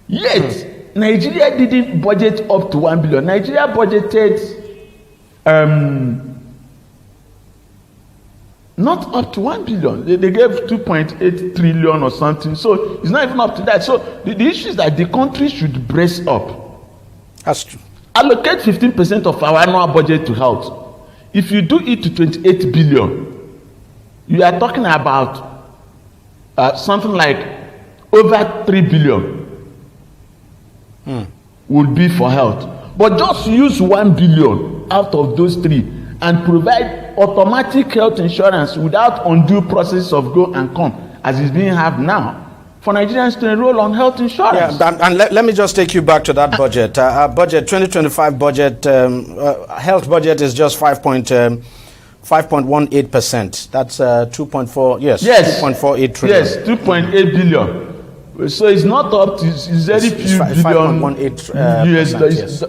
Yet, Nigeria didn't budget up to 1 billion. Nigeria budgeted not up to 1 billion. They gave 2.8 trillion or something. So it's not even up to that. So the issue is that the country should brace up. That's true. Allocate 15% of our annual budget to health. If you do it to 28 billion, you are talking about something like over 3 billion would be for health. But just use 1 billion out of those three and provide automatic health insurance without undue process of go and come, as is being had now, for Nigerians to enroll on health insurance. Yeah, and let me just take you back to that budget. Our budget, 2025 budget, health budget is just 5.18%. That's 2.4, yes, 2.48 trillion. Yes, 2.8 billion. So it's not up to, it's very few billion US dollars.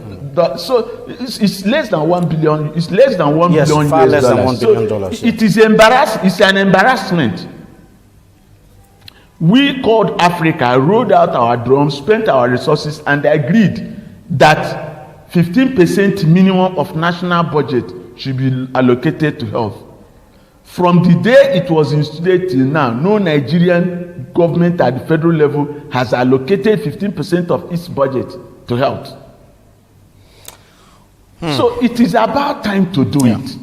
So it's less than 1 billion. It's less than 1 yes, billion far US less dollars. than $1 billion. So it is it's an embarrassment. We called Africa, rolled out our drums, spent our resources, and agreed that 15% minimum of national budget should be allocated to health. From the day it was instituted till now, no Nigerian government at the federal level has allocated 15% of its budget to health. So it is about time to do it.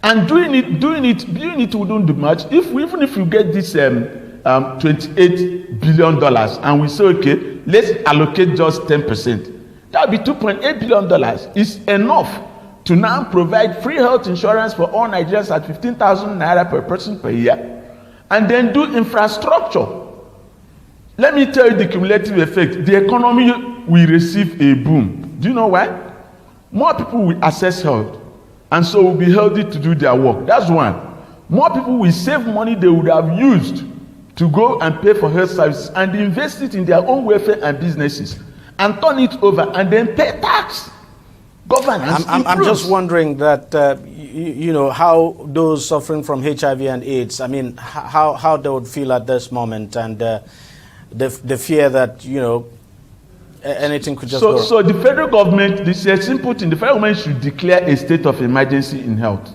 And doing it wouldn't do much. Even if you get this $28 billion and we say, okay, let's allocate just 10%. That would be $2.8 billion. It's enough to now provide free health insurance for all Nigerians at 15,000 naira per person per year, and then do infrastructure. Let me tell you the cumulative effect. The economy will receive a boom. Do you know why? More people will access health, and so will be healthy to do their work. That's one. More people will save money they would have used to go and pay for health services and invest it in their own welfare and businesses, and turn it over and then pay tax. Governance. I'm just wondering that you know, how those suffering from HIV and AIDS, I mean, how they would feel at this moment, and the fear that, you know, anything could just go. So the federal government, this is a simple thing. The federal government should declare a state of emergency in health,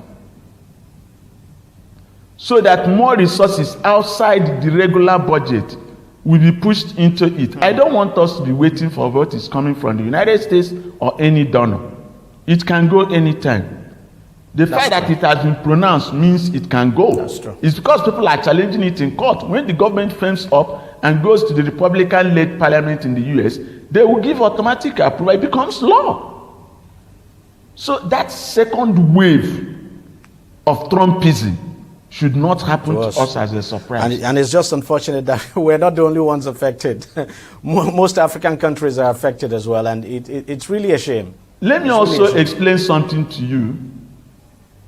so that more resources outside the regular budget will be pushed into it. I don't want us to be waiting for what is coming from the United States or any donor. It can go anytime. The fact that it has been pronounced means it can go. That's true. It's because people are challenging it in court. When the government firms up and goes to the Republican-led parliament in the US, they will give automatic approval. It becomes law. So that second wave of Trumpism should not happen to us as a surprise. And it's just unfortunate that we're not the only ones affected. Most African countries are affected as well, and it's really a shame. Let me also explain something to you.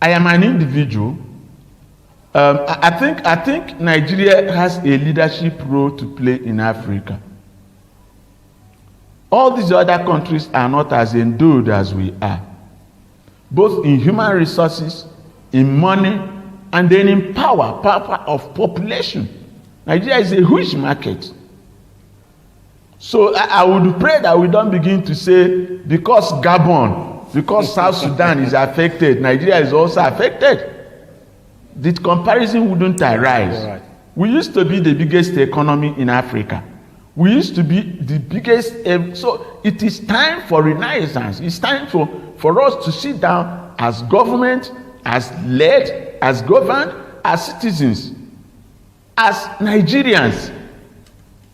I am an individual. I think Nigeria has a leadership role to play in Africa. All these other countries are not as endowed as we are, both in human resources, in money, and then in power of population. Nigeria is a huge market. So I would pray that we don't begin to say, because Gabon, because South Sudan is affected, Nigeria is also affected. The comparison wouldn't arise. Right. We used to be the biggest economy in Africa. We used to be the biggest. So it is time for renaissance. It's time for us to sit down as government, as led, as governed, as citizens, as Nigerians,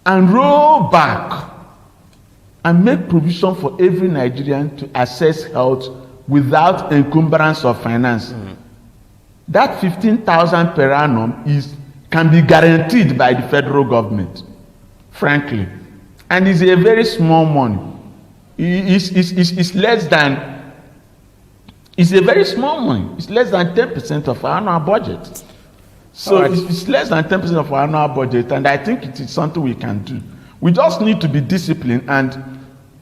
and roll back and make provision for every Nigerian to access health without encumbrance of finance. That 15,000 per annum can be guaranteed by the federal government, frankly, and is a very small money. It's less than. It's a very small money. It's less than 10% of our annual budget. So it's less than 10% of our annual budget, and I think it is something we can do. We just need to be disciplined and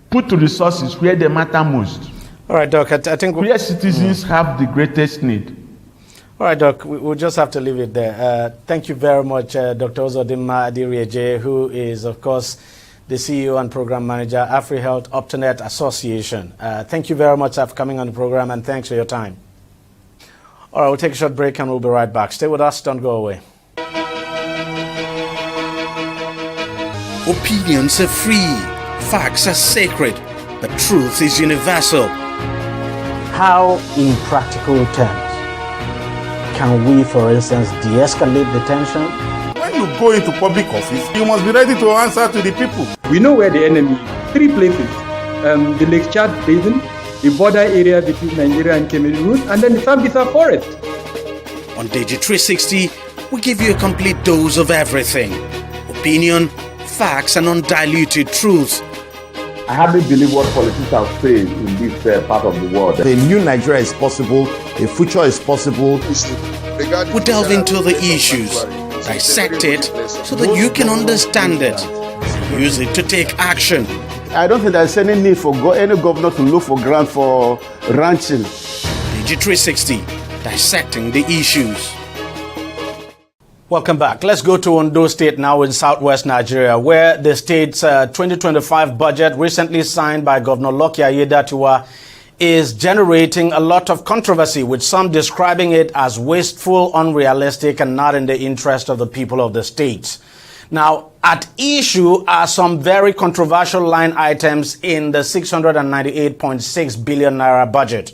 put resources where they matter most. All right, Doc, I think where citizens have the greatest need. All right, Doc, we'll just have to leave it there. Thank you very much, Dr. Uzodimma Adirieje, who is, of course, the CEO and Program Manager, AfriHealth Optonet Association. Thank you very much for coming on the program, and thanks for your time. All right, we'll take a short break and we'll be right back. Stay with us, don't go away. Opinions are free, facts are sacred, but truth is universal. How, in practical terms, can we, for instance, de-escalate the tension? When you go into public office, you must be ready to answer to the people. We know where the enemy is. 3 places. The Lake Chad Basin, the border area between Nigeria and Cameroon, and then the Sambisa Forest. On TV360, we give you a complete dose of everything. Opinion, facts, and undiluted truth. I hardly believe what politicians have said in this part of the world. A new Nigeria is possible, a future is possible. We delve into the issues, dissect it so that you can understand it, and use it to take action. I don't think there's any need for any governor to look for grant for ranching. TV360, dissecting the issues. Welcome back. Let's go to Ondo State now in southwest Nigeria, where the state's 2025 budget, recently signed by Governor Lucky Aiyedatiwa, is generating a lot of controversy, with some describing it as wasteful, unrealistic, and not in the interest of the people of the state. Now, at issue are some very controversial line items in the 698.6 billion naira budget.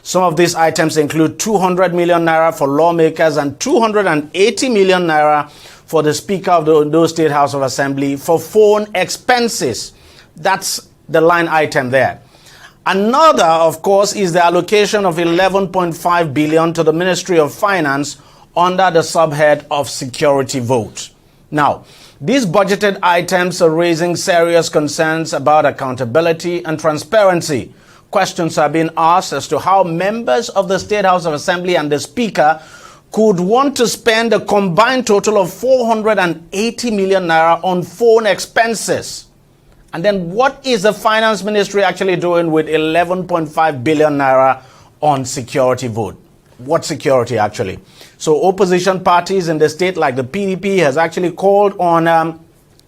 Some of these items include 200 million naira for lawmakers and 280 million naira for the Speaker of the Ondo State House of Assembly for phone expenses. That's the line item there. Another, of course, is the allocation of 11.5 billion to the Ministry of Finance under the subhead of security vote. Now, these budgeted items are raising serious concerns about accountability and transparency. Questions are being asked as to how members of the State House of Assembly and the Speaker could want to spend a combined total of 480 million naira on phone expenses. And then what is the Finance Ministry actually doing with 11.5 billion naira on security vote? What security actually? So opposition parties in the state like the PDP has actually called on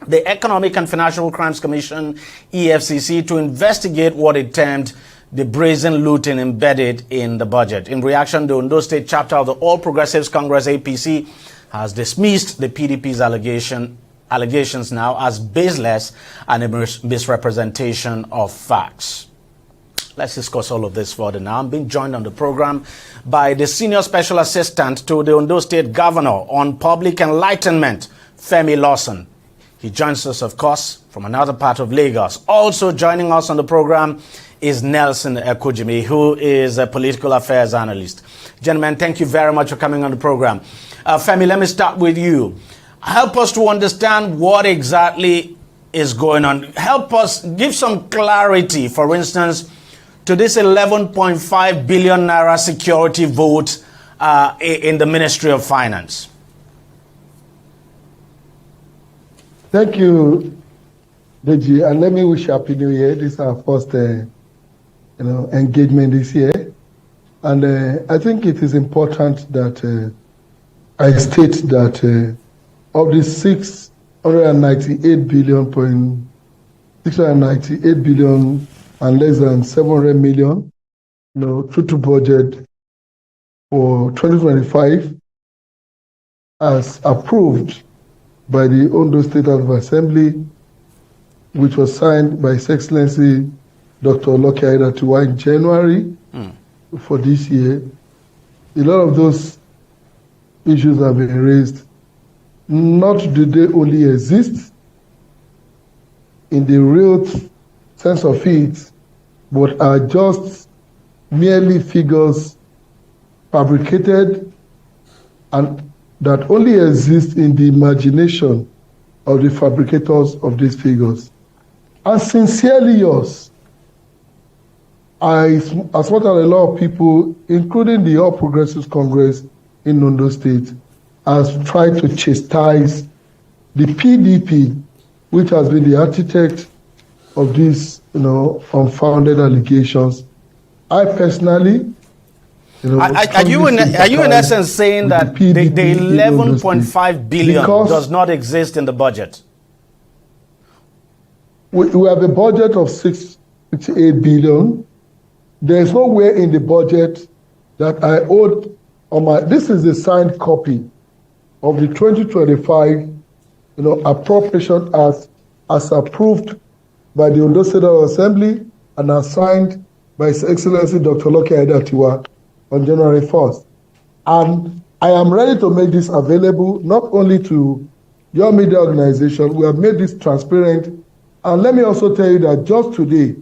the Economic and Financial Crimes Commission, EFCC, to investigate what it termed the brazen looting embedded in the budget. In reaction, the Ondo State chapter of the All Progressives Congress, APC, has dismissed the PDP's allegations now as baseless and a misrepresentation of facts. Let's discuss all of this further now. I'm being joined on the program by the Senior Special Assistant to the Ondo State Governor on Public Enlightenment, Femi Lawson. He joins us, of course, from another part of Lagos. Also joining us on the program is Nelson Ekujimi, who is a political affairs analyst. Gentlemen, thank you very much for coming on the program. Femi, let me start with you. Help us to understand what exactly is going on. Help us give some clarity, for instance, to this 11.5 billion naira security vote in the Ministry of Finance. Thank you, Deji, and let me wish Happy New Year. This is our first, engagement this year, and I think it is important that I state that of the 698 billion and less than 700 million, total budget for 2025, as approved by the Ondo State House of Assembly, which was signed by His Excellency Dr. Lucky Aiyedatiwa in January for this year. A lot of those issues have been raised. Not do they only exist in the real sense of it, but are just merely figures fabricated and that only exist in the imagination of the fabricators of these figures. And sincerely yours, as much as a lot of people, including the All Progressives Congress in Ondo State, has tried to chastise the PDP, which has been the architect of these, unfounded allegations. I personally, are you in essence saying that the 11.5 billion does not exist in the budget? we have a budget of 668 billion. There is nowhere in the budget that I owed on my. This is a signed copy of the 2025, appropriation as approved by the Ondo State Assembly and as signed by His Excellency Dr. Loke Aiyedatiwa on January 1st. And I am ready to make this available not only to your media organization. We have made this transparent. And let me also tell you that just today,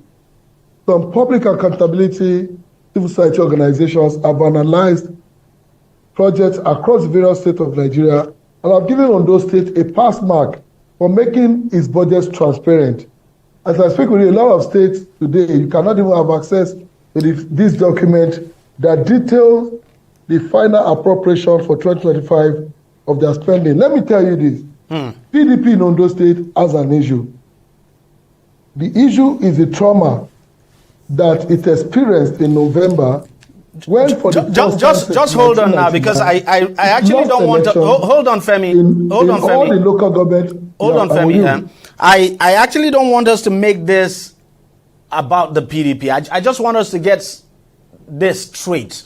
some public accountability civil society organizations have analyzed projects across the various states of Nigeria and have given Ondo State a pass mark for making its budgets transparent. As I speak with you, a lot of states today, you cannot even have access to this document that details the final appropriation for 2025 of their spending. Let me tell you this. PDP in Ondo State has an issue. The issue is the trauma that it experienced in November when for the just hold on now, because I actually don't want to hold on, Femi. Hold on, Femi. All the local government. Hold on, Femi. I actually don't want us to make this about the PDP. I just want us to get this straight.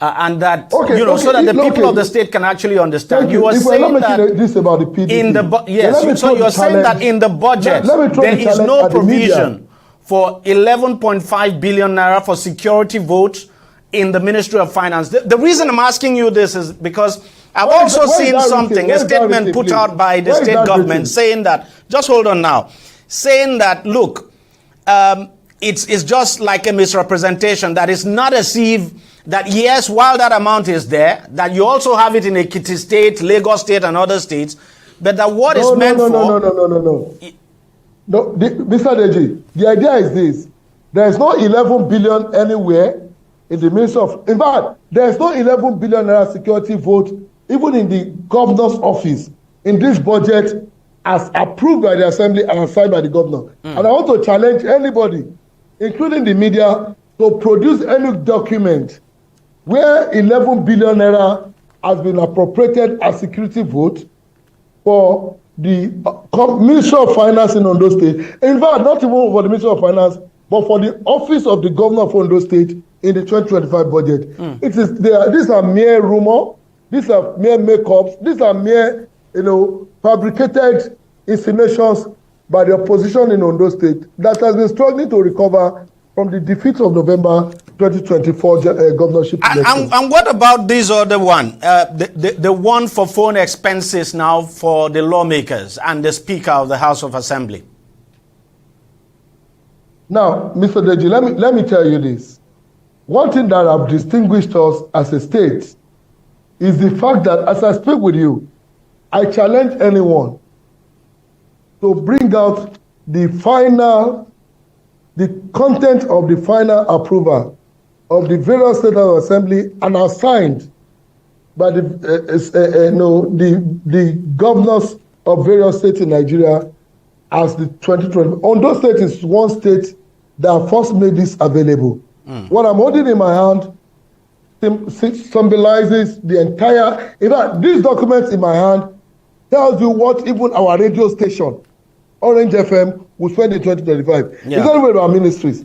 And that, so that the people of the state can actually understand. You were saying that this about the PDP. In the so you're saying that in the budget there is no provision for 11.5 billion naira for security votes in the Ministry of Finance. The reason I'm asking you this is because I've also seen something, a statement put out by the state government saying that, just hold on now, saying that, look, it's just like a misrepresentation, that it's not as if that, yes, while that amount is there, that you also have it in Ekiti State, Lagos State, and other states, but that what is meant for... No, Mr. Deji, the idea is this. There is no 11 billion anywhere in the Ministry of... In fact, there is no 11 billion naira security vote even in the governor's office in this budget as approved by the Assembly and signed by the governor. And I want to challenge anybody, including the media, to produce any document where 11 billion naira has been appropriated as security vote for the Ministry of Finance in Ondo State. In fact, not even for the Ministry of Finance, but for the office of the governor of Ondo State in the 2025 budget. These are mere rumor, these are mere makeups, these are mere, fabricated insinuations by the opposition in Ondo State that has been struggling to recover from the defeat of November 2024 governorship election. And what about this other one? The one for phone expenses now for the lawmakers and the Speaker of the House of Assembly? Now, Mr. Deji, let me tell you this. One thing that have distinguished us as a state is the fact that as I speak with you, I challenge anyone to bring out the content of the final approval of the various state assembly and are signed by the governors of various states in Nigeria as the 2020. Ondo State is one state that first made this available. What I'm holding in my hand symbolizes the entire. In fact, these documents in my hand tells you what even our radio station, Orange FM, will spend in 2025. It's not even about ministries.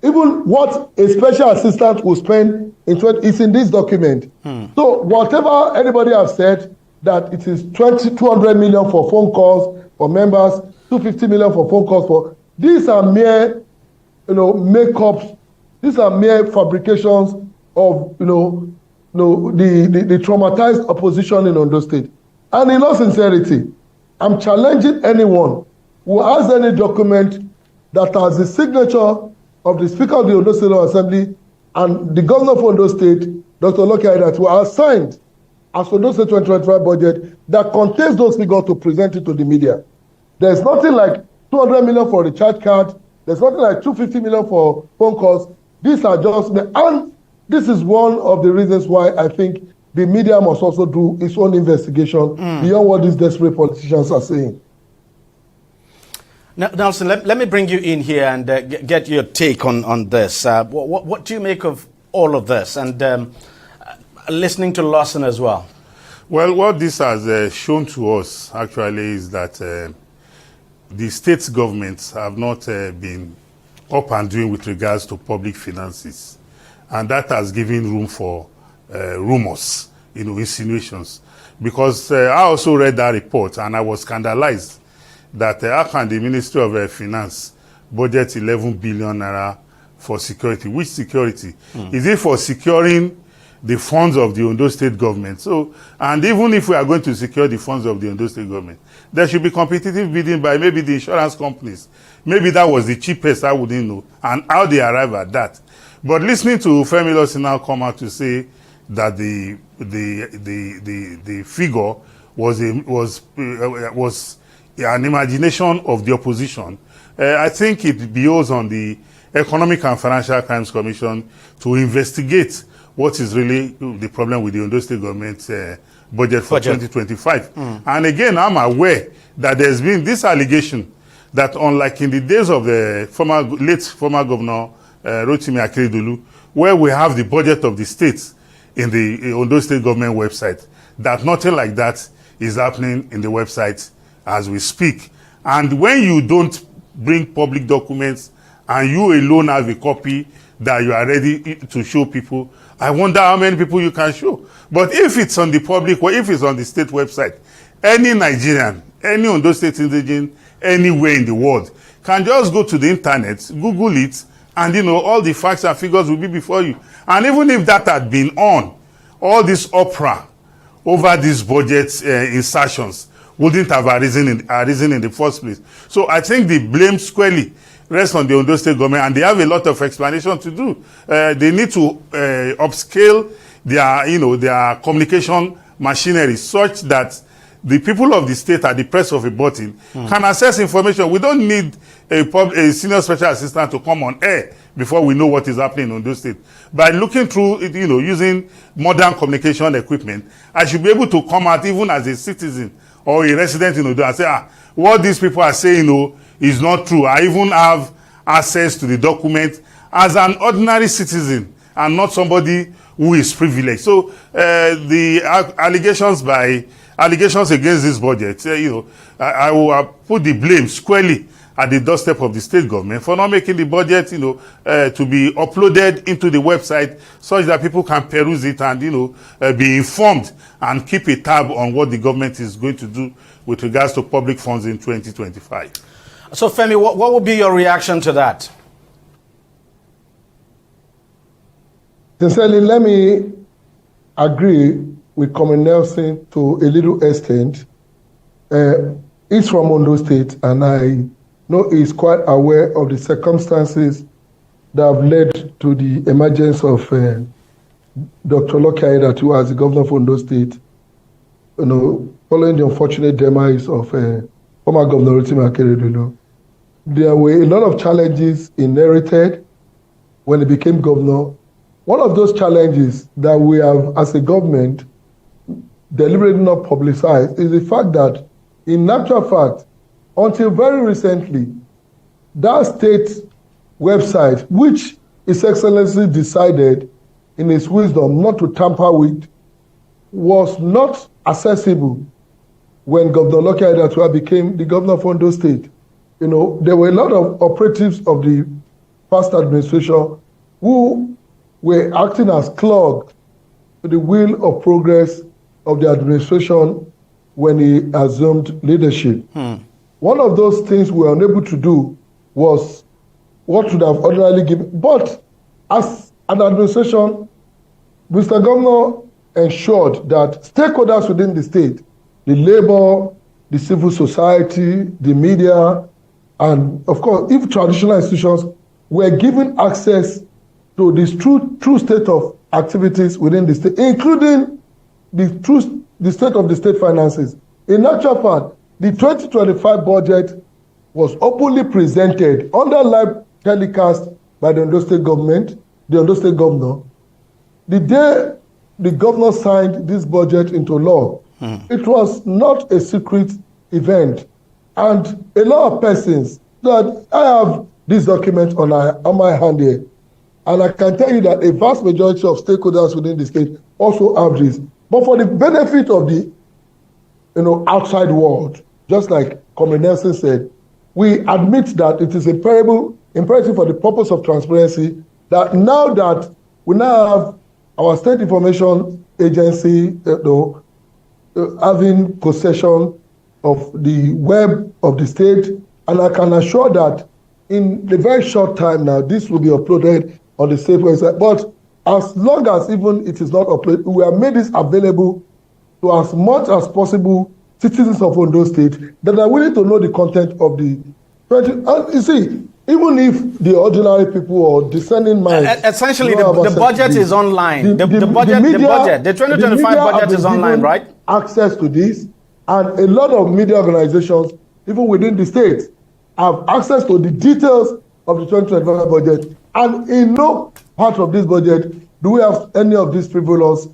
Even what a special assistant will spend in is in this document. So whatever anybody has said, that it is 200 million for phone calls for members, 250 million for phone calls for, these are mere, makeups. These are mere fabrications of, the traumatized opposition in Ondo State. And in all sincerity, I'm challenging anyone who has any document that has the signature of the Speaker of the Ondo State Assembly and the Governor of Ondo State, Dr. Loke Aiyedatiwa, are signed as Ondo State 2025 budget that contains those figures to present it to the media. There's nothing like 200 million for the recharge card. There's nothing like 250 million for phone calls. These are just, and this is one of the reasons why I think the media must also do its own investigation beyond what these desperate politicians are saying. Now, Nelson, let me bring you in here and get your take on this. What do you make of all of this? And listening to Lawson as well. Well, what this has shown to us actually is that the state governments have not been up and doing with regards to public finances. And that has given room for rumors, insinuations. Because I also read that report and I was scandalized that how can the Ministry of Finance budget 11 billion naira for security? Which security? Is it for securing the funds of the Ondo State government? So, and even if we are going to secure the funds of the Ondo State government, there should be competitive bidding by maybe the insurance companies. Maybe that was the cheapest, I wouldn't know, and how they arrive at that. But listening to Femi Lawson now come out to say that the figure was an imagination of the opposition, I think it behoves on the Economic and Financial Crimes Commission to investigate what is really the problem with the Ondo State government budget for 2025. And again, I'm aware that there's been this allegation that unlike in the days of the late former governor Rotimi Akeredolu, where we have the budget of the states in the Ondo State government website, that nothing like that is happening in the website as we speak. And when you don't bring public documents and you alone have a copy that you are ready to show people, I wonder how many people you can show. But if it's on the public or if it's on the state website, any Nigerian, any Ondo State citizen, anywhere in the world can just go to the internet, Google it, and all the facts and figures will be before you. And even if that had been on, all this opera over these budget insertions wouldn't have arisen in the first place. So I think the blame squarely rests on the Ondo State government, and they have a lot of explanation to do. They need to upscale their communication machinery such that the people of the state at the press of a button can access information. We don't need a senior special assistant to come on air before we know what is happening in Ondo State. By looking through, using modern communication equipment, I should be able to come out even as a citizen or a resident in Ondo and say, what these people are saying, is not true. I even have access to the document as an ordinary citizen and not somebody who is privileged. So the allegations against this budget, I will put the blame squarely at the doorstep of the state government for not making the budget, to be uploaded into the website such that people can peruse it and, be informed and keep a tab on what the government is going to do with regards to public funds in 2025. So, Femi, what would be your reaction to that? Sincerely, let me agree with Comrade Nelson to a little extent. He's from Ondo State, and I know he's quite aware of the circumstances that have led to the emergence of Dr. Lucky Aiyedatiwa as the governor of Ondo State, following the unfortunate demise of former Governor Rotimi Akeredolu. There were a lot of challenges inherited when he became governor. One of those challenges that we have as a government deliberately not publicized is the fact that, in actual fact, until very recently, that state website, which His Excellency decided in his wisdom not to tamper with, was not accessible when Governor Lucky Aiyedatiwa became the governor of Ondo State. There were a lot of operatives of the past administration who were acting as clogs to the wheel of progress of the administration when he assumed leadership. One of those things we were unable to do was what should have ordinarily given. But as an administration, Mr. Governor ensured that stakeholders within the state, the labor, the civil society, the media, and of course, if traditional institutions were given access to this true state of activities within the state, including the state of the state finances. In actual fact, the 2025 budget was openly presented under live telecast by the Ondo State government, the Ondo State governor. The day the governor signed this budget into law, it was not a secret event. And a lot of persons, that I have this document on my hand here, and I can tell you that a vast majority of stakeholders within the state also have this. But for the benefit of the outside world, just like Comrade Nelson said, we admit that it is imperative for the purpose of transparency that now that we now have our State Information Agency having possession of the web of the state, and I can assure that in a very short time now, this will be uploaded on the state website. But as long as even it is not uploaded, we have made this available to as much as possible citizens of Ondo State that are willing to know the content of the 20. And you see, even if the ordinary people or discerning minds, essentially the budget is online. The 2025 budget is online, right? Access to this, and a lot of media organizations, even within the state, have access to the details of the 2025 budget. And in no part of this budget do we have any of these frivolous,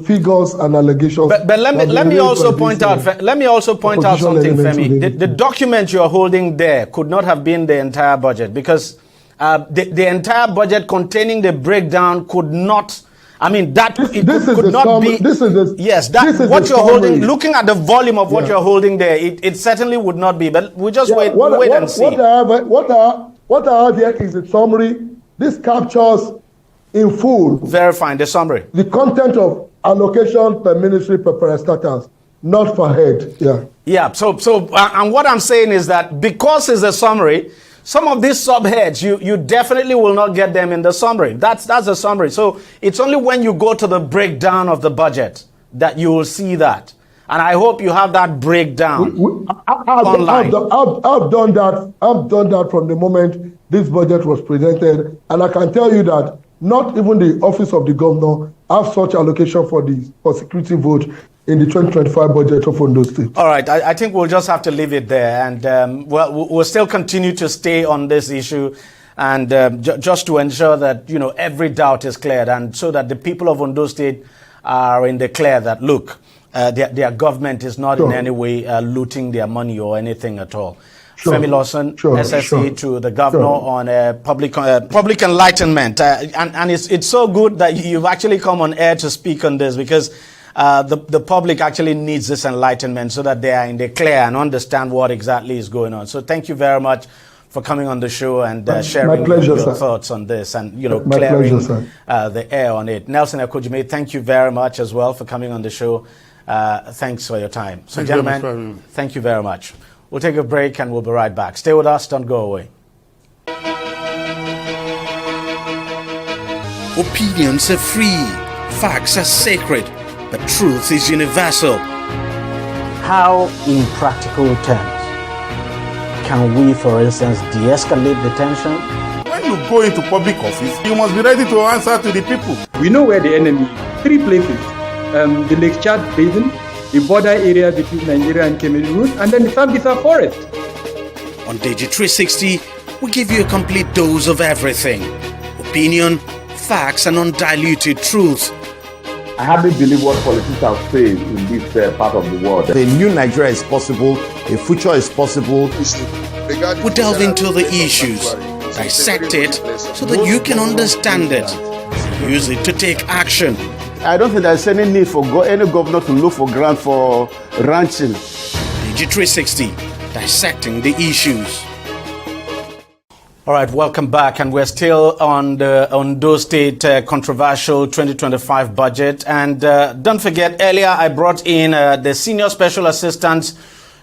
figures and allegations. But let me also point out something, Femi. The document you are holding there could not have been the entire budget, because the entire budget containing the breakdown could not. I mean, that could not be. What you're holding, looking at the volume of what you're holding there, it certainly would not be. But we just wait and see. What I have here is a summary. This captures in full. Verifying the summary. The content of allocation per ministry per parastatals, not per head. Yeah. So, and what I'm saying is that because it's a summary, some of these subheads, you definitely will not get them in the summary. That's a summary. So it's only when you go to the breakdown of the budget that you will see that. And I hope you have that breakdown online. I've done that from the moment this budget was presented. And I can tell you that not even the office of the governor have such allocation for security vote in the 2025 budget of Ondo State. All right, I think we'll just have to leave it there, and we'll still continue to stay on this issue, and just to ensure that every doubt is cleared, and so that the people of Ondo State are in the clear that look, their government is not in any way looting their money or anything at all. Femi Lawson, SSE to the governor on public enlightenment, and it's so good that you've actually come on air to speak on this, because the public actually needs this enlightenment so that they are in the clear and understand what exactly is going on. So thank you very much for coming on the show and sharing your thoughts on this, and clearing the air on it. Nelson Akojime, thank you very much as well for coming on the show. Thanks for your time. So gentlemen, thank you very much. We'll take a break and we'll be right back. Stay with us, don't go away. Opinions are free, facts are sacred, but truth is universal. How, in practical terms, can we, for instance, de-escalate the tension? When you go into public office, you must be ready to answer to the people. We know where the enemy is. 3 places. The Lake Chad Basin, the border area between Nigeria and Cameroon, and then the Sambisa Forest. On TV360, we give you a complete dose of everything. Opinion, facts, and undiluted truth. I hardly believe what politicians have said in this part of the world. A new Nigeria is possible, a future is possible. We delve into the issues, dissect it so that you can understand it, use it to take action. I don't think there's any need for any governor to look for grant for ranching. TV360, dissecting the issues. All right, welcome back, and we're still on the Ondo State controversial 2025 budget. And don't forget, earlier I brought in the Senior Special Assistant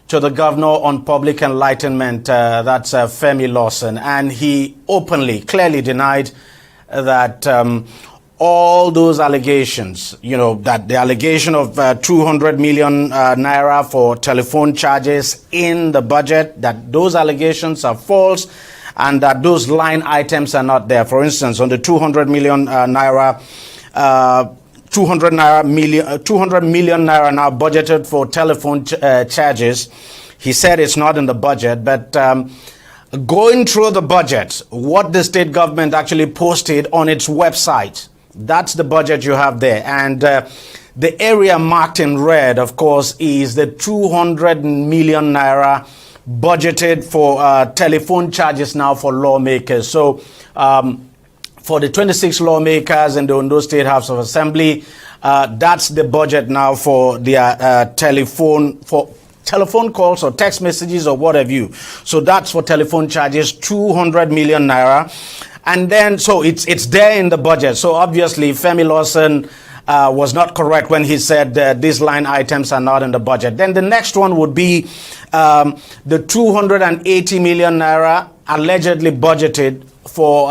to the Governor on Public Enlightenment, that's Femi Lawson, and he openly, clearly denied that all those allegations, that the allegation of 200 million naira for telephone charges in the budget, that those allegations are false, and that those line items are not there. For instance, on the 200 million naira, 200 million naira now budgeted for telephone charges. He said it's not in the budget, but going through the budget, what the state government actually posted on its website, that's the budget you have there. And the area marked in red, of course, is the 200 million naira budgeted for telephone charges now for lawmakers. So for the 26 lawmakers in the Ondo State House of Assembly, that's the budget now for their telephone telephone calls or text messages or what have you. So that's for telephone charges, 200 million naira. And then, so it's there in the budget. So obviously, Femi Lawson was not correct when he said these line items are not in the budget. Then the next one would be the 280 million naira allegedly budgeted for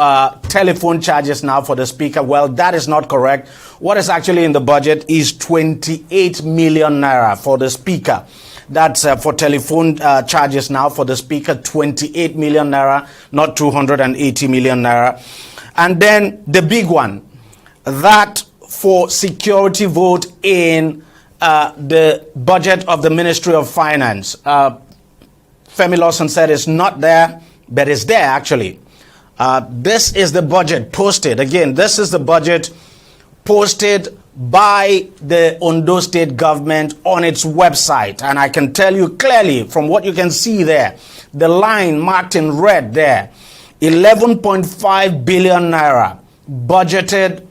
telephone charges now for the speaker. Well, that is not correct. What is actually in the budget is 28 million naira for the speaker. That's for telephone charges now for the speaker, 28 million naira, not 280 million naira. And then the big one, that for security vote in the budget of the Ministry of Finance. Femi Lawson said it's not there, but it's there actually. This is the budget posted. Again, this is the budget posted by the Ondo State government on its website. And I can tell you clearly from what you can see there, the line marked in red there, 11.5 billion naira budgeted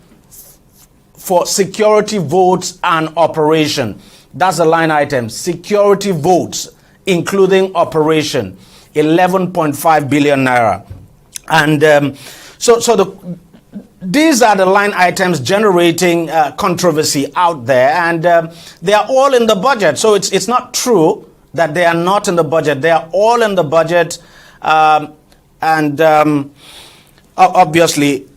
for security votes and operation. That's the line item, security votes, including operation, 11.5 billion naira. And these are the line items generating controversy out there, and they are all in the budget. So it's not true that they are not in the budget. They are all in the budget, obviously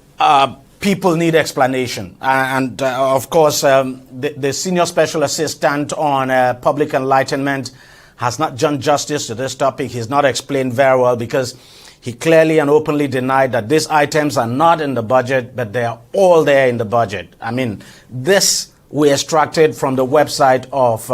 people need explanation. And of course, the Senior Special Assistant on Public Enlightenment has not done justice to this topic. He's not explained very well, because he clearly and openly denied that these items are not in the budget, but they are all there in the budget. I mean, this we extracted from the website of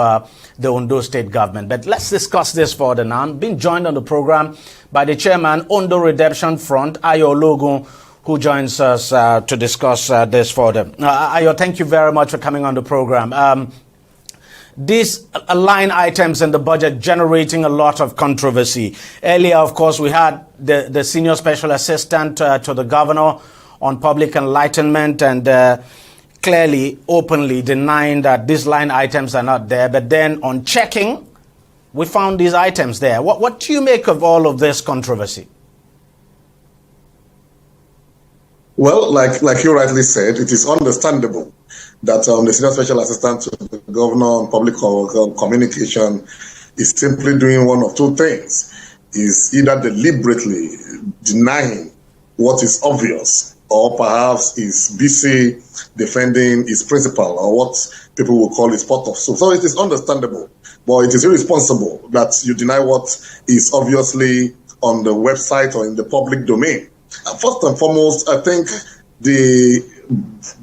the Ondo State government. But let's discuss this further now. I'm being joined on the program by the chairman, Ondo Redemption Front, Ayo Logun, who joins us to discuss this further. Ayo, thank you very much for coming on the program. These line items in the budget generating a lot of controversy. Earlier, of course, we had the Senior Special Assistant to the Governor on Public Enlightenment, and clearly, openly denying that these line items are not there. But then on checking, we found these items there. What do you make of all of this controversy? Well, like you rightly said, it is understandable that the Senior Special Assistant to the Governor on Public Communication is simply doing one of two things. Is either deliberately denying what is obvious, or perhaps is busy defending his principle, or what people will call his pot of soup. So it is understandable, but it is irresponsible that you deny what is obviously on the website or in the public domain. First and foremost, I think the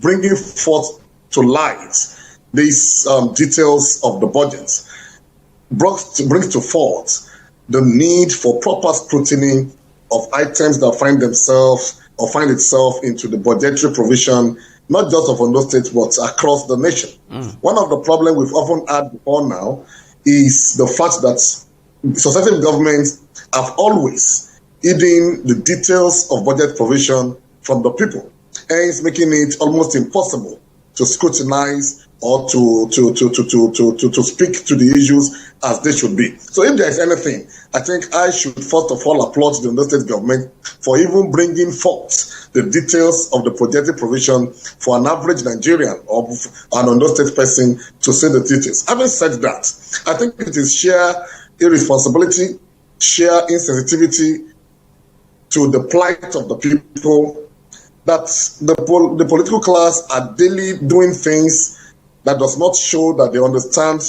bringing forth to light these details of the budget brings to forth the need for proper scrutiny of items that find itself into the budgetary provision, not just of Ondo State, but across the nation. One of the problems we've often had before now is the fact that successive governments have always hidden the details of budget provision from the people, hence making it almost impossible to scrutinize or to speak to the issues as they should be. So if there is anything, I think I should first of all applaud the Ondo State government for even bringing forth the details of the projected provision for an average Nigerian or an Ondo State person to see the details. Having said that, I think it is sheer irresponsibility, sheer insensitivity to the plight of the people that the political class are daily doing things that does not show that they understand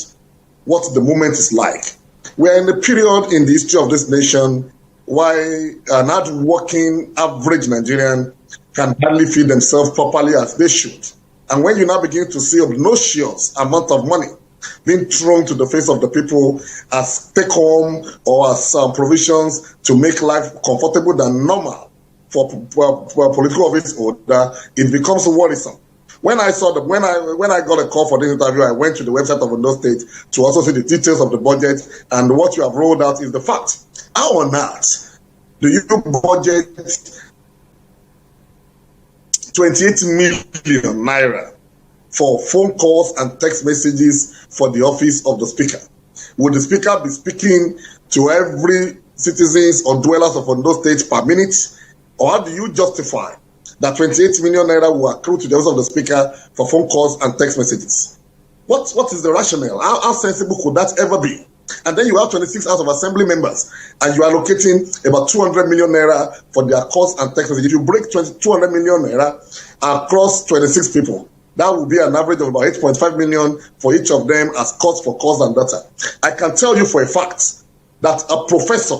what the movement is like. We're in a period in the history of this nation why an hard-working average Nigerian can hardly feed themselves properly as they should. And when you now begin to see obnoxious amount of money being thrown to the face of the people as take-home or as provisions to make life comfortable than normal for political office holder, it becomes worrisome. When I saw when I got a call for this interview, I went to the website of Ondo State to also see the details of the budget, and what you have rolled out is the fact. How on earth do you budget 28 million naira for phone calls and text messages for the office of the speaker? Would the speaker be speaking to every citizens or dwellers of Ondo State per minute? Or how do you justify that 28 million naira will accrue to the office of the speaker for phone calls and text messages? What is the rationale? How sensible could that ever be? And then you have 26 House of Assembly members, and you are allocating about 200 million naira for their calls and text messages. If you break 200 million naira across 26 people, that will be an average of about 8.5 million for each of them as cost for calls and data. I can tell you for a fact that a professor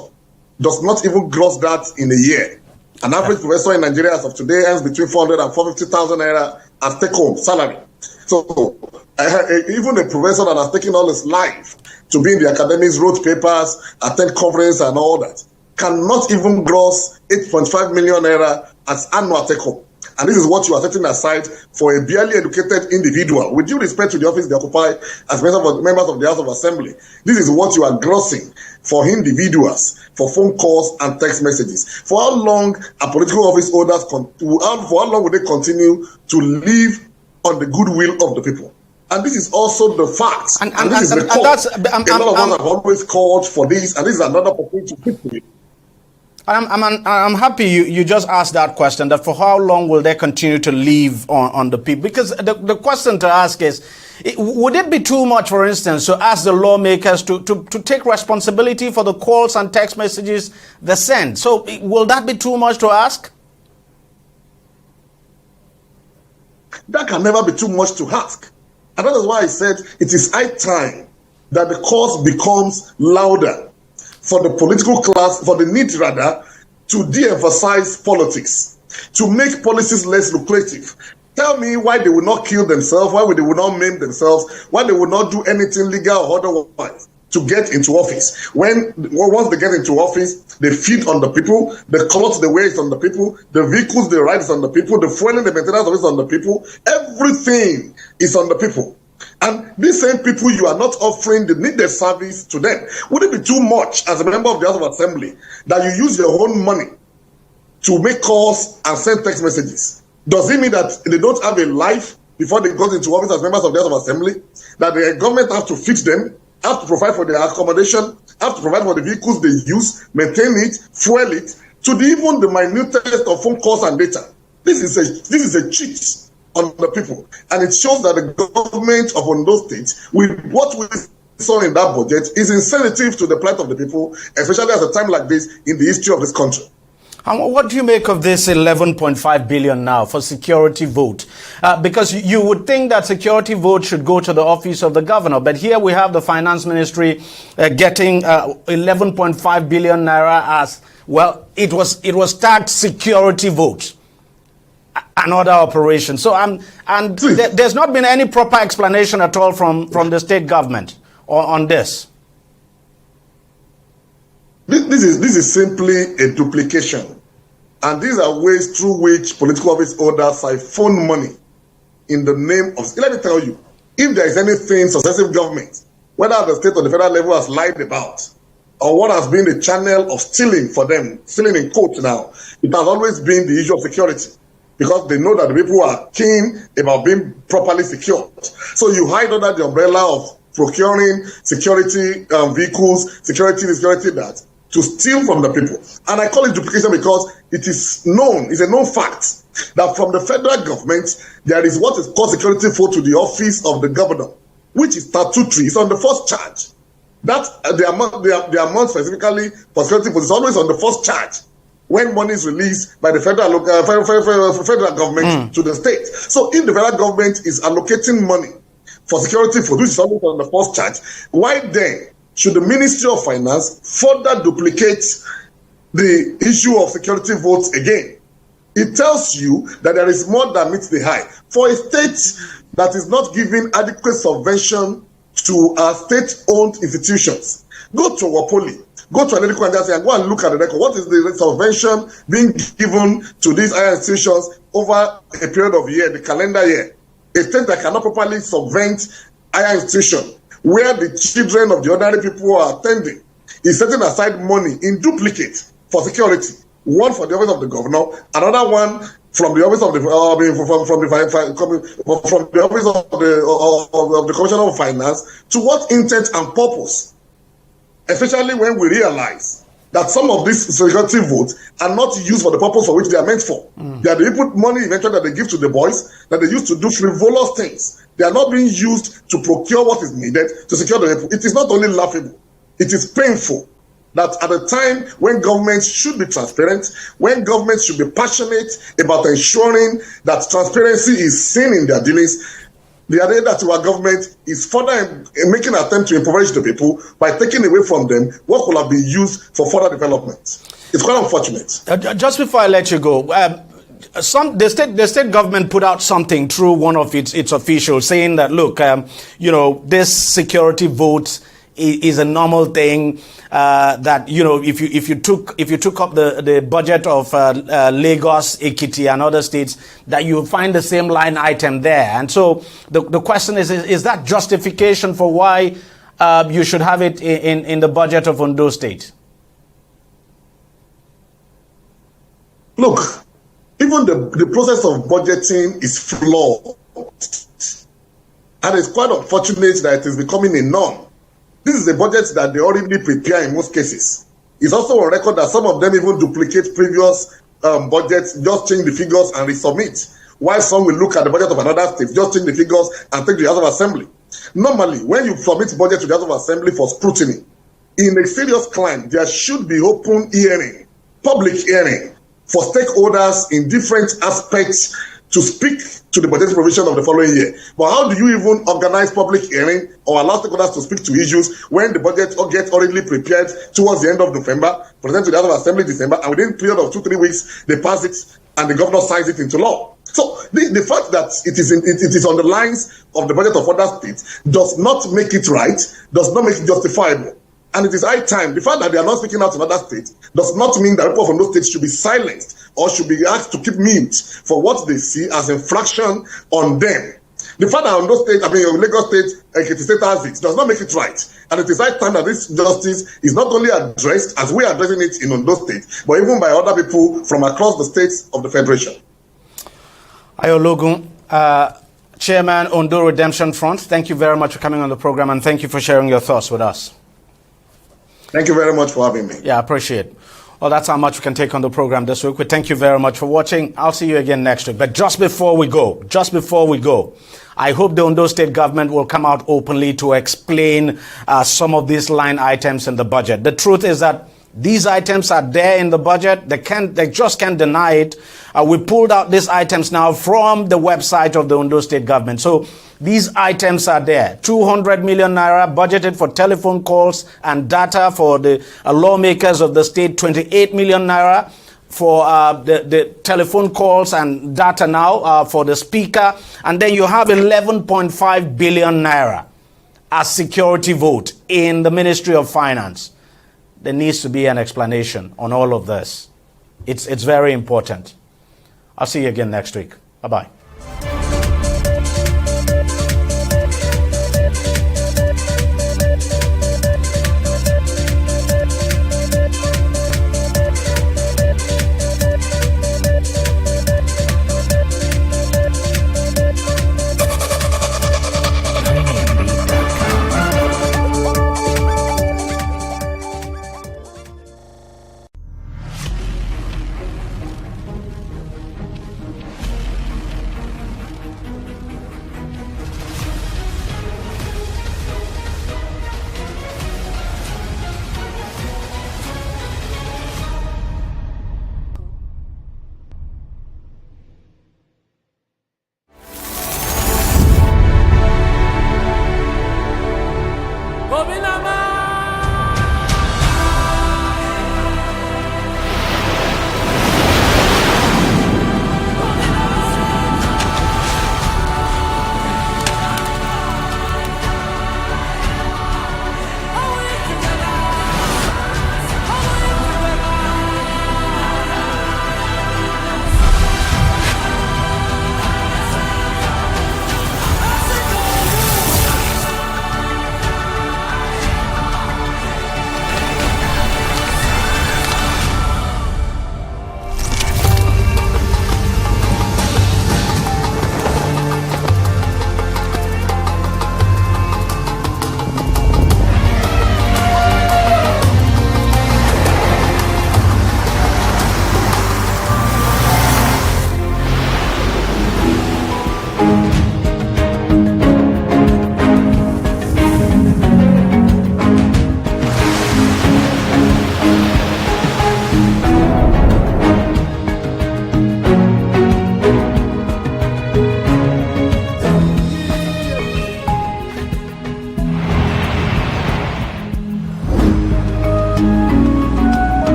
does not even gross that in a year. An average professor in Nigeria as of today earns between 400 and 450,000 naira as take-home salary. So even a professor that has taken all his life to be in the academics, wrote papers, attend conference and all that, cannot even gross 8.5 million naira as annual take-home. And this is what you are setting aside for a barely educated individual. With due respect to the office they occupy as members of the House of Assembly, this is what you are grossing for individuals, for phone calls and text messages. For how long are political office holders, for how long will they continue to live on the goodwill of the people? And this is also the fact. And this is the cause. A lot of us have always called for this, and this is another opportunity to speak to it. I'm happy you just asked that question, that for how long will they continue to live on the people? Because the question to ask is, would it be too much, for instance, to ask the lawmakers to take responsibility for the calls and text messages they send? So will that be too much to ask? That can never be too much to ask. And that is why I said it is high time that the cause becomes louder for the political class, for the need rather, to de-emphasize politics, to make policies less lucrative. Tell me why they will not kill themselves, why they will not maim themselves, why they will not do anything legal or otherwise to get into office. Once they get into office, they feed on the people, the clothes they wear is on the people, the vehicles they ride is on the people, the fueling, the maintenance of it is on the people, everything is on the people. And these same people, you are not offering the needed service to them. Would it be too much as a member of the House of Assembly that you use your own money to make calls and send text messages? Does it mean that they don't have a life before they go into office as members of the House of Assembly? That the government has to fix them, have to provide for their accommodation, have to provide for the vehicles they use, maintain it, fuel it, to even the minutest of phone calls and data. This is a cheat on the people, and it shows that the government of Ondo State, with what we saw in that budget, is insensitive to the plight of the people, especially at a time like this in the history of this country. And what do you make of this 11.5 billion now for security vote? Because you would think that security vote should go to the office of the governor, but here we have the finance ministry getting 11.5 billion naira as well. It was tagged security vote. Another operation. So there's not been any proper explanation at all from the state government on this. This is simply a duplication, and these are ways through which political office holders siphon money in the name of. Let me tell you, if there is anything successive government, whether at the state or the federal level, has lied about, or what has been the channel of stealing for them, stealing in quotes now, it has always been the issue of security. Because they know that the people are keen about being properly secured. So you hide under the umbrella of procuring security vehicles, security that, to steal from the people. And I call it duplication because it is known, it's a known fact, that from the federal government, there is what is called security vote to the office of the governor, which is statutory. It's on the first charge. That the amount specifically for security vote is always on the first charge when money is released by the federal government to the state. So if the federal government is allocating money for security for which is always on the first charge, why then should the Ministry of Finance further duplicate the issue of security votes again? It tells you that there is more than meets the eye. For a state that is not giving adequate subvention to our state-owned institutions, go to Wapoli, go to Analytical Agency and go and look at the record. What is the subvention being given to these higher institutions over a period of year, the calendar year? A state that cannot properly subvent higher institution, where the children of the ordinary people are attending, is setting aside money in duplicate for security. One for the office of the governor, another one from the office of the office of the Commissioner of Finance, to what intent and purpose, especially when we realize that some of these security votes are not used for the purpose for which they are meant for. They are the input money eventually that they give to the boys that they use to do frivolous things. They are not being used to procure what is needed to secure the people. It is not only laughable, it is painful that at a time when governments should be transparent, when governments should be passionate about ensuring that transparency is seen in their dealings, the idea that our government is further making an attempt to impoverish the people by taking away from them what could have been used for further development. It's quite unfortunate. Just before I let you go, the state government put out something through one of its officials saying that, look, this security vote is a normal thing, that if you took up the budget of Lagos, Ekiti and other states, that you'll find the same line item there. And so the question is that justification for why you should have it in the budget of Ondo State? Look, even the process of budgeting is flawed, and it's quite unfortunate that it is becoming a norm. This is a budget that they already prepare in most cases. It's also on record that some of them even duplicate previous budgets, just change the figures and resubmit. While some will look at the budget of another state, just change the figures and take to the House of Assembly. Normally, when you submit budget to the House of Assembly for scrutiny, in a serious crime, there should be open hearing, public hearing, for stakeholders in different aspects to speak to the budget provision of the following year. But how do you even organize public hearing or allow stakeholders to speak to issues when the budget gets already prepared towards the end of November, presented to the House of Assembly December, and within a period of 2-3 weeks, they pass it and the governor signs it into law? So the fact that it is on the lines of the budget of other states does not make it right, does not make it justifiable. And it is high time. The fact that they are not speaking out in other states does not mean that people from those states should be silenced or should be asked to keep mute for what they see as infraction on them. The fact that on those states, Lagos State, Ekiti State has it, does not make it right. And it is high time that this justice is not only addressed as we are addressing it in Ondo State, but even by other people from across the states of the Federation. Ayologun, Chairman, Ondo Redemption Front, thank you very much for coming on the program and thank you for sharing your thoughts with us. Thank you very much for having me. Yeah, I appreciate it. Well, that's how much we can take on the program this week. We thank you very much for watching. I'll see you again next week. But just before we go, I hope the Ondo State government will come out openly to explain some of these line items in the budget. The truth is that these items are there in the budget. They just can't deny it. We pulled out these items now from the website of the Ondo State government. So these items are there. 200 million naira budgeted for telephone calls and data for the lawmakers of the state. 28 million naira for the telephone calls and data now for the speaker. And then you have 11.5 billion naira as security vote in the Ministry of Finance. There needs to be an explanation on all of this. It's very important. I'll see you again next week. Bye-bye.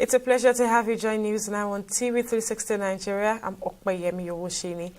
It's a pleasure to have you join News Now on TV360 Nigeria. I'm Okpayemi Yowoshini.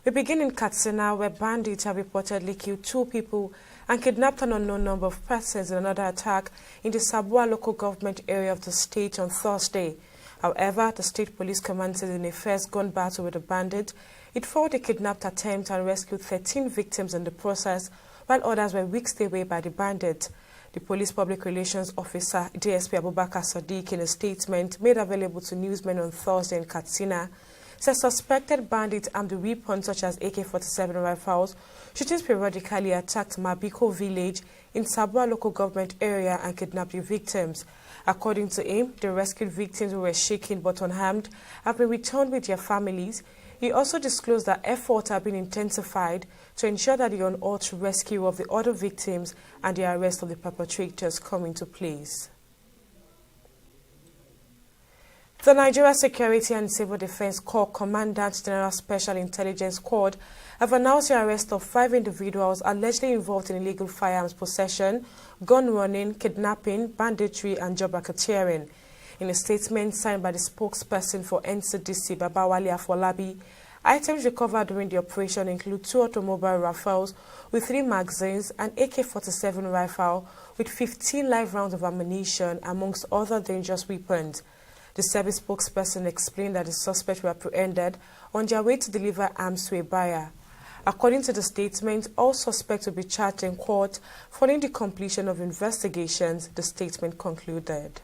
We begin in Katsina, where bandits have reportedly killed 2 people and kidnapped an unknown number of persons in another attack in the Sabua local government area of the state on Thursday. However, the state police command said in a first gun battle with the bandits, it fought a kidnapped attempt and rescued 13 victims in the process, while others were whisked away by the bandits. The police public relations officer, DSP Abubakar Sadiq, in a statement made available to newsmen on Thursday in Katsina, said suspected bandits armed with weapons such as AK-47 rifles, shootings periodically attacked Mabiko village in Sabua local government area and kidnapped the victims. According to him, the rescued victims who were shaken but unharmed have been returned with their families. He also disclosed that efforts have been intensified to ensure that the unauthorized rescue of the other victims and the arrest of the perpetrators come into place. The Nigeria Security and Civil Defense Corps Commandant General Special Intelligence Squad have announced the arrest of 5 individuals allegedly involved in illegal firearms possession, gun running, kidnapping, banditry, and job racketeering. In a statement signed by the spokesperson for NCDC, Babawale Afolabi, items recovered during the operation include 2 automobile rifles with 3 magazines, an AK-47 rifle with 15 live rounds of ammunition, amongst other dangerous weapons. The service spokesperson explained that the suspects were apprehended on their way to deliver arms to a buyer. According to the statement, all suspects will be charged in court following the completion of investigations, the statement concluded.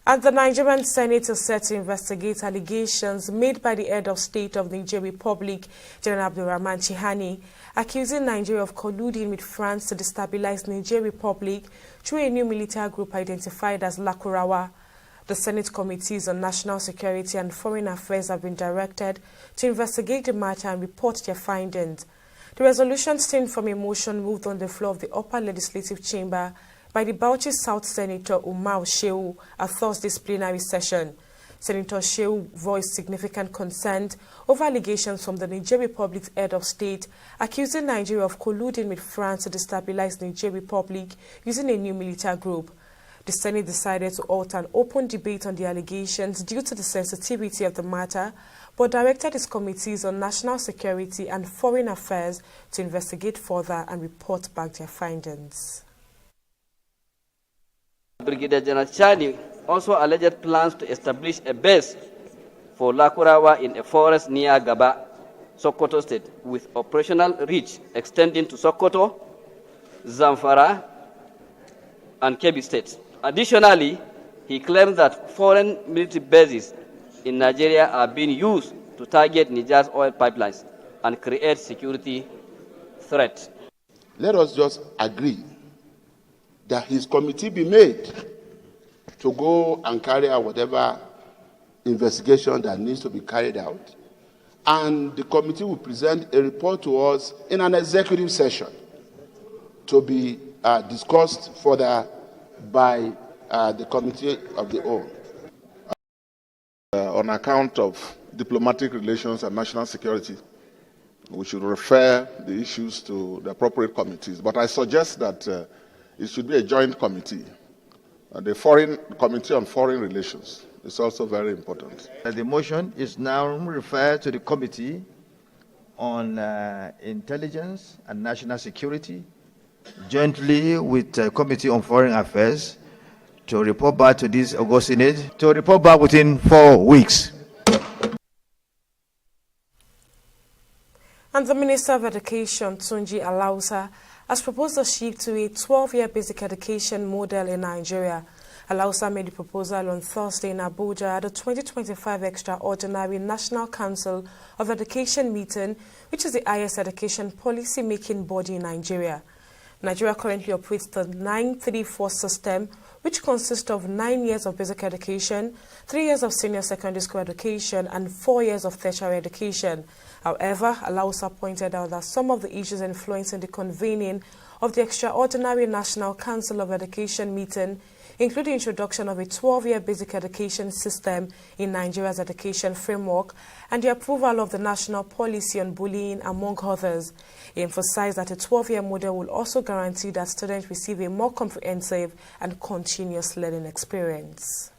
And the Nigerian Senate is set to investigate allegations made by the head of state of the Niger Republic, General Abdulrahman Chihani, accusing Nigeria of colluding with France to destabilize Niger Republic through a new military group identified as Lakurawa. The Senate Committees on National Security and Foreign Affairs have been directed to investigate the matter and report their findings. The resolution stemmed from a motion moved on the floor of the upper legislative chamber by the Bauchi South Senator Umar Shehu at Thursday's plenary session. Senator Shehu voiced significant concern over allegations from the Niger Republic's head of state accusing Nigeria of colluding with France to destabilize Niger Republic using a new military group. The Senate decided to halt an open debate on the allegations due to the sensitivity of the matter, but directed its committees on national security and foreign affairs to investigate further and report back their findings. Brigadier General Chani also alleged plans to establish a base for Lakurawa in a forest near Gaba, Sokoto State, with operational reach extending to Sokoto, Zamfara, and Kebbi States. Additionally, he claimed that foreign military bases in Nigeria are being used to target Niger's oil pipelines and create security threat. Let us just agree that his committee be made to go and carry out whatever investigation that needs to be carried out. And the committee will present a report to us in an executive session to be discussed further by the committee of the whole. On account of diplomatic relations and national security, we should refer the issues to the appropriate committees. But I suggest that it should be a joint committee. The Committee on Foreign Relations is also very important. The motion is now referred to the Committee on Intelligence and National Security, jointly with the Committee on Foreign Affairs, to report back to this August Senate, to report back within 4 weeks. And the Minister of Education, Tunji Alausa, has proposed a shift to a 12-year basic education model in Nigeria. Alausa made the proposal on Thursday in Abuja at the 2025 Extraordinary National Council of Education meeting, which is the highest education policy-making body in Nigeria. Nigeria currently operates the 934 system, which consists of 9 years of basic education, 3 years of senior secondary school education, and 4 years of tertiary education. However, Alausa pointed out that some of the issues influencing the convening of the Extraordinary National Council of Education meeting including introduction of a 12-year basic education system in Nigeria's education framework and the approval of the national policy on bullying, among others. He emphasized that a 12-year model will also guarantee that students receive a more comprehensive and continuous learning experience.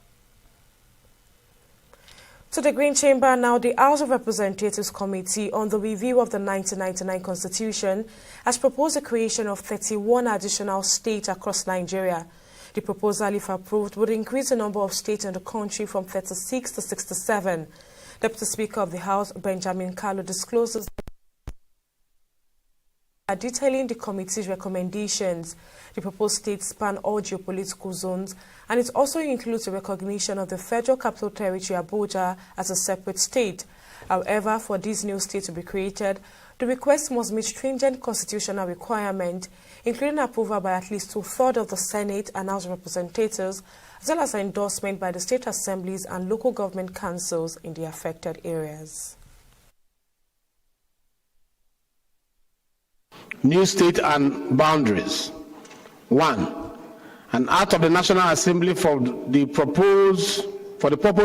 To the Green Chamber now, the House of Representatives Committee on the Review of the 1999 Constitution has proposed the creation of 31 additional states across Nigeria. The proposal, if approved, would increase the number of states in the country from 36 to 67. Deputy Speaker of the House, Benjamin Kalu, discloses detailing the committee's recommendations. The proposed states span all geopolitical zones, and it also includes the recognition of the Federal Capital Territory Abuja as a separate state. However, for these new states to be created, the request must meet stringent constitutional requirements, including approval by at least 2/3 of the Senate and House of Representatives, as well as endorsement by the state assemblies and local government councils in the affected areas. New state and boundaries. 1. An act of the National Assembly for the purpose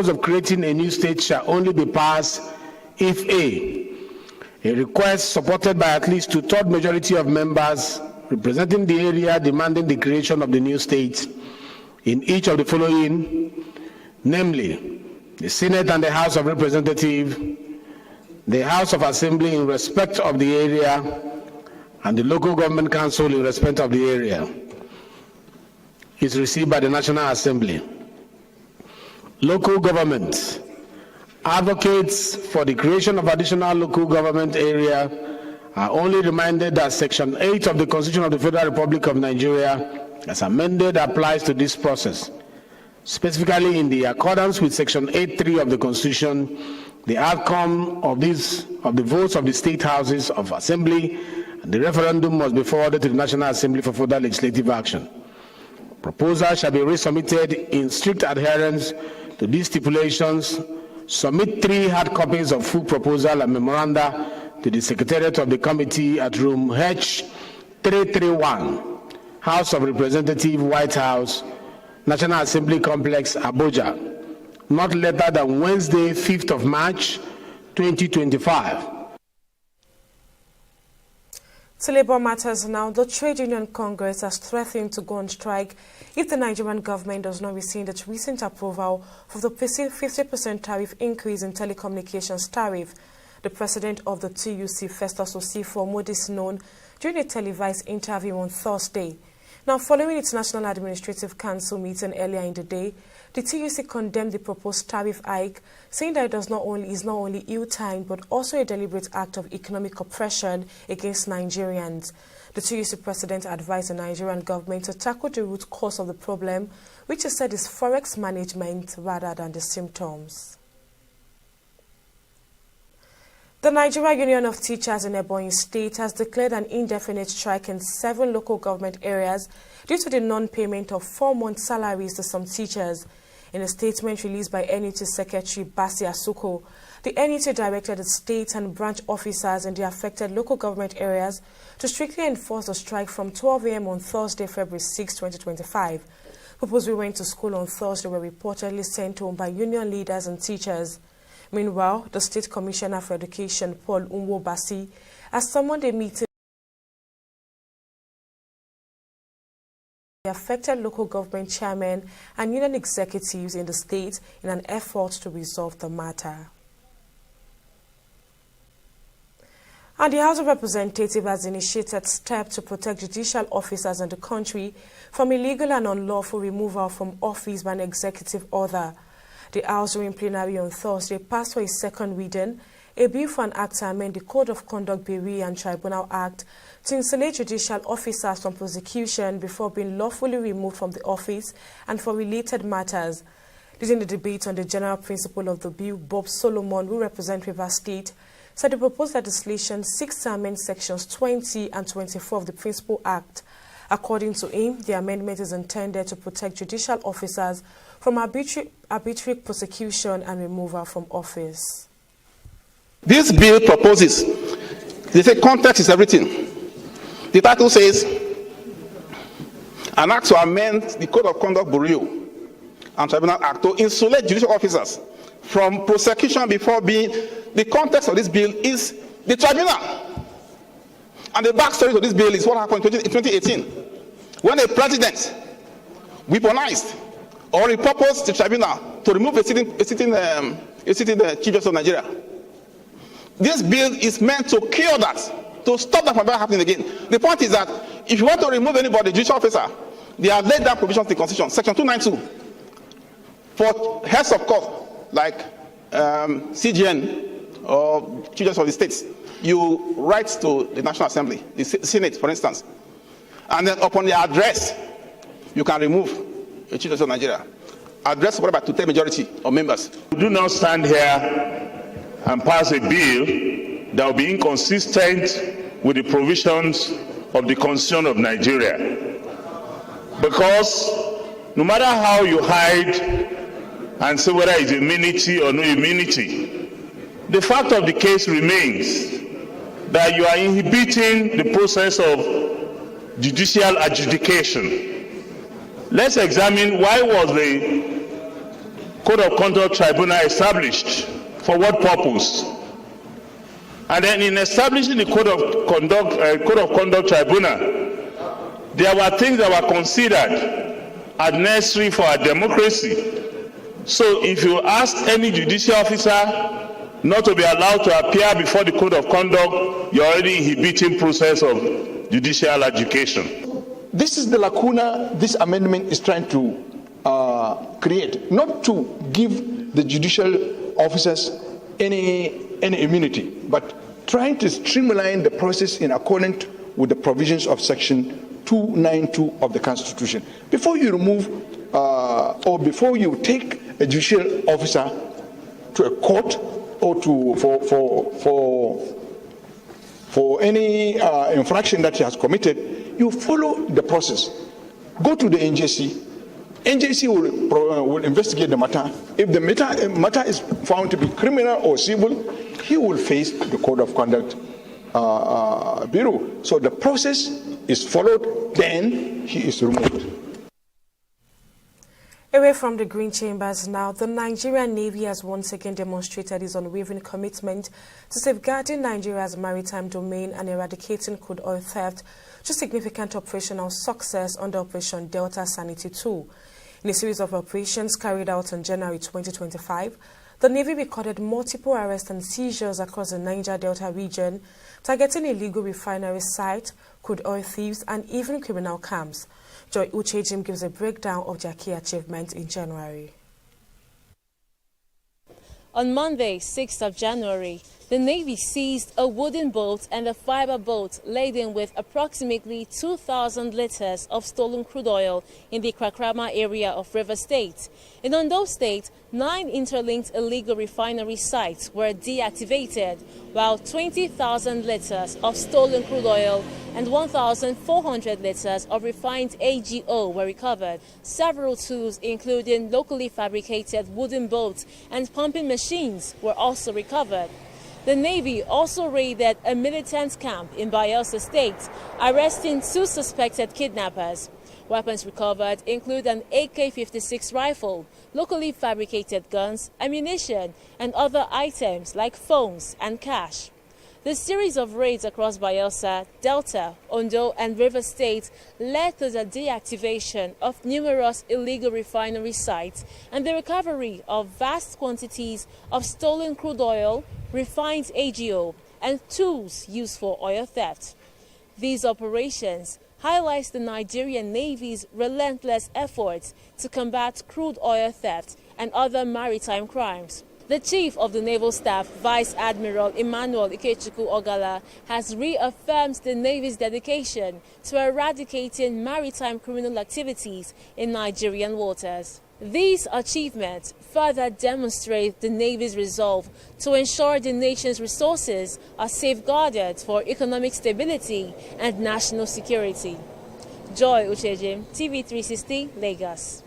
of creating a new state shall only be passed if a request supported by at least 2/3 majority of members representing the area demanding the creation of the new state in each of the following, namely the Senate and the House of Representatives, the House of Assembly in respect of the area, and the local government council in respect of the area, is received by the National Assembly. Local government. Advocates for the creation of additional local government area are only reminded that Section 8 of the Constitution of the Federal Republic of Nigeria, as amended, applies to this process. Specifically, in the accordance with Section 8.3 of the Constitution, the outcome of the votes of the state houses of assembly and the referendum must be forwarded to the National Assembly for further legislative action. Proposal shall be resubmitted in strict adherence to these stipulations. Submit 3 hard copies of full proposal and memoranda to the Secretariat of the Committee at room H331, House of Representatives, White House, National Assembly Complex, Abuja, not later than Wednesday, 5th of March, 2025. To Labour matters now, the Trade Union Congress has threatened to go on strike if the Nigerian government does not rescind its recent approval for the 50% tariff increase in telecommunications tariff. The president of the TUC, Festus Osifo, made this known during a televised interview on Thursday. Now, following its National Administrative Council meeting earlier in the day, the TUC condemned the proposed tariff hike, saying that it is not only ill-timed but also a deliberate act of economic oppression against Nigerians. The TUC president advised the Nigerian government to tackle the root cause of the problem, which he said is forex management rather than the symptoms. The Nigeria Union of Teachers in Ebonyi State has declared an indefinite strike in 7 local government areas due to the non-payment of 4-month salaries to some teachers. In a statement released by NUT Secretary Basi Asuko, the NUT directed the state and branch officers in the affected local government areas to strictly enforce the strike from 12 a.m. on Thursday, February 6, 2025. Pupils who went to school on Thursday were reportedly sent home by union leaders and teachers. Meanwhile, the State Commissioner for Education, Paul Umwo-Basi, has summoned a meeting with the affected local government chairmen and union executives in the state in an effort to resolve the matter. And the House of Representatives has initiated steps to protect judicial officers in the country from illegal and unlawful removal from office by an executive order. The House during plenary on Thursday passed for a second reading a bill for an act to amend the Code of Conduct Bureau and Tribunal Act to insulate judicial officers from prosecution before being lawfully removed from the office and for related matters. Leading the debate on the general principle of the bill, Bob Solomon, who represents Rivers State, said the proposed legislation seeks to amend sections 20 and 24 of the Principal Act. According to him, the amendment is intended to protect judicial officers from arbitrary prosecution and removal from office. This bill proposes, they say context is everything. The title says, an act to amend the Code of Conduct Bureau and Tribunal Act to insulate judicial officers from prosecution before being. The context of this bill is the tribunal. And the backstory to this bill is what happened in 2018, when a president weaponized or repurposed the tribunal to remove a sitting Chief Justice of Nigeria. This bill is meant to cure that, to stop that from ever happening again. The point is that if you want to remove anybody, judicial officer, they have laid down provisions in the Constitution, Section 292, for heads of court, like CGN or Chief Justice of the States. You write to the National Assembly, the Senate, for instance, and then upon their address, you can remove a Chief Justice of Nigeria. Address supported by two-thirds majority of members. We do not stand here and pass a bill that will be inconsistent with the provisions of the Constitution of Nigeria. Because no matter how you hide and say whether it's immunity or no immunity, the fact of the case remains that you are inhibiting the process of judicial adjudication. Let's examine why was the Code of Conduct Tribunal established, for what purpose? And then in establishing the Code of Conduct Tribunal, there were things that were considered as necessary for our democracy. So if you ask any judicial officer not to be allowed to appear before the Code of Conduct, you're already inhibiting process of judicial adjudication. This is the lacuna this amendment is trying to create, not to give the judicial officers any immunity, but trying to streamline the process in accordance with the provisions of Section 292 of the Constitution. Before you remove or before you take a judicial officer to a court or for any infraction that he has committed, you follow the process. Go to the NJC. NJC will investigate the matter. If the matter is found to be criminal or civil, he will face the Code of Conduct Bureau. So the process is followed, then he is removed. Away from the Green Chambers now, the Nigerian Navy has once again demonstrated its unwavering commitment to safeguarding Nigeria's maritime domain and eradicating crude oil theft through significant operational success under Operation Delta Sanity 2. In a series of operations carried out in January 2025, the Navy recorded multiple arrests and seizures across the Niger Delta region, targeting illegal refinery sites, crude oil thieves, and even criminal camps. Joy Uchejim gives a breakdown of their key achievements in January. On Monday, 6th of January, the Navy seized a wooden boat and a fiber boat laden with approximately 2,000 liters of stolen crude oil in the Krakrama area of Rivers State. In Ondo State, 9 interlinked illegal refinery sites were deactivated, while 20,000 liters of stolen crude oil and 1,400 liters of refined AGO were recovered. Several tools, including locally fabricated wooden boats and pumping machines, were also recovered. The Navy also raided a militant camp in Bayelsa State, arresting 2 suspected kidnappers. Weapons recovered include an AK-56 rifle, locally fabricated guns, ammunition, and other items like phones and cash. The series of raids across Bayelsa, Delta, Ondo, and River State led to the deactivation of numerous illegal refinery sites and the recovery of vast quantities of stolen crude oil, refined AGO, and tools used for oil theft. These operations highlight the Nigerian Navy's relentless efforts to combat crude oil theft and other maritime crimes. The Chief of the Naval Staff, Vice Admiral Emmanuel Ikechukwu Ogala, has reaffirmed the Navy's dedication to eradicating maritime criminal activities in Nigerian waters. These achievements further demonstrate the Navy's resolve to ensure the nation's resources are safeguarded for economic stability and national security. Joy Uchejim, TV360, Lagos.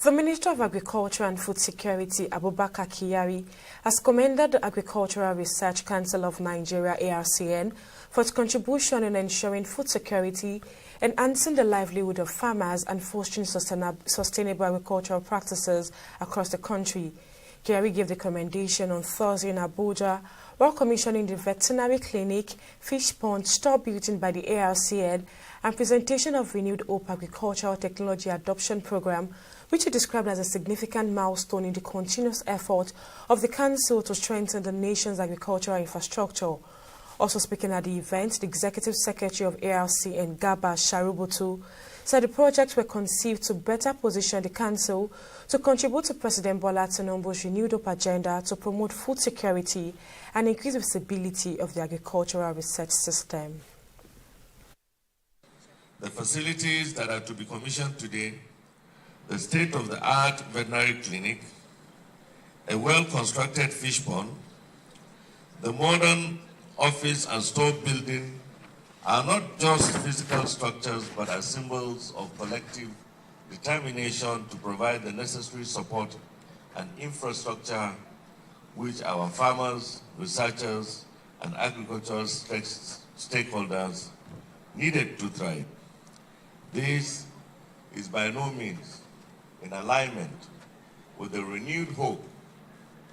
The Minister of Agriculture and Food Security, Abubakar Kyari, has commended the Agricultural Research Council of Nigeria, ARCN, for its contribution in ensuring food security, enhancing the livelihood of farmers, and fostering sustainable agricultural practices across the country. Kyari gave the commendation on Thursday in Abuja while commissioning the veterinary clinic, fish pond, store building by the ARCN, and presentation of Renewed Hope Agricultural Technology Adoption Program, which he described as a significant milestone in the continuous effort of the Council to strengthen the nation's agricultural infrastructure. Also speaking at the event, the Executive Secretary of ARCN, Gaba Sharubutu, said the projects were conceived to better position the Council to contribute to President Bola Tinubu's Renewed Hope agenda to promote food security and increase visibility of the agricultural research system. The facilities that are to be commissioned today, the state-of-the-art veterinary clinic, a well-constructed fish pond, the modern office and store building are not just physical structures but are symbols of collective determination to provide the necessary support and infrastructure which our farmers, researchers, and agricultural stakeholders needed to thrive. This is by no means in alignment with the renewed hope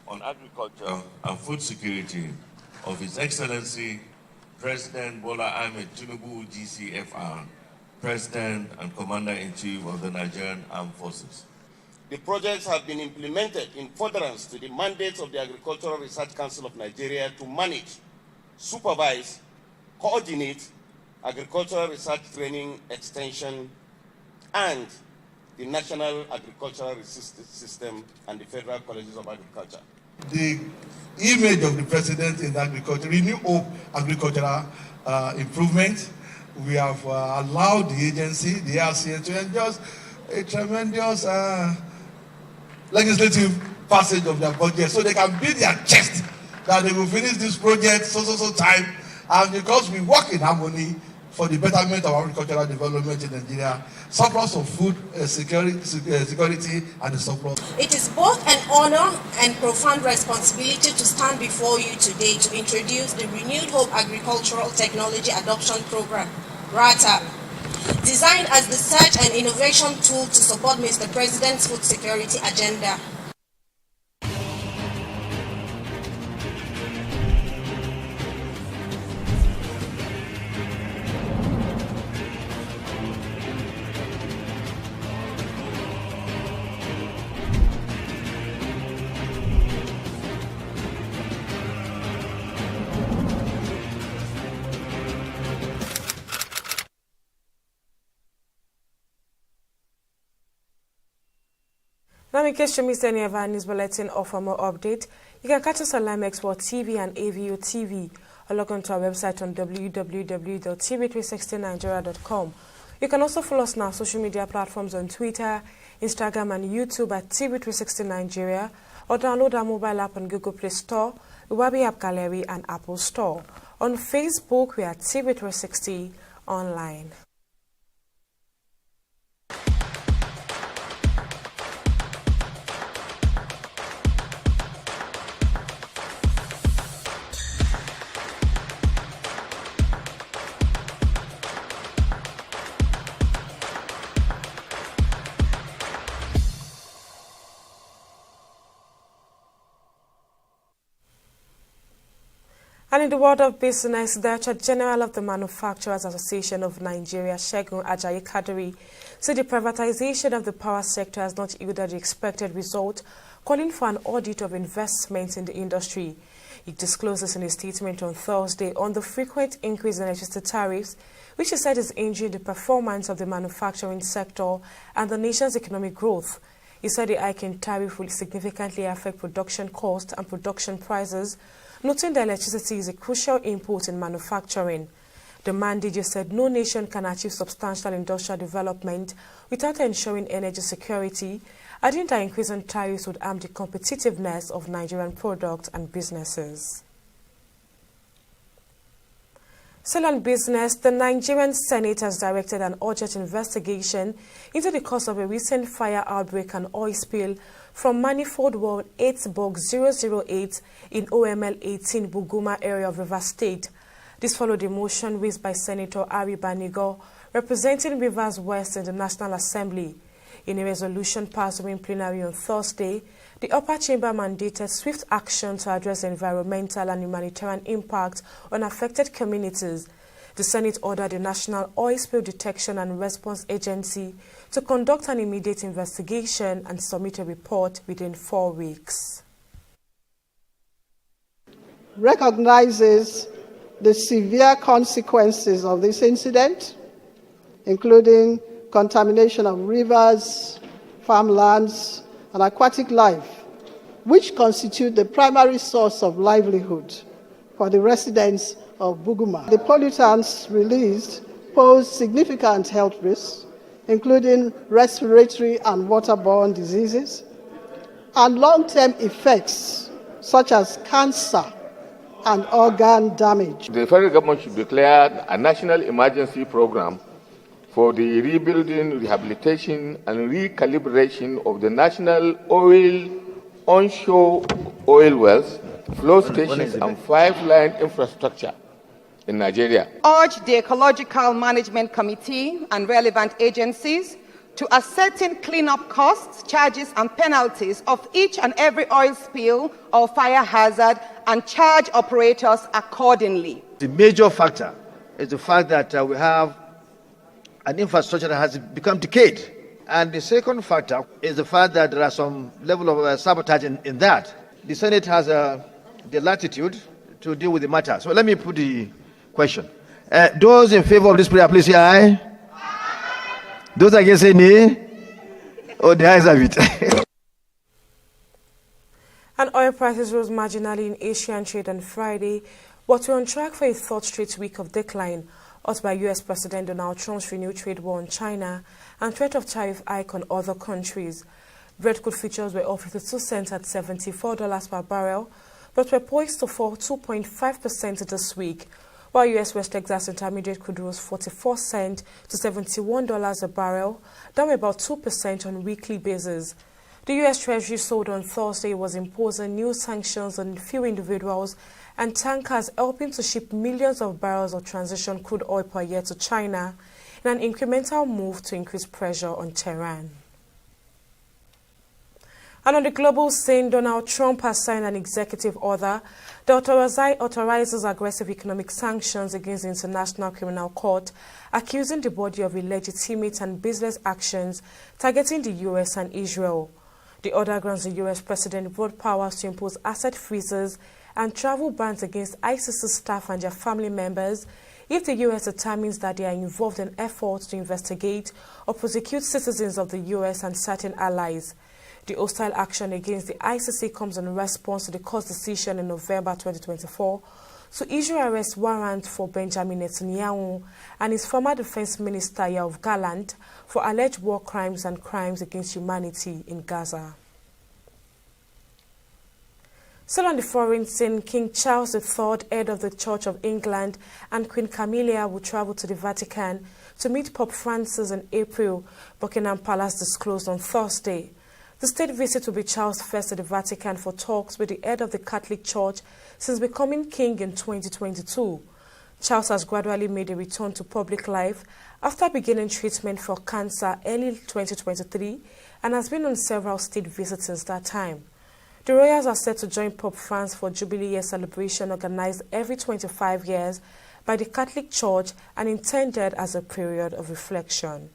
on agriculture and food security of His Excellency President Bola Ahmed Tinubu, GCFR, President and Commander-in-Chief of the Nigerian Armed Forces. The projects have been implemented in furtherance to the mandates of the Agricultural Research Council of Nigeria to manage, supervise, coordinate agricultural research training extension and the National Agricultural Research System and the Federal Colleges of Agriculture. The image of the President in agriculture, Renew Hope Agricultural Improvement, we have allowed the agency, the RCN, to enjoy a tremendous legislative passage of their budget so they can beat their chest that they will finish this project so time, and because we work in harmony for the betterment of agricultural development in Nigeria, surplus of food security and the surplus. It is both an honor and profound responsibility to stand before you today to introduce the Renewed Hope Agricultural Technology Adoption Program, RATA, designed as the search and innovation tool to support Mr. President's food security agenda. Now, in case you missed any of our news bulletin or for more update, you can catch us on Lime Export TV and AVO TV, or log on to our website on www.tv360nigeria.com. You can also follow us on our social media platforms on Twitter, Instagram, and YouTube at TV360 Nigeria, or download our mobile app on Google Play Store, Wabi App Gallery, and Apple Store. On Facebook, we are TV360 Online. And in the world of business, the Director General of the Manufacturers Association of Nigeria, Segun Ajayi Kadiri, said the privatization of the power sector has not yielded the expected result, calling for an audit of investments in the industry. He disclosed this in a statement on Thursday on the frequent increase in electricity tariffs, which he said is injuring the performance of the manufacturing sector and the nation's economic growth. He said the hike in tariff will significantly affect production costs and production prices, noting that electricity is a crucial input in manufacturing. The man DJ said no nation can achieve substantial industrial development without ensuring energy security, adding that increasing tariffs would harm the competitiveness of Nigerian products and businesses. Still on business, the Nigerian Senate has directed an urgent investigation into the cause of a recent fire outbreak and oil spill from manifold well 8-008 in OML 18 Buguma area of Rivers State. This followed a motion raised by Senator Ari Banigo, representing Rivers West in the National Assembly. In a resolution passed during plenary on Thursday, the upper chamber mandated swift action to address the environmental and humanitarian impact on affected communities. The Senate ordered the National Oil Spill Detection and Response Agency to conduct an immediate investigation and submit a report within 4 weeks. Recognizes the severe consequences of this incident, including contamination of rivers, farmlands, and aquatic life, which constitute the primary source of livelihood for the residents of Buguma. The pollutants released pose significant health risks, including respiratory and waterborne diseases, and long-term effects such as cancer and organ damage. The federal government should declare a national emergency program for the rebuilding, rehabilitation, and recalibration of the national oil, onshore oil wells, flow stations, and 5-line infrastructure in Nigeria. Urge the Ecological Management Committee and relevant agencies to ascertain cleanup costs, charges, and penalties of each and every oil spill or fire hazard and charge operators accordingly. The major factor is the fact that we have an infrastructure that has become decayed. And the second factor is the fact that there are some level of sabotage in that. The Senate has the latitude to deal with the matter. So let me put the question. Those in favor of this prayer, please say aye. Those against say nay. Oh, the ayes have it. And oil prices rose marginally in Asian trade on Friday, but we're on track for a third straight week of decline, caused by U.S. President Donald Trump's renewed trade war on China and threat of tariff hike on other countries. Brent crude futures were off 52 cents at $74 per barrel, but were poised to fall 2.5% this week, while U.S. West Texas Intermediate crude rose 44 cents to $71 a barrel, down about 2% on a weekly basis. The U.S. Treasury sold on Thursday was imposing new sanctions on few individuals and tankers, helping to ship millions of barrels of transition crude oil per year to China in an incremental move to increase pressure on Tehran. And on the global scene, Donald Trump has signed an executive order that authorizes aggressive economic sanctions against the International Criminal Court, accusing the body of illegitimate and baseless actions targeting the U.S. and Israel. The order grants the U.S. president broad powers to impose asset freezes and travel bans against ICC staff and their family members if the U.S. determines that they are involved in efforts to investigate or prosecute citizens of the U.S. and certain allies. The hostile action against the ICC comes in response to the court's decision in November 2024 to issue arrest warrant for Benjamin Netanyahu and his former defense minister Yoav Gallant for alleged war crimes and crimes against humanity in Gaza. Still on the foreign scene, King Charles III, head of the Church of England, and Queen Camilla will travel to the Vatican to meet Pope Francis in April, Buckingham Palace disclosed on Thursday. The state visit will be Charles' first to the Vatican for talks with the head of the Catholic Church since becoming king in 2022. Charles has gradually made a return to public life after beginning treatment for cancer early 2023 and has been on several state visits since that time. The royals are set to join Pope Francis for Jubilee Year celebration organized every 25 years by the Catholic Church and intended as a period of reflection.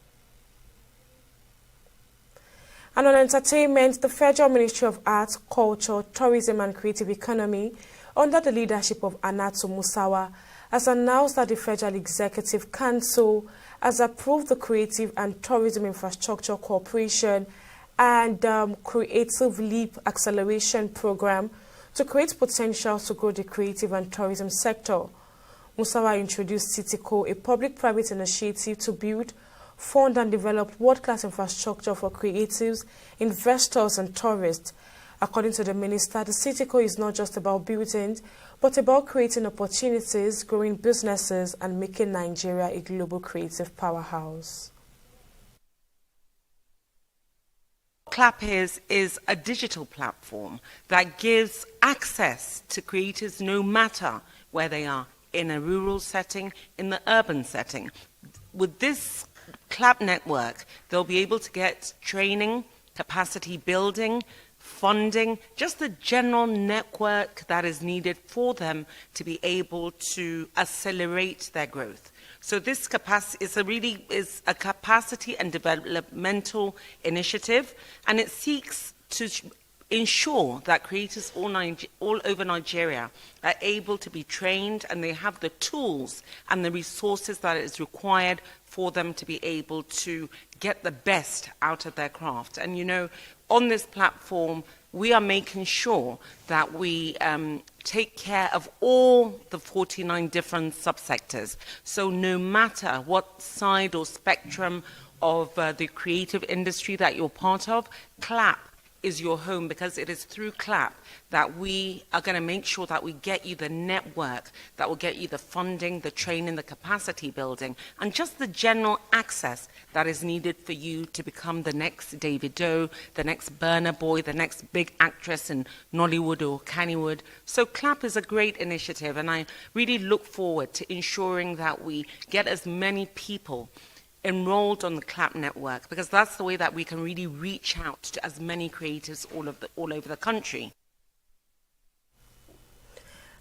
And on entertainment, the Federal Ministry of Arts, Culture, Tourism and Creative Economy, under the leadership of Anatu Musawa, has announced that the Federal Executive Council has approved the Creative and Tourism Infrastructure Corporation and Creative Leap Acceleration Program to create potential to grow the creative and tourism sector. Musawa introduced CityCo, a public-private initiative to build, fund and develop world-class infrastructure for creatives, investors and tourists. According to the minister, the CityCo is not just about buildings, but about creating opportunities, growing businesses, and making Nigeria a global creative powerhouse. CLAP is a digital platform that gives access to creators no matter where they are, in a rural setting, in the urban setting. With this CLAP network, they'll be able to get training, capacity building, funding, just the general network that is needed for them to be able to accelerate their growth. So this capacity is a capacity and developmental initiative, and it seeks to ensure that creators all over Nigeria are able to be trained and they have the tools and the resources that is required for them to be able to get the best out of their craft. And you know, on this platform, we are making sure that we take care of all the 49 different subsectors. So no matter what side or spectrum of the creative industry that you're part of, CLAP is your home, because it is through CLAP that we are going to make sure that we get you the network that will get you the funding, the training, the capacity building, and just the general access that is needed for you to become the next David Doe, the next Burna Boy, the next big actress in Nollywood or Kannywood. So CLAP is a great initiative, and I really look forward to ensuring that we get as many people enrolled on the CLAP network, because that's the way that we can really reach out to as many creators all over the country.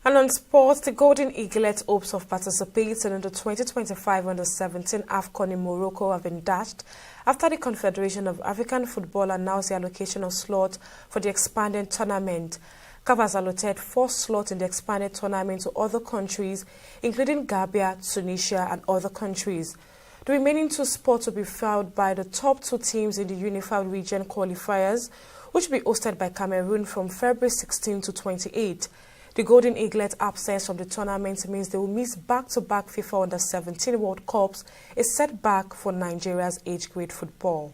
And on sports, the Golden Eaglet hopes of participating in the 2025 Under-17 AFCON in Morocco have been dashed after the Confederation of African Football announced the allocation of slots for the expanded tournament. CAF has allotted 4 slots in the expanded tournament to other countries, including Gambia, Tunisia, and other countries. The remaining 2 spots will be filled by the top 2 teams in the Unified Region qualifiers, which will be hosted by Cameroon from February 16 to 28. The Golden Eaglet absence from the tournament means they will miss back-to-back FIFA Under-17 World Cups, a setback for Nigeria's age-grade football.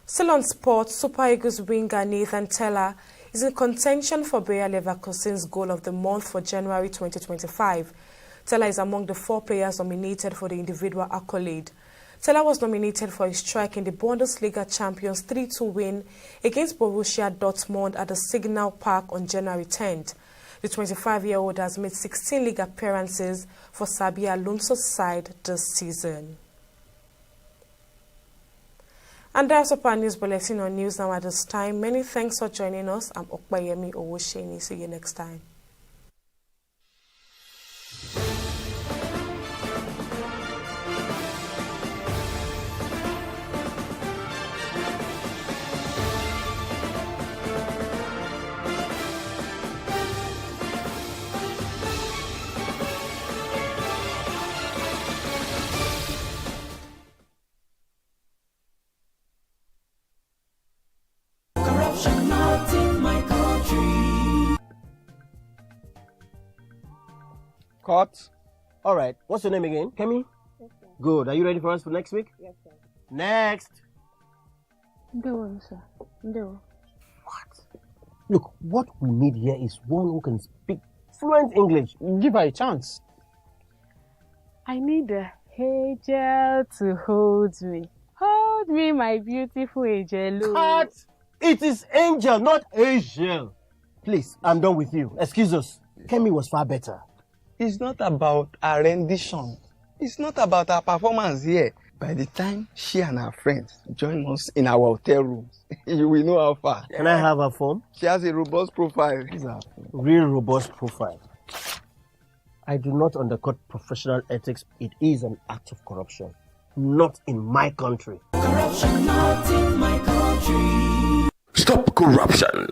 Still on sports, Super Eagles winger Nathan Tella is in contention for Bayer Leverkusen's Goal of the Month for January 2025. Tella is among the 4 players nominated for the individual accolade. Tella was nominated for his strike in the Bundesliga champions 3-2 win against Borussia Dortmund at the Signal Park on January 10th. The 25-year-old has made 16 league appearances for Xabi Alonso's side this season. And that's our news bulletin on News Now at this time. Many thanks for joining us. I'm Okpayemi Owosheni. See you next time. Cut. All right. What's your name again? Kemi? Yes, sir. Good. Are you ready for us for next week? Yes, sir. Next. No, sir. No. Look, what we need here is one who can speak fluent English. Give her a chance. I need a angel to hold me. Hold me, my beautiful angel. Cut. It is Angel, not Angel. Please, I'm done with you. Excuse us. Kemi was far better. It's not about our rendition. It's not about our performance here. By the time she and her friends join us in our hotel rooms, you will know how far. Can I have her phone? She has a robust profile. Real robust profile. I do not undercut professional ethics. It is an act of corruption. Not in my country. Corruption not in my country. Stop corruption.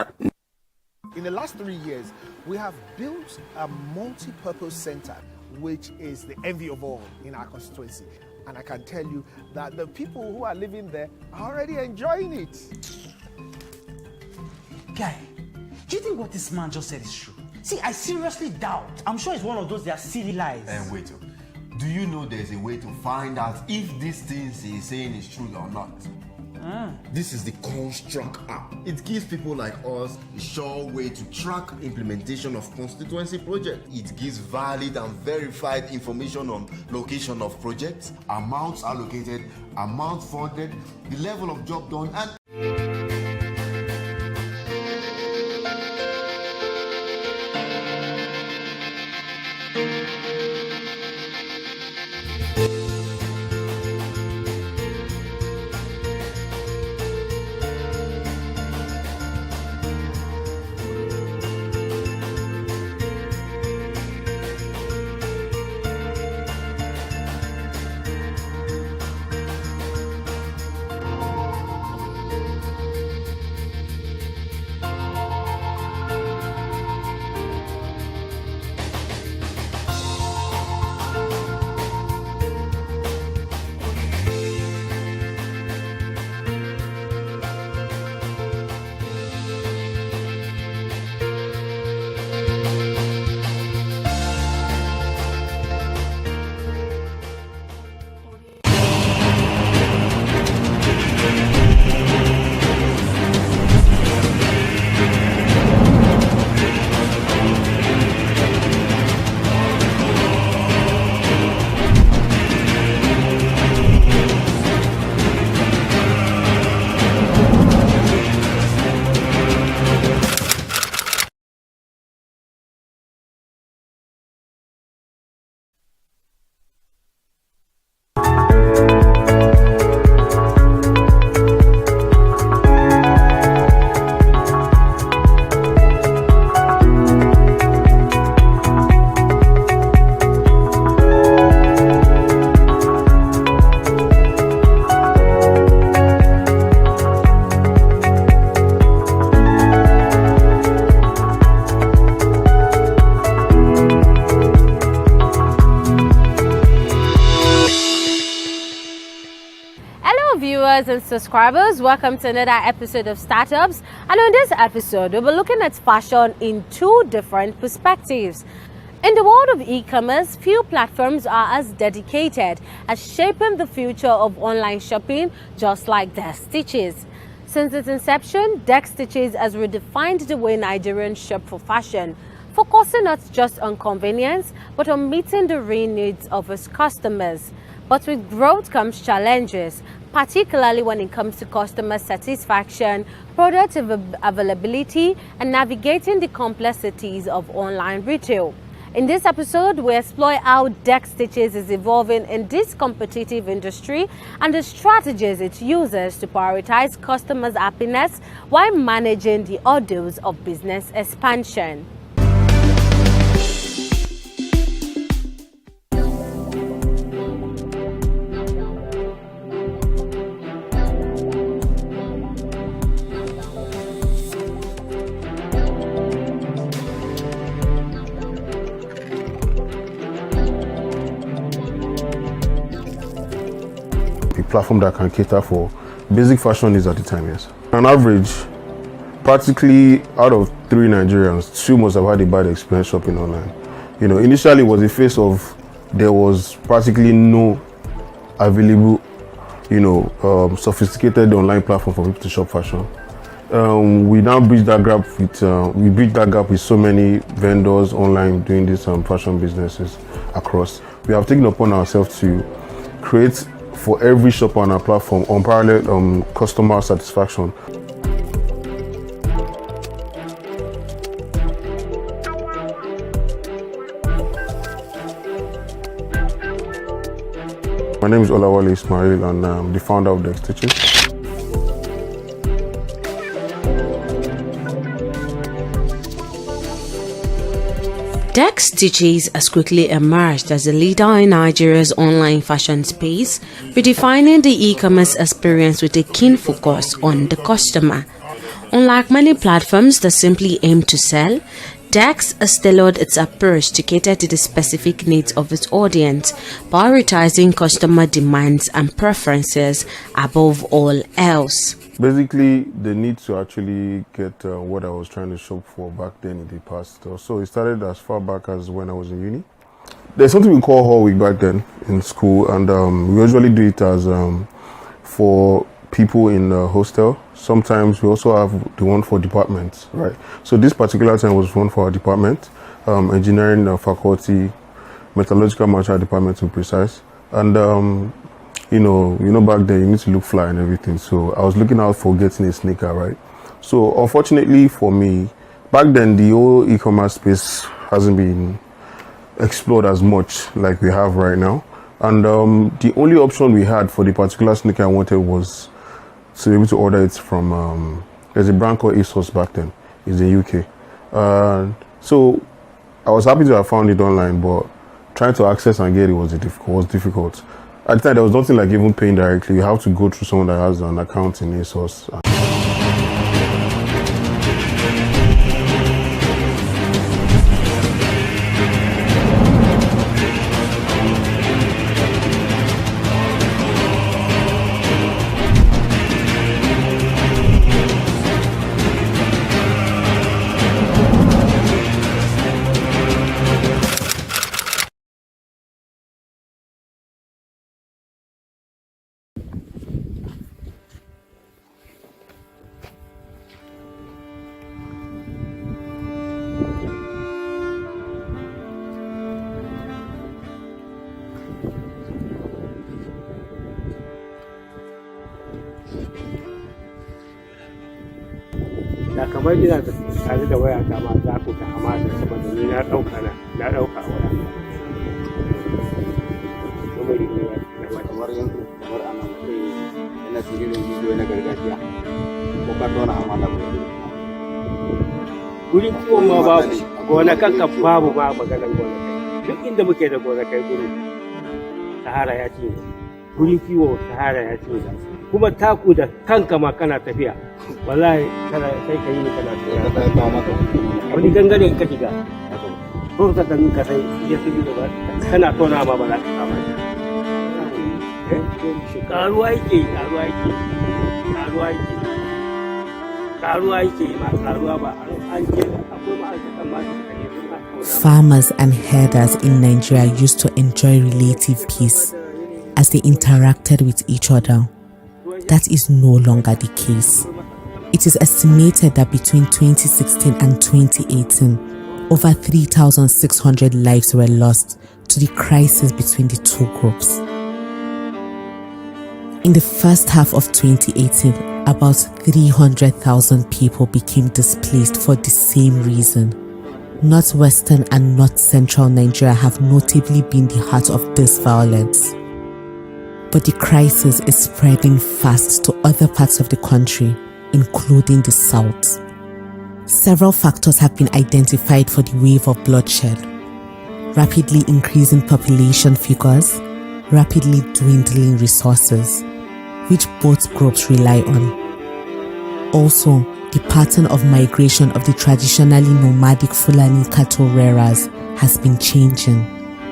In the last 3 years, we have built a multi-purpose center, which is the envy of all in our constituency. And I can tell you that the people who are living there are already enjoying it. Guy, do you think what this man just said is true? See, I seriously doubt. I'm sure it's one of those their silly lies. And wait, do you know there's a way to find out if these things he's saying is true or not? This is the Construct app. It gives people like us a sure way to track implementation of constituency projects. It gives valid and verified information on location of projects, amounts allocated, amount funded, the level of job done, and and subscribers, welcome to another episode of Startups. And on this episode, we'll be looking at fashion in two different perspectives. In the world of e-commerce, few platforms are as dedicated as shaping the future of online shopping, just like Dex Stitches. Since its inception, Dex Stitches has redefined the way Nigerians shop for fashion, focusing not just on convenience, but on meeting the real needs of its customers. But with growth comes challenges, particularly when it comes to customer satisfaction, product availability, and navigating the complexities of online retail. In this episode, we explore how Dex Stitches is evolving in this competitive industry and the strategies it uses to prioritize customers' happiness while managing the hurdles of business expansion. Platform that can cater for basic fashion needs at the time, yes. On average, practically out of 3 Nigerians, 2 must have had a bad experience shopping online. You know, initially it was a phase of there was practically no available, sophisticated online platform for people to shop fashion. We now bridge that gap with so many vendors online doing these fashion businesses across. We have taken upon ourselves to create for every shopper on our platform unparalleled customer satisfaction. My name is Olawale Ismail and I'm the founder of Dex Stitches. Dex Stitches has quickly emerged as a leader in Nigeria's online fashion space, redefining the e-commerce experience with a keen focus on the customer. Unlike many platforms that simply aim to sell, Dex has tailored its approach to cater to the specific needs of its audience, prioritizing customer demands and preferences above all else. Basically, the need to actually get what I was trying to shop for back then in the past. So it started as far back as when I was in uni. There's something we call Hall Week back then in school, and we usually do it as for people in the hostel. Sometimes we also have the one for departments, right? So this particular time was one for our department, engineering faculty, metallurgical material department to be precise. And you know, back then you need to look fly and everything. So I was looking out for getting a sneaker, right? So unfortunately for me, back then the whole e-commerce space hasn't been explored as much like we have right now. And the only option we had for the particular sneaker I wanted was to be able to order it from, there's a brand called ASOS back then, it's in UK. So I was happy to have found it online, but trying to access and get it was difficult. At the time, there was nothing like even paying directly. You have to go through someone that has an account in ASOS. da kamar ina tare da waya ta ma za ku ga hamada saboda ni na dauka waya kuma yi ne kamar yanzu kamar ana mutai yana cikin bidiyo na gargajiya ko ka tona hamada ko gurin kiwon ma babu gonakan ka babu ma maganan gonakai duk inda muke da gonakai gurin sahara ya ce gurin kiwo sahara ya ce kuma taku da kanka ma kana tafiya wallahi kana sai ka yi kana tafiya wani gangare ka shiga ko ka dan ka sai ya fi da kana tona ma ba za ka kama shi karuwa yake ma karuwa ba an ce akwai ma'aikatan ma Farmers and herders in Nigeria used to enjoy relative peace as they interacted with each other. That is no longer the case. It is estimated that between 2016 and 2018, over 3,600 lives were lost to the crisis between the two groups. In the first half of 2018, about 300,000 people became displaced for the same reason. Northwestern and North Central Nigeria have notably been the heart of this violence. But the crisis is spreading fast to other parts of the country, including the South. Several factors have been identified for the wave of bloodshed: rapidly increasing population figures, rapidly dwindling resources, which both groups rely on. Also, the pattern of migration of the traditionally nomadic Fulani cattle rearers has been changing.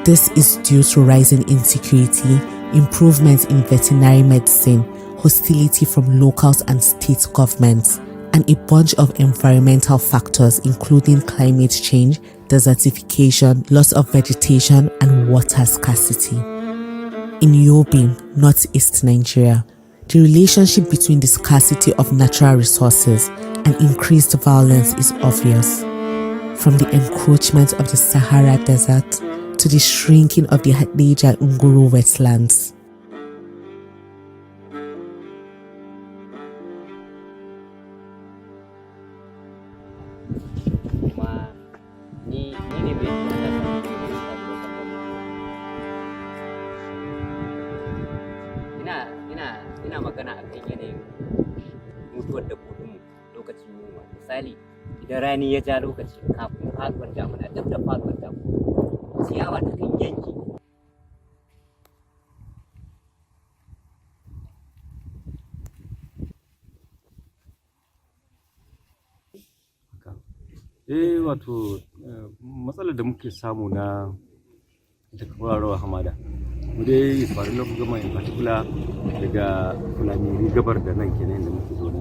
This is due to rising insecurity, improvements in veterinary medicine, hostility from locals and state governments, and a bunch of environmental factors including climate change, desertification, loss of vegetation, and water scarcity. In Yobe, northeast Nigeria, the relationship between the scarcity of natural resources and increased violence is obvious. From the encroachment of the Sahara Desert to the shrinking of the Hadija Nguru wetlands. ina magana akan yanayin mutuwar dabbobinmu lokacin yunwa. Misali, idan rani ya ja lokaci kafin faduwar damuna, dab da faduwar damuna, ciyawa ta kan yanke. Wato matsalar da muke samu na daga kwararwa hamada, mu dai faru lokacin gama in particular daga Fulani gabar da nan kenan da muke zo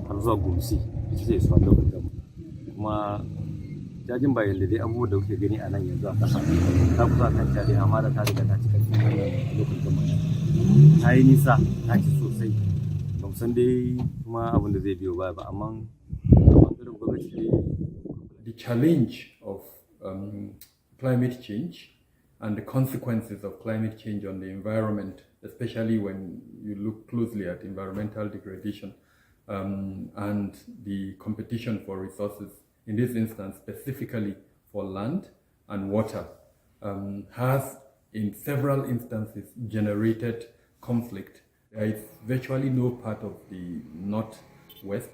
har zuwa Gumsi ita ce su lokacin gama, kuma jajin bayan da dai abubuwan da kuke gani a nan yanzu a ƙasa ta kusa kan jari hamada ta riga ta ci ƙarfin lokacin gama ta yi nisa ta ci sosai, ba mu san dai kuma abin da zai biyo baya ba, amma the challenge of climate change and the consequences of climate change on the environment, especially when you look closely at environmental degradation and the competition for resources, in this instance specifically for land and water, has in several instances generated conflict. There is virtually no part of the northwest,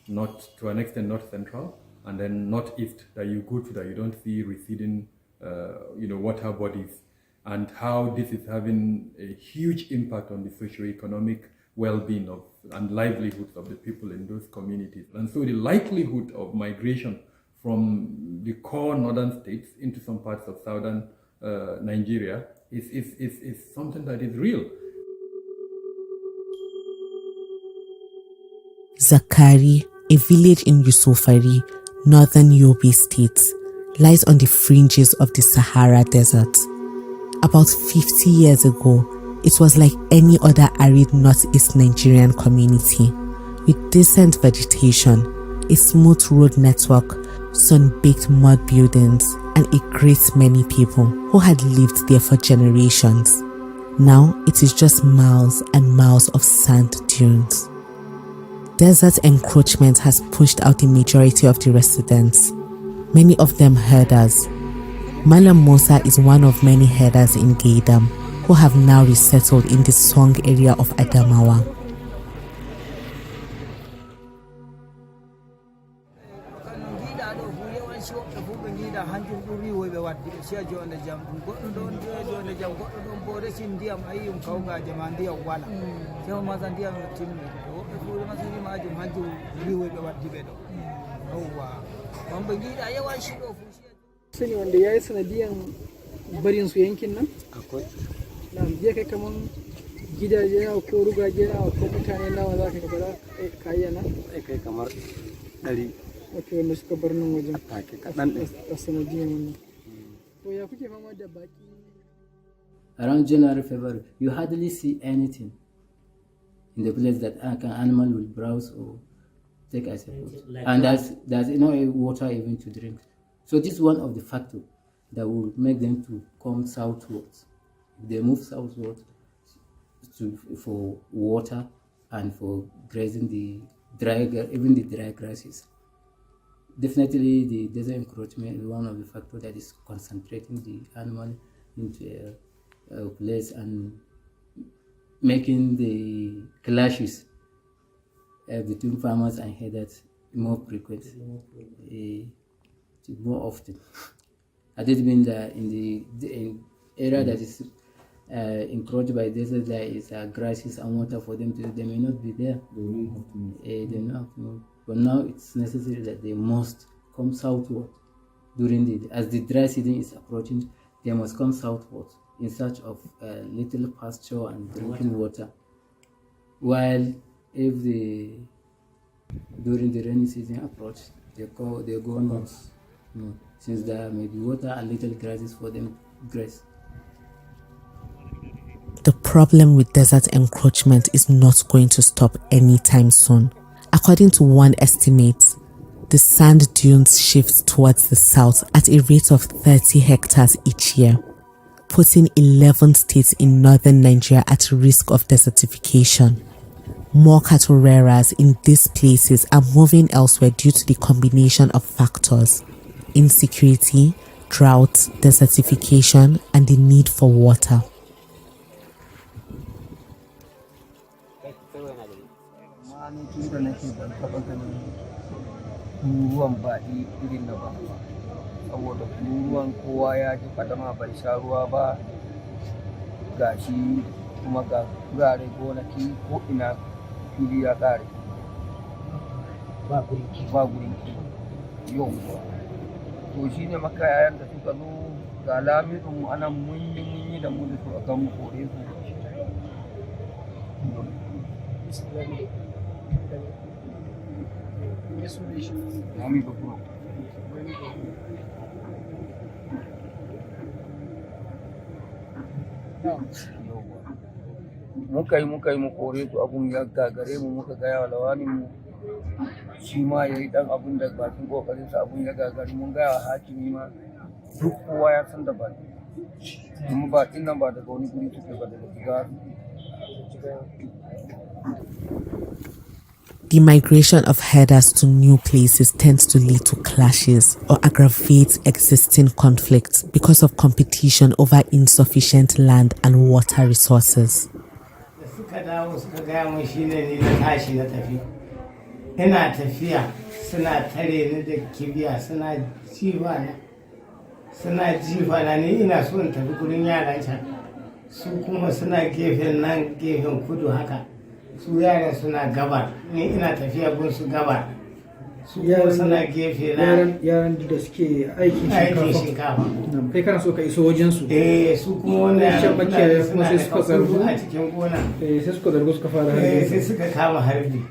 not to an extent north central, and then northeast that you go to that you don't see receding water bodies, and how this is having a huge impact on the socio-economic well-being of and livelihoods of the people in those communities. And so the likelihood of migration from the core northern states into some parts of southern Nigeria is something that is real. Zakari, a village in Yusufari, northern Yobe State, lies on the fringes of the Sahara Desert. About 50 years ago, it was like any other arid northeast Nigerian community, with decent vegetation, a smooth road network, sun-baked mud buildings, and a great many people who had lived there for generations. Now it is just miles and miles of sand dunes. Desert encroachment has pushed out the majority of the residents, many of them herders. Malam Musa is one of many herders in Gaidam who have now resettled in the Song area of Adamawa. Sani wanda ya yi sanadiyan barin su yankin nan? Akwai. Na je kai kaman gidaje nawa ko rugaje nawa ko mutane nawa za ka gaba kayyana? Kai kamar 100. Wato wanda suka bar nan wajen. Take kaɗan ɗin. A sanadiyan wannan. To ya kuke fama da baki? Around January, February, you hardly see anything in the place that an animal will browse or take as a food. And there's no water even to drink. So this is one of the factors that will make them to come southwards. If they move southwards for water and for grazing the dry grasses. Definitely the desert encroachment is one of the factors that is concentrating the animal into a place and making the clashes between farmers and herders more frequent. More often. Had it been that in the area that is encroached by desert, there is grasses and water for them to, they may not be there. They don't have to move. But now it's necessary that they must come southward as the dry season is approaching. They must come southward in search of little pasture and drinking water. While if during the rainy season approach, they go north. Since there may be water and little grasses for them to graze. The problem with desert encroachment is not going to stop anytime soon. According to one estimate, the sand dunes shift towards the south at a rate of 30 hectares each year, putting 11 states in northern Nigeria at risk of desertification. More cattle rearers in these places are moving elsewhere due to the combination of factors: insecurity, drought, desertification, and the need for water. Ruwan ba irin na ba, saboda ruwan kowa ya ji fadama bai sha ruwa ba, gashi kuma ga gurare gonaki ko ina fili ya kare ba gurin yau. To shi ne makayayan da suka zo ga lamirinmu anan mun yi da mu da su a kan mu kore su. muka yi mu kore su abun ya gagare mu muka gaya wa lawanin mu shi ma ya yi dan abun da bakin kokarin sa abun ya gagari mun gaya wa hakimi ma duk kowa ya san da ba kuma ba din nan ba daga wani guri suke ba daga jiga. The migration of herders to new places tends to lead to clashes or aggravate existing conflicts because of competition over insufficient land and water resources. Ina tafiya suna tare ni da kibiya suna jifa na ni ina so in tafi gurin yaran can su kuma suna gefen nan gefen kudu haka su yaran suna gabar ni ina tafiya gun su gabar su kuma suna gefe na yaran da suke aikin shinkafa kai kana so ka iso wajen su su kuma wannan can bakiya kuma sai suka zargu a cikin gona sai suka zargu suka fara harbi sai suka kama harbi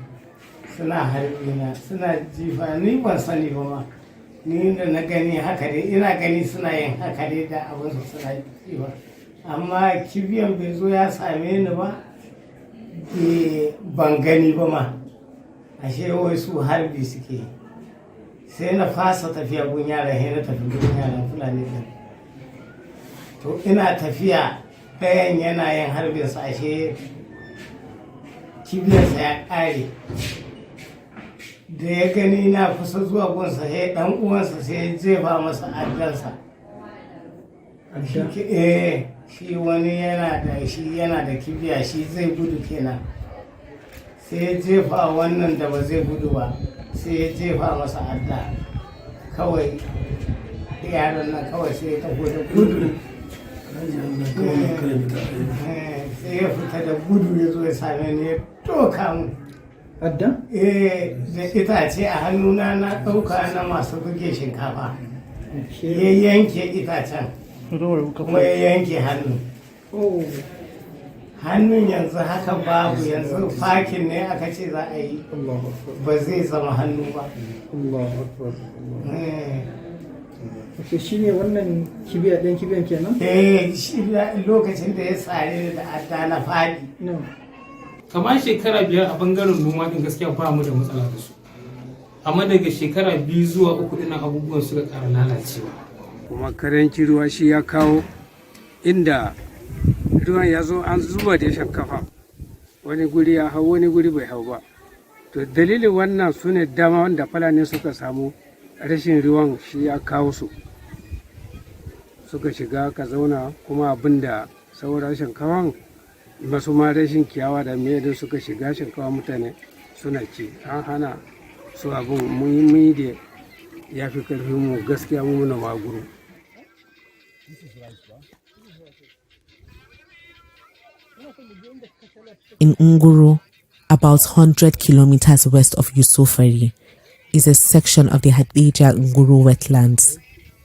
suna harbi na suna jifa ni ban sani ba ma ni da na gani haka dai ina gani suna yin haka dai da abin su suna jifa amma kibiyan bai zo ya same ni ba ban gani ba ma ashe wai su harbi suke sai na fasa tafiya gun yara sai na tafi gun yara fulani din to ina tafiya ɗayan yana yin harbinsa ashe kibiyarsa ya ƙare da ya gani na kusa zuwa gunsa sai dan uwansa sai ya jefa masa addansa shi wani yana da kibiya shi zai gudu kenan sai ya jefa wannan da ba zai gudu ba sai ya jefa masa adda kawai yaron nan kawai sai ya tafi da gudu sai ya fita da gudu ya zo ya same ni ya doka mu adda? Da itace a hannuna na ɗauka na masu buge shinkafa ya yanke itacen kuma ya yanke hannu hannun yanzu haka babu yanzu fakin ne aka ce za a yi ba zai zama hannu ba shi ne wannan kibiya ɗan kibiyan kenan? shi lokacin da ya tsare da adda na faɗi kamar shekara 5 a bangaren noma din gaskiya ba mu da matsala da su amma daga shekara 2 zuwa 3 dinnan abubuwan suka ƙara lalacewa kuma karanci ruwa shi ya kawo inda ruwan ya zo an zuba da shinkafa wani guri ya hau wani guri bai hau ba to dalilin wannan su ne dama wanda fulani suka samu rashin ruwan shi ya kawo su suka shiga ka zauna kuma abinda sauran shinkafan masu ma rashin kiyawa da mai suka shiga shinkawa mutane suna ci an hana su abin muhimmi da ya fi karfin mu gaskiya mu na maguru. In Nguru, about 100 kilometers west of Yusufari, is a section of the Hadija Nguru wetlands.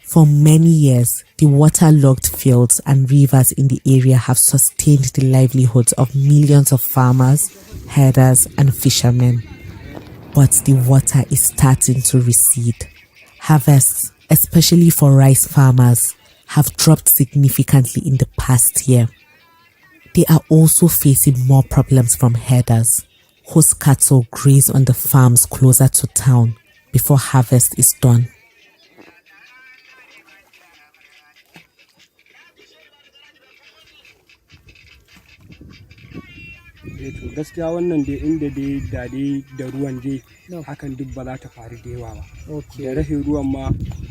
For many years, the waterlogged fields and rivers in the area have sustained the livelihoods of millions of farmers, herders, and fishermen. But the water is starting to recede. Harvests, especially for rice farmers, have dropped significantly in the past year. They are also facing more problems from herders, whose cattle graze on the farms closer to town before harvest is done. To gaskiya wannan dai inda dai da ruwan dai hakan duk ba za ta faru da yawa ba. Da rashin ruwan ma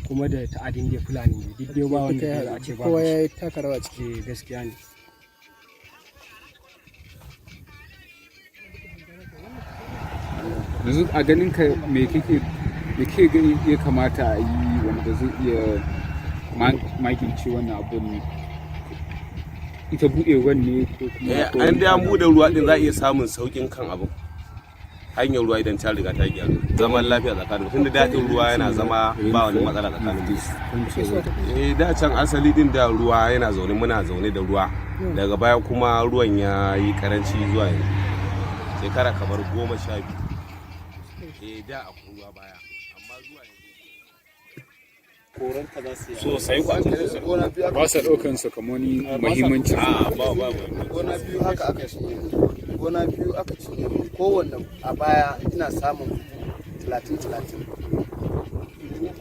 kuma da ta'adin da fulani ne duk dai ba wanda za a ce ba. Kowa ya taka rawa ciki gaskiya ne. Yanzu a ganin ka me kake gani ya kamata a yi wanda zai iya magance wannan abun ita buɗewar ne ko kuma an da an buɗe ruwa din za a iya samun saukin kan abin hanyar ruwa idan ta riga ta gyaru zaman lafiya tsakanin tun da daɗin ruwa yana zama ba wani matsala tsakanin su da can asali din da ruwa yana zaune muna zaune da ruwa daga baya kuma ruwan ya yi karanci zuwa yanzu shekara kamar 12 da akwai ruwa baya amma zuwa yanzu sosai ba sa ɗaukan sa kamar wani muhimmanci. Gona biyu haka aka ci. Gona biyu aka ci. Kowanne a baya ina samun 30.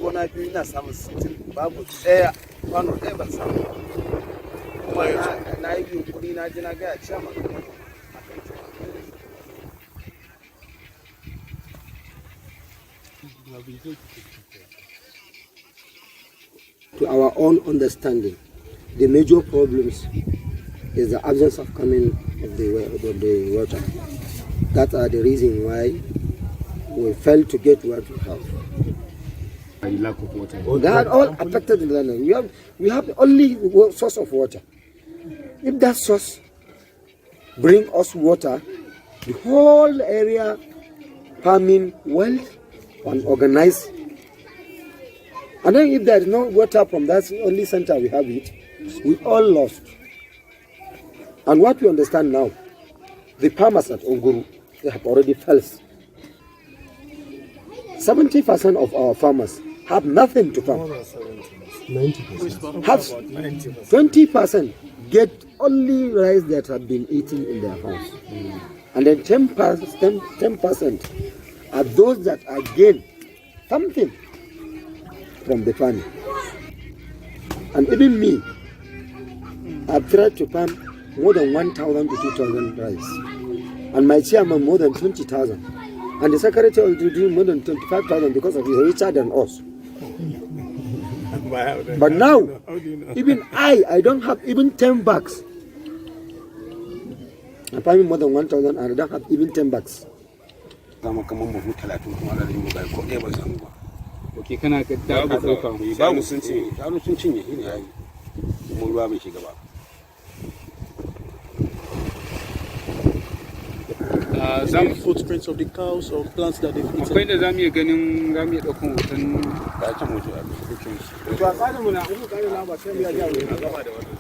Gona biyu ina samun 60. Babu ɗaya kwano ɗaya ban samu. Kuma na yi yunkuri na ji na gaya ciyama. To our own understanding, the major problems is the absence of coming of the water. That are the reason why we fail to get what we have. Lack of water. They are all affected in the land. We have only source of water. If that source bring us water, the whole area farming well and organized. And then if there is no water from that only center we have it, we all lost. And what we understand now, the farmers at Onguru, they have already failed. 70% of our farmers have nothing to farm. 90%. Have 20% get only rice that have been eaten in their house. And then 10% are those that are gain something from the farming. And even me, I've tried to farm more than 1,000 to 2,000 rice. And my chairman more than 20,000. And the secretary will do more than 25,000 because of he's richer than us. But now, even I don't have even 10 bucks. I'm farming more than 1,000 and I don't have even 10 bucks. Okay, kana ka da ka dauka babu sun cinye shine yayi mu ruwa bai shiga ba. Some footprints of the cows or plants that they've eaten. Akwai da zamu iya ganin zamu iya daukan hoton da can mutu a cikin su. To a tsarin mu na mu kare lamba sai mu ya ga gaba da wannan.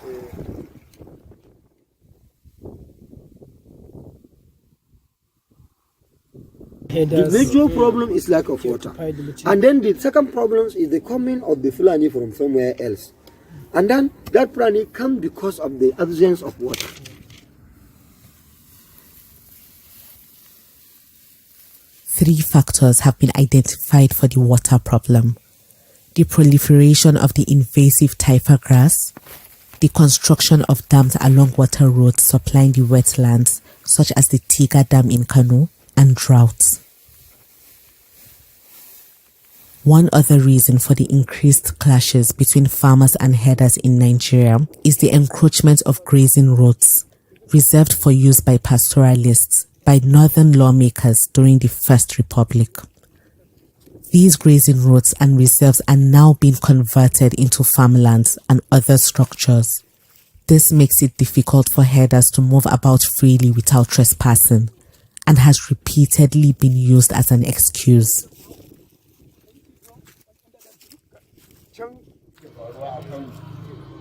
The major problem is lack of water. And then the second problem is the coming of the Fulani from somewhere else. And then that Fulani comes because of the absence of water. Three factors have been identified for the water problem: the proliferation of the invasive taifa grass, the construction of dams along water roads supplying the wetlands, such as the Tiga Dam in Kano, and droughts. One other reason for the increased clashes between farmers and herders in Nigeria is the encroachment of grazing roads, reserved for use by pastoralists, by northern lawmakers during the First Republic. These grazing roads and reserves are now being converted into farmlands and other structures. This makes it difficult for herders to move about freely without trespassing, and has repeatedly been used as an excuse.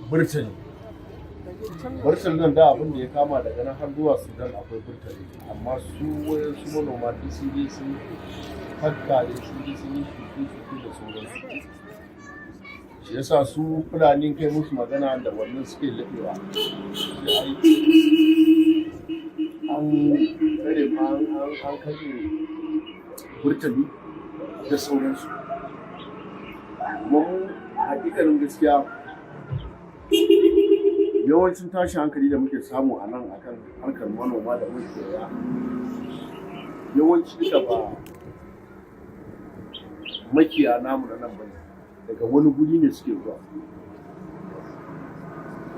Burtali nan da abin da ya kama daga nan har zuwa Sudan akwai burtali, amma su manoma duk sun je sun kakkare sun je sun yi shuki da sauransu. Shi yasa su Fulani kai musu magana da wannan suke laɓewa. An kashe burtali da sauransu. Mun hakikanin gaskiya yawancin tashin hankali da muke samu a nan akan harkar manoma da makiyaya yawanci duka ba makiya namu na nan bane, daga wani guri ne suke zuwa.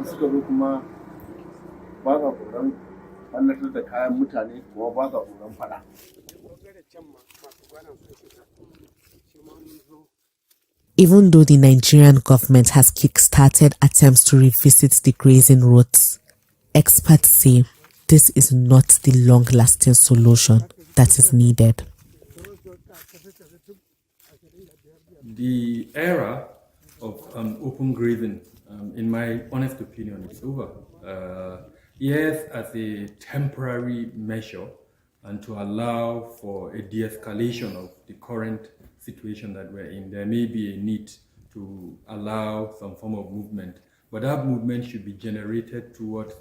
Suka zo kuma ba sa tsoron ɓannatar da kayan mutane, kuma ba sa tsoron faɗa. Even though the Nigerian government has kick-started attempts to revisit the grazing roads, experts say this is not the long-lasting solution that is needed. The era of open grazing, in my honest opinion, is over. Yes, as a temporary measure and to allow for a de-escalation of the current situation that we're in, there may be a need to allow some form of movement. But that movement should be generated towards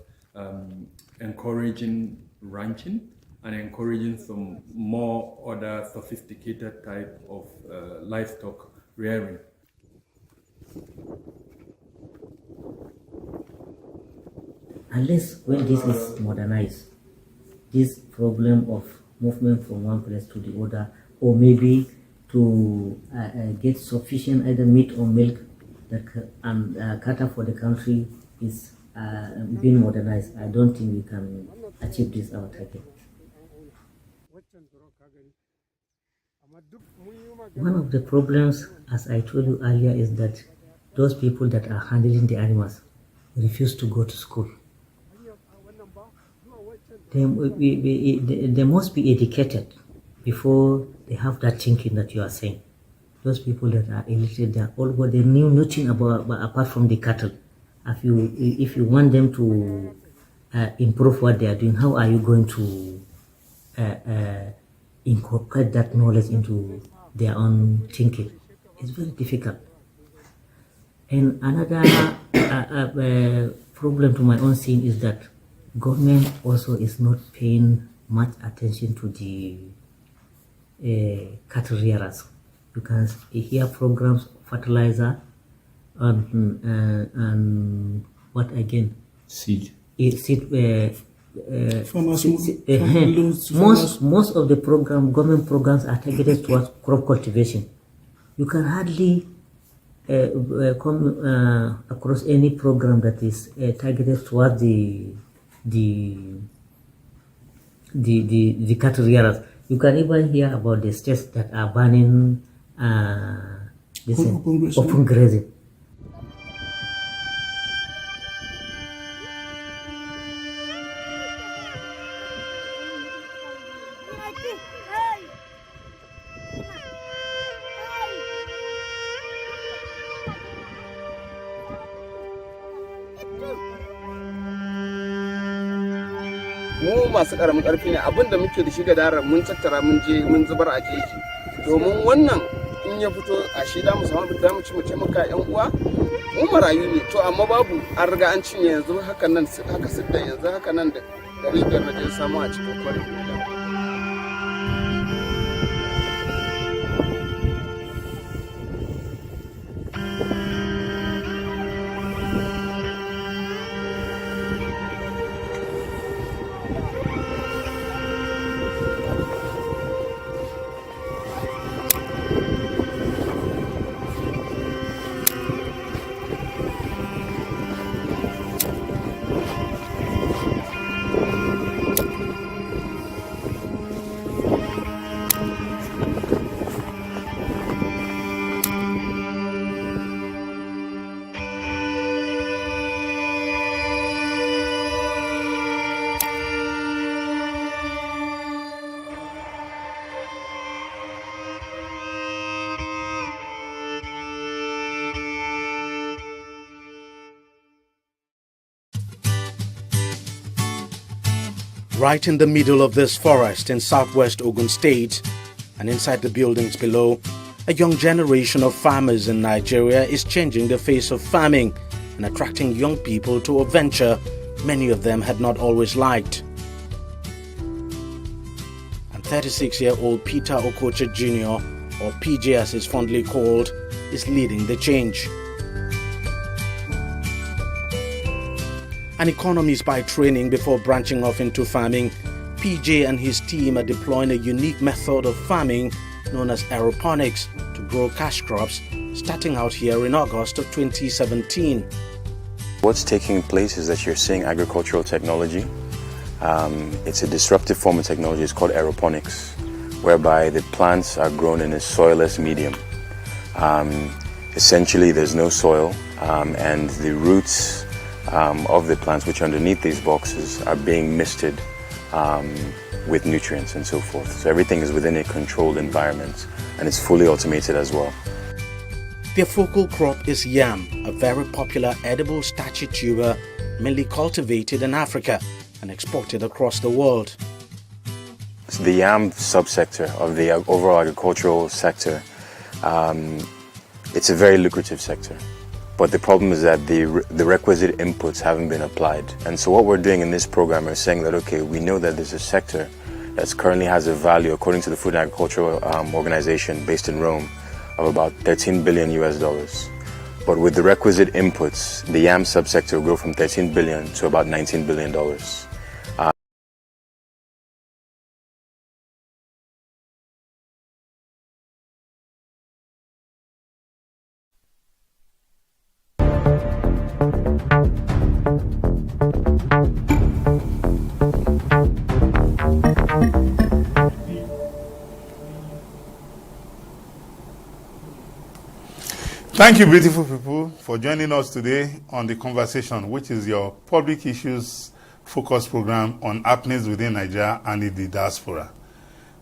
encouraging ranching and encouraging some more other sophisticated type of livestock rearing. Unless when this is modernized, this problem of movement from one place to the other, or maybe to get sufficient either meat or milk and cater for the country is being modernized, I don't think we can achieve this our target. One of the problems, as I told you earlier, is that those people that are handling the animals refuse to go to school. They must be educated before they have that thinking that you are saying. Those people that are illiterate, they knew nothing apart from the cattle. If you want them to improve what they are doing, how are you going to incorporate that knowledge into their own thinking? It's very difficult. And another problem to my own seeing is that government also is not paying much attention to the cattle rearers. You can hear programs, fertilizer, and what again? Seed. Most of the government programs are targeted towards crop cultivation. You can hardly come across any program that is targeted towards the cattle rearers. You can even hear about the states that are banning open grazing. mu masu karamin karfi ne abinda muke da shi ga darar mun tattara mun je mun zubar a jeji domin wannan in ya fito a shi da mu samu da mu ci mu taimaka yan uwa mu marayu ne to amma babu an riga an cinye yanzu hakan nan haka sidda yanzu haka nan da 500 da samu a cikin kwarin. Right in the middle of this forest in southwest Ogun State and inside the buildings below, a young generation of farmers in Nigeria is changing the face of farming and attracting young people to a venture many of them had not always liked. And 36-year-old Peter Okocha Jr., or PJ as he's fondly called, is leading the change. An economist by training before branching off into farming, PJ and his team are deploying a unique method of farming known as aeroponics to grow cash crops, starting out here in August of 2017. What's taking place is that you're seeing agricultural technology. It's a disruptive form of technology. It's called aeroponics, whereby the plants are grown in a soilless medium. Essentially, there's no soil, and the roots of the plants, which are underneath these boxes, are being misted with nutrients and so forth. So everything is within a controlled environment, and it's fully automated as well. Their focal crop is yam, a very popular edible starchy tuber mainly cultivated in Africa and exported across the world. So the yam subsector of the overall agricultural sector it's a very lucrative sector. But the problem is that the requisite inputs haven't been applied. And so what we're doing in this program is saying that, okay, we know that there's a sector that currently has a value, according to the Food and Agricultural Organization based in Rome, of about $13 billion US. But with the requisite inputs, the yam subsector will go from $13 billion to about $19 billion. Thank you, beautiful people, for joining us today on The Conversation, which is your public issues focused program on happenings within Nigeria and in the diaspora.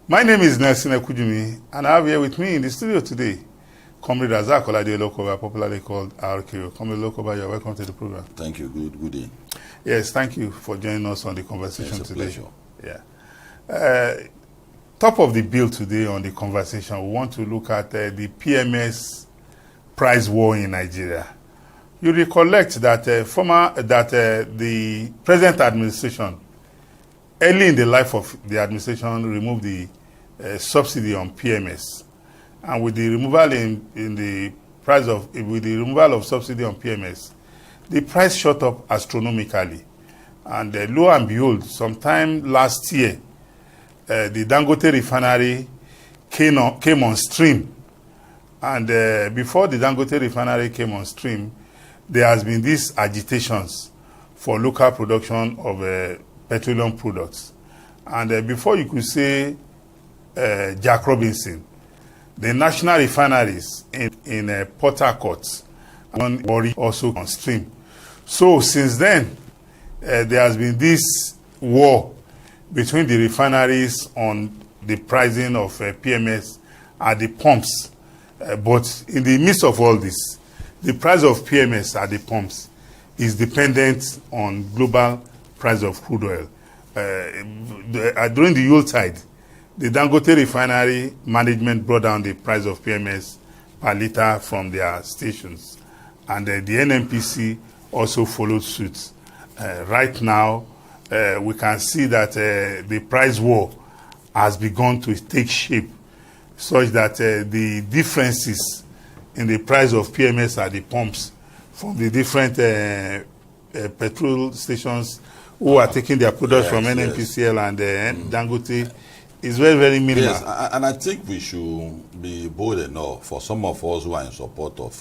My name is Nelson Ekujumi, and I have here with me in the studio today Comrade Razak Olade Lokoba, popularly called RKO. Comrade Lokoba, you're welcome to the program. Thank you. Good day. Yes, thank you for joining us on The Conversation It's a today. pleasure. Yeah. Top of the bill today on The Conversation, we want to look at the PMS price war in Nigeria. You recollect that the present administration, early in the life of the administration, removed the subsidy on PMS, and with the removal of subsidy on PMS, the price shot up astronomically, and lo and behold, sometime last year, the Dangote refinery came on stream. And before the Dangote refinery came on stream, there has been these agitations for local production of petroleum products. And before you could say Jack Robinson, the national refineries in Port Harcourt and also on stream. So since then, there has been this war between the refineries on the pricing of PMS at the pumps. But in the midst of all this, the price of PMS at the pumps is dependent on global price of crude oil. During the Yuletide, the Dangote refinery management brought down the price of PMS per liter from their stations. And the NNPC also followed suit. Right now, we can see that the price war has begun to take shape, such that the differences in the price of PMS at the pumps from the different petrol stations who are taking their products from NNPCL and Dangote is very, very minimal. Yes, and I think we should be bold enough for some of us who are in support of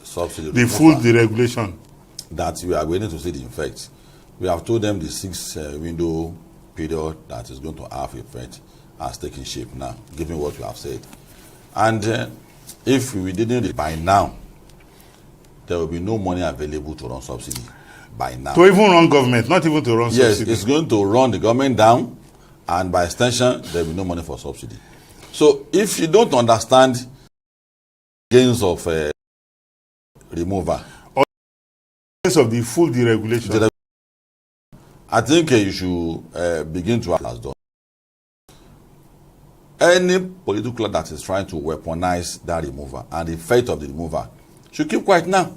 subsidy the full deregulation, that we are waiting to see the effect. We have told them the 6-window period that is going to have effect has taken shape now, given what we have said. And if we didn't by now, there will be no money available to run subsidy by now. To even run government, not even to run subsidy. Yes, it's going to run the government down, and by extension, there will be no money for subsidy. So if you don't understand gains of removal, or gains of the full deregulation, I think you should begin to ask done. Any political that is trying to weaponize that removal and the effect of the removal should keep quiet now.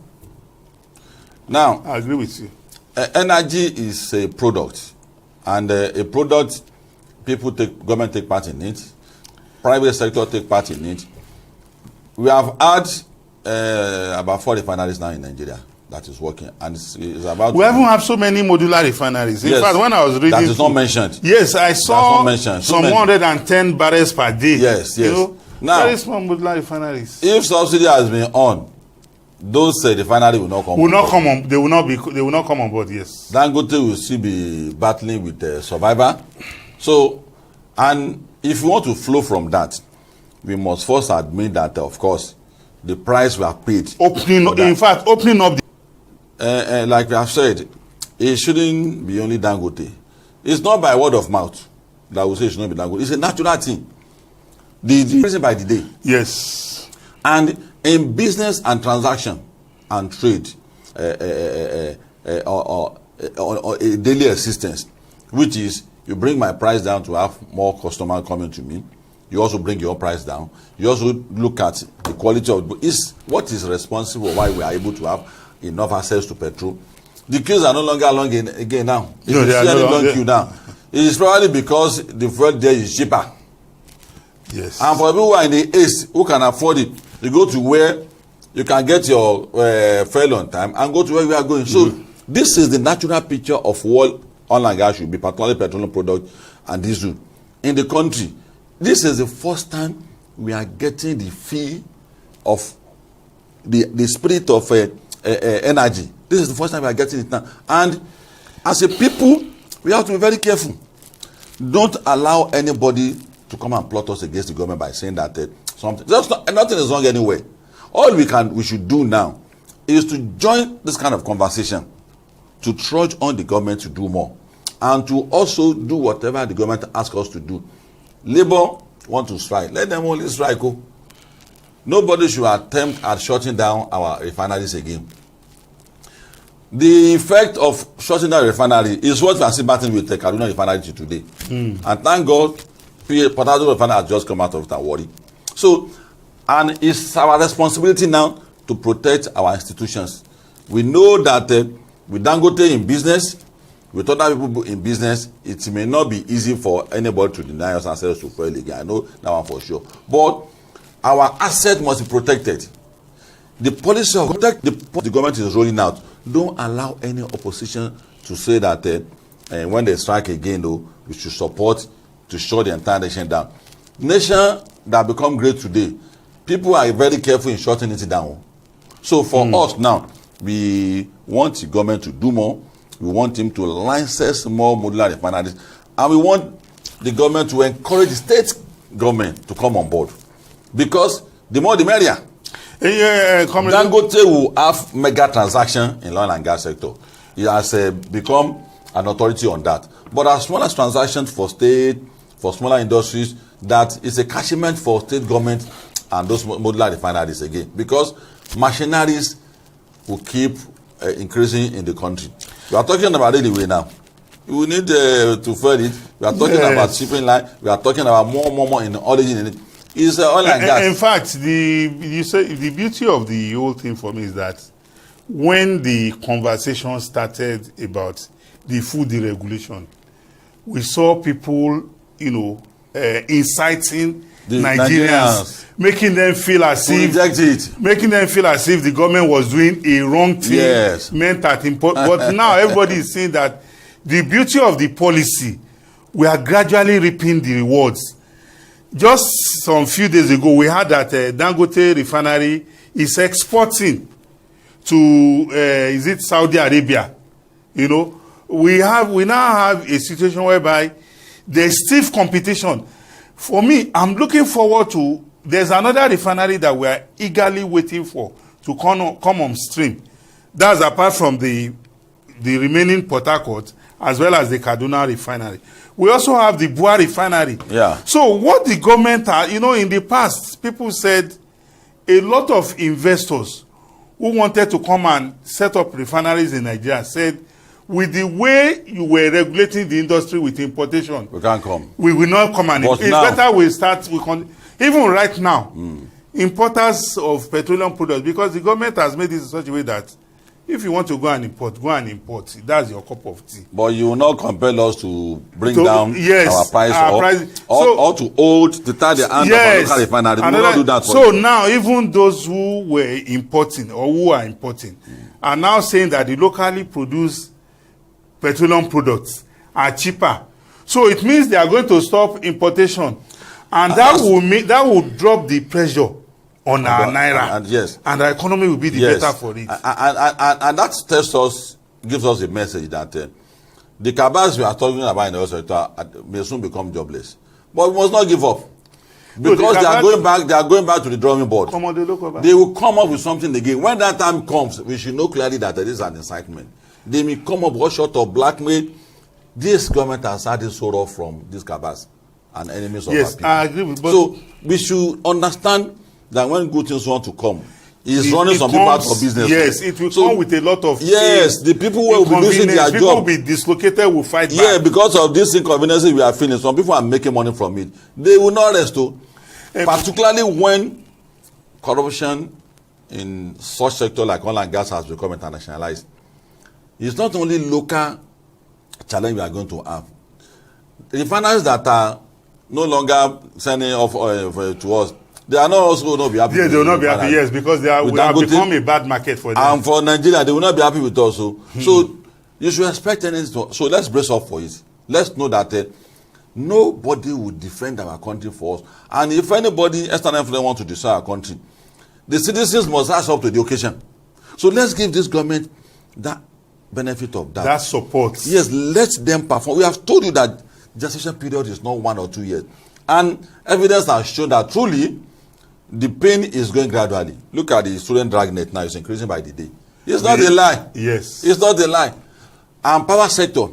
Now, I agree with you. Energy is a product, and a product, government take part in it, private sector take part in it. We have had about 4 refineries now in Nigeria that is working, and it's about. We haven't have so many modular refineries. In fact, when I was reading, that is not mentioned. Yes, I saw some 110 barrels per day. Yes. You know, now, very small modular refineries. If subsidy has been on, those refineries will not come. They will not come on board. Yes. Dangote will still be battling with survivor. So, and if we want to flow from that, we must first admit that, of course, the price we have paid. Opening up. Like we have said, it shouldn't be only Dangote. It's not by word of mouth that we say it should not be Dangote. It's a natural thing. The reason by the day. Yes. And in business and transaction and trade, or a daily existence, which is you bring my price down to have more customers coming to me, You also bring your price down. You also look at the quality of what is responsible why we are able to have enough access to petrol. The queues are no longer long again now. If No, you they are see any no long longer. queue now, it is probably because the fuel there is cheaper. Yes. And for people who are in the East who can afford it, you go to where you can get your fuel on time and go to where we are going. So this is the natural picture of what oil and gas should be, particularly petroleum product and diesel in the country. This is the first time we are getting the feel of the spirit of energy. This is the first time we are getting it now. And as a people, we have to be very careful. Don't allow anybody to come and plot us against the government by saying that nothing is wrong anyway. All we should do now is to join this kind of conversation, to trudge on the government to do more, and to also do whatever the government asks us to do. Labour want to strike, let them only strike. Nobody should attempt at shutting down our refineries again. The effect of shutting down refinery is what we are seeing battling with the Kaduna refinery today. And thank God, Port Harcourt refinery has just come out of that worry. So, and it's our responsibility now to protect our institutions. We know that with Dangote in business, with other people in business, it may not be easy for anybody to deny us access to fuel again. I know that one for sure. But our asset must be protected. The policy of the government is rolling out. Don't allow any opposition to say that when they strike again, though, we should support to shut the entire nation down. Nation that become great today, people are very careful in shutting it down. So for us now, we want the government to do more. We want him to license more modular refineries, and we want the government to encourage the state government to come on board, because the more the merrier. Dangote will have mega transaction in oil and gas sector. He has become an authority on that. But as small as transactions for state, for smaller industries, that is a catchment for state government and those modular refineries again, because machineries will keep increasing in the country. We are talking about railway now. We need to fill it. We are talking about shipping line. We are talking about more in origin in it. It's oil and gas. In fact, the beauty of the whole thing for me is that when the conversation started about the food deregulation, we saw people, inciting the Nigerians, making them feel as if the government was doing a wrong thing, meant that but now everybody is saying that the beauty of the policy, we are gradually reaping the rewards. Just some few days ago, we heard that Dangote refinery is exporting to is it Saudi Arabia? We now have a situation whereby there's stiff competition. For me, I'm looking forward to, there's another refinery that we are eagerly waiting for to come on stream. That's apart from the remaining Port Harcourt, as well as the Kaduna refinery. We also have the Bua refinery. So what the government in the past, people said a lot of investors who wanted to come and set up refineries in Nigeria said, with the way you were regulating the industry with importation, we can't come. We will not come and it's better we start. Even right now, importers of petroleum products, because the government has made this in such a way that if you want to go and import. That's your cup of tea. But you will not compel us to bring down our price, or to hold the tie the hand of our local refinery. We will not do that for you. Now, even those who were importing or who are importing are now saying that the locally produced petroleum products are cheaper. So it means they are going to stop importation. And that will drop the pressure on our naira, and our economy will be the better for it. And that gives us a message that the cabals we are talking about in the oil sector may soon become jobless. But we must not give up, because they are going back to the drawing board. They will come up with something again. When that time comes, we should know clearly that there is an incitement. They may come up with short of blackmail. This government has had this sort of from these cabals and enemies of our people. I agree with both. So we should understand that when good things want to come, is running some people out of business. Yes, it will come with a lot of yes, the people who will be losing their job. People will be dislocated, will fight back. Yeah, because of this inconveniences we are feeling, some people are making money from it. They will not rest too. Particularly when corruption in such sector like oil and gas has become internationalized. It's not only local challenge we are going to have. The refiners that are no longer sending off oil to us, they are not also not be happy. Yes, they will not be happy. Yes, because they have become a bad market for them. And for Nigeria, they will not be happy with us. So you should expect anything. So let's brace up for it. Let's know that nobody will defend our country for us. And if anybody external influence want to destroy our country, the citizens must rise up to the occasion. So let's give this government that benefit of that. That support. Yes, let them perform. We have told you that gestation period is not 1 or 2 years. And evidence has shown that truly the pain is going gradually. Look at the student dragnet now, it's increasing by the day. It's not a lie. Yes. It's not a lie. And power sector,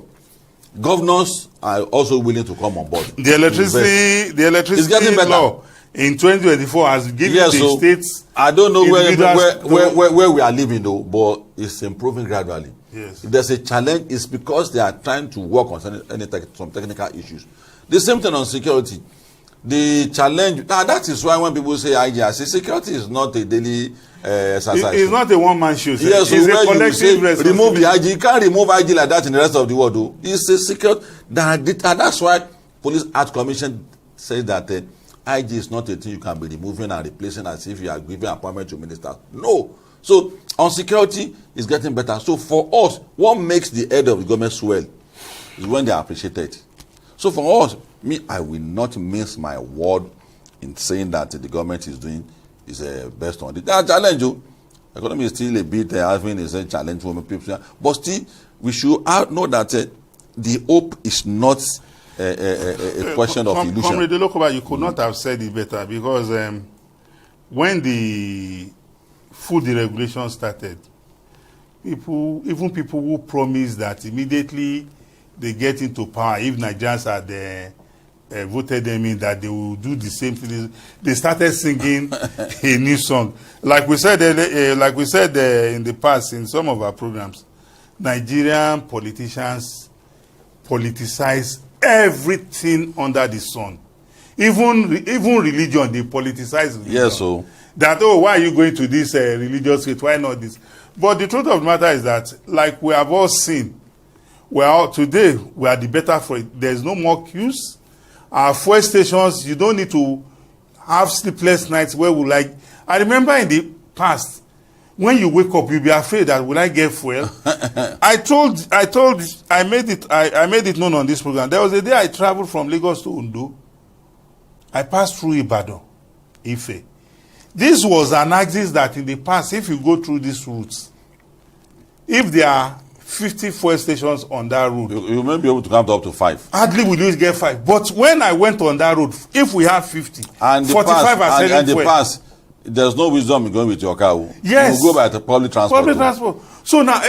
governors are also willing to come on board. The electricity law in 2024 has given the states. I don't know where we are living though, but it's improving gradually. Yes. If there's a challenge, it's because they are trying to work on some technical issues. The same thing on security. The challenge, that is why when people say IG, I say security is not a daily exercise. It's not a one-man show. Yes, so it's a collective responsibility. Remove the IG. You can't remove IG like that in the rest of the world. Though. It's a security. And that's why Police Act Commission says that IG is not a thing you can be removing and replacing as if you are giving appointment to ministers. No. So on security, it's getting better. So for us, what makes the head of the government swell is when they are appreciated. So for us, I will not mince my word in saying that the government is doing is best on it. There are challenges. Economy is still a bit having a challenge for people, but still we should know that the hope is not a question of illusion. Comrade Lokoba, you could not have said it better because when the food deregulation started, even people who promised that immediately they get into power, if Nigerians had voted them in, that they will do the same thing, they started singing a new song. Like we said in the past in some of our programs, Nigerian politicians politicize everything under the sun. Even religion, they politicize religion. Yes, so that, why are you going to this religious faith? Why not this? But the truth of the matter is that, like we have all seen, today we are the better for it. There's no more queues. Our fuel stations, you don't need to have sleepless nights where I remember in the past, when you wake up, you'll be afraid that will I get fuel? I made it known on this program. There was a day I traveled from Lagos to Ondo. I passed through Ibadan, Ife. This was an axis that in the past, if you go through these routes, if there are 50 fuel stations on that road, you may be able to come up to 5. Hardly will you get 5. But when I went on that road, if we have 50, and 45 are selling and fuel. the pass, there's no wisdom in going with your car. Yes. You go by the public transport. Public transport. So now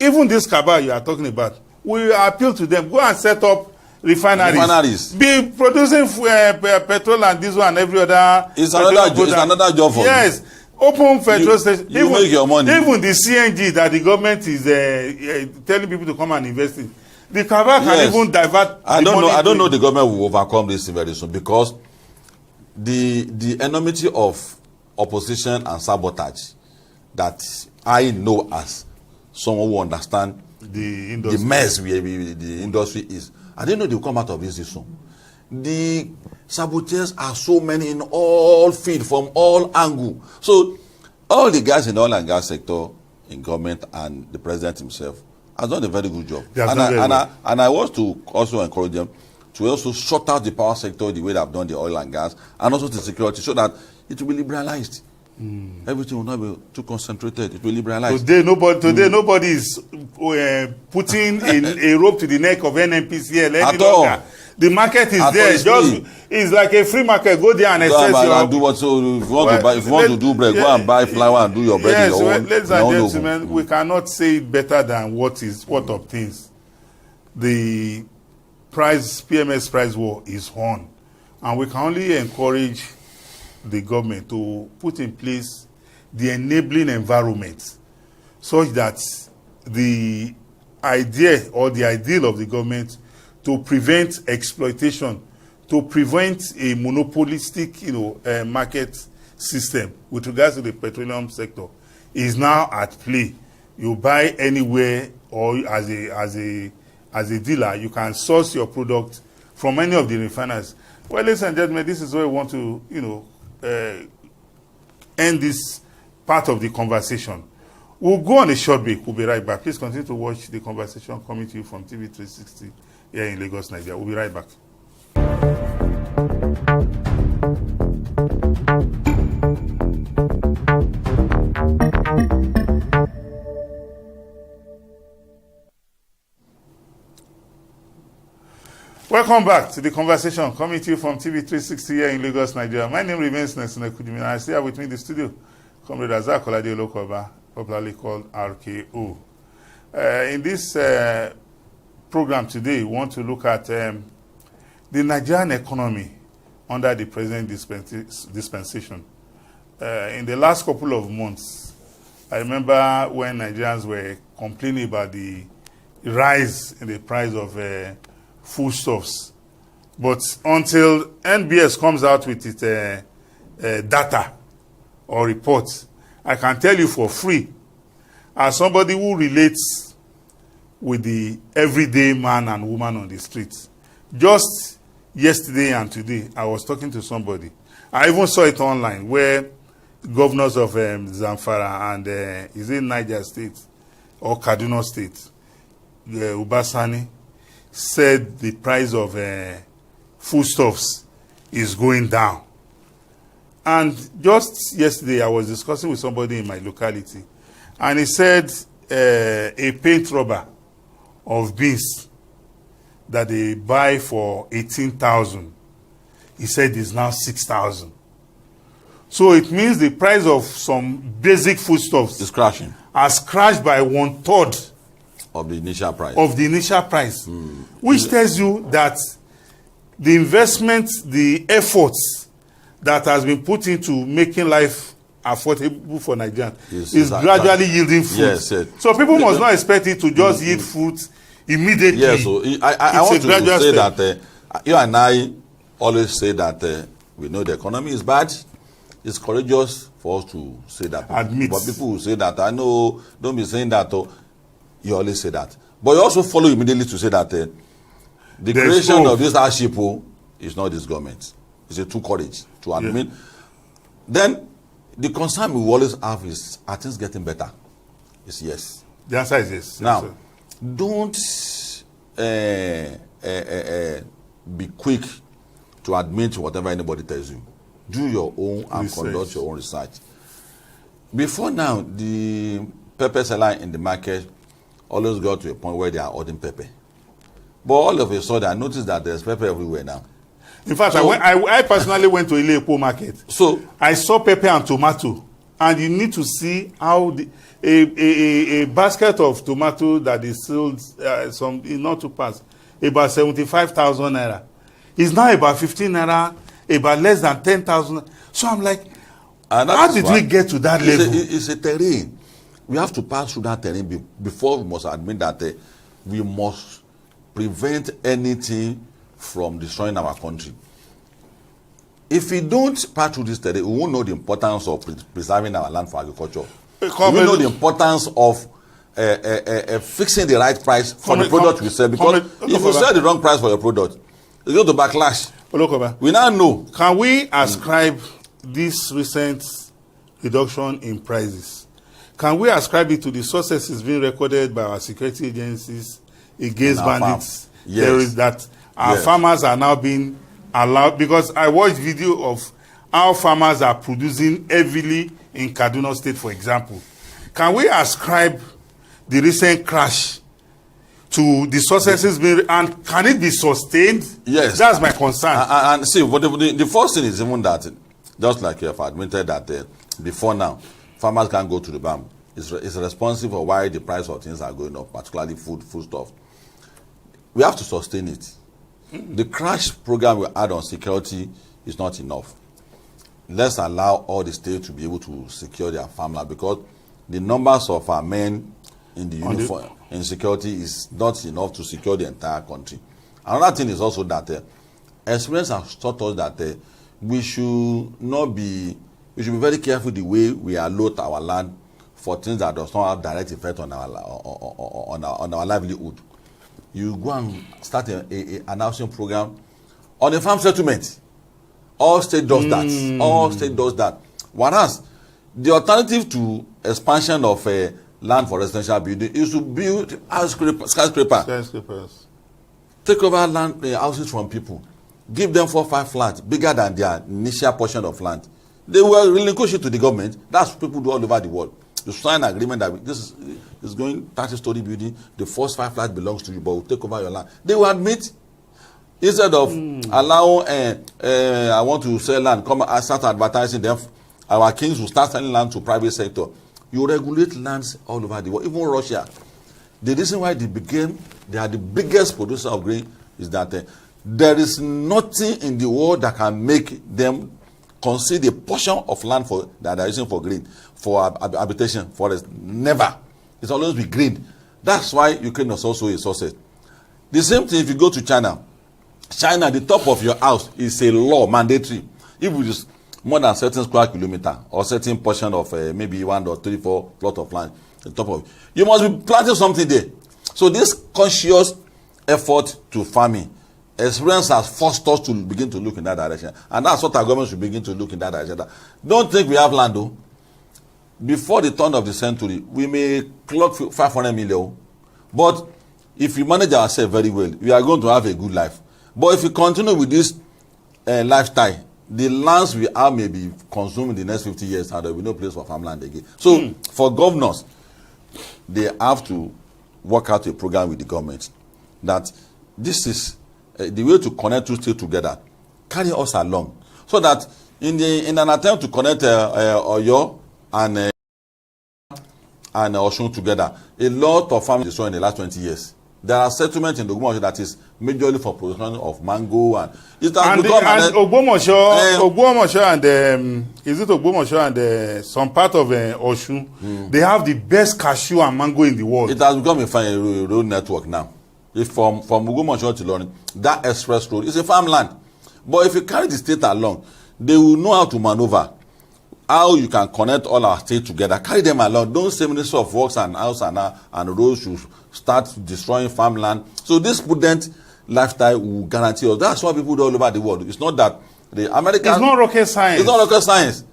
even this cabal you are talking about, we appeal to them, go and set up refineries. Be producing petrol and diesel and every other. It's another job for you. Yes. Open petrol station. You make your money. Even the CNG that the government is telling people to come and invest in. The cabal can even divert I don't know the government will overcome this very soon, because the enmity of opposition and sabotage that I know as someone who understand the mess the industry is. I didn't know they will come out of this soon. The saboteurs are so many in all fields, from all angles. So all the guys in the oil and gas sector, in government, and the president himself has done a very good job. And I want to also encourage them to also sort out the power sector the way they have done the oil and gas, and also the security, so that it will be liberalized. Everything will not be too concentrated. It will liberalize. Today nobody is putting a rope to the neck of NNPCL any longer. The market is there. It's like a free market. Go there and access do what. So if you want to do bread, go and buy flour and do your bread. Yes, ladies and gentlemen, we cannot say it better than what obtains. The PMS price war is on, and we can only encourage the government to put in place the enabling environment such that the idea or the ideal of the government to prevent exploitation, to prevent a monopolistic, market system with regards to the petroleum sector is now at play. You buy anywhere, or as a dealer, you can source your product from any of the refiners. Well, ladies and gentlemen, this is where we want to, end this part of the conversation. We'll go on a short break. We'll be right back. Please continue to watch the conversation coming to you from TV360 here in Lagos, Nigeria. We'll be right back. Welcome back to the conversation coming to you from TV360 here in Lagos, Nigeria. My name remains Nelson Ekudimi, and I stay here with me in the studio, Comrade Azar Kolade Olokoba, popularly called RKO. In this program today, we want to look at the Nigerian economy under the present dispensation. In the last couple of months, I remember when Nigerians were complaining about the rise in the price of foodstuffs. But until NBS comes out with its data or reports, I can tell you for free, as somebody who relates with the everyday man and woman on the streets, just yesterday and today, I was talking to somebody. I even saw it online where governors of Zamfara and is it Niger State or Kaduna State, Ubasani, said the price of foodstuffs is going down. And just yesterday, I was discussing with somebody in my locality, and he said a paint rubber of beans that they buy for 18,000, he said is now 6,000. So it means the price of some basic foodstuffs is crashing. Has crashed by 1/3 of the initial price. Which tells you that the investment, the efforts that has been put into making life affordable for Nigerians is gradually yielding fruit. Yes, so people must not expect it to just yield fruit immediately. Yes, so I want to say that you and I always say that we know the economy is bad. It's courageous for us to say that. Admit. But people will say that, I know, don't be saying that. You always say that. But you also follow immediately to say that the creation of this hardship is not this government. It's a true courage to admit. Yeah. Then the concern we always have is, are things getting better? It's yes. The answer is yes. Now, don't be quick to admit whatever anybody tells you. Do your own and conduct your own research. Before now, the pepper seller in the market always got to a point where they are ordering pepper. But all of a sudden, I noticed that there's pepper everywhere now. In fact, so, I personally went to Ile-Epo market. So I saw pepper and tomato. And you need to see how a basket of tomato that is sold, not to pass, about 75,000 naira. It's now about 15 naira, about less than 10,000. So I'm like, how did we get to that level? It's a terrain. We have to pass through that terrain before we must admit that we must prevent anything from destroying our country. If we don't pass through this terrain, we won't know the importance of preserving our land for agriculture. We will know the importance of fixing the right price for the product we sell. Because if you sell the wrong price for your product, it's going to backlash. We now know. Can we ascribe this recent reduction in prices? Can we ascribe it to the successes being recorded by our security agencies against bandits? Yes. There is that our farmers are now being allowed, because I watched video of how farmers are producing heavily in Kaduna State, for example. Can we ascribe the recent crash to the successes being, and can it be sustained? Yes. That's my concern. And see, the first thing is even that, just like you have admitted that before now, farmers can't go to the bank. It's responsible for why the price of things are going up, particularly food stuff. We have to sustain it. The crash program we had on security is not enough. let's allow all the states to be able to secure their farmland, because the numbers of our men in the uniform in security is not enough to secure the entire country. Another thing is also that experience has taught us that we should be very careful the way we allot our land for things that does not have direct effect on our livelihood. You go and start an housing program on a farm settlement. All state does that. All state does that. Whereas the alternative to expansion of land for residential building is to build skyscrapers. Take over land houses from people. Give them 4 or 5 flats bigger than their initial portion of land. They will relinquish it to the government. That's what people do all over the world. You sign an agreement that this is going 30-story building. The first 5 flats belongs to you, but we'll take over your land. They will admit, instead of allowing, I want to sell land, come and start advertising them. Our kings will start selling land to private sector. You regulate lands all over the world, even Russia. The reason why they are the biggest producer of grain is that there is nothing in the world that can make them concede a portion of land for that they are using for grain, for habitation, forest. Never. It's always be green. That's why Ukraine is also a success. The same thing if you go to China. China, the top of your house is a law, mandatory. If it is more than certain square kilometer or certain portion of maybe 1 or 3, 4 plot of land, the top of it, you must be planting something there. So this conscious effort to farming, experience has forced us to begin to look in that direction. And that's what our government should begin to look in that direction. Don't think we have land though. Before the turn of the century, we may clock 500 million. But if we manage ourselves very well, we are going to have a good life. But if we continue with this lifestyle, the lands we have may be consumed in the next 50 years and there will be no place for farmland again. So for governors, they have to work out a program with the government that this is the way to connect 2 states together. Carry us along. So that in an attempt to connect Oyo and Osun together, a lot of farmers destroyed in the last 20 years. There are settlements in Ogbomoso that is majorly for production of mango and it has become Ogbomoso and is it Ogbomoso and some part of Osun, they have the best cashew and mango in the world. It has become a road network now. If from Ogbomoso to Ilorin, that express road is a farmland. But if you carry the state along, they will know how to maneuver. How you can connect all our states together. Carry them along. Don't say Ministry of Works and House and roads should start destroying farmland. So this prudent lifestyle will guarantee us. That's why people do all over the world. It's not that the Americans... It's not rocket science. It's not rocket science.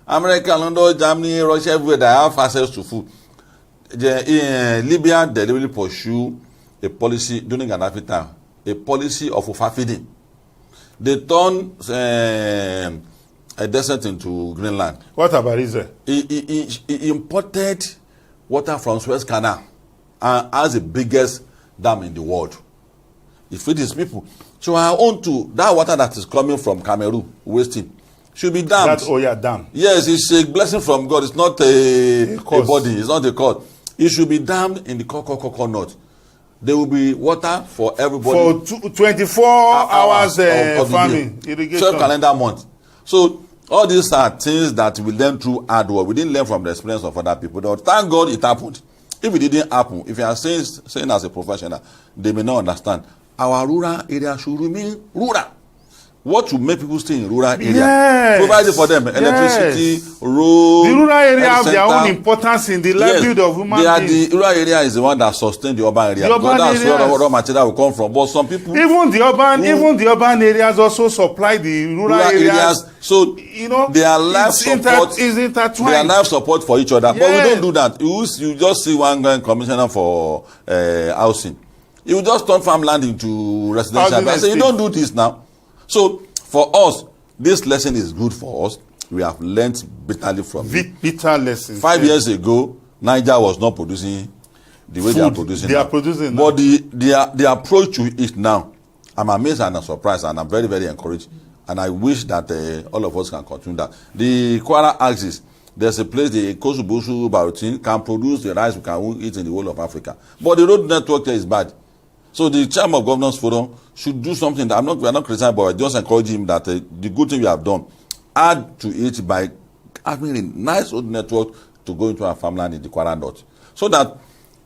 America, London, Germany, Russia, everywhere, they have access to food. Libya deliberately pursue a policy during Gaddafi time, a policy of overfeeding. They turn a descent into Greenland. What about Israel? He imported water from Suez Canal and has the biggest dam in the world. He feeds his people. So I own to that water that is coming from Cameroon, wasting, should be dammed. That's Oya Dam. Yes, it's a blessing from God. It's not a body. It's not a cause. It should be dammed in the coconut. There will be water for everybody. For 24 hours of farming, irrigation. 12 calendar month. So all these are things that we learn through hard work. We didn't learn from the experience of other people. But thank God it happened. If it didn't happen, if you are saying as a professional, they may not understand. Our rural area should remain rural. What will make people stay in rural area? Yes. Provide it for them. Electricity, road. The rural area have their own importance in the livelihood of human beings. The rural area is the one that sustains the urban area. The urban that's areas. where raw material will come from. But some people, even the urban areas also supply the rural areas. So you know, their life support is intertwined. Their life support for each other. Yes. But we don't do that. You just see one guy commissioner for housing. He will just turn farmland into residential. I say you don't do this now. So for us, this lesson is good for us. We have learnt bitterly from it. Bitter lessons. 5 years ago, Niger was not producing the way they are producing. They are producing now. But the approach to it now, I'm amazed and I'm surprised and I'm very, very encouraged. And I wish that all of us can continue that. The Kwara axis, there's a place, the Kosubusu Barutin, can produce the rice we can eat in the whole of Africa. But the road network there is bad. So the chairman of Governors Forum should do something that we are not criticizing, but I just encourage him that the good thing we have done, add to it by having a nice old network to go into our farmland in the Kwara North. So that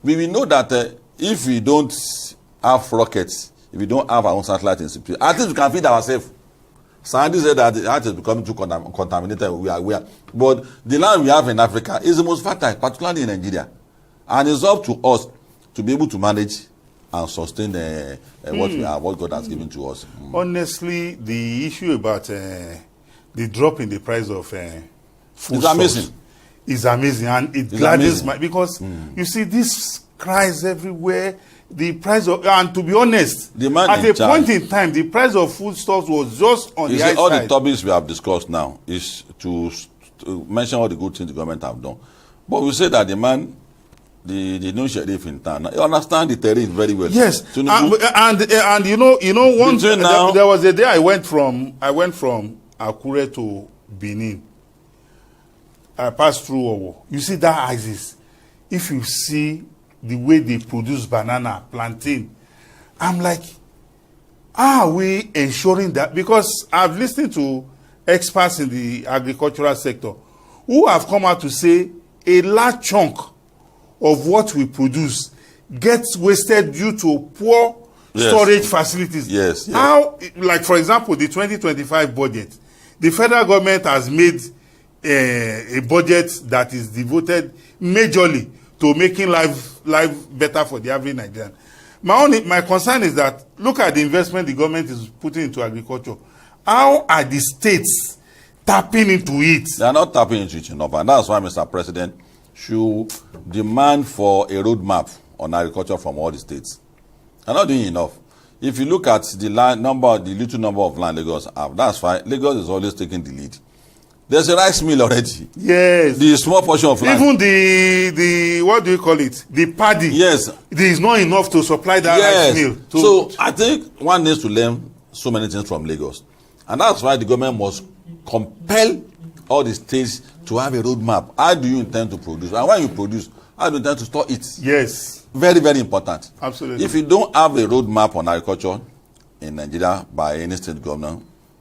we will know that if we don't have rockets, if we don't have our own satellite institute, at least we can feed ourselves. Scientists say that the earth is becoming too contaminated. We are. But the land we have in Africa is the most fertile, particularly in Nigeria. And it's up to us to be able to manage and sustain what we have, what God has given to us. Honestly, the issue about the drop in the price of food it's amazing. Is amazing, and it gladdens my, because you see this cries everywhere. The price of, and to be honest, at a point in time, the price of foodstuffs was just on the high side. All the topics we have discussed now is to mention all the good things the government have done. But we say that the man, the new sheriff in town, you understand the terrain very well. Yes, and you know, one there was a day I went from Akure to Benin. I passed through Owo. You see that axis. If you see the way they produce banana, plantain, I'm like, are we ensuring that? Because I've listened to experts in the agricultural sector who have come out to say a large chunk of what we produce gets wasted due to poor storage facilities. Yes. How, like for example, the 2025 budget, the federal government has made a budget that is devoted majorly to making life better for the average Nigerian. My concern is that, look at the investment the government is putting into agriculture. How are the states tapping into it? They are not tapping into it enough, and that's why Mr. President should demand for a roadmap on agriculture from all the states. They're not doing enough. If you look at the little number of land Lagos have, that's fine. Lagos is always taking the lead. There's a rice mill already. Yes. The small portion of land. Even the what do you call it? The paddy. Yes. There is not enough to supply that rice mill. So I think one needs to learn so many things from Lagos. And that's why the government must compel all the states to have a roadmap. How do you intend to produce? And when you produce, how do you intend to store it? Yes. Very, very important. Absolutely. If you don't have a roadmap on agriculture in Nigeria by any state governor,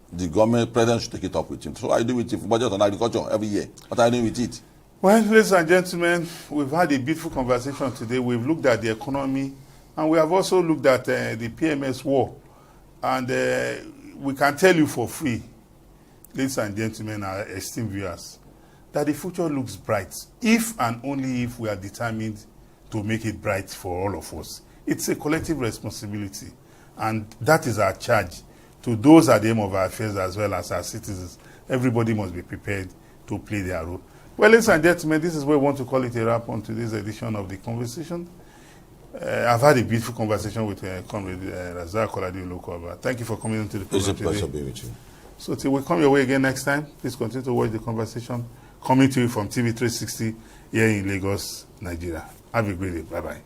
the government president should take it up with him. So I do with it budget on agriculture every year. What are you doing with it? Well, ladies and gentlemen, we've had a beautiful conversation today. We've looked at the economy, and we have also looked at the PMS war. And we can tell you for free, ladies and gentlemen, our esteemed viewers, that the future looks bright, if and only if we are determined to make it bright for all of us. It's a collective responsibility, and that is our charge to those at the aim of our affairs as well as our citizens. Everybody must be prepared to play their role. Well, ladies and gentlemen, this is where we want to call it a wrap on today's edition of The Conversation. I've had a beautiful conversation with Comrade Razak Koladi Olokova. Thank you for coming into the program today. It's a pleasure being with you. So till we come your way again next time, please continue to watch The Conversation, coming to you from TV360 here in Lagos, Nigeria. Have a great day. Bye-bye.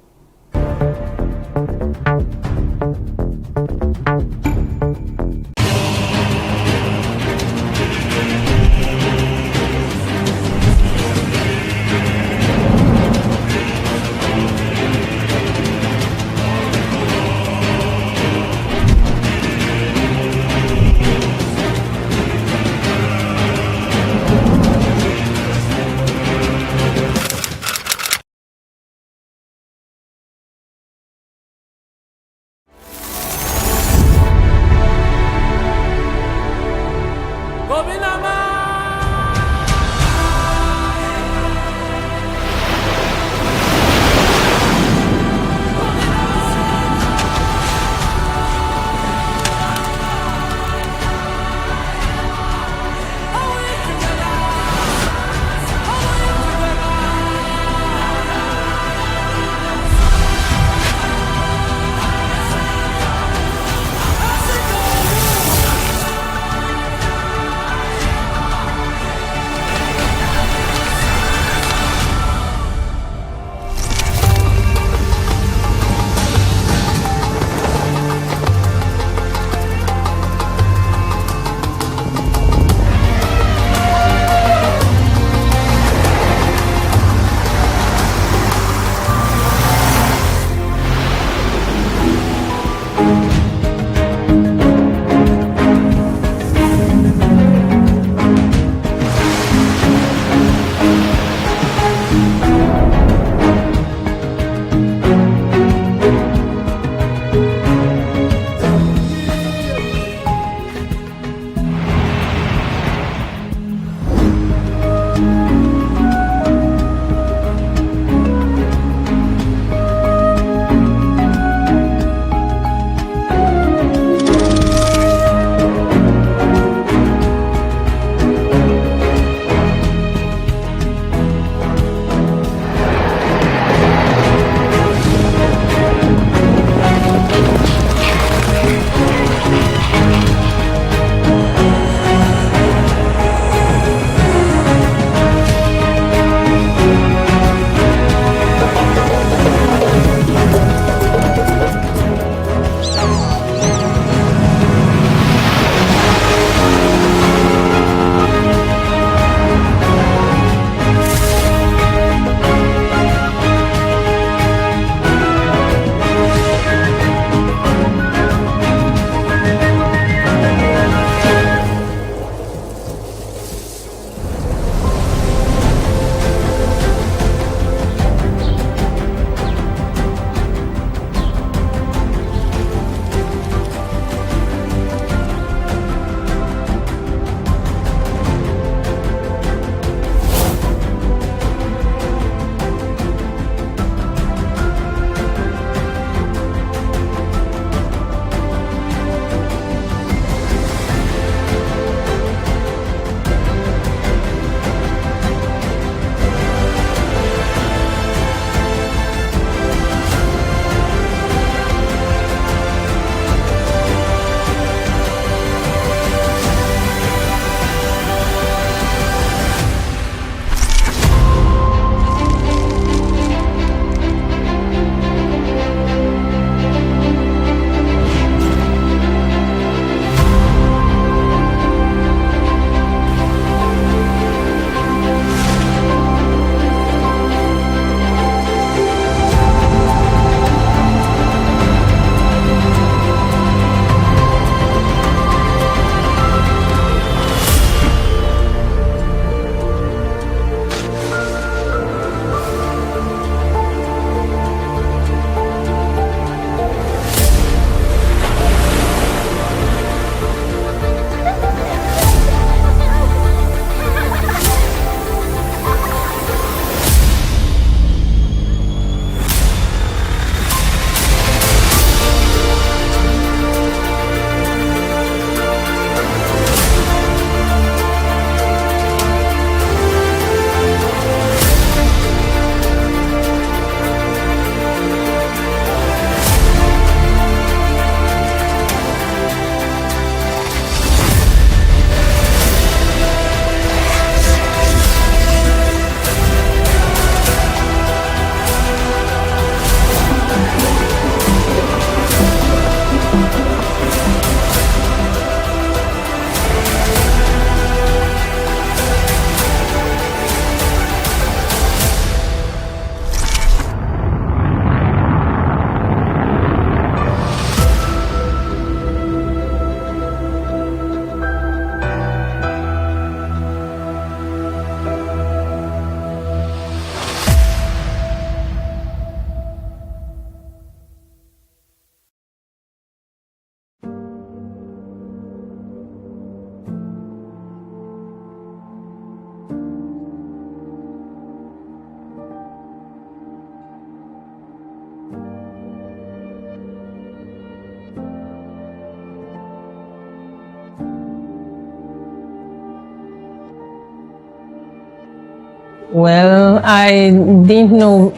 Well, I didn't know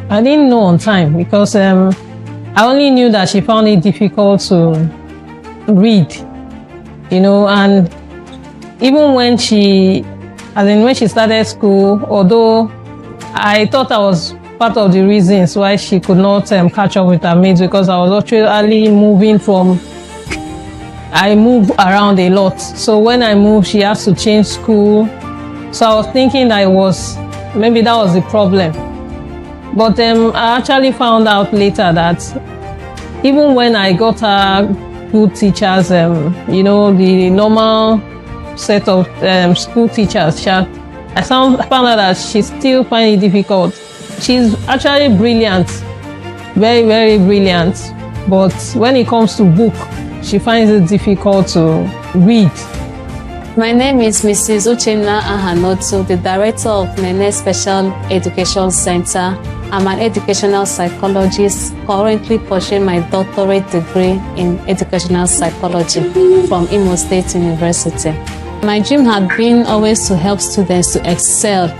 on time because I only knew that she found it difficult to read, and even when she started school, although I thought I was part of the reasons why she could not catch up with her mates, because I was actually I move around a lot. So when I moved, she has to change school. So I was thinking maybe that was the problem. But I actually found out later that even when I got her good teachers, the normal set of school teachers, I found out that she still finds it difficult. She's actually brilliant, very, very brilliant. But when it comes to book, she finds it difficult to read. My name is Mrs. Uchenna Ahanotu, the director of Nene Special Education Center. I'm an educational psychologist, currently pursuing my doctorate degree in educational psychology from Imo State University. My dream had been always to help students to excel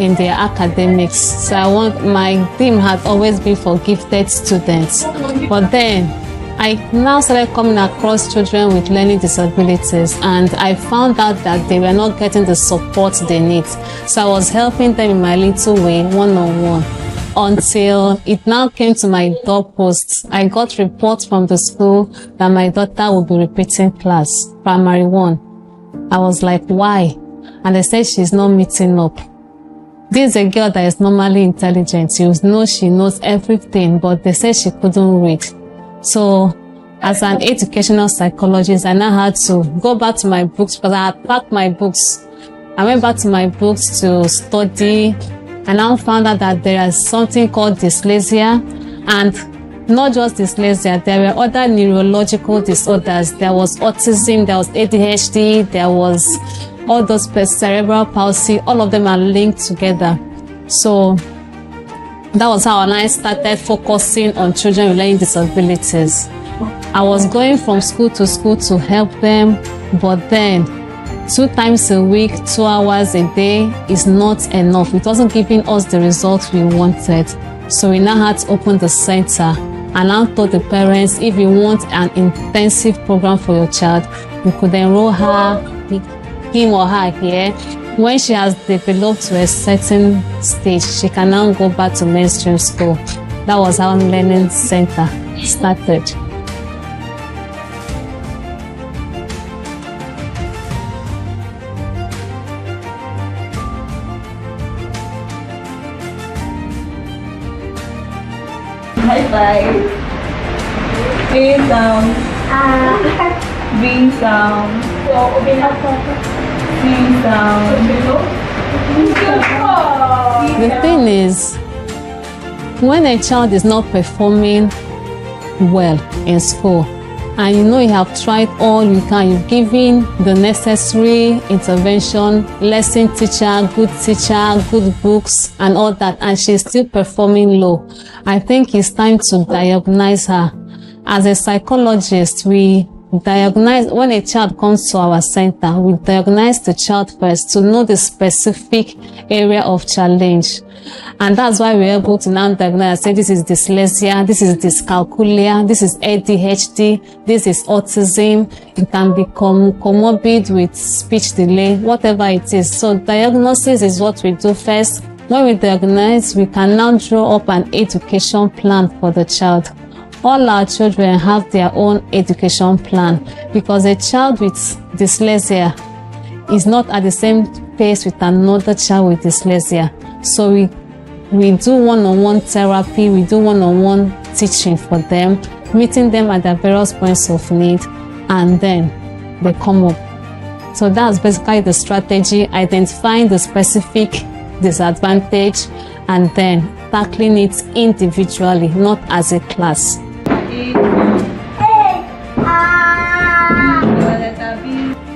in their academics. So my dream had always been for gifted students. But then I now started coming across children with learning disabilities, and I found out that they were not getting the support they need. So I was helping them in my little way, one-on-one, until it now came to my doorpost. I got reports from the school that my daughter will be repeating class, primary 1. I was like, why? And they said she's not meeting up. This is a girl that is normally intelligent. You know she knows everything, but they said she couldn't read. So as an educational psychologist, I now had to go back to my books because I had packed my books. I went back to my books to study, and I found out that there is something called dyslexia, and not just dyslexia, there were other neurological disorders. There was autism, there was ADHD, there was all those cerebral palsy. All of them are linked together. So that was how I started focusing on children with learning disabilities. I was going from school to help them, but then 2 times a week, 2 hours a day is not enough. It wasn't giving us the results we wanted. So we now had to open the center, and I told the parents, if you want an intensive program for your child, you could enroll him or her here. When she has developed to a certain stage, she can now go back to mainstream school. That was how Learning Center started. High five. A sound. B sound. C sound. The thing is, when a child is not performing well in school, and you know you have tried all you can, you've given the necessary intervention, lesson teacher, good books, and all that, and she's still performing low, I think it's time to diagnose her. As a psychologist, we diagnose, when a child comes to our center, we diagnose the child first to know the specific area of challenge. And that's why we're able to now diagnose, say this is dyslexia, this is dyscalculia, this is ADHD, this is autism, it can become comorbid with speech delay, whatever it is. So diagnosis is what we do first. When we diagnose, we can now draw up an education plan for the child. All our children have their own education plan, because a child with dyslexia is not at the same pace with another child with dyslexia. So we do one-on-one therapy, we do one-on-one teaching for them, meeting them at their various points of need, and then they come up. So that's basically the strategy, identifying the specific disadvantage and then tackling it individually, not as a class.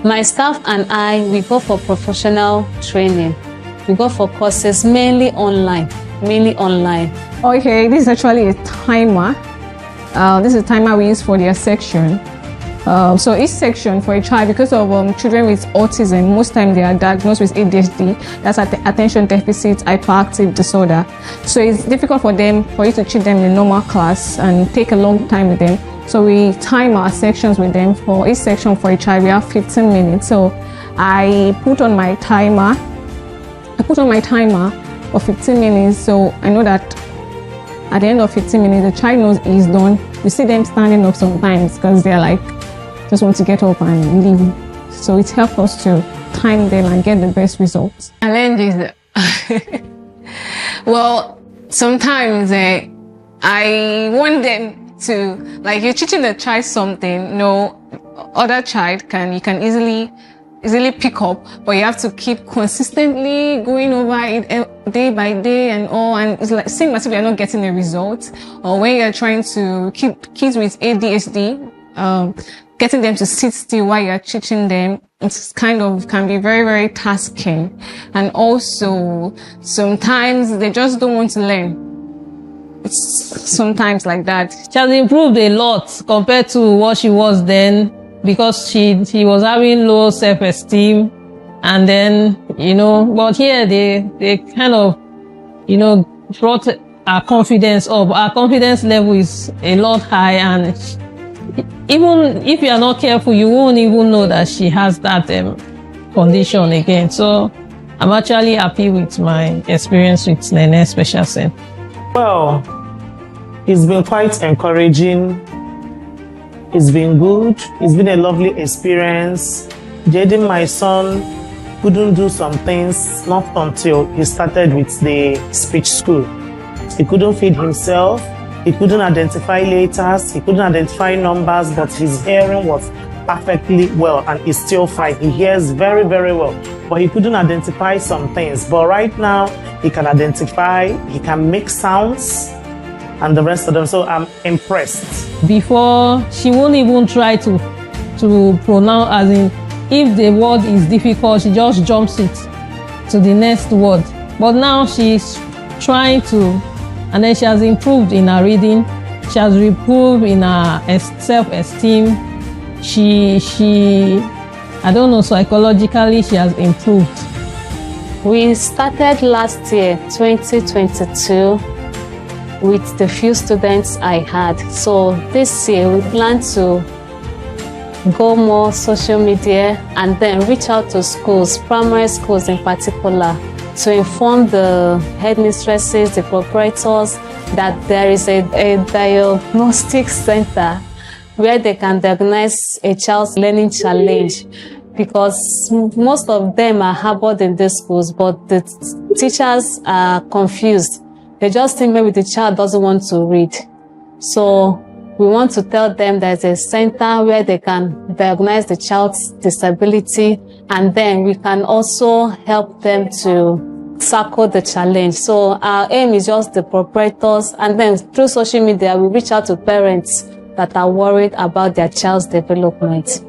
My staff and I, we go for professional training. We go for courses mainly online. Okay, this is actually a timer. This is a timer we use for their section. So each section for a child, because of children with autism, most time they are diagnosed with ADHD, that's attention deficit hyperactive disorder. So it's difficult for you to treat them in a normal class and take a long time with them. So we time our sections with them. For each section for a child, we have 15 minutes. So I put on my timer for 15 minutes. So I know that at the end of 15 minutes, the child knows he's done. You see them standing up sometimes because they're like, just want to get up and leave. So it helps us to time them and get the best results. Challenges. Well, sometimes I want them to, like, you're teaching the child something, no other child you can easily pick up, but you have to keep consistently going over it day by day and all, and it's like seeing as if you're not getting a result. Or when you're trying to keep kids with ADHD, getting them to sit still while you're teaching them, it's can be very, very tasking. And also, sometimes they just don't want to learn. It's sometimes like that. She has improved a lot compared to what she was then, because she was having low self-esteem, and then, but here they kind of, brought our confidence up. Our confidence level is a lot high, and even if you are not careful, you won't even know that she has that condition again. So I'm actually happy with my experience with Nene Special Center. Well, it's been quite encouraging. It's been good. It's been a lovely experience. Jaden, my son, couldn't do some things not until he started with the speech school. He couldn't feed himself. He couldn't identify letters. He couldn't identify numbers, but his hearing was perfectly well, and he's still fine. He hears very, very well, but he couldn't identify some things. But right now, he can identify, he can make sounds, and the rest of them. So I'm impressed. Before, she won't even try to pronounce, as in, if the word is difficult, she just jumps it to the next word. But now she's trying to, and then she has improved in her reading. She has improved in her self-esteem. I don't know, psychologically, she has improved. We started last year, 2022, with the few students I had. So this year we plan to go more social media and then reach out to schools, primary schools in particular, to inform the headmistresses, the proprietors, that there is a diagnostic center where they can diagnose a child's learning challenge, because most of them are harbored in these schools, but the teachers are confused. They just think maybe the child doesn't want to read. So we want to tell them there's a center where they can diagnose the child's disability, and then we can also help them to tackle the challenge. So our aim is just the proprietors, and then through social media, we reach out to parents that are worried about their child's development.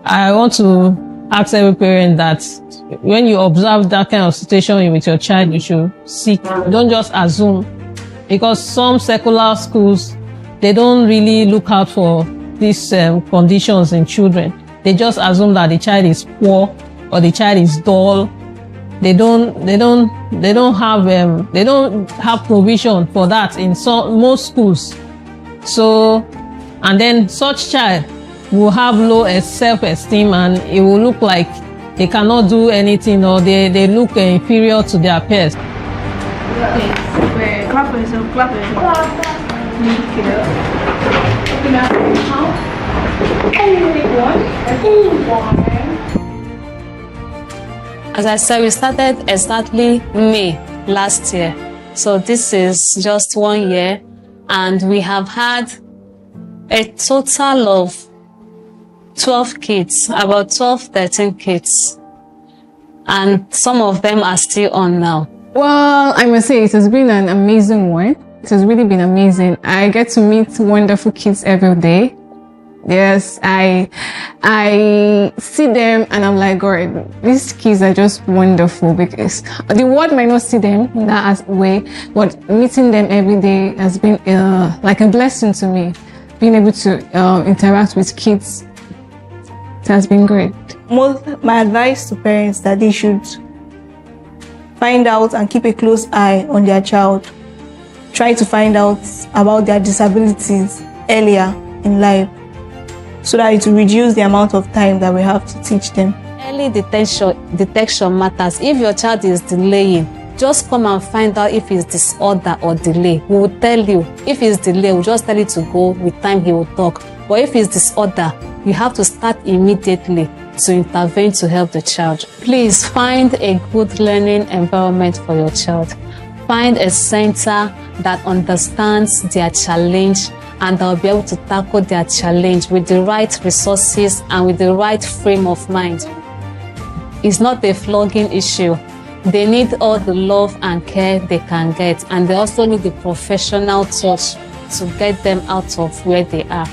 I want to ask every parent that when you observe that kind of situation with your child, you should seek. Don't just assume, because some secular schools, they don't really look out for these conditions in children. They just assume that the child is poor or the child is dull. They don't have provision for that in most schools. So, and then such child will have low self-esteem, and it will look like they cannot do anything, or they look inferior to their peers. Okay, clap for yourself, clap for yourself. As I said, we started exactly May last year. So this is just 1 year, and we have had a total of 12 kids, about 12, 13 kids. And some of them are still on now. Well, I must say it has been an amazing one. It has really been amazing. I get to meet wonderful kids every day. Yes, I see them and I'm like, God, these kids are just wonderful, because the world might not see them in that way, but meeting them every day has been like a blessing to me. Being able to interact with kids It has been great. My advice to parents that they should find out and keep a close eye on their child. Try to find out about their disabilities earlier in life so that it will reduce the amount of time that we have to teach them. Early detection matters. If your child is delaying, just come and find out if it's disorder or delay. We will tell you. If it's delay, we'll just tell you to go. With time, he will talk. But if it's disorder, you have to start immediately to intervene to help the child. Please find a good learning environment for your child. Find a center that understands their challenge and they'll be able to tackle their challenge with the right resources and with the right frame of mind. It's not a flogging issue. They need all the love and care they can get, and they also need the professional touch to get them out of where they are.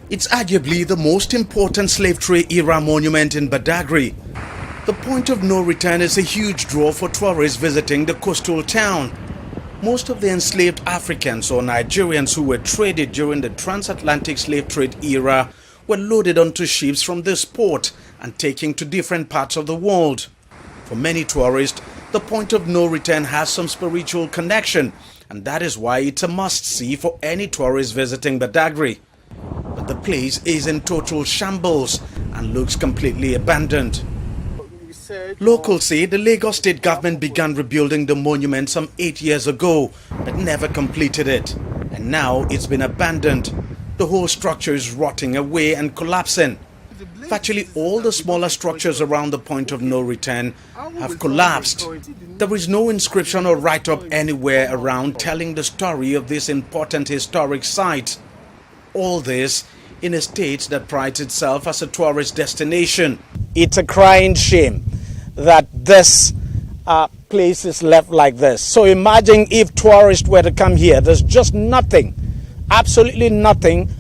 It's arguably the most important slave trade era monument in Badagry. The point of no return is a huge draw for tourists visiting the coastal town. Most of the enslaved Africans or Nigerians who were traded during the transatlantic slave trade era were loaded onto ships from this port and taken to different parts of the world. For many tourists, the point of no return has some spiritual connection, and that is why it's a must-see for any tourist visiting Badagry. But the place is in total shambles and looks completely abandoned. Locals say the Lagos state government began rebuilding the monument some 8 years ago, but never completed it. And now it's been abandoned. The whole structure is rotting away and collapsing. Virtually all the smaller structures around the point of no return have collapsed. There is no inscription or write-up anywhere around telling the story of this important historic site. All this in a state that prides itself as a tourist destination. It's a crying shame that this place is left like this. So imagine if tourists were to come here. There's just nothing, absolutely nothing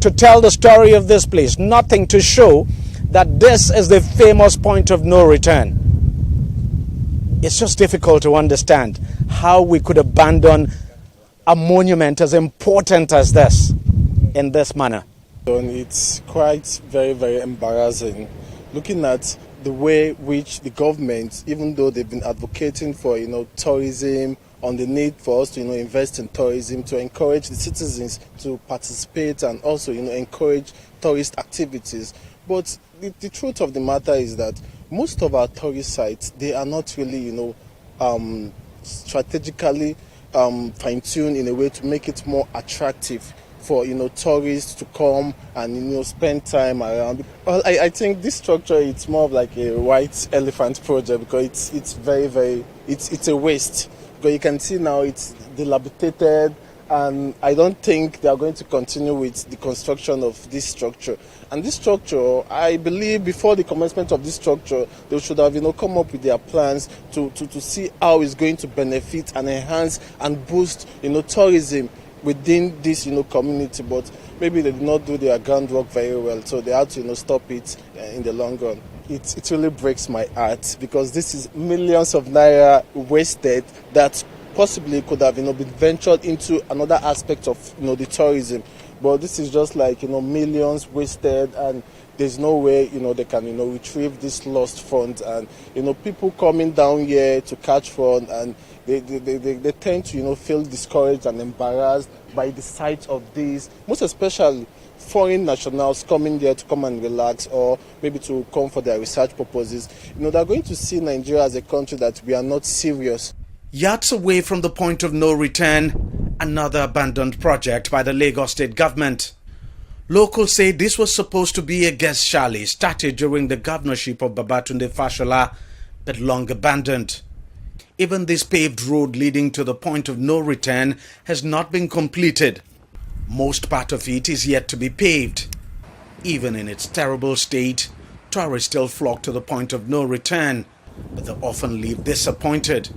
to tell the story of this place. Nothing to show that this is the famous point of no return. It's just difficult to understand how we could abandon a monument as important as this in this manner. It's quite very embarrassing looking at the way which the government, even though they've been advocating for tourism, on the need for us to invest in tourism, to encourage the citizens to participate and also encourage tourist activities. But the truth of the matter is that most of our tourist sites, they are not really strategically fine-tuned in a way to make it more attractive for tourists to come and spend time around. Well, I think this structure, it's more of like a white elephant project because it's it's a waste. Because you can see now it's dilapidated, and I don't think they are going to continue with the construction of this structure. And this structure, I believe before the commencement of this structure, they should have come up with their plans to see how it's going to benefit and enhance and boost tourism within this, community, but maybe they did not do their groundwork very well, so they had to, stop it in the long run. It really breaks my heart because this is millions of naira wasted that possibly could have, been ventured into another aspect of, the tourism. But this is just like, millions wasted, and there's no way, they can, retrieve this lost funds. And, people coming down here to catch fun, and they tend to, feel discouraged and embarrassed by the sight of this, most especially foreign nationals coming there to come and relax, or maybe to come for their research purposes. They're going to see Nigeria as a country that we are not serious. Yards away from the point of no return, another abandoned project by the Lagos state government. Locals say this was supposed to be a guest chalet started during the governorship of Babatunde Fashola, but long abandoned. Even this paved road leading to the point of no return has not been completed. Most part of it is yet to be paved. Even in its terrible state, tourists still flock to the point of no return, but they often leave disappointed.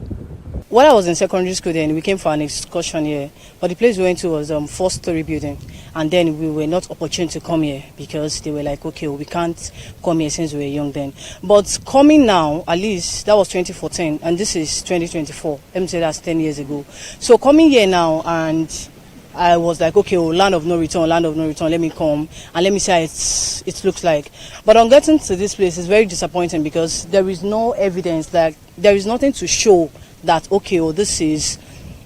When I was in secondary school then, we came for an excursion here, but the place we went to was 4-story building, and then we were not opportune to come here because they were like, okay, we can't come here since we were young then. But coming now, at least, that was 2014, and this is 2024, let me say that's 10 years ago. So coming here now, and I was like, okay, land of no return, let me come and let me see how it looks like. But on getting to this place, it's very disappointing because there is no evidence, that there is nothing to show that, okay, this is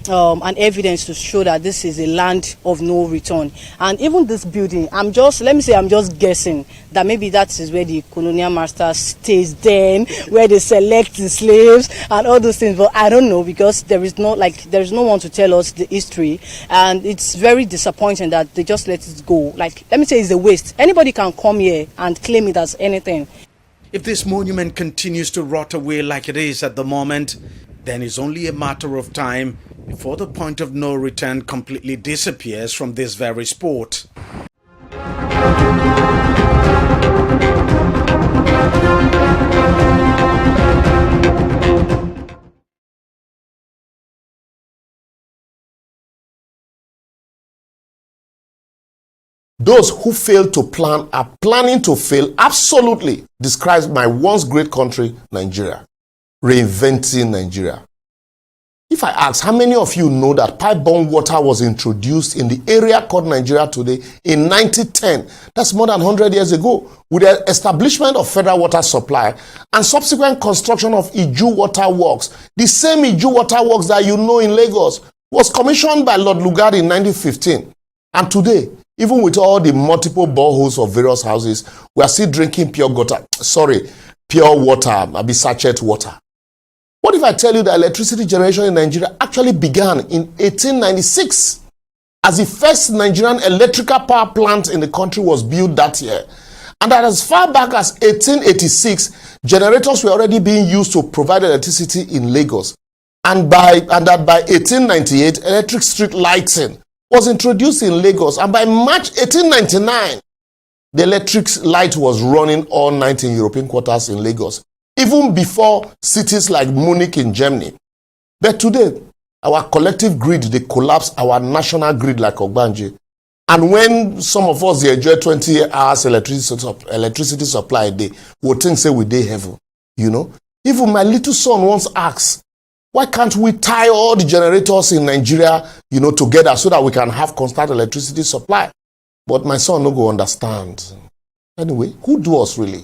an evidence to show that this is a land of no return. And even this building, I'm just guessing that maybe that is where the colonial master stays then, where they select the slaves and all those things. But I don't know, because there is no one to tell us the history, and it's very disappointing that they just let it go. Like, let me say, it's a waste. Anybody can come here and claim it as anything. If this monument continues to rot away like it is at the moment, then it's only a matter of time before the point of no return completely disappears from this very spot. Those who fail to plan are planning to fail absolutely describes my once great country, Nigeria. Reinventing Nigeria. If I ask, how many of you know that pipe-borne water was introduced in the area called Nigeria today in 1910? That's more than 100 years ago, with the establishment of federal water supply and subsequent construction of Iju Water Works. The same Iju Water Works that you know in Lagos was commissioned by Lord Lugard in 1915. And today, even with all the multiple boreholes of various houses, we are still drinking pure water, maybe sachet water. What if I tell you that electricity generation in Nigeria actually began in 1896, as the first Nigerian electrical power plant in the country was built that year, and that as far back as 1886, generators were already being used to provide electricity in Lagos, and that by 1898, electric street lighting was introduced in Lagos, and by March 1899, the electric light was running all night in European quarters in Lagos, even before cities like Munich in Germany. But today, our collective grid, they collapse our national grid like Ogbanje. And when some of us they enjoy 20 hours electricity supply a day, we'll think say we dey heaven, Even my little son once asked, why can't we tie all the generators in Nigeria, together so that we can have constant electricity supply? But my son no go understand. Anyway, who do us really?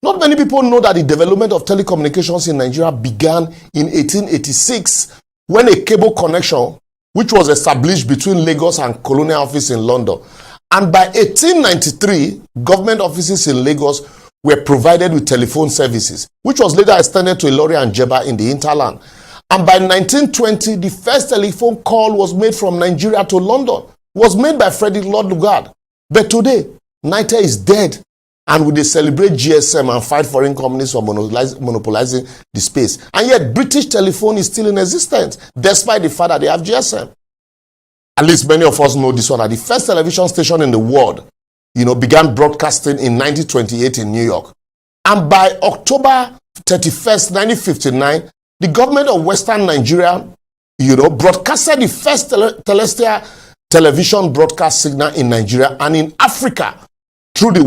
Not many people know that the development of telecommunications in Nigeria began in 1886 when a cable connection, which was established between Lagos and Colonial Office in London. And by 1893, government offices in Lagos were provided with telephone services, which was later extended to Ilori and Jeba in the hinterland. And by 1920, the first telephone call was made from Nigeria to London. It was made by Frederick Lord Lugard. But today, NITE is dead. And we celebrate GSM and fight foreign companies for monopolizing the space. And yet British Telephone is still in existence, despite the fact that they have GSM. At least many of us know this one. The first television station in the world, began broadcasting in 1928 in New York. And by October 31st, 1959, the government of Western Nigeria, broadcasted the first television broadcast signal in Nigeria and in Africa through the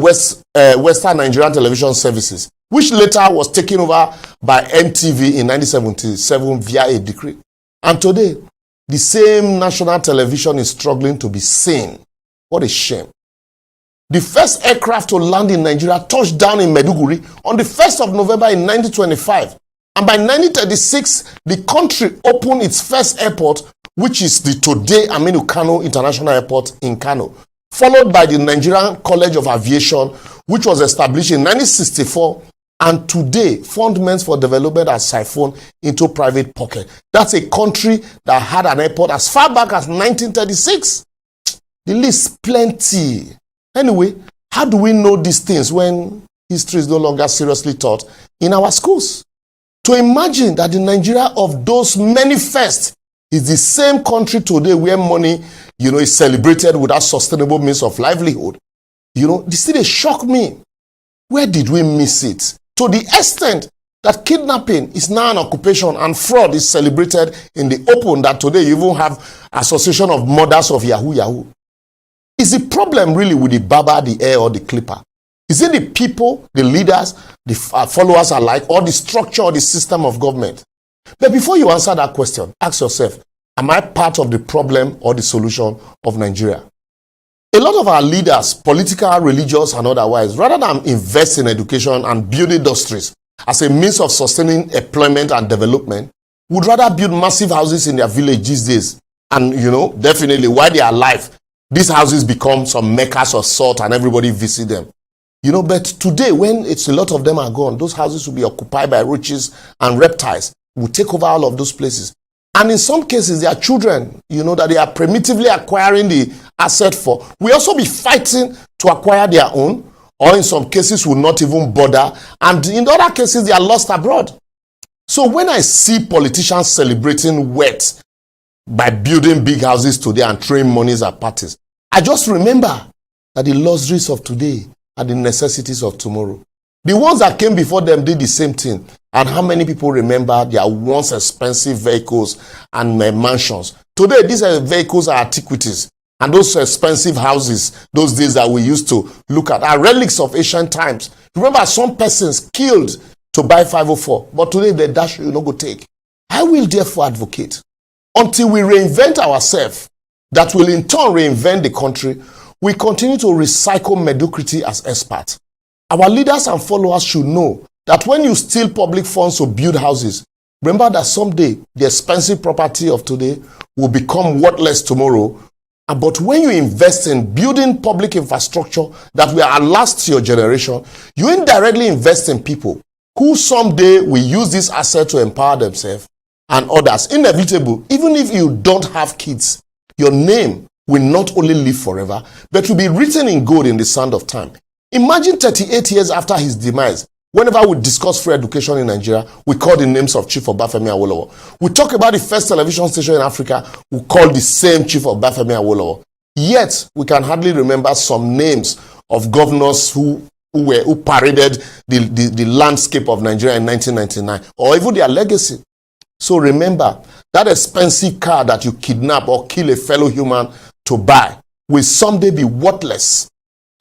Western Nigerian Television Services, which later was taken over by NTV in 1977 via a decree. And today, the same national television is struggling to be seen. What a shame. The first aircraft to land in Nigeria touched down in Maiduguri on the 1st of November in 1925. And by 1936, the country opened its first airport, which is the today Aminu Kano International Airport in Kano, followed by the Nigerian College of Aviation, which was established in 1964, and today fundaments for development are siphoned into private pocket. That's a country that had an airport as far back as 1936. The list plenty. Anyway, how do we know these things when history is no longer seriously taught in our schools? To imagine that the Nigeria of those many firsts is the same country today where money, is celebrated without sustainable means of livelihood. This still shock me. Where did we miss it? To the extent that kidnapping is now an occupation and fraud is celebrated in the open, that today you even have association of mothers of Yahoo. Is the problem really with the barber, the hair, or the clipper? Is it the people, the leaders, the followers alike, or the structure or the system of government? But before you answer that question, ask yourself, am I part of the problem or the solution of Nigeria? A lot of our leaders, political, religious, and otherwise, rather than invest in education and build industries as a means of sustaining employment and development, would rather build massive houses in their village these days. And, definitely, while they are alive, these houses become some meccas of salt and everybody visit them. But today, when a lot of them are gone, those houses will be occupied by roaches and reptiles, will take over all of those places. And in some cases, their children, that they are primitively acquiring the asset for, will also be fighting to acquire their own, or in some cases will not even bother. And in other cases, they are lost abroad. So when I see politicians celebrating wealth by building big houses today and throwing monies at parties, I just remember that the luxuries of today are the necessities of tomorrow. The ones that came before them did the same thing. And how many people remember their once expensive vehicles and mansions? Today, these vehicles are antiquities. And those expensive houses, those days that we used to look at, are relics of ancient times. Remember, some persons killed to buy 504. But today, the dash you go take. I will therefore advocate, until we reinvent ourselves, that will in turn reinvent the country, we continue to recycle mediocrity as experts. Our leaders and followers should know that when you steal public funds to build houses, remember that someday the expensive property of today will become worthless tomorrow. But when you invest in building public infrastructure that will last your generation, you indirectly invest in people who someday will use this asset to empower themselves and others. Inevitable, even if you don't have kids, your name will not only live forever, but will be written in gold in the sand of time. Imagine 38 years after his demise, whenever we discuss free education in Nigeria, we call the names of Chief Obafemi Awolowo. We talk about the first television station in Africa, we call the same Chief Obafemi Awolowo. Yet, we can hardly remember some names of governors who paraded the landscape of Nigeria in 1999, or even their legacy. So remember, that expensive car that you kidnap or kill a fellow human to buy will someday be worthless.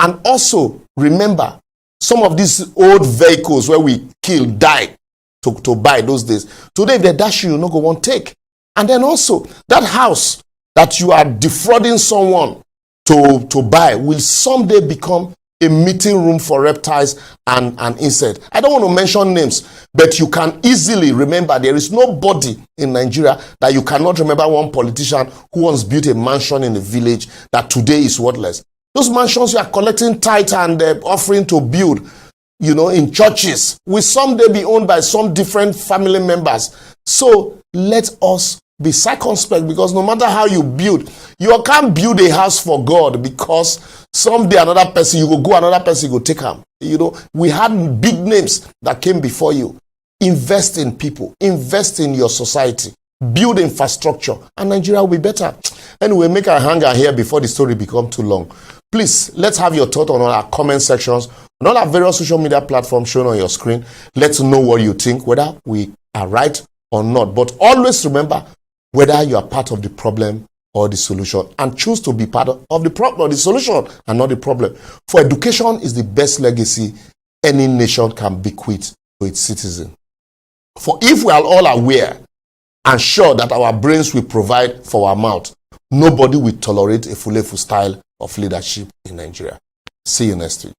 And also, remember, some of these old vehicles where we kill, die to buy those days. Today, if they dash you, no go won't take. And then also, that house that you are defrauding someone to buy will someday become a meeting room for reptiles and insects. I don't want to mention names, but you can easily remember there is nobody in Nigeria that you cannot remember one politician who once built a mansion in a village that today is worthless. Those mansions you are collecting tithe and offering to build, in churches, will someday be owned by some different family members. So let us be circumspect, because no matter how you build, you can't build a house for God, because someday another person, another person go take them. We had big names that came before you. Invest in people, invest in your society, build infrastructure, and Nigeria will be better. Anyway, make a hanger here before the story becomes too long. Please, let's have your thought on our comment sections, on all our various social media platforms shown on your screen. Let's know what you think, whether we are right or not. But always remember whether you are part of the problem or the solution, and choose to be part of the problem, the solution, and not the problem. For education is the best legacy any nation can bequeath to its citizens. For if we are all aware and sure that our brains will provide for our mouth, nobody will tolerate a fulefu style of leadership in Nigeria. See you next week.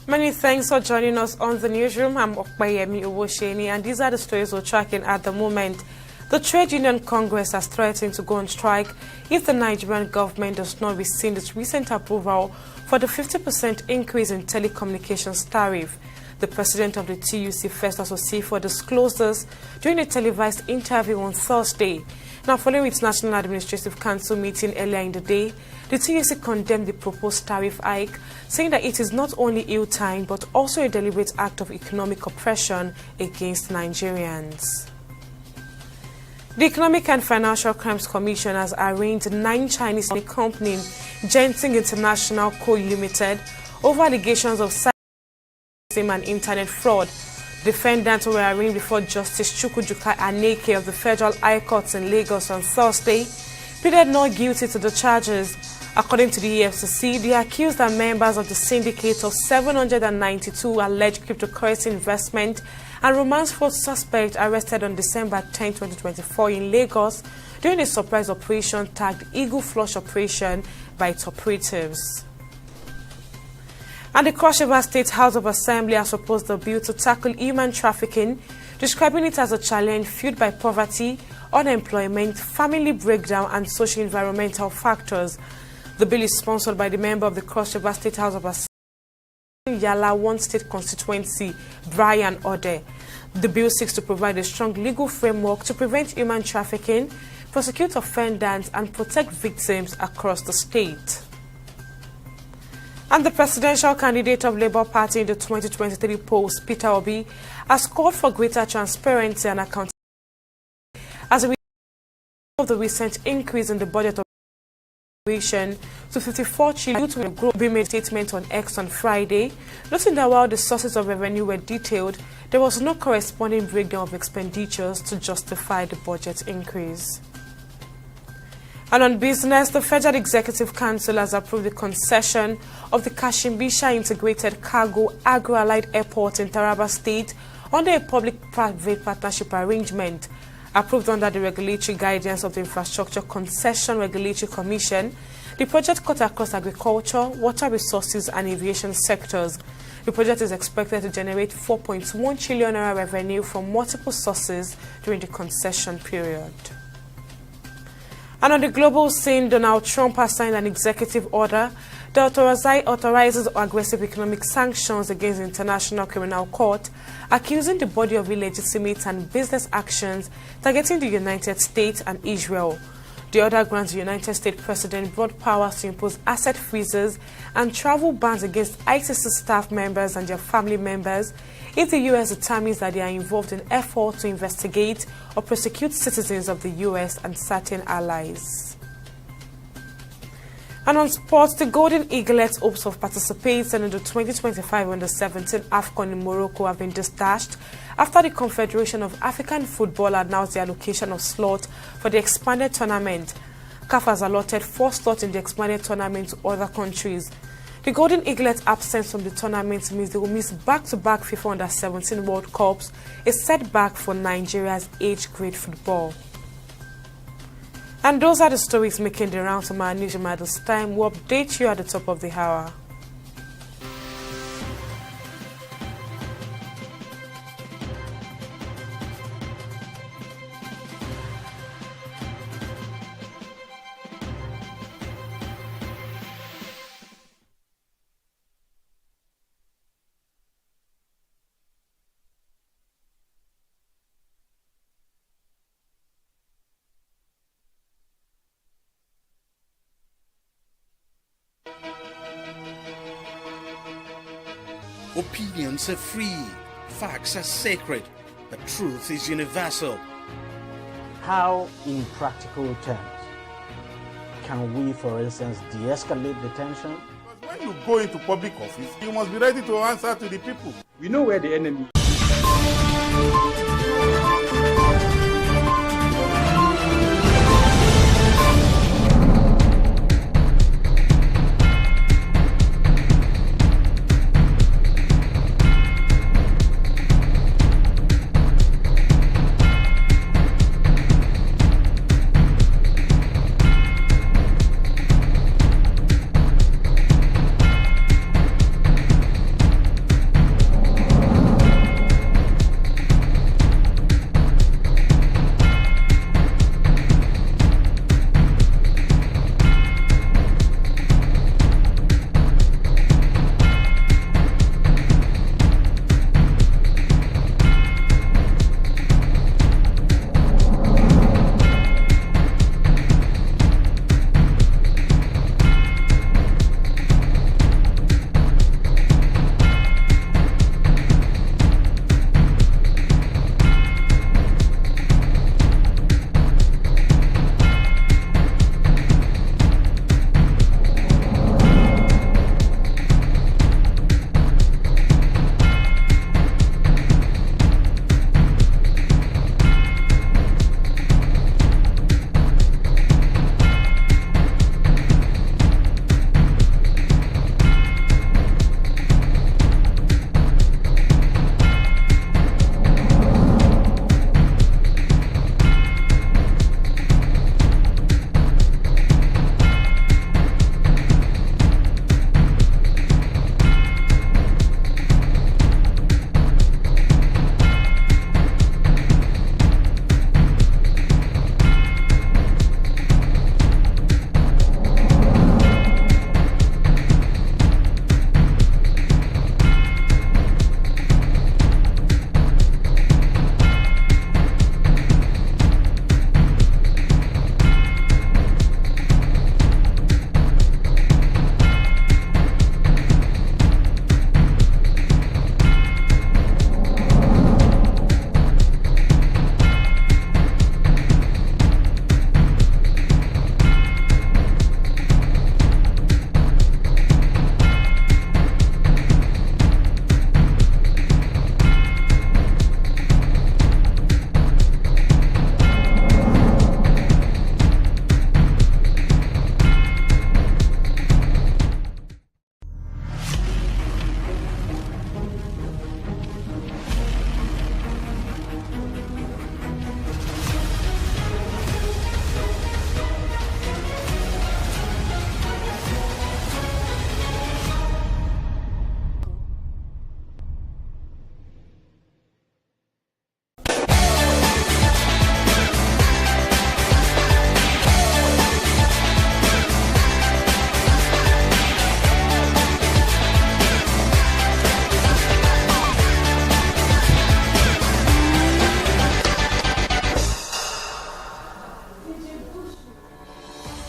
Many thanks for joining us on the newsroom. I'm Okpayemi Owosheni, and these are the stories we're tracking at the moment. The Trade Union Congress has threatened to go on strike if the Nigerian government does not rescind its recent approval for the 50% increase in telecommunications tariff. The president of the TUC, Festus Osifo, disclosed this during a televised interview on Thursday. Now, following its National Administrative Council meeting earlier in the day, the TUC condemned the proposed tariff hike, saying that it is not only ill-timed but also a deliberate act of economic oppression against Nigerians. The Economic and Financial Crimes Commission has arraigned 9 Chinese companies, Genting International Co. Limited, over allegations of cyber and internet fraud. Defendants were arraigned before Justice Chukwujuka Aneke of the Federal High Court in Lagos on Thursday, pleaded not guilty to the charges. According to the EFCC, the accused are members of the syndicate of 792 alleged cryptocurrency investment and romance fraud suspects arrested on December 10, 2024 in Lagos during a surprise operation tagged Eagle Flush Operation by its operatives. And the Cross River State House of Assembly has proposed a bill to tackle human trafficking, describing it as a challenge fueled by poverty, unemployment, family breakdown, and socio-environmental factors. The bill is sponsored by the member of the Cross River State House of Assembly, Yala One State Constituency, Brian Ode. The bill seeks to provide a strong legal framework to prevent human trafficking, prosecute offenders, and protect victims across the state. And the presidential candidate of Labour Party in the 2023 polls, Peter Obi, has called for greater transparency and accountability as a result of the recent increase in the budget of to 54 trillion to group. Obi made a statement on X on Friday, noting that while the sources of revenue were detailed, there was no corresponding breakdown of expenditures to justify the budget increase. And on business, the Federal Executive Council has approved the concession of the Kashimbisha Integrated Cargo Agro-Allied Airport in Taraba State under a public-private partnership arrangement. Approved under the regulatory guidance of the Infrastructure Concession Regulatory Commission, the project cut across agriculture, water resources, and aviation sectors. The project is expected to generate 4.1 trillion naira revenue from multiple sources during the concession period. And on the global scene, Donald Trump has signed an executive order that authorizes aggressive economic sanctions against the International Criminal Court, accusing the body of illegitimate and business actions targeting the United States and Israel. The order grants the United States President broad powers to impose asset freezes and travel bans against ICC staff members and their family members if the U.S. determines that they are involved in efforts to investigate or prosecute citizens of the U.S. and certain allies. And on sports, the Golden Eaglets' hopes of participating in the 2025 Under-17 AFCON in Morocco have been dashed after the Confederation of African Football announced the allocation of slots for the expanded tournament. CAF has allotted 4 slots in the expanded tournament to other countries. The Golden Eaglets' absence from the tournament means they will miss back-to-back FIFA Under-17 World Cups, a setback for Nigeria's age-grade football. And those are the stories making the rounds from our newsroom at this time. We'll update you at the top of the hour. Opinions are free, facts are sacred, but truth is universal. How, in practical terms, can we, for instance, de-escalate the tension? When you go into public office, you must be ready to answer to the people. We know where the enemy is.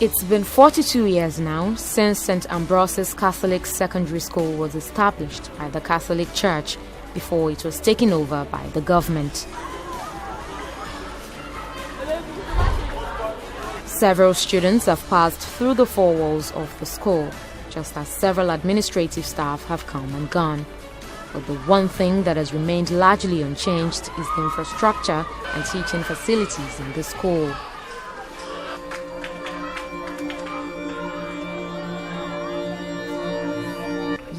It's been 42 years now since St. Ambrose's Catholic Secondary School was established by the Catholic Church before it was taken over by the government. Several students have passed through the four walls of the school, just as several administrative staff have come and gone. But the one thing that has remained largely unchanged is the infrastructure and teaching facilities in the school.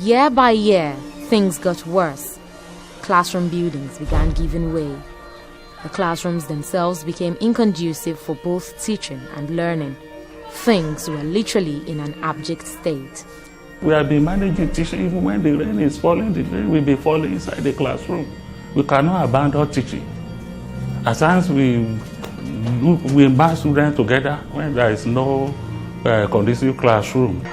Year by year, things got worse. Classroom buildings began giving way. The classrooms themselves became inconducive for both teaching and learning. Things were literally in an abject state. We have been managing teaching even when the rain is falling, the rain will be falling inside the classroom. We cannot abandon teaching. At times we mass students together when there is no conducive classroom.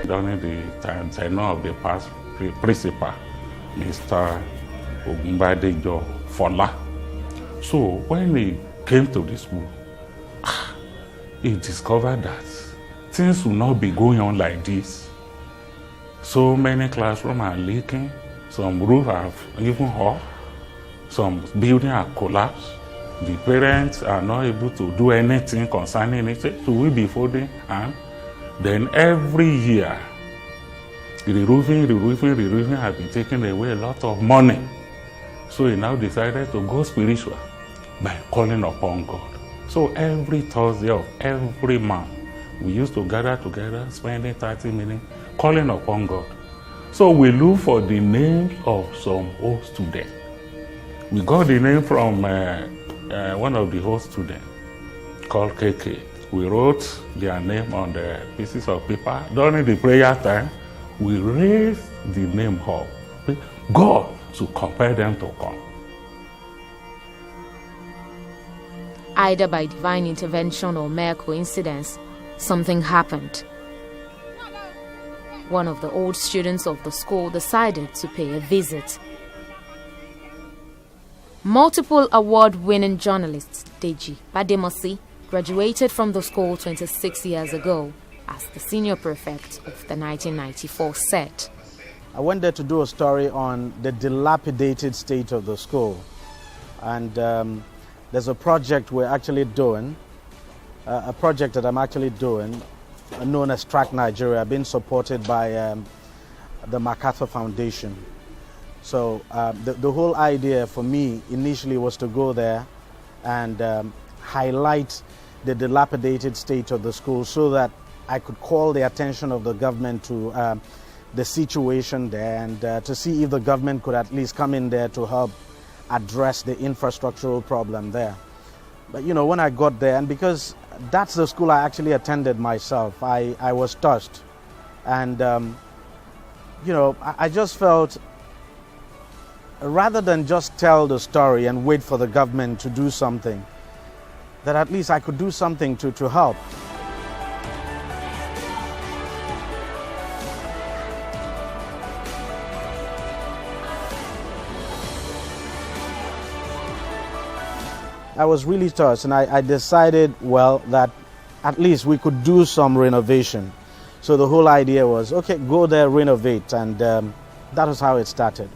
During the tenure of the past principal, Mr. Ogunbadejo Fola. So when he came to the school, he discovered that things will not be going on like this. So many classrooms are leaking, some roofs have even off, some buildings are collapsed. The parents are not able to do anything concerning it. So we be folding and then every year the roofing have been taking away a lot of money. So he now decided to go spiritual by calling upon God. So every Thursday of every month, we used to gather together, spending 30 minutes, calling upon God. So we look for the names of some old students. We got the name from one of the old students called KK. We wrote their name on the pieces of paper. During the prayer time, we raised the name up. God should compel them to come. Either by divine intervention or mere coincidence, something happened. One of the old students of the school decided to pay a visit. Multiple award-winning journalist Deji Bademosi graduated from the school 26 years ago as the senior prefect of the 1994 set. I went there to do a story on the dilapidated state of the school. And there's a project we're actually doing, a project that I'm actually doing, known as Track Nigeria, being supported by the MacArthur Foundation. So the whole idea for me initially was to go there and highlight the dilapidated state of the school so that I could call the attention of the government to the situation there and to see if the government could at least come in there to help address the infrastructural problem there. But you know, when I got there, and because that's the school I actually attended myself, I was touched. And you know, I just felt, rather than just tell the story and wait for the government to do something, that at least I could do something to help. I was really touched, and I decided, well, that at least we could do some renovation. So the whole idea was, okay, go there, renovate, and that was how it started.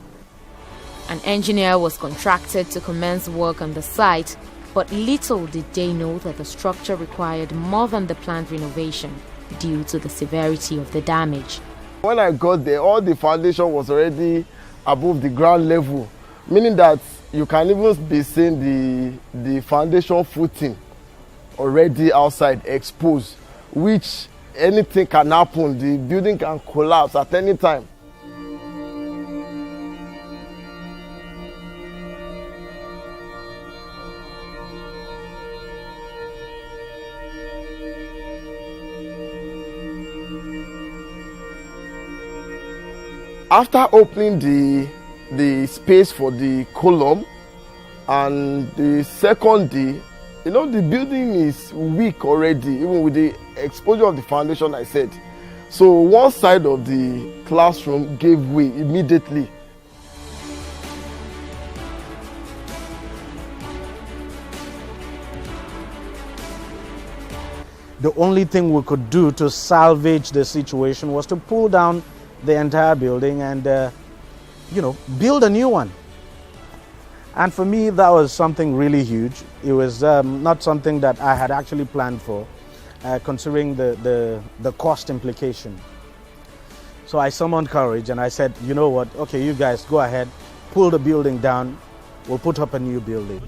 An engineer was contracted to commence work on the site, but little did they know that the structure required more than the planned renovation due to the severity of the damage. When I got there, all the foundation was already above the ground level, meaning that you can even be seeing the foundation footing already outside exposed, which anything can happen. The building can collapse at any time. After opening the space for the column and the second day, you know, the building is weak already, even with the exposure of the foundation, I said. So one side of the classroom gave way immediately. The only thing we could do to salvage the situation was to pull down the entire building and you know, build a new one. And for me, that was something really huge. It was not something that I had actually planned for, considering the cost implication. So I summoned courage and I said, you know what, okay, you guys go ahead, pull the building down, we'll put up a new building.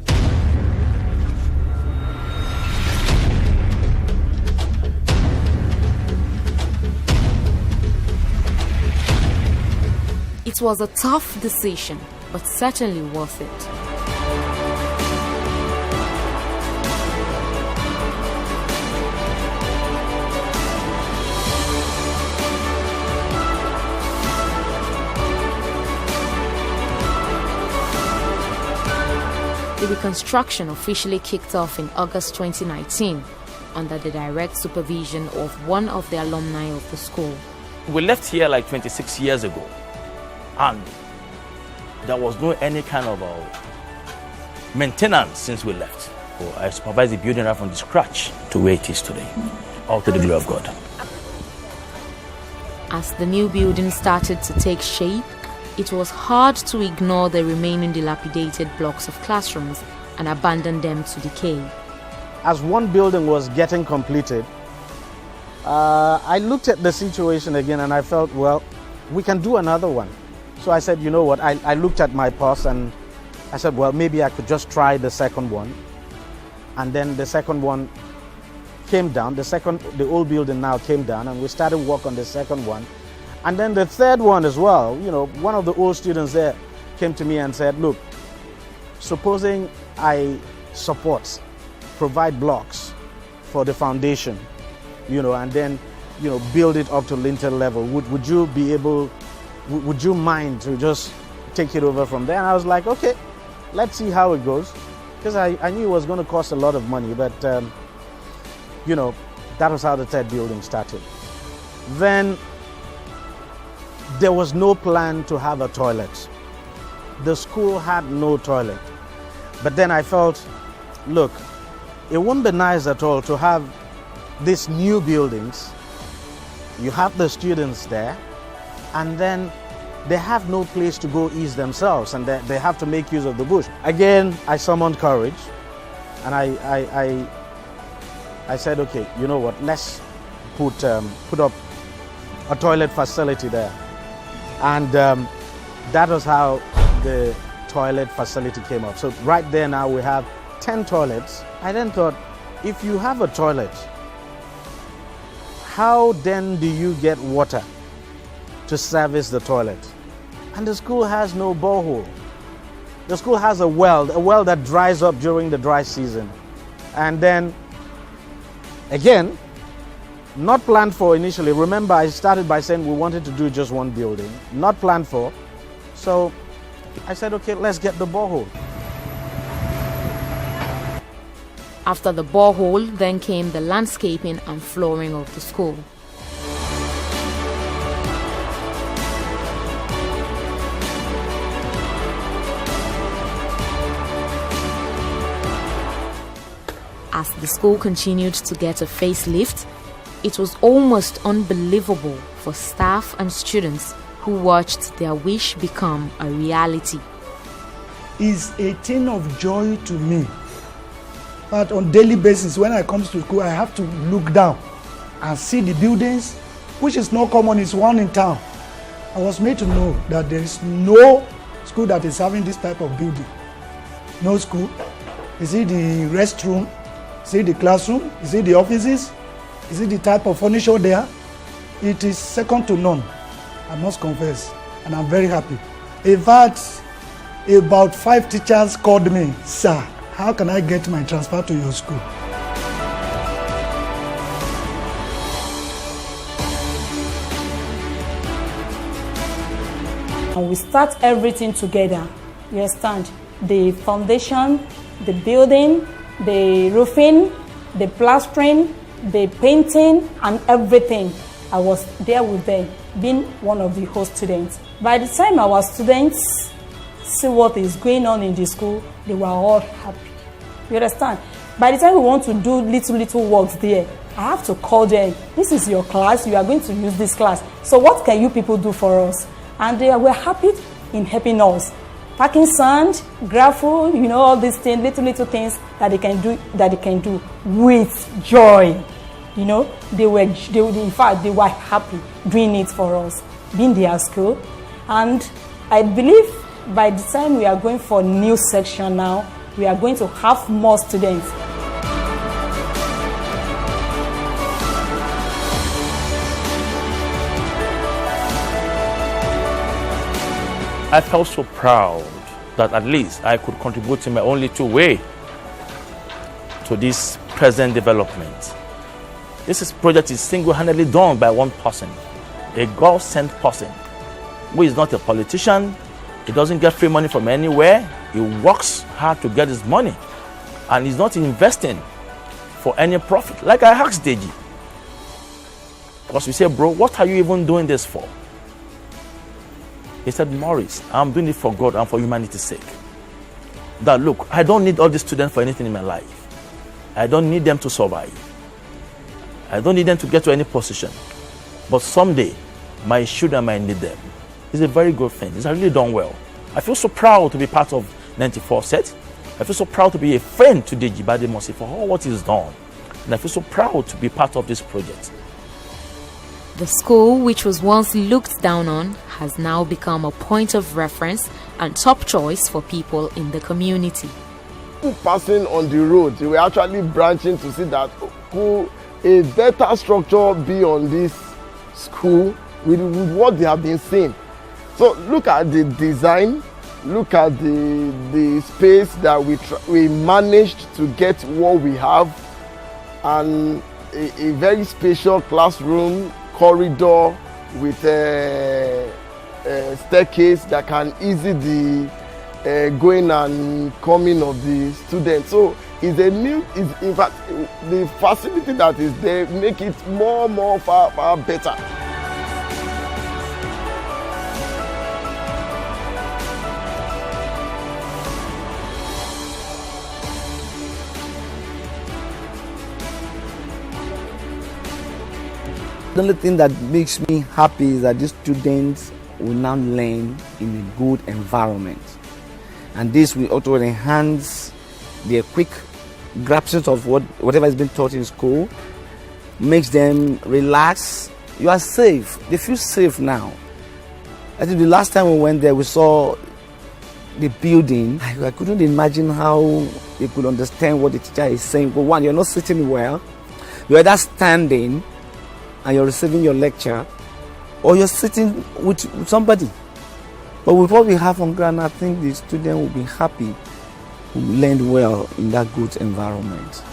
It was a tough decision, but certainly worth it. The reconstruction officially kicked off in August 2019 under the direct supervision of one of the alumni of the school. We left here like 26 years ago. And there was no any kind of maintenance since we left. So I supervised the building right from the scratch to where it is today, all to the glory of God. As the new building started to take shape, it was hard to ignore the remaining dilapidated blocks of classrooms and abandon them to decay. As one building was getting completed, I looked at the situation again and I felt, well, we can do another one. So I said, you know what, I looked at my purse and I said, well, maybe I could just try the second one. And then the second one came down, the old building now came down, and we started work on the second one. And then the third one as well, you know, one of the old students there came to me and said, look, supposing I provide blocks for the foundation, you know, and then, you know, build it up to lintel level, would you be able, would you mind to just take it over from there? And I was like, okay, let's see how it goes. Because I knew it was going to cost a lot of money, but, you know, that was how the third building started. Then there was no plan to have a toilet. The school had no toilet. But then I felt, look, it wouldn't be nice at all to have these new buildings. You have the students there, and then they have no place to go ease themselves, and they have to make use of the bush. Again, I summoned courage, and I said, okay, you know what, let's put up a toilet facility there. And that was how the toilet facility came up. So right there now we have 10 toilets. I then thought, if you have a toilet, how then do you get water to service the toilet? And the school has no borehole. The school has a well that dries up during the dry season. And then, again, not planned for initially. Remember, I started by saying we wanted to do just one building. Not planned for. So I said, okay, let's get the borehole. After the borehole, then came the landscaping and flooring of the school. As the school continued to get a facelift, it was almost unbelievable for staff and students who watched their wish become a reality. It's a thing of joy to me. But on daily basis, when I come to school, I have to look down and see the buildings, which is not common, it's one in town. I was made to know that there is no school that is having this type of building. No school. Is it the restroom? Is it the classroom? Is it the offices? Is it the type of furniture there? It is second to none, I must confess, and I'm very happy. In fact, about 5 teachers called me, sir, how can I get my transfer to your school? And we start everything together. You understand? The foundation, the building, the roofing, the plastering, the painting, and everything. I was there with them, being one of the host students. By the time our students see what is going on in the school, they were all happy. You understand? By the time we want to do little works there, I have to call them. This is your class. You are going to use this class. So what can you people do for us? And they were happy in helping us. Packing sand, gravel, you know, all these things, little things that they can do with joy. You know, in fact, they were happy doing it for us, being their school. And I believe by the time we are going for new section now, we are going to have more students. I felt so proud that at least I could contribute in my own little way to this present development. This project is single-handedly done by one person, a God-sent person, who is not a politician. He doesn't get free money from anywhere. He works hard to get his money, and he's not investing for any profit. Like I asked Deji, because we said, bro, what are you even doing this for? He said, Maurice, I'm doing it for God and for humanity's sake. That look, I don't need all these students for anything in my life. I don't need them to survive. I don't need them to get to any position. But someday, my children might need them. It's a very good thing. It's really done well. I feel so proud to be part of 94 set. I feel so proud to be a friend to Deji Bademosi for all what he's done. And I feel so proud to be part of this project. The school, which was once looked down on, has now become a point of reference and top choice for people in the community. People passing on the road, they were actually branching to see that could a better structure be on this school with what they have been seeing. So look at the design, look at the space that we managed to get what we have, and a very spacious classroom, corridor with a staircase that can ease the going and coming of the students. So it's in fact, the facility that is there make it far better. The only thing that makes me happy is that these students will now learn in a good environment. And this will also enhance their quick grasp of whatever has been taught in school, makes them relax. You are safe. They feel safe now. I think the last time we went there, we saw the building. I couldn't imagine how they could understand what the teacher is saying. But one, you're not sitting well. You're either standing and you're receiving your lecture, or you're sitting with somebody. But with what we have on ground, I think the student will be happy, will learn well in that good environment.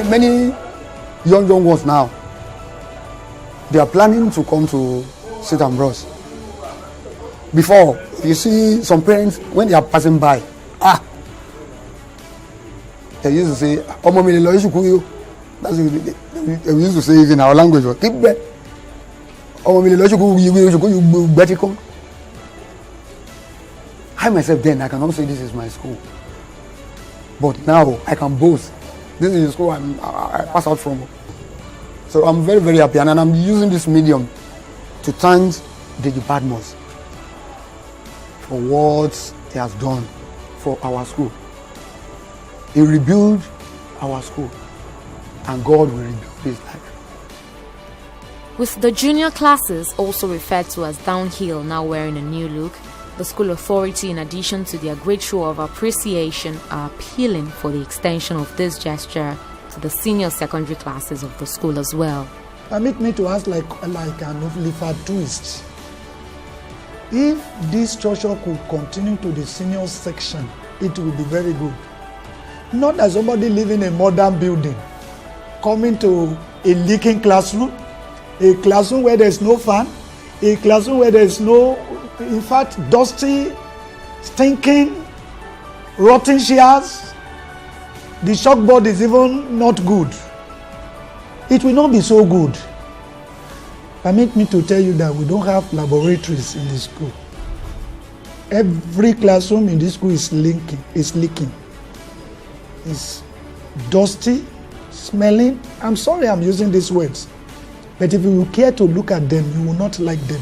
Many young ones now, they are planning to come to St. Ambrose. Before, you see some parents, when they are passing by, they used to say, that's what they used to say it in our language. I myself then, I cannot say this is my school. But now, I can boast. This is the school I pass out from. So I'm very, very happy, and I'm using this medium to thank the departments for what he has done for our school. He rebuilt our school, and God will rebuild his life. With the junior classes, also referred to as downhill, now wearing a new look, the school authority, in addition to their great show of appreciation, are appealing for the extension of this gesture to the senior secondary classes of the school as well. Permit me to ask like an Oliver twist. If this structure could continue to the senior section, it would be very good. Not as somebody living in a modern building, coming to a leaking classroom, a classroom where there's no fan, a classroom where there's no, in fact, dusty, stinking, rotten chairs. The chalkboard is even not good. It will not be so good. Permit me to tell you that we don't have laboratories in the school. Every classroom in this school is leaking. It's dusty, smelling. I'm sorry I'm using these words, but if you care to look at them, you will not like them.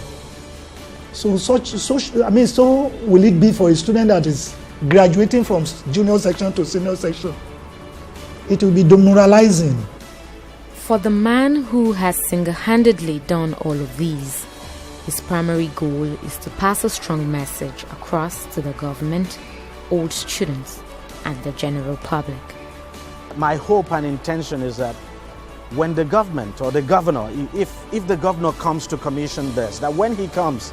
So will it be for a student that is graduating from junior section to senior section? It will be demoralizing. For the man who has single-handedly done all of these, his primary goal is to pass a strong message across to the government, old students, and the general public. My hope and intention is that when the government or the governor, if the governor comes to commission this, that when he comes,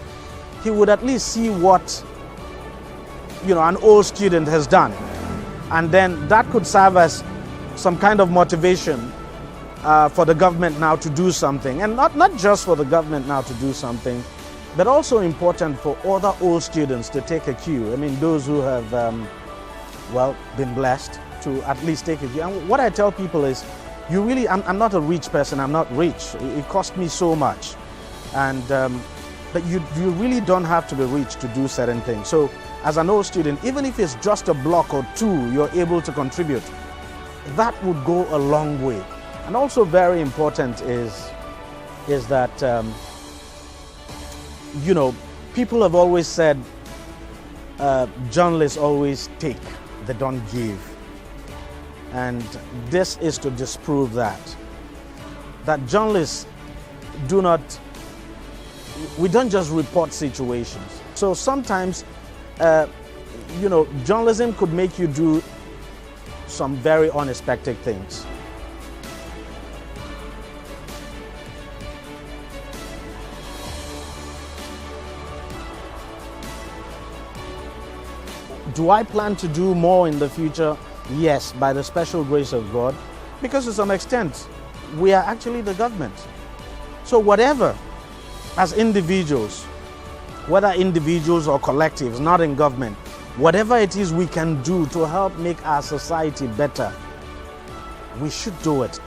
he would at least see what an old student has done, and then that could serve as some kind of motivation for the government now to do something, and not just for the government now to do something, but also important for other old students to take a cue. I mean, those who have been blessed to at least take it. And what I tell people is, you really, I'm not a rich person, I'm not rich. It cost me so much. And but you really don't have to be rich to do certain things. So as an old student, even if it's just a block or two you're able to contribute, that would go a long way. And also very important is that, you know, people have always said journalists always take, they don't give. And this is to disprove that journalists we don't just report situations. So sometimes, you know, journalism could make you do some very unexpected things. Do I plan to do more in the future? Yes, by the special grace of God, because to some extent, we are actually the government. So whatever, as individuals, whether individuals or collectives, not in government, whatever it is we can do to help make our society better, we should do it.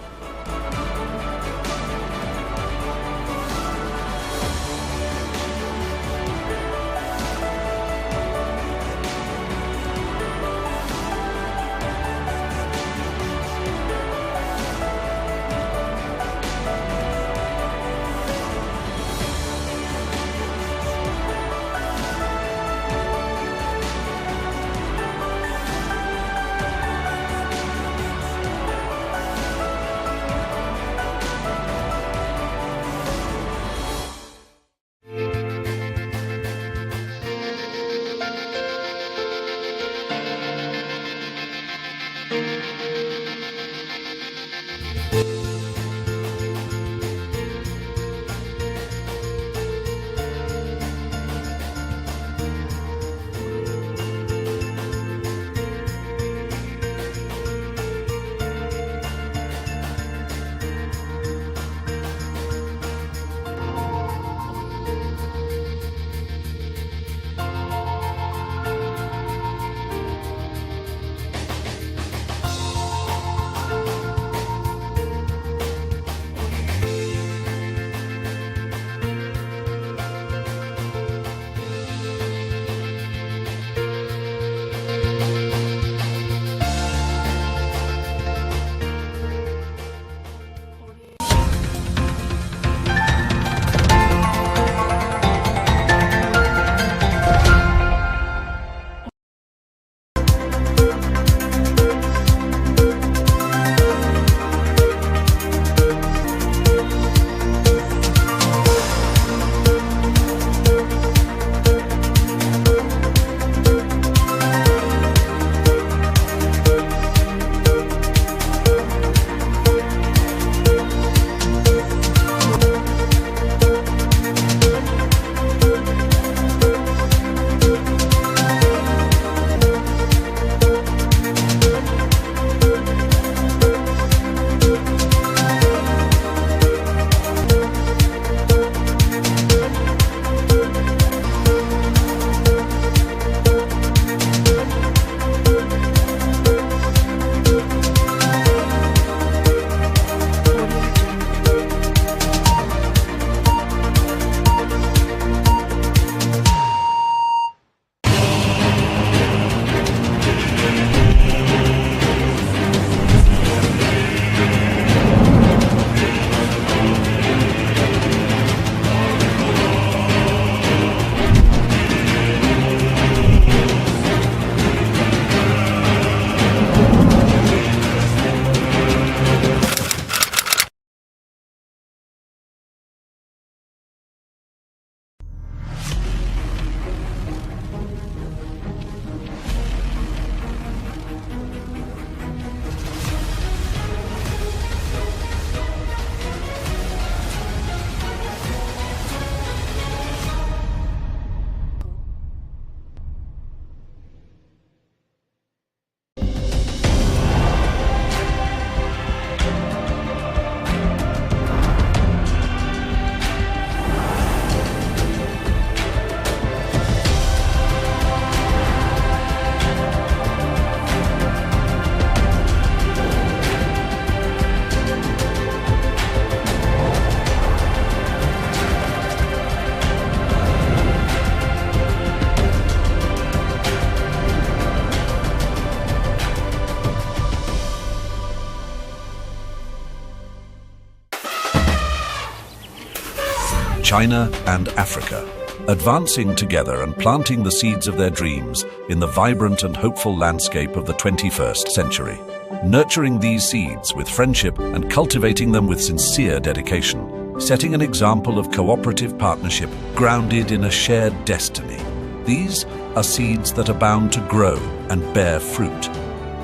China and Africa, advancing together and planting the seeds of their dreams in the vibrant and hopeful landscape of the 21st century, nurturing these seeds with friendship and cultivating them with sincere dedication, setting an example of cooperative partnership grounded in a shared destiny. These are seeds that are bound to grow and bear fruit.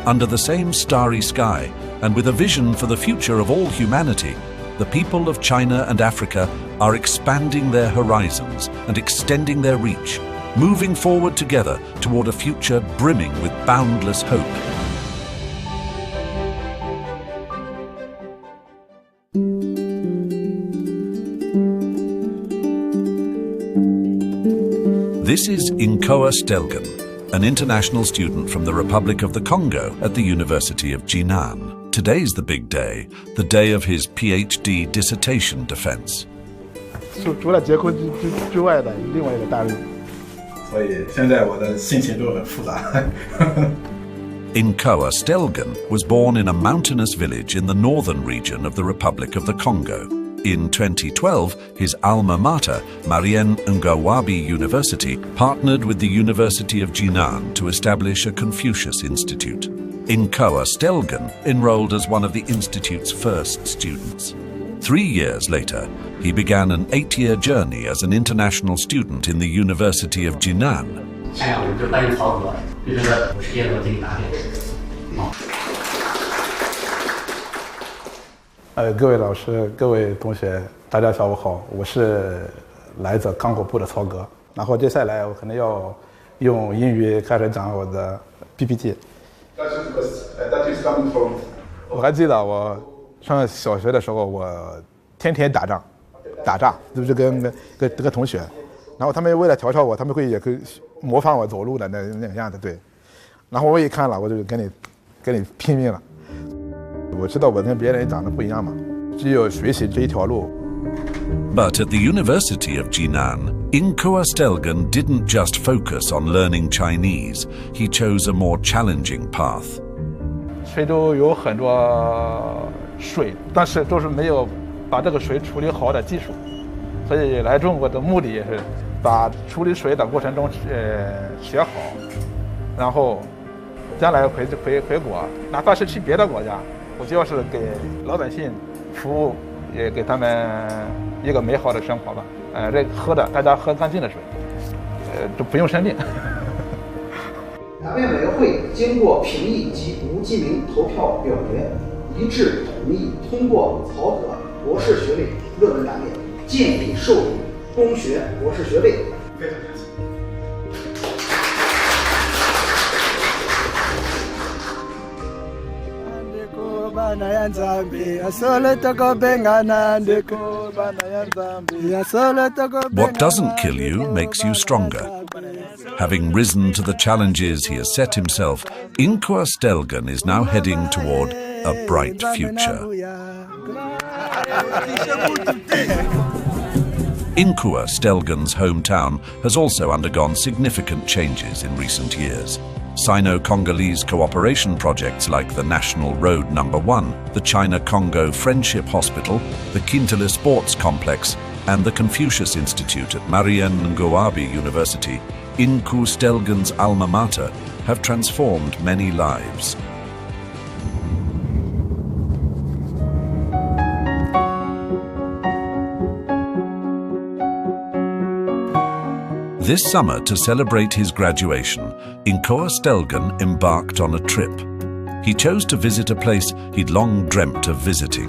Under the same starry sky, and with a vision for the future of all humanity, the people of China and Africa are expanding their horizons and extending their reach, moving forward together toward a future brimming with boundless hope. This is Inkoa Stelgen, an international student from the Republic of the Congo at the University of Jinan. Today's the big day, the day of his PhD dissertation defense. 除了结婚之外的另外一个大任务，所以现在我的心情都很复杂。Inkoa Stelgen was born in a mountainous village in the northern region of the Republic of the Congo. In 2012, his alma mater, Marien Ngawabi University, partnered with the University of Jinan to establish a Confucius Institute. Inkoa Stelgen enrolled as one of the institute's first students. 3 years later, he began an 8-year journey as an international student in the University of Jinan. 下面我们就搬运操作，就这个50页逻辑答辩。各位老师、各位同学，大家下午好，我是来自刚果部的曹格。然后接下来我可能要用英语开始讲我的 PPT。That is coming from。我还记得我上小学的时候，我天天打仗，就是跟同学，然后他们为了调笑我，他们也会模仿我走路的那个样子，对。然后我一看了，我就跟你拼命了。我知道我跟别人长得不一样嘛，只有学习这一条路。But at the University of Jinan, Inkoa Stelgen didn't just focus on learning Chinese. He chose a more challenging path. 非洲有很多水，但是都是没有把这个水处理好的技术，所以来中国的目的也是把处理水的过程中学好，然后将来回国，哪怕是去别的国家，我就要是给老百姓服务，也给他们一个美好的生活吧。这喝的大家喝干净的水，就不用生病。答辩委员会经过评议及无记名投票表决，一致同意通过曹格博士学位论文答辩，建议授予公学博士学位。非常感谢。What doesn't kill you makes you stronger. Having risen to the challenges he has set himself, Inkoa Stelgen is now heading toward a bright future. Inkoa Stelgen's hometown has also undergone significant changes in recent years. Sino-Congolese cooperation projects like the National Road No. 1, the China-Congo Friendship Hospital, the Kintele Sports Complex, and the Confucius Institute at Marien Ngawabi University, Inkoa Stelgen's alma mater, have transformed many lives. This summer, to celebrate his graduation, Inkoa Stelgen embarked on a trip. He chose to visit a place he'd long dreamt of visiting.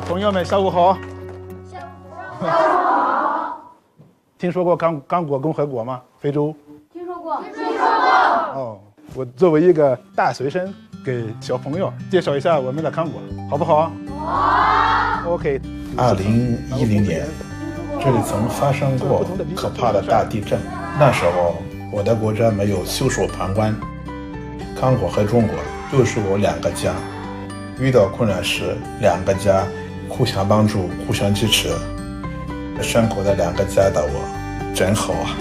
朋友们，下午好。下午好。听说过刚果共和国吗？非洲。听说过。哦，我作为一个大学生，给小朋友介绍一下我们的刚果，好不好？好。OK。2010年，这里曾发生过可怕的大地震。那时候，我的国家没有袖手旁观，刚果和中国就是我两个家。遇到困难时，两个家互相帮助、互相支持。生活在两个家的我，真好啊！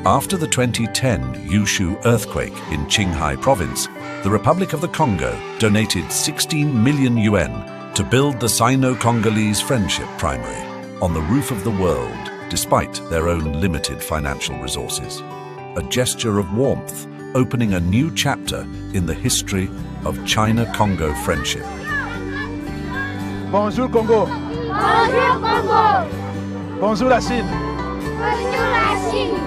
After the 2010 Yushu earthquake in Qinghai province, the Republic of the Congo donated 16 million yuan to build the Sino-Congolese Friendship Primary on the roof of the world, despite their own limited financial resources. A gesture of warmth, opening a new chapter in the history of China-Congo friendship. Bonjour Congo. Bonjour Congo. Bonjour la Chine. Bonjour la Chine.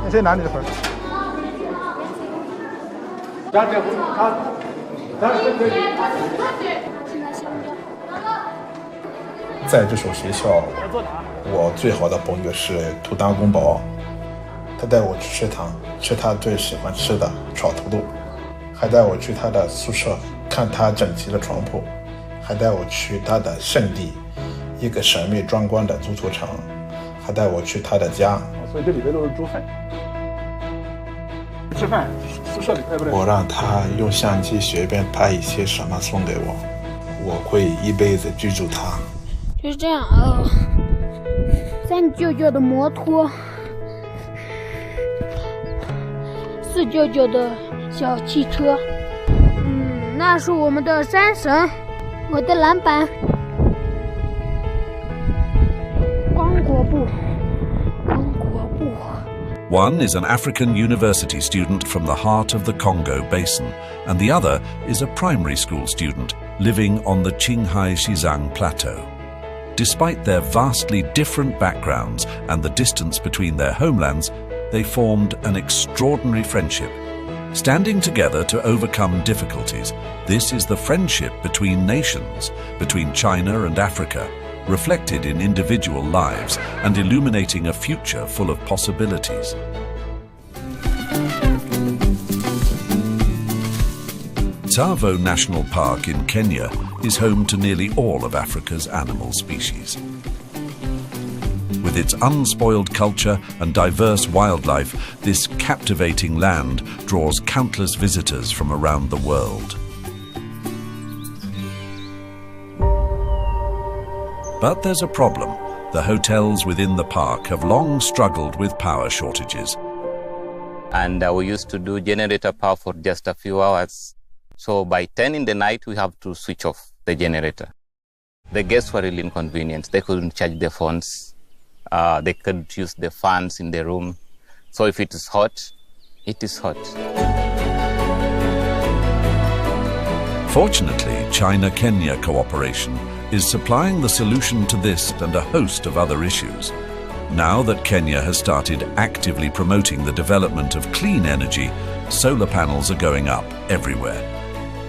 那先拿你的本。在这所学校，我最好的朋友是土大公宝，他带我去食堂吃他最喜欢吃的炒土豆，还带我去他的宿舍看他整齐的床铺，还带我去他的圣地，一个神秘壮观的足球场，还带我去他的家。所以这里边都是猪粪。吃饭，宿舍里拍不了。我让他用相机随便拍一些什么送给我，我会一辈子记住他。就是这样3舅舅的摩托，4舅舅的小汽车，那是我们的山绳，我的篮板，刚果布。One is an African university student from the heart of the Congo Basin, and the other is a primary school student living on the Qinghai-Xizang Plateau. Despite their vastly different backgrounds and the distance between their homelands, they formed an extraordinary friendship. Standing together to overcome difficulties, this is the friendship between nations, between China and Africa, reflected in individual lives and illuminating a future full of possibilities. Tsavo National Park in Kenya is home to nearly all of Africa's animal species. With its unspoiled culture and diverse wildlife, this captivating land draws countless visitors from around the world. But there's a problem. The hotels within the park have long struggled with power shortages. And we used to do generator power for just a few hours. So by 10 in the night, we have to switch off the generator. The guests were really inconvenienced. They couldn't charge their phones. They couldn't use the fans in the room. So if it is hot, it is hot. Fortunately, China-Kenya cooperation is supplying the solution to this and a host of other issues. Now that Kenya has started actively promoting the development of clean energy, solar panels are going up everywhere.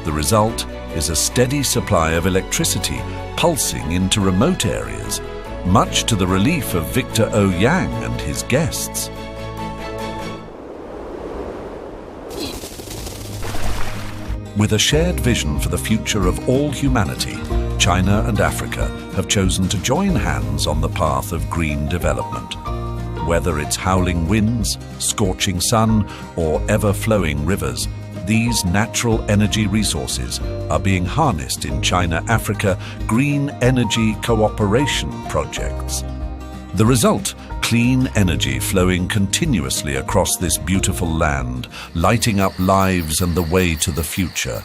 The result is a steady supply of electricity pulsing into remote areas, much to the relief of Victor O. Yang and his guests. With a shared vision for the future of all humanity, China and Africa have chosen to join hands on the path of green development. Whether it's howling winds, scorching sun, or ever-flowing rivers, these natural energy resources are being harnessed in China-Africa green energy cooperation projects. The result, clean energy flowing continuously across this beautiful land, lighting up lives and the way to the future.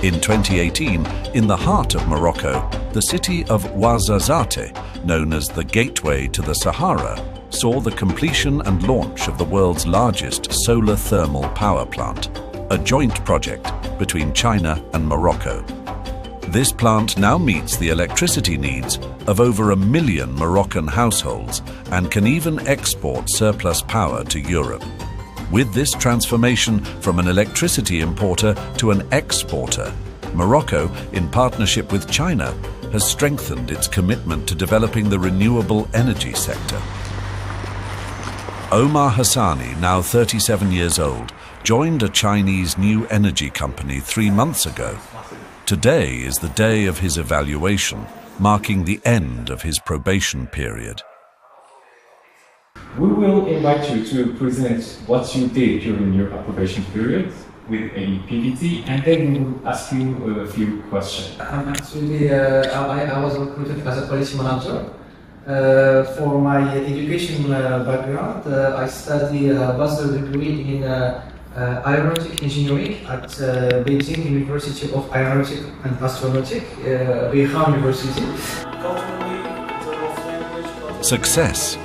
In 2018, in the heart of Morocco, the city of Ouarzazate, known as the Gateway to the Sahara, saw the completion and launch of the world's largest solar thermal power plant, a joint project between China and Morocco. This plant now meets the electricity needs of over 1 million Moroccan households and can even export surplus power to Europe. With this transformation from an electricity importer to an exporter, Morocco, in partnership with China, has strengthened its commitment to developing the renewable energy sector. Omar Hassani, now 37 years old, joined a Chinese new energy company 3 months ago. Today is the day of his evaluation, marking the end of his probation period. We will invite you to present what you did during your probation period with a PPT, and then we will ask you a few questions. Actually, I was recruited as a policy manager. For my education background, I studied a bachelor degree in aeronautic engineering at Beijing University of Aeronautic and Astronautic, Beihang University. Success.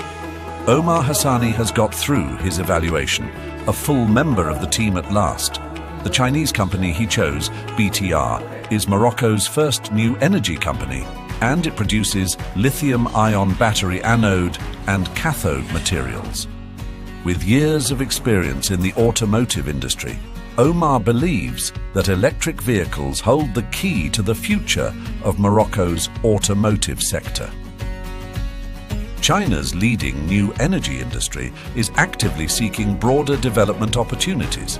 Omar Hassani has got through his evaluation, a full member of the team at last. The Chinese company he chose, BTR, is Morocco's first new energy company, and it produces lithium-ion battery anode and cathode materials. With years of experience in the automotive industry, Omar believes that electric vehicles hold the key to the future of Morocco's automotive sector. China's leading new energy industry is actively seeking broader development opportunities.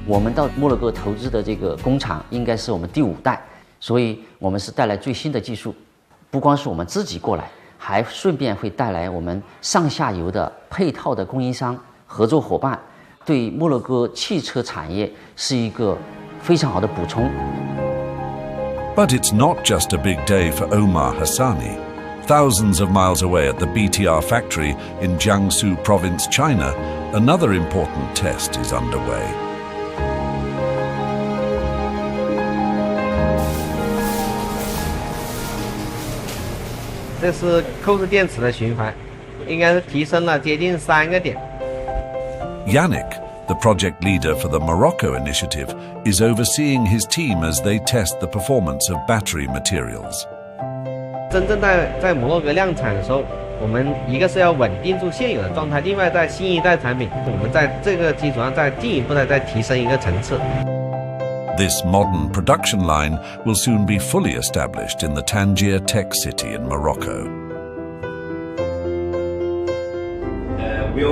我们到摩洛哥投资的这个工厂应该是我们第5代，所以我们是带来最新的技术，不光是我们自己过来，还顺便会带来我们上下游的配套的供应商、合作伙伴，对摩洛哥汽车产业是一个非常好的补充。But it's not just a big day for Omar Hassani. Thousands of miles away at the BTR factory in Jiangsu province, China, another important test is underway. 这是扣式电池的循环，应该是提升了接近3个点。Yannick, the project leader for the Morocco initiative, is overseeing his team as they test the performance of battery materials. 真正在摩洛哥量产的时候，我们一个是要稳定住现有的状态，另外在新一代产品，我们在这个基础上再进一步的再提升一个层次。This modern production line will soon be fully established in the Tangier tech city in Morocco. We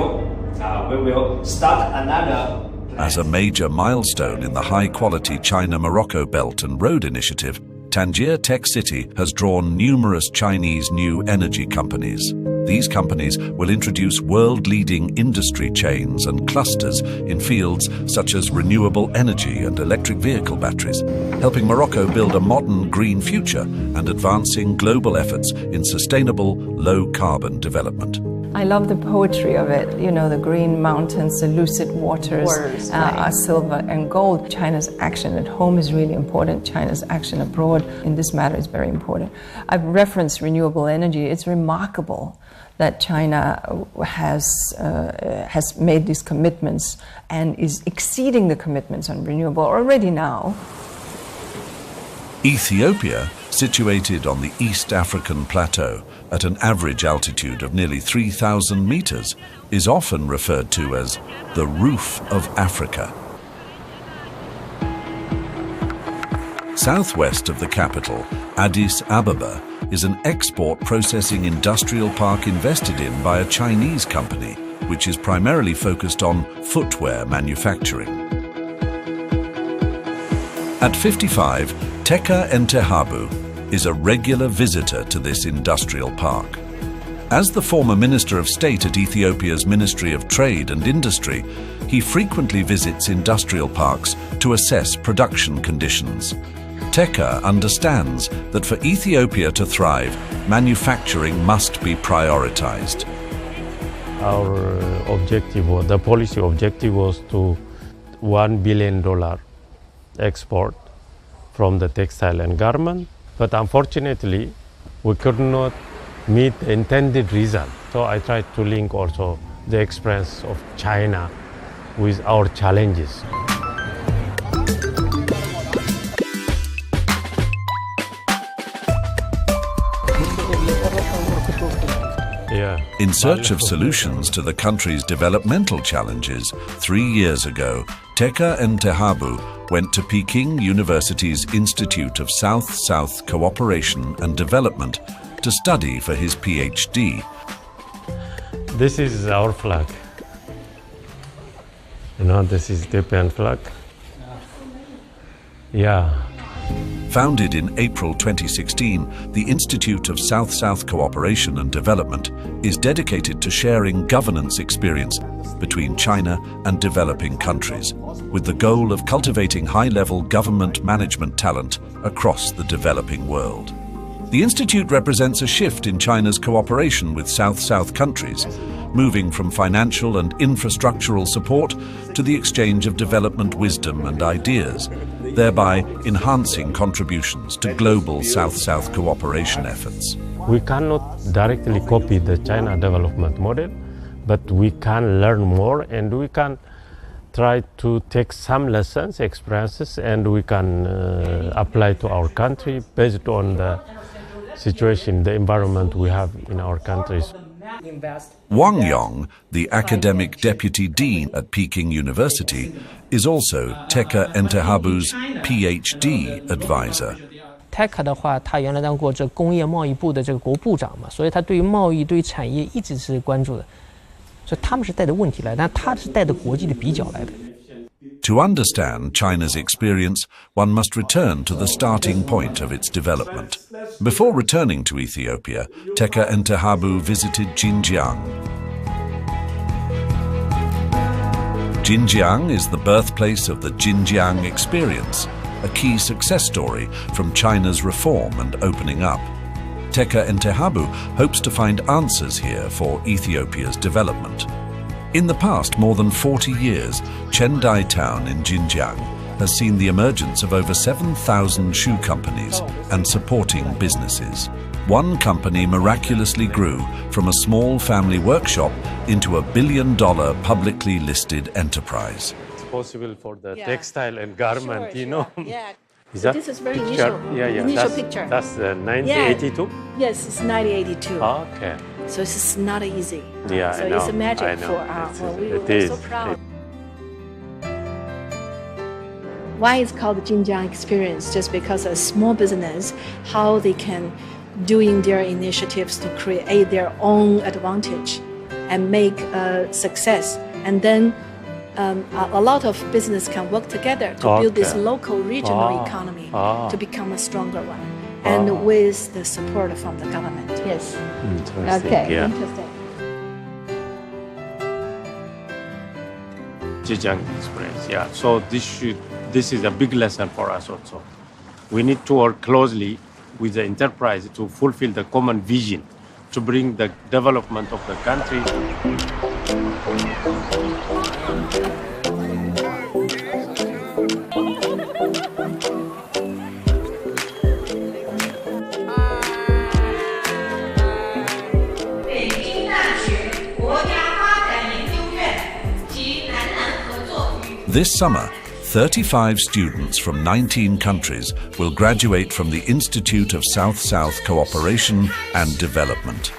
will start another. As a major milestone in the high-quality China-Morocco Belt and Road Initiative, Tangier Tech City has drawn numerous Chinese new energy companies. These companies will introduce world-leading industry chains and clusters in fields such as renewable energy and electric vehicle batteries, helping Morocco build a modern green future and advancing global efforts in sustainable, low-carbon development. I love the poetry of it, you know, the green mountains, the lucid waters, right. Silver and gold. China's action at home is really important. China's action abroad in this matter is very important. I've referenced renewable energy. It's remarkable that China has made these commitments and is exceeding the commitments on renewable already now. Ethiopia, situated on the East African plateau at an average altitude of nearly 3,000 meters, is often referred to as the roof of Africa. Southwest of the capital, Addis Ababa, is an export processing industrial park invested in by a Chinese company, which is primarily focused on footwear manufacturing. At 55, Teka Entehabu is a regular visitor to this industrial park. As the former Minister of State at Ethiopia's Ministry of Trade and Industry, he frequently visits industrial parks to assess production conditions. Teka understands that for Ethiopia to thrive, manufacturing must be prioritized. Our objective, the policy objective, was to $1 billion export from the textile and garment, but unfortunately we could not meet the intended result. So I tried to link also the experience of China with our challenges. In search of solutions to the country's developmental challenges, 3 years ago, Teka Entehabu went to Peking University's Institute of South-South Cooperation and Development to study for his PhD. This is our flag. You know, this is the Ethiopian flag. Yeah, Founded in April 2016, the Institute of South-South Cooperation and Development is dedicated to sharing governance experience between China and developing countries, with the goal of cultivating high-level government management talent across the developing world. The Institute represents a shift in China's cooperation with South-South countries, moving from financial and infrastructural support to the exchange of development wisdom and ideas, thereby enhancing contributions to global South-South cooperation efforts. We cannot directly copy the China development model, but we can learn more and we can try to take some lessons, experiences, and we can apply to our country based on the situation, the environment we have in our countries. Wang Yong, the academic deputy dean at Peking University, is also Teka Entahabu's PhD advisor. Teka 的话，他原来当过这工业贸易部的这个国部长嘛，所以他对于贸易、对于产业一直是关注的。所以他们是带着问题来，但他是带着国际的比较来的。To understand China's experience, one must return to the starting point of its development. Before returning to Ethiopia, Teka Entahabu visited Xinjiang. Xinjiang is the birthplace of the Xinjiang experience, a key success story from China's reform and opening up. Teka Entahabu hopes to find answers here for Ethiopia's development. In the past more than 40 years, Chendai town in Xinjiang has seen the emergence of over 7,000 shoe companies and supporting businesses. One company miraculously grew from a small family workshop into a $1 billion publicly listed enterprise. It's possible for the textile and garment, you know. Yeah. Is So that this is very picture? initial picture. That's 1982? Yes, it's 1982. Okay. So this is not easy. Yeah, so I know. it's a magic I know. for we It were is. so proud. Why it's called the Xinjiang experience? Just because a small business, how they can doing their initiatives to create their own advantage and make a success. And then a lot of business can work together to build this local regional economy to become a stronger one. And with the support from the government. Yes. Interesting. Okay, Yeah. interesting. Xinjiang experience, yeah. So this is a big lesson for us also. We need to work closely with the enterprise to fulfill the common vision, to bring the development of the country. This summer, 35 students from 19 countries will graduate from the Institute of South-South Cooperation and Development.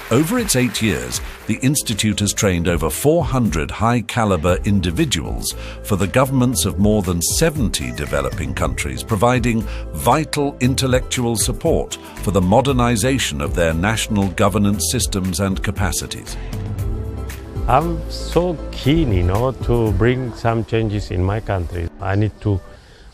Over its 8 years, the Institute has trained over 400 high-caliber individuals for the governments of more than 70 developing countries, providing vital intellectual support for the modernization of their national governance systems and capacities. I'm so keen, to bring some changes in my country. I need to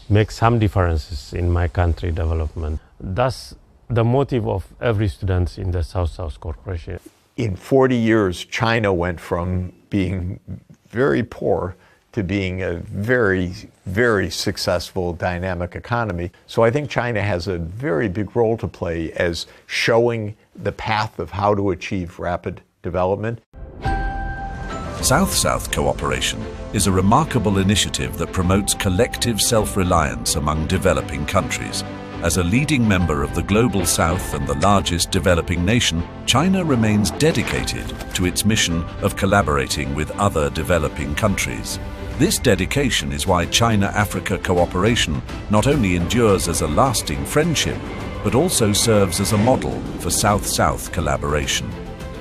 make some differences in my country development. That's the motive of every student in the South-South Corporation. In 40 years, China went from being very poor to being a very, very successful, dynamic economy. So I think China has a very big role to play as showing the path of how to achieve rapid development. South-South cooperation is a remarkable initiative that promotes collective self-reliance among developing countries. As a leading member of the Global South and the largest developing nation, China remains dedicated to its mission of collaborating with other developing countries. This dedication is why China-Africa cooperation not only endures as a lasting friendship, but also serves as a model for South-South collaboration.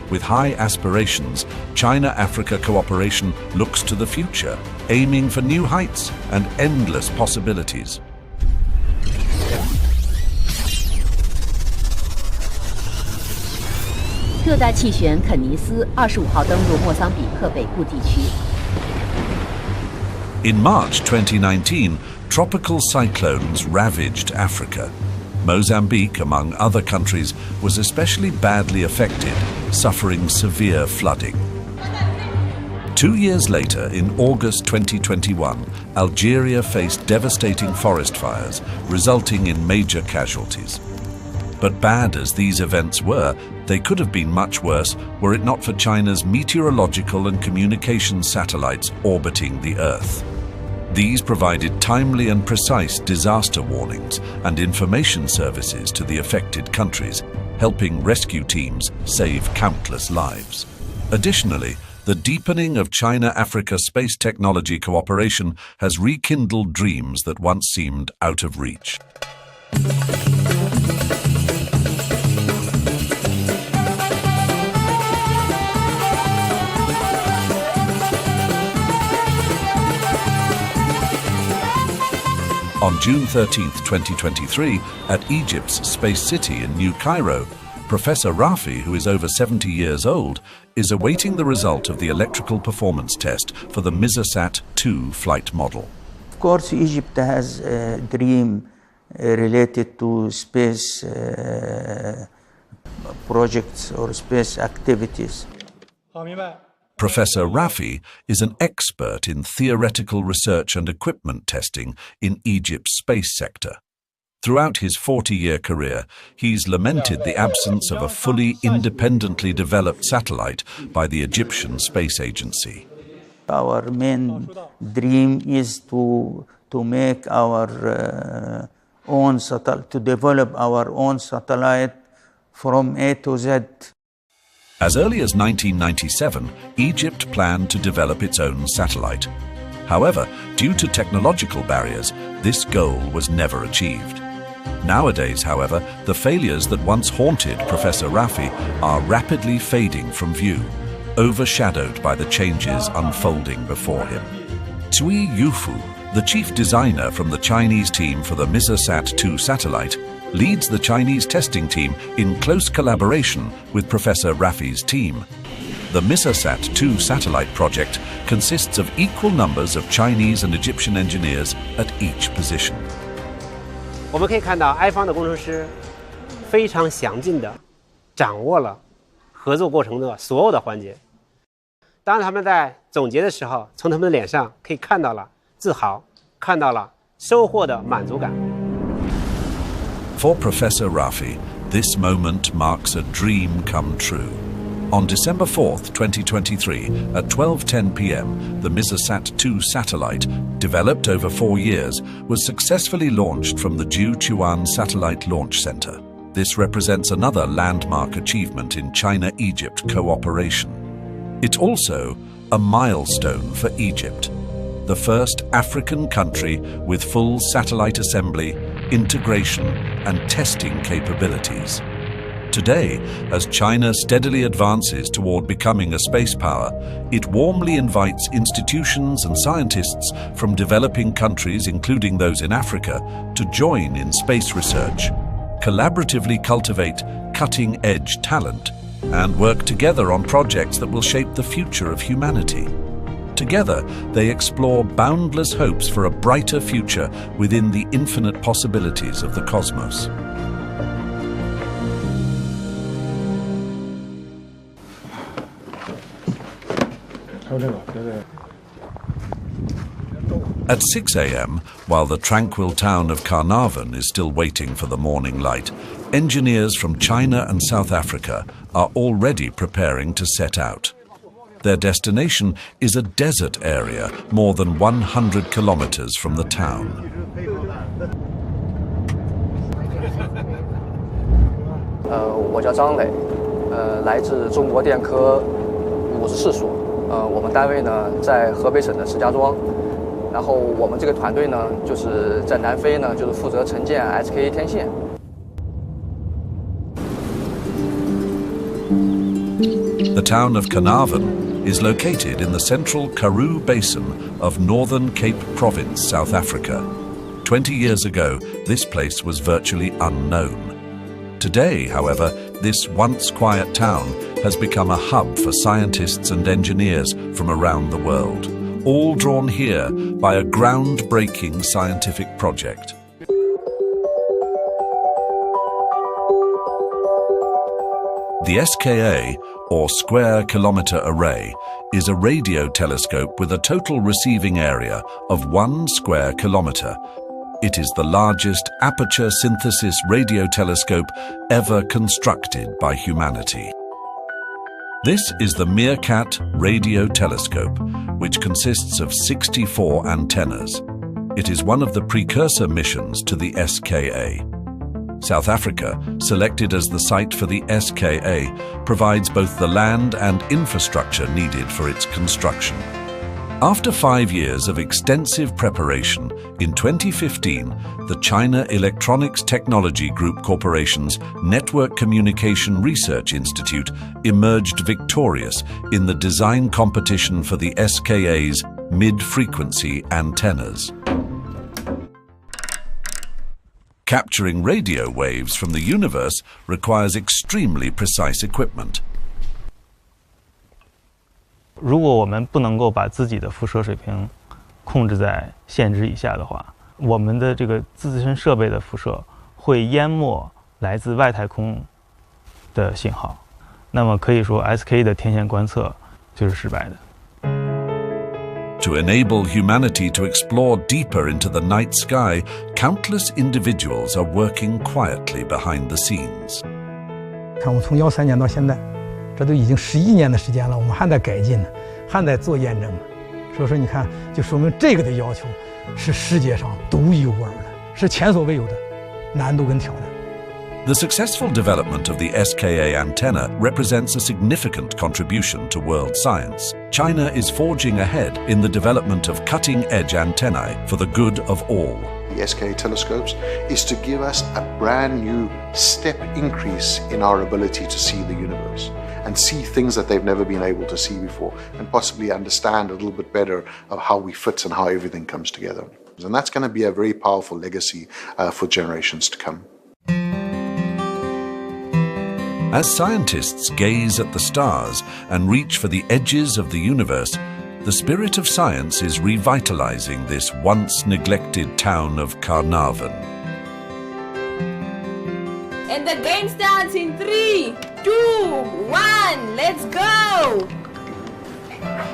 With high aspirations, China-Africa cooperation looks to the future, aiming for new heights and endless possibilities. 特大气旋肯尼斯25号登陆莫桑比克北部地区。 In March 2019, Tropical cyclones ravaged Africa. Mozambique, among other countries, was especially badly affected, suffering severe flooding. 2 years later, in August 2021, Algeria faced devastating forest fires, resulting in major casualties. But bad as these events were, they could have been much worse were it not for China's meteorological and communication satellites orbiting the Earth. These provided timely and precise disaster warnings and information services to the affected countries, helping rescue teams save countless lives. Additionally, the deepening of China-Africa space technology cooperation has rekindled dreams that once seemed out of reach. On June 13, 2023, at Egypt's Space City in New Cairo, Professor Rafi, who is over 70 years old, is awaiting the result of the electrical performance test for the MISASat-2 flight model. Of course, Egypt has a dream related to space projects or space activities. Professor Rafi is an expert in theoretical research and equipment testing in Egypt's space sector. Throughout his 40-year career, he's lamented the absence of a fully independently developed satellite by the Egyptian Space Agency. Our main dream is to make our own satellite, to develop our own satellite from A to Z. As early as 1997, Egypt planned to develop its own satellite. However, due to technological barriers, this goal was never achieved. Nowadays, however, the failures that once haunted Professor Rafi are rapidly fading from view, overshadowed by the changes unfolding before him. Cui Yufu, the chief designer from the Chinese team for the MISASat-2 satellite, leads the Chinese testing team in close collaboration with Professor Rafi's team. The MISASat-2 satellite project consists of equal numbers of Chinese and Egyptian engineers at each position. 我们可以看到，埃方的工程师非常详尽地掌握了合作过程的所有的环节。当他们在总结的时候，从他们的脸上可以看到了自豪，看到了收获的满足感。 For Professor Rafi, this moment marks a dream come true. On December 4th, 2023, at 12:10 p.m., the MISASat-2 satellite, developed over 4 years, was successfully launched from the Jiuquan Satellite Launch Center. This represents another landmark achievement in China-Egypt cooperation. It's also a milestone for Egypt, the first African country with full satellite assembly, integration, and testing capabilities. Today, as China steadily advances toward becoming a space power, it warmly invites institutions and scientists from developing countries, including those in Africa, to join in space research, collaboratively cultivate cutting-edge talent, and work together on projects that will shape the future of humanity. Together, they explore boundless hopes for a brighter future within the infinite possibilities of the cosmos. At 6 a.m., while the tranquil town of Carnarvon is still waiting for the morning light, engineers from China and South Africa are already preparing to set out. Their destination is a desert area more than 100 kilometers from the town. 我叫张磊，来自中国电科54所。我们单位呢在河北省的石家庄，然后我们这个团队呢就是在南非呢就是负责承建 SKA 天线。 The town of Carnarvon is located in the central Karoo Basin of Northern Cape Province, South Africa. 20 years ago, this place was virtually unknown. Today, however, this once quiet town has become a hub for scientists and engineers from around the world, all drawn here by a groundbreaking scientific project. The SKA, or Square Kilometre Array, is a radio telescope with a total receiving area of 1 square kilometre. It is the largest aperture synthesis radio telescope ever constructed by humanity. This is the Meerkat Radio Telescope, which consists of 64 antennas. It is one of the precursor missions to the SKA. South Africa, selected as the site for the SKA, provides both the land and infrastructure needed for its construction. After 5 years of extensive preparation, in 2015, the China Electronics Technology Group Corporation's Network Communication Research Institute emerged victorious in the design competition for the SKA's mid-frequency antennas. Capturing radio waves from the universe requires extremely precise equipment. 如果我们不能够把自己的辐射水平控制在限制以下的话，我们的这个自身设备的辐射会淹没来自外太空的信号。那么可以说 SKA 的天线观测就是失败的。 To enable humanity to explore deeper into the night sky, countless individuals are working quietly behind the scenes. 看我们从13年到现在，这都已经11年的时间了，我们还在改进呢，还在做验证呢。所以说，你看，就说明这个的要求是世界上独一无二的，是前所未有的难度跟挑战。 The successful development of the SKA antenna represents a significant contribution to world science. China is forging ahead in the development of cutting-edge antennae for the good of all. The SKA telescopes is to give us a brand new step increase in our ability to see the universe and see things that they've never been able to see before, and possibly understand a little bit better of how we fit and how everything comes together. And that's going to be a very powerful legacy for generations to come. As scientists gaze at the stars and reach for the edges of the universe, the spirit of science is revitalizing this once neglected town of Carnarvon. And the game starts in 3, 2, 1, let's go!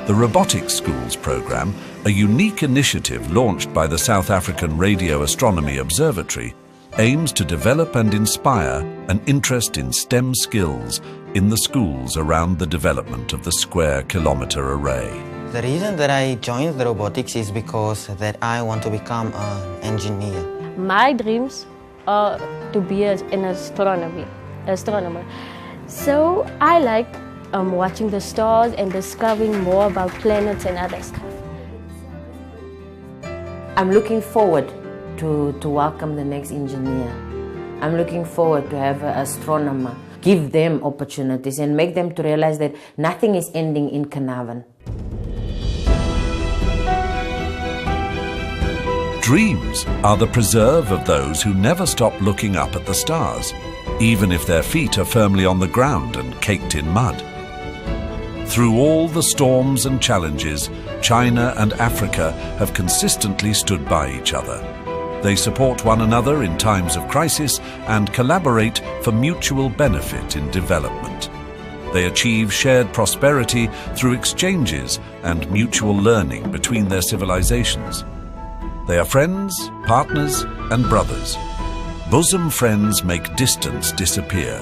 The Robotics Schools program, a unique initiative launched by the South African Radio Astronomy Observatory, aims to develop and inspire an interest in STEM skills in the schools around the development of the Square Kilometre Array. The reason that I joined the robotics is because that I want to become an engineer. My dreams are to be an astronomer. So I like watching the stars and discovering more about planets and other stuff. I'm looking forward to welcome the next engineer. I'm looking forward to have an astronomer, give them opportunities and make them to realize that nothing is ending in Carnarvon. Dreams are the preserve of those who never stop looking up at the stars, even if their feet are firmly on the ground and caked in mud. Through all the storms and challenges, China and Africa have consistently stood by each other. They support one another in times of crisis and collaborate for mutual benefit in development. They achieve shared prosperity through exchanges and mutual learning between their civilizations. They are friends, partners, and brothers. Bosom friends make distance disappear.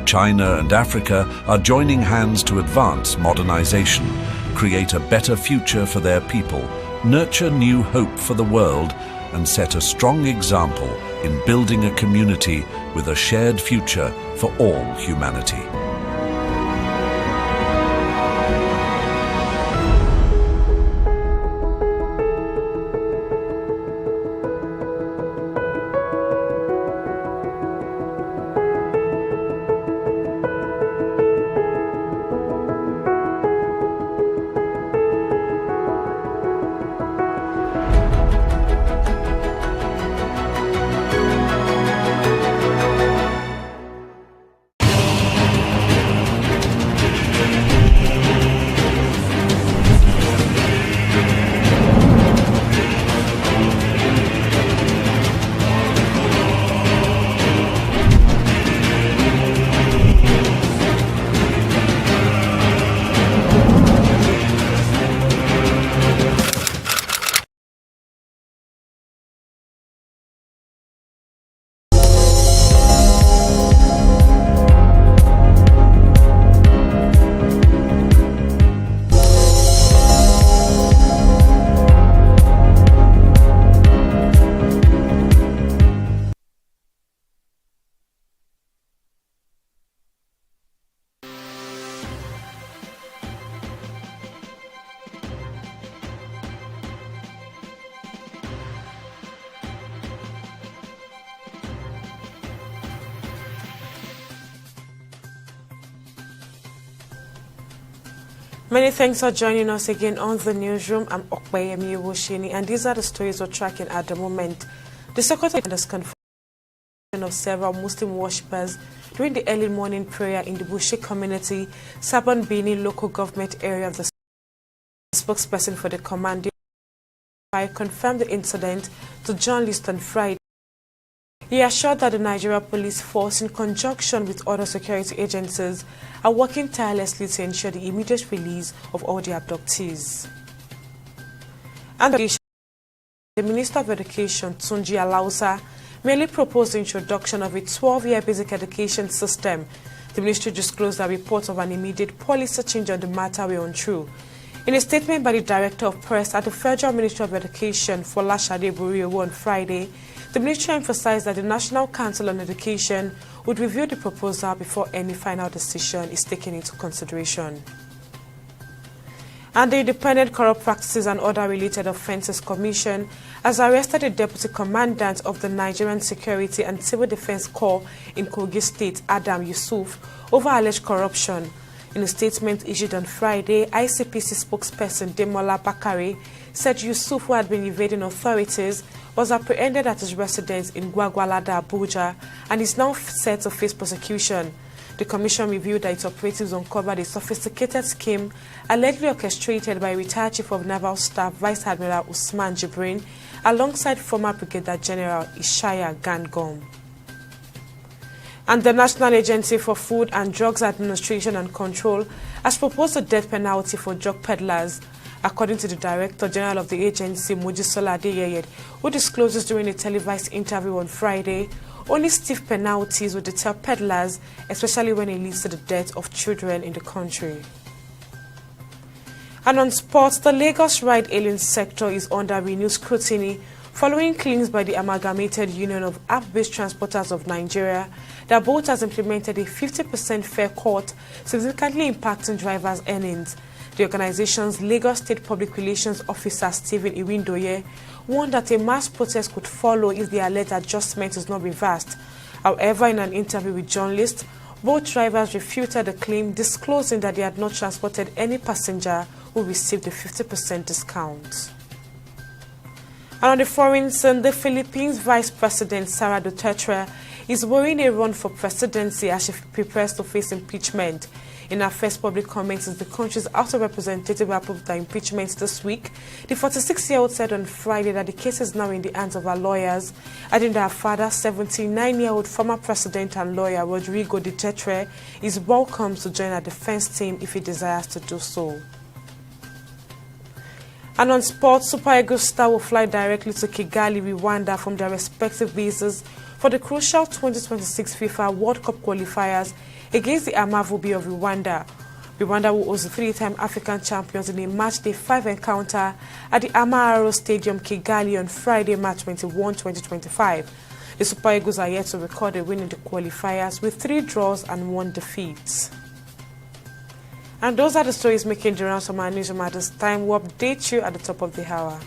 China and Africa are joining hands to advance modernization, create a better future for their people, nurture new hope for the world, and set a strong example in building a community with a shared future for all humanity. Many thanks for joining us again on the newsroom. I'm Okpeyemi Woshini, and these are the stories we're tracking at the moment. The Sokoto has confirmed of several Muslim worshippers during the early morning prayer in the Bushi community, Sabon Bini local government area of the spokesperson for the command confirmed the incident to journalists on Friday. He assured that the Nigeria Police Force, in conjunction with other security agencies, are working tirelessly to ensure the immediate release of all the abductees. And the Minister of Education, Tunji Alausa, merely proposed the introduction of a 12-year basic education system. The ministry disclosed that reports of an immediate policy change on the matter were untrue. In a statement by the Director of Press at the Federal Ministry of Education, Folashade Buriowo, on Friday, the ministry emphasized that the National Council on Education would review the proposal before any final decision is taken into consideration. And the Independent Corrupt Practices and Other Related Offences Commission has arrested the Deputy Commandant of the Nigerian Security and Civil Defense Corps in Kogi State, Adam Yusuf, over alleged corruption. In a statement issued on Friday, ICPC spokesperson Demola Bakare said Yusuf, who had been evading authorities, was apprehended at his residence in Gwagwalada, Abuja, and is now set to face prosecution. The commission reviewed that its operatives uncovered a sophisticated scheme allegedly orchestrated by retired Chief of Naval Staff Vice Admiral Usman Jibrin alongside former Brigadier General Ishaya Gangom. And the National Agency for Food and Drugs Administration and Control has proposed a death penalty for drug peddlers. According to the Director General of the agency, Mojisola Adeyeye, who discloses during a televised interview on Friday, only stiff penalties will deter peddlers, especially when it leads to the death of children in the country. And on sports, the Lagos ride-hailing sector is under renewed scrutiny following claims by the Amalgamated Union of App-Based Transporters of Nigeria that both has implemented a 50% fare cut, significantly impacting drivers' earnings. The organization's Lagos State Public Relations Officer, Stephen Iwindoye, warned that a mass protest could follow if the alleged adjustment is not reversed. However, in an interview with journalists, both drivers refuted the claim, disclosing that they had not transported any passenger who received a 50% discount. And on the foreign scene, the Philippines Vice President Sara Duterte is worrying a run for presidency as she prepares to face impeachment. In her first public comments as the country's House of Representatives approved the impeachment this week, the 46-year-old said on Friday that the case is now in the hands of her lawyers, adding that her father, 79-year-old former president and lawyer Rodrigo Duterte, is welcome to join her defense team if he desires to do so. And on sports, Super Eagles star will fly directly to Kigali, Rwanda from their respective bases for the crucial 2026 FIFA World Cup qualifiers against the Amavubi of Rwanda. Rwanda will host the three-time African champions in a matchday 5 encounter at the Amahoro Stadium, Kigali on Friday, March 21, 2025. The Super Eagles are yet to record a win in the qualifiers with 3 draws and 1 defeat. And those are the stories making the rounds from our newsroom at this time. We'll update you at the top of the hour.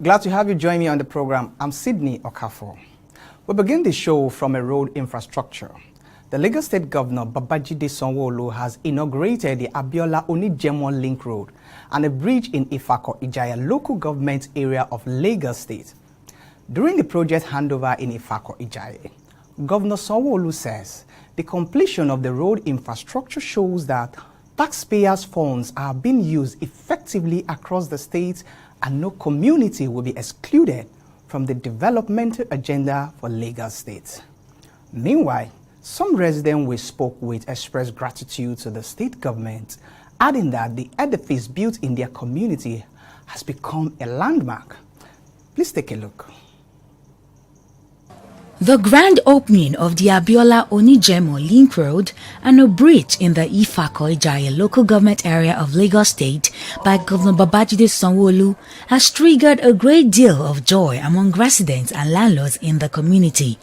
Glad to have you join me on the program. I'm Sydney Okafor. We begin the show from a road infrastructure. The Lagos State Governor Babajide Sanwo-Olu has inaugurated the Abiola Onijemo Link Road and a bridge in Ifako-Ijaya local government area of Lagos State. During the project handover in Ifako-Ijaya, Governor Sanwo-Olu says the completion of the road infrastructure shows that taxpayers' funds are being used effectively across the state and no community will be excluded from the developmental agenda for Lagos State. Meanwhile, some residents we spoke with expressed gratitude to the state government, adding that the edifice built in their community has become a landmark. Please take a look. The grand opening of the Abiola Onijemo Link Road and a bridge in the Ifako-Ijaya local government area of Lagos State by Governor Babajide Sanwo-Olu has triggered a great deal of joy among residents and landlords in the community.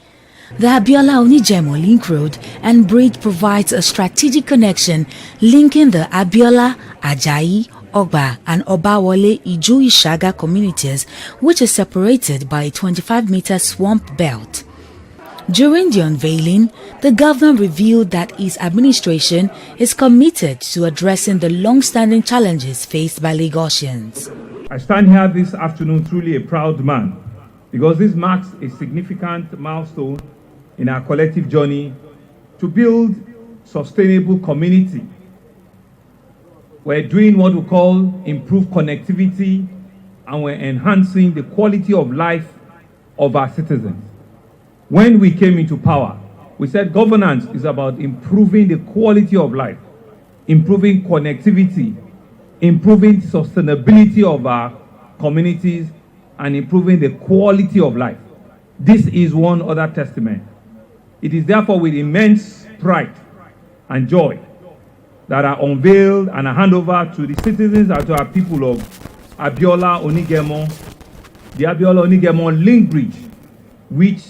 The Abiola Onijemo Link Road and bridge provides a strategic connection linking the Abiola, Ajayi, Ogba and Obawole Iju-Ishaga communities, which is separated by a 25-meter swamp belt. During the unveiling, the governor revealed that his administration is committed to addressing the long-standing challenges faced by Lagosians. I stand here this afternoon truly a proud man because this marks a significant milestone in our collective journey to build sustainable community. We're doing what we call improved connectivity and we're enhancing the quality of life of our citizens. When we came into power, we said governance is about improving the quality of life, improving connectivity, improving sustainability of our communities, and improving the quality of life. This is one other testament. It is therefore with immense pride and joy that I unveiled and I hand over to the citizens and to our people of Abiola Onijemo, the Abiola Onijemo Link Bridge, which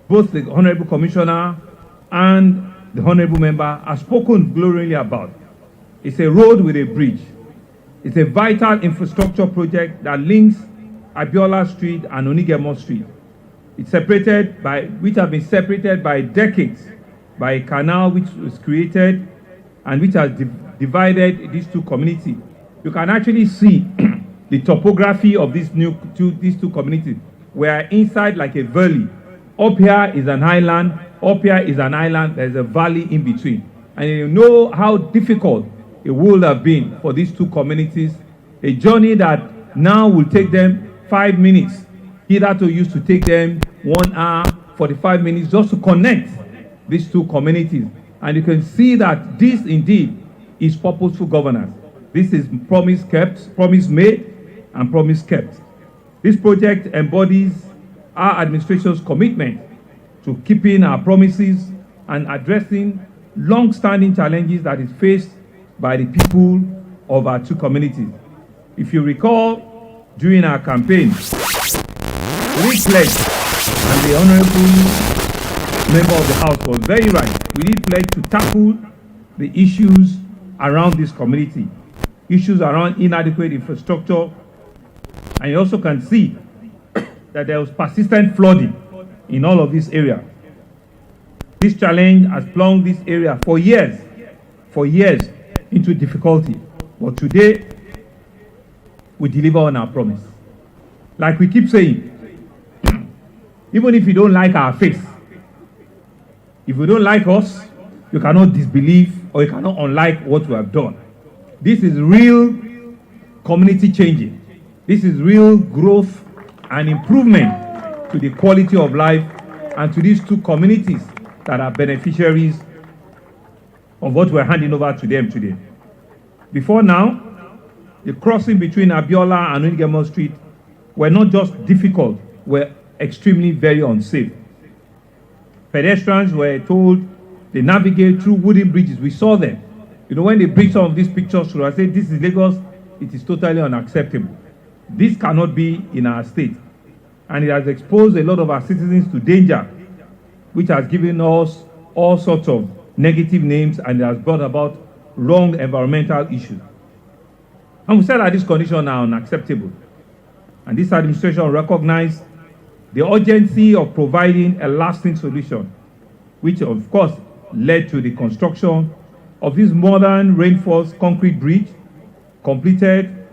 both the Honorable Commissioner and the Honorable Member have spoken glowingly about. It's a road with a bridge. It's a vital infrastructure project that links Abiola Street and Onijemo Street. It's which have been separated by decades by a canal which was created and which has divided these two communities. You can actually see the topography of these two communities. We are inside like a valley. Up here is an island, up here is an island, there's a valley in between. And you know how difficult it would have been for these two communities, a journey that now will take them 5 minutes. Hitherto used to take them 1 hour, 45 minutes just to connect these two communities. And you can see that this indeed is purposeful governance. This is promise kept, promise made, and promise kept. This project embodies our administration's commitment to keeping our promises and addressing long-standing challenges that is faced by the people of our two communities. If you recall, during our campaign, we pledged, and the Honorable Member of the House was very right, we did pledge to tackle the issues around this community, issues around inadequate infrastructure, and you also can see that there was persistent flooding in all of this area. This challenge has plunged this area for years into difficulty. But today, we deliver on our promise. Like we keep saying, even if you don't like our face, if you don't like us, you cannot disbelieve or you cannot unlike what we have done. This is real community changing. This is real growth and improvement to the quality of life and to these two communities that are beneficiaries of what we're handing over to them today. Before now, the crossing between Abiola and Onijemo Street were not just difficult, were extremely very unsafe. Pedestrians were told they navigate through wooden bridges. We saw them. You know, when they bring some of these pictures through, I say, this is Lagos, it is totally unacceptable. This cannot be in our state. And it has exposed a lot of our citizens to danger, which has given us all sorts of negative names and it has brought about wrong environmental issues. And we said that these conditions are unacceptable. And this administration recognized the urgency of providing a lasting solution, which of course led to the construction of this modern reinforced concrete bridge, completed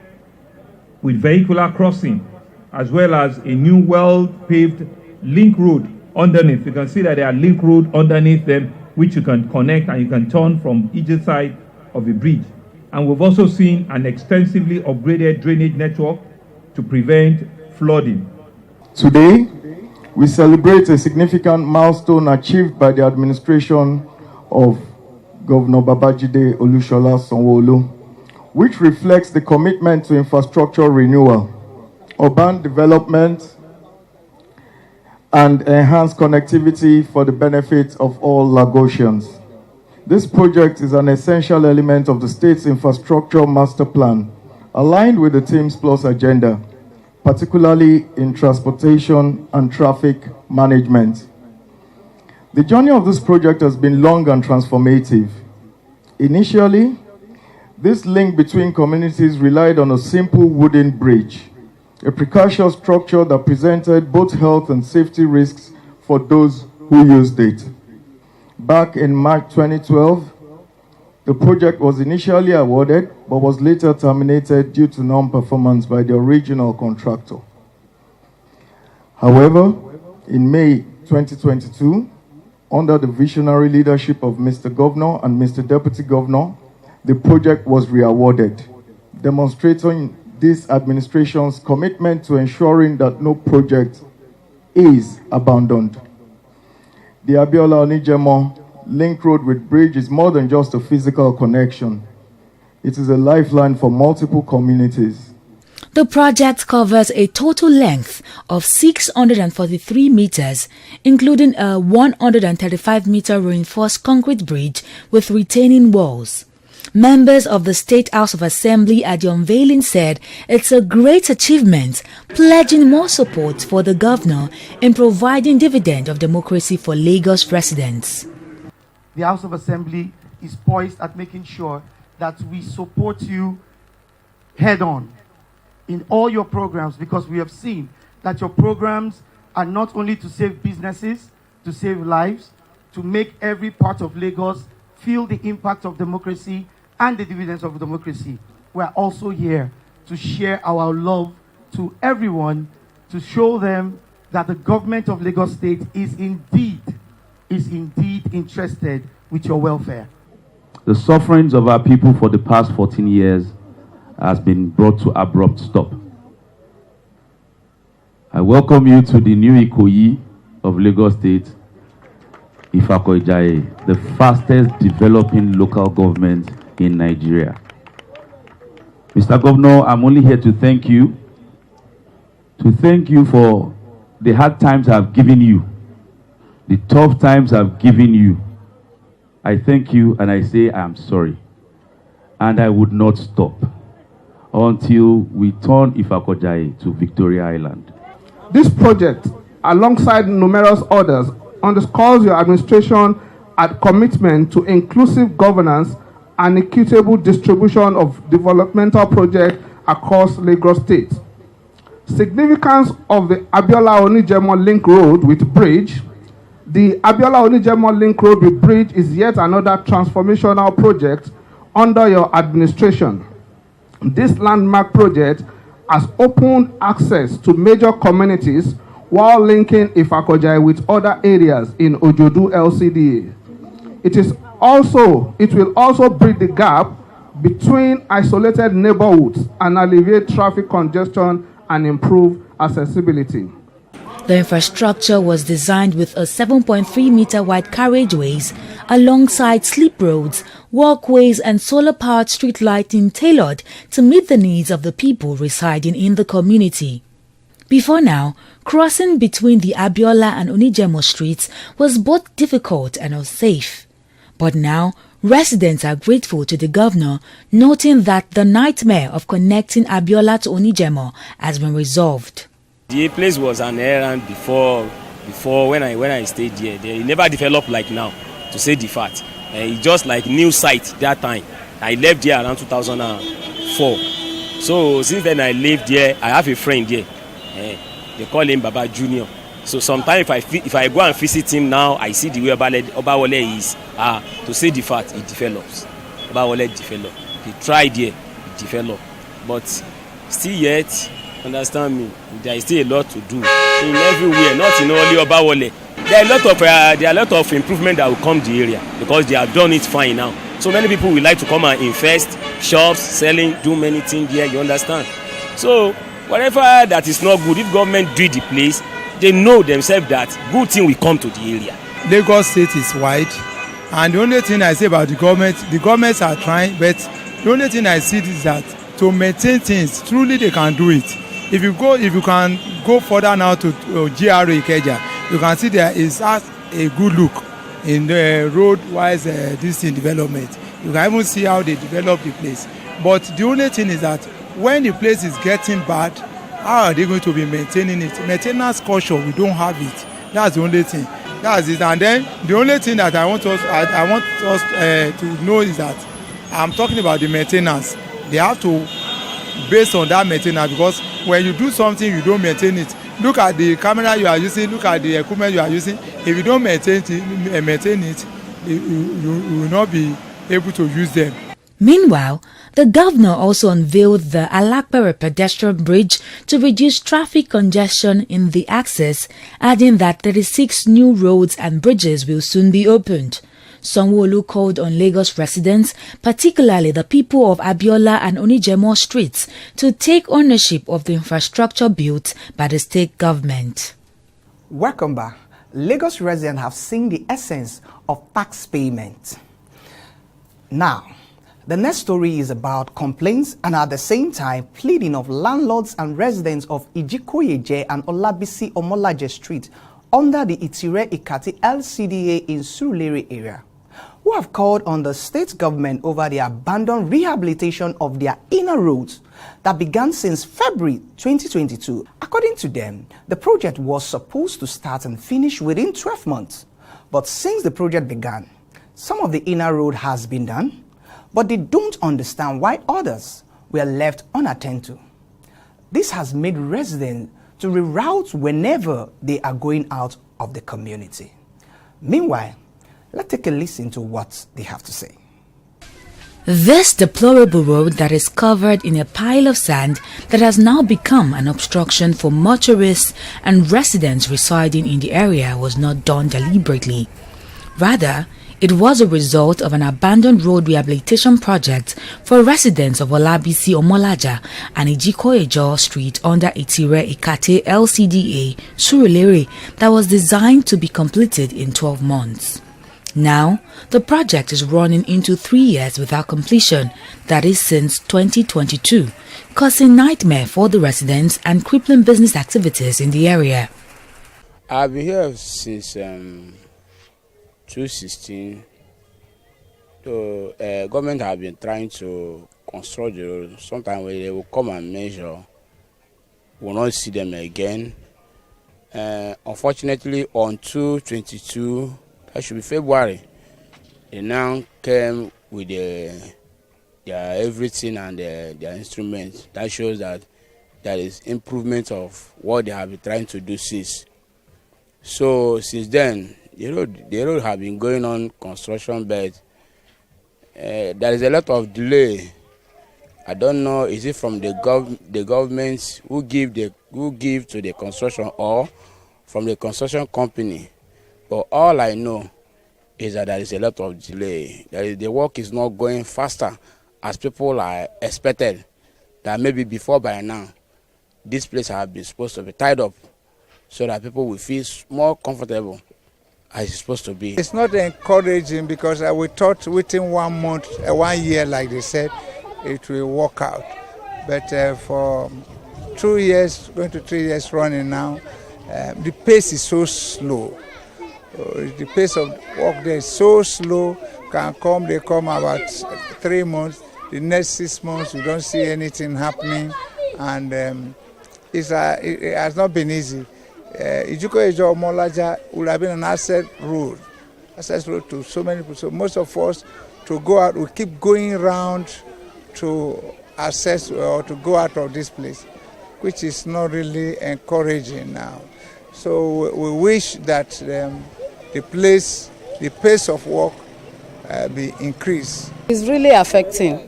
with vehicular crossing, as well as a new well-paved link road underneath. You can see that there are link road underneath them, which you can connect and you can turn from either side of the bridge. And we've also seen an extensively upgraded drainage network to prevent flooding. Today, we celebrate a significant milestone achieved by the administration of Governor Babajide Olushola Sanwo-Olu, which reflects the commitment to infrastructure renewal, urban development, and enhanced connectivity for the benefit of all Lagosians. This project is an essential element of the state's infrastructure master plan, aligned with the Teams Plus agenda, particularly in transportation and traffic management. The journey of this project has been long and transformative. Initially, this link between communities relied on a simple wooden bridge, a precarious structure that presented both health and safety risks for those who used it. Back in March 2012, the project was initially awarded, but was later terminated due to non-performance by the original contractor. However, in May 2022, under the visionary leadership of Mr. Governor and Mr. Deputy Governor, the project was re-awarded, demonstrating this administration's commitment to ensuring that no project is abandoned. The Abiola Onijemo Link Road with Bridge is more than just a physical connection. It is a lifeline for multiple communities. The project covers a total length of 643 meters, including a 135-meter reinforced concrete bridge with retaining walls. Members of the State House of Assembly at the unveiling said it's a great achievement, pledging more support for the governor in providing dividend of democracy for Lagos residents. The House of Assembly is poised at making sure that we support you head-on in all your programs, because we have seen that your programs are not only to save businesses, to save lives, to make every part of Lagos feel the impact of democracy and the dividends of democracy. We are also here to share our love to everyone, to show them that the government of Lagos State is indeed interested with your welfare. The sufferings of our people for the past 14 years has been brought to abrupt stop. I welcome you to the new Ikoyi of Lagos State, Ifako-Ijaye, the fastest developing local government in Nigeria. Mr. Governor, I'm only here to thank you for the hard times I've given you, the tough times I've given you. I thank you and I say I'm sorry. And I would not stop until we turn Ifako-Ijaye to Victoria Island. This project, alongside numerous others, underscores your administration at commitment to inclusive governance and equitable distribution of developmental projects across Lagos State. Significance of the Abiola Onijemo Link Road with Bridge. The Abiola Onijemo Link Road with Bridge is yet another transformational project under your administration. This landmark project has opened access to major communities while linking Ifako-Ijaye with other areas in Ojodu LCDA. It will also bridge the gap between isolated neighborhoods and alleviate traffic congestion and improve accessibility. The infrastructure was designed with a 7.3-meter wide carriageways alongside slip roads, walkways and solar-powered street lighting tailored to meet the needs of the people residing in the community. Before now, crossing between the Abiola and Onijemo streets was both difficult and unsafe. But now, residents are grateful to the governor, noting that the nightmare of connecting Abiola to Onijemo has been resolved. The place was an errand before when I stayed here. They never developed like now, to say the fact. It's just like new site that time. I left here around 2004. So since then I lived here. I have a friend here. They call him Baba Junior. So sometimes if I go and visit him now, I see the way Obawole is. To say the fact, it develops. Obawole develop. He tried here, it developed. But still yet, understand me, there is still a lot to do in everywhere, not in only Obawole. There are a lot of improvement that will come to the area because they have done it fine now. So many people will like to come and invest, shops, selling, do many things here, you understand? So whatever that is not good, if government do the place, they know themselves that good thing will come to the area. Lagos State is wide, and the only thing I say about the governments are trying, but the only thing I see is that to maintain things, truly they can do it. If you can go further now to GRA Ikeja, you can see there is a good look in the road-wise this in development. You can even see how they develop the place. But the only thing is that when the place is getting bad, how are they going to be maintaining it? Maintenance culture, we don't have it. That's the only thing. That's it. And then the only thing that I want us to know is that I'm talking about the maintenance. They have to base on that maintenance, because when you do something, you don't maintain it. Look at the camera you are using, look at the equipment you are using. If you don't maintain it, you will not be able to use them. Meanwhile, the governor also unveiled the Alakpere pedestrian bridge to reduce traffic congestion in the access, adding that 36 new roads and bridges will soon be opened. Sanwo-Olu called on Lagos residents, particularly the people of Abiola and Onijemo streets, to take ownership of the infrastructure built by the state government. Welcome back. Lagos residents have seen the essence of tax payment. Now, the next story is about complaints and at the same time pleading of landlords and residents of Ijikoyeje and Olabisi Omolaje Street under the Itire Ikati LCDA in Surulere area, who have called on the state government over the abandoned rehabilitation of their inner roads that began since February 2022. According to them, the project was supposed to start and finish within 12 months. But since the project began, some of the inner road has been done, but they don't understand why others were left unattended to. This has made residents to reroute whenever they are going out of the community. Meanwhile, let's take a listen to what they have to say. This deplorable road that is covered in a pile of sand that has now become an obstruction for motorists and residents residing in the area was not done deliberately. Rather, it was a result of an abandoned road rehabilitation project for residents of Olabisi Omolaja and Ijikoyeje Street under Itire Ikate LCDA, Surulere, that was designed to be completed in 12 months. Now, the project is running into 3 years without completion, that is since 2022, causing nightmare for the residents and crippling business activities in the area. I've been here since 2016. So government have been trying to construct the road. Sometimes when they will come and measure, we'll not see them again. Unfortunately, on 2022, that should be February, they now came with their everything and their instruments. That shows that there is improvement of what they have been trying to do since. So since then, the road have been going on construction, but there is a lot of delay. I don't know, is it from the government who give to the construction or from the construction company? But all I know is that there is a lot of delay. The work is not going faster as people are expected. That maybe before by now, this place has been supposed to be tied up so that people will feel more comfortable as it's supposed to be. It's not encouraging because we thought within 1 month, 1 year, like they said, it will work out. But for 2 years, going to 3 years running now, the pace is so slow. The pace of work there is so slow. They come about 3 months. The next 6 months, we don't see anything happening, and it has not been easy. Ijikoyeje Omolaja would have been an access road to so many people. So most of us, to go out, we keep going around to access or to go out of this place. which is not really encouraging now. So we wish that the pace of work be increased. It's really affecting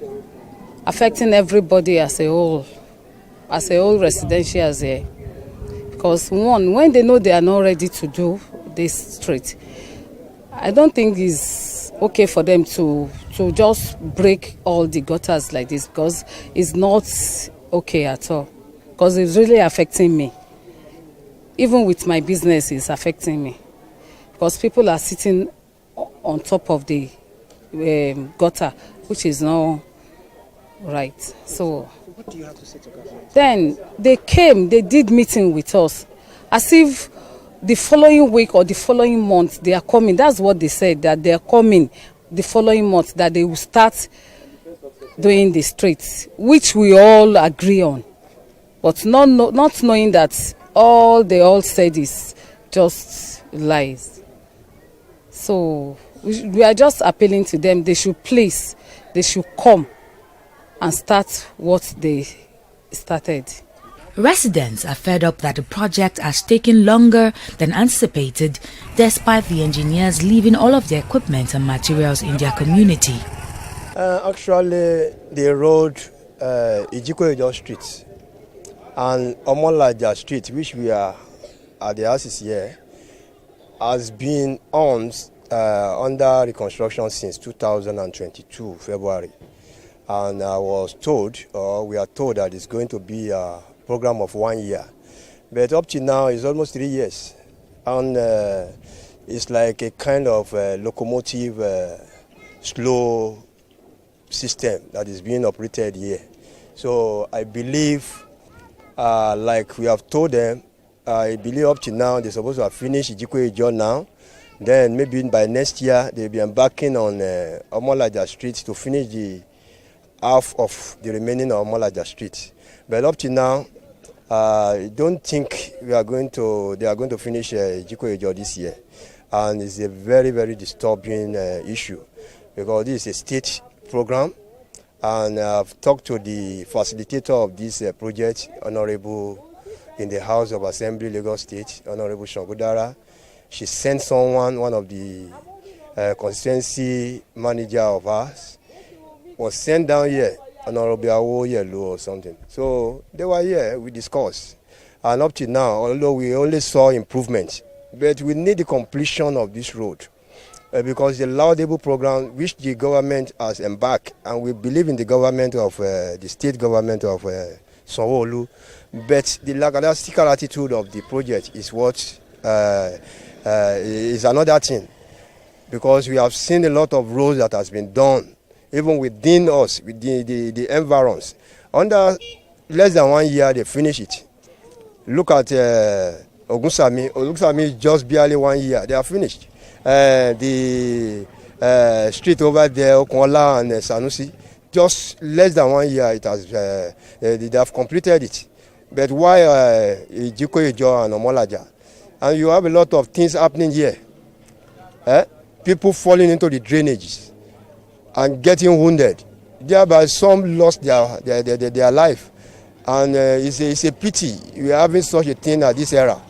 everybody as a whole residential as a. Because one, when they know they are not ready to do this street, I don't think it's okay for them to just break all the gutters like this, because it's not okay at all. Because it's really affecting me. Even with my business, it's affecting me. Because people are sitting on top of the gutter, which is not right. So what do you have to say to government? Then they came, they did meeting with us, as if the following week or the following month they are coming. That's what they said, that they are coming the following month, that they will start doing the streets, which we all agree on, but not knowing that all they all said is just lies. So we are just appealing to them. They should come and start what they started. Residents are fed up that the project has taken longer than anticipated, despite the engineers leaving all of their equipment and materials in their community. Actually, the road Ijikoejo Street and Omolaja Street, which we are at the houses here, has been under reconstruction since 2022 February. And I was told, or we are told, that it's going to be a program of 1 year. But up to now, it's almost 3 years. And it's like a kind of locomotive, slow system that is being operated here. So I believe, like we have told them, I believe up to now, they're supposed to have finished Ijikoejo now. Then maybe by next year, they'll be embarking on Omolaja Street to finish the half of the remaining of Omolaja Street. But up to now, I don't think they are going to finish Ijikoejo this year. And it's a very, very disturbing issue, because this is a state program. And I've talked to the facilitator of this project, Honorable in the House of Assembly, Lagos State, Honorable Shangudara. She sent someone, one of the constituency manager of ours, was sent down here, Honorable Awoyelu or something. So they were here, we discussed. And up to now, although we only saw improvement, but we need the completion of this road. Because the laudable program which the government has embarked, and we believe in the government of the state government of Sanwo-Olu, but the lackadaisical attitude of the project is what is another thing. Because we have seen a lot of roads that has been done, even within us, with the environs. Under less than 1 year, they finish it. Look at Ogunsami. Ogunsami is just barely 1 year. They are finished. The street over there, Okunla and Sanusi, just less than 1 year it has. They have completed it. But why Ijikoejo and Omolaja? And you have a lot of things happening here. People falling into the drainages and getting wounded. Thereby some lost their life. And it's a pity we are having such a thing at this era.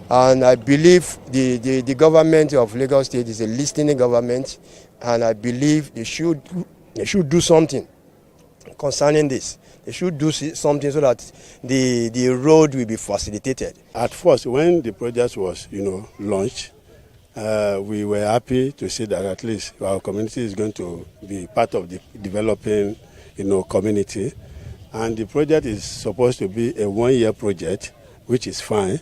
And I believe the government of Lagos State is a listening government, and I believe they should do something concerning this. They should do something so that the road will be facilitated. At first, when the project was launched, we were happy to see that at least our community is going to be part of the developing community. And the project is supposed to be a 1 year project, which is fine.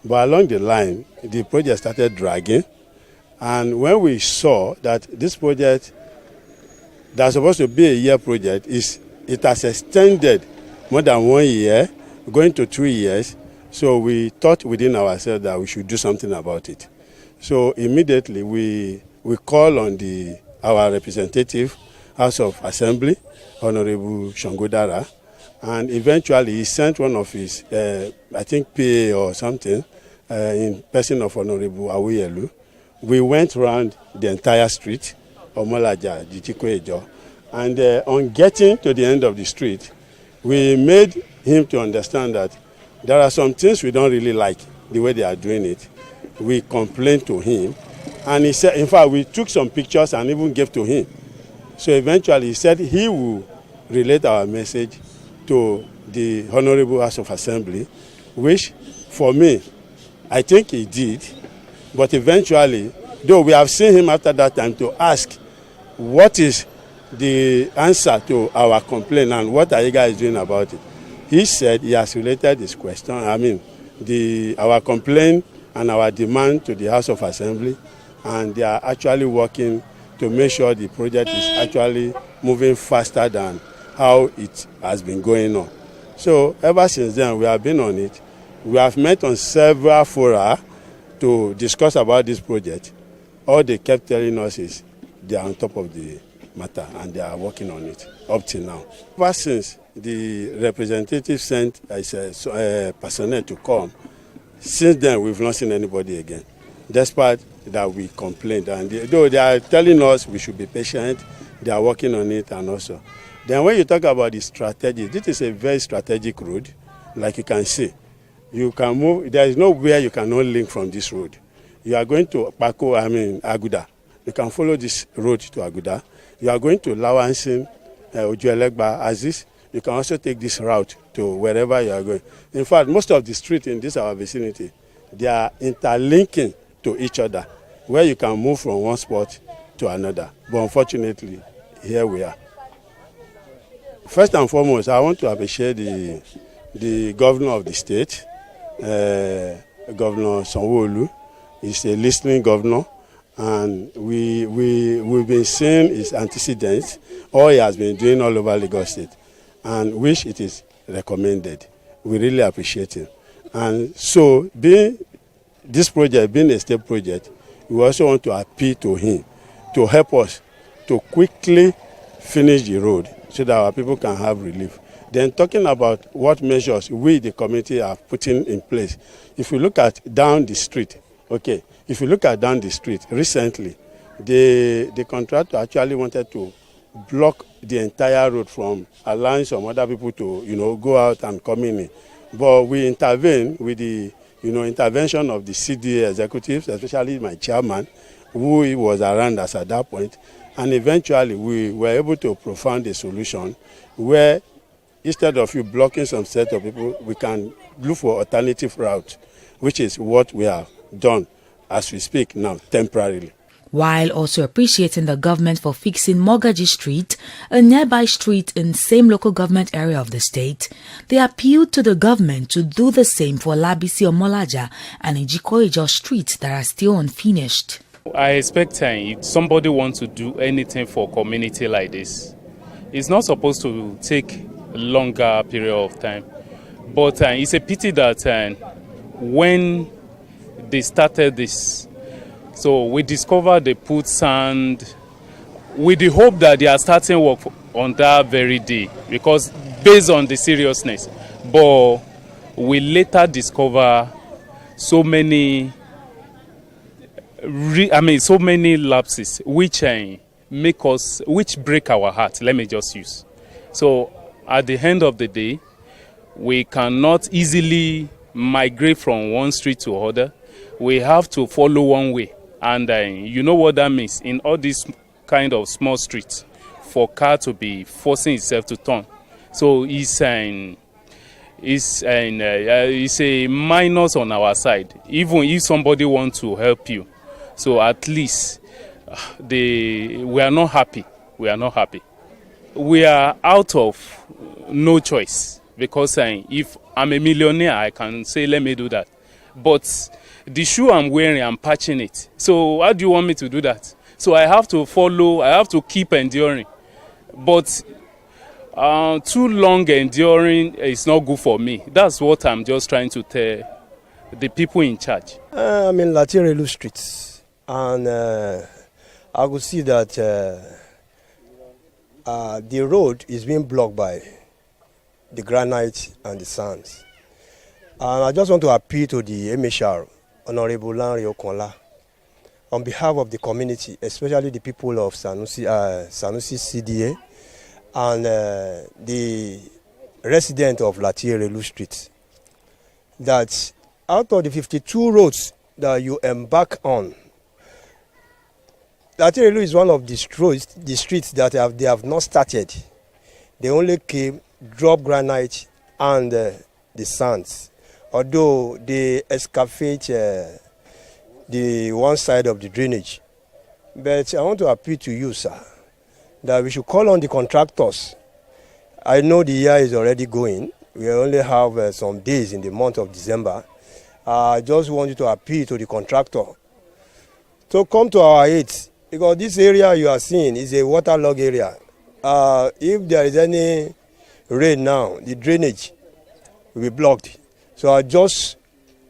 But along the line, the project started dragging. And when we saw that this project that's supposed to be a year project, it has extended more than 1 year, going to 2 years. So we thought within ourselves that we should do something about it. So immediately we call on our representative, House of Assembly, Honorable Shangudara, and eventually he sent one of his, I think PA or something, in person of Honorable Awoyelu. We went around the entire street, Omolaja, Ijikoejo, and on getting to the end of the street, we made him to understand that There are some things we don't really like the way they are doing it. We complained to him, and he said, in fact, we took some pictures and even gave to him. So eventually he said he will relate our message to the Honorable House of Assembly, which for me, I think he did. But eventually, though we have seen him after that time to ask what is the answer to our complaint and what are you guys doing about it. He said he has related this question, our complaint and our demand to the House of Assembly, and they are actually working to make sure the project is actually moving faster than how it has been going on. So ever since then, we have been on it. We have met on several fora to discuss about this project. All they kept telling us is they are on top of the matter and they are working on it up till now. Ever since the representative sent personnel to come, since then we've not seen anybody again, despite that we complained. And though they are telling us we should be patient, they are working on it and also. Then when you talk about the strategy, this is a very strategic road, like you can see. You can move, there is nowhere you cannot link from this road. You are going to Aguda. You can follow this road to Aguda. You are going to Lawansin, Ojuelegba, Aziz. You can also take this route to wherever you are going. In fact, most of the streets in this our vicinity, they are interlinking to each other, where you can move from one spot to another. But unfortunately, here we are. First and foremost, I want to appreciate the governor of the state, Governor Sanwo-Olu. He's a listening governor, and we've been seeing his antecedents, all he has been doing all over Lagos State, and which it is recommended. We really appreciate him. And so, this project being a state project, we also want to appeal to him to help us to quickly finish the road so that our people can have relief. Then talking about what measures we, the community, are putting in place. If you look at down the street, recently, the contractor actually wanted to block the entire road from allowing some other people to, go out and come in. But we intervened with the, intervention of the CDA executives, especially my chairman, who was around us at that point. And eventually, we were able to profound a solution where instead of you blocking some set of people, we can look for alternative routes, which is what we have done as we speak now, temporarily. While also appreciating the government for fixing Mogaji Street, a nearby street in the same local government area of the state, they appealed to the government to do the same for Labisi Omolaja and Ejikoijo streets that are still unfinished. I expect if somebody wants to do anything for a community like this, it's not supposed to take a longer period of time. But it's a pity that when they started this, so we discovered they put sand with the hope that they are starting work on that very day, because based on the seriousness. But we later discover so many lapses which which break our heart, let me just use. So at the end of the day, we cannot easily migrate from one street to other. We have to follow one way. And you know what that means in all these kind of small streets, for car to be forcing itself to turn. So it's a minus on our side, even if somebody wants to help you. So at least we are not happy. We are not happy. We are out of no choice, because if I'm a millionaire, I can say, let me do that. But the shoe I'm wearing, I'm patching it. So how do you want me to do that? So I have to follow, I have to keep enduring. But too long enduring is not good for me. That's what I'm just trying to tell the people in charge. I'm in Latirelu Street, and I could see that the road is being blocked by the granite and the sands. And I just want to appeal to the MHR, Honorable Lanre Okonla, on behalf of the community, especially the people of Sanusi CDA and the resident of Latirelu Street. that out of the 52 roads that you embark on, Latirelu is one of the streets that they have not started. They only came, drop granite and the sands. Although they excavate the one side of the drainage. But I want to appeal to you, sir, that we should call on the contractors. I know the year is already going. We only have some days in the month of December. I just want you to appeal to the contractor to come to our aid, because this area you are seeing is a waterlogged area. If there is any rain now, the drainage will be blocked. So I just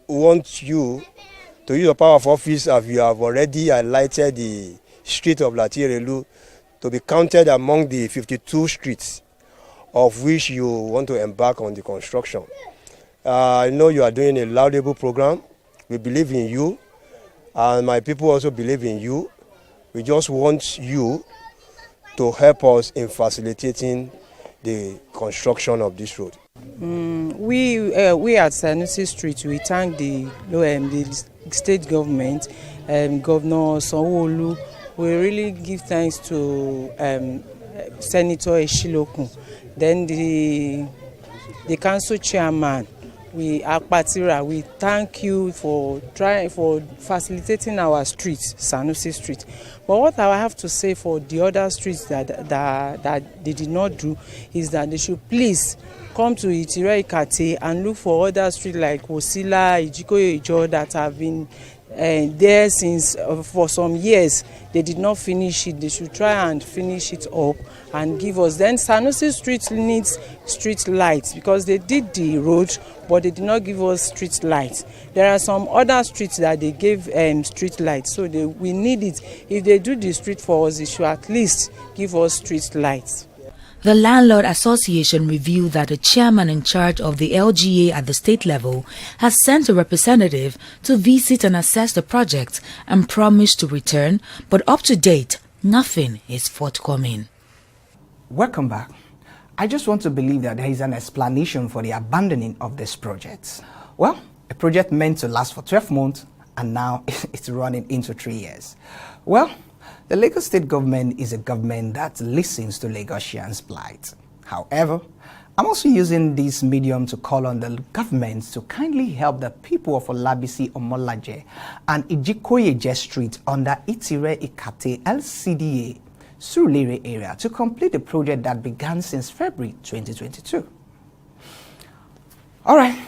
want you to use your power of office, as you have already highlighted the street of Latirelu to be counted among the 52 streets of which you want to embark on the construction. I know you are doing a laudable program. We believe in you, and my people also believe in you. We just want you to help us in facilitating the construction of this road. We at Sanusi Street, we thank the state government, Governor Sanwo-Olu. We really give thanks to Senator Eshilokun, then the council chairman. We thank you for facilitating our streets, Sanusi Street. But what I have to say for the other streets that they did not do is that they should please come to Itire Ikate and look for other streets like Osila, Ijikoye Ijo that have been there since for some years. They did not finish it. They should try and finish it up and give us. Then Sanusi Street needs street lights because they did the road, but they did not give us street lights. There are some other streets that they gave street lights, so we need it. If they do the street for us, they should at least give us street lights. The Landlord Association revealed that the chairman in charge of the LGA at the state level has sent a representative to visit and assess the project and promised to return, but up to date, nothing is forthcoming. Welcome back. I just want to believe that there is an explanation for the abandoning of this project. Well, a project meant to last for 12 months and now it's running into 3 years. Well, the Lagos state government is a government that listens to Lagosians' plight. However, I'm also using this medium to call on the government to kindly help the people of Olabisi Omolaje and Ijikoye Street under Itire Ikate LCDA Surulere area to complete the project that began since February 2022. All right,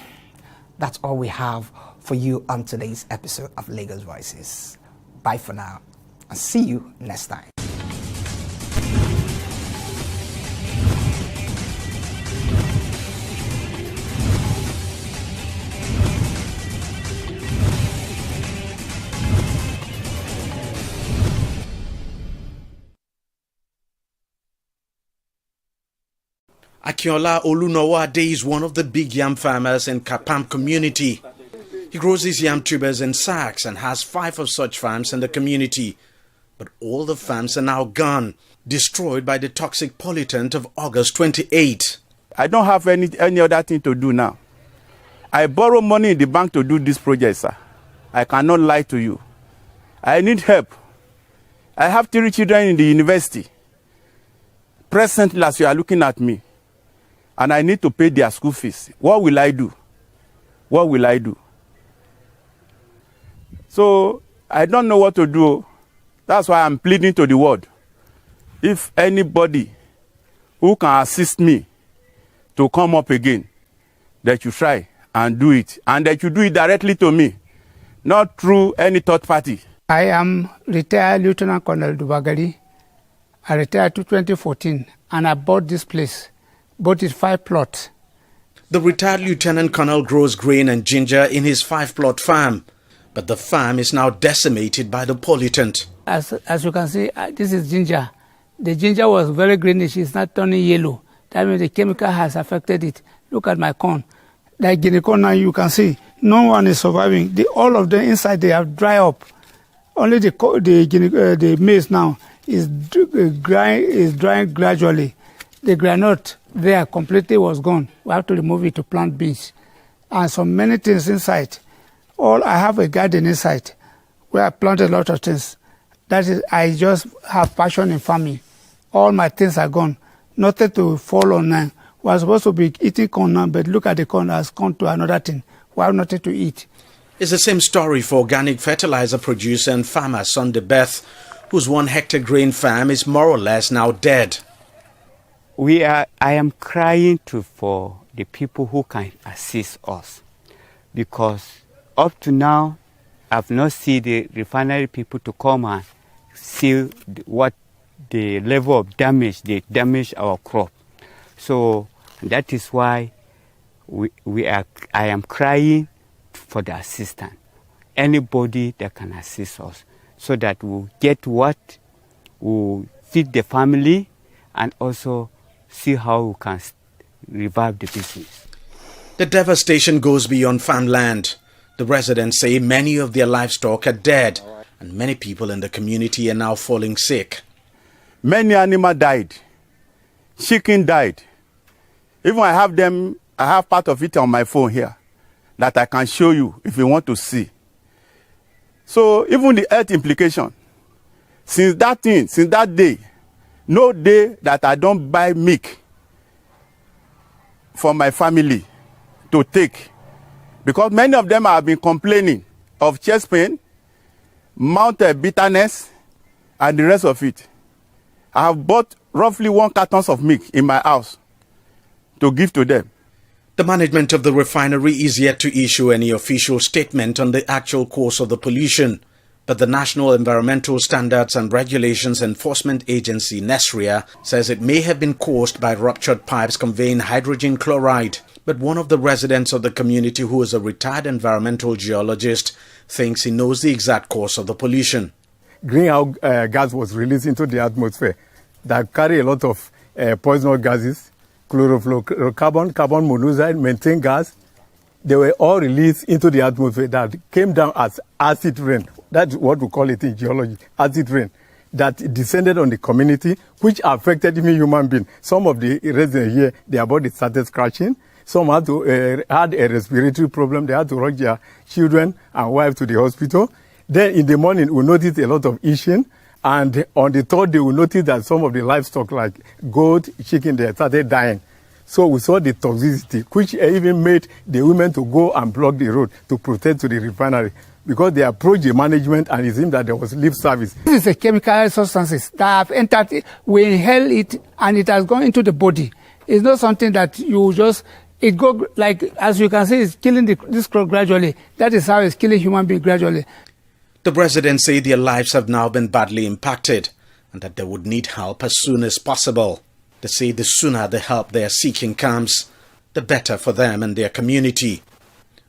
that's all we have for you on today's episode of Lagos Voices. Bye for now. I'll see you next time. Akinola Olunowo Ade is one of the big yam farmers in Kapam community. He grows his yam tubers in sacks and has 5 of such farms in the community. But all the farms are now gone, destroyed by the toxic pollutant of August 28. I don't have any other thing to do now. I borrow money in the bank to do this project, sir. I cannot lie to you. I need help. I have 3 children in the university. Presently, as you are looking at me, and I need to pay their school fees. What will I do? What will I do? So I don't know what to do. That's why I'm pleading to the world. If anybody who can assist me to come up again, that you try and do it. And that you do it directly to me, not through any third party. I am retired Lieutenant Colonel Dubagari. I retired to 2014 and I bought this place. Bought it 5 plots. The retired Lieutenant Colonel grows grain and ginger in his 5-plot farm. But the farm is now decimated by the pollutant. As you can see, this is ginger. The ginger was very greenish. It's not turning yellow. That means the chemical has affected it. Look at my corn. Like guinea corn now, you can see no one is surviving. All of them inside, they have dried up. Only the maize now is drying gradually. The granite there completely was gone. We have to remove it to plant beans. and so many things inside. I have a garden inside where I planted a lot of things. That is, I just have passion in farming. All my things are gone. Nothing to fall on now. We are supposed to be eating corn now, but look at the corn has gone to another thing. We have nothing to eat. It's the same story for organic fertilizer producer and farmer Sunday Beth, whose 1 hectare grain farm is more or less now dead. I am crying for the people who can assist us, because up to now, I've not seen the refinery people to come and see what the level of damage they damage our crop. So that is why I am crying for the assistance. Anybody that can assist us, so that we'll get what will feed the family and also see how we can revive the business. The devastation goes beyond farmland. The residents say many of their livestock are dead, and many people in the community are now falling sick. Many animals died. Chicken died. Even I have part of it on my phone here that I can show you if you want to see. So even the health implication, since that day, no day that I don't buy milk for my family to take. Because many of them have been complaining of chest pain, mouth bitterness, and the rest of it. I have bought roughly 1 carton of milk in my house to give to them. The management of the refinery is yet to issue any official statement on the actual cause of the pollution, but the National Environmental Standards and Regulations Enforcement Agency, NESRIA, says it may have been caused by ruptured pipes conveying hydrogen chloride. But one of the residents of the community, who is a retired environmental geologist, thinks he knows the exact cause of the pollution. Greenhouse gas was released into the atmosphere that carry a lot of poisonous gases, chlorofluorocarbon, carbon monoxide, methane gas. They were all released into the atmosphere that came down as acid rain. That's what we call it in geology, acid rain, that descended on the community, which affected even human beings. Some of the residents here, their body started scratching. Some had a respiratory problem. They had to rush their children and wife to the hospital. Then in the morning, we noticed a lot of itching. And on the 3rd day, we noticed that some of the livestock, like goat, chicken, they started dying. So we saw the toxicity, which even made the women to go and block the road to protect to the refinery, because they approached the management and it seemed that there was lip service. This is a chemical substances that have entered. We inhale it and it has gone into the body. It's not something that you just... It go like, as you can see, it's killing this crop gradually. That is how it's killing human beings gradually. The residents say their lives have now been badly impacted and that they would need help as soon as possible. They say the sooner the help they are seeking comes, the better for them and their community.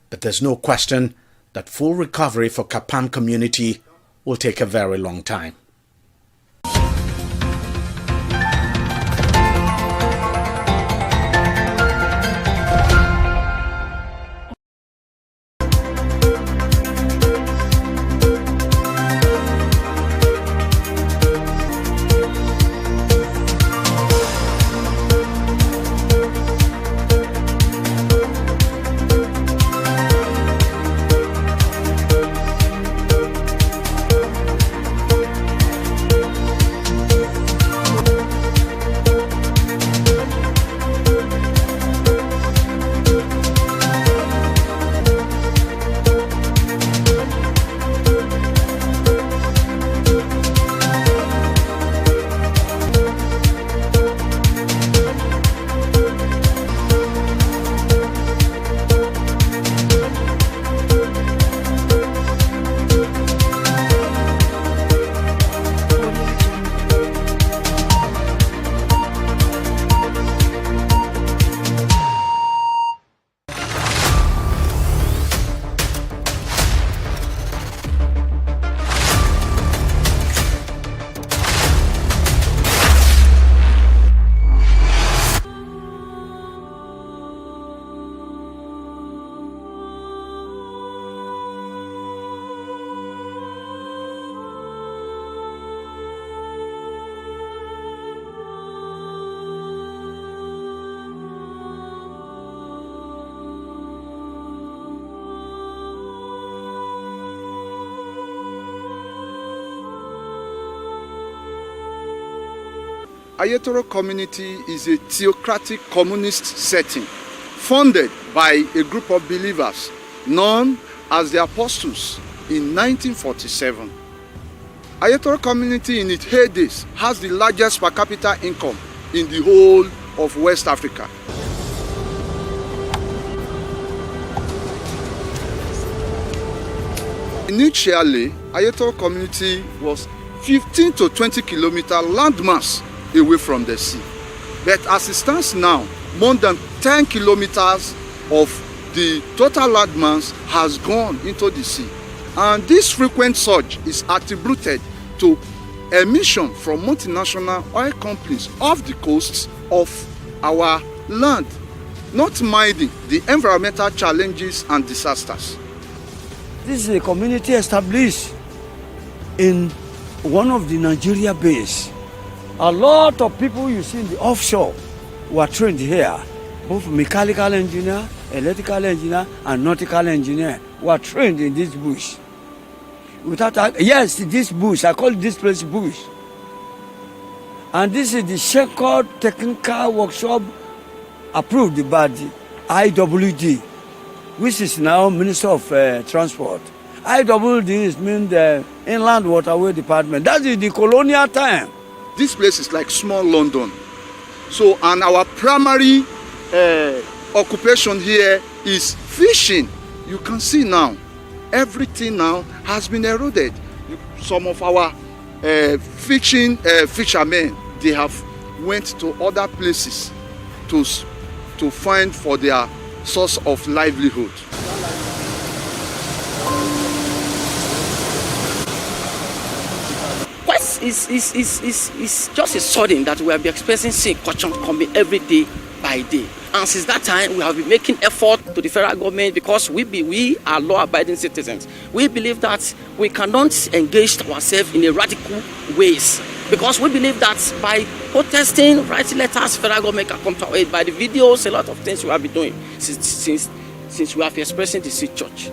But there's no question that full recovery for Kapam community will take a very long time. Ayetoro community is a theocratic communist setting funded by a group of believers known as the Apostles in 1947. Ayetoro community in its heydays has the largest per capita income in the whole of West Africa. Initially, Ayetoro community was 15 to 20 kilometer landmass away from the sea. But as it stands now, more than 10 kilometers of the total landmass has gone into the sea. And this frequent surge is attributed to emission from multinational oil companies off the coasts of our land, not minding the environmental challenges and disasters. This is a community established in one of the Nigeria base. A lot of people you see in the offshore were trained here, both mechanical engineer, electrical engineer, and nautical engineer were trained in this bush. Yes, this bush, I call this place bush. And this is the Shepherd Technical Workshop approved by the IWD, which is now Minister of Transport. IWD means the Inland Waterway Department. That is the colonial time. This place is like small London. So, and our primary occupation here is fishing. You can see now, everything now has been eroded. Some of our fishermen, they have went to other places to find for their source of livelihood. It's just a sudden that we have been experiencing sea erosion coming every day by day. And since that time, we have been making effort to the federal government because we are law-abiding citizens. We believe that we cannot engage ourselves in a radical ways because we believe that by protesting, writing letters, federal government can come to our aid. By the videos, a lot of things we have been doing since we have expressing the sea church.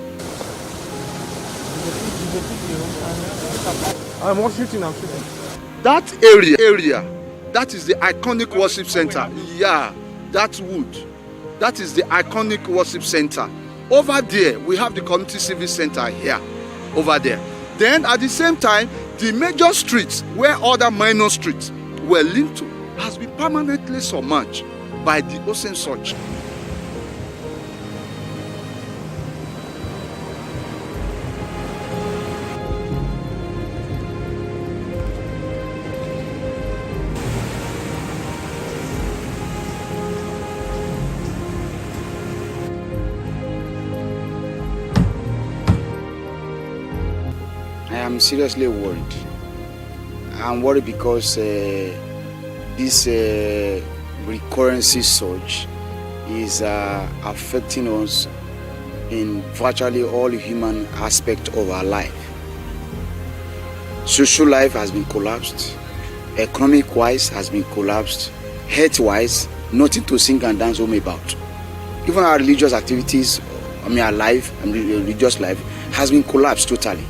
I'm shooting. That area, that is the iconic worship center. Yeah, that wood. That is the iconic worship center. Over there, we have the community service center here, over there. Then at the same time, the major streets where other minor streets were linked to has been permanently submerged by the ocean surge. I'm seriously worried. I'm worried because this recurrency surge is affecting us in virtually all human aspects of our life. Social life has been collapsed, economic-wise has been collapsed, health-wise, nothing to sing and dance home about. Even our religious activities, our life and religious life has been collapsed totally.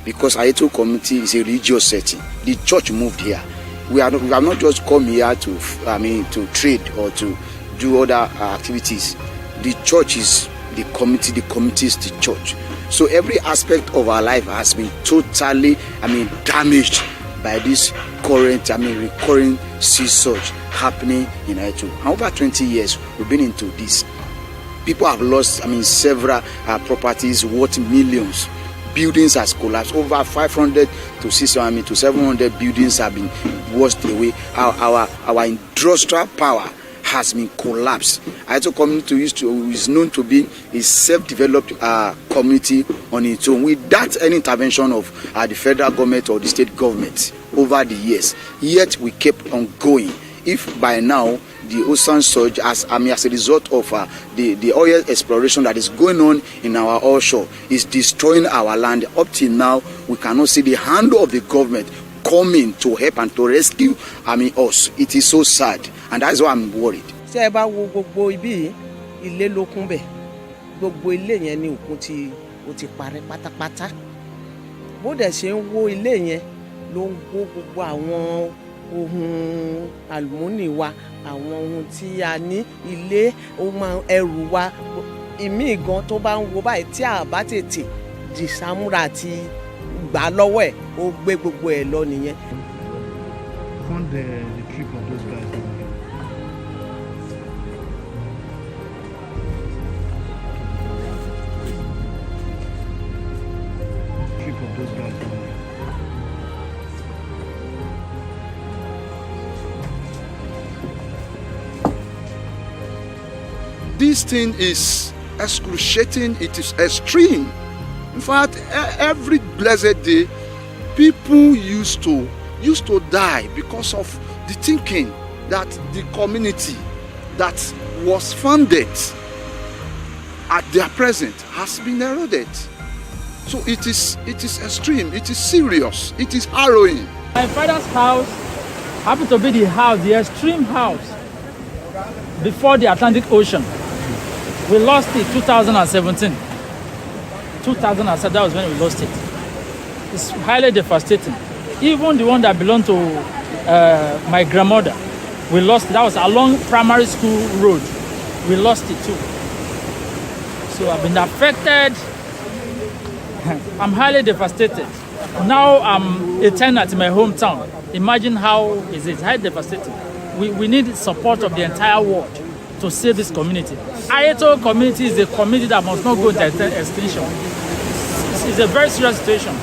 Because Ayetoro community is a religious setting. The church moved here. We have not just come here to trade or to do other activities. The church is the community is the church. So every aspect of our life has been totally, damaged by this current, recurring sea surge happening in Ayetoro. Over 20 years, we've been into this. People have lost, several properties worth millions. Buildings has collapsed. Over 500 to 600 to 700 buildings have been washed away. Our industrial power has been collapsed. Ayetoro community is known to be a self-developed community on its own without any intervention of the federal government or the state government over the years. Yet we kept on going. If by now the ocean surge as a result of the oil exploration that is going on in our offshore is destroying our land. Up till now, we cannot see the hand of the government coming to help and to rescue us. It is so sad, and that's why I'm worried. Ṣé ẹ bá wo gbogbo ibi ilé ló kún bẹ̀, gbogbo ilé yẹn ni òkun ti parẹ́ pátápátá. Bó dẹ̀ ṣe ń wó ilé yẹn ló ń wó gbogbo àwọn ohun àlùmọ́nì wa, àwọn ohun tí a ní, ilé, ohun ẹrù wa, ìmí gan tó bá ń wo báyìí tí a bá tètè dìsámúra àti gbà lọ́wọ́ ẹ̀, ó gbé gbogbo ẹ̀ lọ nìyẹn. Fund the trip of those guys. Trip of those guys. This thing is excruciating, it is extreme. In fact, every blessed day, people used to die because of the thinking that the community that was founded at their present has been eroded. So it is extreme, it is serious, it is harrowing. My father's house happened to be the extreme house before the Atlantic Ocean. We lost it 2017. 2007, that was when we lost it. It's highly devastating. Even the one that belonged to my grandmother, we lost it. That was along primary school road. We lost it too. So I've been affected. I'm highly devastated. Now I'm a tenant in my hometown. Imagine how is it? Highly devastating. We need the support of the entire world to save this community. Ayeto community is a community that must not go into extinction. It's a very serious situation.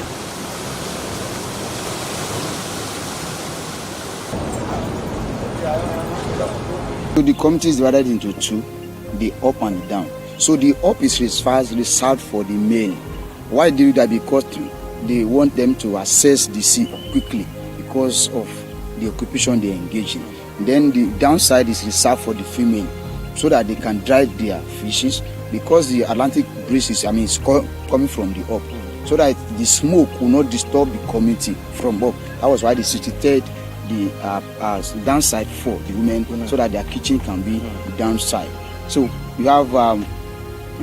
So the community is divided into two, the up and the down. So the up is reserved for the male. Why do that? Because they want them to access the sea quickly because of the occupation they engage in. Then the downside is reserved for the female, so that they can dry their fishes, because the Atlantic breeze is coming from the up, so that the smoke will not disturb the community from up. That was why they situated the downside for the women, so that their kitchen can be downside. So you have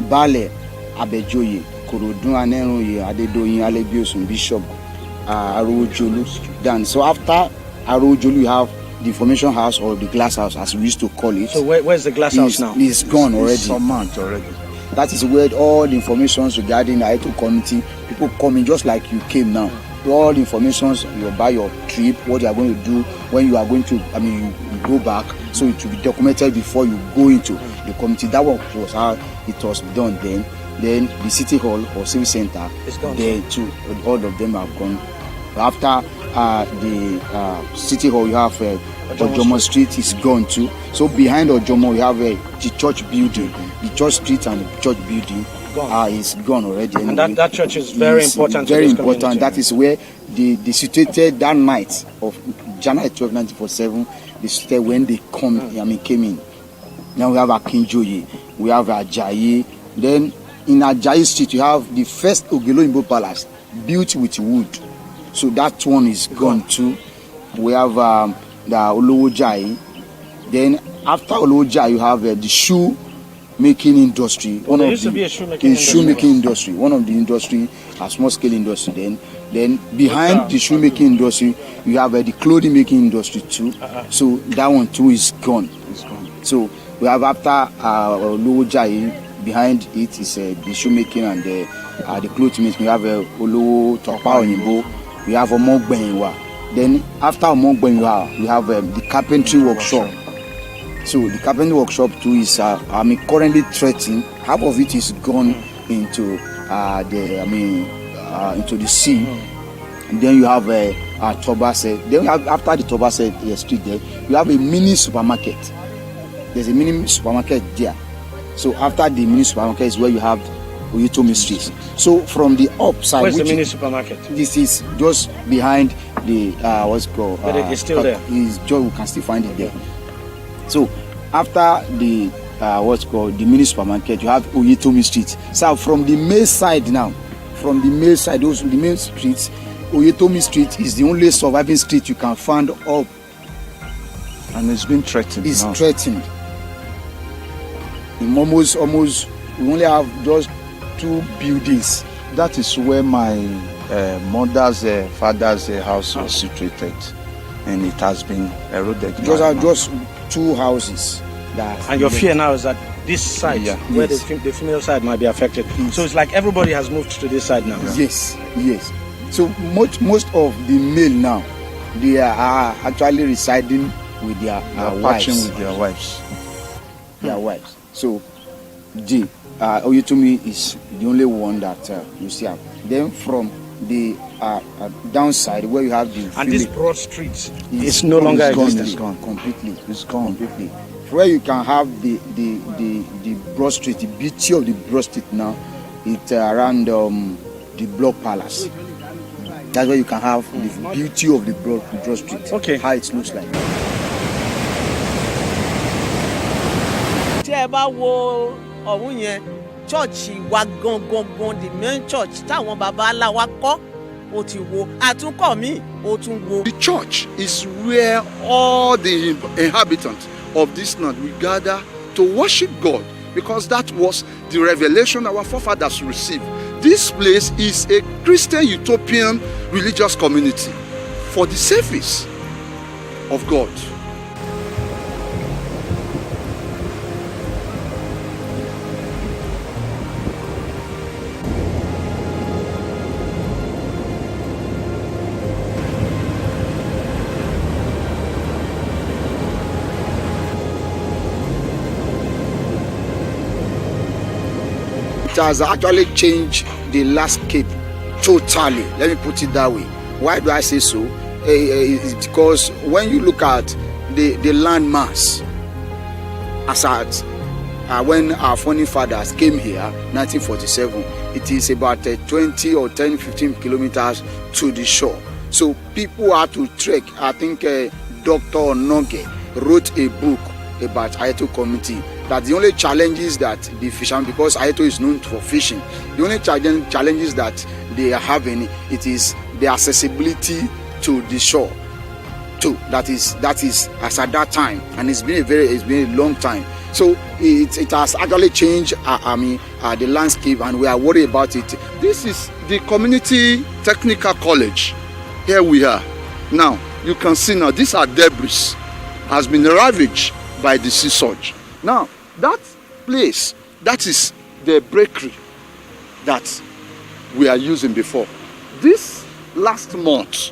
Bale, Abejoye, Korodun, Aneroye, Adedoyin, Alebiosun, Bishop, Arojolu. Then so after Arojolu you have the information house or the glass house, as we used to call it. So where's the glass house now? It's gone already. It's surmount already. That is where all the information regarding the Ayeto community, people coming just like you came now. All the information, you buy your trip, what you are going to do, when you are going to, you go back, so it will be documented before you go into the community. That was how it was done then. Then the city hall or civic center, there too, all of them have gone. After the city hall, you have Ojomo Street is gone too. So behind Ojomo, you have the church building. The church street and the church building is gone already. And that church is very important. Very to this important. community. That is where they situated that night of January 12, 1947. They situated when they came in. Now we have Akinjoye, we have Ajayi. Then in Ajayi Street, you have the first Ogeloyinbo Palace built with wood. So that one is gone too. We have the Olowojayi. Then after Olowojayi, you have the shoe making industry. There used to be a shoemaking industry. One of the industry, a small scale industry. Then behind the shoemaking industry, you have the clothing making industry too. So that one too is gone. So we have after Olowojayi, behind it is the shoemaking and the clothing making. We have Olowo Topa Oyinbo. We have Omogbenwa. Then after Omogbenwa, we have the carpentry workshop. So the carpentry workshop too is currently threatened. Half of it is gone into into the sea. And then you have Tobase. Then after the Tobase street there, you have a mini supermarket. There's a mini supermarket there. So after the mini supermarket is where you have Oyetomi Street. So from the upside, where's the mini supermarket? This is just behind the what's it called? But it's still there. We can still find it there. So after the what's called the mini supermarket, you have Oyetomi Street. So from the main side now, the main streets, Oyetomi Street is the only surviving street you can find up. And it's been threatened. It's threatened. Almost, we only have just 2 buildings. That is where my mother's father's house was situated. and it has been eroded. Those are just 2 houses. And your fear now is that this side, where Yes. the female side might be affected. So it's like everybody has moved to this side now. Yes, yes. So most of the male now, they are actually residing with their wives. With their wives. Their wives. So the Oyetomi is the only one that you see. Then from the downside where you have the And this broad street is no longer existing. It's gone completely. It's gone completely. Where you can have the broad street, the beauty of the broad street now, it's around the Block Palace. That's where you can have the beauty of the broad street. Okay. How it looks like. tí ẹ bá wo ọ̀hún yẹn chọ́ọ̀chì wa gangan the main church táwọn baba ńlá wa kọ́ ó ti wo àtúnkọ́ mi ó tún wo. The church is where all the inhabitants of this land will gather to worship God, because that was the revelation our forefathers received. This place is a Christian utopian religious community for the service of God. It has actually changed the landscape totally. Let me put it that way. Why do I say so? It's because when you look at the land mass, as at when our founding fathers came here, 1947, it is about 20 or 10, 15 kilometers to the shore. So people had to trek. I think Dr. Noge wrote a book about Ayeto community. That the only challenges that the fishermen, because Ayeto is known for fishing, the only challenges that they are having, it is the accessibility to the shore. Too. That is as at that time, and it's been a long time. So it has actually changed. The landscape, and we are worried about it. This is the Community Technical College. Here we are. Now you can see now these are debris, has been ravaged by the sea surge. Now that place, that is the bakery that we are using before. This last month,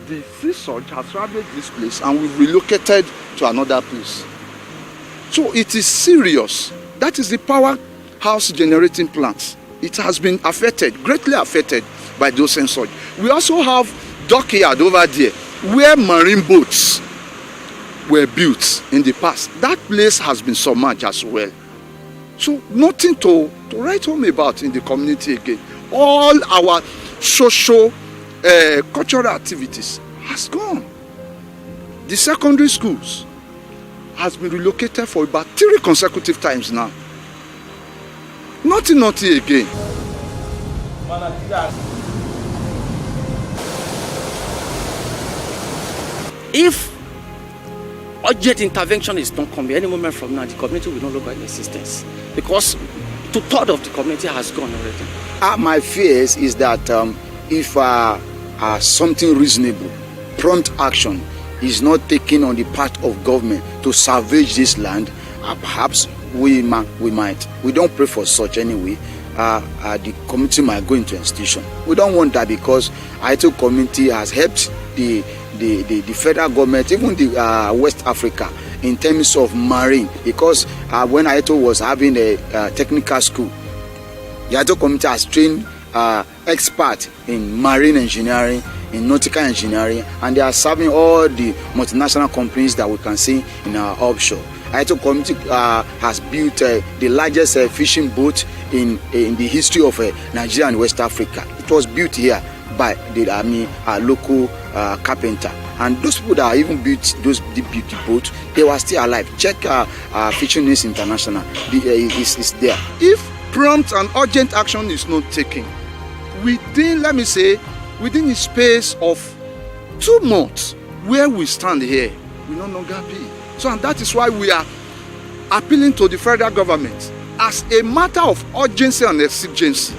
the sea surge has ravaged this place and we've relocated to another place. So it is serious. That is the powerhouse generating plants. It has been affected, greatly affected by those sea surge. We also have dockyard over there where marine boats were built in the past. That place has been submerged as well. So nothing to write home about in the community again. All our social, cultural activities has gone. The secondary schools has been relocated for about 3 consecutive times now. Nothing again. If urgent intervention is not coming any moment from now, the community will no longer in existence, because 2/3 of the community has gone already. My fears is that if something reasonable, prompt action is not taken on the part of government to salvage this land, perhaps we might. We don't pray for such anyway. The community might go into institution. We don't want that, because Ayeto community has helped the federal government, even the West Africa, in terms of marine, because when Ayeto was having a technical school, the Ayeto community has trained experts in marine engineering, in nautical engineering, and they are serving all the multinational companies that we can see in our offshore. Ayeto community has built the largest fishing boat in the history of Nigeria and West Africa. It was built here by the local carpenter, and those people that even built the boat, they were still alive. Check Fishing News International, is there. If prompt and urgent action is not taken within, let me say, within the space of 2 months, where we stand here will no longer be. So, and that is why we are appealing to the federal government as a matter of urgency and exigency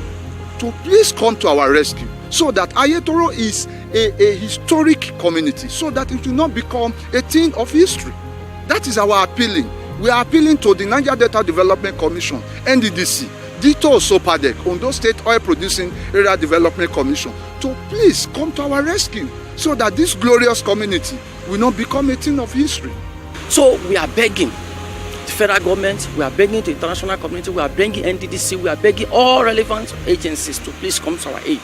to please come to our rescue, so that Ayetoro is a historic community so that it will not become a thing of history. That is our appealing. We are appealing to the Niger Delta Development Commission, NDDC, Dito Sopadek, Ondo State Oil Producing Area Development Commission, to please come to our rescue so that this glorious community will not become a thing of history. So we are begging the federal government, we are begging the international community, we are begging NDDC, we are begging all relevant agencies to please come to our aid.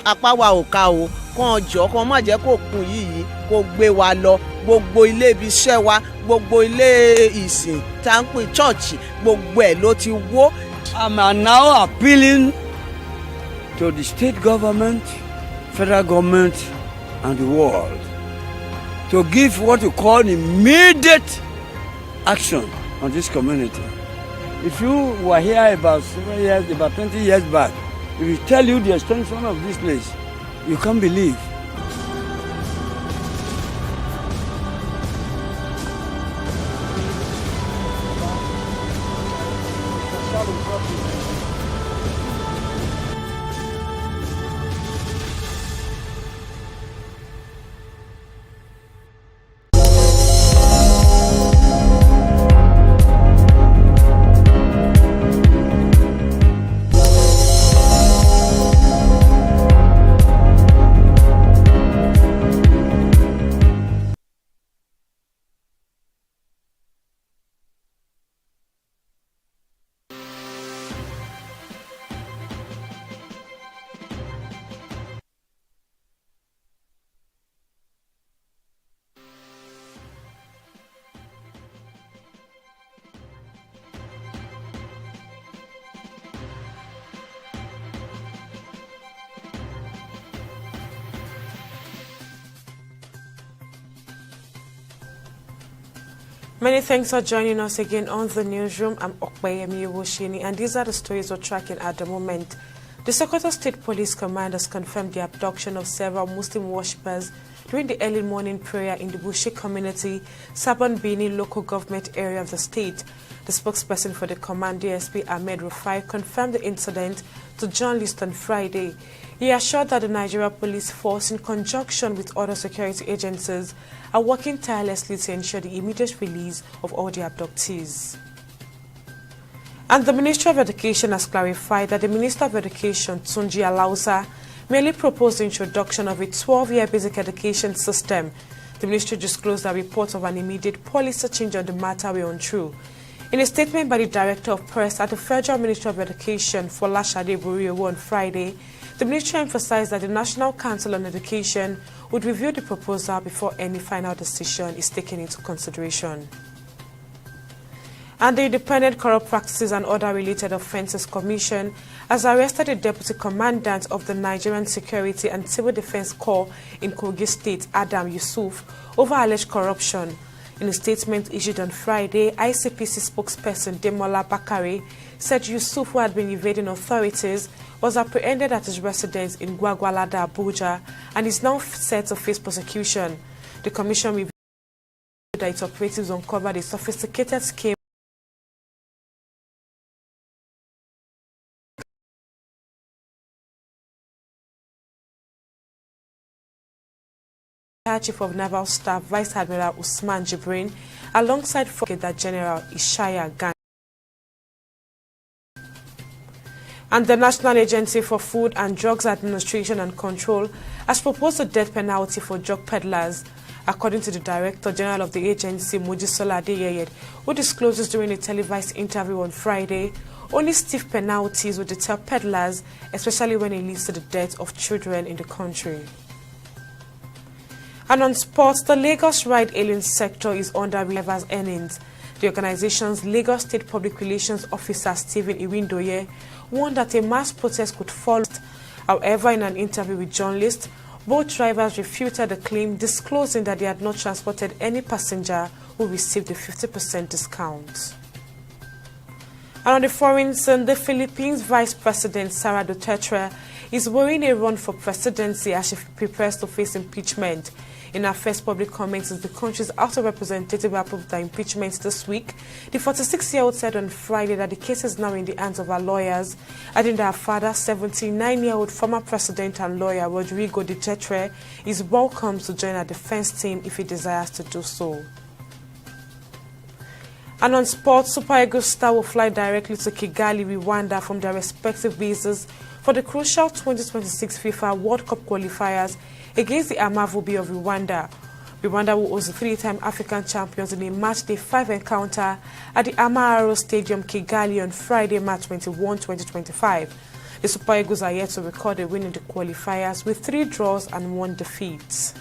Apá wa ò ká o, kàn jọ kàn má jẹ́ kó kún yìí kó gbé wa lọ, gbogbo ilé ibi iṣẹ́ wa, gbogbo ilé ìsìn tá ń pè chọ́ọ̀chì, gbogbo ẹ̀ ló ti wó. I'm now appealing to the state government, federal government, and the world to give what you call immediate action on this community. If you were here about 7 years, about 20 years back, if we tell you the extension of this place, you can't believe. Many thanks for joining us again on the newsroom. I'm Okpeyemi Woshini, and these are the stories we're tracking at the moment. The Sokoto State Police Command has confirmed the abduction of several Muslim worshippers during the early morning prayer in the Bushi community, Sabon Bini local government area of the state. The spokesperson for the command, DSP Ahmed Rufai, confirmed the incident to journalists on Friday. He assured that the Nigeria Police Force, in conjunction with other security agencies, are working tirelessly to ensure the immediate release of all the abductees. And the Ministry of Education has clarified that the Minister of Education, Tunji Alausa, merely proposed the introduction of a 12-year basic education system. The ministry disclosed that reports of an immediate policy change on the matter were untrue. In a statement by the Director of Press at the Federal Ministry of Education, Folashade Buriyowo, on Friday, the ministry emphasized that the National Council on Education would review the proposal before any final decision is taken into consideration. And the Independent Corrupt Practices and Other Related Offences Commission has arrested the Deputy Commandant of the Nigerian Security and Civil Defense Corps in Kogi State, Adam Yusuf, over alleged corruption. In a statement issued on Friday, ICPC spokesperson Demola Bakare said Yusuf, who had been evading authorities, was apprehended at his residence in Gwagwalada, Abuja, and is now set to face prosecution. The commission revealed that its operatives uncovered a sophisticated scheme Chief of Naval Staff Vice Admiral Usman Jibrin, alongside Brigadier General Ishaya Gan. And the National Agency for Food and Drugs Administration and Control has proposed a death penalty for drug peddlers. According to the Director General of the agency, Mojisola Adeyeye, who discloses during a televised interview on Friday, only stiff penalties will deter peddlers, especially when it leads to the death of children in the country. And on sports, the Lagos ride-hailing sector is under revival earnings. The organization's Lagos State Public Relations Officer, Stephen Iwindoye, warned that a mass protest could follow. However, in an interview with journalists, both drivers refuted the claim, disclosing that they had not transported any passenger who received a 50% discount. And on the foreign scene, the Philippines Vice President Sara Duterte is worrying a run for presidency as she prepares to face impeachment. In her first public comments as the country's House of Representatives approved the impeachment this week, the 46-year-old said on Friday that the case is now in the hands of her lawyers, adding that her father, 79-year-old former president and lawyer Rodrigo Duterte, is welcome to join her defense team if he desires to do so. And on sports, Super Eagles star will fly directly to Kigali, Rwanda from their respective bases for the crucial 2026 FIFA World Cup qualifiers against the Amavubi of Rwanda. Rwanda will host the three-time African champions in a matchday 5 encounter at the Amahoro Stadium, Kigali on Friday, March 21, 2025. The Super Eagles are yet to record a win in the qualifiers with 3 draws and 1 defeat.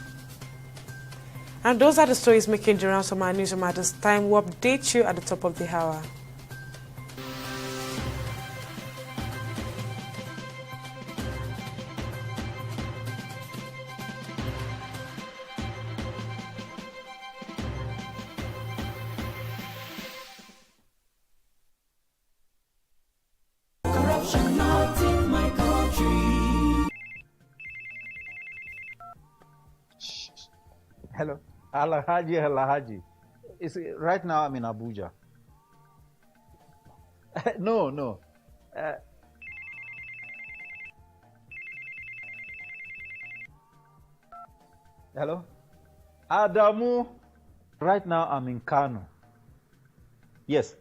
And those are the stories making the rounds from our newsroom at this time. We'll update you at the top of the hour. Hello, Alahaji. Right now I'm in Abuja. No. Hello, Adamu. Right now I'm in Kano. Yes.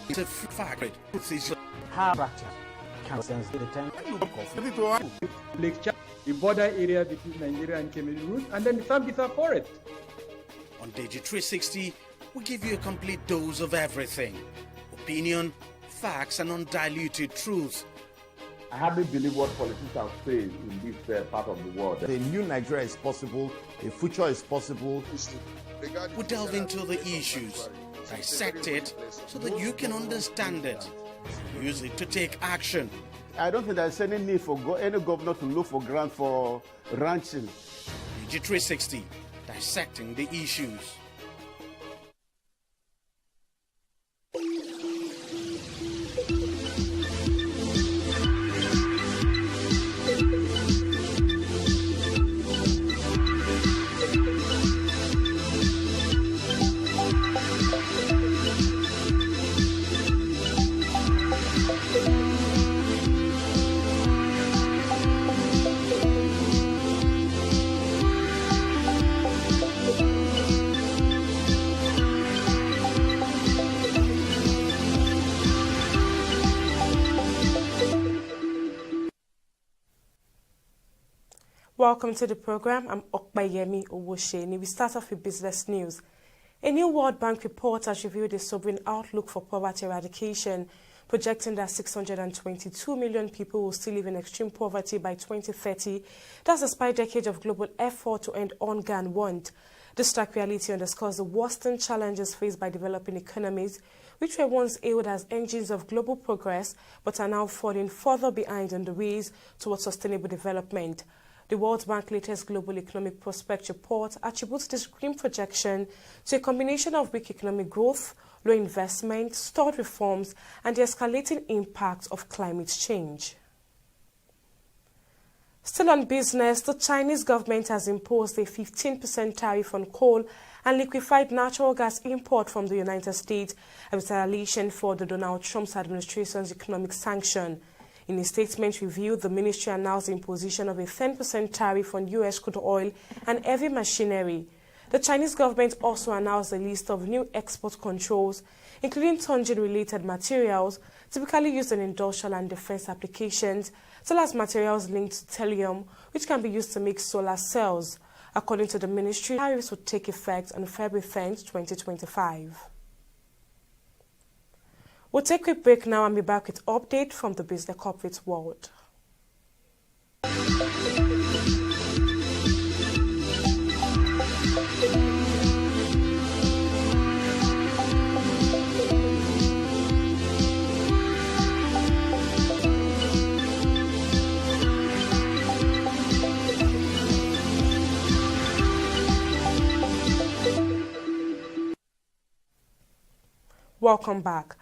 It's a fact. The border area between Nigeria and Cameroon, and then the Sambisa forest. On TV360, we give you a complete dose of everything. Opinion, facts, and undiluted truth. I hardly believe what politicians say in this part of the world. A new Nigeria is possible, a future is possible. We delve into the issues, Dissect it so that you can understand it. Use it to take action. I don't think there's any need for any governor to look for grant for ranching. TV360, dissecting the issues. Welcome to the program. I'm Okbayemi Owosheni. We start off with business news. A new World Bank report has revealed a sobering outlook for poverty eradication, projecting that 622 million people will still live in extreme poverty by 2030. That's despite decades of global effort to end hunger and want. This stark reality underscores the worsening challenges faced by developing economies, which were once hailed as engines of global progress, but are now falling further behind on the race towards sustainable development. The World Bank latest Global Economic Prospect report attributes this grim projection to a combination of weak economic growth, low investment, stalled reforms, and the escalating impact of climate change. Still on business, the Chinese government has imposed a 15% tariff on coal and liquefied natural gas import from the United States as retaliation for the Donald Trump's administration's economic sanction. In a statement revealed, the ministry announced the imposition of a 10% tariff on U.S. crude oil and heavy machinery. The Chinese government also announced a list of new export controls, including tungsten-related materials typically used in industrial and defense applications, as well as materials linked to thallium, which can be used to make solar cells. According to the ministry, tariffs would take effect on February 10, 2025. We'll take a quick break now and be back with update from the business corporate world. Welcome back.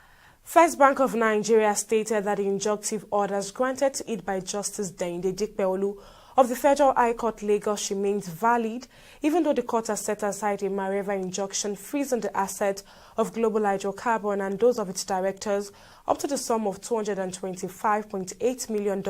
First Bank of Nigeria stated that the injunctive orders granted to it by Justice Dainde Dikpeolu of the Federal High Court Lagos remains valid, even though the court has set aside a Mareva injunction freezing the assets of Global Hydrocarbon and those of its directors up to the sum of $225.8 million.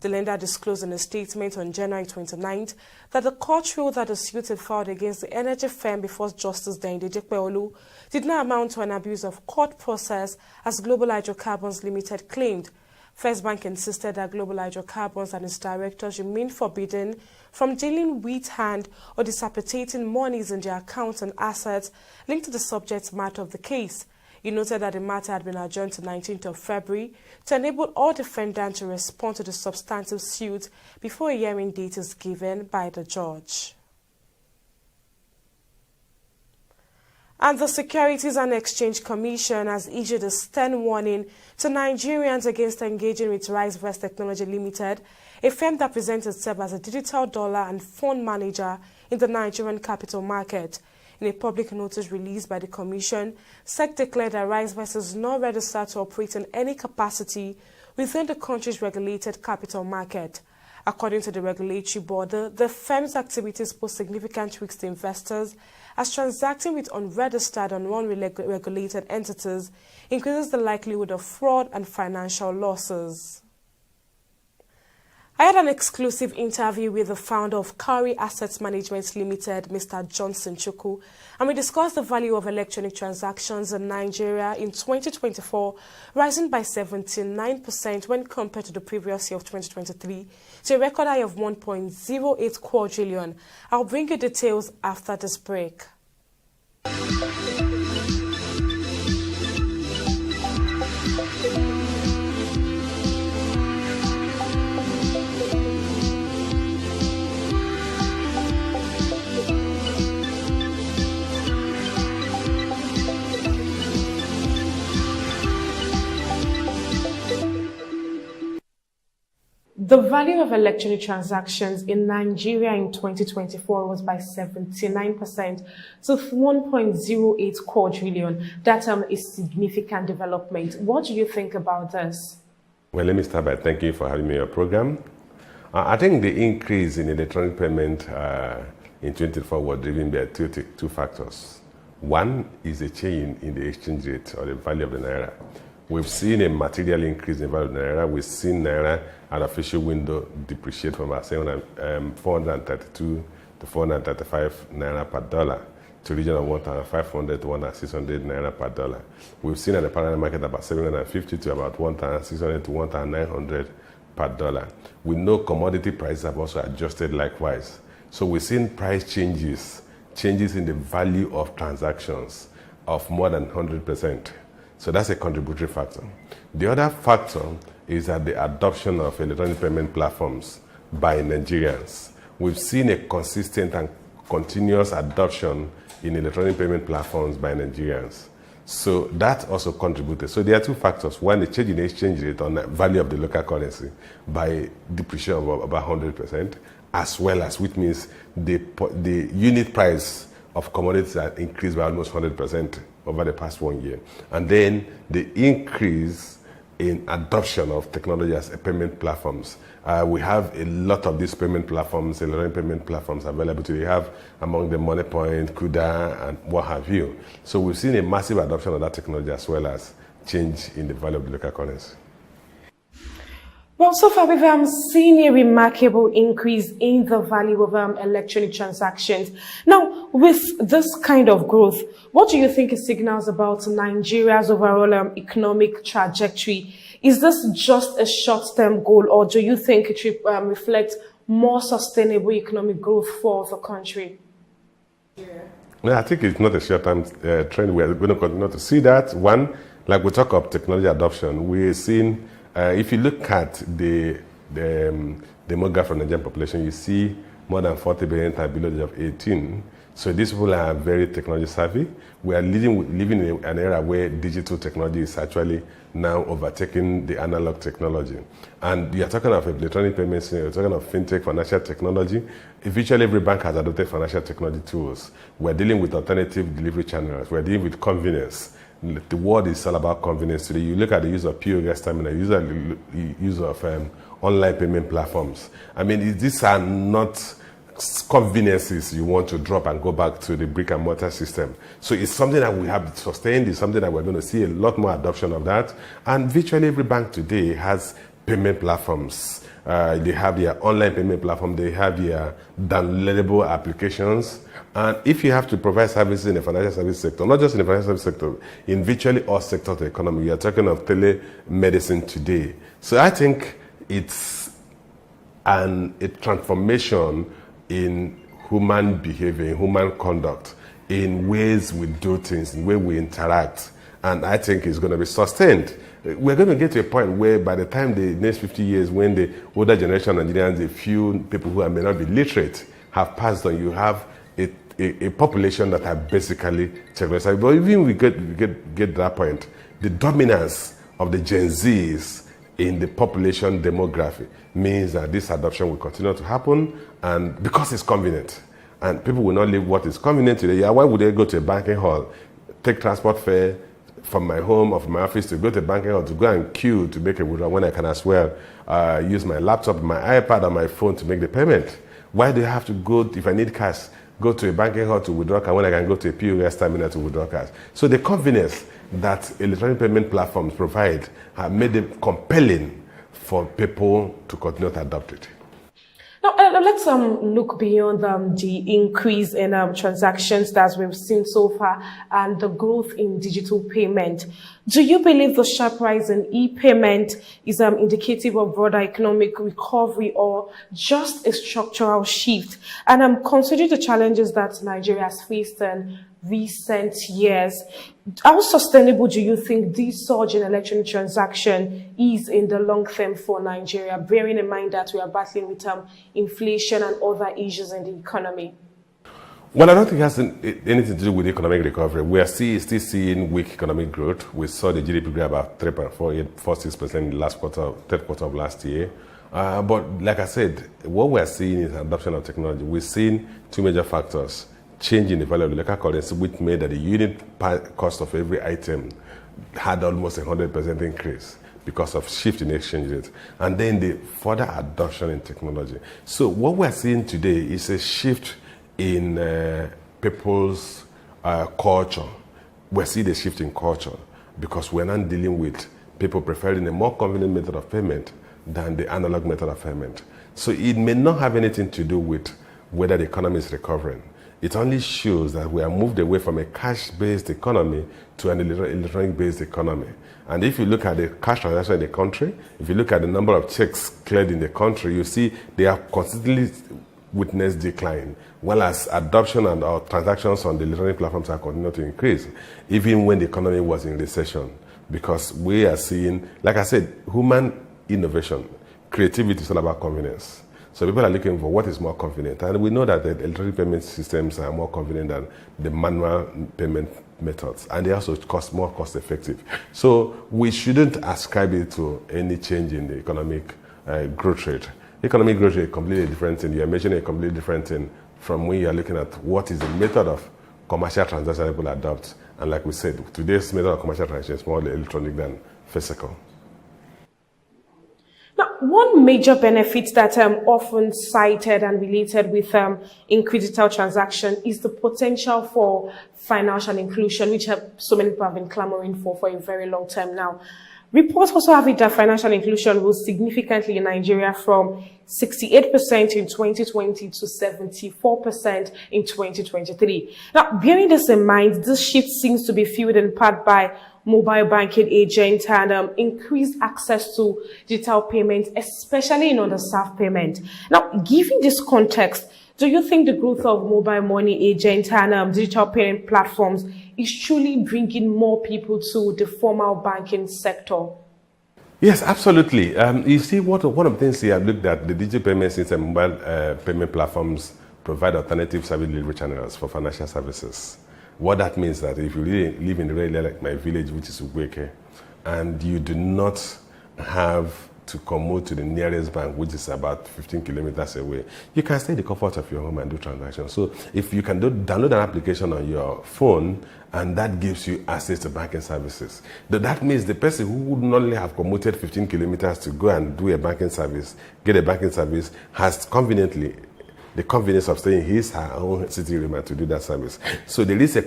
The lender disclosed in a statement on January 29th that the court ruled that the suit it filed against the energy firm before Justice Dainde Dikpeolu did not amount to an abuse of court process, as Global Hydrocarbons Limited claimed. First Bank insisted that Global Hydrocarbons and its directors remain forbidden from dealing with hand or dissipating monies in their accounts and assets linked to the subject matter of the case. He noted that the matter had been adjourned to 19th of February to enable all defendants to respond to the substantive suit before a hearing date is given by the judge. And the Securities and Exchange Commission has issued a stern warning to Nigerians against engaging with RiseVerse Technology Limited, a firm that presents itself as a digital dollar and fund manager in the Nigerian capital market. In a public notice released by the Commission, SEC declared that RiseVerse is not registered to operate in any capacity within the country's regulated capital market. According to the regulatory body, the firm's activities pose significant risks to investors, as transacting with unregistered and unregulated entities increases the likelihood of fraud and financial losses. I had an exclusive interview with the founder of Cowrie Assets Management Limited, Mr. Johnson Chukwu, and we discussed the value of electronic transactions in Nigeria in 2024, rising by 79% when compared to the previous year of 2023, to a record high of 1.08 quadrillion. I'll bring you details after this break. The value of electronic transactions in Nigeria in 2024 was by 79% to 1.08 quadrillion. That's a significant development. What do you think about this? Well, let me start by thanking you for having me on your program. I think the increase in electronic payment in 2024 was driven by two factors. One is a change in the exchange rate or the value of the naira. We've seen a material increase in the value of the naira. We've seen naira at official window depreciate from about 432 to 435 naira per dollar to a region of 1,500 to 1,600 naira per dollar. We've seen at the parallel market about 750 to about 1,600 to 1,900 per dollar. We know commodity prices have also adjusted likewise. So we've seen price changes in the value of transactions of more than 100%. So that's a contributory factor. The other factor is that the adoption of electronic payment platforms by Nigerians. We've seen a consistent and continuous adoption in electronic payment platforms by Nigerians. So that also contributed. So there are two factors. One, the change in exchange rate on the value of the local currency by depreciation of about 100%, as well as, which means the unit price of commodities that increased by almost 100% over the past 1 year. And then the increase in adoption of technology as payment platforms. We have a lot of these payment platforms, electronic payment platforms available today. We have among them MoneyPoint, Kuda, and what have you. So we've seen a massive adoption of that technology as well as change in the value of the local currency. Well, so far we've seen a remarkable increase in the value of electronic transactions. Now, with this kind of growth, what do you think it signals about Nigeria's overall economic trajectory? Is this just a short-term goal, or do you think it reflects more sustainable economic growth for the country? No, I think it's not a short-term trend. We're going to continue to see that. One, like we talk of technology adoption, we're seeing, if you look at the demographic of the Nigerian population, you see more than 40 billion below the age of 18. So these people are very technology savvy. We are living in an era where digital technology is actually now overtaking the analog technology. And you're talking of electronic payments, you're talking of fintech, financial technology. Virtually every bank has adopted financial technology tools. We're dealing with alternative delivery channels. We're dealing with convenience. The world is all about convenience today. You look at the use of POS terminal, use of online payment platforms. I mean, these are not conveniences you want to drop and go back to the brick and mortar system. So it's something that we have sustained. It's something that we're going to see a lot more adoption of that. And virtually every bank today has payment platforms. They have their online payment platform. They have their downloadable applications. And if you have to provide services in the financial service sector, not just in the financial service sector, in virtually all sectors of the economy, we are talking of telemedicine today. So I think it's a transformation in human behavior, in human conduct, in ways we do things, in ways we interact. And I think it's going to be sustained. We're going to get to a point where by the time the next 50 years, when the older generation of Nigerians, the few people who may not be literate, have passed on, you have a population that are basically technological. But even we get to that point, the dominance of the Gen Zs in the population demography means that this adoption will continue to happen, and because it's convenient. And people will not live what is convenient today. Yeah, why would they go to a banking hall, take transport fare from my home or from my office to go to a banking hall to go and queue to make a withdrawal when I can as well use my laptop, my iPad, or my phone to make the payment? Why do I have to go, if I need cash, go to a banking hall to withdraw cash when I can go to a POS terminal to withdraw cash? So the convenience that electronic payment platforms provide have made it compelling for people to continue to adopt it. Now, let's look beyond the increase in transactions that we've seen so far and the growth in digital payment. Do you believe the sharp rise in e-payment is indicative of broader economic recovery or just a structural shift? And considering the challenges that Nigeria has faced in recent years, how sustainable do you think this surge in electronic transaction is in the long term for Nigeria, bearing in mind that we are battling with inflation and other issues in the economy? Well, I don't think it has anything to do with economic recovery. We are still seeing weak economic growth. We saw the GDP grow about 3.46% in the third quarter of last year. But like I said, what we're seeing is adoption of technology. We're seeing two major factors: change in the value of the local currency, which made that the unit cost of every item had almost 100% increase because of shift in exchange rate, and then the further adoption in technology. So what we're seeing today is a shift in people's culture. We're seeing a shift in culture because we're not dealing with people preferring a more convenient method of payment than the analog method of payment. So it may not have anything to do with whether the economy is recovering. It only shows that we are moved away from a cash-based economy to an electronic-based economy. And if you look at the cash transaction in the country, if you look at the number of checks cleared in the country, you see they have consistently witnessed decline, while as adoption and our transactions on the electronic platforms are continuing to increase, even when the economy was in recession. Because we are seeing, like I said, human innovation, creativity is all about convenience. So people are looking for what is more convenient. And we know that the electronic payment systems are more convenient than the manual payment methods. And they also more cost effective. So we shouldn't ascribe it to any change in the economic growth rate. Economic growth rate is a completely different thing. You are measuring a completely different thing from when you are looking at what is the method of commercial transaction people adopt. And like we said, today's method of commercial transaction is more electronic than physical. Now, one major benefit that often cited and related with increased digital transaction is the potential for financial inclusion, which so many people have been clamoring for a very long time now. Reports also have it that financial inclusion rose significantly in Nigeria from 68% in 2020 to 74% in 2023. Now, bearing this in mind, this shift seems to be fueled in part by mobile banking agents and increased access to digital payments, especially in underserved payment. Now, given this context, do you think the growth of mobile money agents and digital payment platforms is truly bringing more people to the formal banking sector? Yes, absolutely. You see, one of the things here I've looked at, the digital payment system, mobile payment platforms provide alternative service delivery channels for financial services. What that means that if you really live in the area like my village, which is Ugweke, and you do not have to commute to the nearest bank, which is about 15 kilometers away, you can stay in the comfort of your home and do transactions. So if you can download an application on your phone, and that gives you access to banking services, that means the person who would not only have commuted 15 kilometers to go and do a banking service, get a banking service, has conveniently the convenience of staying in his or her own city limit to do that service. So there is a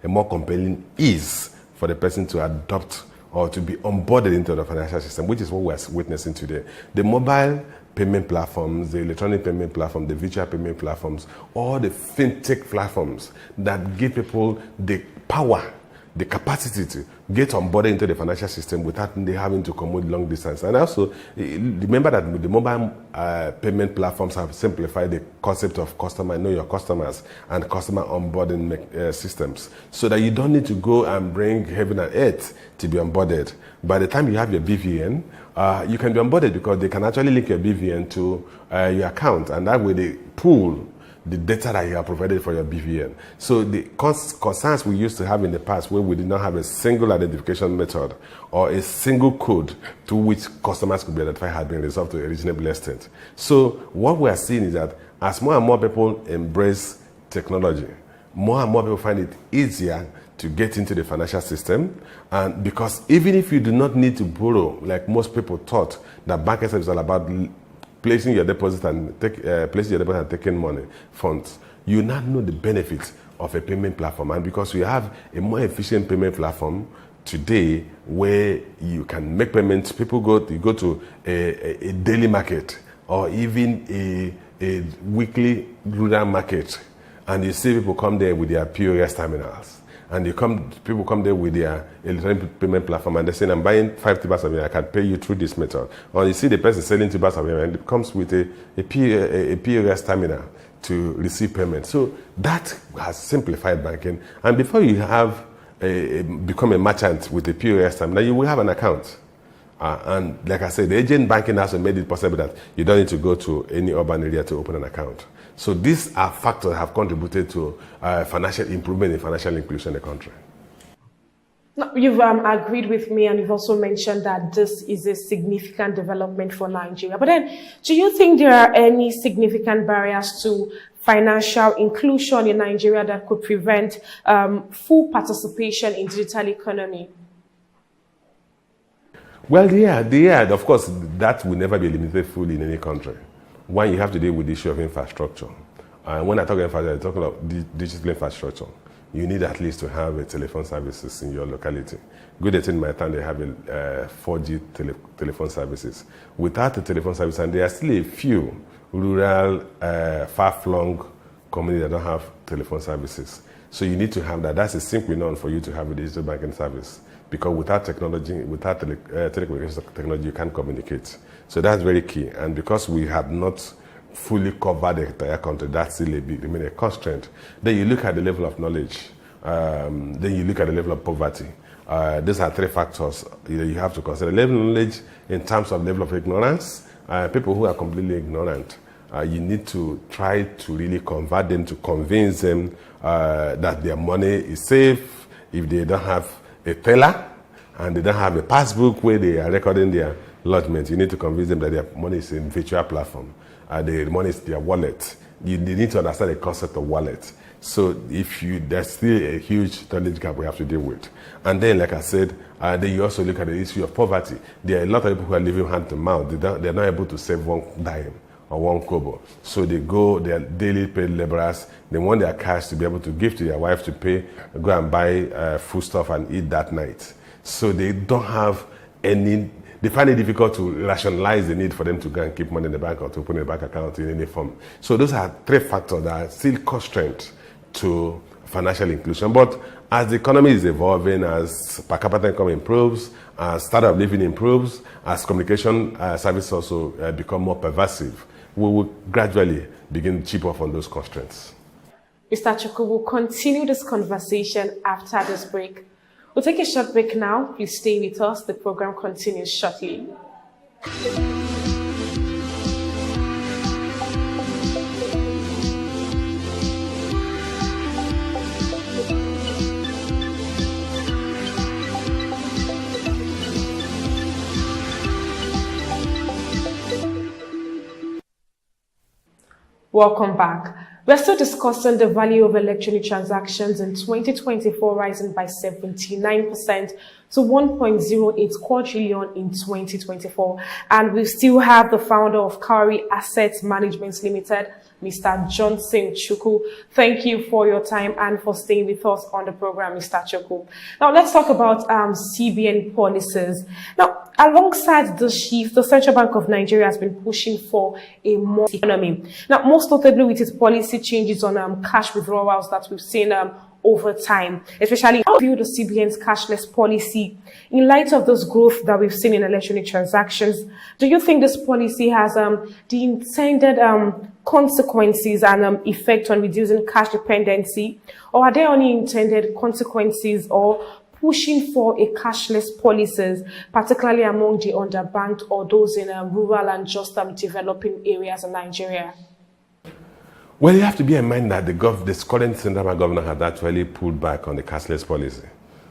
more compelling ease for the person to adopt or to be onboarded into the financial system, which is what we're witnessing today. The mobile payment platforms, the electronic payment platform, the virtual payment platforms, all the fintech platforms that give people the power, the capacity to get onboarded into the financial system without they having to commute long distance. And also, remember that the mobile payment platforms have simplified the concept of know your customers and customer onboarding systems, so that you don't need to go and bring heaven and earth to be onboarded. By the time you have your BVN, you can be onboarded because they can actually link your BVN to your account, and that way they pool the data that you have provided for your BVN. So the concerns we used to have in the past, where we did not have a single identification method or a single code to which customers could be identified, had been resolved to a reasonable extent. So what we are seeing is that as more and more people embrace technology, more and more people find it easier to get into the financial system. And because even if you do not need to borrow, like most people thought that banking service is all about placing your deposit and taking money, funds, you now know the benefits of a payment platform. And because we have a more efficient payment platform today, where you can make payments, you go to a daily market or even a weekly rural market, and you see people come there with their POS terminals. And people come there with their electronic payment platform, and they say, I'm buying 5 tubers of it, I can pay you through this method. Or you see the person selling tubers of it, and it comes with a POS terminal to receive payment. So that has simplified banking. And before you have become a merchant with a POS terminal, you will have an account. And like I said, the agent banking also made it possible that you don't need to go to any urban area to open an account. So these are factors that have contributed to financial improvement in financial inclusion in the country. Now, you've agreed with me, and you've also mentioned that this is a significant development for Nigeria. But then, do you think there are any significant barriers to financial inclusion in Nigeria that could prevent full participation in digital economy? Well, yeah, of course, that will never be limited fully in any country. One, you have to deal with the issue of infrastructure. When I talk infrastructure, I'm talking about digital infrastructure. You need at least to have a telephone services in your locality. Good at in my town, they have 4G telephone services. Without the telephone service, and there are still a few rural, far-flung communities that don't have telephone services. So you need to have that. That's a simple known for you to have a digital banking service. Because without technology, without telecommunications technology, you can't communicate. So that's very key. And because we have not fully covered the entire country, that's still a constraint. Then you look at the level of knowledge. Then you look at the level of poverty. These are three factors you have to consider. Level of knowledge in terms of level of ignorance. People who are completely ignorant, you need to try to really convert them, to convince them that their money is safe. If they don't have a teller and they don't have a passbook where they are recording their lodgement, you need to convince them that their money is in virtual platform. The money is their wallet. You need to understand the concept of wallet. So there's still a huge knowledge gap we have to deal with. And then, like I said, then you also look at the issue of poverty. There are a lot of people who are living hand to mouth. They're not able to save one dime or one kobo. So they are daily paid laborers. They want their cash to be able to give to their wife to pay, go and buy food stuff and eat that night. So they don't have any. They find it difficult to rationalize the need for them to go and keep money in the bank or to open a bank account in any form. So those are three factors that are still constraint to financial inclusion. But as the economy is evolving, as per capita income improves, as standard of living improves, as communication services also become more pervasive, we will gradually begin to chip off on those constraints. Mr. Chukwu will continue this conversation after this break. We'll take a short break now. Please stay with us. The program continues shortly. Welcome back. We're still discussing the value of electronic transactions in 2024 rising by 79% to 1.08 quadrillion in 2024. And we still have the founder of Cowrie Asset Management Limited, Mr. Johnson Chukwu. Thank you for your time and for staying with us on the program, Mr. Chukwu. Now, let's talk about CBN policies. Now, alongside the shift, the Central Bank of Nigeria has been pushing for a more economy. Now, most notably with its policy changes on cash withdrawals that we've seen over time, especially how view the CBN's cashless policy in light of this growth that we've seen in electronic transactions. Do you think this policy has the intended consequences and effect on reducing cash dependency, or are there any intended consequences or pushing for a cashless policies, particularly among the underbanked or those in rural and just developing areas in Nigeria? Well, you have to bear in mind that the current central bank governor has actually pulled back on the cashless policy.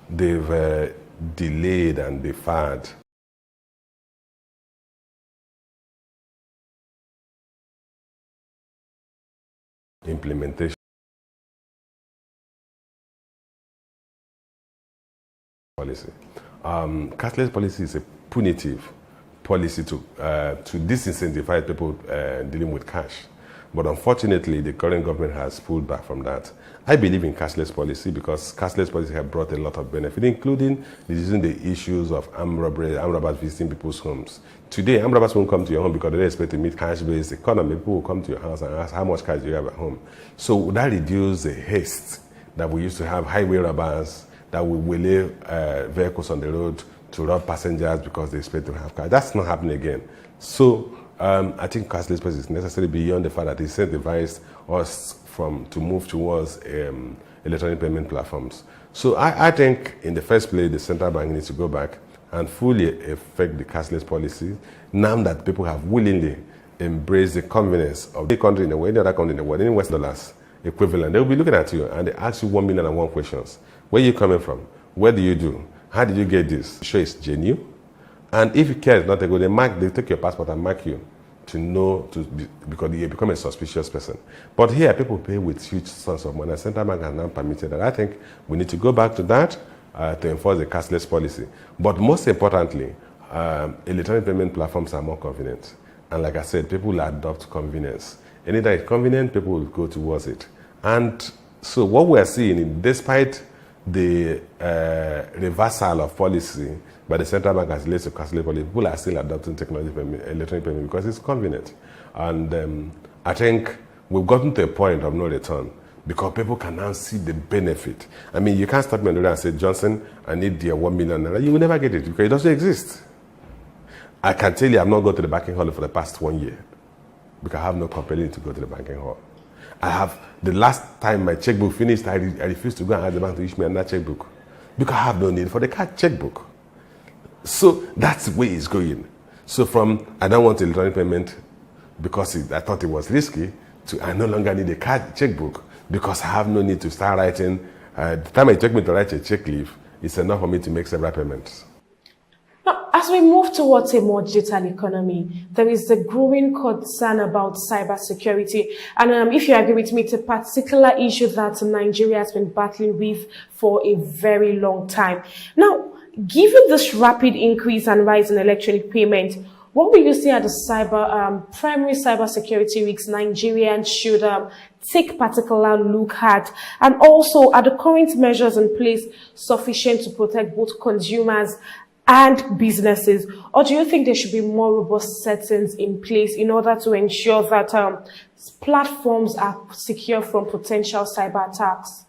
They've delayed and deferred implementation policy. Cashless policy is a punitive policy to disincentivize people dealing with cash. But unfortunately, the current government has pulled back from that. I believe in cashless policy because cashless policy has brought a lot of benefit, including reducing the issues of armed robbers visiting people's homes. Today, armed robbers won't come to your home because they don't expect to meet cash-based economy. People will come to your house and ask how much cash do you have at home. So that reduces the haste that we used to have highway robbers that will lay vehicles on the road to rob passengers because they expect to have cash. That's not happening again. So I think cashless policy is necessary beyond the fact that it incentivizes us to move towards electronic payment platforms. So I think in the first place, the central bank needs to go back and fully effect the cashless policy now that people have willingly embraced the convenience of the country in the world, any other country in the world, any West dollars equivalent. They will be looking at you and they ask you 1,000,001 questions. Where are you coming from? Where do you do? How did you get this? Sure, it's genuine. And if you care, it's not a good. They take your passport and mark you to know because you become a suspicious person. But here, people pay with huge sums of money. The central bank has now permitted that. I think we need to go back to that to enforce the cashless policy. But most importantly, electronic payment platforms are more convenient. And like I said, people will adopt convenience. Anything that is convenient, people will go towards it. And so what we're seeing, despite the reversal of policy by the central bank as relates to cashless policy, people are still adopting technology electronic payment because it's convenient. And I think we've gotten to a point of no return because people can now see the benefit. I mean, you can't stop me on the road and say, Johnson, I need the 1 million naira. You will never get it because it doesn't exist. I can tell you I've not gone to the banking hall for the past 1 year because I have no compelling to go to the banking hall. The last time my checkbook finished, I refused to go and ask the bank to issue me another checkbook because I have no need for the card checkbook. So that's the way it's going. So from I don't want electronic payment because I thought it was risky to I no longer need a card checkbook because I have no need to start writing. The time it took me to write a check leaf, it's enough for me to make several payments. Now, as we move towards a more digital economy, there is a growing concern about cybersecurity. And if you agree with me, it's a particular issue that Nigeria has been battling with for a very long time. Now, given this rapid increase and rise in electronic payment, what will you say are the primary cybersecurity risks Nigerians should take particular look at? And also, are the current measures in place sufficient to protect both consumers and businesses? Or do you think there should be more robust settings in place in order to ensure that platforms are secure from potential cyber attacks?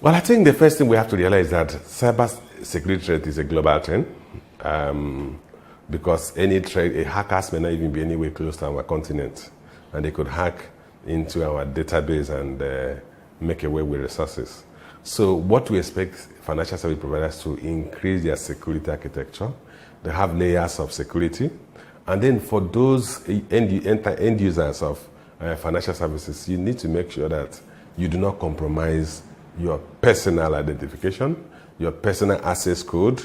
Well, I think the first thing we have to realize is that cyber security threat is a global trend because any threat, hackers may not even be anywhere close to our continent, and they could hack into our database and make away with resources. So what we expect financial service providers to increase their security architecture. They have layers of security. And then for those end users of financial services, you need to make sure that you do not compromise your personal identification, your personal access code.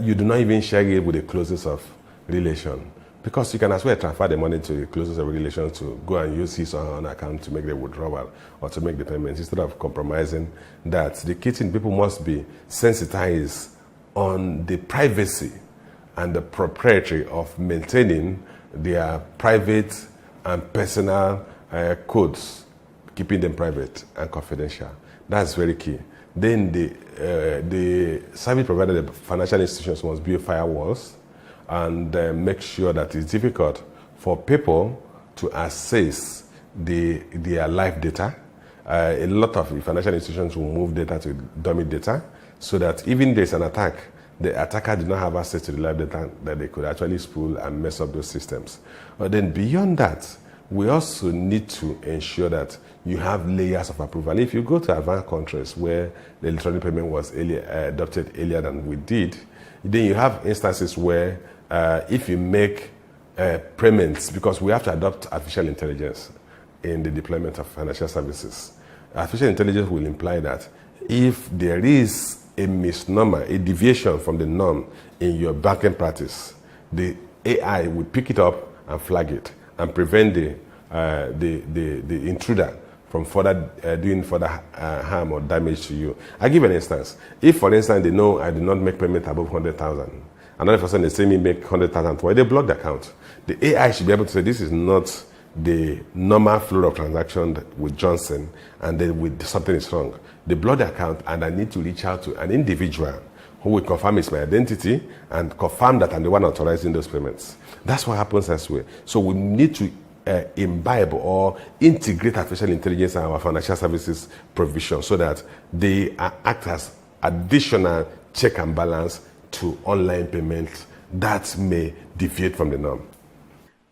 You do not even share it with the closest of relation. Because you can as well transfer the money to the closest of relation to go and use his or her own account to make the withdrawal or to make the payments instead of compromising that. The key thing, people must be sensitized on the privacy and the proprietary of maintaining their private and personal codes, keeping them private and confidential. That's very key. Then the service provider, the financial institutions must build firewalls and make sure that it's difficult for people to access their live data. A lot of financial institutions will move data to dummy data so that even if there's an attack, the attacker did not have access to the live data that they could actually spool and mess up those systems. But then beyond that, we also need to ensure that you have layers of approval. If you go to advanced countries where the electronic payment was adopted earlier than we did, then you have instances where if you make payments, because we have to adopt artificial intelligence in the deployment of financial services. Artificial intelligence will imply that if there is a misnomer, a deviation from the norm in your banking practice, the AI will pick it up and flag it and prevent the intruder from doing further harm or damage to you. I give an instance. If, for instance, they know I do not make payment above 100,000, another person they say me make 100,000, why they block the account? The AI should be able to say this is not the normal flow of transaction with Johnson, and then with something is wrong. They block the account, and I need to reach out to an individual who will confirm it's my identity and confirm that I'm the one authorizing those payments. That's what happens as well. So we need to imbibe or integrate artificial intelligence in our financial services provision so that they act as additional check and balance to online payments that may deviate from the norm.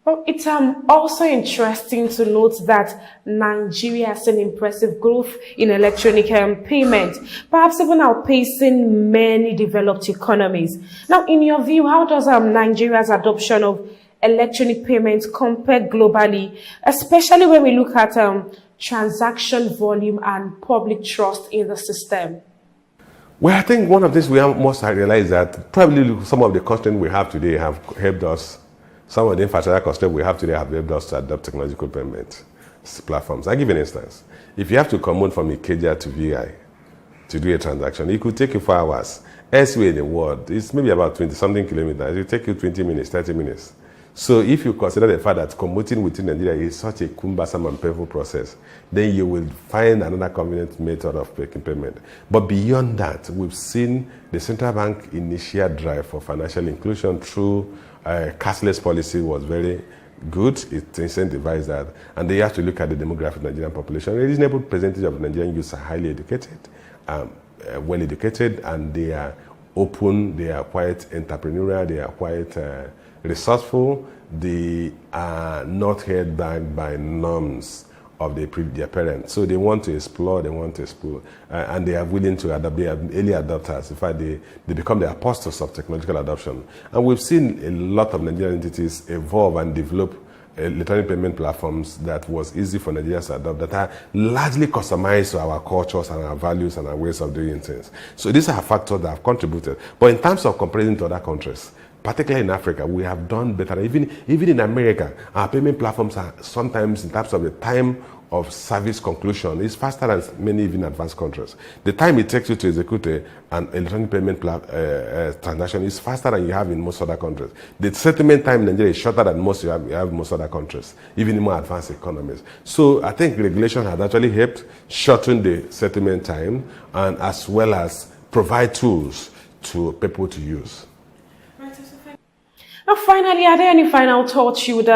Well, it's also interesting to note that Nigeria has an impressive growth in electronic payment, perhaps even outpacing many developed economies. Now, in your view, how does Nigeria's adoption of electronic payments compare globally, especially when we look at transaction volume and public trust in the system? Well, I think one of the things we must realize that probably some of the constraints we have today have helped us. Some of the infrastructure constraints we have today have helped us to adopt technological payment platforms. I'll give you an instance. If you have to commute from Ikeja to VI to do a transaction, it could take you 4 hours. Elsewhere in the world, it's maybe about 20-something kilometers. It will take you 20 minutes, 30 minutes. So if you consider the fact that commuting within Nigeria is such a cumbersome and painful process, then you will find another convenient method of making payment. But beyond that, we've seen the central bank initial drive for financial inclusion through cashless policy was very good. It incentivized that. And they have to look at the demographic of the Nigerian population. A reasonable percentage of Nigerian youths are highly educated, well educated, and they are open, they are quite entrepreneurial, they are quite resourceful. They are not held back by norms of their parents. So they want to explore, and they are willing to adapt. They are early adopters. In fact, they become the apostles of technological adoption. And we've seen a lot of Nigerian entities evolve and develop electronic payment platforms that was easy for Nigerians to adopt, that are largely customized to our cultures and our values and our ways of doing things. So these are factors that have contributed. But in terms of comparing to other countries, particularly in Africa, we have done better. Even in America, our payment platforms are sometimes, in terms of the time of service conclusion, is faster than many even advanced countries. The time it takes you to execute an electronic payment transaction is faster than you have in most other countries. The settlement time in Nigeria is shorter than most you have in most other countries, even in more advanced economies. So I think regulation has actually helped shorten the settlement time, and as well as provide tools to people to use. Now, finally, are there any final thoughts you would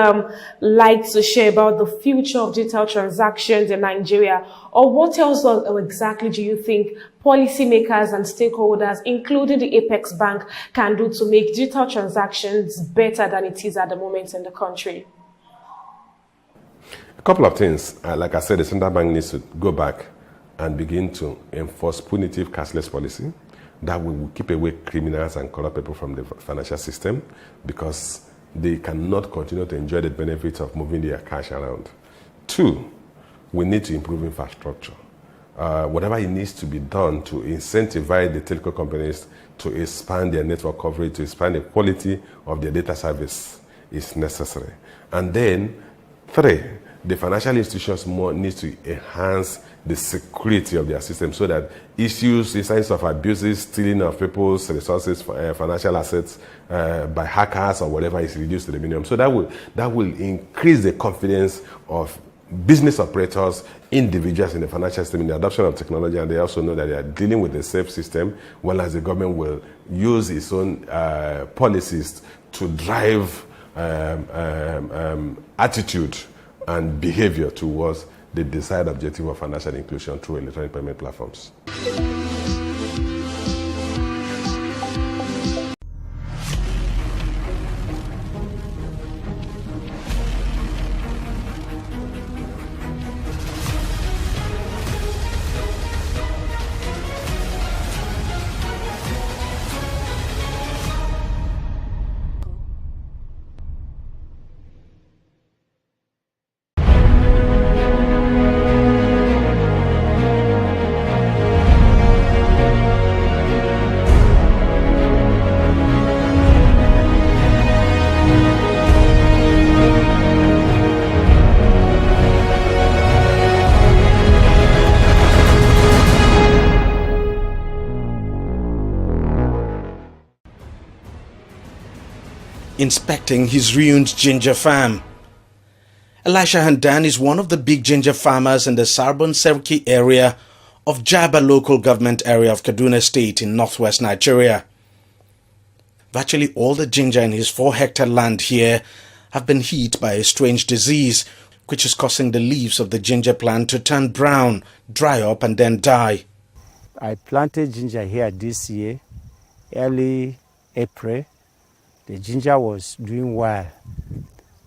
like to share about the future of digital transactions in Nigeria? Or what else exactly do you think policymakers and stakeholders, including the Apex Bank, can do to make digital transactions better than it is at the moment in the country? A couple of things. Like I said, the central bank needs to go back and begin to enforce punitive cashless policy. That will keep away criminals and corrupt people from the financial system, because they cannot continue to enjoy the benefits of moving their cash around. 2, we need to improve infrastructure. Whatever it needs to be done to incentivize the telco companies to expand their network coverage, to expand the quality of their data service is necessary. And then 3, the financial institutions need to enhance the security of their system, so that issues, signs of abuses, stealing of people's resources, financial assets by hackers or whatever is reduced to the minimum. So that will increase the confidence of business operators, individuals in the financial system in the adoption of technology, and they also know that they are dealing with a safe system, while as the government will use its own policies to drive attitude and behavior towards the desired objective of financial inclusion through electronic payment platforms. Inspecting his ruined ginger farm. Elisha Handan is one of the big ginger farmers in the Sarbon-Serki area of Jaba local government area of Kaduna State in northwest Nigeria. Virtually all the ginger in his 4-hectare land here have been hit by a strange disease, which is causing the leaves of the ginger plant to turn brown, dry up and then die. I planted ginger here this year, early April. The ginger was doing well,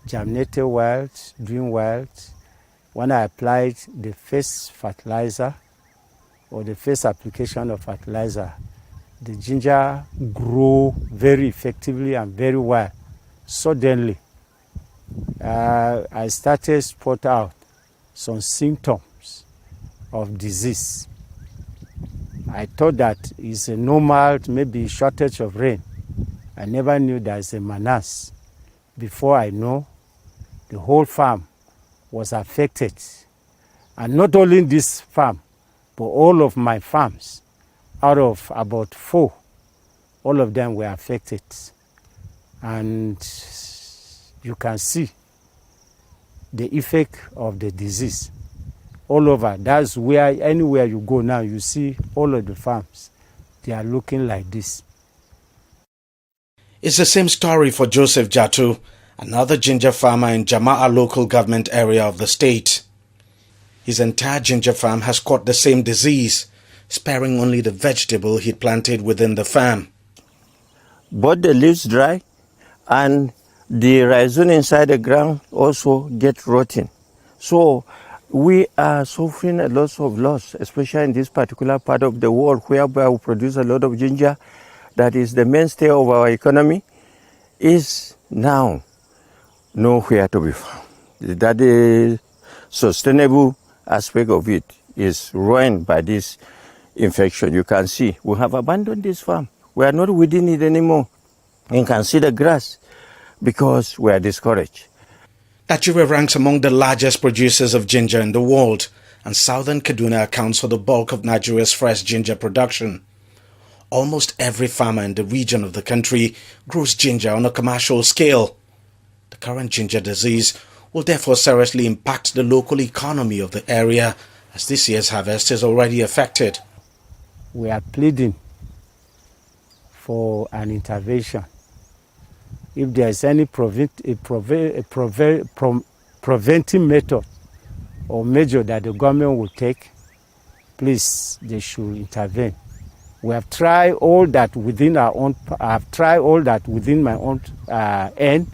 germinated well, doing well. When I applied the first fertilizer, or the first application of fertilizer, the ginger grew very effectively and very well. Suddenly, I started to spot out some symptoms of disease. I thought that it's a normal, maybe shortage of rain. I never knew there's a menace. Before I know, the whole farm was affected. And not only this farm, but all of my farms, out of about 4, all of them were affected. And you can see the effect of the disease all over. That's where, anywhere you go now, you see all of the farms. They are looking like this. It's the same story for Joseph Jatu, another ginger farmer in Jama'a local government area of the state. His entire ginger farm has caught the same disease, sparing only the vegetable he'd planted within the farm. Both the leaves dry and the rhizome inside the ground also get rotten. So we are suffering a lot of loss, especially in this particular part of the world whereby we produce a lot of ginger. That is the mainstay of our economy, is now nowhere to be found. That the sustainable aspect of it is ruined by this infection. You can see we have abandoned this farm. We are not within it anymore. You can see the grass because we are discouraged. Nigeria ranks among the largest producers of ginger in the world, and southern Kaduna accounts for the bulk of Nigeria's fresh ginger production. Almost every farmer in the region of the country grows ginger on a commercial scale. The current ginger disease will therefore seriously impact the local economy of the area, as this year's harvest is already affected. We are pleading for an intervention. If there is any preventing method or measure that the government will take, please, they should intervene. We have tried all that within our own. I have tried all that within my own end.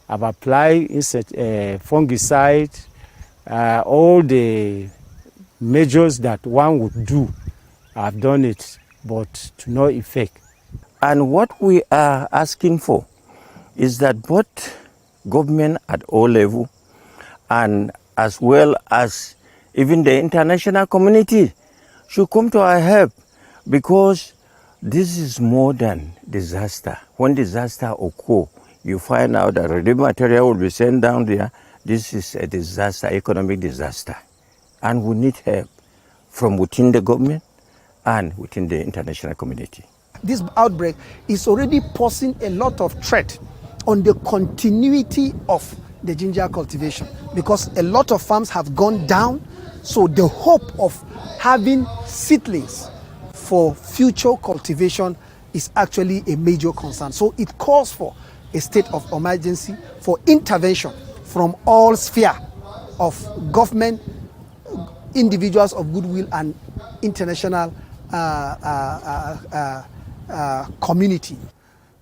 I've applied fungicide, all the measures that one would do. I've done it, but to no effect. And what we are asking for is that both government at all level and as well as even the international community should come to our help, because this is more than disaster. When disaster occurs, you find out that ready material will be sent down there. This is a disaster, economic disaster. And we need help from within the government and within the international community. This outbreak is already posing a lot of threat on the continuity of the ginger cultivation, because a lot of farms have gone down. So the hope of having seedlings for future cultivation is actually a major concern. So it calls for a state of emergency for intervention from all spheres of government, individuals of goodwill, and international community.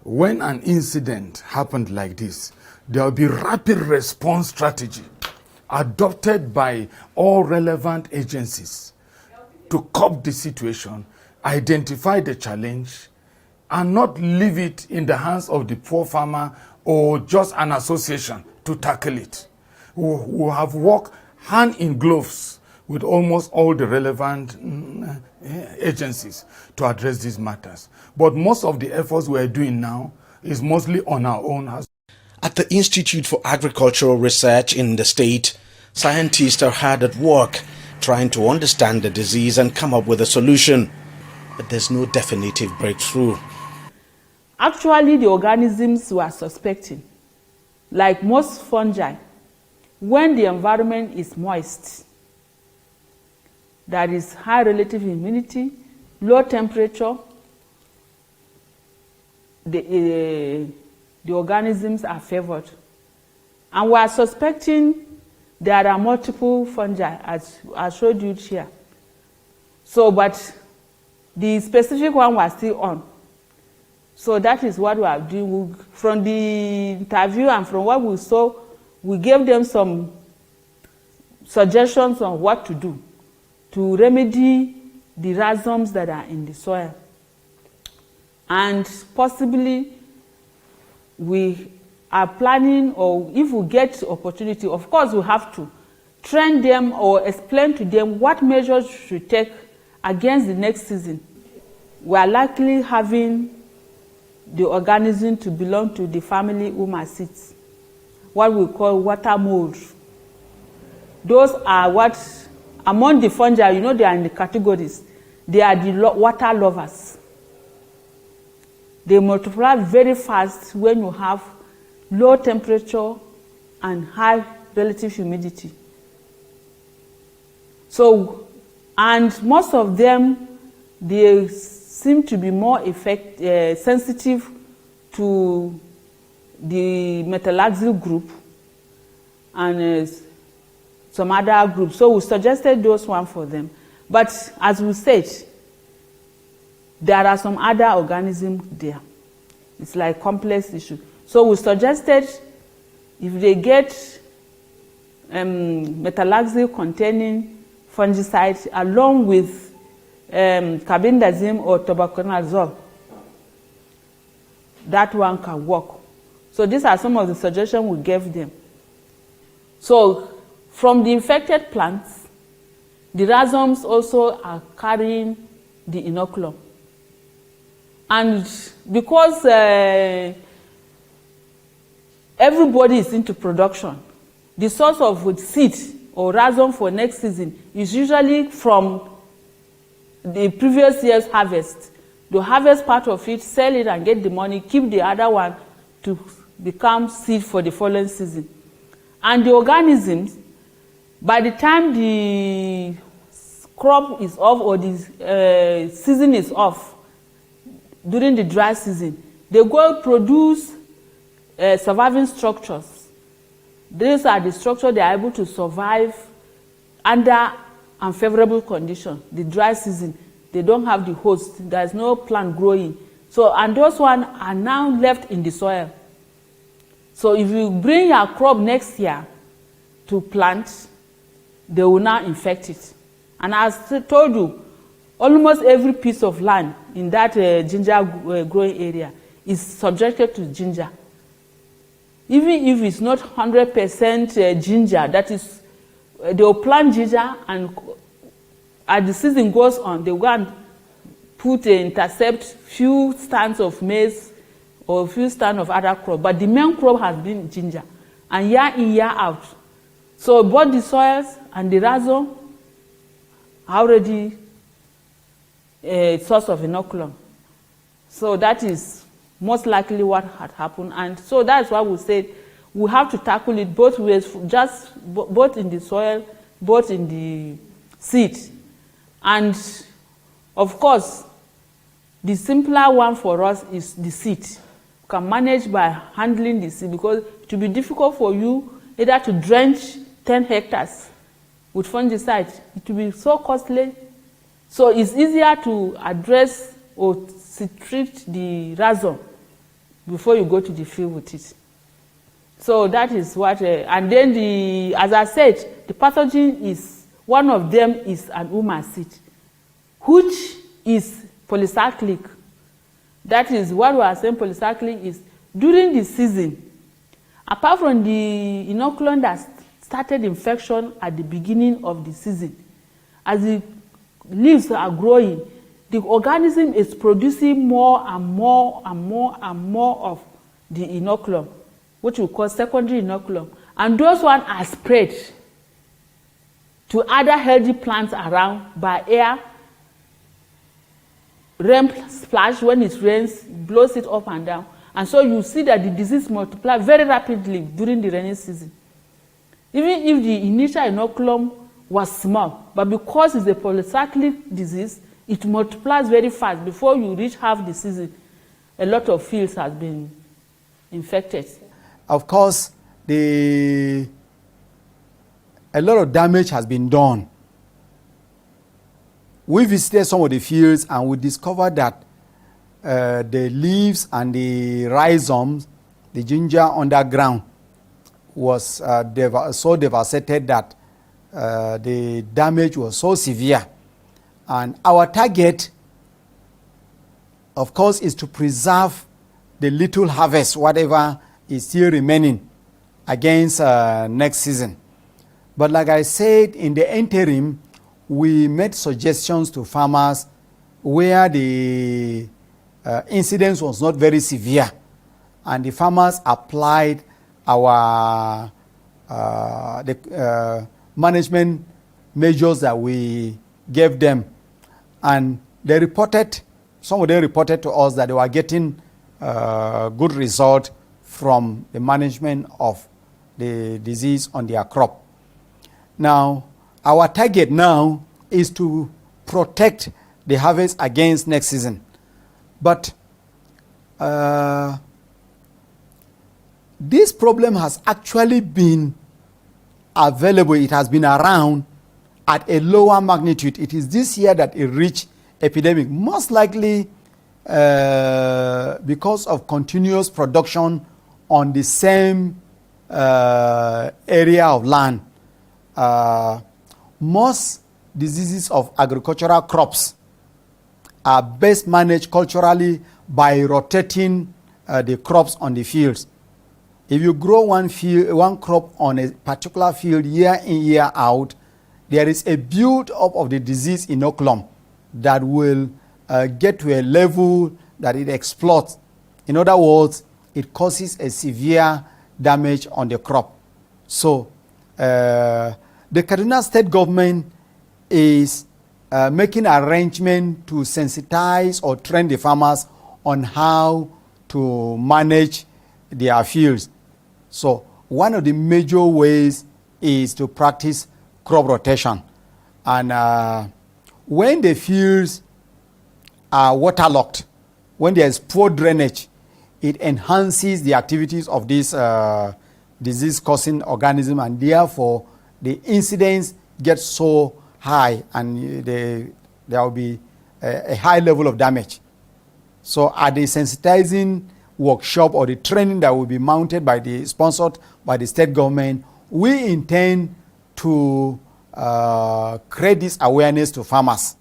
When an incident happened like this, there will be rapid response strategy adopted by all relevant agencies to cope the situation, identify the challenge, and not leave it in the hands of the poor farmer or just an association to tackle it. We have worked hand in gloves with almost all the relevant agencies to address these matters. But most of the efforts we are doing now is mostly on our own. At the Institute for Agricultural Research in the state, scientists are hard at work trying to understand the disease and come up with a solution. But there's no definitive breakthrough. Actually, the organisms we are suspecting, like most fungi, when the environment is moist, there is high relative humidity, low temperature, the organisms are favored. And we are suspecting there are multiple fungi, as I showed you here. So, but the specific one was still on. So that is what we are doing. From the interview and from what we saw, we gave them some suggestions on what to do to remedy the rhizomes that are in the soil. And possibly we are planning, or if we get opportunity, of course we have to train them or explain to them what measures we should take against the next season, we are likely having the organism to belong to the family Humaceae, what we call water mold. Those are what, among the fungi, you know, they are in the categories. They are the water lovers. They multiply very fast when you have low temperature and high relative humidity. So, and most of them, they seem to be more sensitive to the metalaxyl group and some other groups. So we suggested those one for them. But as we said, there are some other organisms there. It's like complex issue. So we suggested if they get metalaxyl containing fungicides along with carbendazim or tobaconazole, that one can work. So these are some of the suggestions we gave them. So from the infected plants, the rhizomes also are carrying the inoculum. And because everybody is into production, the source of seed or rhizome for next season is usually from the previous year's harvest. They harvest part of it, sell it and get the money, keep the other one to become seed for the following season. And the organisms, by the time the crop is off or the season is off, during the dry season, they go produce surviving structures. These are the structures they are able to survive under unfavorable conditions. The dry season, they don't have the host. There is no plant growing. So, and those ones are now left in the soil. So if you bring your crop next year to plant, they will now infect it. And as I told you, almost every piece of land in that ginger growing area is subjected to ginger. Even if it's not 100% ginger, that is, they will plant ginger, and as the season goes on, they will go and intercept few stands of maize or a few stands of other crop. But the main crop has been ginger, and year in, year out. So both the soils and the rhizome are already a source of inoculum. So that is most likely what had happened. And so that's why we said we have to tackle it both ways, just both in the soil, both in the seed. And of course, the simpler one for us is the seed. You can manage by handling the seed, because it will be difficult for you either to drench 10 hectares with fungicide. It will be so costly. So it's easier to address or treat the rhizome before you go to the field with it. So that is what, and then as I said, the pathogen is, one of them is an Humaceae, which is polycyclic. That is what we are saying polycyclic is during the season, apart from the inoculum that started infection at the beginning of the season, as the leaves are growing, the organism is producing more and more and more and more of the inoculum, which we call secondary inoculum. And those ones are spread to other healthy plants around by air. Rain splash, when it rains, blows it up and down. And so you see that the disease multiplies very rapidly during the rainy season. Even if the initial inoculum was small, but because it's a polycyclic disease, it multiplies very fast. Before you reach half the season, a lot of fields has been infected. Of course, a lot of damage has been done. We visited some of the fields and we discovered that the leaves and the rhizomes, the ginger underground, was so devastated that the damage was so severe. And our target, of course, is to preserve the little harvest, whatever is still remaining, against next season. But like I said, in the interim, we made suggestions to farmers where the incidence was not very severe, and the farmers applied our management measures that we gave them, and they reported, some of them reported to us that they were getting good result from the management of the disease on their crop. Now, our target now is to protect the harvest against next season. But this problem has actually been available, it has been around at a lower magnitude. It is this year that it reached epidemic, most likely because of continuous production on the same area of land. Most diseases of agricultural crops are best managed culturally by rotating the crops on the fields. If you grow one crop on a particular field year in, year out, there is a build-up of the disease inoculum that will get to a level that it explodes. In other words, it causes a severe damage on the crop. So the Kaduna State government is making arrangement to sensitize or train the farmers on how to manage their fields. So one of the major ways is to practice crop rotation. And when the fields are waterlogged, when there is poor drainage, it enhances the activities of this disease-causing organism, and therefore the incidence gets so high, and there will be a high level of damage. So at the sensitizing workshop or the training that will be sponsored by the state government, we intend to create this awareness to farmers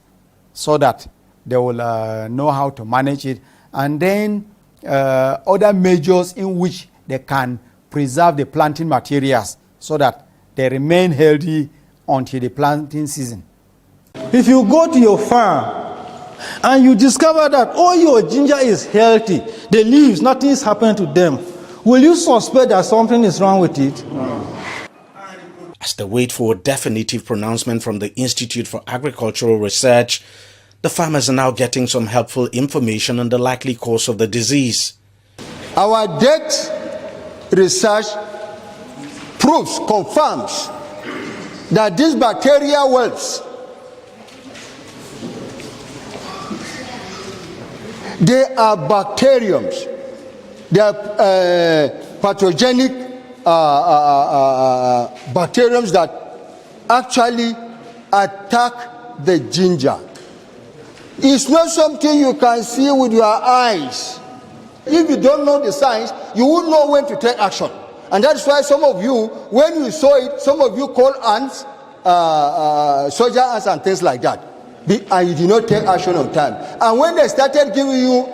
so that they will know how to manage it, and then other measures in which they can preserve the planting materials so that they remain healthy until the planting season. If you go to your farm and you discover that all your ginger is healthy, the leaves, nothing is happening to them, will you suspect that something is wrong with it? As they wait for a definitive pronouncement from the Institute for Agricultural Research, the farmers are now getting some helpful information on the likely cause of the disease. Our depth research confirms that these bacteria whelps, they are bacteriums. They are pathogenic bacteriums that actually attack the ginger. It's not something you can see with your eyes. If you don't know the signs, you won't know when to take action. And that's why some of you, when you saw it, some of you call ants, soldier ants and things like that. And you did not take action on time. And when they started giving you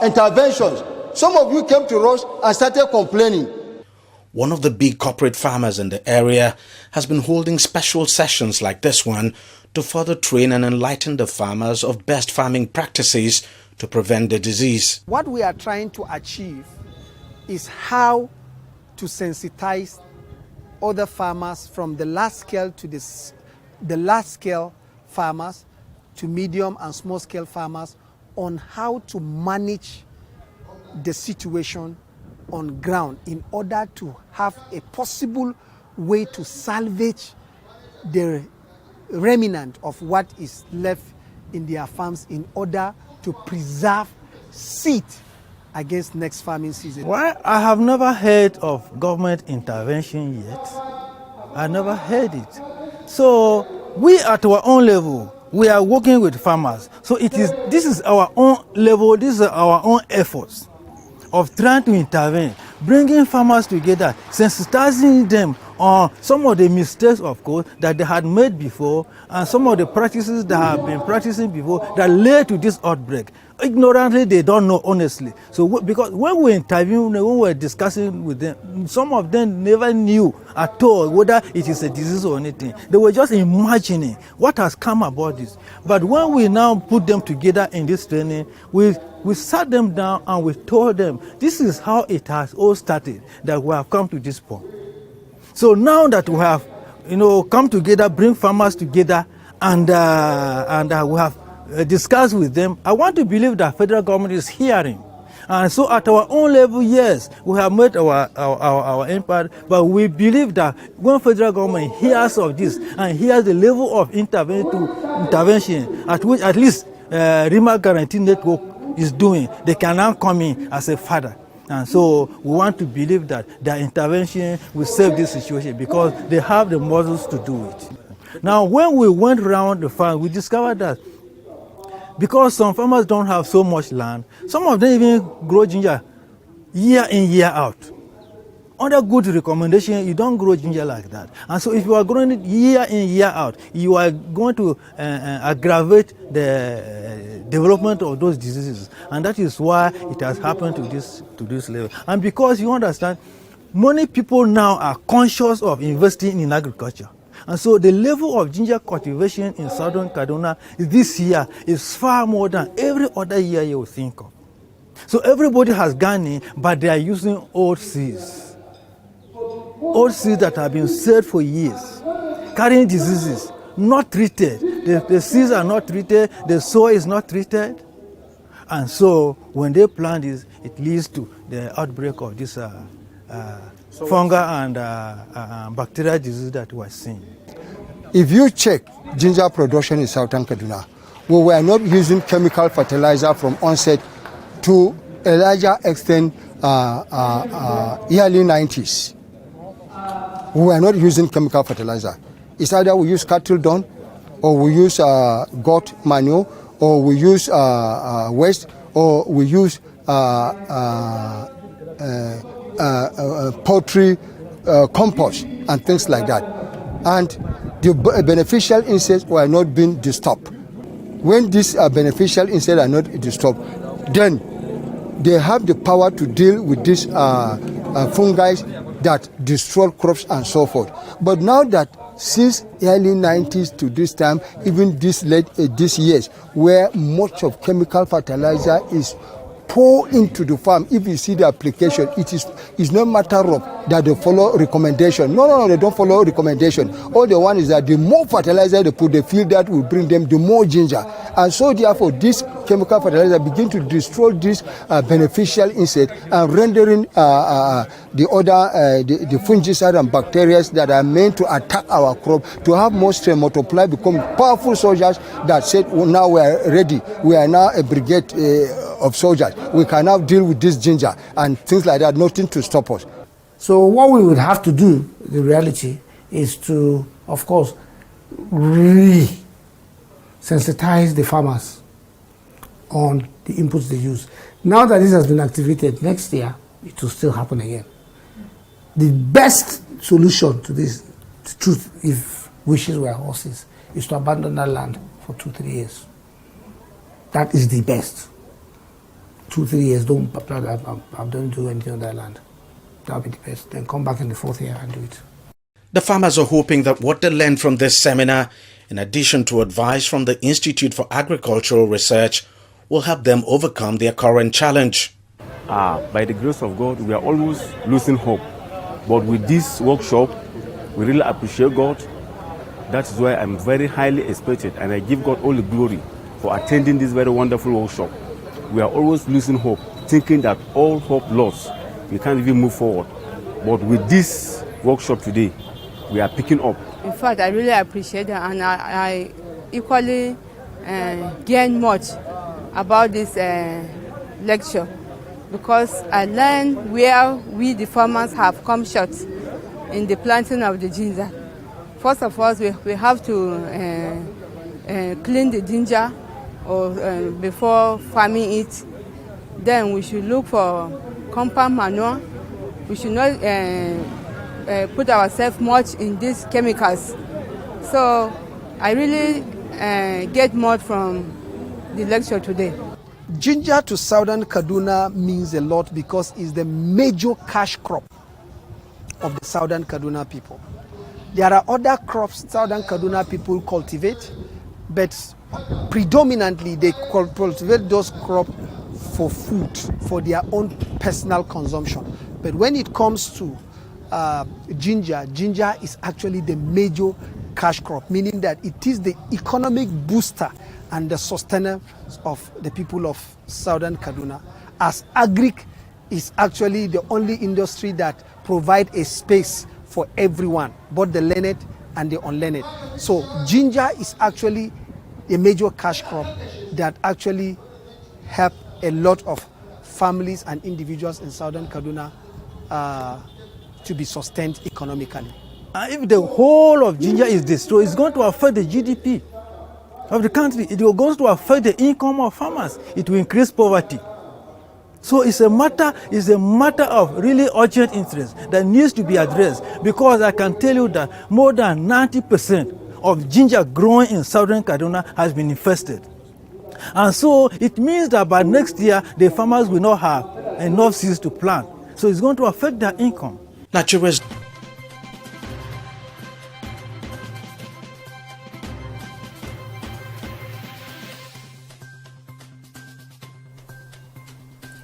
interventions, some of you came to us and started complaining. One of the big corporate farmers in the area has been holding special sessions like this one to further train and enlighten the farmers of best farming practices to prevent the disease. What we are trying to achieve is how to sensitize other farmers from the large scale to the large scale farmers to medium and small scale farmers on how to manage the situation on ground in order to have a possible way to salvage the remnant of what is left in their farms in order to preserve seed against next farming season. Well, I have never heard of government intervention yet. I never heard it. So we at our own level, we are working with farmers. So this is our own level, this is our own efforts of trying to intervene. bringing farmers together, sensitizing them on some of the mistakes, of course, that they had made before, and some of the practices that have been practicing before that led to this outbreak. Ignorantly, they don't know honestly. So because when we interviewed, when we were discussing with them, some of them never knew at all whether it is a disease or anything. They were just imagining what has come about this. But when we now put them together in this training, we sat them down and we told them, this is how it has all started, that we have come to this point. So now that we have, come together, bring farmers together, and we have discussed with them, I want to believe that federal government is hearing. And so at our own level, yes, we have made our impact, but we believe that when federal government hears of this and hears the level of intervention at which at least RIMA Guarantee Network is doing, they can now come in as a father. And so we want to believe that their intervention will save this situation because they have the muscles to do it. Now, when we went around the farm, we discovered that because some farmers don't have so much land, some of them even grow ginger year in, year out. Under good recommendation, you don't grow ginger like that. And so if you are growing it year in, year out, you are going to aggravate the development of those diseases. And that is why it has happened to this level. And because you understand, many people now are conscious of investing in agriculture. And so the level of ginger cultivation in southern Kaduna this year is far more than every other year you will think of. So everybody has gone in, but they are using old seeds. Old seeds that have been sold for years, carrying diseases, not treated. The seeds are not treated, the soil is not treated. And so when they plant this, it leads to the outbreak of this fungal and bacterial disease that we are seeing. If you check ginger production in southern Kaduna, we were not using chemical fertilizer from onset to a larger extent early 90s. We were not using chemical fertilizer. It's either we use cattle dung, or we use goat manure, or we use waste, or we use poultry compost and things like that. And the beneficial insects were not being disturbed. When these beneficial insects are not disturbed, then they have the power to deal with these fungi that destroy crops and so forth. But now that since early 90s to this time, even this years, where much of chemical fertilizer is pour into the farm, if you see the application, it's no matter of that they follow recommendation. No, they don't follow recommendation. All they want is that the more fertilizer they put, they feel that will bring them the more ginger. And so therefore, this chemical fertilizer begin to destroy this beneficial insect and rendering the fungicide and bacteria that are meant to attack our crop to have more strength, multiply, become powerful soldiers that said, well, now we are ready. We are now a brigade of soldiers. We can now deal with this ginger and things like that, nothing to stop us. So what we would have to do, the reality, is to, of course, sensitize the farmers on the inputs they use. Now that this has been activated, next year, it will still happen again. The best solution to this, the truth, if wishes were horses, is to abandon that land for 2-3 years. That is the best. 2-3 years, don't do anything on that land. That would be the best. Then come back in the 4th year and do it. The farmers are hoping that what they learned from this seminar, in addition to advice from the Institute for Agricultural Research, will help them overcome their current challenge. By the grace of God, we are always losing hope. But with this workshop, we really appreciate God. That is why I'm very highly expected, and I give God all the glory for attending this very wonderful workshop. We are always losing hope, thinking that all hope lost, we can't even move forward. But with this workshop today, we are picking up. In fact, I really appreciate it, and I equally gain much about this lecture, because I learned where we, the farmers, have come short in the planting of the ginger. First of all, we have to clean the ginger before farming it. Then we should look for compound manure we should not put ourselves much in these chemicals. So I really get more from the lecture today. Ginger to southern Kaduna means a lot because it's the major cash crop of the southern Kaduna people. There are other crops southern Kaduna people cultivate, but predominantly they cultivate those crops for food, for their own personal consumption. But when it comes to ginger is actually the major cash crop, meaning that it is the economic booster and the sustainer of the people of southern Kaduna. As agric is actually the only industry that provide a space for everyone, both the learned and the unlearned. So ginger is actually a major cash crop that actually help a lot of families and individuals in southern Kaduna to be sustained economically. If the whole of ginger is destroyed, it's going to affect the GDP of the country. It will go to affect the income of farmers. It will increase poverty. So it's a matter of really urgent interest that needs to be addressed, because I can tell you that more than 90% of ginger growing in southern Kaduna has been infested. And so it means that by next year, the farmers will not have enough seeds to plant. So it's going to affect their income. Nigeria's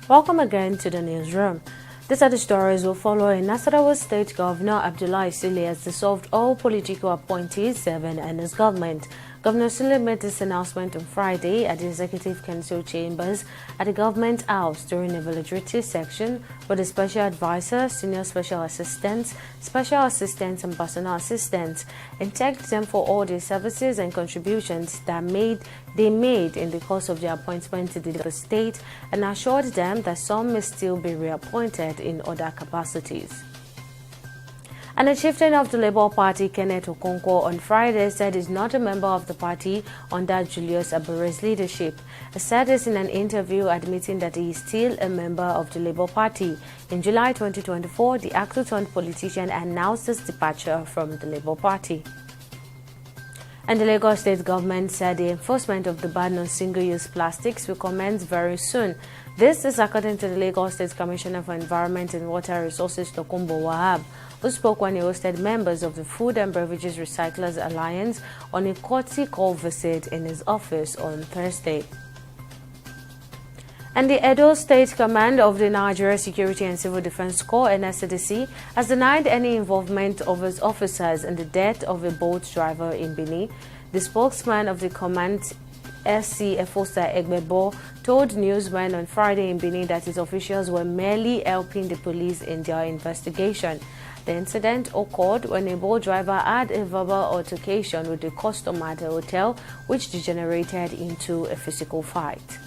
Welcome again to the newsroom. These are the stories we'll follow. In Nasarawa State Governor Abdullahi Sule has dissolved all political appointees serving in his government. Governor Sule made this announcement on Friday at the Executive Council chambers at the Government House during a valedictory section with the Special Advisor, Senior Special Assistants, Special Assistants and Personal Assistants, and thanked them for all their services and contributions that they made in the course of their appointment to the state, and assured them that some may still be reappointed in other capacities. And the chieftain of the Labour Party, Kenneth Okonkwo, on Friday said he's not a member of the party under Julius Abure's leadership. He said this in an interview admitting that he is still a member of the Labour Party. In July 2024, the actor-turned-politician announced his departure from the Labour Party. And the Lagos State government said the enforcement of the ban on single-use plastics will commence very soon. This is according to the Lagos State Commissioner for Environment and Water Resources, Tokunbo Wahab, who spoke when he hosted members of the Food and Beverages Recyclers Alliance on a courtesy call visit in his office on Thursday. And the Edo State Command of the Nigeria Security and Civil Defense Corps, NSCDC, has denied any involvement of its officers in the death of a boat driver in Benin. The spokesman of the command, SC Efosa Egbebo, told newsmen on Friday in Benin that his officials were merely helping the police in their investigation. The incident occurred when a boat driver had a verbal altercation with a customer at a hotel, which degenerated into a physical fight.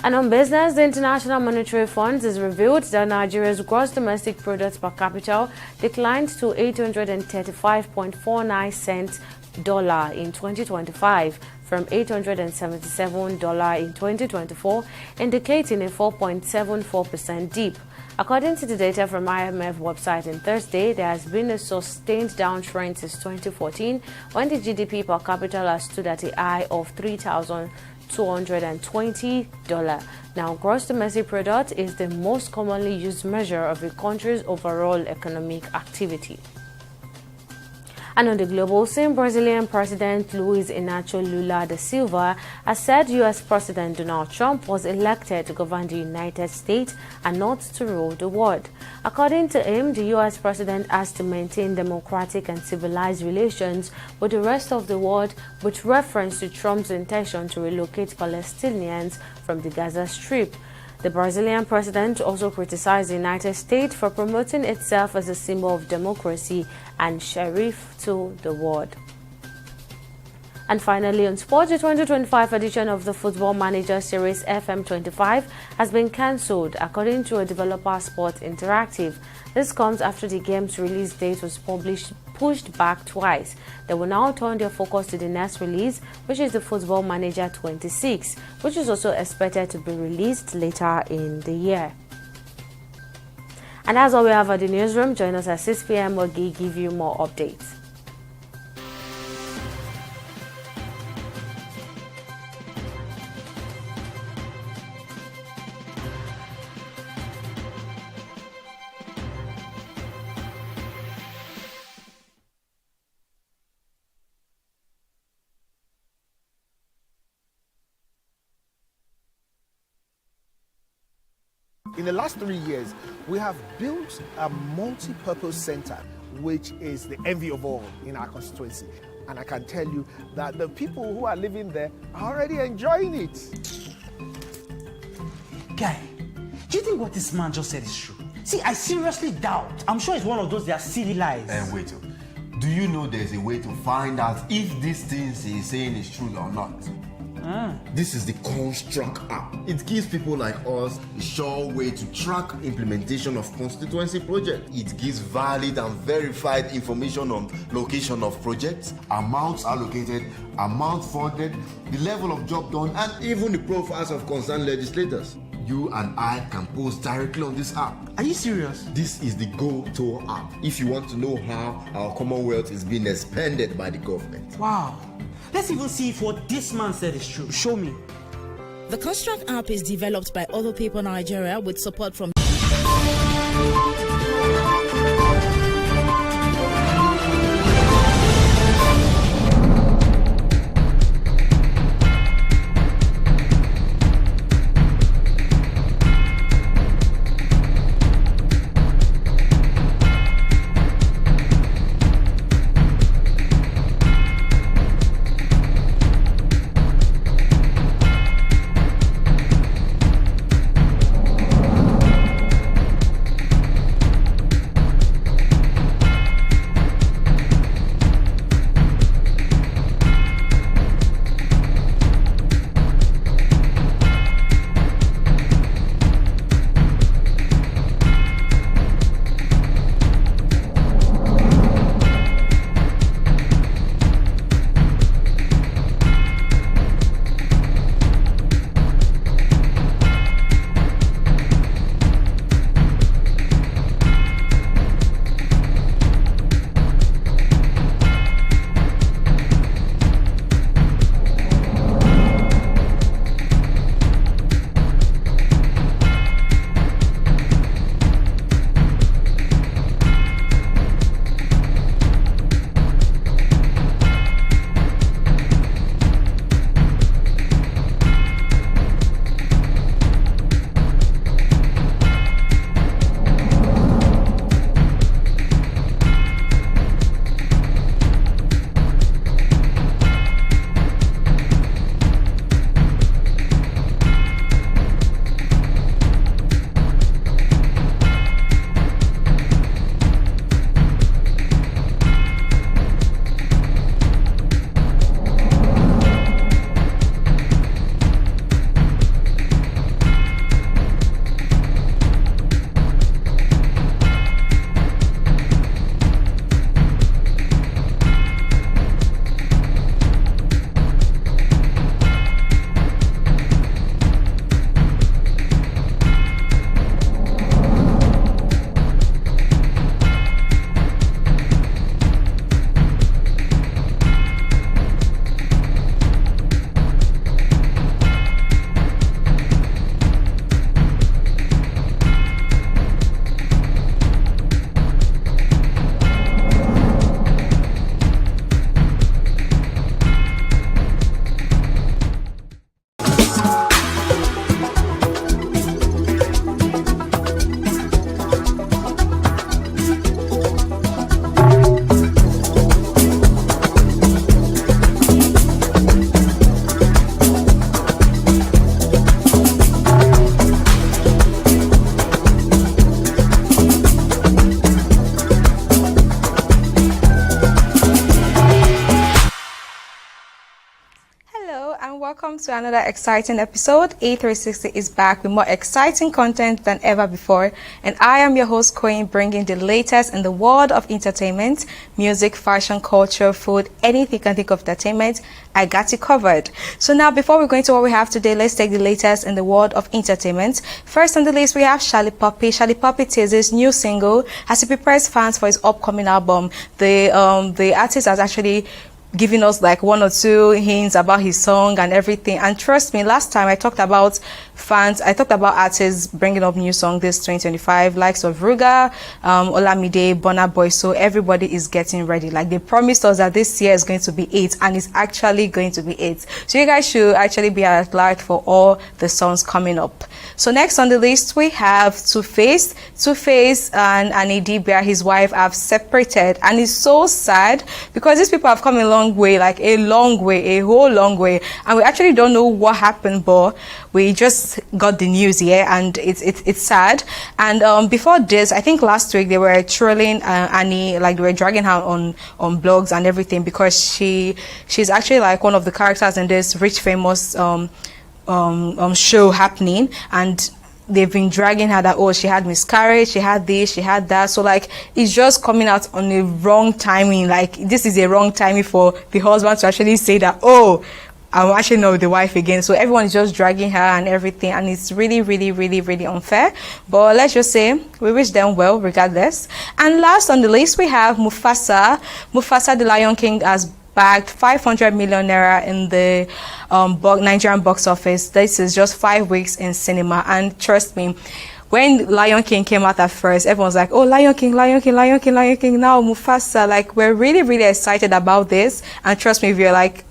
And on business, the International Monetary Fund has revealed that Nigeria's gross domestic product per capita declined to 835.49 cents dollar in 2025 from $877 in 2024, indicating a 4.74% dip. According to the data from IMF website on Thursday, there has been a sustained downtrend since 2014, when the GDP per capita has stood at a high of $3,220. Now, gross domestic product is the most commonly used measure of a country's overall economic activity. And on the global scene, Brazilian President Luiz Inácio Lula da Silva has said U.S. President Donald Trump was elected to govern the United States and not to rule the world. According to him, the U.S. President has to maintain democratic and civilized relations with the rest of the world, with reference to Trump's intention to relocate Palestinians from the Gaza Strip. The Brazilian president also criticized the United States for promoting itself as a symbol of democracy and sheriff to the world. And finally, on sports, the 2025 edition of the Football Manager Series FM25 has been cancelled, according to a developer, Sport Interactive. This comes after the game's release date was pushed back twice. They will now turn their focus to the next release, which is the Football Manager 26, which is also expected to be released later in the year. And that's all we have at the newsroom. Join us at 6 p.m. We'll give you more updates. In the last 3 years, we have built a multi-purpose center, which is the envy of all in our constituency. And I can tell you that the people who are living there are already enjoying it. Guy, do you think what this man just said is true? See, I seriously doubt. I'm sure it's one of those their silly lies. Wait, do you know there's a way to find out if these things he's saying is true or not? This is the Construct app. It gives people like us a sure way to track implementation of constituency projects. It gives valid and verified information on location of projects, amounts allocated, amount funded, the level of job done, and even the profiles of concerned legislators. You and I can post directly on this app. Are you serious? This is the Go-To app if you want to know how our Commonwealth is being expanded by the government. Wow. Let's even see if what this man said is true. Show me. The Construct app is developed by Other People Nigeria with support from Welcome to another exciting episode. TV360 is back with more exciting content than ever before, and I am your host, Queen, bringing the latest in the world of entertainment, music, fashion, culture, food, anything you can think of entertainment. I got you covered. So now, before we go into what we have today, let's take the latest in the world of entertainment. First on the list, we have Charlie Puppy. Charlie Puppy teases new single as he prepares fans for his upcoming album. The artist has actually giving us like one or two hints about his song and everything. And trust me, last time I talked about artists bringing up new song this 2025, likes of Ruga, Olamide, Burna Boy. So everybody is getting ready. Like they promised us that this year is going to be it, and it's actually going to be it. So you guys should actually be alert for all the songs coming up. So next on the list, we have Two-Face. Two-Face and Idibia, his wife, have separated, and it's so sad because these people have come a long way, like a whole long way, and we actually don't know what happened, but we just got the news here, and it's sad. And before this, I think last week they were trolling Annie, like they were dragging her on blogs and everything because she's actually like one of the characters in this rich famous show happening, and they've been dragging her that, oh, she had miscarriage, she had this, she had that. So like it's just coming out on a wrong timing. Like this is a wrong timing for the husband to actually say that, oh, I'm actually not with the wife again. So everyone is just dragging her and everything, and it's really, really, really, really unfair. But let's just say we wish them well regardless. And last on the list, we have Mufasa. Mufasa, the Lion King, has bagged 500 million naira in the Nigerian box office. This is just 5 weeks in cinema, and trust me, when Lion King came out at first, everyone was like, oh, Lion King, Lion King, Lion King, Lion King. Now Mufasa, like we're really, really excited about this. And trust me, if you're like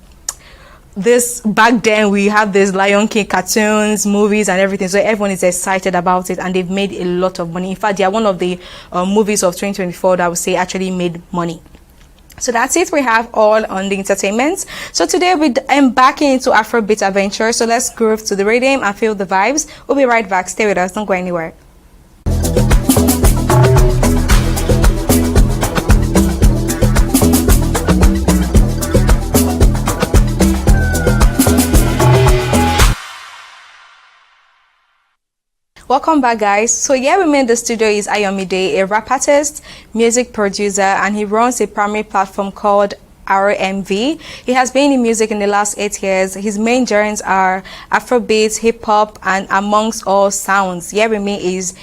this, back then we have this Lion King cartoons, movies and everything, so everyone is excited about it, and they've made a lot of money. In fact, they are one of the movies of 2024 that I would say actually made money. So that's it. We have all on the entertainment. So today we're embarking into Afrobeat adventure. So let's groove to the rhythm and feel the vibes. We'll be right back. Stay with us. Don't go anywhere. Welcome back, guys. So here with me in the studio is Ayomide, a rap artist, music producer, and he runs a primary platform called RMV. He has been in music in the last 8 years. His main genres are Afrobeat, hip hop, and amongst all sounds. Here with me is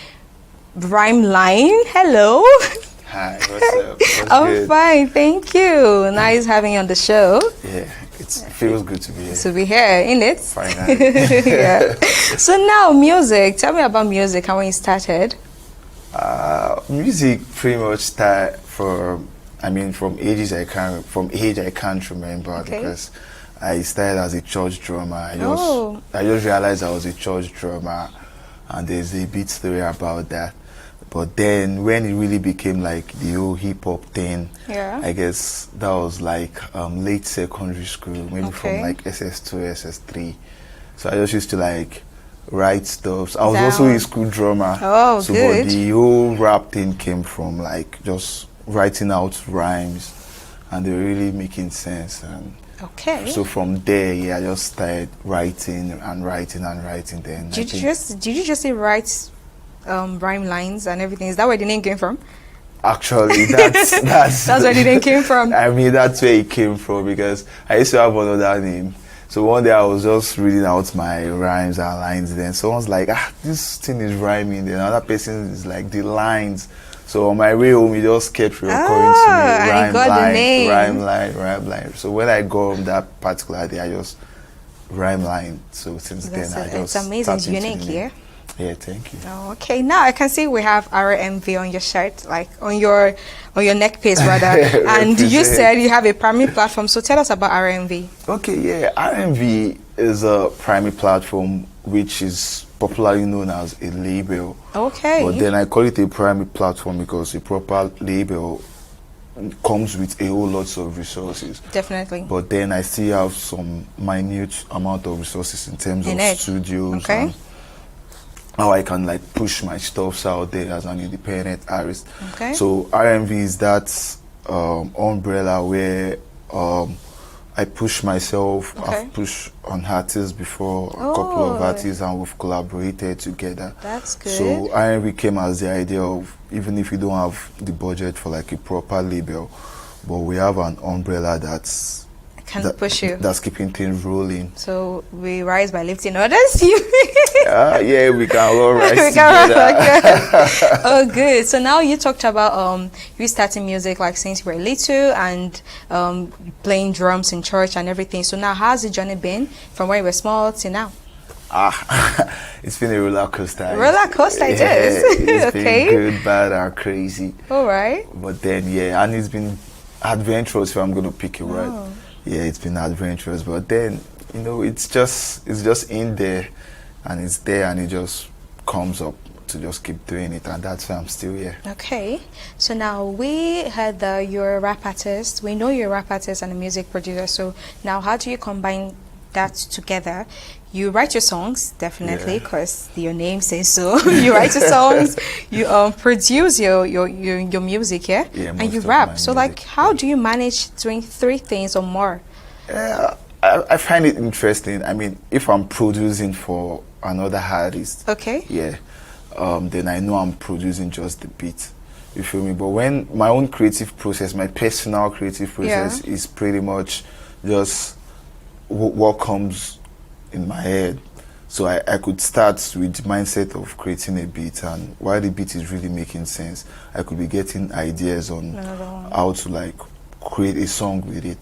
Rhyme Line. Hello. Hi, what's up? I'm good? fine, thank you. Nice having you on the show. Yeah, it feels good to be here. To be here, innit? Finally. Yeah. So now, music. Tell me about music and when you started. Music pretty much started from age I can't remember, because I started as a church drummer. I just realized I was a church drummer, and there's a bit story about that. But then when it really became like the whole hip hop thing, I guess that was like late secondary school, maybe from like SS2, SS3. So I just used to like write stuff. So I was also a school drummer. Oh, so good. But the whole rap thing came from like just writing out rhymes, and they were really making sense. And so from there, I just started writing and writing and writing. Then did you just say write rhyme lines and everything? Is that where the name came from? Actually, that's where the name came from. I mean, that's where it came from, because I used to have another name. So one day I was just reading out my rhymes and lines. Then someone's like, this thing is rhyming. Then another person is like, the lines. So on my way home, it just kept recurring to me. Rhyme line. So when I go home that particular day, I just rhyme line. So since then, I just it's amazing. It's unique here. Yeah, thank you. Oh, okay, now I can see we have RMV on your shirt, like on your neck piece rather. And you said you have a primary platform, so tell us about RMV. Okay, yeah, RMV is a primary platform which is popularly known as a label. Okay. But then I call it a primary platform because a proper label comes with a whole lot of resources. Definitely. But then I still have some minute amount of resources in terms of studios. And how I can like push my stuffs out there as an independent artist. So RMV is that umbrella where I push myself. Okay. I've pushed on artists before, a couple of artists, and we've collaborated together. That's good. So I came as the idea of, even if we don't have the budget for like a proper label, but we have an umbrella that's push you. That's keeping things rolling. So we rise by lifting others. Yeah, we can all rise We together. can oh, good. So now you talked about you starting music like since you were little and playing drums in church and everything. So now how's the journey been from when you were small to now? It's been a roller coaster. Roller coaster, it is. It's Okay. been good, bad, and crazy. All right. But then, yeah, and it's been adventurous. If I'm gonna pick a word, Oh. yeah, it's been adventurous. But then, you know, it's just in there, and it's there, and it just comes up to just keep doing it, and that's why I'm still here. Okay, so now we heard that you're a rap artist. We know you're a rap artist and a music producer. So now, how do you combine that together? You write your songs, definitely, because your name says so. You write your songs, you produce your music, yeah, and you rap. So, like, how do you manage doing 3 things or more? I find it interesting. I mean, if I'm producing for another artist, okay, yeah, then I know I'm producing just the beat. You feel me? But when my own creative process, my personal creative process is pretty much just what comes in my head. So I could start with the mindset of creating a beat, and while the beat is really making sense, I could be getting ideas on how to like create a song with it.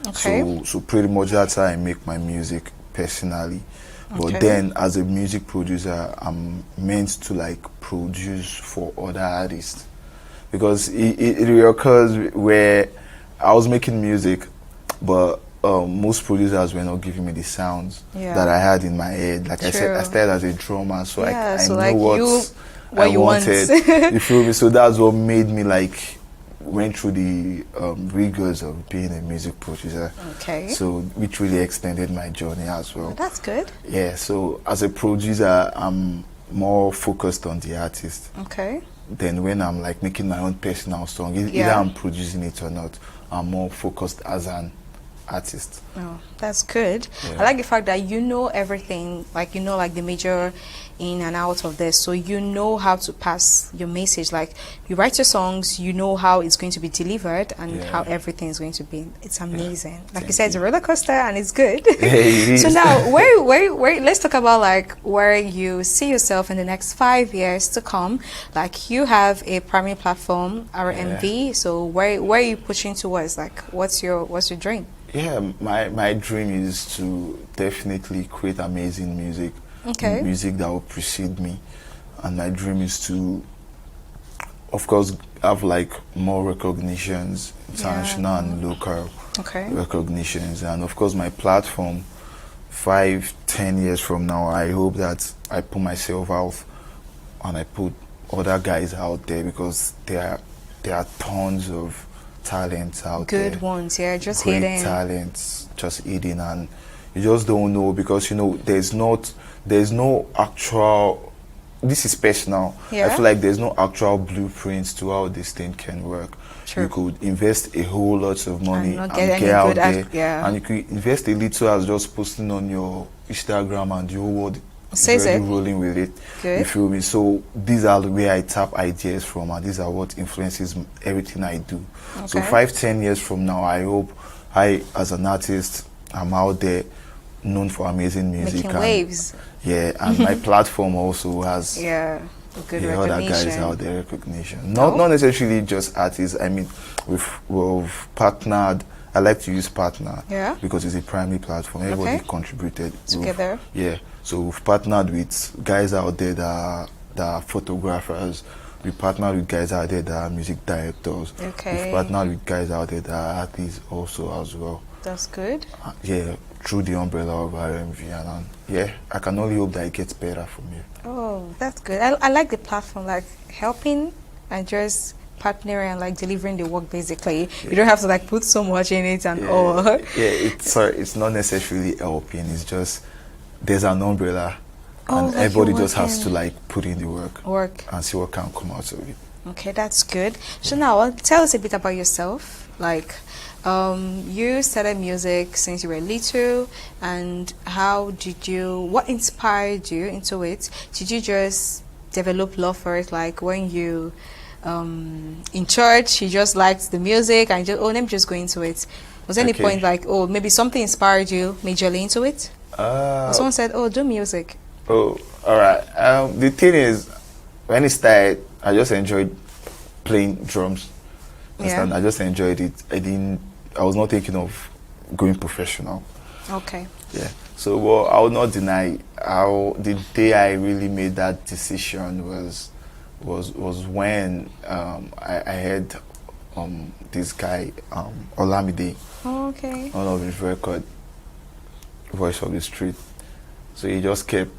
Okay. So pretty much that's how I make my music personally. But Okay. then as a music producer, I'm meant to like produce for other artists, because it occurs where I was making music, but most producers were not giving me the sounds that I had in my head. Like I said, I started as a drummer, so I so know like what I you wanted. want. You feel me? So that's what made me like went through the rigors of being a music producer. Okay. So which really extended my journey as well. Oh, that's good. Yeah. So as a producer, I'm more focused on the artist. Okay. Then when I'm like making my own personal song, either I'm producing it or not, I'm more focused as an artist. Oh, that's good. Yeah. I like the fact that you know everything, like you know like the major in and out of this, so you know how to pass your message. Like you write your songs, you know how it's going to be delivered and how everything is going to be. It's amazing. Like you said, it's a roller coaster and it's good. It is. So now, where let's talk about like where you see yourself in the next 5 years to come. Like you have a primary platform, RMV. So where are you pushing towards? Like what's your dream? Yeah, my dream is to definitely create amazing music. Okay. Music that will precede me. And my dream is to, of course, have like more recognitions, international and local recognitions. And of course, my platform, 5-10 years from now, I hope that I put myself out and I put other guys out there, because there are tons of talents out there. Good ones, yeah, just great hidden. talents just hidden, and you just don't know, because you know there's no actual, this is personal. I feel like there's no actual blueprints to how this thing can work. You could invest a whole lot of money and get out there, and you could invest a little as just posting on your Instagram, and the whole world is already rolling with it. You feel me? So these are where I tap ideas from, and these are what influences everything I do. So 5-10 years from now, I hope I, as an artist, I'm out there known for amazing music. Making waves. Yeah, and my platform also has good other guys out there recognition. Not necessarily just artists. I mean, we've partnered. I like to use partner because it's a primary platform. Everybody contributed together. So we've partnered with guys out there that are photographers. We partnered with guys out there that are music directors. We've partnered with guys out there that are artists also as well. That's good. Through the umbrella of RMV, and I can only hope that it gets better from here. Oh, that's good. I like the platform, like helping and just partnering and like delivering the work basically. You don't have to like put so much in it and all. It's not necessarily helping, it's just there's an umbrella and like everybody just has to like put in the work and see what can come out of it. Okay, that's good. So now, tell us a bit about yourself. Like, you started music since you were little, and what inspired you into it? Did you just develop love for it, like when you in church you just liked the music and just, oh, let me just go into it? Was there any point like, oh, maybe something inspired you majorly into it? Or someone said, oh, do music? Oh, all right. The thing is, when it started, I just enjoyed playing drums. Yeah. I just enjoyed it. I was not thinking of going professional. Okay. Yeah. So, well, I will not deny how the day I really made that decision was when I heard this guy Olamide. Oh, okay. One of his record, Voice of the Street. So he just kept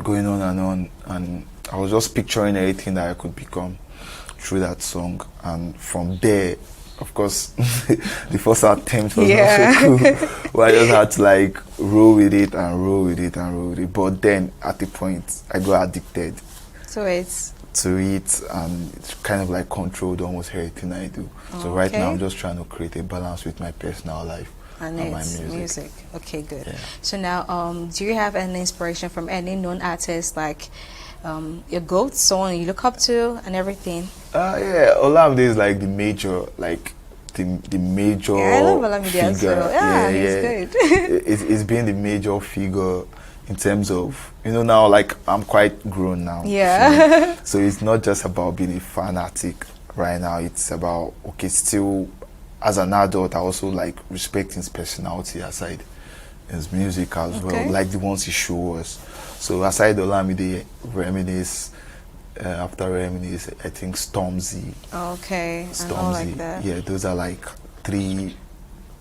going on, and I was just picturing everything that I could become through that song. And from there, of course, the first attempt was not so cool, but I just had to like roll with it. But then at the point, I got addicted to it, and it's kind of like controlled almost everything I do. So right now, I'm just trying to create a balance with my personal life and my music. Okay, good. Yeah. So now, do you have any inspiration from any known artist, like your goat, someone you look up to, and everything? Yeah, Olamide is like the major, the major I love Olamide as figure. well. Yeah, he's good. It's been the major figure in terms of, now, like, I'm quite grown now. Yeah. So it's not just about being a fanatic right now. It's about, still, as an adult, I also like respecting his personality aside his music as well, like the ones he shows us. So aside Olamide, Reminisce, after Reminisce, I think Stormzy. Okay, and all like that. Yeah, those are like 3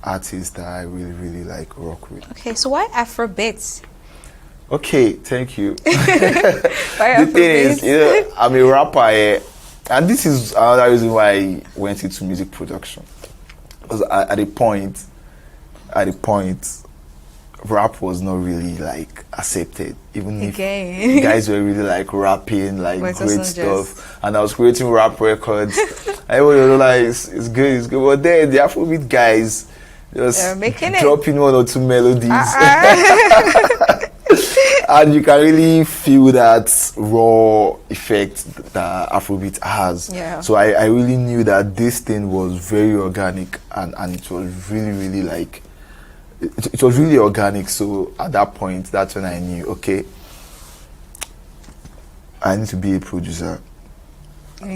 artists that I really, really like rock with. Okay, so why Afrobeats? Okay, thank you. Why the thing is, I'm a rapper, and this is another reason why I went into music production. Because at a point, rap was not really like accepted, even if guys were really like rapping like great stuff, and I was creating rap records. Everybody was like, it's good, but then the Afrobeat guys just dropping 1 or 2 melodies. And you can really feel that raw effect that Afrobeat has. Yeah. So I really knew that this thing was very organic, and it was really, really like, it was really organic. So at that point, that's when I knew, okay, I need to be a producer.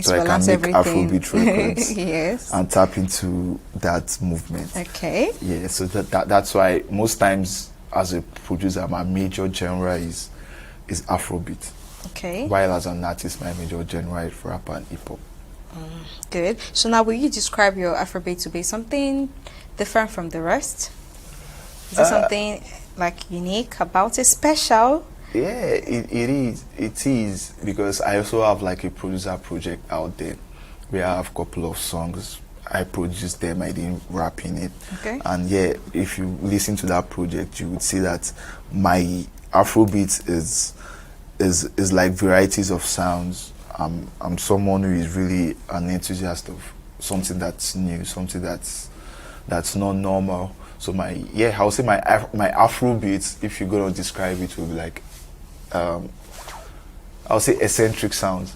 So I can make Afrobeat records. Yes. And tap into that movement. Okay. Yeah, so that's why most times as a producer, my major genre is Afrobeat. Okay. While as an artist, my major genre is rap and hip hop. Good. So now, will you describe your Afrobeat to be something different from the rest? Is there something like unique about it, special? Yeah, it is, because I also have like a producer project out there where I have a couple of songs. I produced them, I didn't rap in it. Okay. And yeah, if you listen to that project, you would see that my Afrobeat is like varieties of sounds. I'm someone who is really an enthusiast of something that's new, something that's not normal. So I would say my Afrobeat, if you're gonna describe it, would be like, I would say eccentric sounds.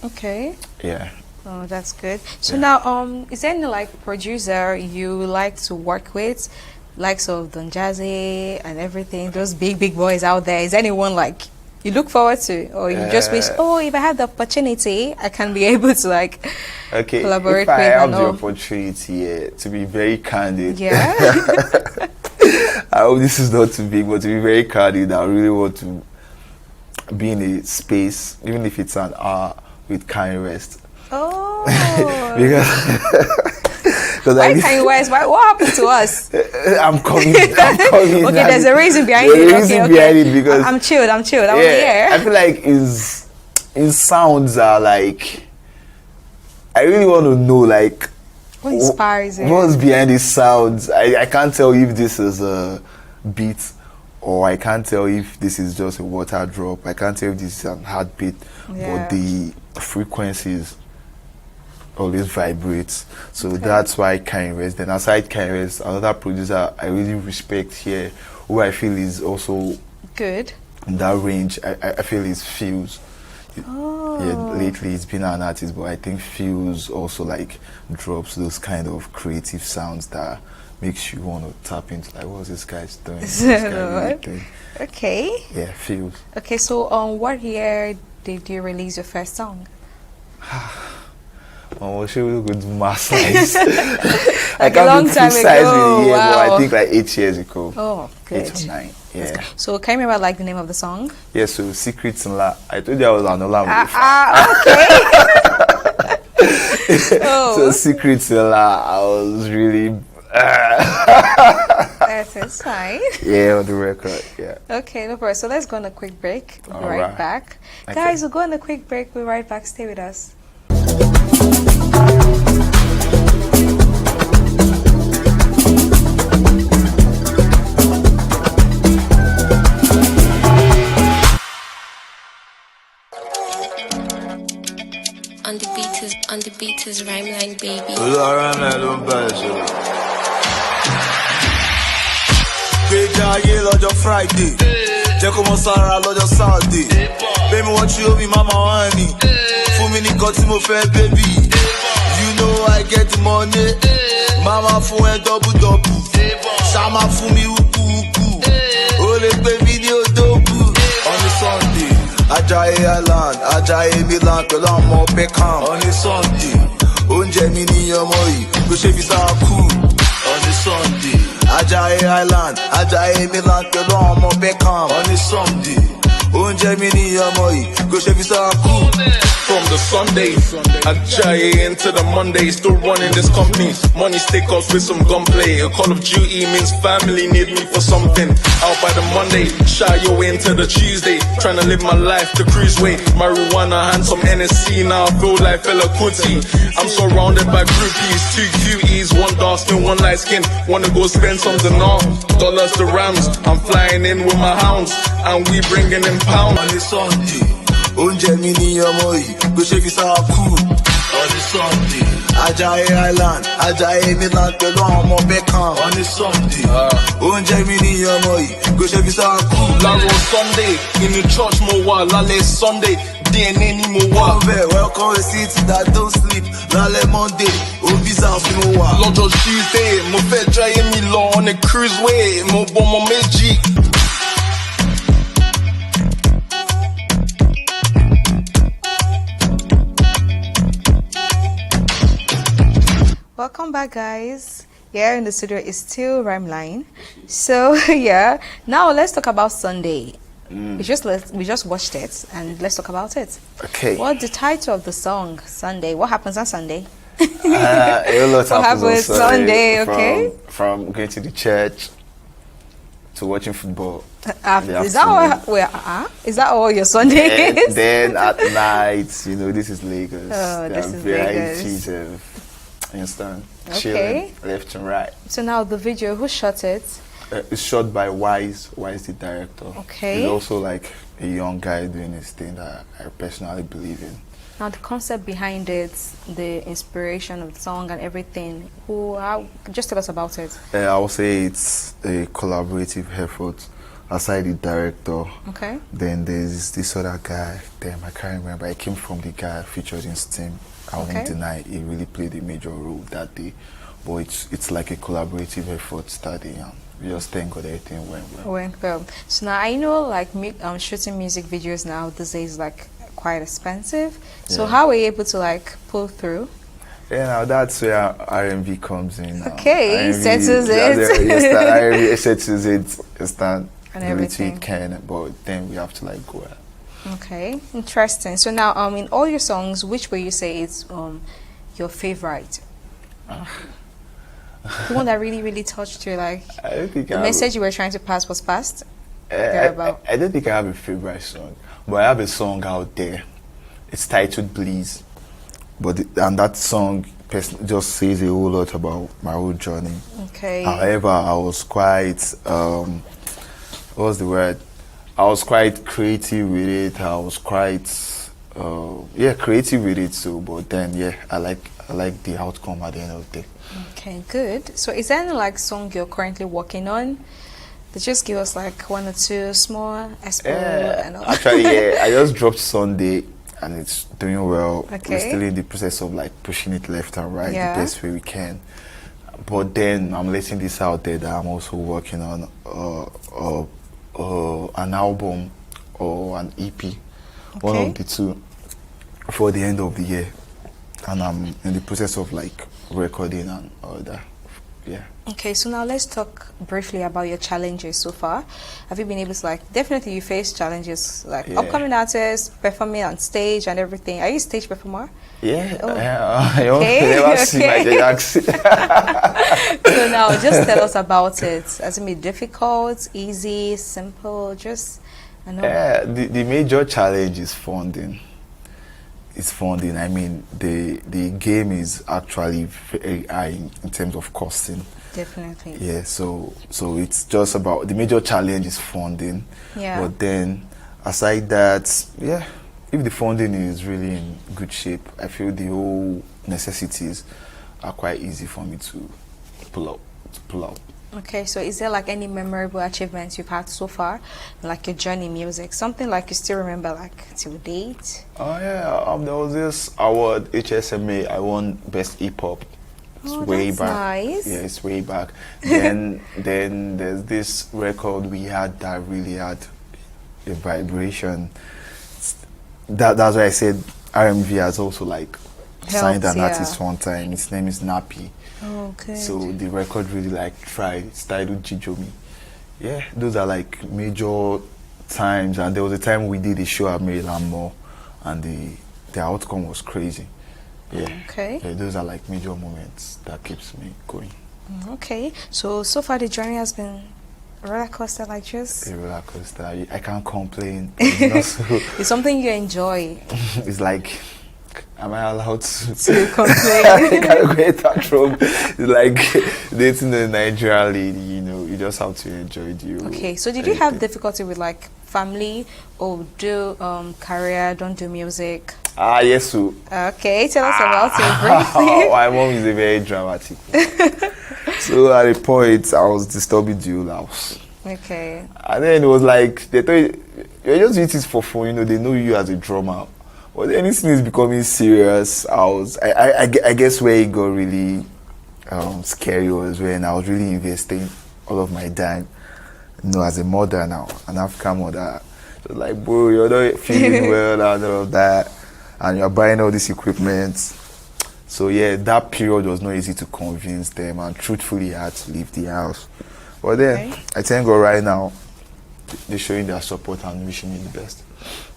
Okay. Yeah. Oh, that's good. So now, is there any like producer you like to work with, likes of Don Jazzy and everything, those big boys out there? Is anyone like you look forward to, or you just wish, oh, if I had the opportunity, I can be able to like collaborate if I with? have the opportunity, to be very candid. Yeah. I hope this is not too big, but to be very candid, I really want to be in a space, even if it's an hour, with Kanye West. Oh. because why Kanye West? What happened to us? I'm coming. Okay, there's a reason behind it. There's a reason behind it, because I'm chilled. I'm here. I feel like his sounds are like, I really want to know like what inspires it. What's behind his sounds? I can't tell if this is a beat or I can't tell if this is just a water drop. I can't tell if this is a heartbeat, but the frequencies always vibrates. So that's why Kanye West. Then aside Kanye West, another producer I really respect here, who I feel is also good in that range. I feel is Fuse. Yeah, lately he's been an artist, but I think Fuse also like drops those kind of creative sounds that makes you want to tap into like, what's this guy's doing? What's this guy really doing? Okay. Yeah, Fuse. Okay, so what year did you release your first song? Oh, she will go do mass size. Like a long time ago. Really, wow. but I think like 8 years ago. Oh, good. 8 or 9. Yeah. So can you remember like the name of the song? Yeah, so Secrets in La. I told you I was on Ola. Okay. So Secrets in La, I was really. That is fine. Yeah, on the record. Yeah. Okay, no problem. So let's go on a quick break. We'll be All right right. back. Okay. Guys, we'll go on a quick break. We'll be right back. Stay with us. On the beat is Rhymeline baby. Gbèjà ayé lọ́jọ́ Friday, jẹ́ kó mọ sára lọ́jọ́ Saturday. Baby what you owe me mama wá mi, fún mi nìkan tí mo fẹ́ baby. You know I get the money, mama fún ẹ double. Ṣáma fún mi wúkúwúkú, ó lè gbé fídíò dókú. On a Sunday, Ajayi Island, Ajayi Milan pẹ̀lú àwọn Beckham. On a Sunday, oúnjẹ mi ní ọmọ yìí, kò ṣe fi sáà kú. On a Sunday, Ajayi Island, Ajayi Milan pẹ̀lú àwọn Beckham. On a Sunday, oúnjẹ mi ní ọmọ yìí, kò ṣe fi sáà kú. From the Sunday, Ajayi into the Monday, still running this company. Money stick us with some gunplay. A Call of Duty means family need me for something. Out by the Monday, shy your way into the Tuesday. Trying to live my life the cruise way. Marijuana, handsome NSC, now I feel like Fela Kuti. I'm surrounded by groupies, 2 cuties, 1 dark skin, 1 light skin. Wanna go spend something on dollars to rams. I'm flying in with my hounds, and we bringing in pounds. On a Sunday, oúnjẹ mi ní ọmọ yìí, kò ṣe fi sáà kú. On a Sunday, Ajayi Island, Ajayi Milan pẹ̀lú àwọn Beckham. On a Sunday, oúnjẹ mi ní ọmọ yìí, kò ṣe fi sáà kú. Láàárọ̀ Sunday, inú church mo wà, lálẹ́ Sunday, DNA ni mo wà. Welcome to city that don't sleep. Lálẹ́ Monday, Obiza fi mo wà. Lọ́jọ́ Tuesday, mo fẹ́ jáyé mi lọ on a cruise way, mo bọ́mọ méjì. Welcome back, guys. Here in the studio is still Rhymeline. So yeah, now let's talk about Sunday. We just watched it, and let's talk about it. Okay. What's the title of the song? Sunday. What happens on Sunday? A lot What happens on Sunday? Okay. From going to the church to watching football. Is that all your Sunday is? Then at night, you know, this is Lagos. Oh, this is varieties Lagos. of, you understand? Okay. Chilling left and right. So now the video, who shot it? It's shot by Wise the director. Okay. He's also like a young guy doing his thing that I personally believe in. Now the concept behind it, the inspiration of the song and everything. Just tell us about it. I would say it's a collaborative effort. Aside the director, okay. Then there's this other guy. Damn, I can't remember. I came from the guy featured in Steam. I won't deny he really played a major role that day. But it's like a collaborative effort starting. We just thank God everything went well. So now I know like shooting music videos now these days is like quite expensive. So how were you able to like pull through? Yeah, now that's where R&B comes in. Okay, settles it. R&B settles it. Stand and everything. It can, but then we have to like go out. Okay, interesting. So now, in all your songs, which way you say is your favorite? The one that really, really touched you, like I don't think the message you were trying to pass was passed. I don't think I have a favorite song, but I have a song out there. It's titled "Please," and that song just says a whole lot about my whole journey. Okay. However, I was quite what's the word? I was quite creative with it. I was quite creative with it. So, but then I like the outcome at the end of the day. Okay, good. So, is there any like song you're currently working on? Just give us like one or two small expo and all. Actually, I just dropped Sunday and it's doing well. Okay. We're still in the process of like pushing it left and right the best way we can. But then I'm letting this out there that I'm also working on an album or an EP, one of the two, for the end of the year. And I'm in the process of like recording and all that. Yeah. Okay, so now let's talk briefly about your challenges so far. Have you been able to like, definitely you face challenges like upcoming artists, performing on stage and everything. Are you a stage performer? Yeah. Okay. Never see my Jackson. So now just tell us about it. Has it been difficult, easy, simple? Just, I know. The major challenge is funding. It's funding. I mean, the game is actually very high in terms of costing. Definitely. Yeah, so it's just about, the major challenge is funding. Yeah. But then, aside that, if the funding is really in good shape, I feel the whole necessities are quite easy for me to pull out. Okay, so is there like any memorable achievements you've had so far, like your journey in music, something like you still remember like till date? Oh yeah, there was this award, HSMA, I won Best Hip Hop. It's way that's back. Nice. Yeah, it's way back. Then there's this record we had that really had a vibration. That's why I said RMV has also like signed an artist one time. His name is Nappy. Oh, okay. So the record really like tried. It's titled Jijomi. Yeah, those are like major times. And there was a time we did a show at Maryland Mall, and the outcome was crazy. Yeah. Okay. Yeah, those are like major moments that keeps me going. Okay. So far the journey has been a roller coaster, like just a roller coaster. I can't complain. It's, it's something you enjoy. It's like, am I allowed to complain? I can't get that from. It's like dating the Nigerian lady, you just have to enjoy it. Okay, so did you have difficulty with like family or do career, don't do music? Yes, so. Okay, tell us about it briefly. My mom is a very dramatic. So at a point, I was disturbing the whole house. Okay. And then it was like, they thought you're just doing this for fun, they know you as a drummer. But anything is becoming serious. I guess where it got really scary was when I was really investing all of my time, as a mother now, an African mother. So like, bro, you're not feeling well and all of that, and you're buying all this equipment. So yeah, that period was not easy to convince them, and truthfully, I had to leave the house. But then, I thank God right now, they're showing their support and wishing me the best.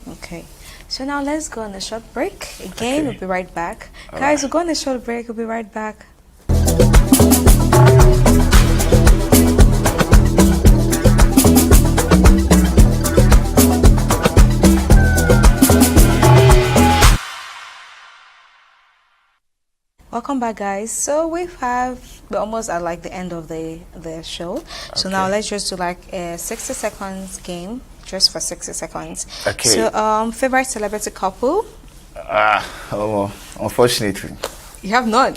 Okay. So now let's go on a short break. Again, we'll be right back. Guys, we'll go on a short break. We'll be right back. Welcome back, guys. So we're almost at like the end of the show. So now let's just do like a 60 seconds game, just for 60 seconds. Okay. So favorite celebrity couple? Unfortunately. You have none?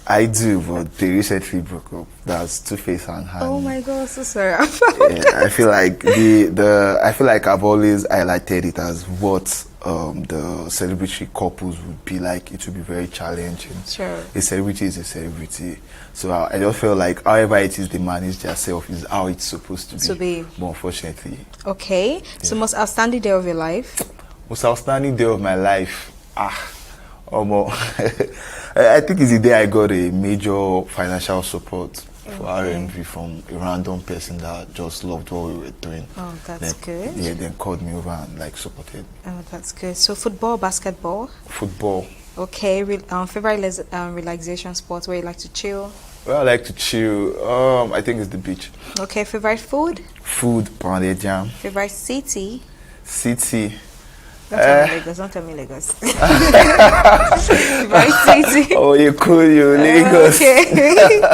I do, but they recently broke up. That's Two-Face and Hani. Oh my God, so sorry. Yeah, I feel like I feel like I've always highlighted it as what the celebrity couples would be like. It would be very challenging. Sure. A celebrity is a celebrity. So I just feel like however it is they manage themselves is how it's supposed to be. But unfortunately. Okay. Yeah. So most outstanding day of your life? Most outstanding day of my life? I think it's the day I got a major financial support for RMV from a random person that just loved what we were doing. Oh, that's good. Yeah, then called me over and like supported. Oh, that's good. So football, basketball? Football. Okay. Favorite relaxation sport where you like to chill? Well, I like to chill. I think it's the beach. Okay. Favorite food? Food, pounded jam. Favorite city? City. Don't tell me Lagos. Very sweet. Oh, you cool, you Lagos. Okay.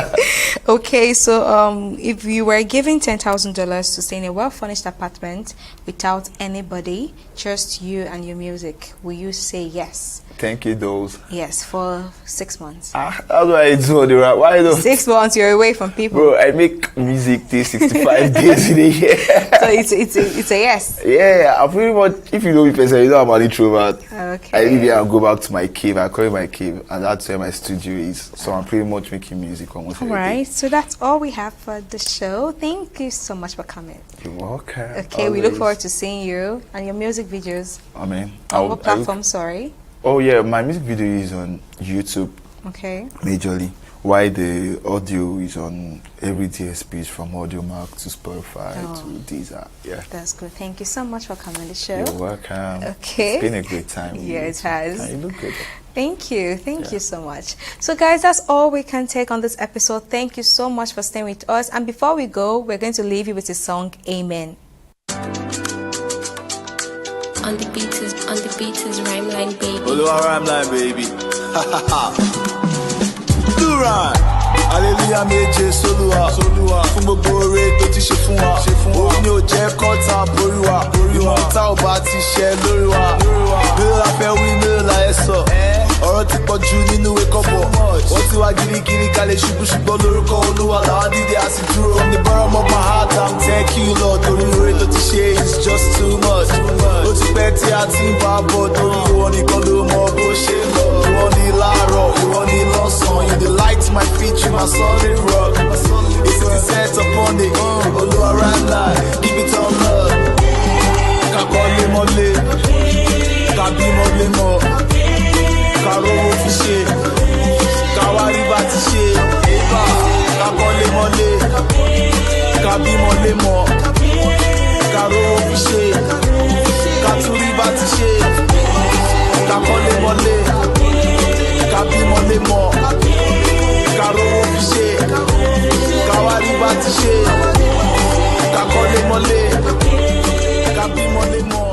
Okay, so if you were given $10,000 to stay in a well-furnished apartment without anybody, just you and your music, will you say yes? Thank you, those. Yes, for 6 months. How do I do all the rap? Why don't 6 months, you're away from people. Bro, I make music 365 days in a year. So it's a yes. Yeah, I pretty much, if you know me personally, you know I'm an introvert. Okay. I leave here and go back to my cave. I call it my cave, and that's where my studio is. So I'm pretty much making music almost every day. Alright, so that's all we have for the show. Thank you so much for coming. You're welcome. Okay, we look forward to seeing you and your music videos. Amen. On what platform, sorry? Oh yeah, my music video is on YouTube. Okay. Majorly. Why the audio is on every DSPs from AudioMark to Spotify to Deezer. Yeah. That's good. Thank you so much for coming on the show. You're welcome. Okay. It's been a great time. Yeah, it has. And you look good. Thank you. Thank you so much. So guys, that's all we can take on this episode. Thank you so much for staying with us. And before we go, we're going to leave you with the song Amen. On the beat is Rhymeline Baby. Oluwa Rhymeline Baby. Do rhyme. Hallelujah méje sólúwa. Fún gbogbo oore tó ti ṣe fún wa. Òun ni ò jẹ́ kọ́ta borí wa. Ìmọ̀ tá ò bá ti ṣẹ lórí wa. Mélòó la fẹ́ wí, mélòó la ẹ sọ. Ọ̀rọ̀ ti pọ̀ jù nínú ìwé kọ́bọ̀. Wọ́n ti wá girigiri ká lè ṣubú ṣùgbọ́n lórúkọ Olúwa làwọn dídé á sì dúró. From the bottom of my heart, I'm thank you Lord. Torí oore tó ti ṣe is just too much. Ó ti pẹ́ tí a ti ń bá bọ̀. Torí ìwọ nìkan ló mọ bó ṣe lọ. Ìwọ ni láàárọ̀, ìwọ ni lọ́sàn-án. You the light to my feet, you my solid rock. It's the set upon it. Oluwa Rhymeline, give it all love. Kakọ́lé mọ́lé, kàbí mọ́lé mọ́. Kàrówó fi ṣe, káwárí bá ti ṣe. Kakọ́lé mọ́lé, kàbí mọ́lé mọ́. Kàrówó fi ṣe, kàtúrí bá ti ṣe. Kakọ́lé mọ́lé, kàbí mọ́lé mọ́. Kàrówó fi ṣe, káwárí bá ti ṣe. Kakọ́lé mọ́lé, kàbí mọ́lé mọ́.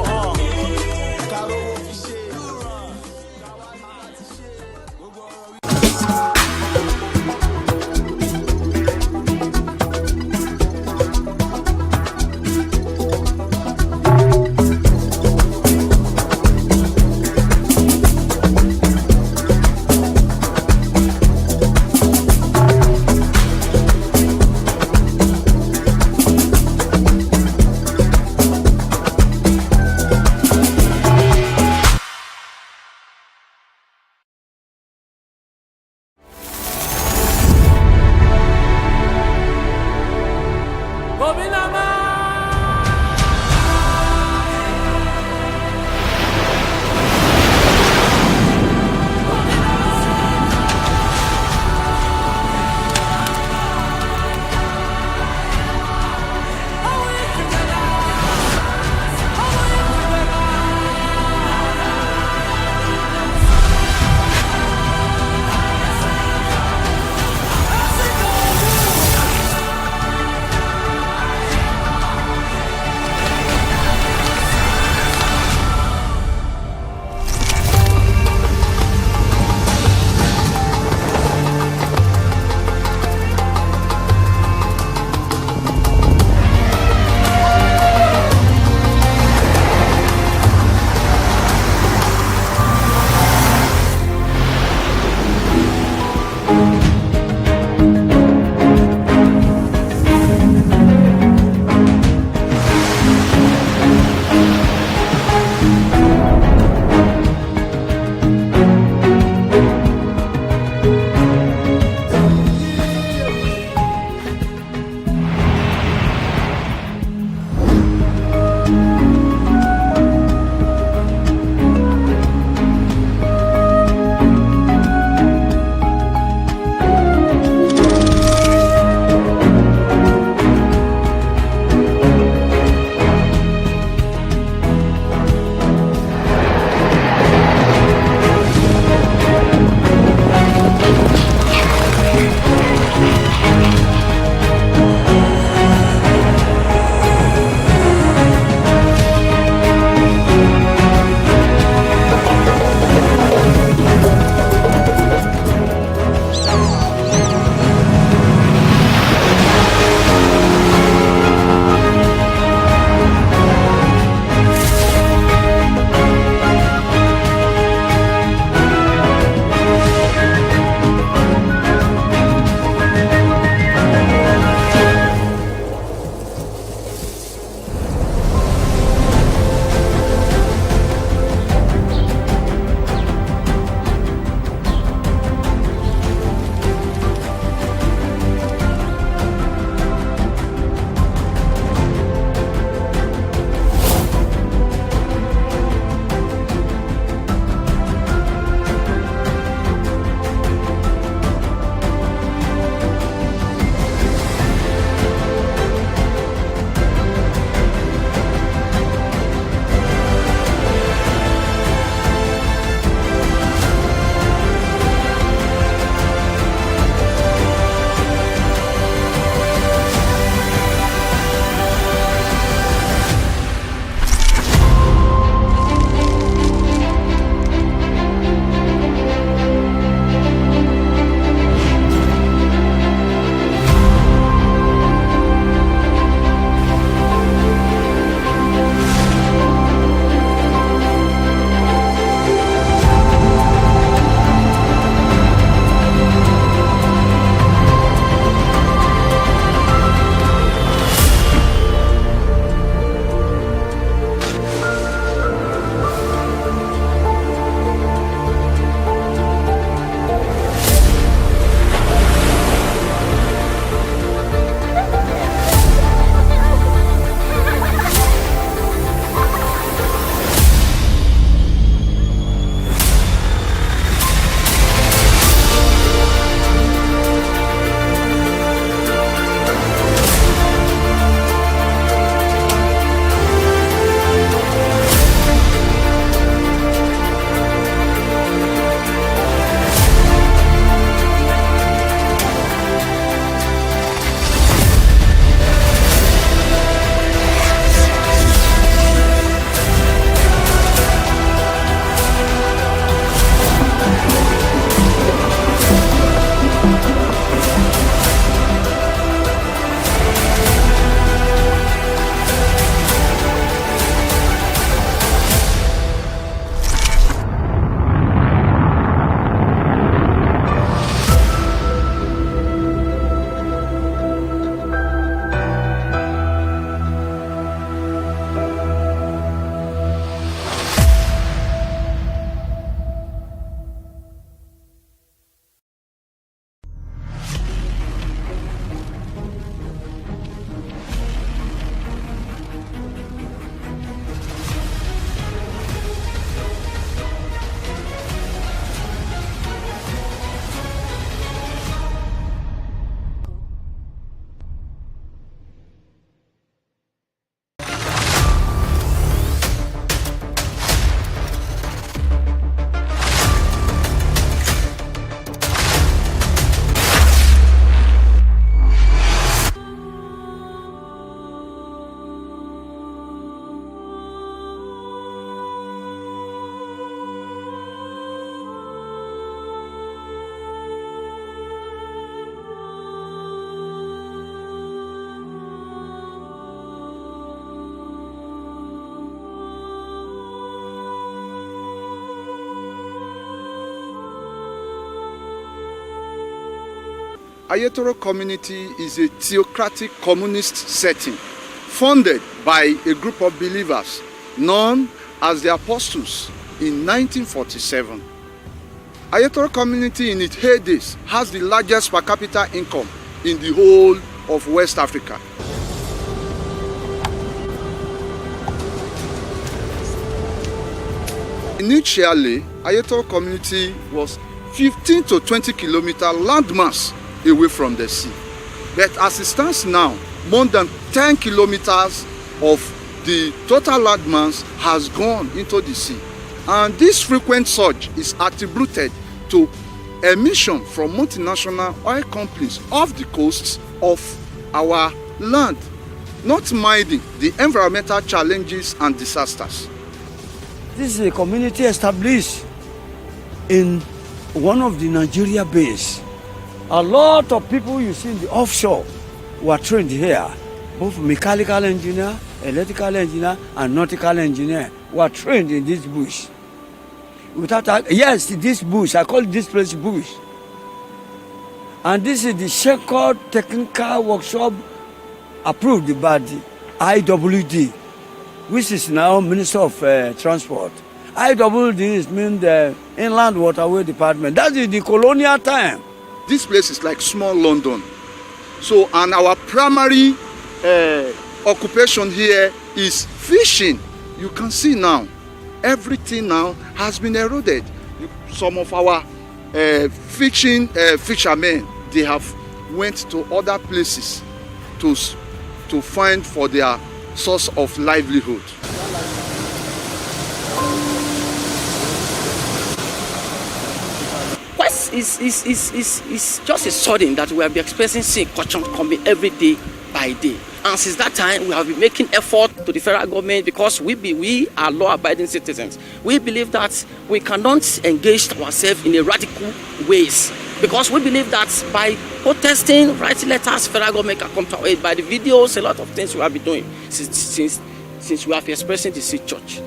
Ayetoro community is a theocratic communist setting funded by a group of believers known as the Apostles in 1947. Ayetoro community in its heydays has the largest per capita income in the whole of West Africa. Initially, Ayetoro community was 15 to 20 kilometer landmass away from the sea. But as it stands now, more than 10 kilometers of the total landmass has gone into the sea. And this frequent surge is attributed to emission from multinational oil companies off the coasts of our land, not minding the environmental challenges and disasters. This is a community established in one of the Nigeria base. A lot of people you see in the offshore were trained here. Both mechanical engineer, electrical engineer, and nautical engineer were trained in this bush. Yes, this bush, I call this place bush. And this is the Shepherd Technical Workshop approved by the IWD, which is now Minister of Transport. IWD means the Inland Waterway Department. That is the colonial time. This place is like small London. So, and our primary occupation here is fishing. You can see now, everything now has been eroded. Some of our fishermen, they have went to other places to find for their source of livelihood. It's just a sudden that we have been experiencing sea encroachment coming every day by day. And since that time, we have been making effort to the federal government because we are law-abiding citizens. We believe that we cannot engage ourselves in a radical ways because we believe that by protesting, writing letters, federal government can come to our aid. By the videos, a lot of things we have been doing since we have expressing the sea church.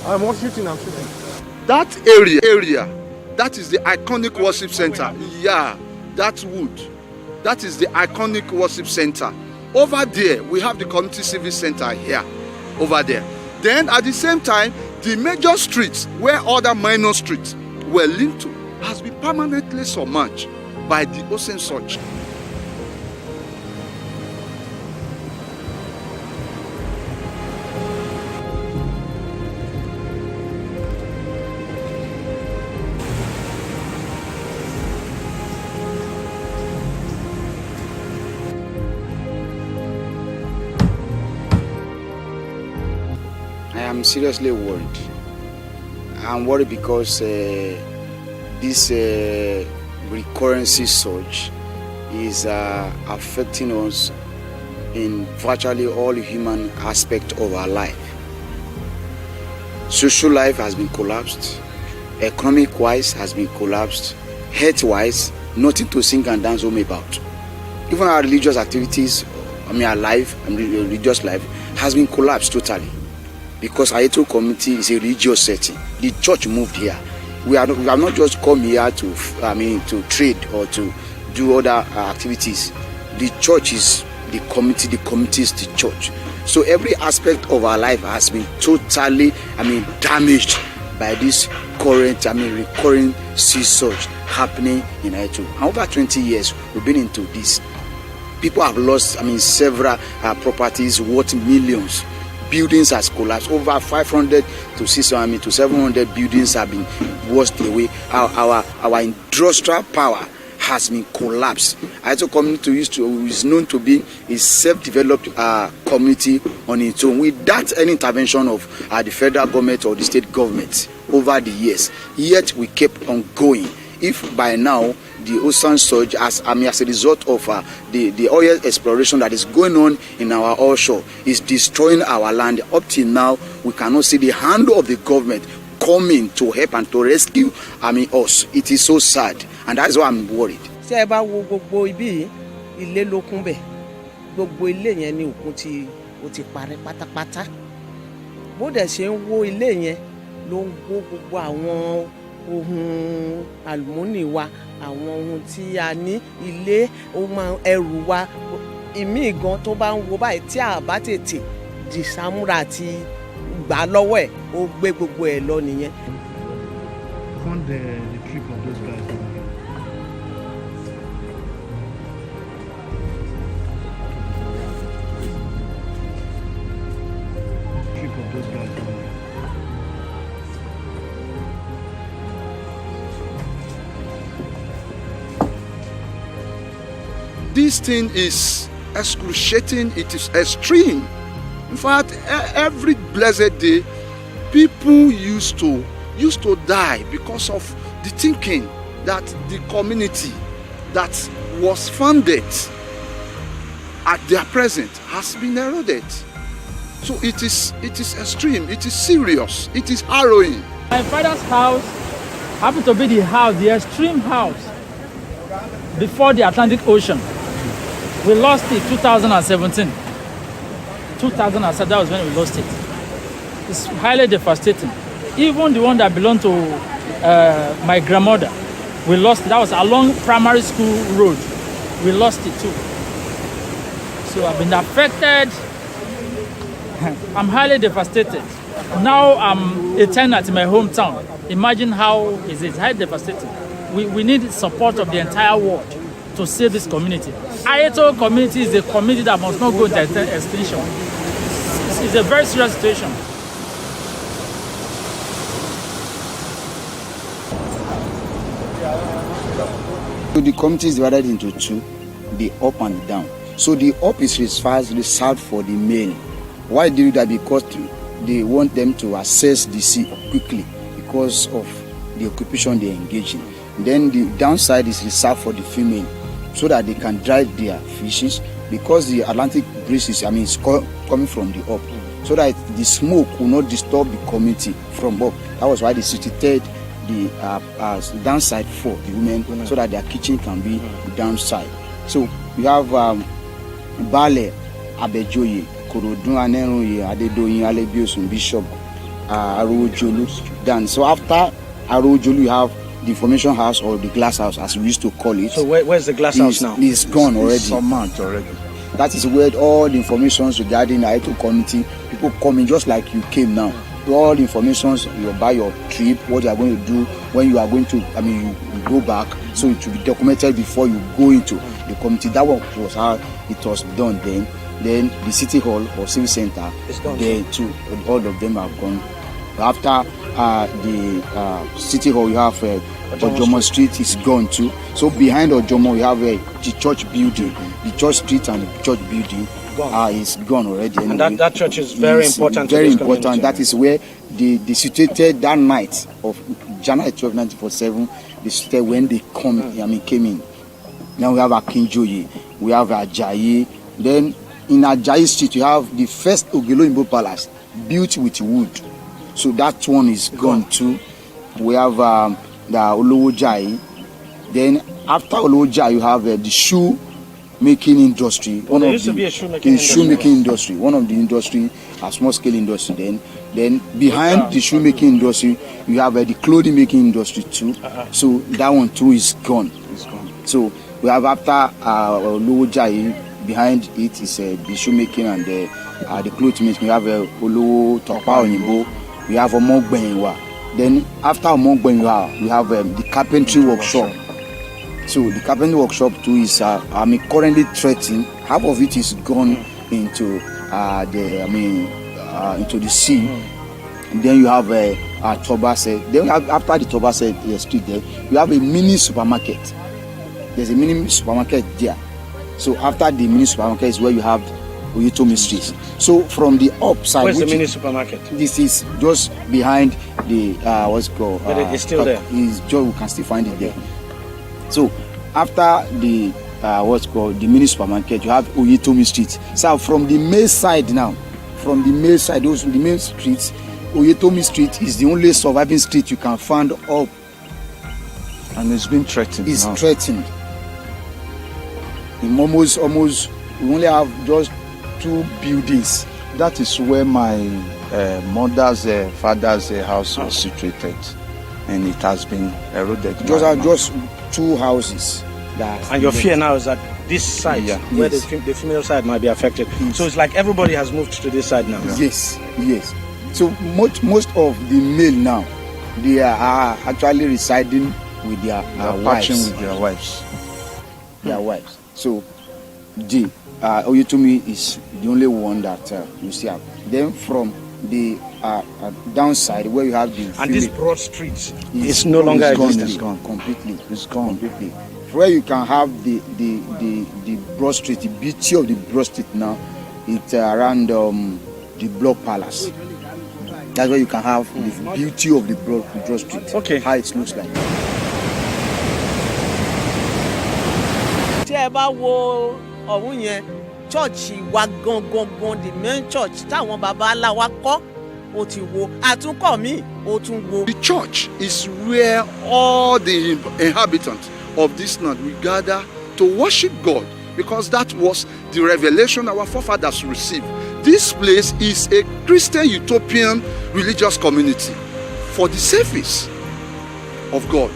I'm shooting. That area, that is the iconic worship center. Yeah, that wood. That is the iconic worship center. Over there, we have the community service center here, over there. Then at the same time, the major streets where other minor streets were linked to has been permanently submerged by the ocean surge. I'm seriously worried. I'm worried because this recurrency surge is affecting us in virtually all human aspects of our life. Social life has been collapsed, economic-wise has been collapsed, health-wise, nothing to sing and dance home about. Even our religious activities, our life, religious life, has been collapsed totally. Because Ayetoro community is a religious setting. The church moved here. We have not just come here to trade or to do other activities. The church is the community is the church. So every aspect of our life has been totally, damaged by this current, recurring sea surge happening in Ayetoro. And over 20 years, we've been into this. People have lost, several properties worth millions. Buildings has collapsed. Over 500 to 600 to 700 buildings have been washed away. Our industrial power has been collapsed. Ayetoro community is known to be a self-developed community on its own, without any intervention of the federal government or the state government over the years. Yet we kept on going. If by now the ocean surge, as a result of the oil exploration that is going on in our offshore, is destroying our land. Up till now, we cannot see the hand of the government coming to help and to rescue us. It is so sad, and that's why I'm worried. Ṣé ẹ bá wo gbogbo ibi ilé ló kún bẹ̀, gbogbo ilé yẹn ni òkun ti parẹ́ pátápátá. Bó dẹ̀ ṣe ń wó ilé yẹn ló ń wó gbogbo àwọn ohun àlùmọ́nì wa àwọn ohun tí a ní ilé ohun ẹrù wa ìmíì gan tó bá ń wo báyìí tí a bá tètè dìsámúra àti gbà lọ́wọ́ ẹ̀ ó gbé gbogbo ẹ̀ lọ nìyẹn. Fund the trip of those guys down here. Trip of those guys down here. This thing is excruciating, it is extreme. In fact, every blessed day, people used to die because of the thinking that the community that was founded at their present has been eroded. So it is extreme, it is serious, it is harrowing. My father's house happened to be the extreme house before the Atlantic Ocean. We lost it 2017. 2007, that was when we lost it. It's highly devastating. Even the one that belonged to my grandmother, we lost it. That was along primary school road. We lost it too. So I've been affected. I'm highly devastated. Now I'm a tenant in my hometown. Imagine how is it highly devastating. We need the support of the entire world to save this community. Ayeto community is a community that must not go into extinction. It's a very serious situation. So the community is divided into two, the up and the down. So the up is reserved for the male. Why do that? Because they want them to access the sea quickly because of the occupation they engage in. Then the downside is reserved for the female so that they can drive their fishes because the Atlantic breeze is coming from the up. So that the smoke will not disturb the community from up. That was why they situated the downside for the women so that their kitchen can be downside. So we have Bale, Abejoye, Korodun Aneroye, Adedoyin, Alebiosun, Bishop, Arojolu. Then so after Arojolu you have the information house or the glass house as we used to call it. So where's the glass house now? It's gone already. It's some months already. That is where all the information regarding the Ayeto community, people coming just like you came now. All the information you buy your trip, what you are going to do, when you are going to, you go back. So it will be documented before you go into the community. That was how it was done then. Then the city hall or civil center, there too, all of them have gone. After the city hall, you have Ojomo Street is gone too. So behind Ojomo, you have the church building. The church street and the church building is gone already. And that church is very important. Very to this important. Community. That is where they situated that night of January 12, 1947. They situated when they came in. Now we have Akinjoye, we have Ajayi. Then in Ajayi Street, you have the first Ogeloyinbo Palace built with wood. So that one is gone too. We have the Olowojayi. Then after Olowojayi, you have the shoe making industry. There used to be a shoemaking industry. One of the industry, a small scale industry. Then behind the shoemaking industry, you have the clothing making industry too. So that one too is gone. So we have after Olowojayi, behind it is the shoemaking and the clothing making. We have Olowo Topa Oyinbo. We have Omogbenwa. Then after Omogbenwa, we have the carpentry workshop. So the carpentry workshop too is currently threatened. Half of it is gone into into the sea. And then you have Tobase. Then after the Tobase street there, you have a mini supermarket. There's a mini supermarket there. So after the mini supermarket is where you have Oyetomi Street. So from the upside, where's the mini supermarket? This is just behind the what's it called? But it's still there. We can still find it there. So after the what's called the mini supermarket, you have Oyetomi Street. So from the main side now, from the main side, those the main streets, Oyetomi Street is the only surviving street you can find up. And it's been threatened. It's threatened. In almost we only have just 2 buildings. That is where my mother's father's house was situated. and it has been eroded. Just 2 houses. And your fear now is that this side, where the female side might be affected. Yes. So it's like everybody has moved to this side now. Yes. So most of the male now, they are actually residing with their wives. Their wives. So the Oyetomi is the only one that you see. Then from the downside where you have the and this broad street is no longer existing. It's gone completely. Where you can have the broad street, the beauty of the broad street now, it's around the Block Palace. That's where you can have the beauty of the broad street. Okay. How it looks like. Tí ẹ bá wo ọ̀hún yẹn, chọ́ọ̀chì wa gangan the main church táwọn baba ńlá wa kọ́ ó ti wo àtúnkọ́ mi ó tún wo. The church is where all the inhabitants of this land we gather to worship God, because that was the revelation our forefathers received. This place is a Christian utopian religious community for the service of God.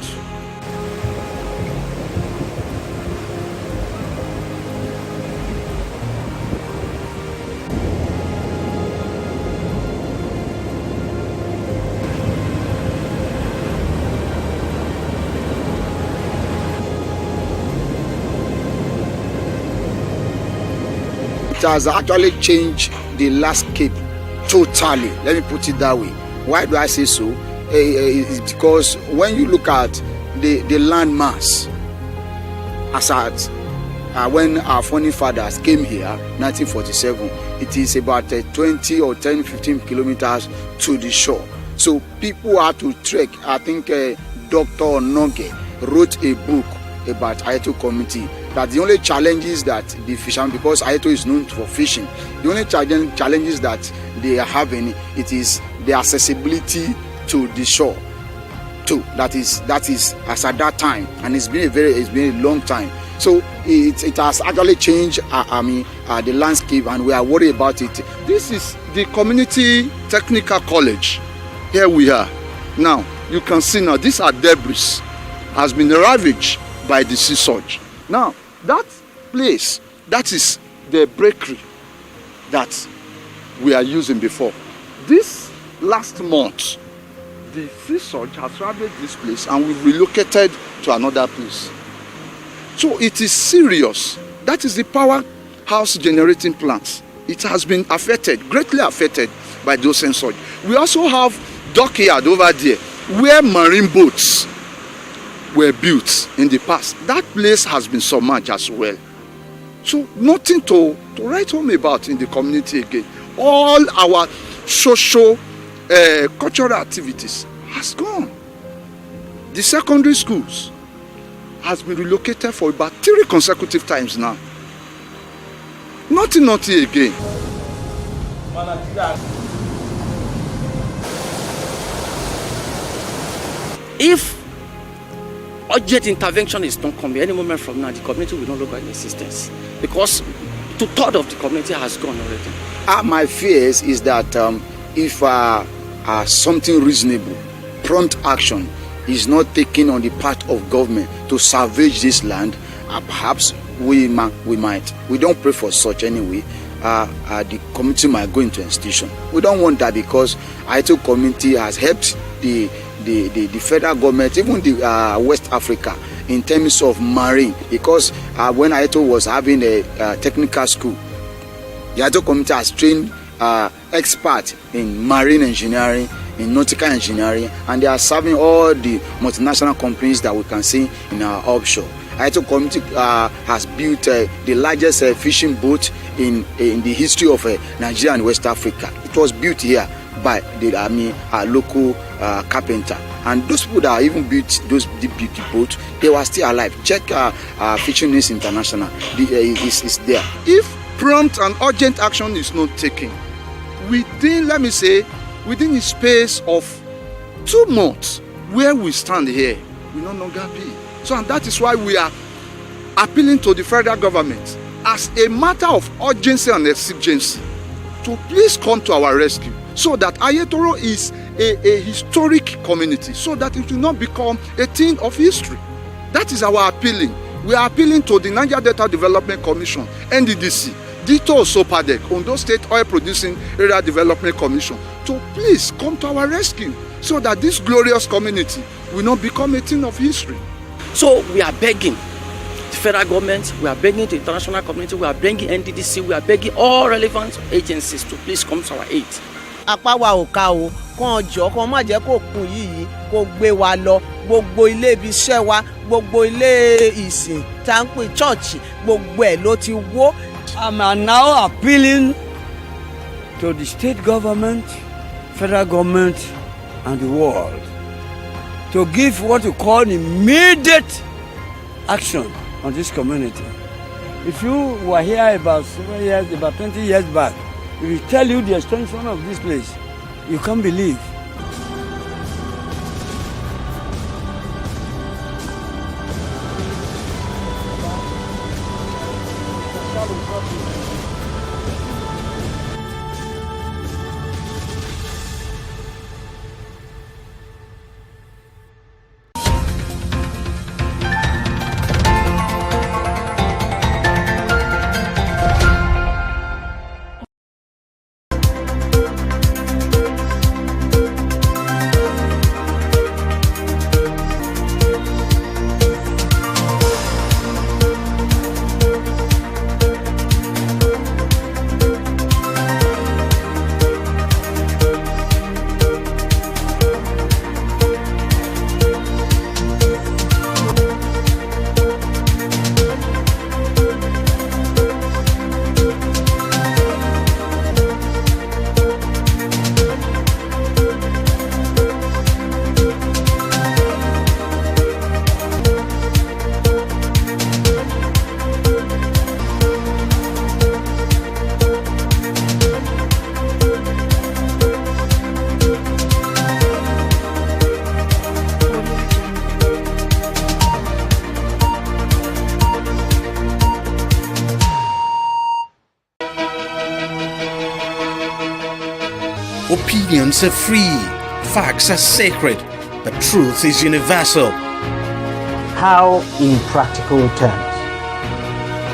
It has actually changed the landscape totally. Let me put it that way. Why do I say so? It's because when you look at the land mass, as at when our founding fathers came here, 1947, it is about 20 or 10, 15 kilometers to the shore. So people had to trek. I think Dr. Noge wrote a book about Ayato community. That the only challenges that the fishermen, because Ayato is known for fishing, the only challenges that they are having, it is the accessibility to the shore. Too. That is as at that time, and it's been a long time. So it has actually changed the landscape, and we are worried about it. This is the Community Technical College. Here we are. Now you can see now these are debris, has been ravaged by the sea surge. Now that place, that is the bakery that we are using before. This last month, the sea surge has ravaged this place and we've relocated to another place. So it is serious. That is the powerhouse generating plants. It has been affected, greatly affected by those sea surge. We also have dockyard over there where marine boats were built in the past. That place has been submerged as well. So nothing to write home about in the community again. All our social, cultural activities has gone. The secondary schools has been relocated for about 3 consecutive times now. Nothing again. If urgent intervention is not coming any moment from now, the community will no longer in existence, because 2/3 of the community has gone already. My fears is that if something reasonable, prompt action is not taken on the part of government to salvage this land, perhaps we might. We don't pray for such anyway. The community might go into extinction. We don't want that, because Ayato community has helped the federal government, even the West Africa, in terms of marine, because when Ayato was having a technical school, the Ayato community has trained experts in marine engineering, in nautical engineering, and they are serving all the multinational companies that we can see in our offshore. Ayato community has built the largest fishing boat in the history of Nigeria and West Africa. It was built here by the local carpenter, and those people that even built those big boats, they were still alive. Check Fishing News International, is there. If prompt and urgent action is not taken within, let me say, within a space of 2 months, where we stand here will no longer be. So, and that is why we are appealing to the federal government as a matter of urgency and exigency to please come to our rescue. so that Ayetoro is a historic community, so that it will not become a thing of history. That is our appealing. We are appealing to the Niger Delta Development Commission, NDDC, Dito Sopadek, Ondo State Oil Producing Area Development Commission, to please come to our rescue so that this glorious community will not become a thing of history. So we are begging the federal government, we are begging the international community, we are begging NDDC, we are begging all relevant agencies to please come to our aid. Apá wa ò ká o, kàn jọ kàn má jẹ́ kó kún yìí kó gbé wa lọ, gbogbo ilé ibi iṣẹ́ wa, gbogbo ilé ìsìn tá ń pè chọ́ọ̀chì, gbogbo ẹ̀ ló ti wó. I'm now appealing to the state government, federal government, and the world to give what you call immediate action on this community. If you were here about 20 years back, if we tell you the extension of this place, you can't believe. Opinions are free, facts are sacred, but truth is universal. How, in practical terms,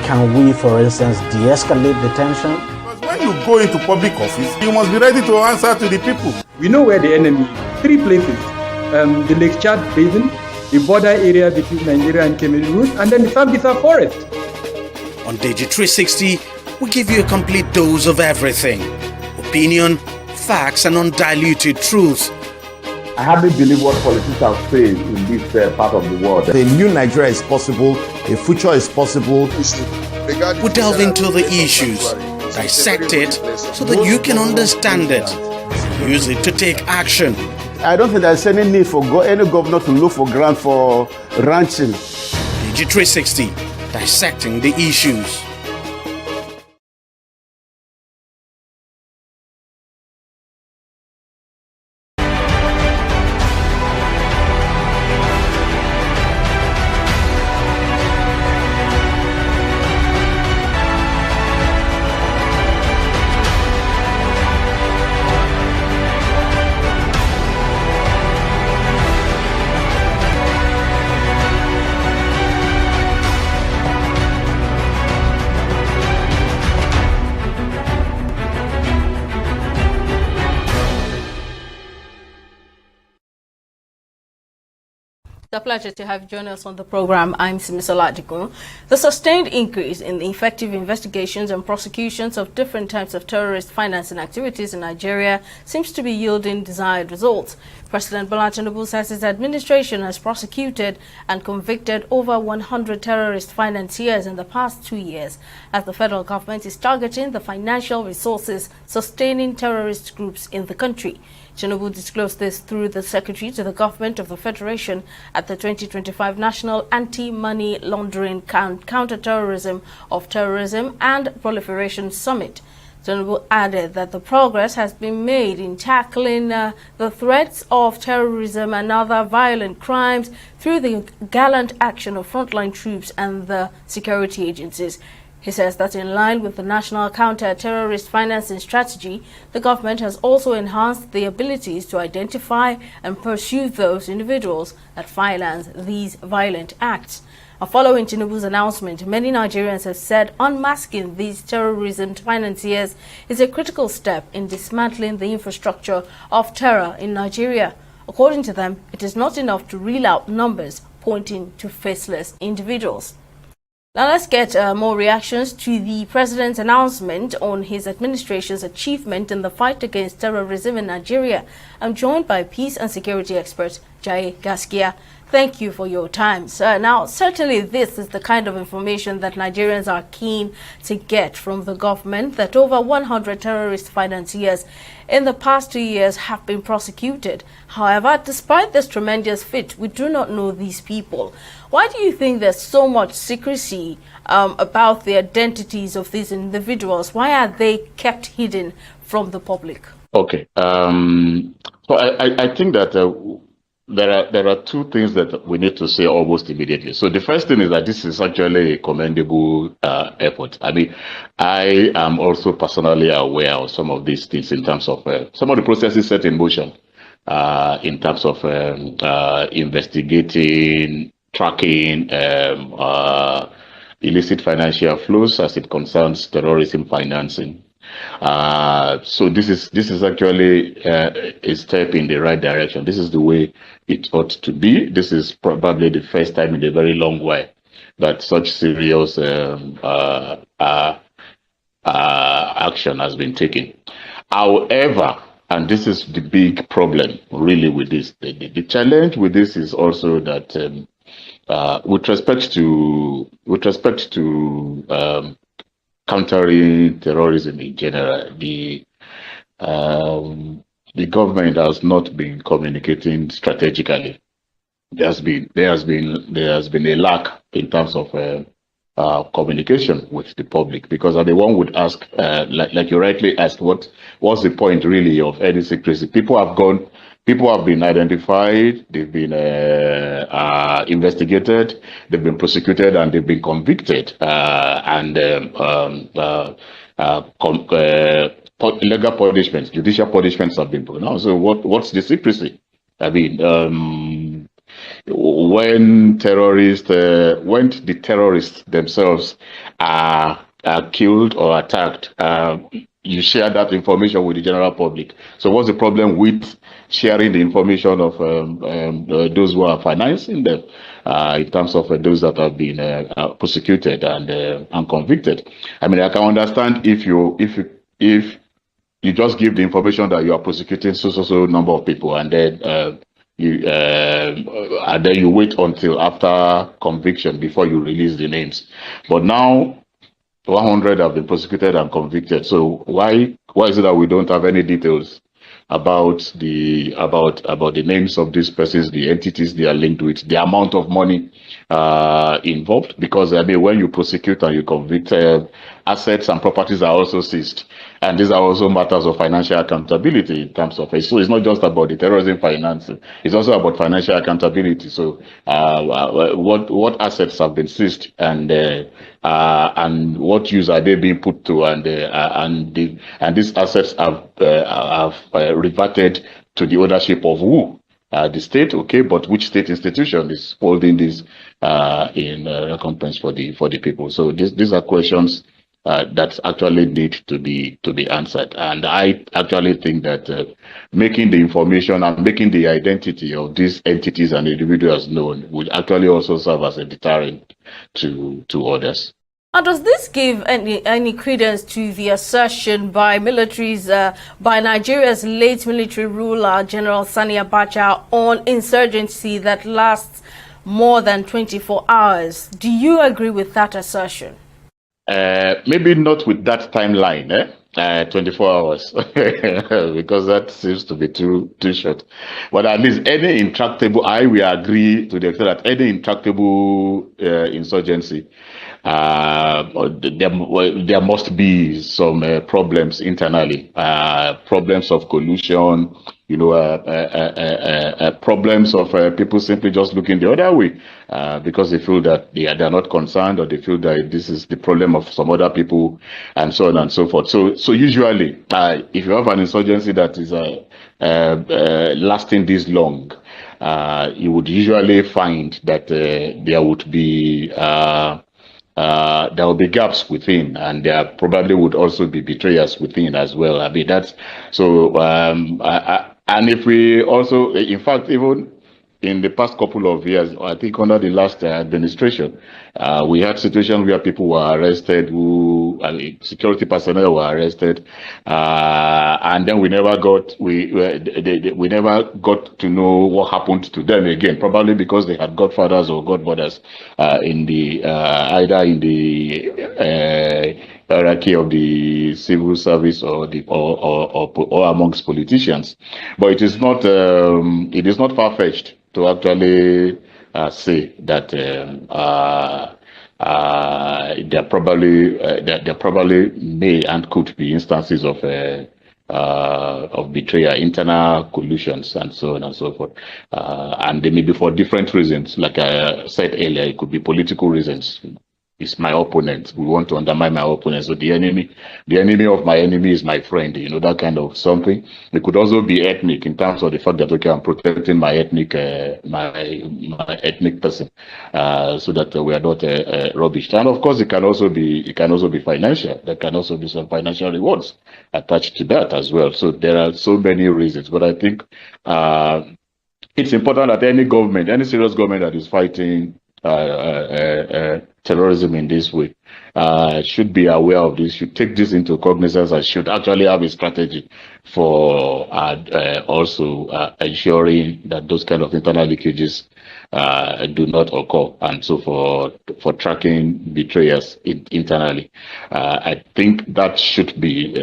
can we, for instance, de-escalate the tension? Because when you go into public office, you must be ready to answer to the people. We know where the enemy is. 3 places. The Lake Chad Basin, the border area between Nigeria and Cameroon, and then the Sambisa Forest. On TV360, we give you a complete dose of everything. Opinion, facts and undiluted truth. I hardly believe what politicians say in this part of the world. A new Nigeria is possible, a future is possible. We delve into the issues, dissect it so that you can understand it, use it to take action. I don't think there's any need for any governor to look for grant for ranching. TV360, dissecting the issues. It's a pleasure to have you join us on the program. I'm Simisola Adikun. The sustained increase in the effective investigations and prosecutions of different types of terrorist financing activities in Nigeria seems to be yielding desired results. President Bola Tinubu says his administration has prosecuted and convicted over 100 terrorist financiers in the past 2 years, as the federal government is targeting the financial resources sustaining terrorist groups in the country. Tinubu disclosed this through the Secretary to the Government of the Federation at the 2025 National Anti-Money Laundering, Counter-Terrorism of Terrorism and Proliferation Summit. Tinubu added that the progress has been made in tackling the threats of terrorism and other violent crimes through the gallant action of frontline troops and the security agencies. He says that in line with the National Counter-Terrorist Financing Strategy, the government has also enhanced the abilities to identify and pursue those individuals that finance these violent acts. Following Tinubu's announcement, many Nigerians have said unmasking these terrorism financiers is a critical step in dismantling the infrastructure of terror in Nigeria. According to them, it is not enough to reel out numbers pointing to faceless individuals. Now let's get more reactions to the president's announcement on his administration's achievement in the fight against terrorism in Nigeria. I'm joined by peace and security expert Jai Gaskia. Thank you for your time, sir. Now, certainly this is the kind of information that Nigerians are keen to get from the government, that over 100 terrorist financiers in the past 2 years have been prosecuted. However, despite this tremendous feat, we do not know these people. Why do you think there's so much secrecy about the identities of these individuals? Why are they kept hidden from the public? Okay. So I think that there are two things that we need to say almost immediately. So the first thing is that this is actually a commendable effort. I mean, I am also personally aware of some of these things in terms of some of the processes set in motion in terms of investigating, tracking illicit financial flows as it concerns terrorism financing. So this is actually a step in the right direction. This is the way it ought to be. This is probably the first time in a very long while that such serious action has been taken. However, and this is the big problem really with this, the challenge with this is also that with respect to countering terrorism in general, the government has not been communicating strategically. There has been a lack in terms of communication with the public, because the one would ask, like you rightly asked, what's the point really of any secrecy? People have been identified, they've been investigated, they've been prosecuted, and they've been convicted, legal punishments, judicial punishments have been pronounced. So what's the secrecy? I mean, when the terrorists themselves are killed or attacked, you share that information with the general public. So what's the problem with sharing the information of those who are financing them in terms of those that have been prosecuted and convicted? I mean, I can understand if you just give the information that you are prosecuting so number of people, and then you wait until after conviction before you release the names. But now 100 have been prosecuted and convicted. So why is it that we don't have any details about the names of these persons, the entities they are linked with, the amount of money involved? Because I mean, when you prosecute and you convict, assets and properties are also seized, and these are also matters of financial accountability in terms of it. So it's not just about the terrorism financing; it's also about financial accountability. So what assets have been seized, and what use are they being put to, and these assets have reverted to the ownership of who? The state, okay, but which state institution is holding this in recompense for the people? So these are questions that actually need to be answered, and I actually think that making the information and making the identity of these entities and individuals known would actually also serve as a deterrent to others. Now, does this give any credence to the assertion by Nigeria's late military ruler, General Sani Abacha, on insurgency that lasts more than 24 hours? Do you agree with that assertion? Maybe not with that timeline, 24 hours, because that seems to be too short. But at least any intractable, I will agree to the extent that any intractable insurgency, there must be some problems internally, problems of collusion, problems of people simply just looking the other way because they feel that they are not concerned, or they feel that this is the problem of some other people, and so on and so forth. So usually, if you have an insurgency that is lasting this long, you would usually find that there would be there will be gaps within, and there probably would also be betrayers within as well. I mean, that's so. And if we also, in fact, even in the past couple of years, I think under the last administration, we had situations where people were arrested, security personnel were arrested, and then we never got never got to know what happened to them again. Probably because they had godfathers or godmothers in the either in the hierarchy of the civil service or amongst politicians. But it is not far-fetched to actually say that there probably may and could be instances of betrayal, internal collusions, and so on and so forth. And they may be for different reasons. Like I said earlier, it could be political reasons. It's my opponent. We want to undermine my opponent. So the enemy of my enemy is my friend. That kind of something. It could also be ethnic, in terms of the fact that, okay, I'm protecting my ethnic person, so that we are not rubbished. And of course, it can also be financial. There can also be some financial rewards attached to that as well. So there are so many reasons. But I think it's important that any serious government that is fighting terrorism in this way should be aware of this, should take this into cognizance, and should actually have a strategy for also ensuring that those kind of internal leakages do not occur, and so for tracking betrayers internally. I think that should be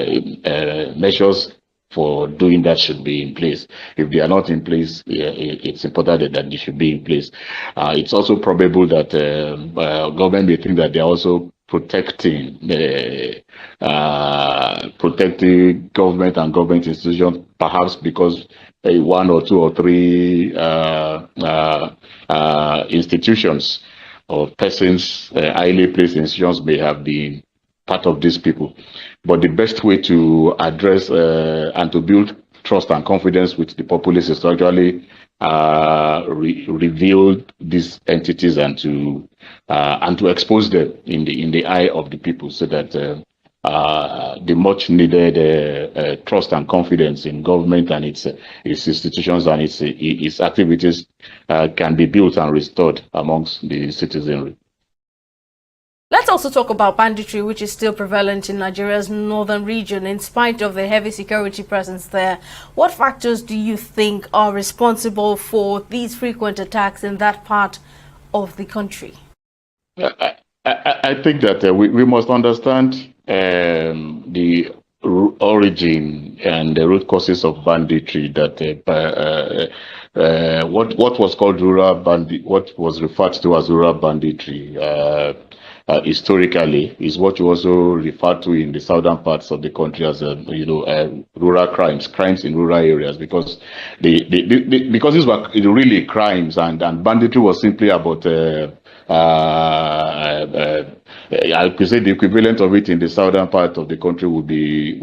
measures for doing that should be in place. If they are not in place, it's important that they should be in place. It's also probable that government may think that they are also protecting government and government institutions, perhaps because one or two or three institutions or persons, highly placed institutions, may have been part of these people. But the best way to address and to build trust and confidence with the populace is to actually reveal these entities and to expose them in the eye of the people, so that the much needed trust and confidence in government and its institutions and its activities can be built and restored amongst the citizenry. Let's also talk about banditry, which is still prevalent in Nigeria's northern region in spite of the heavy security presence there. What factors do you think are responsible for these frequent attacks in that part of the country? I think that we must understand the origin and the root causes of banditry. That what was called what was referred to as rural banditry historically is what you also refer to in the southern parts of the country as rural crimes in rural areas, because because these were really crimes, and banditry was simply about I could say the equivalent of it in the southern part of the country would be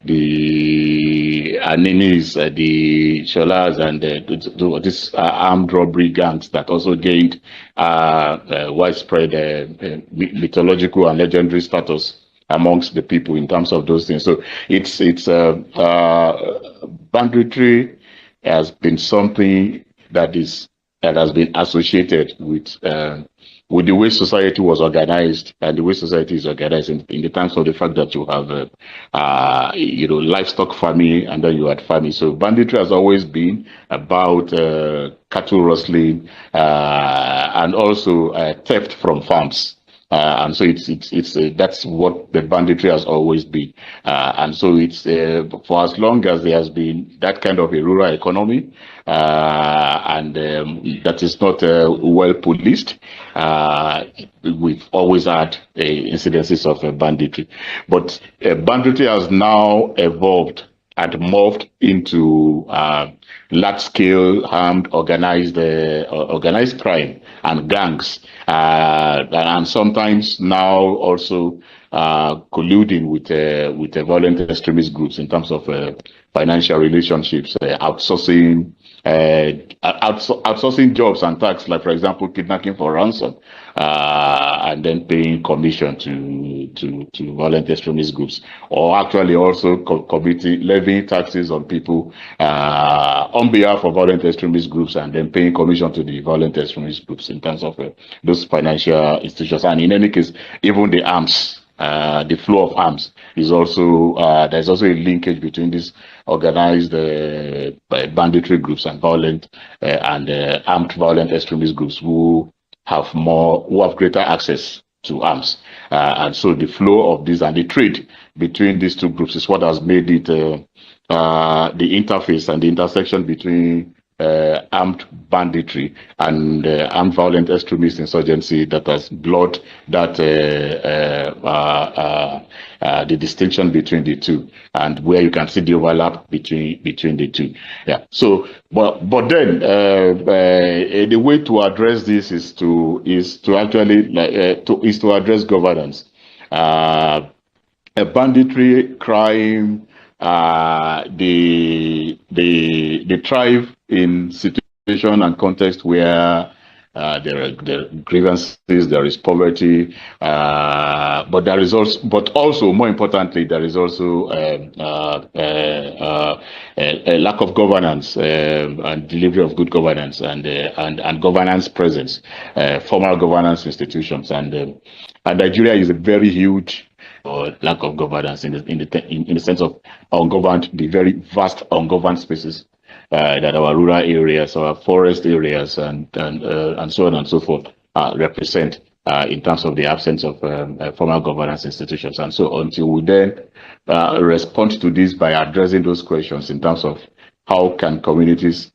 the Aninis, the Sholas, and these armed robbery gangs that also gained widespread mythological and legendary status amongst the people in terms of those things. So it's banditry has been something that has been associated with the way society was organized, and the way society is organized in the terms of the fact that you have livestock farming, and then you had farming. So banditry has always been about cattle rustling and also theft from farms. And so that's what the banditry has always been, and so it's for as long as there has been that kind of a rural economy, and that is not well policed, we've always had incidences of banditry. But banditry has now evolved had morphed into large-scale armed organized crime and gangs, and sometimes now also colluding with violent extremist groups in terms of financial relationships, outsourcing jobs and tasks, like for example kidnapping for ransom, and then paying commission to violent extremist groups, or actually also levying taxes on people on behalf of violent extremist groups, and then paying commission to the violent extremist groups in terms of those financial institutions. And in any case, even the arms, the flow of arms is also there's also a linkage between these organized banditry groups and armed violent extremist groups who have greater access to arms, and so the flow of this and the trade between these two groups is what has made it the interface and the intersection between armed banditry and armed violent extremist insurgency that has blurred that the distinction between the two, and where you can see the overlap between the two. Yeah. So, but then the way to address this is to actually address governance. A banditry crime, they thrive in situation and context where there are grievances, there is poverty, but also more importantly, there is also a lack of governance and delivery of good governance and governance presence, formal governance institutions, and Nigeria is a very huge lack of governance in the sense of ungoverned, the very vast ungoverned spaces that our rural areas, our forest areas, and so on and so forth represent in terms of the absence of formal governance institutions. And so until we then respond to this by addressing those questions in terms of how can communities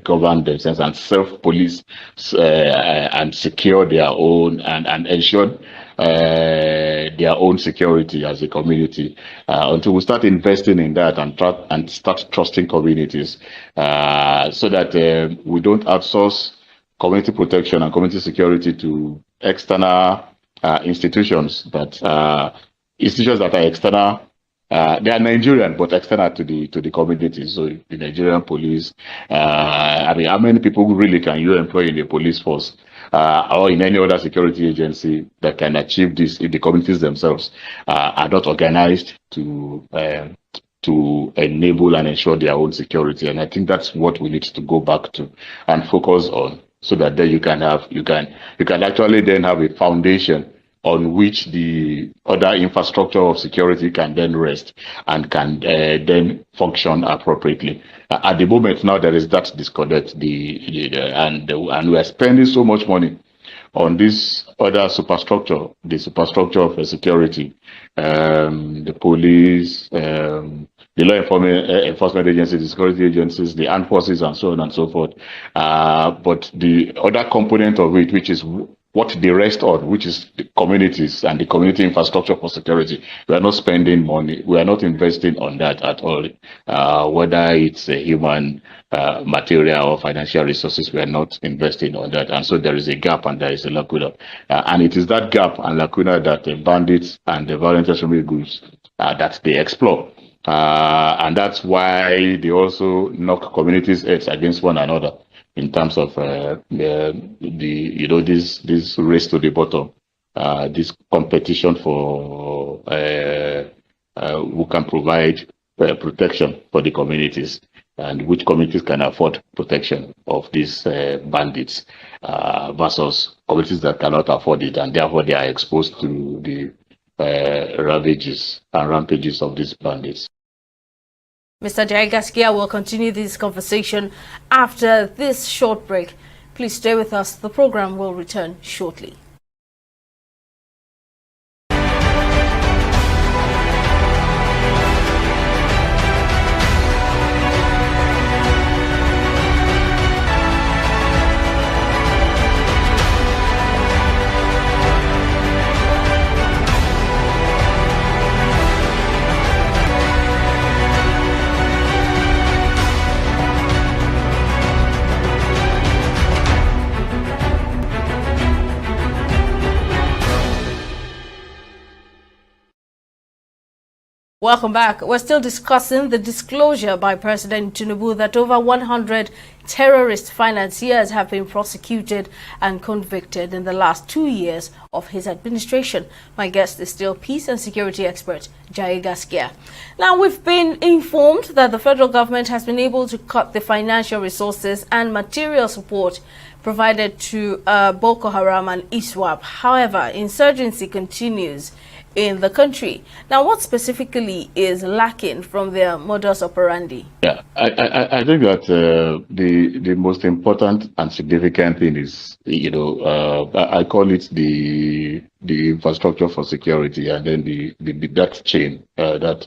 govern themselves and self-police and secure their own and ensure their own security as a community, until we start investing in that and start trusting communities, so that we don't outsource community protection and community security to external institutions that are external. They are Nigerian, but external to the community. So the Nigerian police, I mean, how many people really can you employ in the police force or in any other security agency that can achieve this if the communities themselves are not organized to enable and ensure their own security? And I think that's what we need to go back to and focus on, so that then you can actually then have a foundation on which the other infrastructure of security can then rest and can then function appropriately. At the moment now, there is that disconnect. And we are spending so much money on this other superstructure, the superstructure of security, the police, the law enforcement agencies, the security agencies, the armed forces, and so on and so forth. But the other component of it, which is what they rest on, which is the communities and the community infrastructure for security, we are not spending money. We are not investing on that at all. Whether it's a human, material, or financial resources, we are not investing on that. And so there is a gap and there is a lacuna. And it is that gap and lacuna that the bandits and the violent extremist groups that they explore. And that's why they also knock communities' heads against one another in terms of this race to the bottom, this competition for who can provide protection for the communities, and which communities can afford protection of these bandits versus communities that cannot afford it, and therefore they are exposed to the ravages and rampages of these bandits. Mr. Jai Gaskia will continue this conversation after this short break. Please stay with us. The program will return shortly. Welcome back. We're still discussing the disclosure by President Tinubu that over 100 terrorist financiers have been prosecuted and convicted in the last 2 years of his administration. My guest is still peace and security expert Jai Gaskia. Now, we've been informed that the federal government has been able to cut the financial resources and material support provided to Boko Haram and ISWAP. However, insurgency continues in the country. Now, what specifically is lacking from their modus operandi? Yeah, I think that the most important and significant thing is, I call it the infrastructure for security, and then that chain, that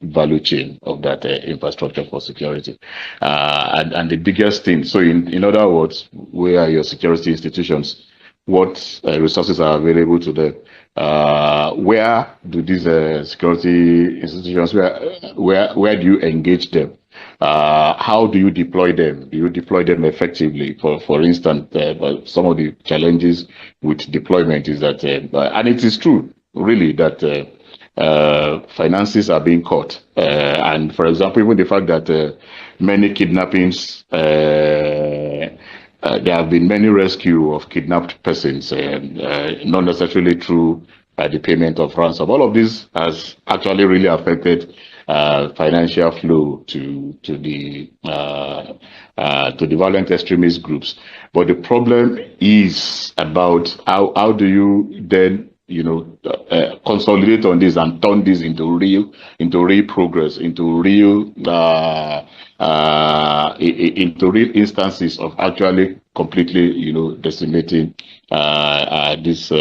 value chain of that infrastructure for security, and the biggest thing. So, in other words, where are your security institutions? What resources are available to them? Where do these security institutions, where do you engage them? How do you deploy them? Do you deploy them effectively? For instance, some of the challenges with deployment is that, and it is true, really, that finances are being cut. And for example, even the fact that many kidnappings, there have been many rescue of kidnapped persons, not necessarily through the payment of ransom. All of this has actually really affected financial flow to the violent extremist groups. But the problem is about how do you then consolidate on this and turn this into real progress, into real instances of actually completely, decimating these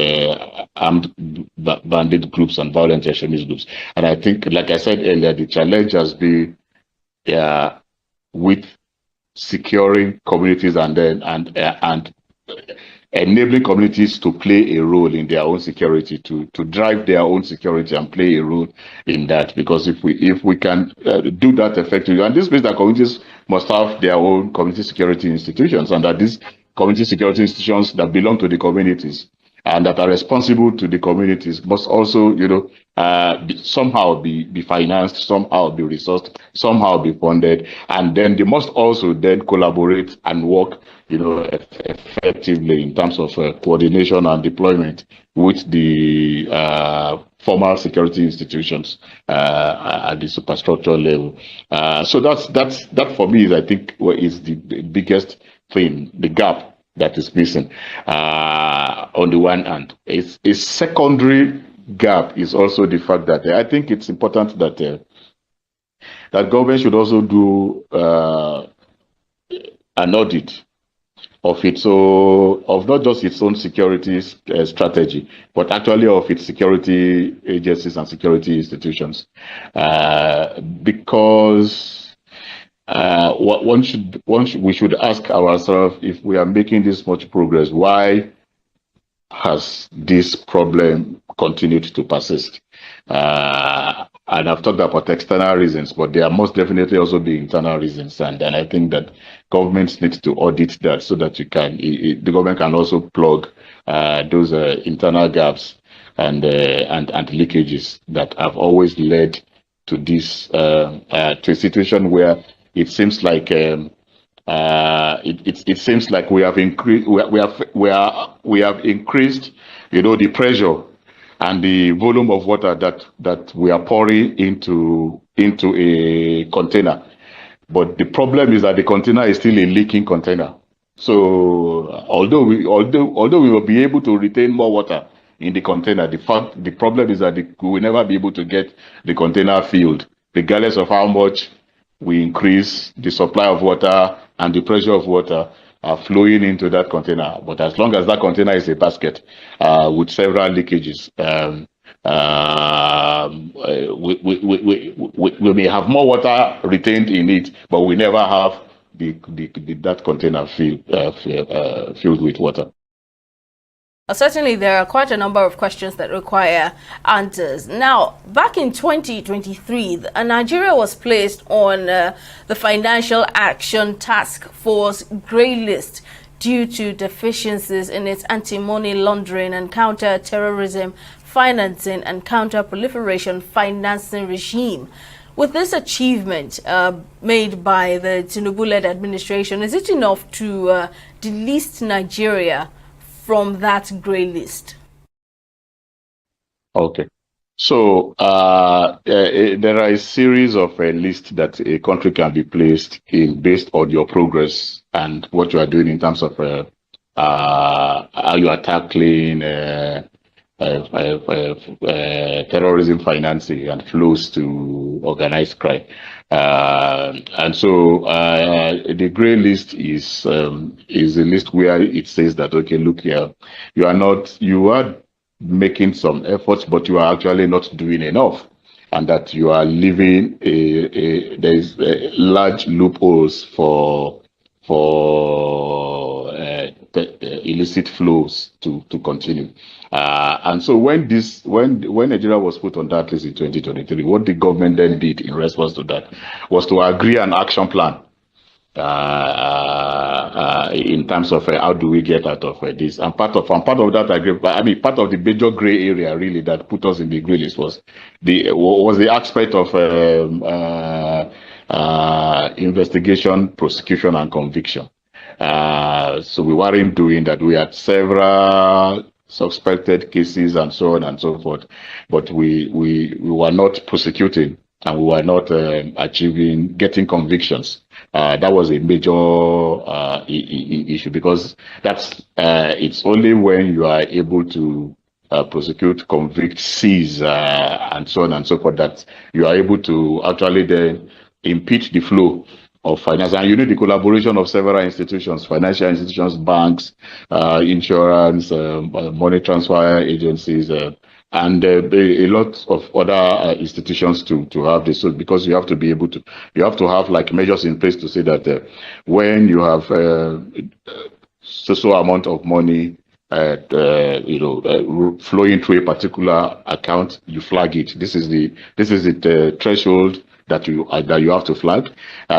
armed bandit groups and violent extremist groups. And I think, like I said earlier, the challenge has been with securing communities and enabling communities to play a role in their own security, to drive their own security and play a role in that. Because if we can do that effectively, and this means that communities must have their own community security institutions, and that these community security institutions that belong to the communities and that are responsible to the communities must also, somehow be financed, somehow be resourced, somehow be funded, and then they must also then collaborate and work, effectively in terms of coordination and deployment with the formal security institutions at the superstructure level. So that for me is, I think, is the biggest thing, the gap that is missing. On the one hand, a secondary gap is also the fact that I think it's important that that government should also do an audit of its of not just its own security strategy, but actually of its security agencies and security institutions, because we should ask ourselves, if we are making this much progress, why has this problem continued to persist? And I've talked about external reasons, but there must definitely also be internal reasons, and I think that governments need to audit that so that the government can also plug those internal gaps and leakages that have always led to this to a situation where it seems like it seems like we have increased the pressure and the volume of water that we are pouring into a container. But the problem is that the container is still a leaking container. So although we will be able to retain more water in the container, the problem is that we will never be able to get the container filled, regardless of how much we increase the supply of water and the pressure of water flowing into that container. But as long as that container is a basket with several leakages, we may have more water retained in it, but we never have that container filled with water. Certainly, there are quite a number of questions that require answers. Now, back in 2023, Nigeria was placed on the Financial Action Task Force grey list due to deficiencies in its anti-money laundering and counter-terrorism financing and counter-proliferation financing regime. With this achievement made by the Tinubu-led administration, is it enough to delist Nigeria from that grey list? Okay. So there are a series of lists that a country can be placed in based on your progress and what you are doing in terms of how you are tackling terrorism financing and flows to organized crime. And so the grey list is a list where it says that, okay, look here, you are making some efforts, but you are actually not doing enough, and that you are leaving there is large loopholes for illicit flows to continue. And so when Nigeria was put on that list in 2023, what the government then did in response to that was to agree an action plan in terms of how do we get out of this, and part of that agreement, I mean, part of the major gray area really that put us in the gray list was the aspect of investigation, prosecution, and conviction. So we weren't doing that. We had several suspected cases and so on and so forth, but we were not prosecuting and we were not getting convictions. That was a major issue, because it's only when you are able to prosecute, convict, seize, and so on and so forth that you are able to actually then impede the flow of finance. And you need the collaboration of several institutions, financial institutions, banks, insurance, money transfer agencies, and a lot of other institutions to have this. So because you have to be able to, you have to have like measures in place to say that when you have so amount of money flowing through a particular account, you flag it. This is the threshold that you have to flag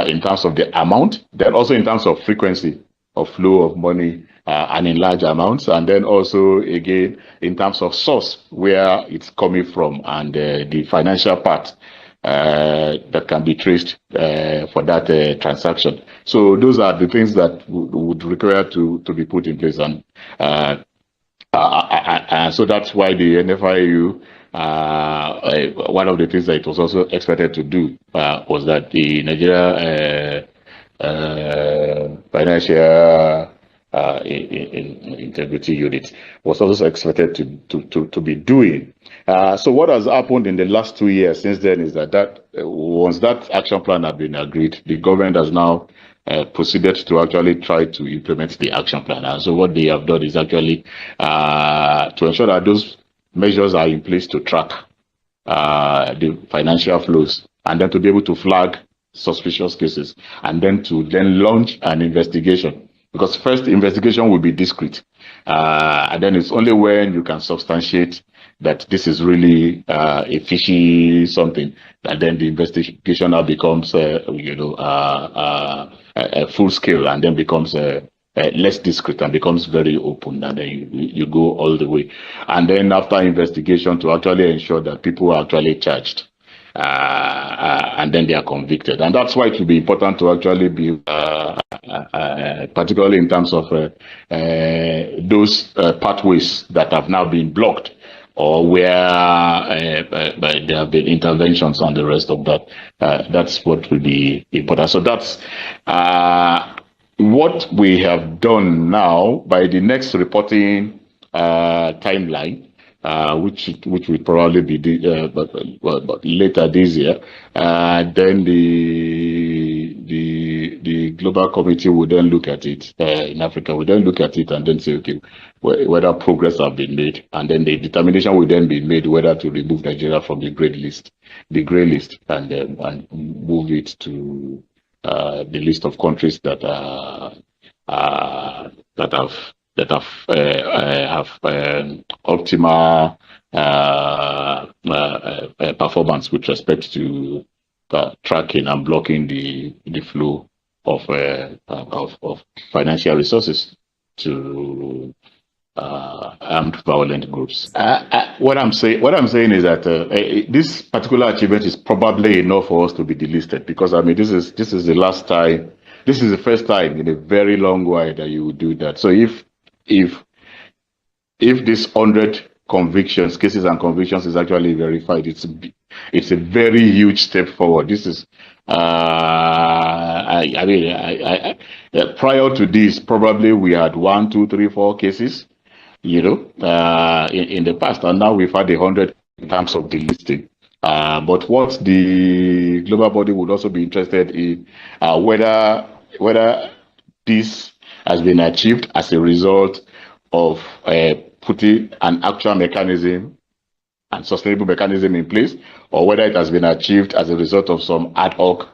in terms of the amount, then also in terms of frequency of flow of money and in large amounts, and then also again in terms of source, where it's coming from, and the financial part that can be traced for that transaction. So those are the things that would require to be put in place, and so that's why the NFIU, one of the things that it was also expected to do was that the Nigeria Financial Integrity Unit was also expected to be doing. So what has happened in the last 2 years since then is that once that action plan had been agreed, the government has now proceeded to actually try to implement the action plan. And so what they have done is actually to ensure that those measures are in place to track the financial flows, and then to be able to flag suspicious cases, and then to launch an investigation. Because first, investigation will be discreet, and then it's only when you can substantiate that this is really a fishy something, and then the investigation now becomes a full scale, and then becomes less discreet and becomes very open, and then you go all the way. And then after investigation, to actually ensure that people are actually charged, and then they are convicted. And that's why it will be important to actually be, particularly in terms of those pathways that have now been blocked, or where there have been interventions on the rest of that. That's what will be important. So that's what we have done now. By the next reporting timeline, which will probably be but later this year, then the global committee will then look at it in Africa. Will then look at it and then say, okay, whether progress have been made, and then the determination will then be made whether to remove Nigeria from the grey list, and move it to the list of countries that have optimal performance with respect to tracking and blocking the flow of financial resources to armed violent groups. What I'm saying is that this particular achievement is probably enough for us to be delisted, because I mean this is the last time, this is the first time in a very long while that you would do that. So if this 100 cases and convictions is actually verified, it's a very huge step forward. This is prior to this, probably we had 1, 2, 3, 4 cases, in the past, and now we've had 100 in terms of delisting. But what the global body would also be interested in, whether this has been achieved as a result of putting an actual mechanism and sustainable mechanism in place, or whether it has been achieved as a result of some ad hoc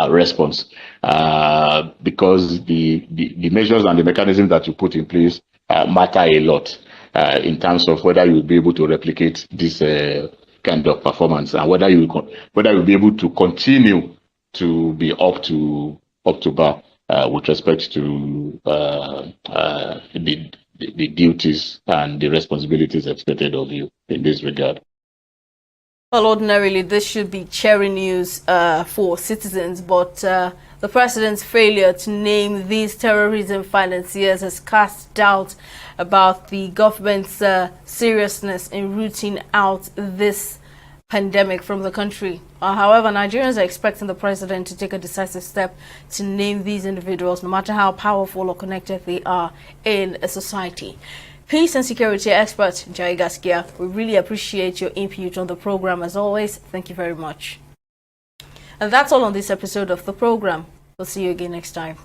response, because the measures and the mechanisms that you put in place matter a lot in terms of whether you will be able to replicate this kind of performance, and whether you will be able to continue to be up to bar with respect to the duties and the responsibilities expected of you in this regard. Well, ordinarily, this should be cheery news for citizens, but the president's failure to name these terrorism financiers has cast doubt about the government's seriousness in rooting out this pandemic from the country. However, Nigerians are expecting the president to take a decisive step to name these individuals, no matter how powerful or connected they are in a society. Peace and security expert Jai Gaskia, we really appreciate your input on the program as always. Thank you very much. And that's all on this episode of the program. We'll see you again next time.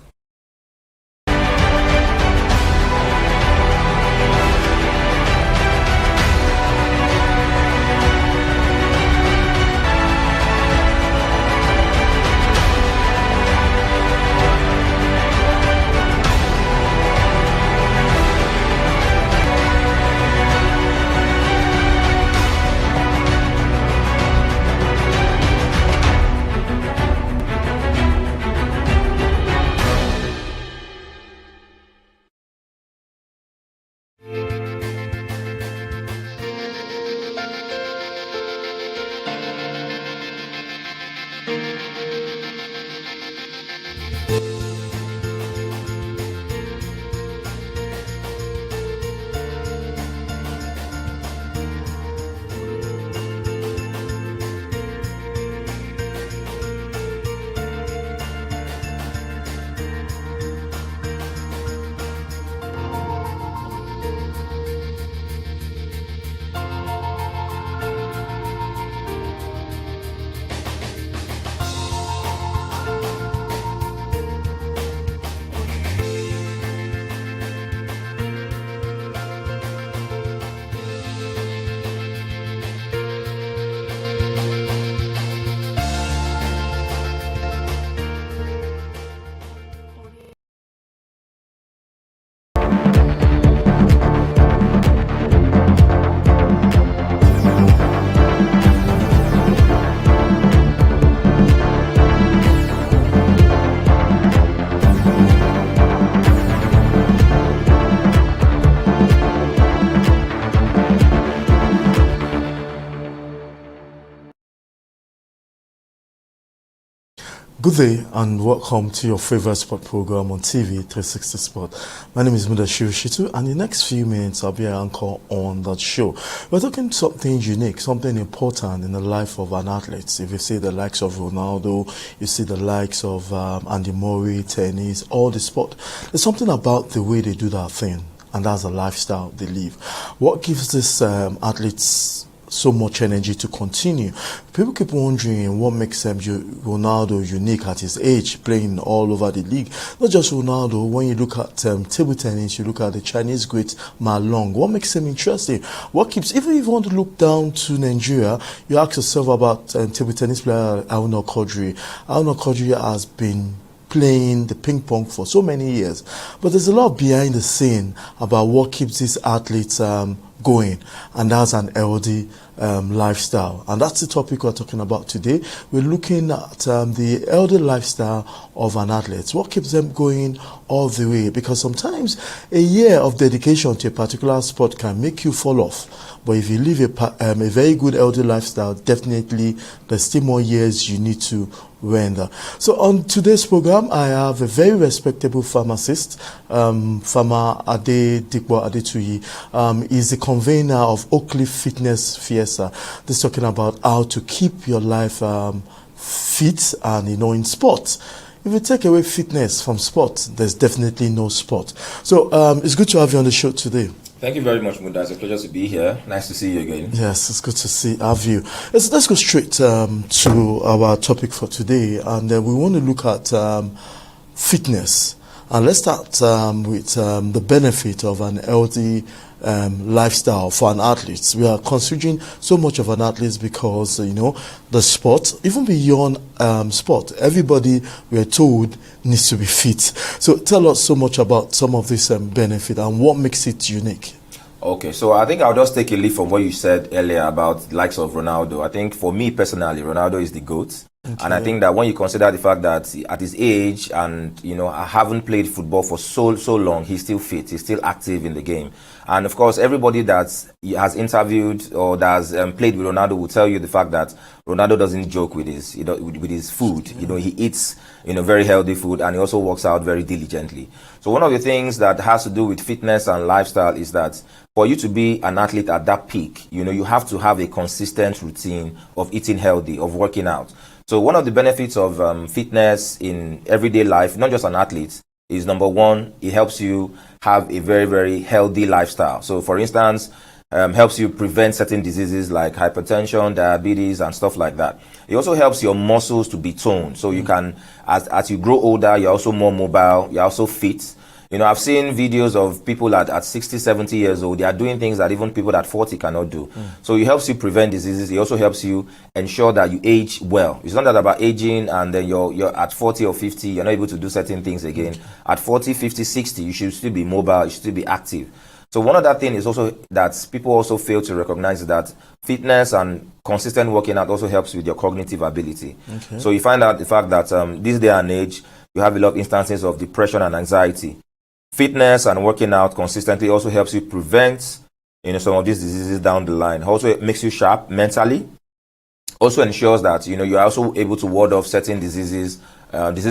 Good day and welcome to your favorite sport program on TV360 Sport. My name is Mudashiru Shitu, and in the next few minutes I'll be an anchor on that show. We're talking something unique, something important in the life of an athlete. If you see the likes of Ronaldo, you see the likes of Andy Murray, tennis, all the sport, there's something about the way they do that thing, and that's the lifestyle they live. What gives these athletes so much energy to continue? People keep wondering what makes Ronaldo unique at his age, playing all over the league. Not just Ronaldo, when you look at table tennis, you look at the Chinese great Ma Long. What makes him interesting? What keeps, even if you want to look down to Nigeria, you ask yourself about table tennis player Aruna Kodri. Aruna Kodri has been playing the ping pong for so many years, but there's a lot behind the scene about what keeps these athletes going, and that's an healthy lifestyle. And that's the topic we're talking about today. We're looking at the healthy lifestyle of an athlete. What keeps them going all the way? Because sometimes a year of dedication to a particular sport can make you fall off. But if you live a very good healthy lifestyle, definitely there's still more years you need to render. So on today's program, I have a very respectable pharmacist, Farmer Adedikbo Adetuyi. He's the convener of Oakley Fitness Fiesta. This is talking about how to keep your life fit and, in sports. If you take away fitness from sport, there's definitely no sport. So it's good to have you on the show today. Thank you very much, Muda. It's a pleasure to be here. Nice to see you again. Yes, it's good to have you. Let's go straight to our topic for today, and we want to look at fitness. And let's start with the benefit of an healthy lifestyle for an athlete. We are considering so much of an athlete because, the sport, even beyond sport, everybody, we are told, needs to be fit. So tell us so much about some of this benefit and what makes it unique. Okay, so I think I'll just take a lead from what you said earlier about the likes of Ronaldo. I think for me personally, Ronaldo is the GOAT. Okay. And I think that when you consider the fact that at his age and, I haven't played football for so long, he's still fit, he's still active in the game. And of course, everybody that has interviewed or that has played with Ronaldo will tell you the fact that Ronaldo doesn't joke with his food. Yeah. He eats, very healthy food, and he also works out very diligently. So one of the things that has to do with fitness and lifestyle is that for you to be an athlete at that peak, you have to have a consistent routine of eating healthy, of working out. So one of the benefits of fitness in everyday life, not just an athlete, is number one, it helps you have a very, very healthy lifestyle. So for instance, helps you prevent certain diseases like hypertension, diabetes, and stuff like that. It also helps your muscles to be toned. So you can, as you grow older, you're also more mobile, you're also fit. I've seen videos of people at 60, 70 years old. They are doing things that even people at 40 cannot do. So it helps you prevent diseases. It also helps you ensure that you age well. It's not that about aging and then you're at 40 or 50, you're not able to do certain things again. At 40, 50, 60, you should still be mobile, you should still be active. So one other thing is also that people also fail to recognize that fitness and consistent working out also helps with your cognitive ability. Okay. So you find out the fact that this day and age, you have a lot of instances of depression and anxiety. Fitness and working out consistently also helps you prevent, some of these diseases down the line. Also, it makes you sharp mentally. Also ensures that, you're also able to ward off certain disease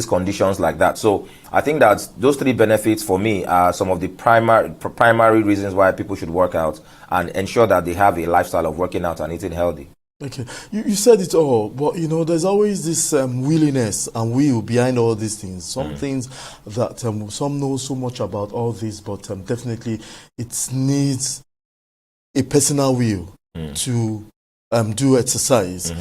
conditions like that. So I think that those three benefits for me are some of the primary reasons why people should work out and ensure that they have a lifestyle of working out and eating healthy. Okay, you said it all, but there's always this willingness and will behind all these things. Some things that some know so much about all this, but definitely it needs a personal will to do exercise.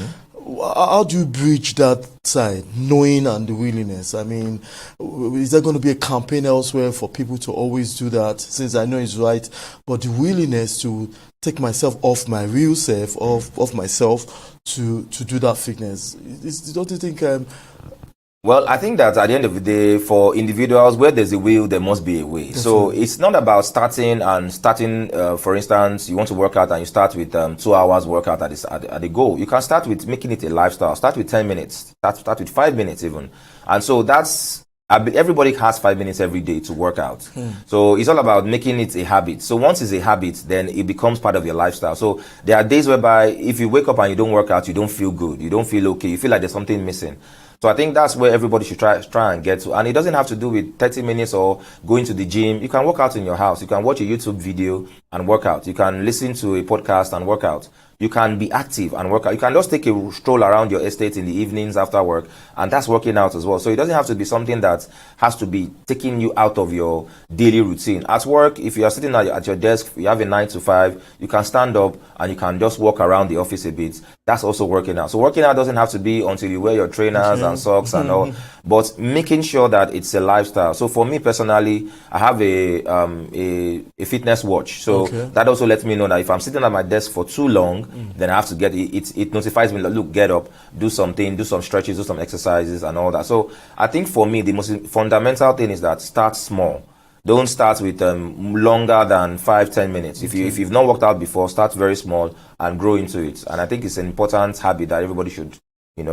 How do you bridge that side, knowing and the willingness? I mean, is there going to be a campaign elsewhere for people to always do that? Since I know it's right, but the willingness to take myself off my real self, off myself, to do that fitness. Don't you think? Well, I think that at the end of the day, for individuals, where there's a will, there must be a way. Definitely. So it's not about starting, for instance, you want to work out and you start with 2 hours workout at the goal. You can start with making it a lifestyle. Start with 10 minutes. Start with 5 minutes even. And so everybody has 5 minutes every day to work out. So it's all about making it a habit. So once it's a habit, then it becomes part of your lifestyle. So there are days whereby if you wake up and you don't work out, you don't feel good. You don't feel okay. You feel like there's something missing. So I think that's where everybody should try and get to. And it doesn't have to do with 30 minutes or going to the gym. You can work out in your house. You can watch a YouTube video and work out. You can listen to a podcast and work out. You can be active and work out. You can just take a stroll around your estate in the evenings after work, and that's working out as well. So it doesn't have to be something that has to be taking you out of your daily routine. At work, if you are sitting at your desk, you have a 9 to 5, you can stand up and you can just walk around the office a bit. That's also working out. So working out doesn't have to be until you wear your trainers and socks and all, but making sure that it's a lifestyle. So for me personally, I have a fitness watch. So that also lets me know that if I'm sitting at my desk for too long, then I have to get it. It notifies me, look, get up, do something, do some stretches, do some exercises and all that. So I think for me, the most fundamental thing is that start small. Don't start with longer than 5-10 minutes. If you've not worked out before, start very small and grow into it. And I think it's an important habit that everybody should,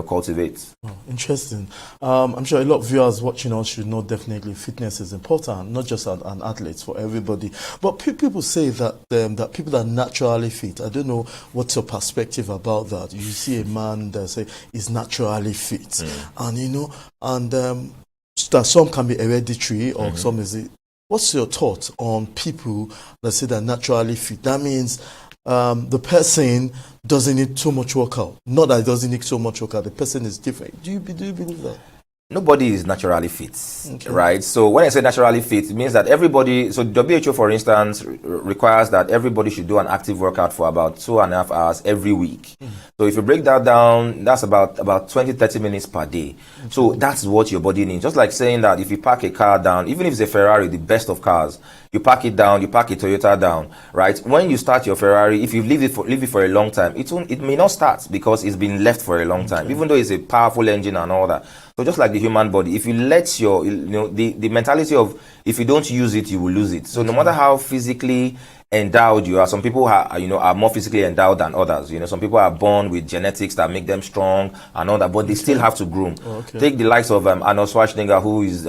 cultivate. Oh, interesting. I'm sure a lot of viewers watching us should know definitely fitness is important, not just an athlete, for everybody. But people say that that people are naturally fit. I don't know what's your perspective about that. You see a man that say is naturally fit, and that some can be hereditary or some is it. What's your thought on people that say they're naturally fit? That means the person doesn't need too much workout. Not that it doesn't need so much workout. The person is different. Do you believe that? Nobody is naturally fit, right? So when I say naturally fit, it means that everybody, so WHO, for instance, requires that everybody should do an active workout for about 2.5 hours every week. So if you break that down, that's about 20-30 minutes per day. So that's what your body needs. Just like saying that if you park a car down, even if it's a Ferrari, the best of cars, you park it down, you park a Toyota down, right? When you start your Ferrari, if you leave it for a long time, it may not start because it's been left for a long time, even though it's a powerful engine and all that. So just like the human body, if you let the mentality of if you don't use it, you will lose it. So no matter how physically endowed you are, some people are more physically endowed than others. Some people are born with genetics that make them strong and all that, but they still have to groom. Take the likes of Arnold Schwarzenegger, who is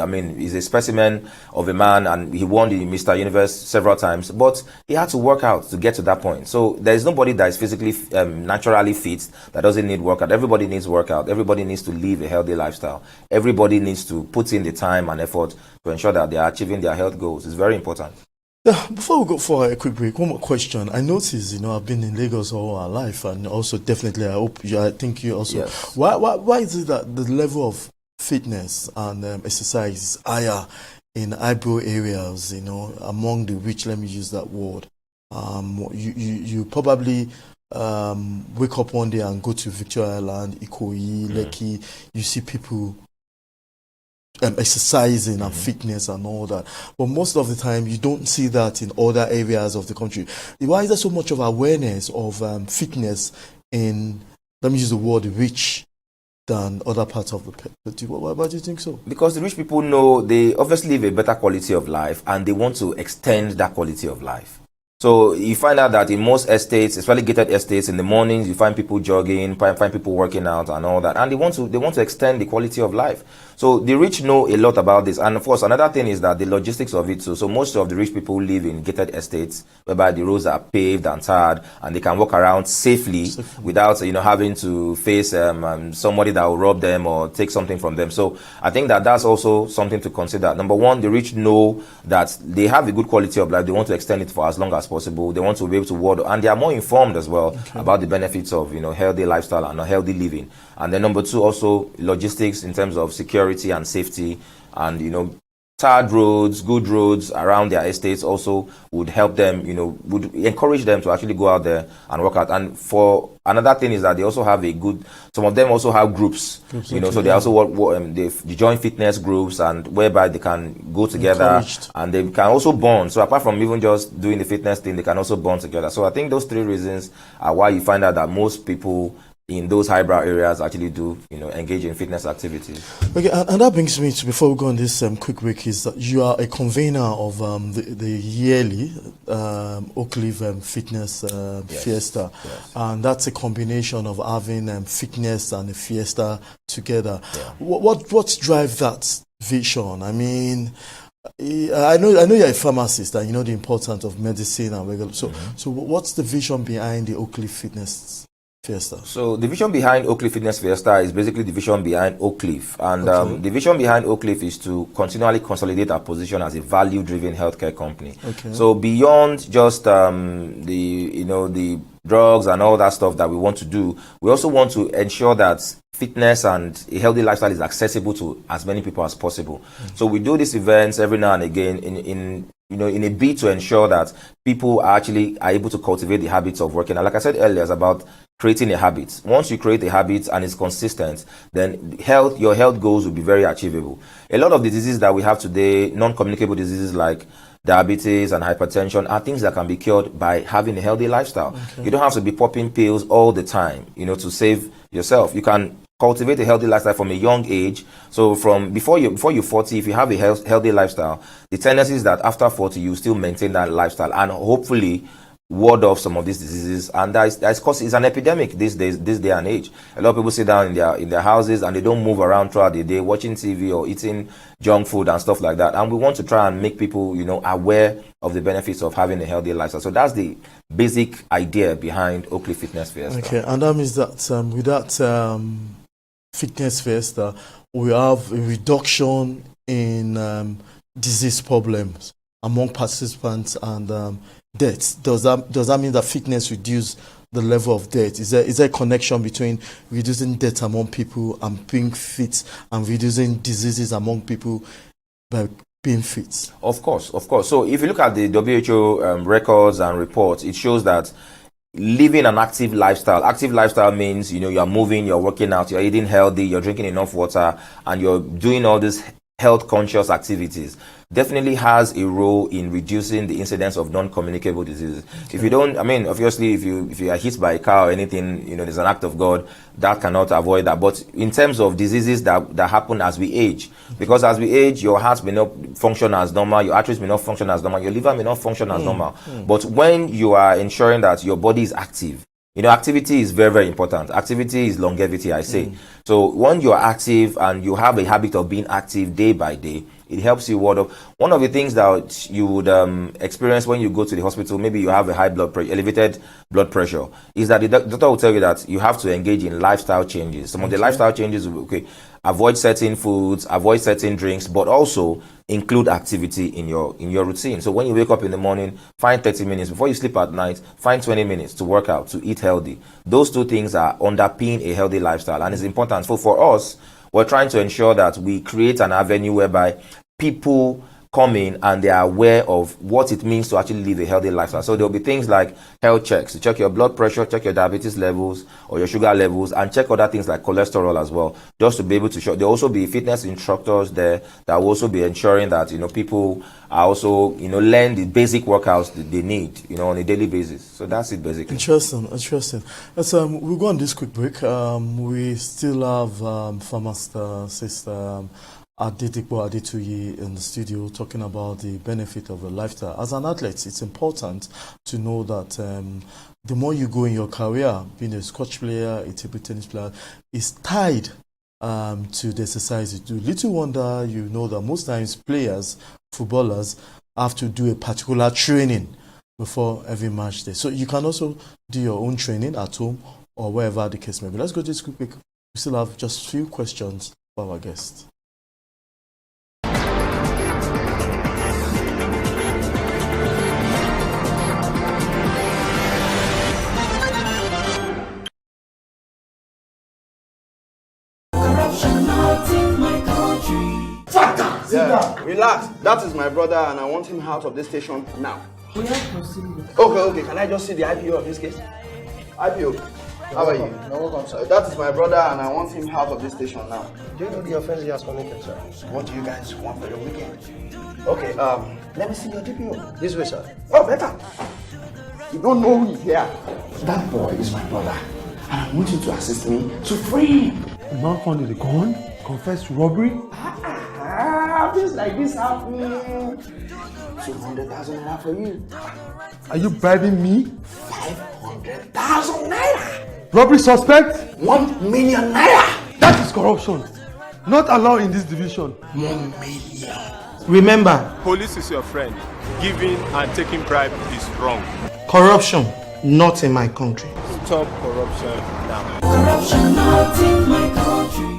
a specimen of a man, and he won the Mr. Universe several times, but he had to work out to get to that point. So there is nobody that is physically naturally fit that doesn't need workout. Everybody needs workout. Everybody needs to live a healthy lifestyle. Everybody needs to put in the time and effort to ensure that they are achieving their health goals. It's very important. Yeah, before we go for a quick break, one more question. I noticed, I've been in Lagos all our life, and also definitely, I think you also. Yes. Why is it that the level of fitness and exercise is higher in eyebrow areas, among the rich? Let me use that word. You probably wake up one day and go to Victoria Island, Ikoyi, Lekki. You see people exercising and fitness and all that, but most of the time you don't see that in other areas of the country. Why is there so much of awareness of fitness in, let me use the word, rich than other parts of the country? Why do you think so? Because the rich people know they obviously live a better quality of life and they want to extend that quality of life. So you find out that in most estates, especially gated estates, in the mornings you find people jogging, find people working out and all that, and they want to extend the quality of life. So the rich know a lot about this, and of course another thing is that the logistics of it too. So most of the rich people live in gated estates whereby the roads are paved and tarred, and they can walk around safely without having to face somebody that will rob them or take something from them. So I think that that's also something to consider. Number one, the rich know that they have a good quality of life. They want to extend it for as long as possible. They want to be able to ward, and they are more informed as well about the benefits of healthy lifestyle and healthy living. And then number two, also logistics in terms of security and safety, and tarred roads, good roads around their estates also would help them, would encourage them to actually go out there and work out. And for another thing is that they also have some of them also have groups, so they also they join fitness groups, and whereby they can go together and they can also bond. So apart from even just doing the fitness thing, they can also bond together. So I think those three reasons are why you find out that most people in those highbrow areas actually do, engage in fitness activities. Okay, and that brings me to, before we go on this quick break, is that you are a convener of the yearly Oak Cliff Fitness Fiesta, and that's a combination of having fitness and a fiesta together. What drives that vision? I mean, I know you're a pharmacist and you know the importance of medicine and regular. So what's the vision behind the Oak Cliff Fitness Fiesta? So the vision behind Oak Cliff Fitness Fiesta is basically the vision behind Oak Cliff, and the vision behind Oak Cliff is to continually consolidate our position as a value-driven healthcare company. So beyond just the drugs and all that stuff that we want to do, we also want to ensure that fitness and a healthy lifestyle is accessible to as many people as possible. So we do these events every now and again in a bid to ensure that people are able to cultivate the habits of working. And like I said earlier, it's about creating a habit. Once you create a habit and it's consistent, then your health goals will be very achievable. A lot of the diseases that we have today, non-communicable diseases like diabetes and hypertension, are things that can be cured by having a healthy lifestyle. You don't have to be popping pills all the time, to save yourself. You can cultivate a healthy lifestyle from a young age. So from before you're 40, if you have a healthy lifestyle, the tendency is that after 40 you still maintain that lifestyle and hopefully ward off some of these diseases. And that's cause it's an epidemic this day and age. A lot of people sit down in their houses and they don't move around throughout the day watching TV or eating junk food and stuff like that. And we want to try and make people, aware of the benefits of having a healthy lifestyle. So that's the basic idea behind Oakley Fitness Fiesta. Okay, and that means that with that Fitness Fiesta, we have a reduction in disease problems among participants and deaths. Does that mean that fitness reduce the level of death? Is there a connection between reducing death among people and being fit and reducing diseases among people by being fit? Of course. So if you look at the WHO records and reports, it shows that living an active lifestyle means, you are moving, you're working out, you're eating healthy, you're drinking enough water, and you're doing all these health conscious activities, definitely has a role in reducing the incidence of non-communicable diseases. Okay. If you don't, obviously if you are hit by a car or anything, there's an act of God that cannot avoid that. But in terms of diseases that happen as we age, because as we age, your heart may not function as normal, your arteries may not function as normal, your liver may not function as normal. But when you are ensuring that your body is active, activity is very, very important. Activity is longevity, I say. So when you are active and you have a habit of being active day by day, it helps you ward off. One of the things that you would experience when you go to the hospital, maybe you have a elevated blood pressure, is that the doctor will tell you that you have to engage in lifestyle changes. Some of the lifestyle changes will be, avoid certain foods, avoid certain drinks, but also include activity in your routine. So when you wake up in the morning, find 30 minutes. Before you sleep at night, find 20 minutes to work out, to eat healthy. Those two things are underpin a healthy lifestyle, and it's important. So for us, we're trying to ensure that we create an avenue whereby people come in and they are aware of what it means to actually live a healthy lifestyle. So there'll be things like health checks, to check your blood pressure, check your diabetes levels or your sugar levels, and check other things like cholesterol as well, just to be able to show. There'll also be fitness instructors there that will also be ensuring that people are also learn the basic workouts that they need on a daily basis. So that's it basically. Interesting. Let's we'll go on this quick break. We still have pharmacist Adedikbo Adetuyi in the studio talking about the benefit of a lifestyle. As an athlete, it's important to know that the more you go in your career, being a Scotch player, a table tennis player, is tied to the exercise you do. Little wonder you know that most times players, footballers, have to do a particular training before every match day. So you can also do your own training at home or wherever the case may be. Let's go to this quick break. We still have just a few questions for our guests. Yeah, relax. That is my brother, and I want him out of this station now. Okay. Can I just see the IPO of this case? IPO, how are you? That is my brother, and I want him out of this station now. Do you know the offense he has committed, sir? What do you guys want for the weekend? Okay, let me see your DPO. This way, sir. Oh, better. You don't know who is here. That boy is my brother, and I want you to assist me to free him. The man found with a gun, confessed to robbery. Things like this happen. 200,000 naira for you. Are you bribing me? 500,000 naira. Robbery suspect? 1 million naira. That is corruption. Not allowed in this division. 1 million. Remember, police is your friend. Giving and taking bribe is wrong. Corruption, not in my country. Stop corruption now. Corruption not in my country.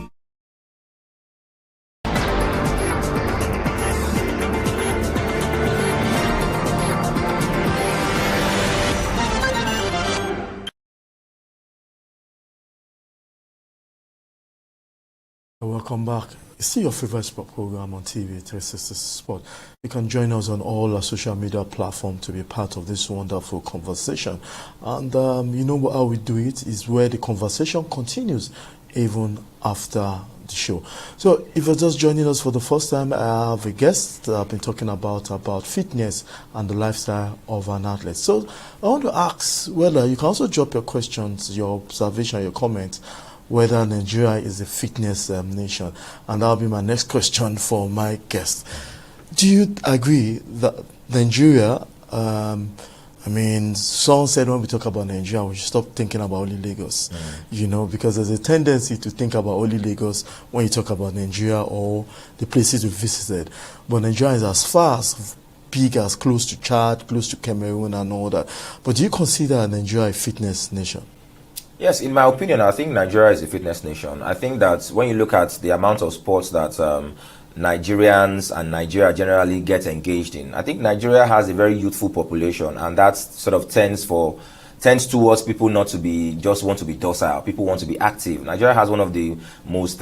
Welcome back. It's still your favorite sport program on TV360 Sport. You can join us on all our social media platforms to be part of this wonderful conversation. And you know how we do it is where the conversation continues even after the show. So if you're just joining us for the first time, I have a guest that I've been talking about fitness and the lifestyle of an athlete. So I want to ask whether you can also drop your questions, your observation, your comments whether Nigeria is a fitness nation. And that'll be my next question for my guest. Do you agree that Nigeria, I mean, someone said when we talk about Nigeria, we should stop thinking about only Lagos, you know, because there's a tendency to think about only Lagos when you talk about Nigeria or the places we visited. But Nigeria is as far as big as close to Chad, close to Cameroon and all that. But do you consider Nigeria a fitness nation? Yes, in my opinion, I think Nigeria is a fitness nation. I think that when you look at the amount of sports that Nigerians and Nigeria generally get engaged in, I think Nigeria has a very youthful population, and that sort of tends towards people not to be just want to be docile. People want to be active. Nigeria has one of the most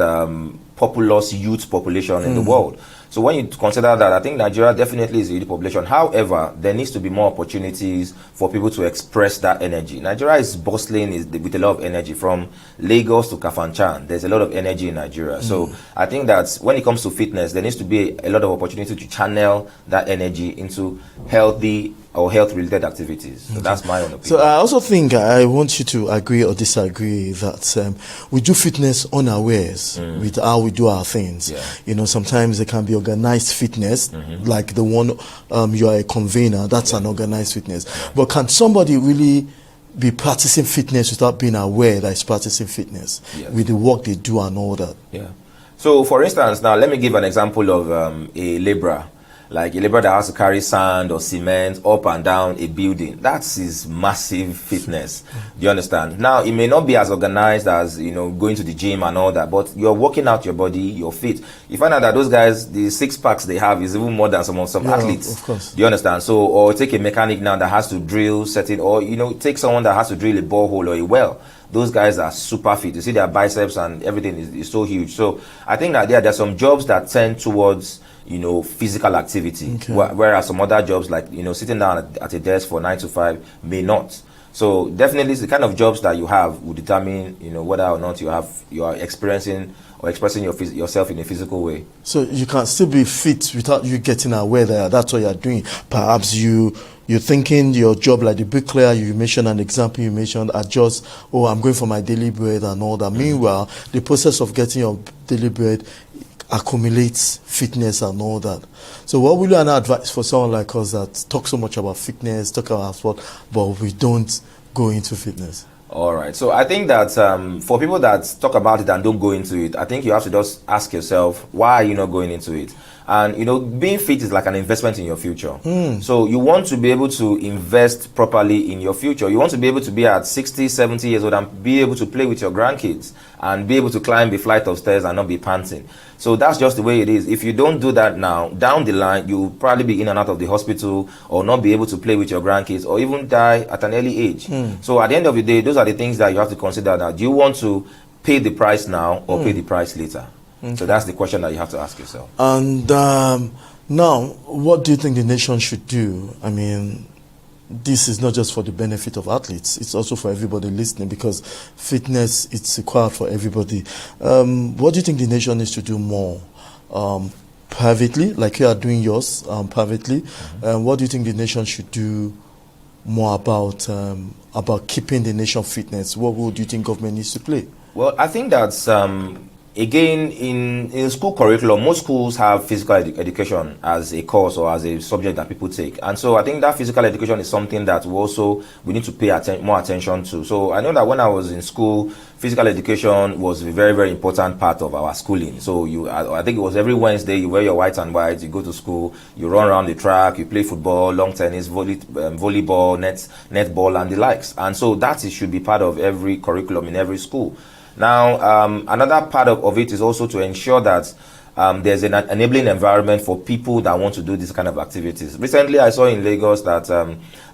populous youth population in the world. So when you consider that, I think Nigeria definitely is a youth population. However, there needs to be more opportunities for people to express that energy. Nigeria is bustling with a lot of energy. From Lagos to Kafanchan, there's a lot of energy in Nigeria. So I think that when it comes to fitness, there needs to be a lot of opportunity to channel that energy into healthy or health-related activities. So that's my own opinion. So I also think I want you to agree or disagree that we do fitness unawares with how we do our things. Yeah. You know, sometimes there can be organized fitness, like the one you are a convener. That's an organized fitness. But can somebody really be practicing fitness without being aware that he's practicing fitness with the work they do and all that? Yeah. So, for instance, now let me give an example of a laborer. Like a laborer that has to carry sand or cement up and down a building. That's his massive fitness. Do you understand? Now, it may not be as organized as, you know, going to the gym and all that, but you're working out your body, you're fit. You find out that those guys, the six packs they have is even more than some athletes. Of course. Do you understand? So, or take a mechanic now that has to drill certain, or, you know, take someone that has to drill a borehole or a well. Those guys are super fit. You see their biceps and everything is so huge. So, I think that there are some jobs that tend towards, you know, physical activity, whereas some other jobs, like, you know, sitting down at a desk for 9 to 5 may not. So definitely the kind of jobs that you have will determine, you know, whether or not you are experiencing or expressing yourself in a physical way. So you can still be fit without you getting aware that that's what you're doing. Perhaps you're thinking your job, like the bricklayer you mentioned, an example you mentioned, are just, oh, I'm going for my daily bread and all that. Meanwhile, the process of getting your daily bread accumulates fitness and all that. So what will you advise for someone like us that talk so much about fitness, talk about sport, but we don't go into fitness? All right. So I think that for people that talk about it and don't go into it, I think you have to just ask yourself, why are you not going into it? And, you know, being fit is like an investment in your future. So you want to be able to invest properly in your future. You want to be able to be at 60, 70 years old and be able to play with your grandkids and be able to climb a flight of stairs and not be panting. So that's just the way it is. If you don't do that now, down the line, you'll probably be in and out of the hospital or not be able to play with your grandkids or even die at an early age. So at the end of the day, those are the things that you have to consider now. Do you want to pay the price now or pay the price later? So that's the question that you have to ask yourself. And now, what do you think the nation should do? I mean, this is not just for the benefit of athletes, it's also for everybody listening, because fitness, it's required for everybody. What do you think the nation needs to do more? Privately, like you are doing yours privately, what do you think the nation should do more about keeping the nation fitness? What role do you think government needs to play? Well, I think that's again, in school curriculum, most schools have physical education as a course or as a subject that people take. And so I think that physical education is something that we need to pay more attention to. So I know that when I was in school, physical education was a very, very important part of our schooling. So I think it was every Wednesday, you wear your white and white, you go to school, you run around the track, you play football, long tennis, volleyball, netball, and the likes. And so that should be part of every curriculum in every school. Now, another part of it is also to ensure that there's an enabling environment for people that want to do this kind of activities. Recently, I saw in Lagos that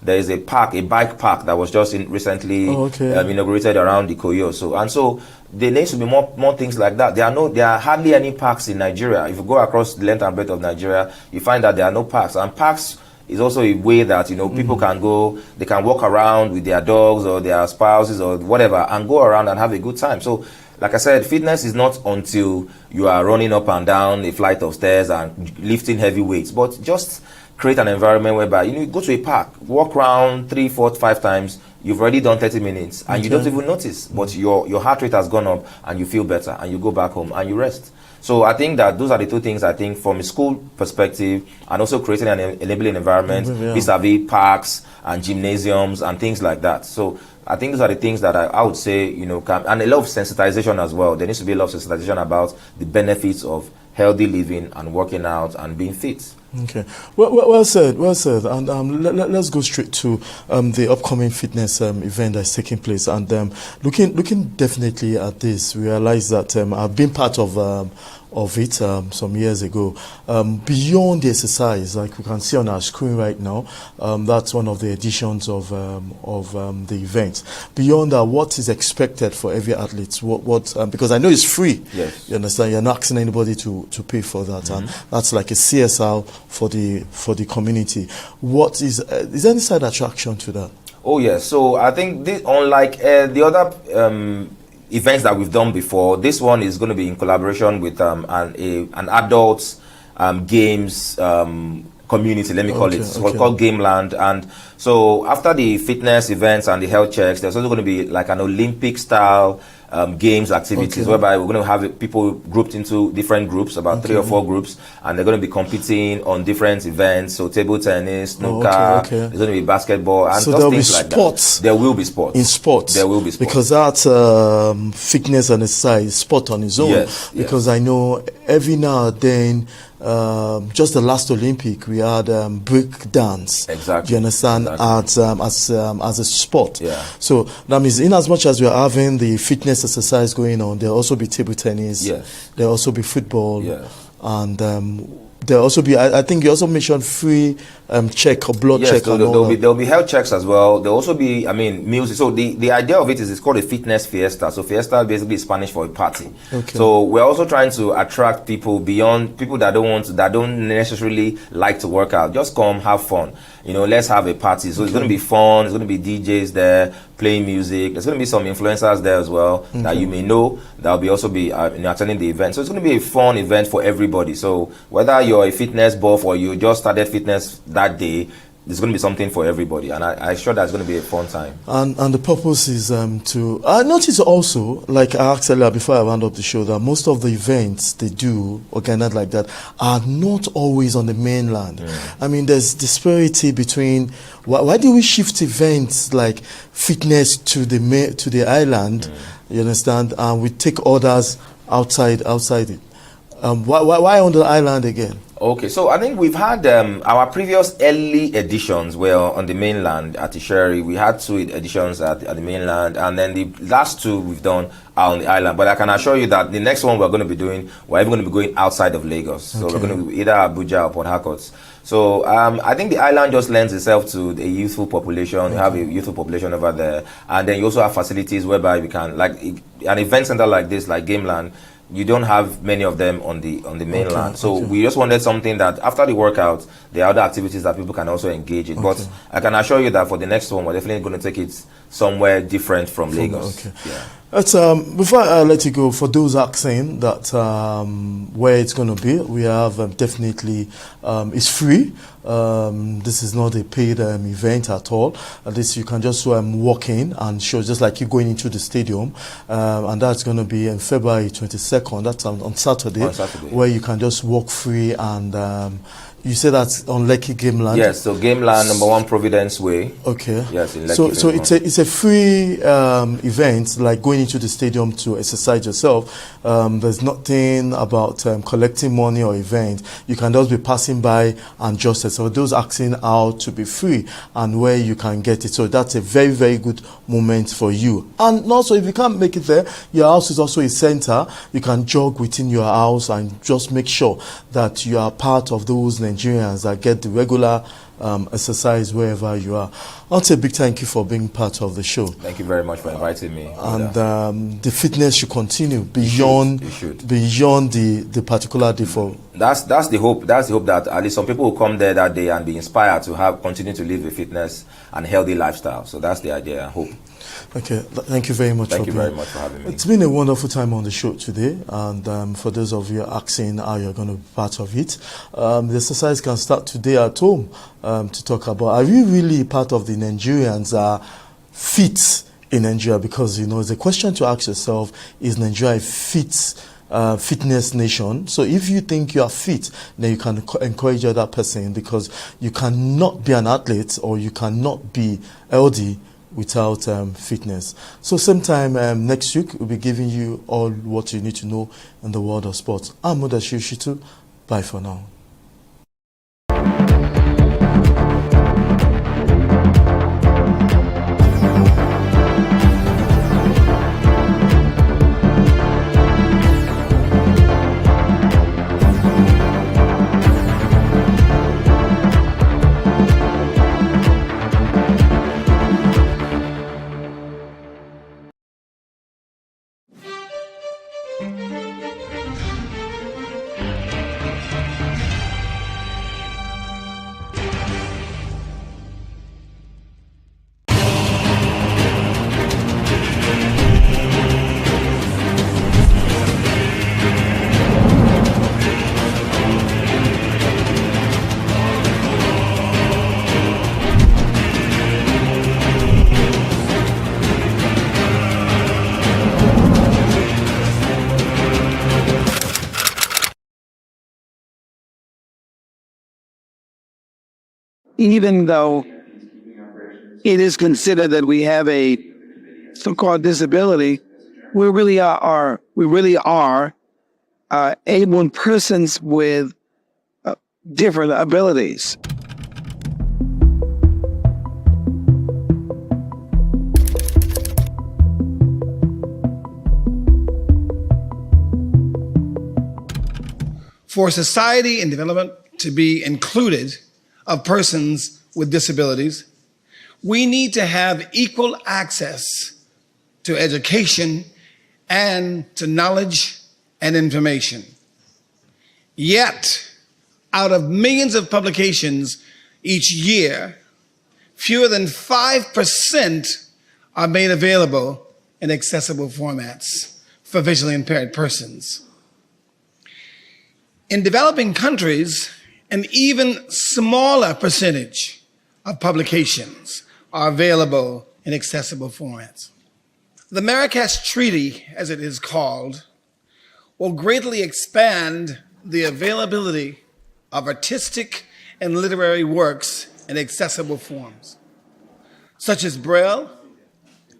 there is a bike park that was just recently inaugurated around the Koyo. So there needs to be more things like that. There are hardly any parks in Nigeria. If you go across the length and breadth of Nigeria, you find that there are no parks. And parks is also a way that, you know, people can go, they can walk around with their dogs or their spouses or whatever and go around and have a good time. So, like I said, fitness is not until you are running up and down a flight of stairs and lifting heavy weights, but just create an environment whereby you go to a park, walk around 3, 4, 5 times. You've already done 30 minutes and you don't even notice, but your heart rate has gone up and you feel better and you go back home and you rest. So I think that those are the two things I think from a school perspective, and also creating an enabling environment vis-a-vis parks and gymnasiums and things like that. So I think those are the things that I would say, and a lot of sensitization as well. There needs to be a lot of sensitization about the benefits of healthy living and working out and being fit. Okay, well said. And let's go straight to the upcoming fitness event that's taking place. And looking definitely at this, we realize that I've been part of it some years ago. Beyond the exercise, like we can see on our screen right now, that's one of the editions of the event. Beyond that, what is expected for every athlete? What because I know it's free. Yes. You understand? You're not asking anybody to pay for that, and that's like a CSR for the community. What is there any side attraction to that? Oh yes. So I think this, unlike the other events that we've done before, this one is going to be in collaboration with an adults games community, let me call it. It's called Gameland. And so after the fitness events and the health checks, there's also going to be like an Olympic style games activities whereby we're going to have people grouped into different groups, about 3 or 4 groups, and they're going to be competing on different events. So table tennis, snooker, there's going to be basketball, and so just there'll things be like sports. that. There will be sports. In sports. There will be sports. Because that's fitness and exercise, sport on its own. Yes, because I know every now and then, just the last Olympic, we had break dance. Exactly. Do you understand? Exactly. As a sport. Yeah. So that means, in as much as we are having the fitness exercise going on, there'll also be table tennis. Yes. There'll also be football. Yes. And there'll also be, I think you also mentioned free check or blood check. So there'll be health checks as well. There'll also be, music. So the idea of it is it's called a fitness fiesta. So fiesta basically is Spanish for a party. Okay. So we're also trying to attract people beyond people that don't necessarily like to work out. Just come, have fun. Let's have a party. So it's going to be fun. There's going to be DJs there playing music. There's going to be some influencers there as well that you may know. That'll be also be attending the event. So it's going to be a fun event for everybody. So whether you're a fitness buff or you just started fitness that day, there's going to be something for everybody, and I'm sure that's going to be a fun time. And the purpose is to... I noticed also, like I asked earlier before I round up the show, that most of the events they do, organized like that, are not always on the mainland. I mean, there's disparity between... Why do we shift events like fitness to the island, you understand, and we take orders outside it? Why on the island again? Okay, so I think we've had our previous early editions were on the mainland at Isheri. We had 2 editions at the mainland, and then the last 2 we've done are on the island. But I can assure you that the next one we're going to be doing, we're even going to be going outside of Lagos. So we're going to be either Abuja or Port Harcourt. So I think the island just lends itself to a youthful population. You have a youthful population over there, and then you also have facilities whereby we can, like an event center like this, like Gameland. You don't have many of them on the mainland. So we just wanted something that after the workout, there are other activities that people can also engage in. But I can assure you that for the next one, we're definitely going to take it somewhere different from Lagos. Yeah. Let's, before I let you go, for those asking that where it's going to be, we have definitely, it's free. This is not a paid event at all. At least you can just walk in and show, just like you going into the stadium. And that's going to be on February 22nd. That's on Saturday, where you can just walk free. And you say that's on Lekki Gameland? Yes, so Gameland, number 1 Providence Way. Okay. Yes, in Lekki. So it's a free event, like going into the stadium to exercise yourself. There's nothing about collecting money or event. You can just be passing by and just so those asking out to be free and where you can get it. So that's a very, very good moment for you. And also, if you can't make it there, your house is also a center. You can jog within your house and just make sure that you are part of those Nigerians that get the regular exercise wherever you are. I'll say a big thank you for being part of the show. Thank you very much for inviting me. And the fitness should continue beyond the particular day. For that's the hope. That's the hope that at least some people will come there that day and be inspired to continue to live a fitness and healthy lifestyle. So that's the idea and hope. Okay, thank you very much. Thank you very much for having me. It's been a wonderful time on the show today, and for those of you asking how you're going to be part of it, the exercise can start today at home to talk about, are you really part of the Nigerians fit in Nigeria? Because, it's a question to ask yourself, is Nigeria a fitness nation? So if you think you are fit, then you can encourage other person, because you cannot be an athlete or you cannot be healthy without fitness. So same time next week, we'll be giving you all what you need to know in the world of sports. I'm Mudashiru Shitu. Bye for now. Even though it is considered that we have a so-called disability, we really are able persons with different abilities. For society and development to be included of persons with disabilities, we need to have equal access to education and to knowledge and information. Yet, out of millions of publications each year, fewer than 5% are made available in accessible formats for visually impaired persons. In developing countries, an even smaller percentage of publications are available in accessible formats. The Marrakesh Treaty, as it is called, will greatly expand the availability of artistic and literary works in accessible forms, such as Braille,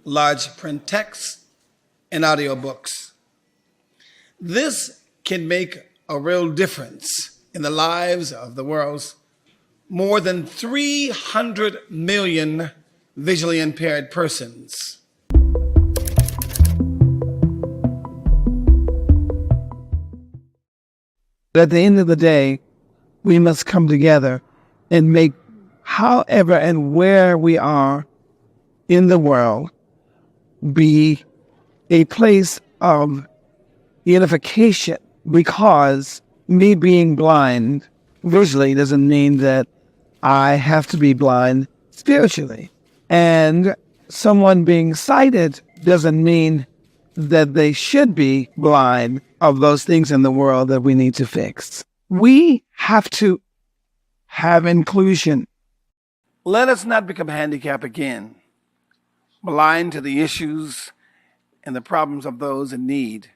large print text, and audiobooks. This can make a real difference in the lives of the world's more than 300 million visually impaired persons. At the end of the day, we must come together and make however and where we are in the world be a place of unification, because me being blind visually doesn't mean that I have to be blind spiritually. And someone being sighted doesn't mean that they should be blind of those things in the world that we need to fix. We have to have inclusion. Let us not become handicapped again, blind to the issues and the problems of those in need.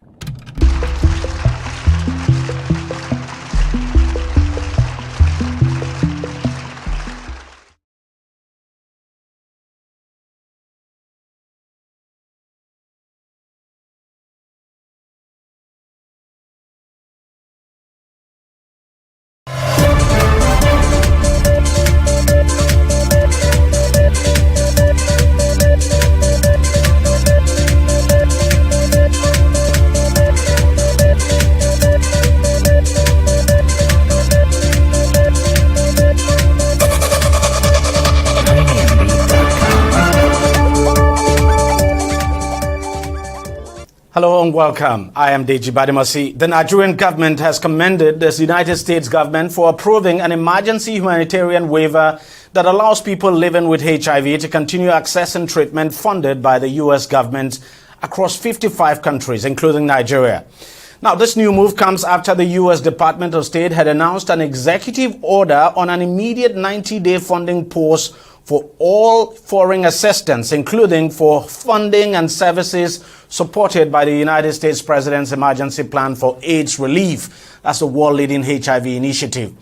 Hello and welcome. I am Deji Badimasi. The Nigerian government has commended the United States government for approving an emergency humanitarian waiver that allows people living with HIV to continue accessing treatment funded by the U.S. government across 55 countries, including Nigeria. Now, this new move comes after the U.S. Department of State had announced an executive order on an immediate 90-day funding pause for all foreign assistance, including for funding and services supported by the United States President's Emergency Plan for AIDS Relief. That's the world-leading HIV initiative.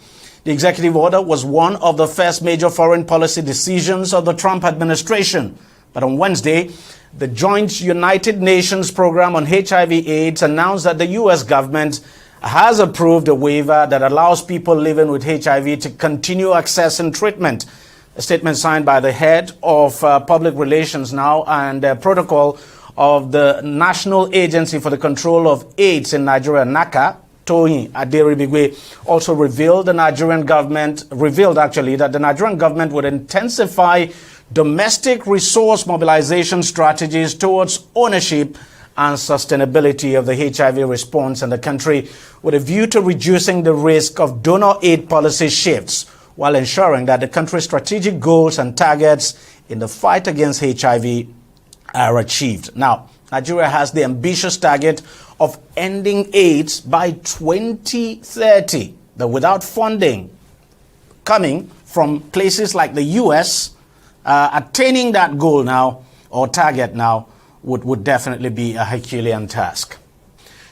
The executive order was one of the first major foreign policy decisions of the Trump administration. But on Wednesday, the Joint United Nations Program on HIV/AIDS announced that the U.S. government has approved a waiver that allows people living with HIV to continue accessing treatment. A statement signed by the head of public relations now and protocol of the National Agency for the Control of AIDS in Nigeria, NACA, Toyin Aderibigwe, also revealed that the Nigerian government would intensify domestic resource mobilization strategies towards ownership and sustainability of the HIV response in the country with a view to reducing the risk of donor aid policy shifts while ensuring that the country's strategic goals and targets in the fight against HIV are achieved. Now, Nigeria has the ambitious target of ending AIDS by 2030. But without funding coming from places like the U.S., attaining that goal now, or target now, would definitely be a Herculean task.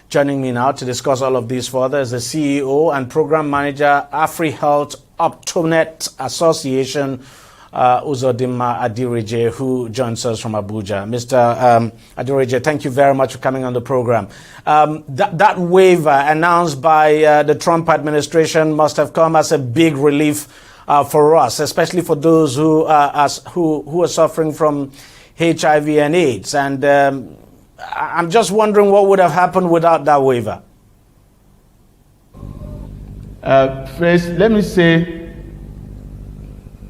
Joining me now to discuss all of this further is the CEO and Program Manager, AfriHealth Optonet Association, Uzodimma Adirije, who joins us from Abuja. Mr. Adirije, thank you very much for coming on the program. That waiver announced by the Trump administration must have come as a big relief for us, especially for those who are suffering from HIV and AIDS. And I'm just wondering what would have happened without that waiver. First, let me say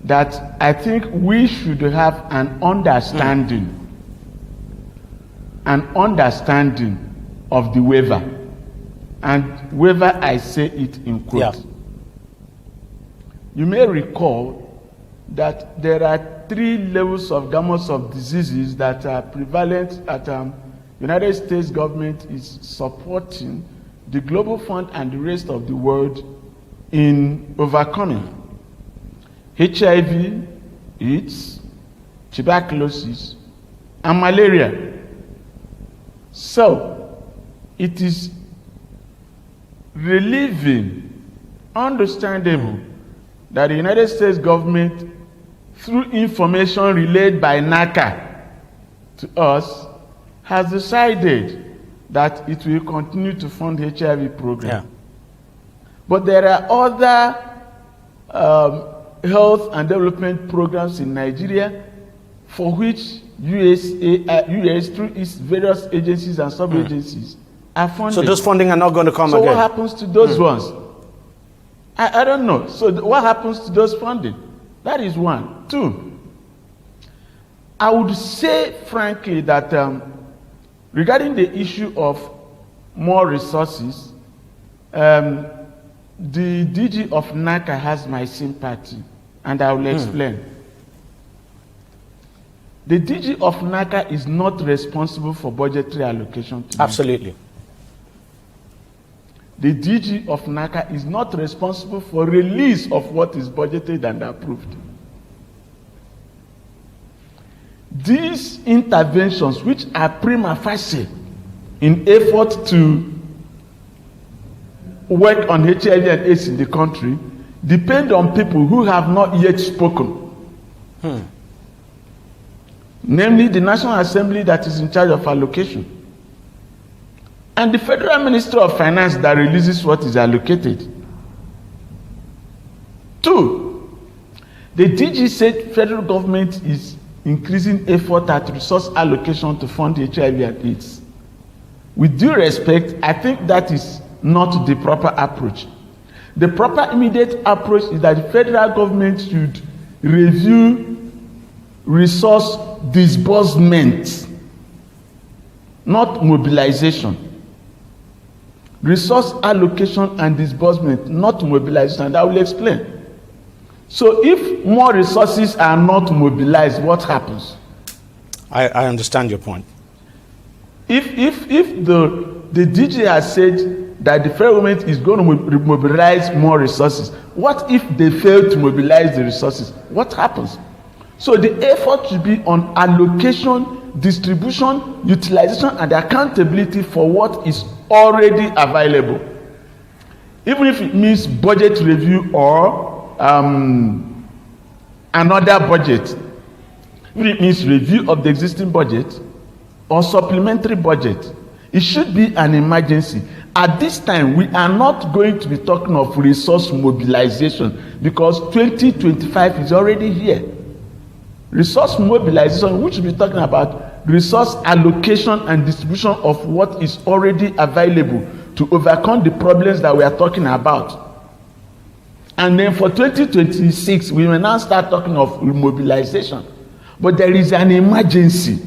that I think we should have an understanding of the waiver. And waiver, I say it in quotes. Yeah. You may recall that there are 3 levels of gamuts of diseases that are prevalent at United States government is supporting the Global Fund and the rest of the world in overcoming: HIV, AIDS, tuberculosis, and malaria. So, it is relieving, understandable, that the United States government, through information relayed by NACA to us, has decided that it will continue to fund HIV program. Yeah. But there are other health and development programs in Nigeria for which US through its various agencies and sub-agencies are funded. So those funding are not going to come again? So what happens to those ones? I don't know. So what happens to those funding? That is one. 2, I would say frankly that regarding the issue of more resources, the DG of NACA has my sympathy, and I will explain. The DG of NACA is not responsible for budgetary allocation. Absolutely. The DG of NACA is not responsible for release of what is budgeted and approved. These interventions, which are prima facie in effort to work on HIV and AIDS in the country, depend on people who have not yet spoken. Namely, the National Assembly that is in charge of allocation, and the Federal Minister of Finance that releases what is allocated. 2, the DG said federal government is increasing effort at resource allocation to fund HIV and AIDS. With due respect, I think that is not the proper approach. The proper immediate approach is that the federal government should review resource disbursement, not mobilization. Resource allocation and disbursement, not mobilization, and I will explain. So if more resources are not mobilized, what happens? I understand your point. If the DG has said that the federal government is going to mobilize more resources, what if they fail to mobilize the resources? What happens? So the effort should be on allocation, distribution, utilization, and accountability for what is already available. Even if it means budget review or another budget, if it means review of the existing budget or supplementary budget, it should be an emergency. At this time, we are not going to be talking of resource mobilization because 2025 is already here. Resource mobilization, we should be talking about resource allocation and distribution of what is already available to overcome the problems that we are talking about. And then for 2026, we will now start talking of mobilization. But there is an emergency.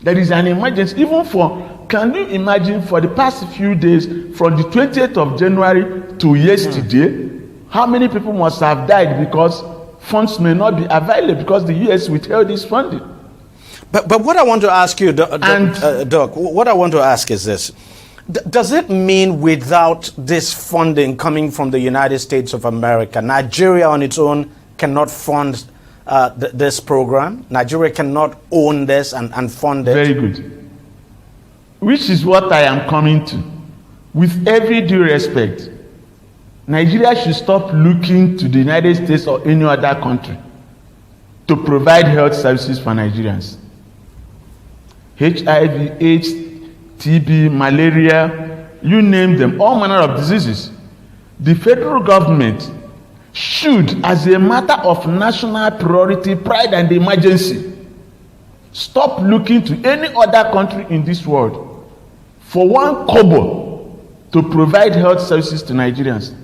There is an emergency. Even for, can you imagine for the past few days, from the 20th of January to yesterday, how many people must have died because funds may not be available because the US withheld this funding? But what I want to ask you, Doc, what I want to ask is this. Does it mean without this funding coming from the United States of America, Nigeria on its own cannot fund this program? Nigeria cannot own this and fund it? Very good. Which is what I am coming to. With every due respect, Nigeria should stop looking to the United States or any other country to provide health services for Nigerians. HIV, AIDS, TB, malaria, you name them, all manner of diseases. The federal government should, as a matter of national priority, pride and emergency, stop looking to any other country in this world for one kobo to provide health services to Nigerians.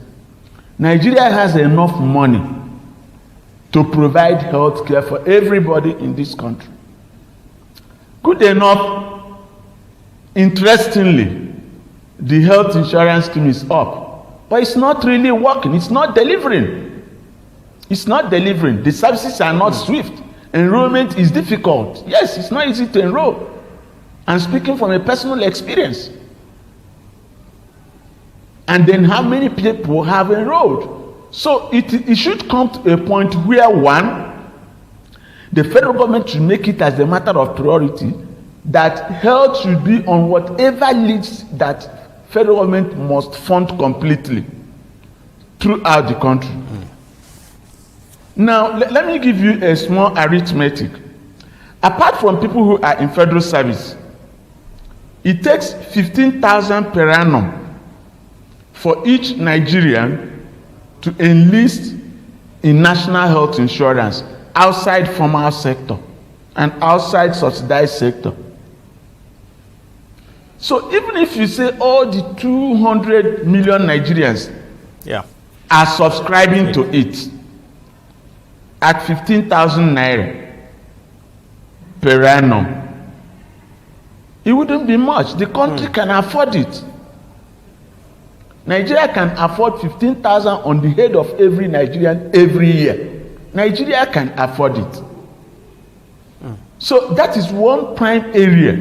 Nigeria has enough money to provide health care for everybody in this country. Good enough. Interestingly, the health insurance scheme is up, but it's not really working. It's not delivering. It's not delivering. The services are not swift. Enrollment is difficult. Yes, it's not easy to enroll. I'm speaking from a personal experience. And then how many people have enrolled? So it should come to a point where, one, the federal government should make it as a matter of priority that health should be on whatever leads that federal government must fund completely throughout the country. Now, let me give you a small arithmetic. Apart from people who are in federal service, it takes 15,000 per annum for each Nigerian to enlist in national health insurance outside formal sector and outside subsidized sector. So even if you say all the 200 million Nigerians are subscribing to it at 15,000 naira per annum, it wouldn't be much. The country can afford it. Nigeria can afford 15,000 on the head of every Nigerian every year. Nigeria can afford it. So that is one prime area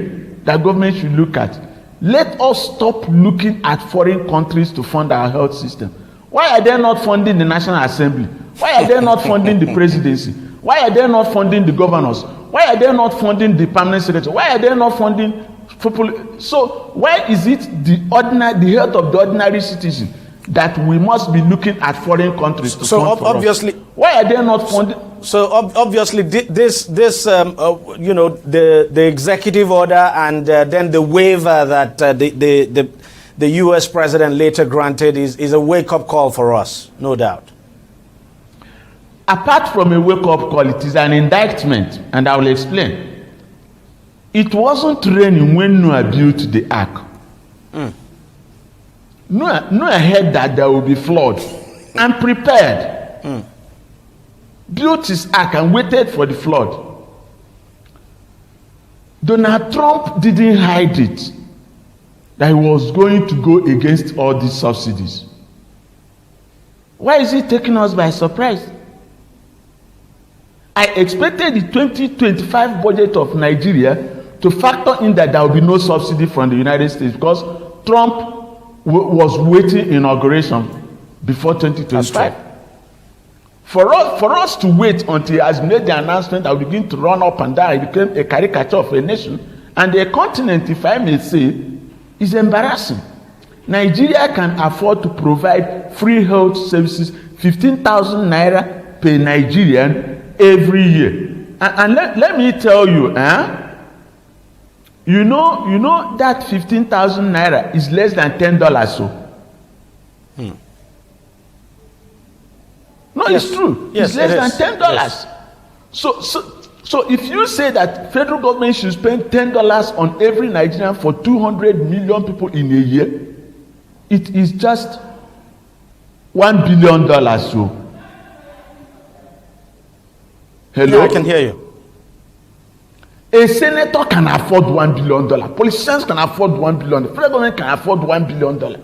that government should look at. Let us stop looking at foreign countries to fund our health system. Why are they not funding the National Assembly? Why are they not funding the presidency? Why are they not funding the governors? Why are they not funding the permanent secretary? Why are they not funding people? So why is it the health of the ordinary citizen that we must be looking at foreign countries to fund for obviously, us? Why are they not funding? So obviously, this you know, the executive order and then the waiver that the U.S. president later granted is a wake-up call for us, no doubt. Apart from a wake-up call, it is an indictment, and I will explain. It wasn't raining when Noah built the ark. Noah heard that there will be flood and prepared. Built his ark and waited for the flood. Donald Trump didn't hide it, that he was going to go against all these subsidies. Why is he taking us by surprise? I expected the 2025 budget of Nigeria to factor in that there will be no subsidy from the United States, because Trump was waiting inauguration before 2025. For us to wait until he has made the announcement that we begin to run up and down, it became a caricature of a nation and a continent, if I may say, is embarrassing. Nigeria can afford to provide free health services, 15,000 naira per Nigerian every year. And let me tell you, you know that 15,000 naira is less than $10. So. No, yes. It's true. Yes, it's less than $10. Yes. So if you say that federal government should spend $10 on every Nigerian for 200 million people in a year, it is just $1 billion. So, hello, yeah, I can hear you. A senator can afford $1 billion. Politicians can afford $1 billion. The federal government can afford $1 billion.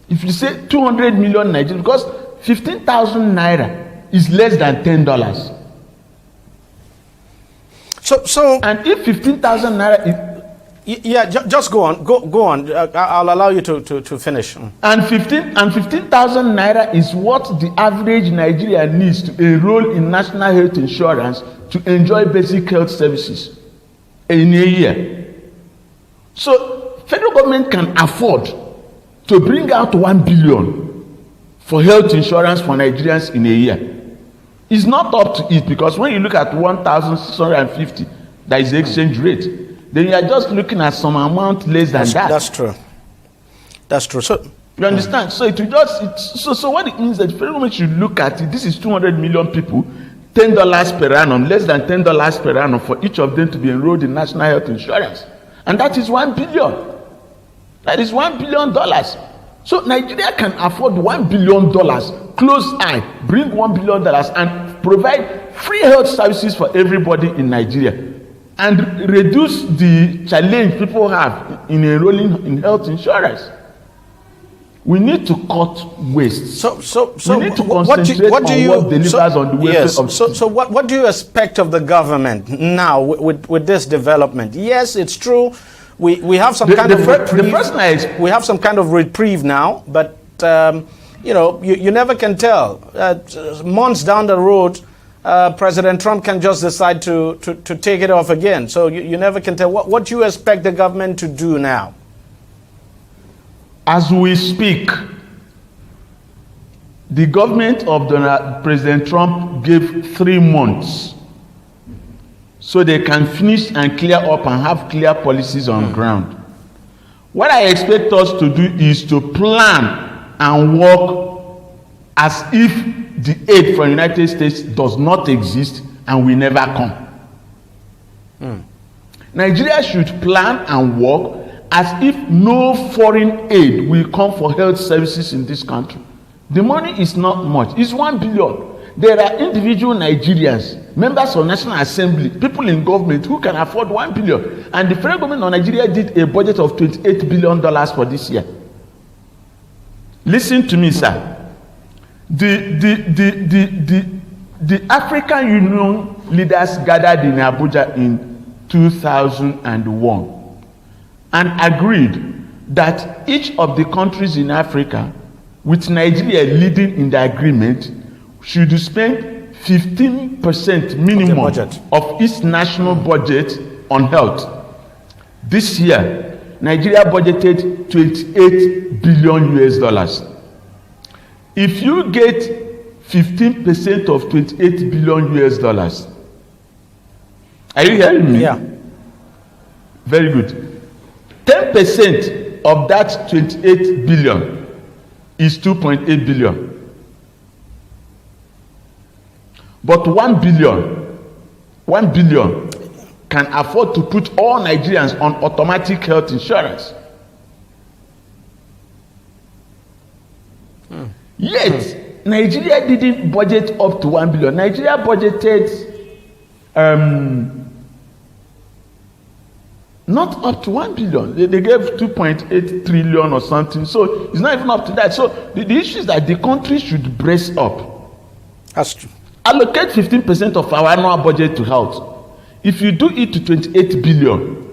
If you say 200 million Nigerians, because 15,000 naira is less than $10. So and if 15,000 naira is, just go on. Go on. I'll allow you to finish. And 15,000 naira is what the average Nigerian needs to enroll in national health insurance to enjoy basic health services in a year. So federal government can afford to bring out 1 billion for health insurance for Nigerians in a year. It's not up to it, because when you look at 1,650, that is the exchange rate, then you are just looking at some amount less than that. That's true. That's true. So you understand? So it will just so what it means that the federal government should look at it. This is 200 million people, $10 per annum, less than $10 per annum for each of them to be enrolled in national health insurance, and that is 1 billion. That is $1 billion. So Nigeria can afford $1 billion, close eye, bring $1 billion and provide free health services for everybody in Nigeria, and reduce the challenge people have in enrolling in health insurance. We need to cut waste. So we need to concentrate what delivers on the welfare of. So what do you expect of the government now with this development? Yes, it's true. We have some kind of reprieve. We have some kind of reprieve now, but you never can tell. Months down the road, President Trump can just decide to take it off again. So you never can tell. What do you expect the government to do now? As we speak, the government of President Trump gave 3 months so they can finish and clear up and have clear policies on ground. What I expect us to do is to plan and work as if the aid from the United States does not exist and will never come. Nigeria should plan and work as if no foreign aid will come for health services in this country. The money is not much. It's 1 billion. There are individual Nigerians, members of National Assembly, people in government who can afford 1 billion. And the federal government of Nigeria did a budget of $28 billion for this year. Listen to me, sir. The African Union leaders gathered in Abuja in 2001 and agreed that each of the countries in Africa, with Nigeria leading in the agreement, should spend 15% minimum of its national budget on health. This year, Nigeria budgeted $28 billion. If you get 15% of $28 billion, are you hearing me? Yeah. Very good. 10% of that 28 billion is 2.8 billion. But 1 billion can afford to put all Nigerians on automatic health insurance. Yet, Nigeria didn't budget up to 1 billion. Nigeria budgeted Not up to 1 billion. They gave 2.8 trillion or something. So it's not even up to that. So the issue is that the country should brace up. That's true. Allocate 15% of our annual budget to health. If you do it to 28 billion,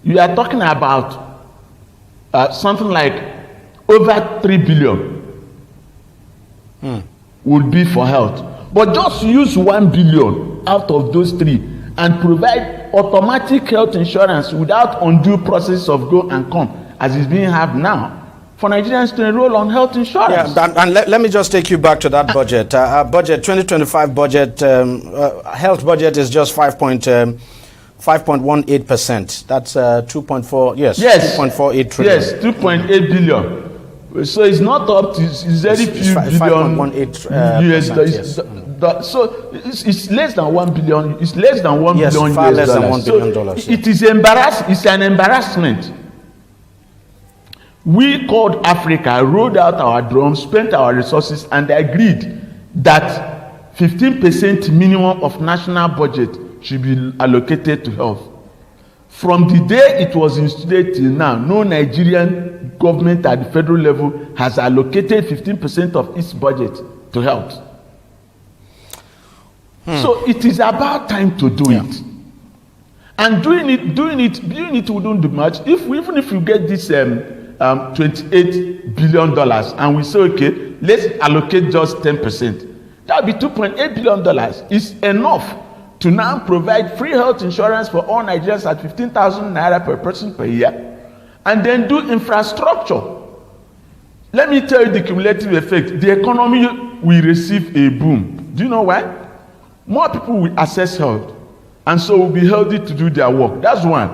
you are talking about something like over 3 billion would be for health. But just use 1 billion out of those 3 and provide automatic health insurance without undue process of go and come, as is being had now, for Nigerians to enroll on health insurance. Yeah, and let me just take you back to that budget. Our budget, 2025 budget, health budget is just 5.18%. That's 2.4, yes, 2.48 trillion. Yes, 2.8 billion. So it's not up to, it's very few billion US dollars. So it's less than 1 billion. It's less than 1 yes, billion far US less dollars. than $1 billion dollars. It is it's an embarrassment. We called Africa, rolled out our drums, spent our resources, and agreed that 15% minimum of national budget should be allocated to health. From the day it was instituted till now, no Nigerian government at the federal level has allocated 15% of its budget to health. So it is about time to do it. And doing it wouldn't do much. Even if you get this $28 billion and we say, okay, let's allocate just 10%, that would be $2.8 billion. It's enough to now provide free health insurance for all Nigerians at 15,000 naira per person per year, and then do infrastructure. Let me tell you the cumulative effect. The economy will receive a boom. Do you know why? More people will access health, and so will be healthy to do their work. That's one.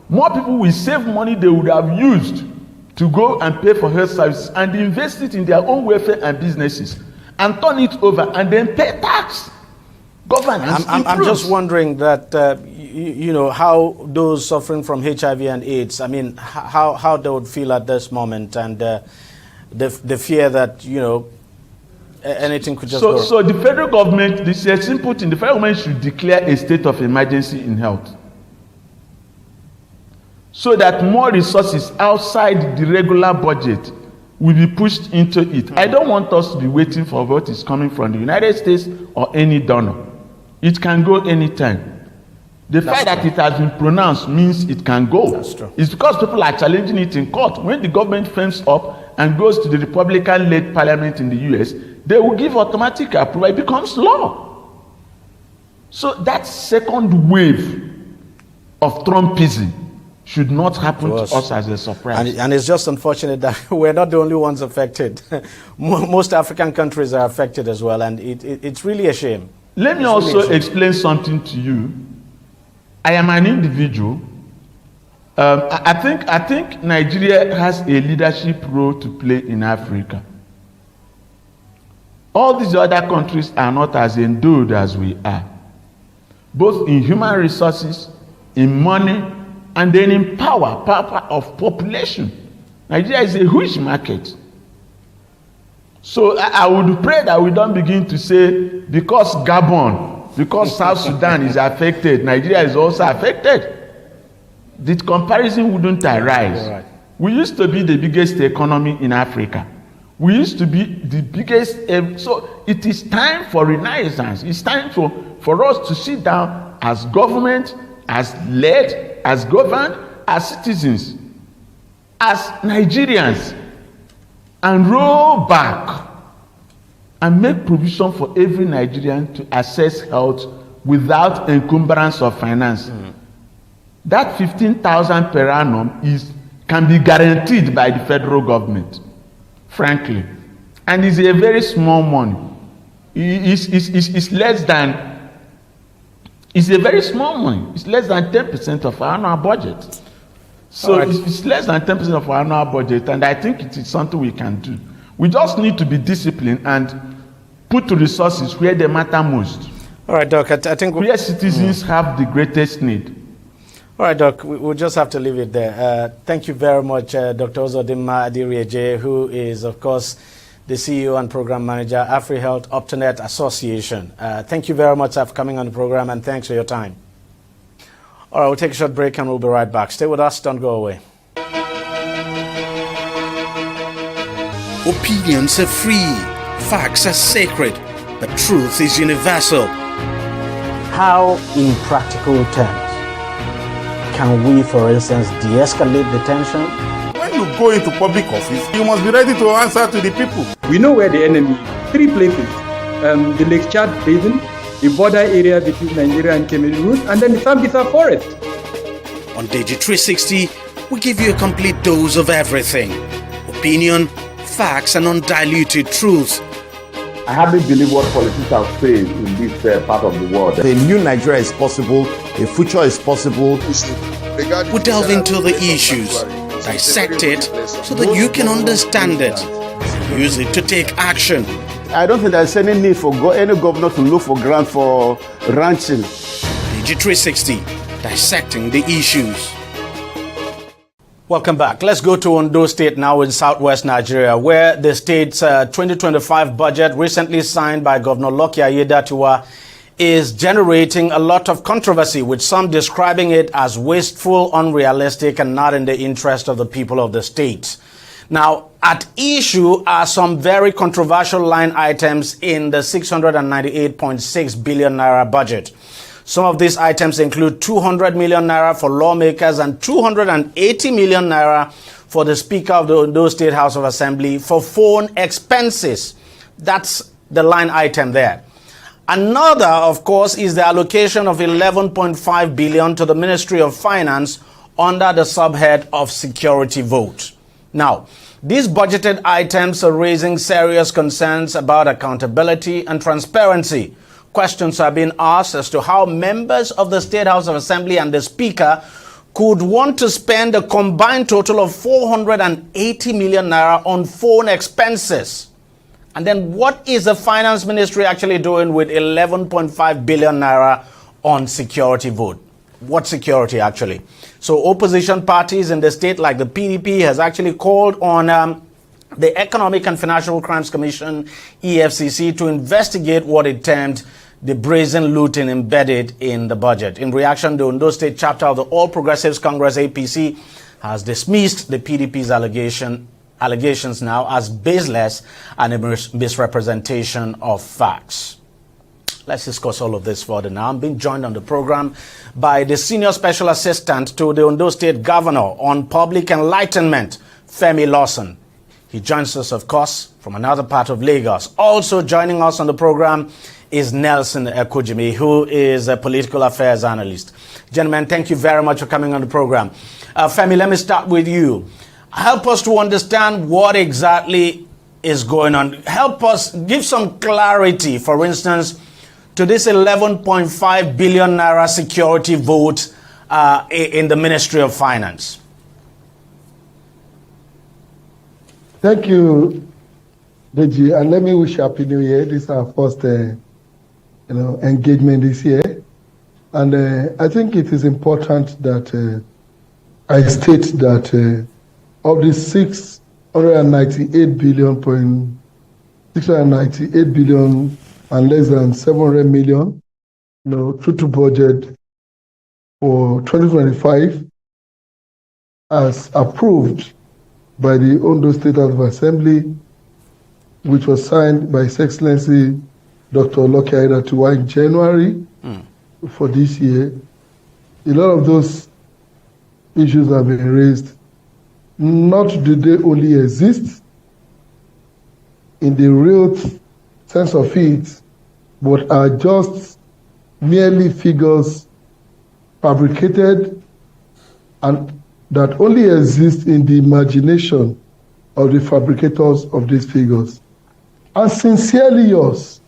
More people will save money they would have used to go and pay for health services and invest it in their own welfare and businesses, and turn it over and then pay tax. Governance. I'm just wondering that you know, how those suffering from HIV and AIDS, I mean, how they would feel at this moment, and the fear that, you know, anything could just go. So the federal government, this is a simple thing. The federal government should declare a state of emergency in health, so that more resources outside the regular budget will be pushed into it. I don't want us to be waiting for what is coming from the United States or any donor. It can go anytime. The fact that it has been pronounced means it can go. That's true. It's because people are challenging it in court. When the government firms up and goes to the Republican-led parliament in the US, they will give automatic approval. It becomes law. So that second wave of Trumpism should not happen to us as a surprise. And it's just unfortunate that we're not the only ones affected. Most African countries are affected as well, and it's really a shame. Let me also explain something to you. I am an individual. I think Nigeria has a leadership role to play in Africa. All these other countries are not as endowed as we are, both in human resources, in money, and then in power of population. Nigeria is a huge market. So I would pray that we don't begin to say, because Gabon, because South Sudan is affected, Nigeria is also affected. The comparison wouldn't arise. Right. We used to be the biggest economy in Africa. We used to be the biggest. So it is time for renaissance. It's time for us to sit down as government, as led, as governed, as citizens, as Nigerians, and roll back and make provision for every Nigerian to access health without encumbrance of finance. That 15,000 per annum can be guaranteed by the federal government, frankly, and is a very small money. It's less than. It's a very small money. It's less than 10% of our annual budget. So it's less than 10% of our annual budget, and I think it is something we can do. We just need to be disciplined and put resources where they matter most. All right, Doc, I think where citizens have the greatest need. All right, Doc, we'll just have to leave it there. Thank you very much, Dr. Uzodinma Adirieje, who is, of course, the CEO and Program Manager, AfriHealth Optonet Association. Thank you very much for coming on the program, and thanks for your time. All right, we'll take a short break and we'll be right back. Stay with us, don't go away. Opinions are free, facts are sacred, but truth is universal. How, in practical terms, can we, for instance, de-escalate the tension? When you go into public office, you must be ready to answer to the people. We know where the enemy is. 3 places. The Lake Chad Basin, the border area between Nigeria and Cameroon, and then the Sambisa Forest. On TV360, we give you a complete dose of everything. Opinion, facts, and undiluted truth. I hardly believe what politicians say in this part of the world. A new Nigeria is possible, a future is possible. We delve into the issues, dissect it so that you can understand it, use it to take action. I don't think there's any need for any governor to look for grant for ranching. TV360, dissecting the issues. Welcome back. Let's go to Ondo State now in southwest Nigeria, where the state's 2025 budget, recently signed by Governor Lucky Aiyedatiwa, is generating a lot of controversy, with some describing it as wasteful, unrealistic, and not in the interest of the people of the state. Now, at issue are some very controversial line items in the 698.6 billion naira budget. Some of these items include 200 million naira for lawmakers and 280 million naira for the Speaker of the Ondo State House of Assembly for phone expenses. That's the line item there. Another, of course, is the allocation of 11.5 billion to the Ministry of Finance under the subhead of security vote. Now, these budgeted items are raising serious concerns about accountability and transparency. Questions are being asked as to how members of the State House of Assembly and the Speaker could want to spend a combined total of 480 million naira on phone expenses. And then what is the Finance Ministry actually doing with 11.5 billion naira on security vote? What security actually? So opposition parties in the state like the PDP has actually called on the Economic and Financial Crimes Commission, EFCC, to investigate what it termed the brazen looting embedded in the budget. In reaction, the Ondo State chapter of the All Progressives Congress, APC, has dismissed the PDP's allegations now as baseless and a misrepresentation of facts. Let's discuss all of this further now. I'm being joined on the program by the Senior Special Assistant to the Ondo State Governor on Public Enlightenment, Femi Lawson. He joins us, of course, from another part of Lagos. Also joining us on the program is Nelson Ekujimi, who is a political affairs analyst. Gentlemen, thank you very much for coming on the program. Femi, let me start with you. Help us to understand what exactly is going on. Help us give some clarity, for instance, to this 11.5 billion naira security vote in the Ministry of Finance. Thank you, Deji, and let me wish you Happy New Year. This is our first, engagement this year, and I think it is important that I state that of the 698 billion and less than 700 million, total budget for 2025, as approved by the Ondo State House of Assembly, which was signed by His Excellency Dr. Lucky Aiyedatiwa in January for this year. A lot of those issues have been raised. Not do they only exist in the real sense of it, but are just merely figures fabricated and that only exist in the imagination of the fabricators of these figures. And sincerely yours,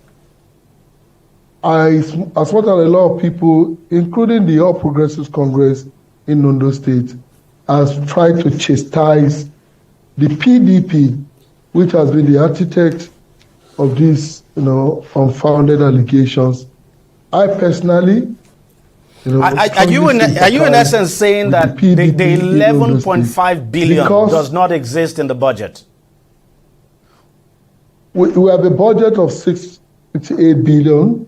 as much as a lot of people, including the All Progressives Congress in Ondo State, has tried to chastise the PDP, which has been the architect of these, unfounded allegations. I personally, are you in essence saying that the 11.5 billion does not exist in the budget? We have a budget of 658 billion.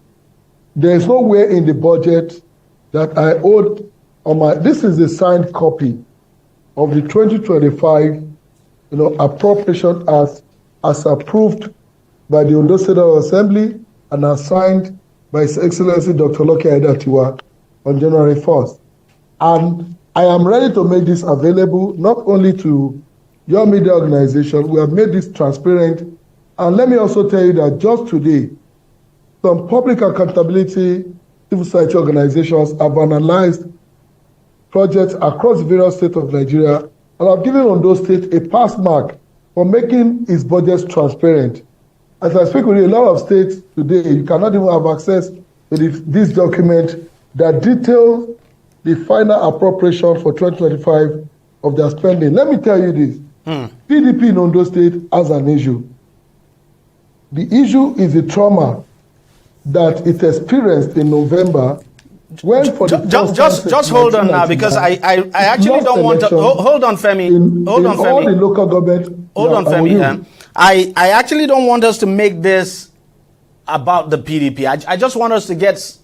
There is nowhere in the budget that I owed this is a signed copy of the 2025, appropriation as approved by the Ondo State Assembly and as signed by His Excellency Dr. Loke Aiyedatiwa on January 1st. And I am ready to make this available not only to your media organization, we have made this transparent. And let me also tell you that just today, some public accountability civil society organizations have analyzed projects across various states of Nigeria and have given Ondo State a pass mark for making its budgets transparent. As I speak with you, a lot of states today, you cannot even have access to this document that details the final appropriation for 2025 of their spending. Let me tell you this. PDP in Ondo State has an issue. The issue is the trauma that it experienced in November when for the just hold on now, because I actually don't want to hold on, Femi. Hold on, Femi. All the local government. Hold on, Femi. I actually don't want us to make this about the PDP. I just want us to get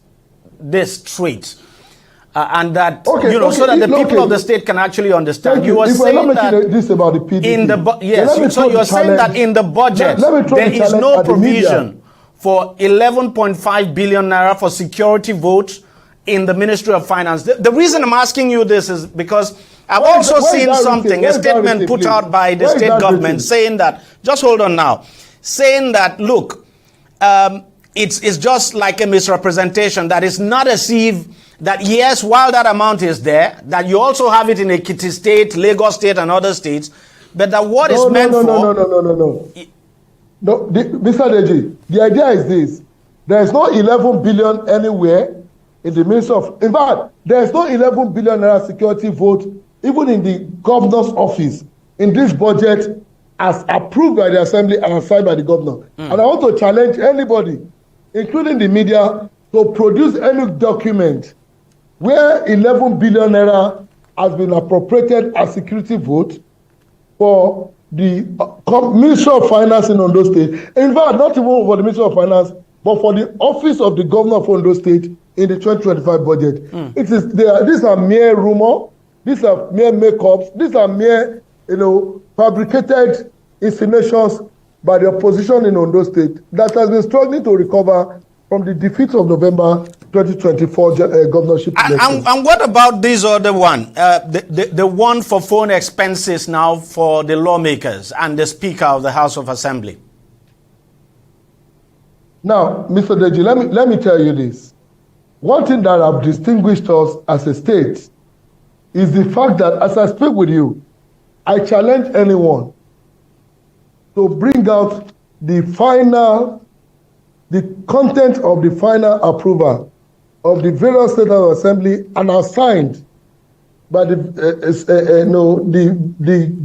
this straight. And that, so that the people of the state can actually understand. You were saying that this about the PDP. So you're saying that in the budget, there is no provision for 11.5 billion naira for security votes in the Ministry of Finance. The reason I'm asking you this is because I've also seen something, a statement put out by the state government saying that, just hold on now, saying that, look, it's just like a misrepresentation, that it's not as if that, yes, while that amount is there, that you also have it in Ekiti State, Lagos State, and other states, but that what is meant for... No, Mr. Deji, the idea is this. There is no 11 billion anywhere in the Ministry of... In fact, there is no 11 billion naira security vote even in the governor's office in this budget as approved by the Assembly and signed by the governor. And I want to challenge anybody, including the media, to produce any document where 11 billion naira has been appropriated as security vote for the Ministry of Finance in Ondo State. In fact, not even for the Ministry of Finance, but for the office of the governor of Ondo State in the 2025 budget. These are mere rumor, these are mere makeups, these are mere, fabricated insinuations by the opposition in Ondo State that has been struggling to recover from the defeat of November 2024 governorship election. And what about this other one? The one for phone expenses now for the lawmakers and the Speaker of the House of Assembly? Now, Mr. Deji, let me tell you this. One thing that have distinguished us as a state is the fact that as I speak with you, I challenge anyone to bring out the content of the final approval of the various state assembly and are signed by the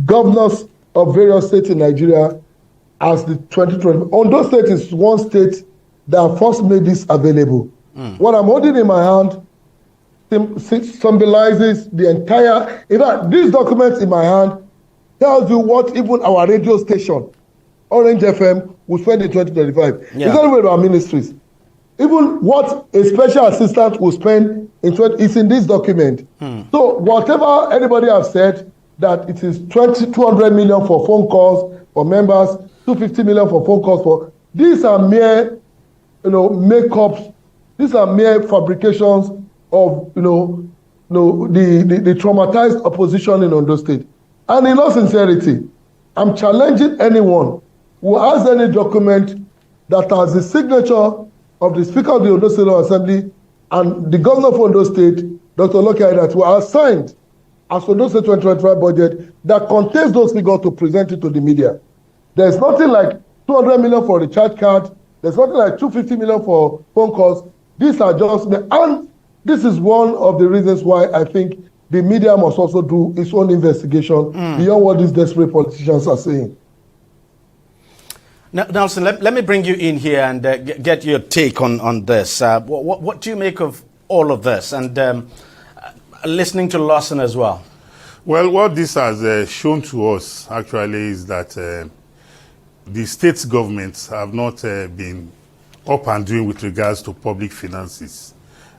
governors of various states in Nigeria as the 2020. Ondo State is one state that first made this available. What I'm holding in my hand symbolizes the entire. In fact, these documents in my hand tells you what even our radio station, Orange FM, will spend in 2025. It's not even about ministries. Even what a special assistant will spend in is in this document. So whatever anybody has said, that it is 200 million for phone calls for members, 250 million for phone calls for, these are mere, makeups. These are mere fabrications of, the traumatized opposition in Ondo State. And in all sincerity, I'm challenging anyone who has any document that has the signature of the Speaker of the Ondo State Assembly and the Governor of Ondo State, Dr. Loke Aiyedatiwa, are signed as Ondo State 2025 budget that contains those figures to present it to the media. There's nothing like 200 million for the recharge card. There's nothing like 250 million for phone calls. These are just, and this is one of the reasons why I think the media must also do its own investigation beyond what these desperate politicians are saying. Now, Nelson, let me bring you in here and get your take on this. What do you make of all of this? And listening to Lawson as well. Well, what this has shown to us actually is that the state governments have not been up and doing with regards to public finances.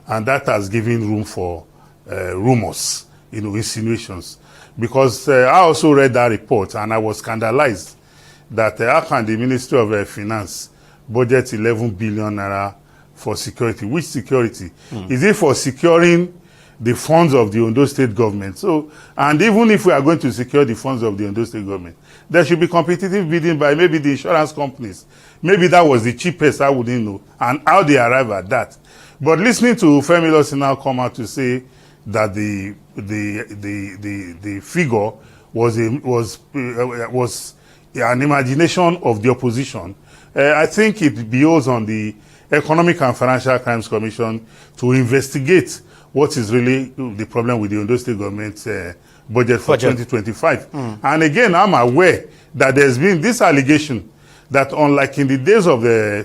And that has given room for rumors, insinuations. Because I also read that report and I was scandalized that how can the Ministry of Finance budget 11 billion naira for security? Which security? Is it for securing the funds of the Ondo State government? So, and even if we are going to secure the funds of the Ondo State government, there should be competitive bidding by maybe the insurance companies. Maybe that was the cheapest, I wouldn't know, and how they arrive at that. But listening to Femi Lawson now come out to say that the figure was an imagination of the opposition, I think it behoves on the Economic and Financial Crimes Commission to investigate what is really the problem with the Ondo State government budget for 2025. And again, I'm aware that there's been this allegation that unlike in the days of the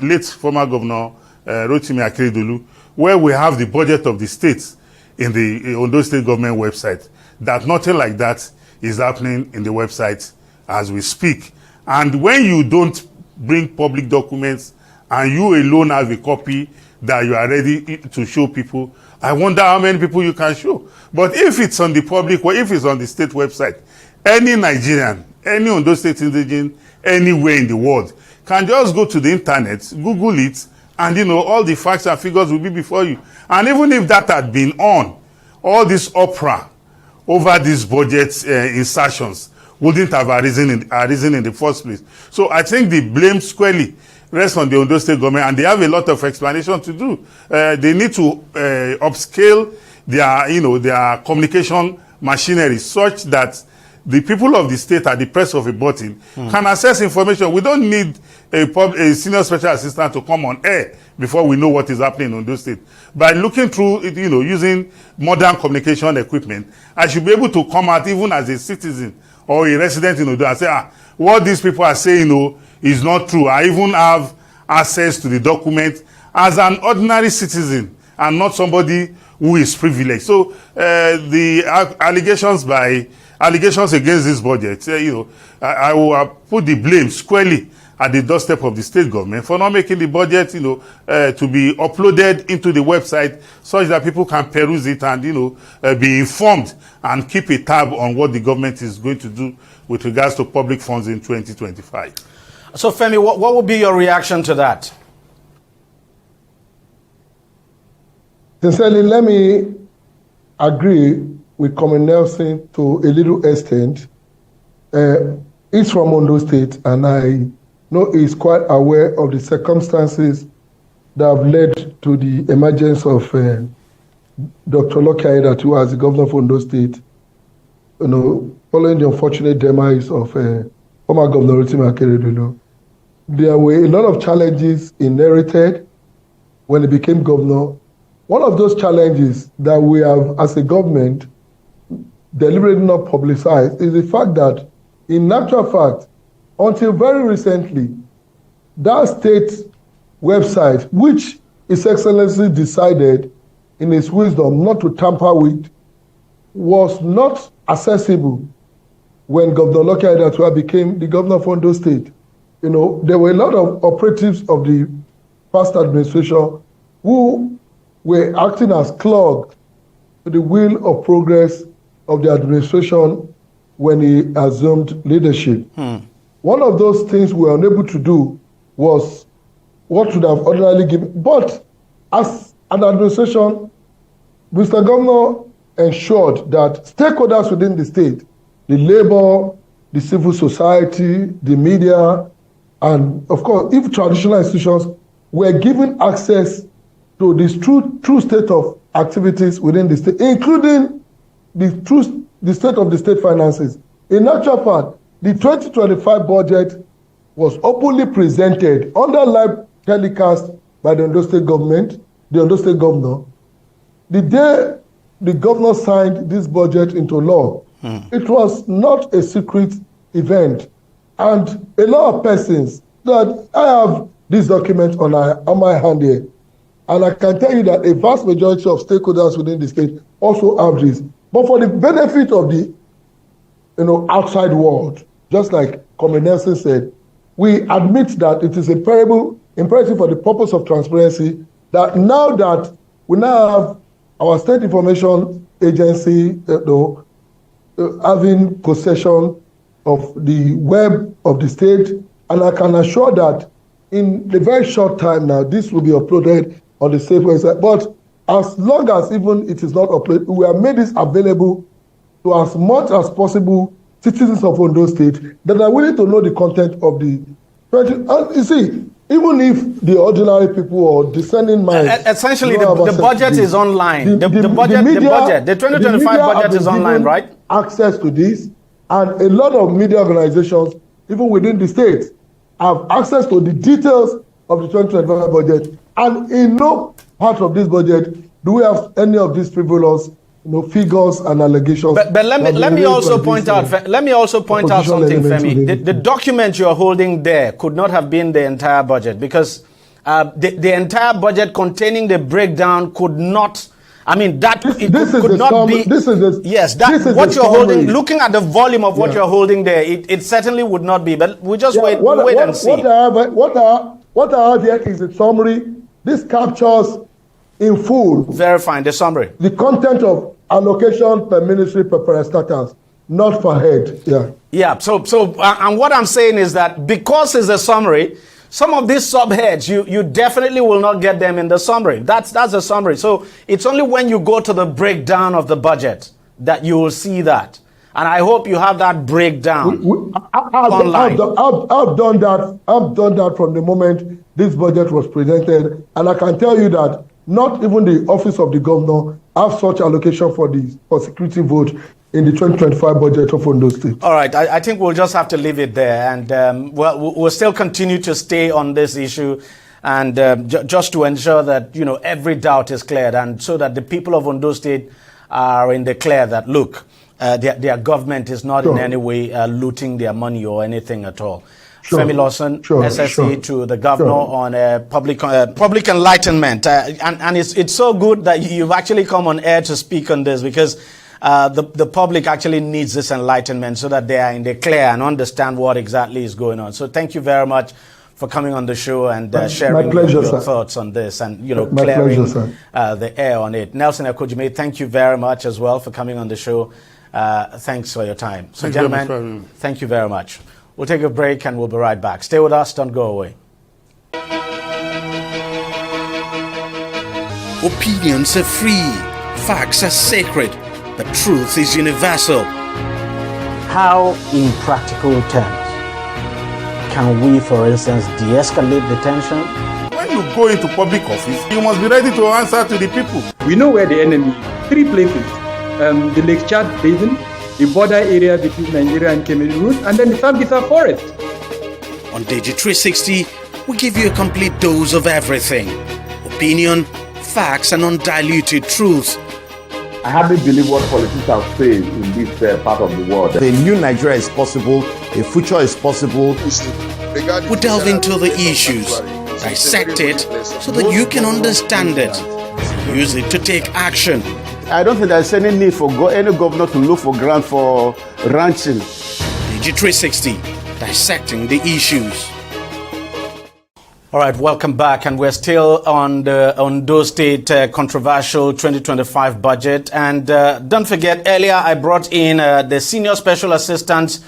late former governor Rotimi Akeredolu, where we have the budget of the states in the Ondo State government website, that nothing like that is happening in the website as we speak. And when you don't bring public documents and you alone have a copy that you are ready to show people, I wonder how many people you can show. But if it's on the public or if it's on the state website, any Nigerian, any Ondo State citizen, anywhere in the world can just go to the internet, Google it, and all the facts and figures will be before you. And even if that had been on, all this opera over these budget insertions wouldn't have arisen in the first place. So I think the blame squarely rests on the Ondo State government, and they have a lot of explanation to do. They need to upscale their communication machinery such that the people of the state at the press of a button can access information. We don't need a senior special assistant to come on air before we know what is happening in Ondo State. By looking through, using modern communication equipment, I should be able to come out even as a citizen or a resident in Ondo and say, what these people are saying, is not true. I even have access to the document as an ordinary citizen and not somebody who is privileged. So the allegations against this budget, I will put the blame squarely at the doorstep of the state government for not making the budget, to be uploaded into the website such that people can peruse it and, be informed and keep a tab on what the government is going to do with regards to public funds in 2025. So, Femi, what would be your reaction to that? Sincerely, let me agree with Comrade Nelson to a little extent. He's from Ondo State, and I know he's quite aware of the circumstances that have led to the emergence of Dr. Loki Aiyedatiwa, who was the governor of Ondo State, following the unfortunate demise of former Governor Rotimi Akeredolu. There were a lot of challenges inherited when he became governor. One of those challenges that we have as a government deliberately not publicized is the fact that, in actual fact, until very recently, that state website, which His Excellency decided in his wisdom not to tamper with, was not accessible when Governor Loki Aiyedatiwa became the governor of Ondo State. There were a lot of operatives of the past administration who were acting as clogged to the wheel of progress of the administration when he assumed leadership. One of those things we were unable to do was what should have ordinarily given. But as an administration, Mr. Governor ensured that stakeholders within the state, the labor, the civil society, the media, and of course, if traditional institutions were given access to this true state of activities within the state, including the state of the state finances. In actual fact, the 2025 budget was openly presented under live telecast by the Ondo State government, the Ondo State governor. The day the governor signed this budget into law, it was not a secret event. And a lot of persons, that I have this document on my hand here, and I can tell you that a vast majority of stakeholders within the state also have this. But for the benefit of the outside world, just like Comrade Nelson said, we admit that it is imperative for the purpose of transparency that now that we now have our state information agency, having possession of the web of the state, and I can assure that in a very short time now, this will be uploaded on the state website. But as long as even it is not uploaded, we have made this available to as much as possible citizens of Ondo State that are willing to know the content of the 20. And you see, even if the ordinary people or descending minds, essentially the budget is online. The 2025 budget is online, right? Access to this, and a lot of media organizations, even within the state, have access to the details of the 2025 budget. And in no part of this budget do we have any of these frivolous, figures and allegations. But let me also point out something, Femi. The document you're holding there could not have been the entire budget, because the entire budget containing the breakdown could not. I mean, that could not be. What you're holding, looking at the volume of what you're holding there, it certainly would not be. But we just wait and see. What I have here is a summary. This captures in full. Verifying the summary. The content of allocation per ministry per parastatals, not per head. Yeah. So, and what I'm saying is that because it's a summary, some of these subheads, you definitely will not get them in the summary. That's a summary. So it's only when you go to the breakdown of the budget that you will see that. And I hope you have that breakdown online. I've done that. I've done that from the moment this budget was presented, and I can tell you that not even the office of the governor have such allocation for security vote in the 2025 budget of Ondo State. All right, I think we'll just have to leave it there, and we'll still continue to stay on this issue, and just to ensure that every doubt is cleared, and so that the people of Ondo State are in the clear that look, their government is not in any way looting their money or anything at all. Femi Lawson, SSE to the governor on public enlightenment. And it's so good that you've actually come on air to speak on this, because the public actually needs this enlightenment so that they are in the clear and understand what exactly is going on. So thank you very much for coming on the show and sharing your thoughts on this and clearing the air on it. Nelson Akojime, thank you very much as well for coming on the show. Thanks for your time. So gentlemen, thank you very much. We'll take a break and we'll be right back. Stay with us, don't go away. Opinions are free, facts are sacred, but truth is universal. How, in practical terms, can we, for instance, de-escalate the tension? When you go into public office, you must be ready to answer to the people. We know where the enemy is. 3 places. The Lake Chad Basin, the border area between Nigeria and Cameroon route, and then the Sambisa Forest. On TV360, we give you a complete dose of everything. Opinion, facts, and undiluted truth. I hardly believe what politicians say in this part of the world. A new Nigeria is possible, a future is possible. We delve into the issues, dissect it so that you can understand it, use it to take action. I don't think there's any need for any governor to look for grant for ranching. TV360, dissecting the issues. All right, welcome back, and we're still on the Ondo State controversial 2025 budget. And don't forget, earlier I brought in the Senior Special Assistant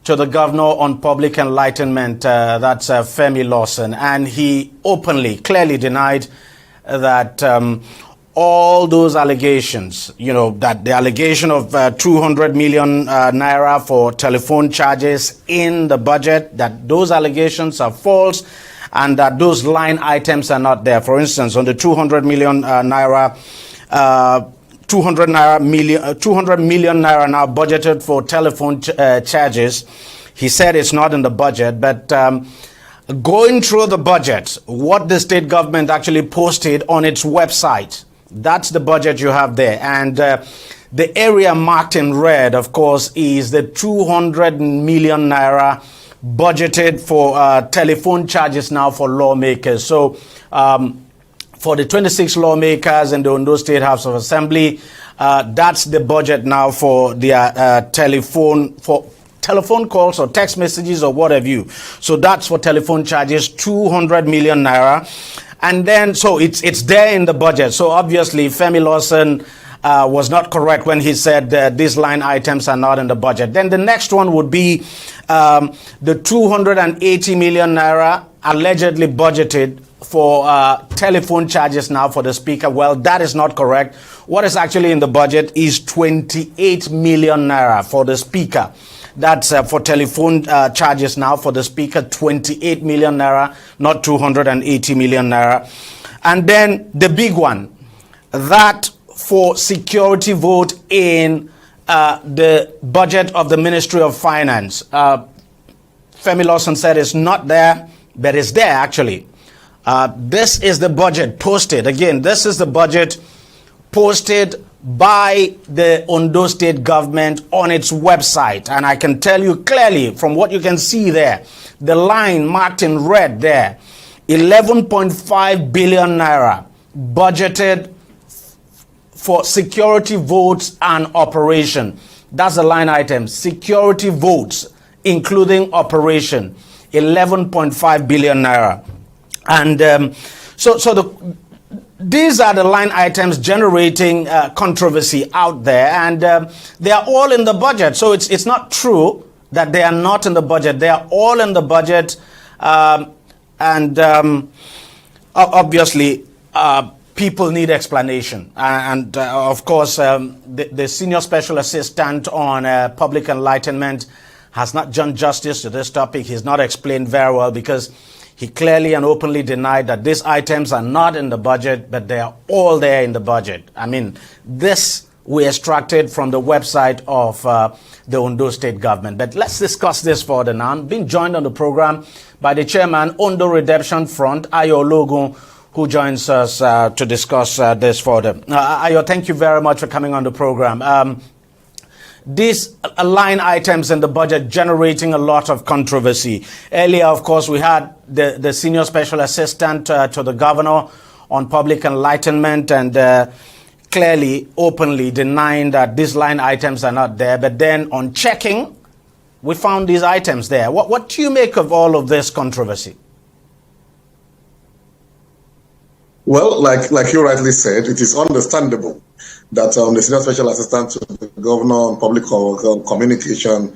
to the Governor on Public Enlightenment, that's Femi Lawson, and he openly, clearly denied that all those allegations, that the allegation of 200 million naira for telephone charges in the budget, that those allegations are false and that those line items are not there. For instance, on the 200 million naira, 200 million naira now budgeted for telephone charges, he said it's not in the budget, but going through the budget, what the state government actually posted on its website, that's the budget you have there. And the area marked in red, of course, is the 200 million naira budgeted for telephone charges now for lawmakers. So for the 26 lawmakers in the Ondo State House of Assembly, that's the budget now for their telephone calls or text messages or what have you. So that's for telephone charges, 200 million naira. And then, so it's there in the budget. So obviously, Femi Lawson was not correct when he said these line items are not in the budget. Then the next one would be the 280 million naira allegedly budgeted for telephone charges now for the speaker. Well, that is not correct. What is actually in the budget is 28 million naira for the speaker. That's for telephone charges now for the speaker, 28 million naira, not 280 million naira. And then the big one, that for security vote in the budget of the Ministry of Finance. Femi Lawson said it's not there, but it's there actually. This is the budget posted. Again, this is the budget posted by the Ondo State government on its website. And I can tell you clearly from what you can see there, the line marked in red there, 11.5 billion naira budgeted for security votes and operation. That's the line item, security votes, including operation, 11.5 billion naira. And these are the line items generating controversy out there, and they are all in the budget. So it's not true that they are not in the budget. They are all in the budget, obviously people need explanation. Of course, the senior special assistant on public enlightenment has not done justice to this topic. He's not explained very well, because he clearly and openly denied that these items are not in the budget, but they are all there in the budget. I mean, this we extracted from the website of the Ondo State government. But let's discuss this further now. I'm being joined on the program by the chairman, Ondo Redemption Front, Ayo Logun, who joins us to discuss this further. Ayo, thank you very much for coming on the program. These line items in the budget generating a lot of controversy. Earlier, of course, we had the senior special assistant to the governor on public enlightenment, and clearly, openly denying that these line items are not there. But then on checking, we found these items there. What do you make of all of this controversy? Well, like you rightly said, it is understandable that the senior special assistant to the governor on public communication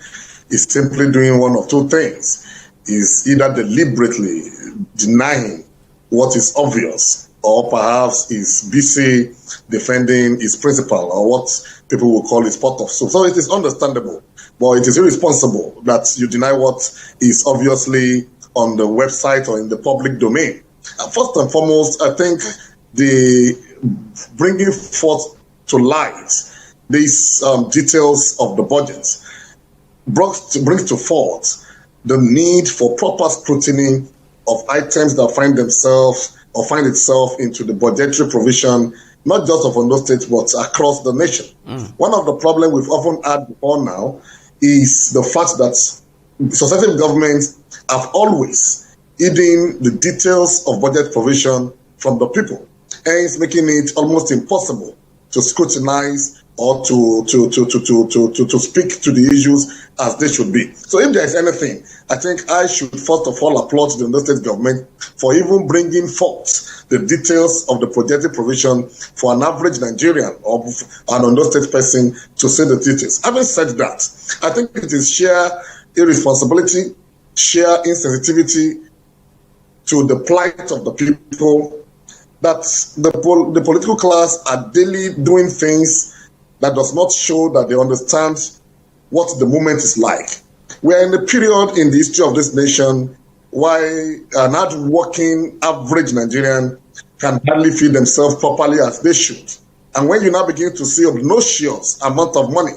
is simply doing one of two things. Is either deliberately denying what is obvious, or perhaps is busy defending his principle, or what people will call his pot of soup. So it is understandable, but it is irresponsible that you deny what is obviously on the website or in the public domain. First and foremost, I think the bringing forth to light these details of the budget brings to forth the need for proper scrutiny of items that find itself into the budgetary provision, not just of Ondo State, but across the nation. One of the problems we've often had before now is the fact that successive governments have always hidden the details of budget provision from the people, hence making it almost impossible to scrutinize or to speak to the issues as they should be. So if there is anything, I think I should first of all applaud the Ondo State government for even bringing forth the details of the projected provision for an average Nigerian or an Ondo State person to see the details. Having said that, I think it is sheer irresponsibility, sheer insensitivity to the plight of the people that the political class are daily doing things that does not show that they understand what the movement is like. We are in a period in the history of this nation why an hard-working average Nigerian can hardly feed themselves properly as they should. And when you now begin to see obnoxious amount of money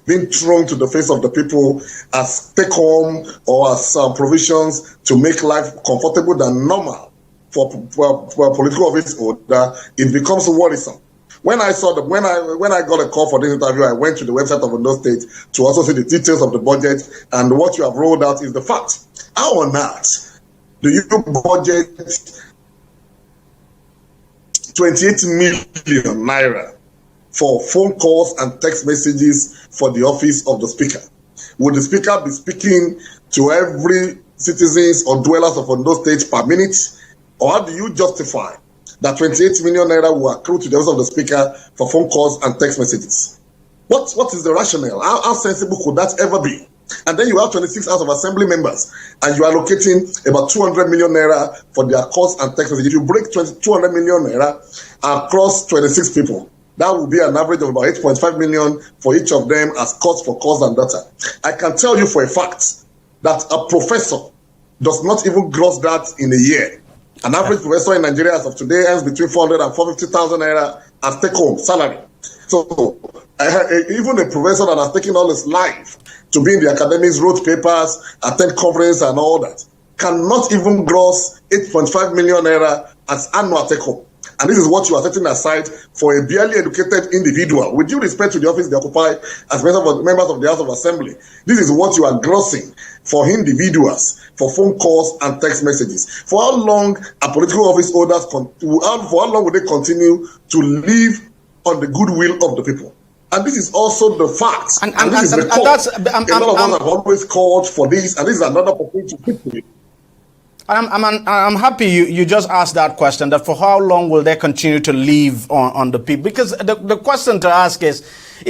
being thrown to the face of the people as take-home or as provisions to make life comfortable and normal for political office holder, it becomes worrisome. When I saw when I got a call for this interview, I went to the website of Ondo State to also see the details of the budget, and what you have rolled out is the fact. How on earth do you budget 28 million naira for phone calls and text messages for the office of the speaker? Would the speaker be speaking to every citizens or dwellers of Ondo State per minute? or how do you justify that 28 million naira will accrue to the office of the speaker for phone calls and text messages? What is the rationale? How sensible could that ever be? And then you have 26 House of Assembly members, and you are allocating about 200 million naira for their calls and text messages. If you break 200 million naira across 26 people, that will be an average of about 8.5 million for each of them as cost for calls and data. I can tell you for a fact that a professor does not even gross that in a year. An average professor in Nigeria as of today earns between 400 and 450,000 naira as take-home salary. So even a professor that has taken all his life to be in the academics, wrote papers, attend conferences and all that, cannot even gross 8.5 million naira as annual take-home. And this is what you are setting aside for a barely educated individual. With due respect to the office they occupy as members of the House of Assembly, this is what you are grossing for individuals, for phone calls and text messages. For how long are political office holders, for how long will they continue to live on the goodwill of the people? And this is also the fact. And this is the call. A lot of us have always called for this, and this is another opportunity to speak to you. I'm happy you just asked that question, that for how long will they continue to live on the people? Because the question to ask is,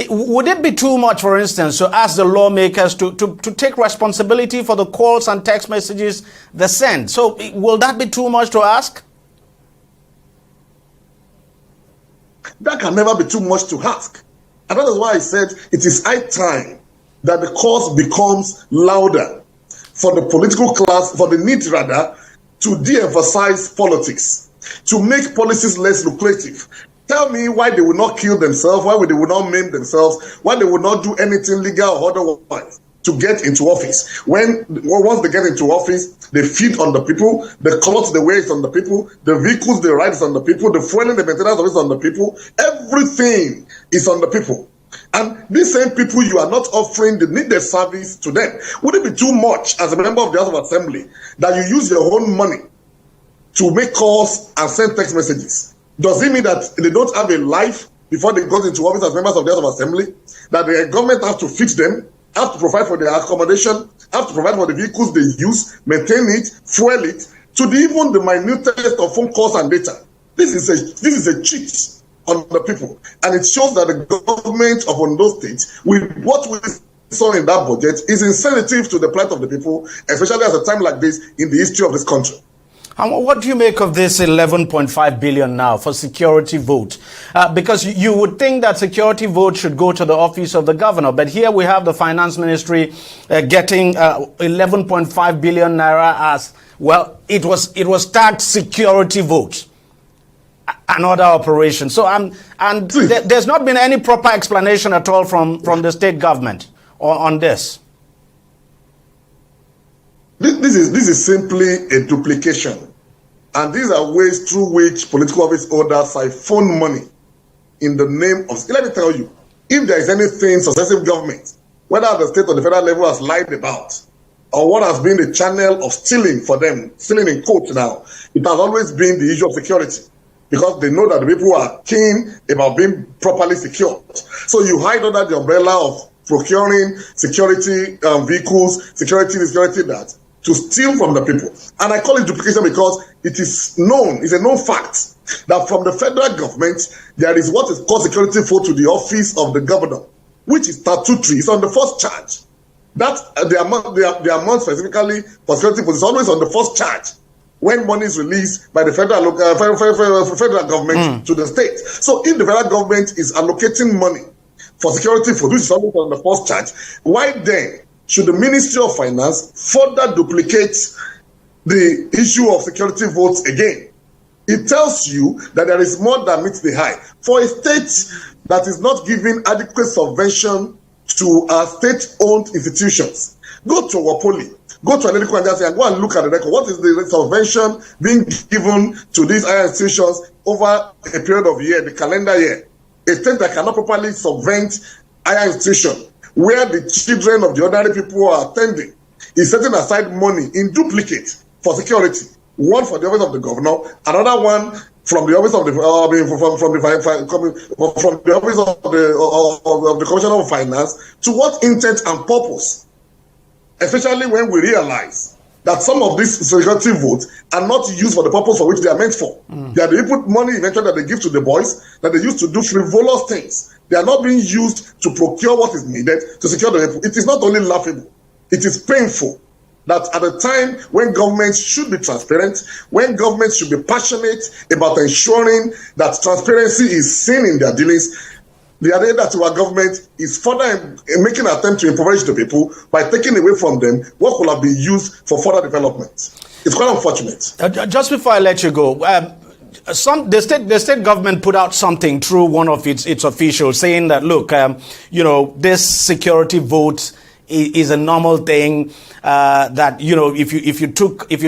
would it be too much, for instance, to ask the lawmakers to take responsibility for the calls and text messages they send? So will that be too much to ask? That can never be too much to ask. And that is why I said it is high time that the cause becomes louder for the political class, for the need rather, to de-emphasize politics, to make policies less lucrative. Tell me why they will not kill themselves, why they will not maim themselves, why they will not do anything legal or otherwise to get into office. Once they get into office, they feed on the people, the clothes they wear is on the people, the vehicles they ride is on the people, the fueling, the maintenance of it is on the people, everything is on the people. And these same people, you are not offering the needed service to them. Would it be too much as a member of the House of Assembly that you use your own money to make calls and send text messages? Does it mean that they don't have a life before they go into office as members of the House of Assembly? That the government has to fix them, have to provide for their accommodation, have to provide for the vehicles they use, maintain it, fuel it, to even the minutest of phone calls and data. This is a cheat on the people, and it shows that the government of Ondo State, with what we saw in that budget, is insensitive to the plight of the people, especially at a time like this in the history of this country. And what do you make of this 11.5 billion now for security vote? Because you would think that security vote should go to the office of the governor, but here we have the finance ministry getting 11.5 billion naira as well. It was tagged security vote, another operation. So there's not been any proper explanation at all from the state government on this. This is simply a duplication. And these are ways through which political office holders siphon money in the name of... Let me tell you, if there is anything successive government, whether at the state or the federal level, has lied about, or what has been the channel of stealing for them, stealing in quotes now, it has always been the issue of security. Because they know that the people are keen about being properly secured. So you hide under the umbrella of procuring security vehicles, security that, to steal from the people. And I call it duplication because it is known, it's a known fact, that from the federal government, there is what is called security vote to the office of the governor, which is statutory. It's on the first charge. That the amount specifically for security vote is always on the first charge when money is released by the federal government to the state. So if the federal government is allocating money for security vote, which is always on the first charge, why then should the Ministry of Finance further duplicate the issue of security votes again? It tells you that there is more than meets the eye. For a state that is not giving adequate subvention to our state-owned institutions, go to Wapoli, go to Analytical Agency and go and look at the record. What is the subvention being given to these higher institutions over a period of year, the calendar year? A state that cannot properly subvent higher institution, where the children of the ordinary people are attending, is setting aside money in duplicate for security. One for the office of the governor, another one from the office of the office of the Commissioner of Finance. To what intent and purpose? Especially when we realize that some of these security votes are not used for the purpose for which they are meant for. They are the input money eventually that they give to the boys that they use to do frivolous things. They are not being used to procure what is needed to secure the people. It is not only laughable, it is painful that at a time when government should be transparent, when government should be passionate about ensuring that transparency is seen in their dealings, the idea that our government is further making an attempt to impoverish the people by taking away from them what could have been used for further development. It's quite unfortunate. Just before I let you go, the state government put out something through one of its officials saying that, look, this security vote is a normal thing, that if you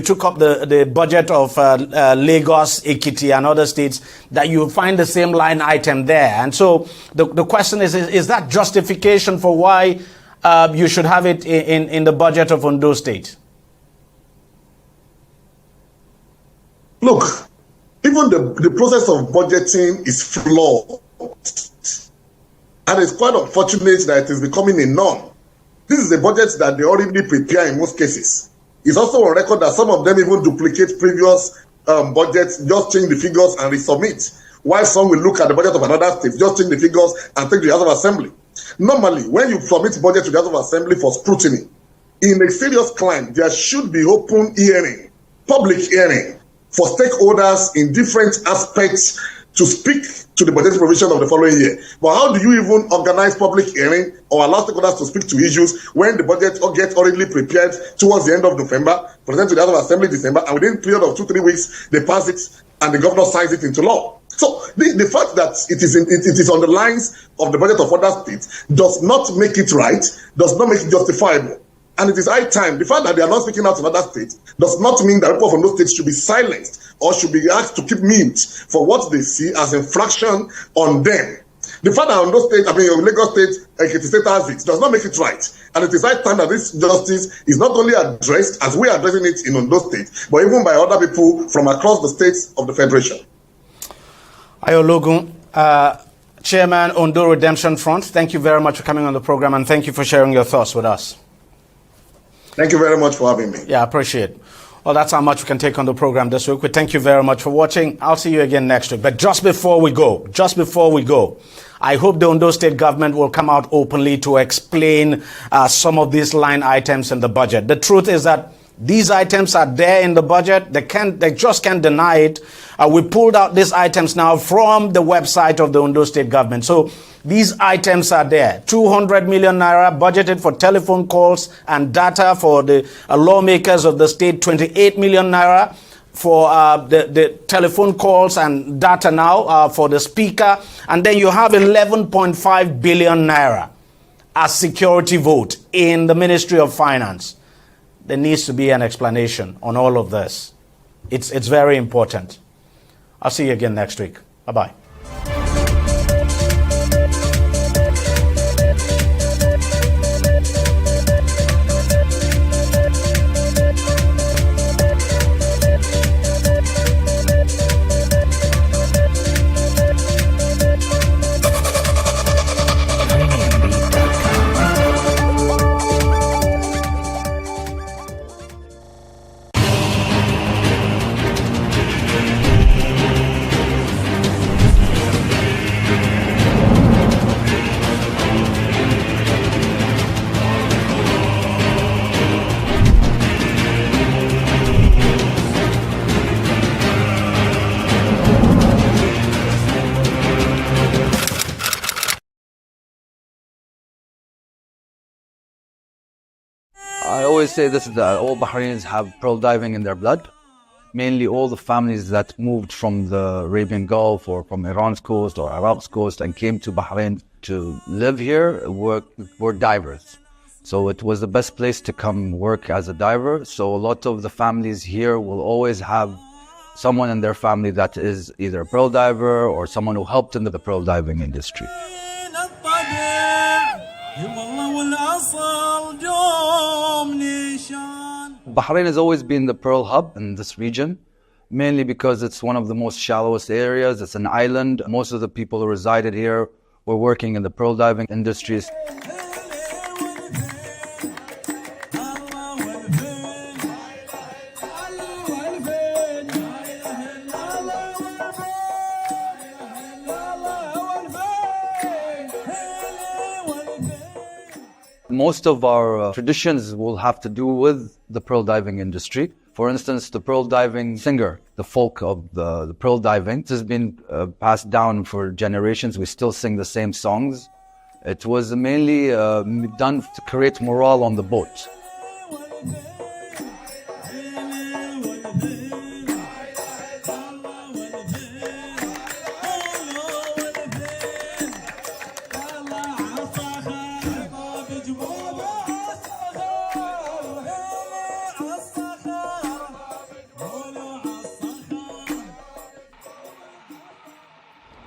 took up the budget of Lagos, Ekiti and other states, that you find the same line item there. And so the question is that justification for why you should have it in the budget of Ondo State? Look, even the process of budgeting is flawed, and it's quite unfortunate that it is becoming a norm. This is a budget that they already prepare in most cases. It's also on record that some of them even duplicate previous budgets, just change the figures and resubmit. While some will look at the budget of another state, just change the figures and take to the House of Assembly. Normally, when you submit budget to the House of Assembly for scrutiny, in a serious crime, there should be open hearing, public hearing, for stakeholders in different aspects to speak to the budgetary provision of the following year. But how do you even organize public hearing or allow stakeholders to speak to issues when the budget gets already prepared towards the end of November, presented to the House of Assembly December, and within a period of 2-3 weeks, they pass it and the governor signs it into law? So the fact that it is on the lines of the budget of other states does not make it right, does not make it justifiable. And it is high time. The fact that they are not speaking out in other states does not mean that people from those states should be silenced or should be asked to keep mute for what they see as infraction on them. The fact that on those states, Lagos State, Ekiti State has it, does not make it right. And it is high time that this justice is not only addressed as we are addressing it in Ondo State, but even by other people from across the states of the Federation. Ayologun, Chairman, Ondo Redemption Front, thank you very much for coming on the program and thank you for sharing your thoughts with us. Thank you very much for having me. Yeah, I appreciate it. Well, that's how much we can take on the program this week. We thank you very much for watching. I'll see you again next week. But just before we go, I hope the Ondo State government will come out openly to explain some of these line items in the budget. The truth is that these items are there in the budget. They just can't deny it. We pulled out these items now from the website of the Ondo State government. So these items are there. 200 million naira budgeted for telephone calls and data for the lawmakers of the state. 28 million naira for the telephone calls and data now for the speaker. And then you have 11.5 billion naira as security vote in the Ministry of Finance. There needs to be an explanation on all of this. It's very important. I'll see you again next week. Bye-bye. I always say this, that all Bahrainis have pearl diving in their blood. Mainly all the families that moved from the Arabian Gulf or from Iran's coast or Iraq's coast and came to Bahrain to live here were divers. So it was the best place to come work as a diver. So a lot of the families here will always have someone in their family that is either a pearl diver or someone who helped in the pearl diving industry. Bahrain has always been the pearl hub in this region, mainly because it's one of the most shallowest areas. It's an island. Most of the people who resided here were working in the pearl diving industries. Most of our traditions will have to do with the pearl diving industry. For instance, the pearl diving singer, the folk of the pearl diving, this has been passed down for generations. We still sing the same songs. It was mainly done to create morale on the boat.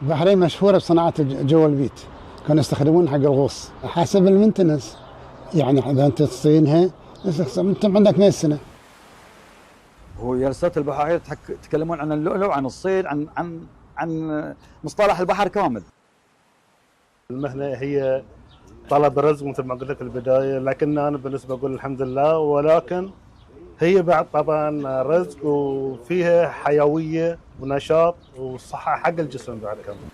البحرين مشهورة بصناعة جوا البيت، كانوا يستخدمون حق الغوص حسب المنتنس، يعني إذا أنت تصينها أنت عندك 100 سنة. هو جلسات البحرين تكلمون عن اللؤلؤ، عن الصيد، عن مصطلح البحر كامل. المهنة هي طلب رزق مثل ما قلت لك البداية، لكن أنا بالنسبة أقول الحمد لله، ولكن هي بعد طبعا رزق وفيها حيوية ونشاط وصحة حق الجسم بعد كمان.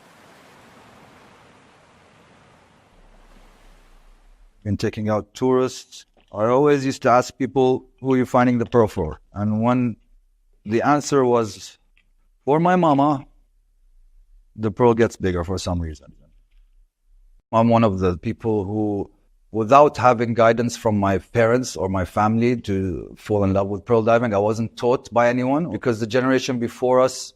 In taking out tourists, I always used to ask people, who are you finding the pearl for? And when the answer was, for my mama, the pearl gets bigger for some reason. I'm one of the people who, without having guidance from my parents or my family to fall in love with pearl diving, I wasn't taught by anyone, because the generation before us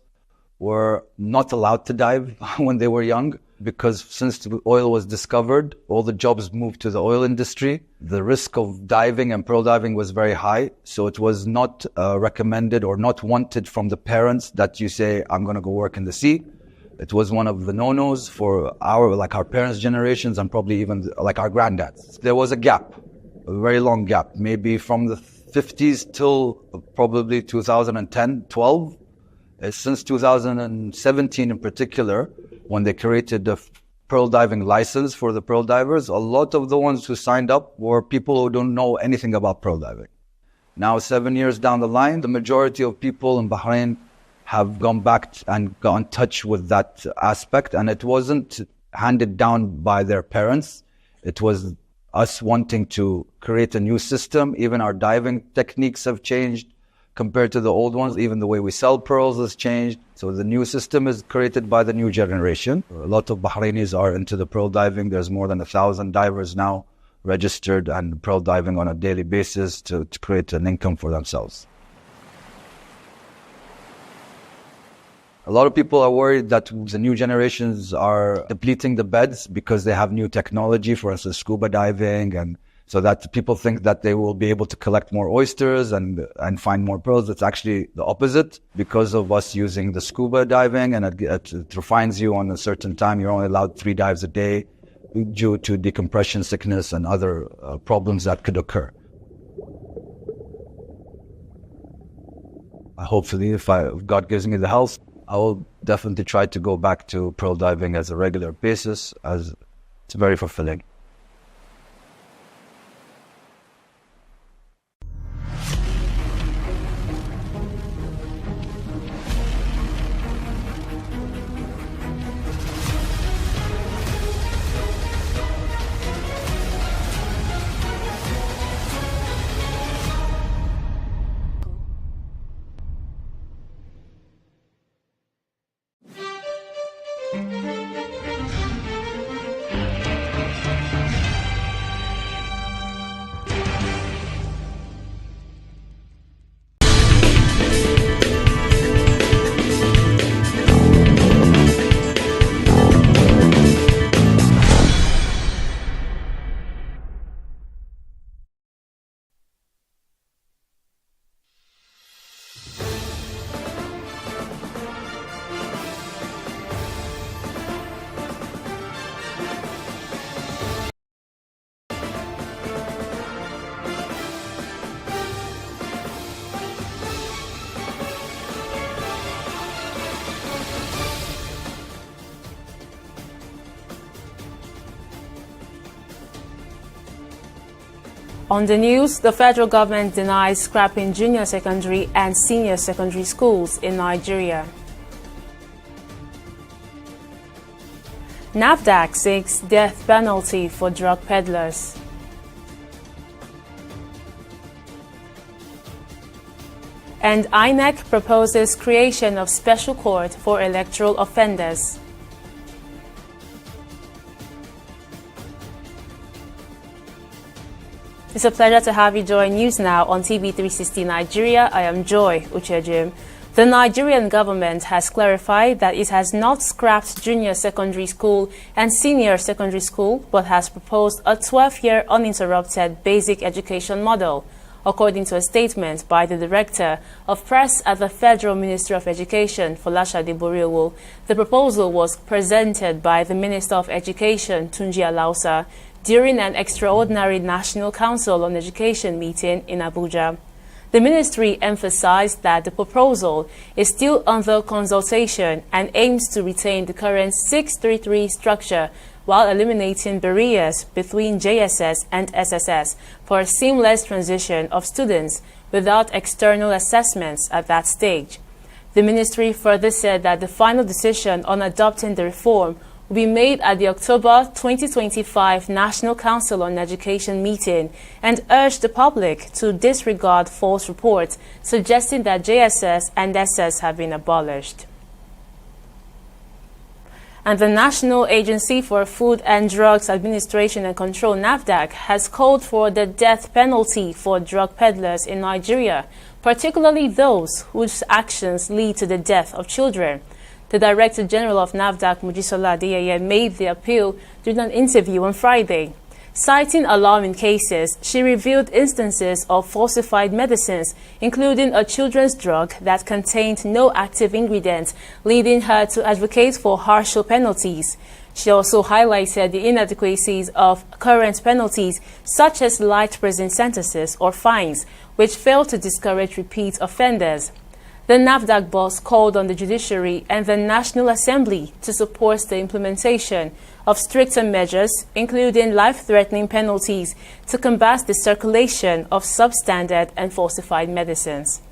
were not allowed to dive when they were young, because since the oil was discovered, all the jobs moved to the oil industry. The risk of diving and pearl diving was very high, so it was not recommended or not wanted from the parents that you say, I'm going to go work in the sea. It was one of the no-nos for our parents' generations and probably even like our granddads. There was a gap, a very long gap, maybe from the 50s till probably 2010, 12. Since 2017 in particular, when they created the pearl diving license for the pearl divers, a lot of the ones who signed up were people who don't know anything about pearl diving. Now, 7 years down the line, the majority of people in Bahrain have gone back and got in touch with that aspect, and it wasn't handed down by their parents. It was us wanting to create a new system. Even our diving techniques have changed compared to the old ones. Even the way we sell pearls has changed. So the new system is created by the new generation. A lot of Bahrainis are into the pearl diving. There's more than 1,000 divers now registered and pearl diving on a daily basis to create an income for themselves. A lot of people are worried that the new generations are depleting the beds because they have new technology, for instance, scuba diving, and so that people think that they will be able to collect more oysters and find more pearls. It's actually the opposite. Because of us using the scuba diving, and it refines you on a certain time, you're only allowed 3 dives a day due to decompression sickness and other problems that could occur. Hopefully, if God gives me the health, I will definitely try to go back to pearl diving as a regular basis, as it's very fulfilling. On the news, the federal government denies scrapping junior secondary and senior secondary schools in Nigeria. NAFDAC seeks death penalty for drug peddlers. And INEC proposes creation of special court for electoral offenders. It's a pleasure to have you join News Now on TV360 Nigeria. I am Joy Uchejim. The Nigerian government has clarified that it has not scrapped junior secondary school and senior secondary school, but has proposed a 12-year uninterrupted basic education model. According to a statement by the Director of Press at the Federal Ministry of Education, Folashade Boriowo, the proposal was presented by the Minister of Education, Tunji Alausa, during an extraordinary National Council on Education meeting in Abuja. The ministry emphasized that the proposal is still under consultation and aims to retain the current 633 structure while eliminating barriers between JSS and SSS for a seamless transition of students without external assessments at that stage. The ministry further said that the final decision on adopting the reform will be made at the October 2025 National Council on Education meeting and urged the public to disregard false reports suggesting that JSS and SS have been abolished. And the National Agency for Food and Drugs Administration and Control, NAFDAC, has called for the death penalty for drug peddlers in Nigeria, particularly those whose actions lead to the death of children. The Director General of NAFDAC, Mojisola Adeyeye, made the appeal during an interview on Friday. Citing alarming cases, she revealed instances of falsified medicines, including a children's drug that contained no active ingredients, leading her to advocate for harsher penalties. She also highlighted the inadequacies of current penalties, such as light prison sentences or fines, which fail to discourage repeat offenders. The NAFDAC boss called on the judiciary and the National Assembly to support the implementation of stricter measures, including life-threatening penalties, to combat the circulation of substandard and falsified medicines.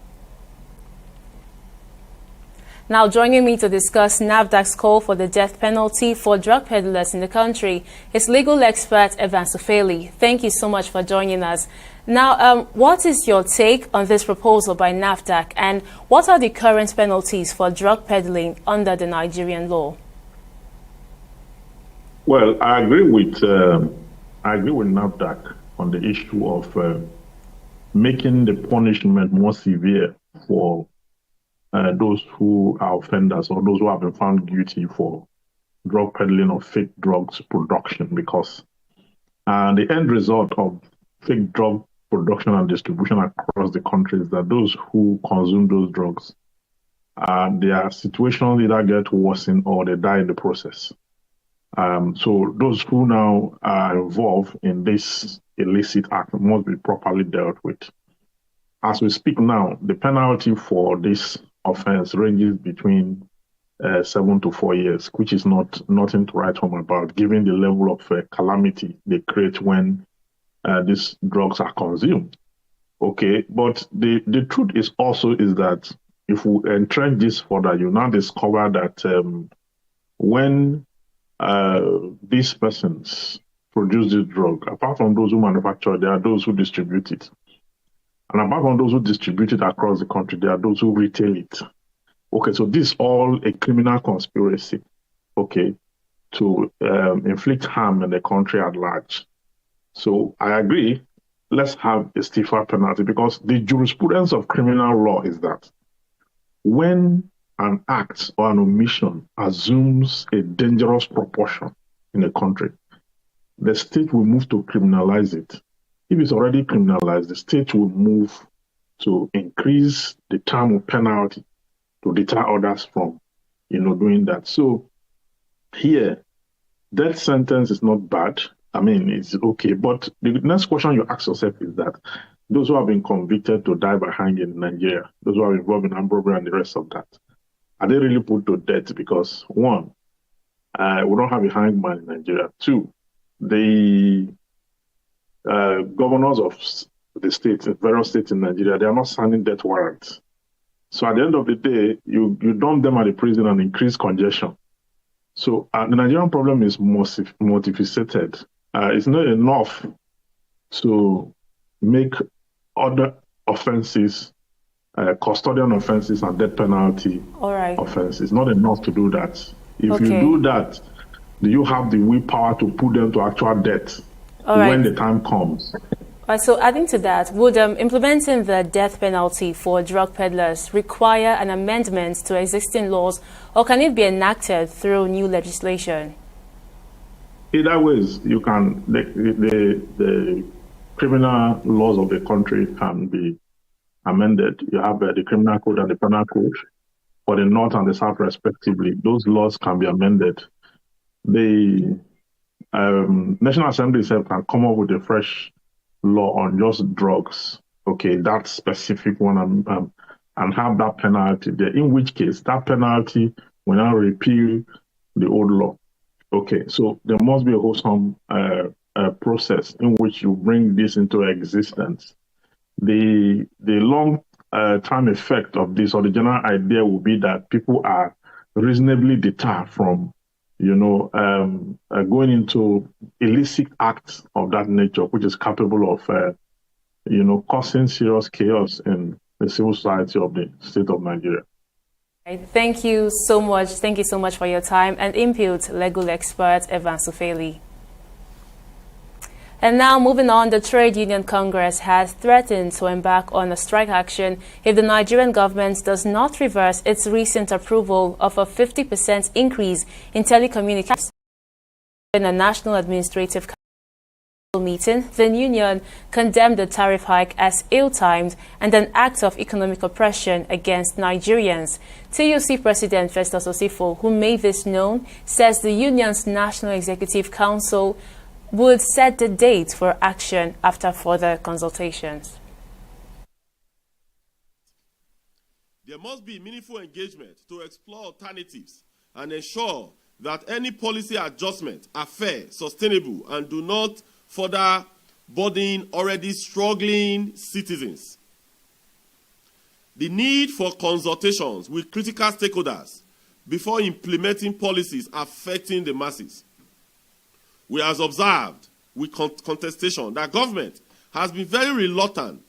Now, joining me to discuss NAFDAC's call for the death penalty for drug peddlers in the country is legal expert Evan Sufeli. Thank you so much for joining us. Now, what is your take on this proposal by NAFDAC, and what are the current penalties for drug peddling under the Nigerian law? Well, I agree with NAFDAC on the issue of making the punishment more severe for those who are offenders or those who have been found guilty for drug peddling or fake drugs production, because the end result of fake drug production and distribution across the country is that those who consume those drugs, their situations either get worsened or they die in the process. So those who now are involved in this illicit act must be properly dealt with. As we speak now, the penalty for this offense ranges between 7 to 4 years, which is nothing to write home about, given the level of calamity they create when these drugs are consumed. Okay, but the truth is that if we entrench this further, you now discover that when these persons produce this drug, apart from those who manufacture, there are those who distribute it. And apart from those who distribute it across the country, there are those who retail it. Okay, so this is all a criminal conspiracy, okay, to inflict harm in the country at large. So I agree, let's have a stiffer penalty, because the jurisprudence of criminal law is that when an act or an omission assumes a dangerous proportion in a country, the state will move to criminalize it. If it's already criminalized, the state will move to increase the term of penalty to deter others from, doing that. So here, death sentence is not bad. I mean, it's okay. But the next question you ask yourself is that those who have been convicted to die by hanging in Nigeria, those who are involved in armed robbery and the rest of that, are they really put to death? Because one, we don't have a hangman in Nigeria. Two, the governors of the states, various states in Nigeria, they are not signing death warrants. So at the end of the day, you dump them at the prison and increase congestion. So the Nigerian problem is multifaceted. It's not enough to make other offenses custodian offenses and death penalty offenses. Not enough to do that. If you do that, do you have the willpower to put them to actual death when the time comes? So adding to that, would implementing the death penalty for drug peddlers require an amendment to existing laws, or can it be enacted through new legislation? Either ways, you can. The criminal laws of the country can be amended. You have the criminal code and the penal code for the North and the South, respectively. Those laws can be amended. The National Assembly itself can come up with a fresh law on just drugs, that specific one, and have that penalty there, in which case that penalty will now repeal the old law. So there must be a wholesome process in which you bring this into existence. The long term effect of this, or the general idea, will be that people are reasonably deterred from going into illicit acts of that nature, which is capable of, causing serious chaos in the civil society of the state of Nigeria. Thank you so much. Thank you so much for your time and input, legal expert Evan Sufeli. And now, moving on, the Trade Union Congress has threatened to embark on a strike action if the Nigerian government does not reverse its recent approval of a 50% increase in telecommunications. In a National Administrative Council meeting, the union condemned the tariff hike as ill-timed and an act of economic oppression against Nigerians. TUC President Festus Osifo, who made this known, says the union's National Executive Council would set the date for action after further consultations. There must be meaningful engagement to explore alternatives and ensure that any policy adjustments are fair, sustainable, and do not further burden already struggling citizens. The need for consultations with critical stakeholders before implementing policies affecting the masses. We have observed with contestation that government has been very reluctant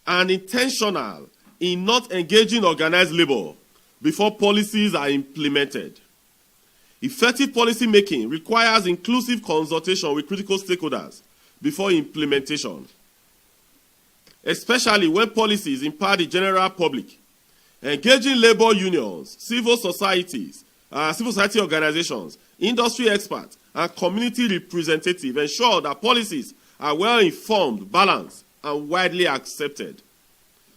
and intentional in not engaging organized labor before policies are implemented. Effective policy making requires inclusive consultation with critical stakeholders before implementation, especially when policies impact the general public. Engaging labor unions, civil society organizations, industry experts, and community representatives ensure that policies are well informed, balanced, and widely accepted.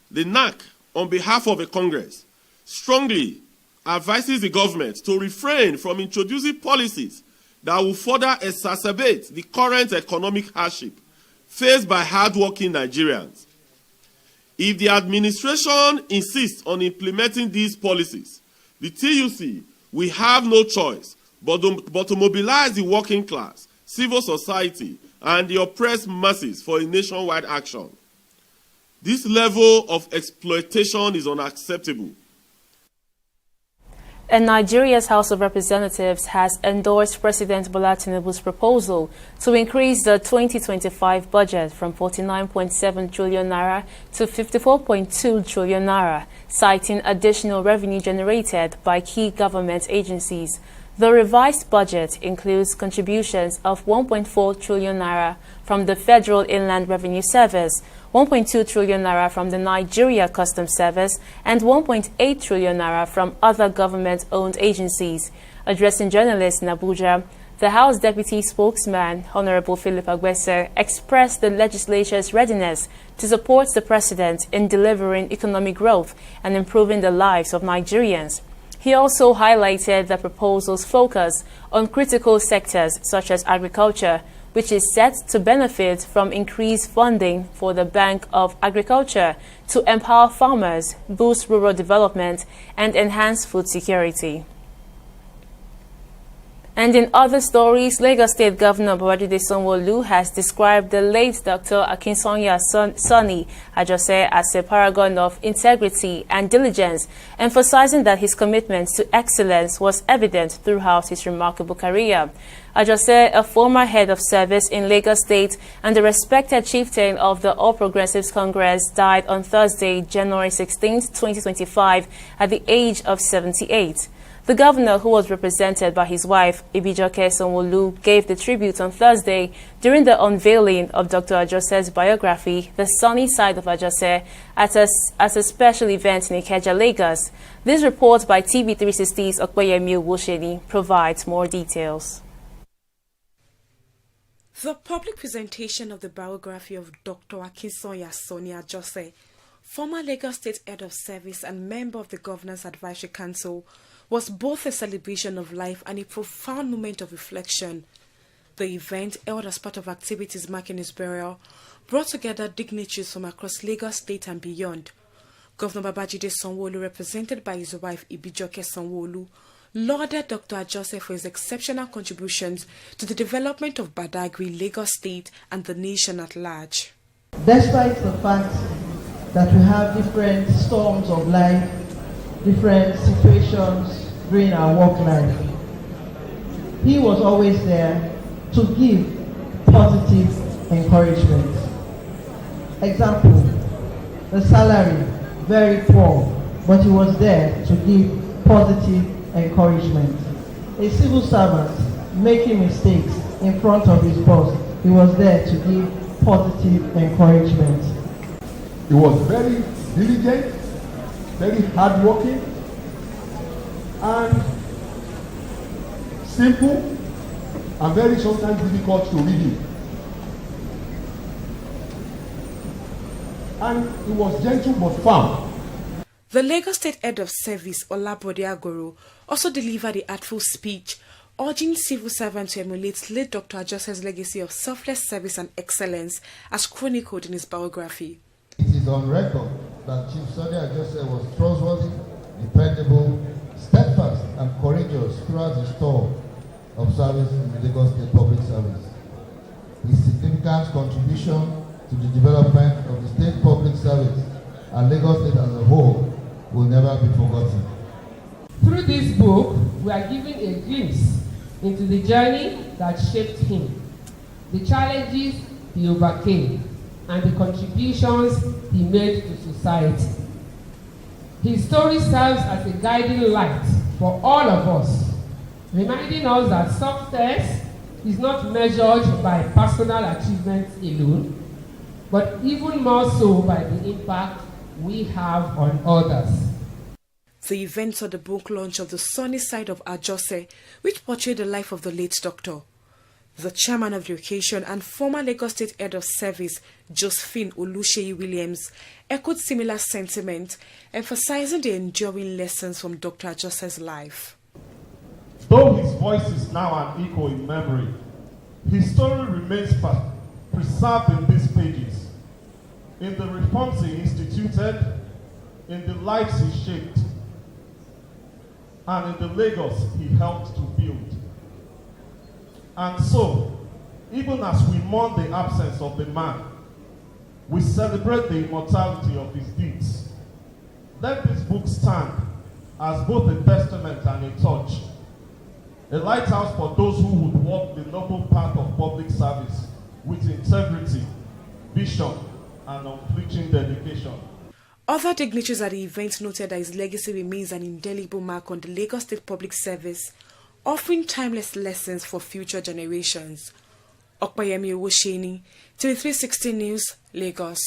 The NAC, on behalf of the Congress, strongly advises the government to refrain from introducing policies that will further exacerbate the current economic hardship faced by hardworking Nigerians. If the administration insists on implementing these policies, the TUC will have no choice but to mobilize the working class, civil society, and the oppressed masses for a nationwide action. This level of exploitation is unacceptable. And Nigeria's House of Representatives has endorsed President Bola Tinubu's proposal to increase the 2025 budget from 49.7 trillion naira to 54.2 trillion naira, citing additional revenue generated by key government agencies. The revised budget includes contributions of 1.4 trillion naira from the Federal Inland Revenue Service, 1.2 trillion naira from the Nigeria Customs Service, and 1.8 trillion naira from other government-owned agencies. Addressing journalists in Abuja, the House Deputy Spokesman, Honorable Philip Agbese, expressed the legislature's readiness to support the President in delivering economic growth and improving the lives of Nigerians. He also highlighted the proposal's focus on critical sectors such as agriculture, which is set to benefit from increased funding for the Bank of Agriculture to empower farmers, boost rural development, and enhance food security. And in other stories, Lagos State Governor Babajide Sanwo-Olu has described the late Dr. Akinsanya Sani Ajose as a paragon of integrity and diligence, emphasizing that his commitment to excellence was evident throughout his remarkable career. Ajose, a former head of service in Lagos State and a respected chieftain of the All Progressives Congress, died on Thursday, January 16, 2025, at the age of 78. The governor, who was represented by his wife, Ibijoke Sanwo-Olu, gave the tribute on Thursday during the unveiling of Dr. Ajose's biography, The Sunny Side of Ajose, at a special event in Ikeja, Lagos. This report by TV360's Okpeyemi Wosheni provides more details. The public presentation of the biography of Dr. Akinsanya Sani Ajose, former Lagos State Head of Service and member of the Governor's Advisory Council, was both a celebration of life and a profound moment of reflection. The event, held as part of activities marking his burial, brought together dignitaries from across Lagos State and beyond. Governor Babajide Sanwo-Olu, represented by his wife Ibijoke Sanwo-Olu, lauded Dr. Ajose for his exceptional contributions to the development of Badagry, Lagos State, and the nation at large. Despite the fact that we have different storms of life, different situations during our work life, he was always there to give positive encouragement. Example, the salary, very poor, but he was there to give positive encouragement. A civil servant making mistakes in front of his boss, he was there to give positive encouragement. He was very diligent, very hardworking, and simple, and very sometimes difficult to read him. And he was gentle but firm. The Lagos State Head of Service, Olabode Agoro, also delivered a artful speech urging civil servants to emulate late Dr. Ajose's legacy of selfless service and excellence as chronicled in his biography. It is on record that Chief Sani Ajose was trustworthy, dependable, steadfast, and courageous throughout his tour of service in the Lagos State Public Service. His significant contribution to the development of the state public service and Lagos State as a whole will never be forgotten. Through this book, we are given a glimpse into the journey that shaped him, the challenges he overcame, and the contributions he made to society. His story serves as a guiding light for all of us, reminding us that success is not measured by personal achievements alone, but even more so by the impact we have on others. The event saw the book launch of The Sunny Side of Ajose, which portrayed the life of the late doctor. The chairman of the occasion and former Lagos State Head of Service, Josephine Oluseyi Williams, echoed similar sentiment, emphasizing the enduring lessons from Dr. Ajose's life. Though his voice is now an echo in memory, his story remains preserved in these pages, in the reforms he instituted, in the lives he shaped, and in the Lagos he helped to build. And so, even as we mourn the absence of the man, we celebrate the immortality of his deeds. Let this book stand as both a testament and a torch, a lighthouse for those who would walk the noble path of public service with integrity, vision, and unflinching dedication. Other dignitaries at the event noted that his legacy remains an indelible mark on the Lagos State Public Service, offering timeless lessons for future generations. Okpeyemi Wosheni, TV360 News, Lagos.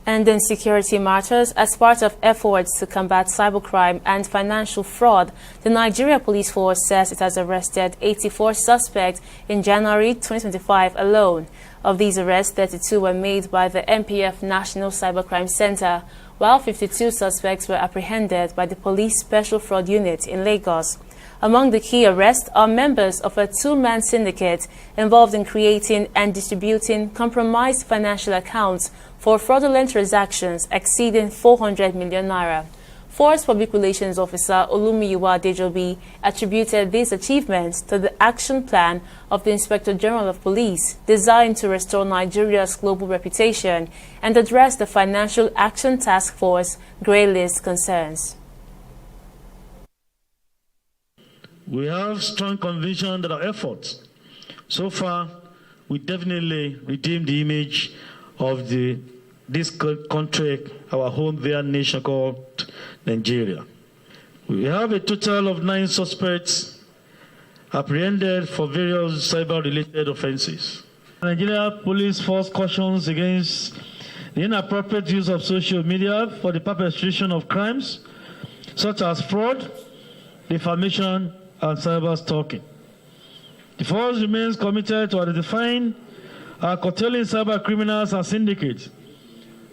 And in security matters, as part of efforts to combat cybercrime and financial fraud, the Nigeria Police Force says it has arrested 84 suspects in January 2025 alone. Of these arrests, 32 were made by the NPF National Cybercrime Center, while 52 suspects were apprehended by the Police Special Fraud Unit in Lagos. Among the key arrests are members of a two-man syndicate involved in creating and distributing compromised financial accounts for fraudulent transactions exceeding 400 million naira. Force Public Relations Officer Olumiyiwa Dejobi attributed these achievements to the action plan of the Inspector General of Police, designed to restore Nigeria's global reputation and address the Financial Action Task Force grey list concerns. We have strong conviction that our efforts so far will definitely redeem the image of this country, our home their nation called Nigeria. We have a total of 9 suspects apprehended for various cyber-related offenses. Nigeria Police Force cautions against the inappropriate use of social media for the perpetration of crimes such as fraud, defamation, and cyber stalking. The force remains committed to identifying and curtailing cyber criminals and syndicates,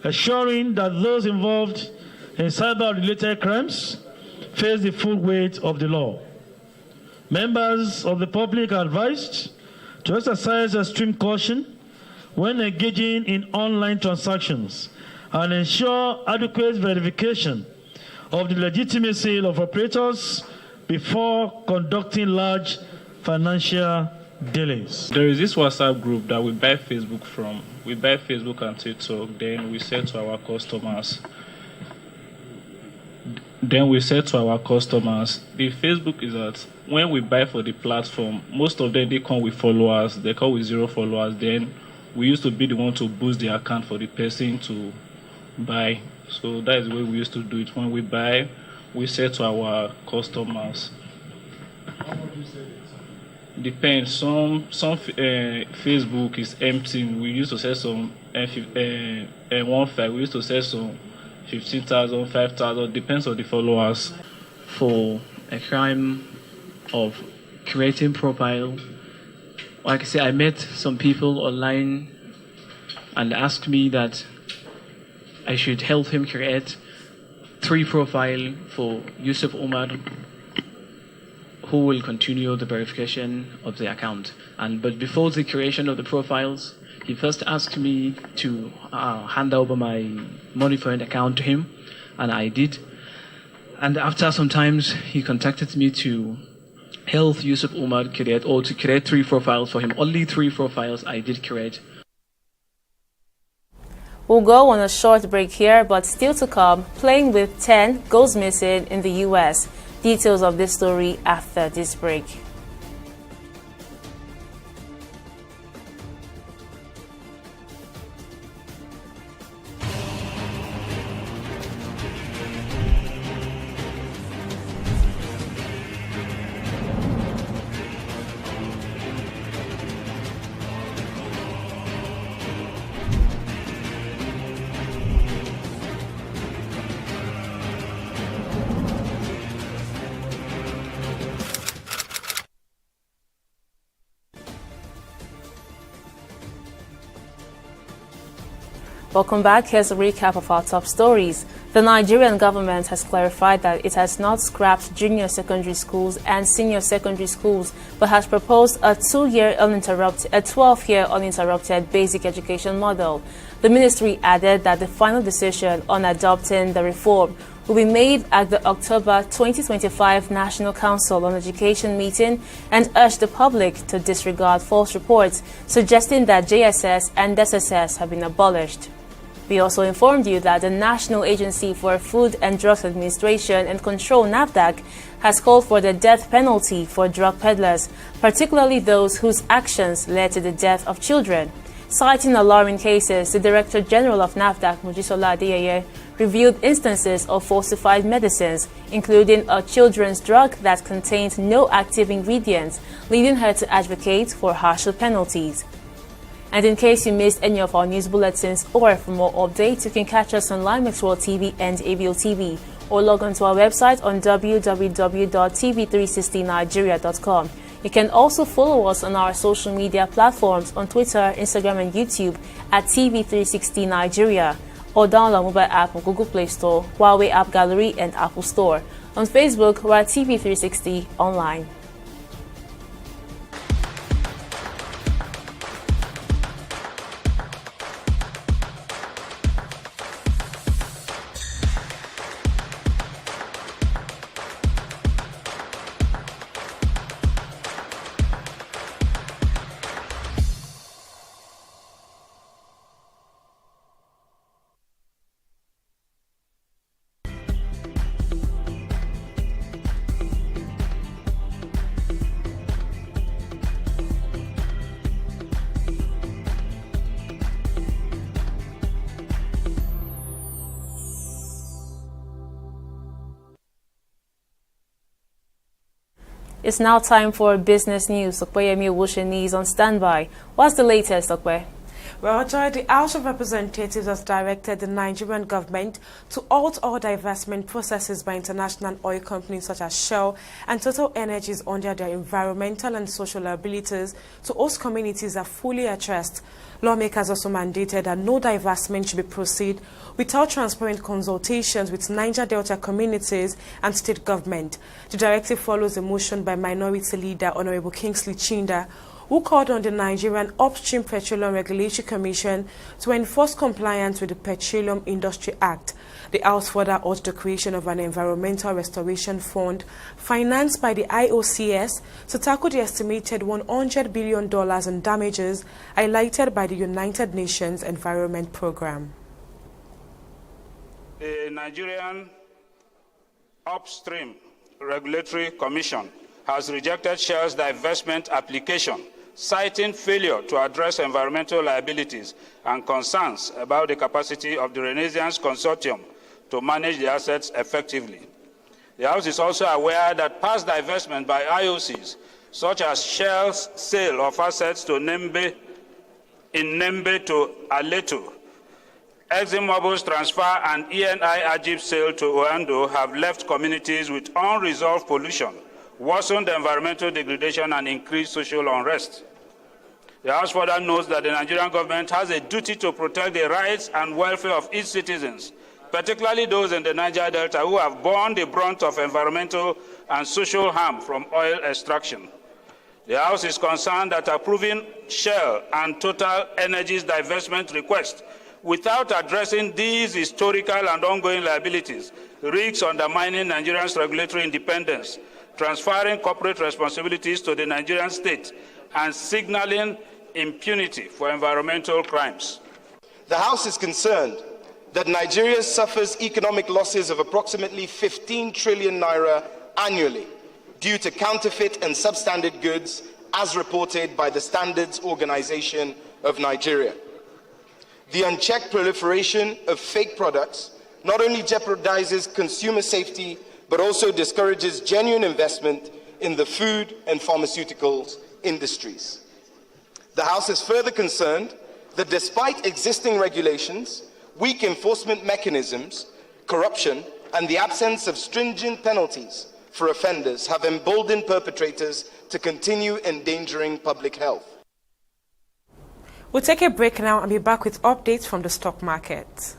assuring that those involved in cyber-related crimes face the full weight of the law. Members of the public are advised to exercise extreme caution when engaging in online transactions and ensure adequate verification of the legitimacy of operators before conducting large financial dealings. There is this WhatsApp group that we buy Facebook from. We buy Facebook and TikTok, then we sell to our customers. The Facebook is that when we buy for the platform, most of them, they come with followers, they come with 0 followers. Then we used to be the one to boost the account for the person to buy. So that is the way we used to do it. When we buy, we sell to our customers. How much do you sell it? Depends. Some Facebook is empty. We used to sell some 1.5. We used to sell some 15,000, 5,000. Depends on the followers. For a crime of creating profile, like I say, I met some people online and asked me that I should help him create 3 profiles for Yusuf Umar, who will continue the verification of the account. But before the creation of the profiles, he first asked me to hand over my money for an account to him, and I did. And after some times, he contacted me to help Yusuf Umar create 3 profiles for him. Only 3 profiles I did create. We'll go on a short break here, but still to come, plane with 10 goes missing in the U.S. Details of this story after this break. Welcome back. Here's a recap of our top stories. The Nigerian government has clarified that it has not scrapped junior secondary schools and senior secondary schools, but has proposed a 12-year uninterrupted basic education model. The ministry added that the final decision on adopting the reform will be made at the October 2025 National Council on Education meeting and urged the public to disregard false reports suggesting that JSS and SSS have been abolished. We also informed you that the National Agency for Food and Drugs Administration and Control, NAFDAC, has called for the death penalty for drug peddlers, particularly those whose actions led to the death of children. Citing alarming cases, the Director General of NAFDAC, Mojisola Adeyeye, reviewed instances of falsified medicines, including a children's drug that contained no active ingredients, leading her to advocate for harsher penalties. And in case you missed any of our news bulletins or for more updates, you can catch us on Line Maxwell TV and ABO TV, or log on to our website on www.tv360nigeria.com. You can also follow us on our social media platforms on Twitter, Instagram, and YouTube at TV360 Nigeria, or download mobile app on Google Play Store, Huawei App Gallery, and Apple Store. On Facebook, we're at TV360 Online. It's now time for business news. Okpeyemi Owusheni is on standby. What's the latest, Okpe? Well, Joy, the House of Representatives has directed the Nigerian government to halt all divestment processes by international oil companies such as Shell and Total Energies under their environmental and social liabilities to host communities are fully addressed. Lawmakers also mandated that no divestment should be proceed without transparent consultations with Niger Delta communities and state government. The directive follows a motion by Minority Leader Honorable Kingsley Chinda, who called on the Nigerian Upstream Petroleum Regulatory Commission to enforce compliance with the Petroleum Industry Act. The House further urged the creation of an Environmental Restoration Fund financed by the IOCS to tackle the estimated $100 billion in damages highlighted by the United Nations Environment Programme. The Nigerian Upstream Regulatory Commission has rejected Shell's divestment application, citing failure to address environmental liabilities and concerns about the capacity of the Renaissance Consortium to manage the assets effectively. The House is also aware that past divestment by IOCs, such as Shell's sale of assets to Nembe to Aleto, ExxonMobil's transfer and ENI Ajib's sale to Oando, have left communities with unresolved pollution, worsened environmental degradation, and increased social unrest. The House further notes that the Nigerian government has a duty to protect the rights and welfare of its citizens, particularly those in the Niger Delta who have borne the brunt of environmental and social harm from oil extraction. The House is concerned that approving Shell and Total Energies divestment request without addressing these historical and ongoing liabilities risks undermining Nigeria's regulatory independence, transferring corporate responsibilities to the Nigerian state, and signaling impunity for environmental crimes. The House is concerned that Nigeria suffers economic losses of approximately 15 trillion naira annually due to counterfeit and substandard goods, as reported by the Standards Organization of Nigeria. The unchecked proliferation of fake products not only jeopardizes consumer safety, but also discourages genuine investment in the food and pharmaceuticals industries. The House is further concerned that despite existing regulations, weak enforcement mechanisms, corruption, and the absence of stringent penalties for offenders have emboldened perpetrators to continue endangering public health. We'll take a break now and be back with updates from the stock market.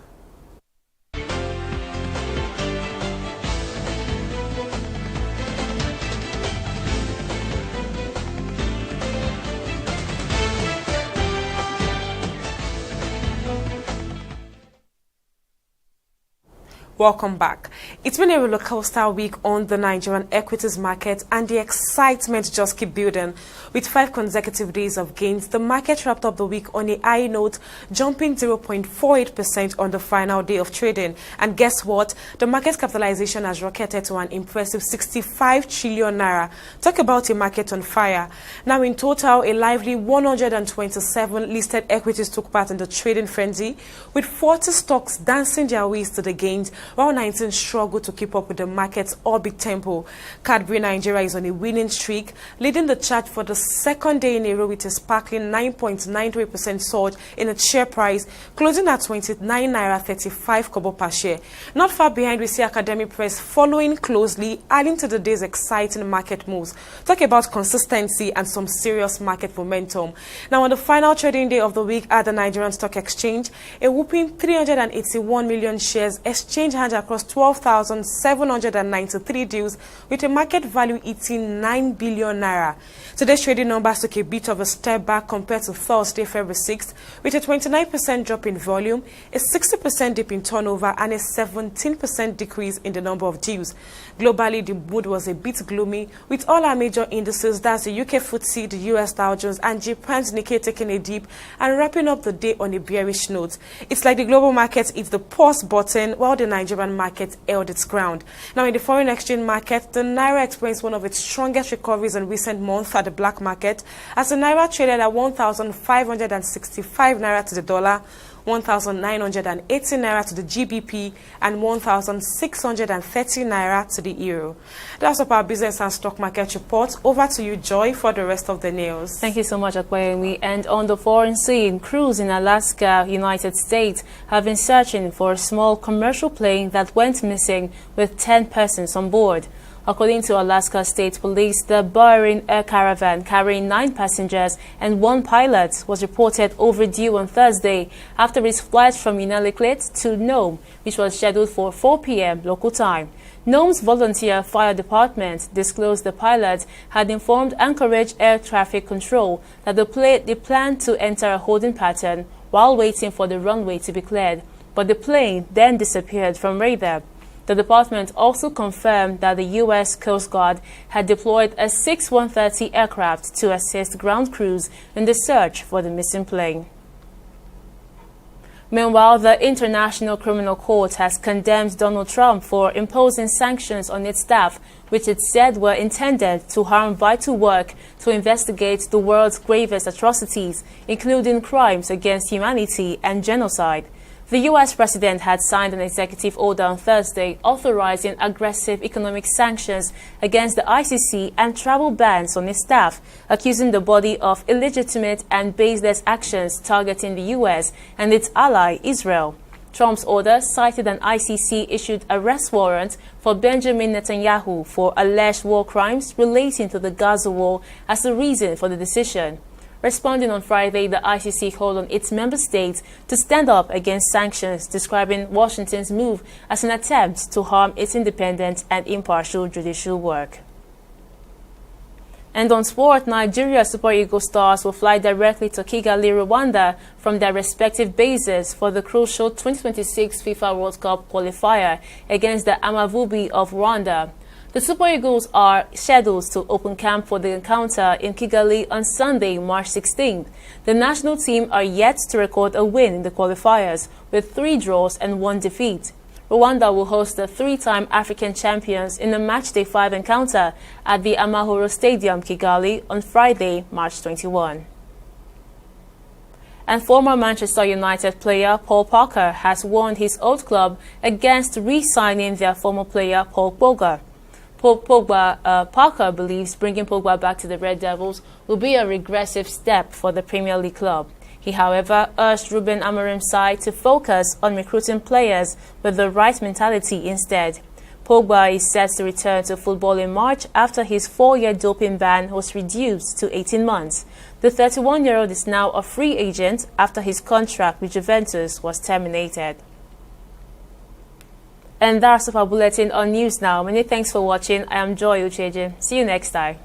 Welcome back. It's been a roller coaster week on the Nigerian equities market, and the excitement just keeps building. With 5 consecutive days of gains, the market wrapped up the week on a high note, jumping 0.48% on the final day of trading. And guess what? The market capitalization has rocketed to an impressive 65 trillion naira. Talk about a market on fire. Now, in total, a lively 127 listed equities took part in the trading frenzy, with 40 stocks dancing their ways to the gains, while 19 struggle to keep up with the market's orbit tempo. Cadbury Nigeria is on a winning streak, leading the chart for the second day in a row with a sparkling 9.93% surge in its share price, closing at 29 naira 35 kobo per share. Not far behind, we see Academy Press following closely, adding to the day's exciting market moves. Talk about consistency and some serious market momentum. Now, on the final trading day of the week at the Nigerian Stock Exchange, a whopping 381 million shares exchanged hands across 12,793 deals, with a market value hitting 9 billion naira. Today's trading numbers took a bit of a step back compared to Thursday, February 6th, with a 29% drop in volume, a 60% dip in turnover, and a 17% decrease in the number of deals. Globally, the mood was a bit gloomy, with all our major indices, that's the UK FTSE, the US Dow Jones, and Japan's Nikkei taking a dip and wrapping up the day on a bearish note. It's like the global market hit the pause button while the Nigerian market held its ground. Now, in the foreign exchange market, the Naira experienced one of its strongest recoveries in recent months at the black market, as the Naira traded at 1,565 Naira to the dollar, 1,980 naira to the GBP, and 1,630 naira to the euro. That's up our business and stock market report. Over to you, Joy, for the rest of the news. Thank you so much, Akbayemi. And on the foreign scene, crews in Alaska, United States, have been searching for a small commercial plane that went missing with 10 persons on board. According to Alaska State Police, the Boeing air caravan carrying 9 passengers and 1 pilot was reported overdue on Thursday after its flight from Inuktitut to Nome, which was scheduled for 4 p.m. local time. Nome's volunteer fire department disclosed the pilot had informed Anchorage Air Traffic Control that they planned to enter a holding pattern while waiting for the runway to be cleared, but the plane then disappeared from radar. The department also confirmed that the U.S. Coast Guard had deployed a C-130 aircraft to assist ground crews in the search for the missing plane. Meanwhile, the International Criminal Court has condemned Donald Trump for imposing sanctions on its staff, which it said were intended to harm vital work to investigate the world's gravest atrocities, including crimes against humanity and genocide. The U.S. president had signed an executive order on Thursday authorizing aggressive economic sanctions against the ICC and travel bans on its staff, accusing the body of illegitimate and baseless actions targeting the U.S. and its ally, Israel. Trump's order cited an ICC-issued arrest warrant for Benjamin Netanyahu for alleged war crimes relating to the Gaza war as the reason for the decision. Responding on Friday, the ICC called on its member states to stand up against sanctions, describing Washington's move as an attempt to harm its independent and impartial judicial work. And on sport, Nigeria Super Eagles stars will fly directly to Kigali, Rwanda from their respective bases for the crucial 2026 FIFA World Cup qualifier against the Amavubi of Rwanda. The Super Eagles are scheduled to open camp for the encounter in Kigali on Sunday, March 16th. The national team are yet to record a win in the qualifiers, with 3 draws and 1 defeat. Rwanda will host the 3-time African champions in a matchday 5 encounter at the Amahoro Stadium, Kigali, on Friday, March 21. And former Manchester United player Paul Parker has warned his old club against re-signing their former player Paul Pogba. Parker believes bringing Pogba back to the Red Devils will be a regressive step for the Premier League club. He, however, urged Ruben Amorim's side to focus on recruiting players with the right mentality instead. Pogba is set to return to football in March after his 4-year doping ban was reduced to 18 months. The 31-year-old is now a free agent after his contract with Juventus was terminated. And that's our bulletin on News Now. Many thanks for watching. I am Joy Ucheje. See you next time.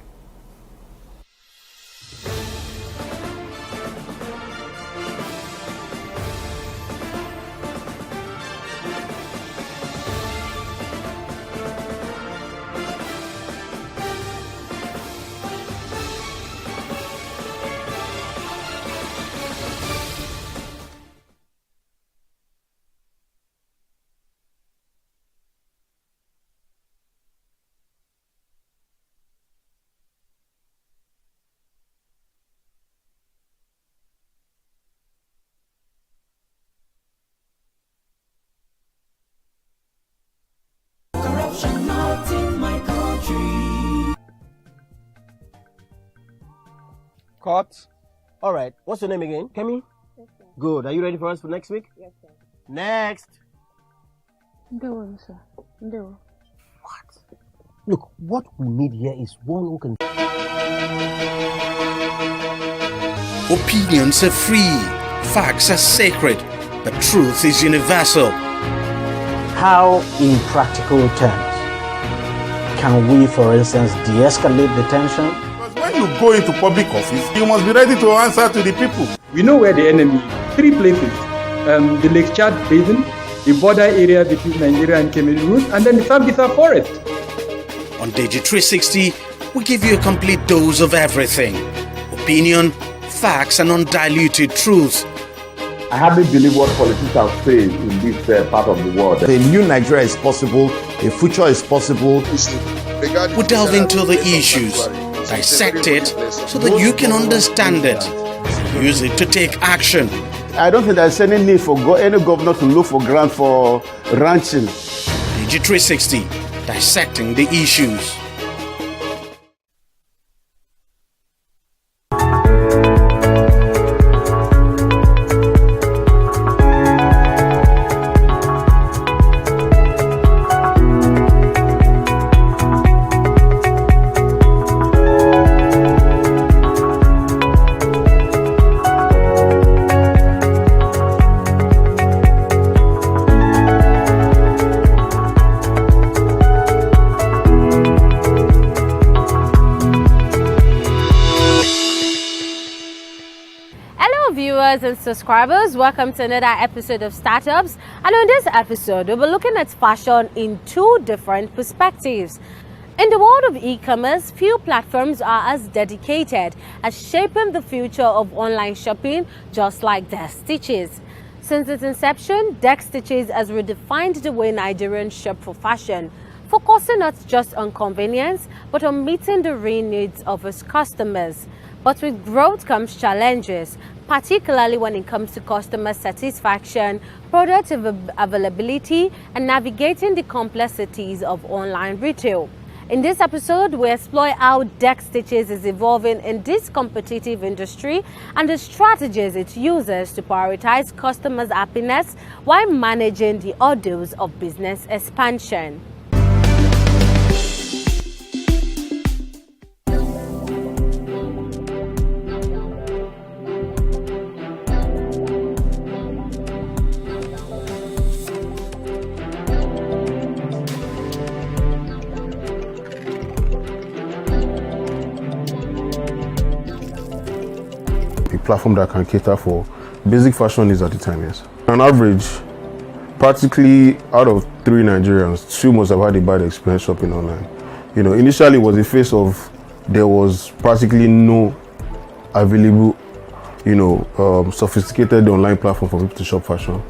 Cut. All right. What's your name again? Kemi? Yes, sir. Good. Are you ready for us for next week? Yes, sir. Next. No, sir. No. What? Look, what we need here is one who can... Opinions are free, facts are sacred, but truth is universal. How, in practical terms, can we, for instance, de-escalate the tension? When you go into public office, you must be ready to answer to the people. We know where the enemy is. 3 places. The Lake Chad Basin, the border area between Nigeria and Cameroon, and then the Sambisa Forest. On TV360, we give you a complete dose of everything. Opinion, facts, and undiluted truth. I hardly believe what politicians say in this part of the world. A new Nigeria is possible, a future is possible. We delve into the issues, dissect it so that you can understand it, use it to take action, I don't think there's any need for any governor to look for grant for ranching. TV360, dissecting the issues. And subscribers, welcome to another episode of Startups, and on this episode we'll be looking at fashion in two different perspectives. In the world of e-commerce, few platforms are as dedicated as shaping the future of online shopping, just like Dex Stitches. Since its inception, Dex Stitches has redefined the way Nigerians shop for fashion, focusing not just on convenience but on meeting the real needs of its customers. But with growth comes challenges, particularly when it comes to customer satisfaction, product availability, and navigating the complexities of online retail. In this episode, we explore how Dex Stitches is evolving in this competitive industry and the strategies it uses to prioritize customers' happiness while managing the hurdles of business expansion. Platform that can cater for basic fashion needs at the time, yes. On average, practically out of 3 Nigerians, 2 must have had a bad experience shopping online. You know, initially it was a phase of there was practically no available, sophisticated online platform for people to shop fashion.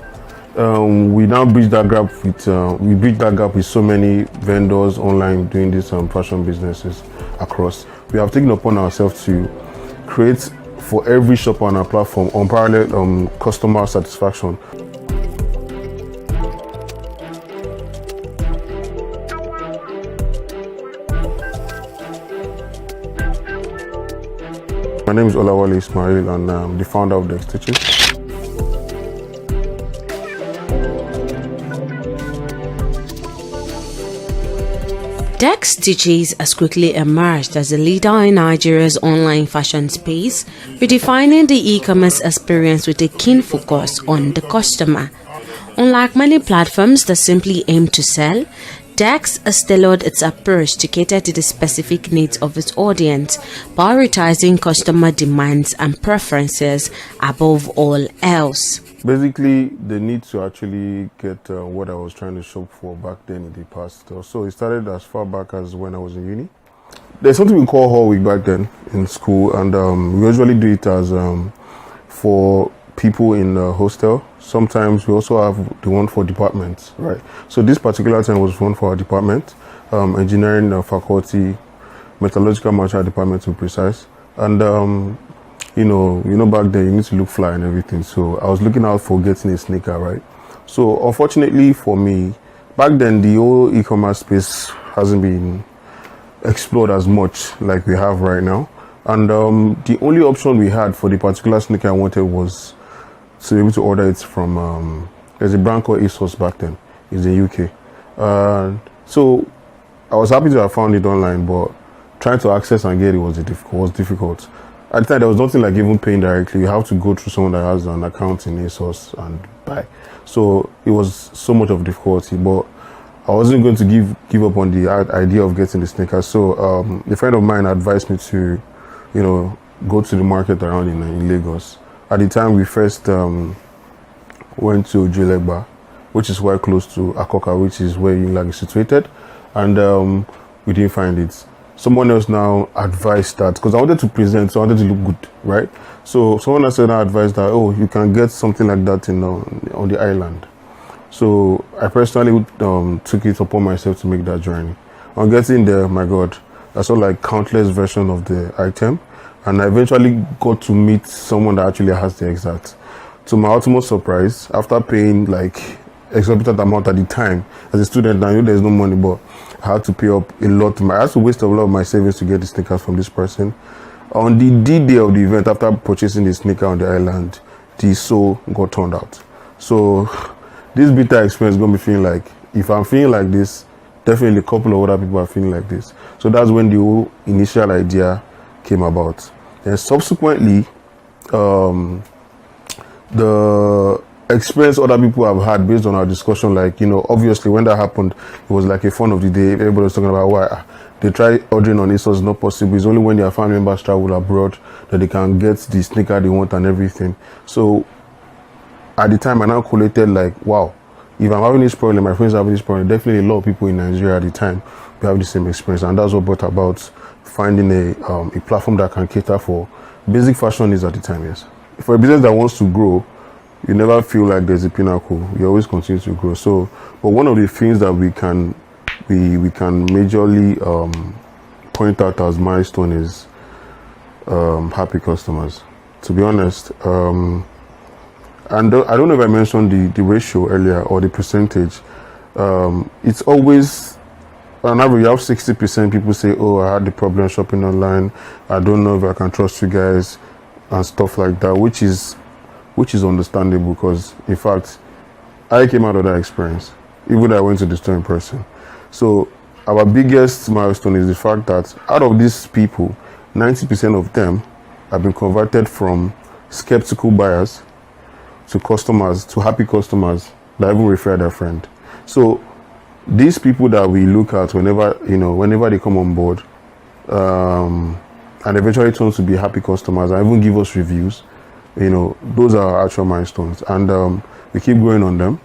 We now bridge that gap with so many vendors online doing these fashion businesses across. We have taken upon ourselves to create for every shopper on our platform unparalleled customer satisfaction. My name is Olawale Ismail and I'm the founder of Dex Stitches. Dex Stitches has quickly emerged as a leader in Nigeria's online fashion space, redefining the e-commerce experience with a keen focus on the customer. Unlike many platforms that simply aim to sell, Dex has tailored its approach to cater to the specific needs of its audience, prioritizing customer demands and preferences above all else. Basically, the need to actually get what I was trying to shop for back then in the past. So it started as far back as when I was in uni. There's something we call Hall Week back then in school, and we usually do it as for people in the hostel. Sometimes we also have the one for departments, right? So this particular time was one for our department, engineering faculty, metallurgical material department to be precise, and you know, back then you need to look fly and everything. So I was looking out for getting a sneaker, right? So unfortunately for me, back then the whole e-commerce space hasn't been explored as much like we have right now. And the only option we had for the particular sneaker I wanted was to be able to order it from, there's a brand called ASOS back then, it's in UK. So I was happy to have found it online, but trying to access and get it was difficult. At the time, there was nothing like even paying directly. You have to go through someone that has an account in ASOS and buy. So it was so much of difficulty, but I wasn't going to give up on the idea of getting the sneakers. So a friend of mine advised me to, go to the market around in Lagos. At the time, we first went to Julegba, which is quite close to Akoka, which is where Unilag is situated, and we didn't find it. Someone else now advised that, because I wanted to present, so I wanted to look good, right? So someone else now advised that, oh, you can get something like that on the island. So I personally took it upon myself to make that journey. On getting there, my God, I saw like countless versions of the item, and I eventually got to meet someone that actually has the exact. To my ultimate surprise, after paying like exorbitant amount at the time, as a student, I knew there's no money, but I had to pay up a lot. I had to waste a lot of my savings to get the sneakers from this person. On the D-Day of the event, after purchasing the sneaker on the island, the sole got turned out. So this bitter experience got me feeling like, if I'm feeling like this, definitely a couple of other people are feeling like this. So that's when the whole initial idea came about. And subsequently, the experience other people have had based on our discussion, like, obviously when that happened, it was like a fun of the day. Everybody was talking about why they try ordering on it, so it's not possible. It's only when their family members travel abroad that they can get the sneaker they want and everything. So at the time, I now collated like, wow, if I'm having this problem, my friends are having this problem, definitely a lot of people in Nigeria at the time we have the same experience, and that's what brought about finding a platform that can cater for basic fashion needs at the time. Yes, for a business that wants to grow, you never feel like there's a pinnacle. You always continue to grow. So, but one of the things that we can majorly point out as milestone is happy customers. To be honest, and I don't know if I mentioned the ratio earlier or the percentage. It's always, on average, you have 60% people say, oh, I had the problem shopping online, I don't know if I can trust you guys, and stuff like that, which is understandable, because in fact I came out of that experience even though I went to the store in person. So our biggest milestone is the fact that out of these people, 90% of them have been converted from skeptical buyers to customers, to happy customers that even refer their friend. So these people that we look at whenever they come on board, and eventually turn to be happy customers and even give us reviews, those are our actual milestones, and we keep going on them.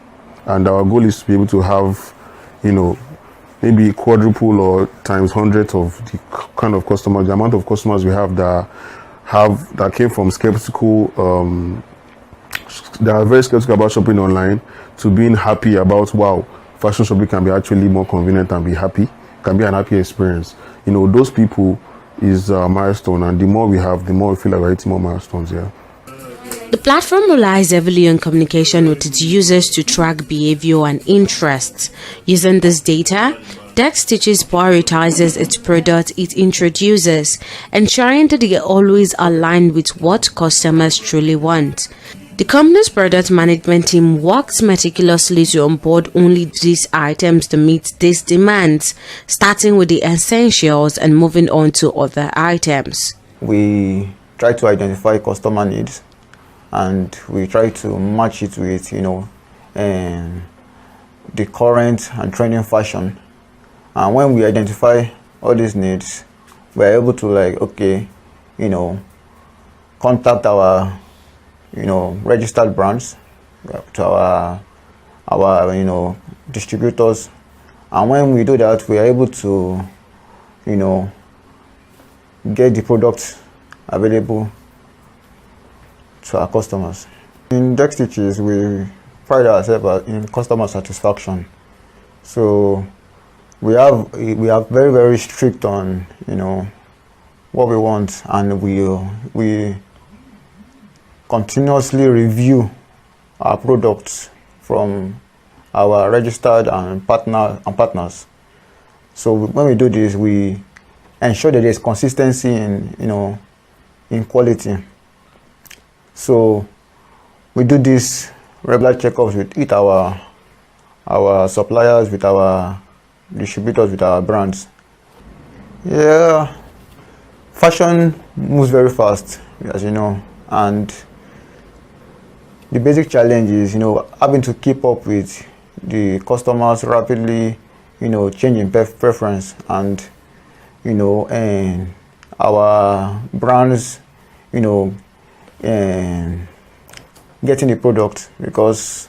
And our goal is to be able to have, maybe quadruple or times hundreds of the kind of customers, the amount of customers we have that came from skeptical, that are very skeptical about shopping online, to being happy about, wow, fashion shopping can be actually more convenient and can be an happy experience. Those people is a milestone, and the more we have, the more we feel like we're hitting more milestones. Yeah. The platform relies heavily on communication with its users to track behavior and interests. Using this data, Dex Stitches prioritizes its product it introduces, ensuring that they are always aligned with what customers truly want. The company's product management team works meticulously to onboard only these items to meet these demands, starting with the essentials and moving on to other items. We try to identify customer needs, and we try to match it with, the current and trending fashion. And when we identify all these needs, we're able to contact our registered brands, to our distributors, and when we do that, we are able to get the products available to our customers. In Dex Stitches, we pride ourselves in customer satisfaction. So we are very, very strict on what we want, and we continuously review our products from our registered and partners. So when we do this, we ensure that there's consistency in quality. So we do this regular checkups with our suppliers, with our distributors, with our brands. Yeah, fashion moves very fast, as you know, and the basic challenge is, having to keep up with the customers' rapidly, changing preference, and, and our brands, and getting the product, because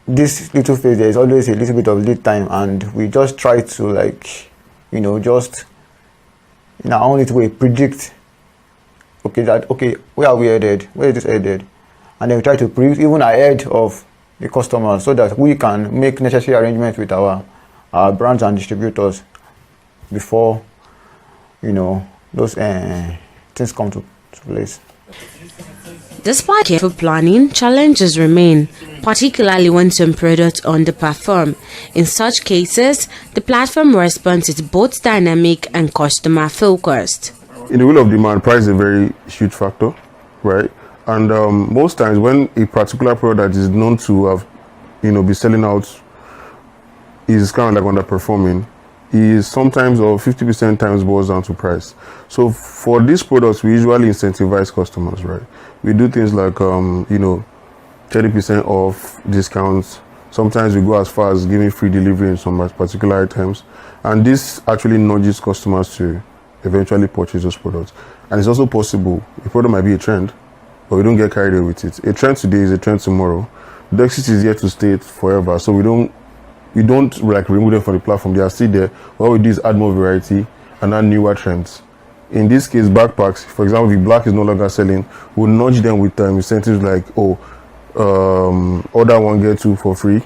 this little phase there is always a little bit of lead time, and we just try to just in our own little way predict where are we headed, where is this headed, and then we try to predict even ahead of the customer, so that we can make necessary arrangements with our brands and distributors before those things come to place. Despite careful planning, challenges remain, particularly when some products underperform. In such cases, the platform response is both dynamic and customer focused. In the will of demand, price is a very huge factor, right? And most times when a particular product that is known to have, be selling out is kind of like underperforming, is sometimes or 50% times boils down to price. So for these products, we usually incentivize customers, right? We do things like, 30% off discounts. Sometimes we go as far as giving free delivery in some particular items. And this actually nudges customers to eventually purchase those products. And it's also possible, a product might be a trend, but we don't get carried away with it. A trend today is a trend tomorrow. Dexit is here to stay forever, so we don't like remove them from the platform. They are still there. What we do is add more variety and add newer trends. In this case, backpacks, for example, if black is no longer selling, we'll nudge them with incentives like, order one, get two for free.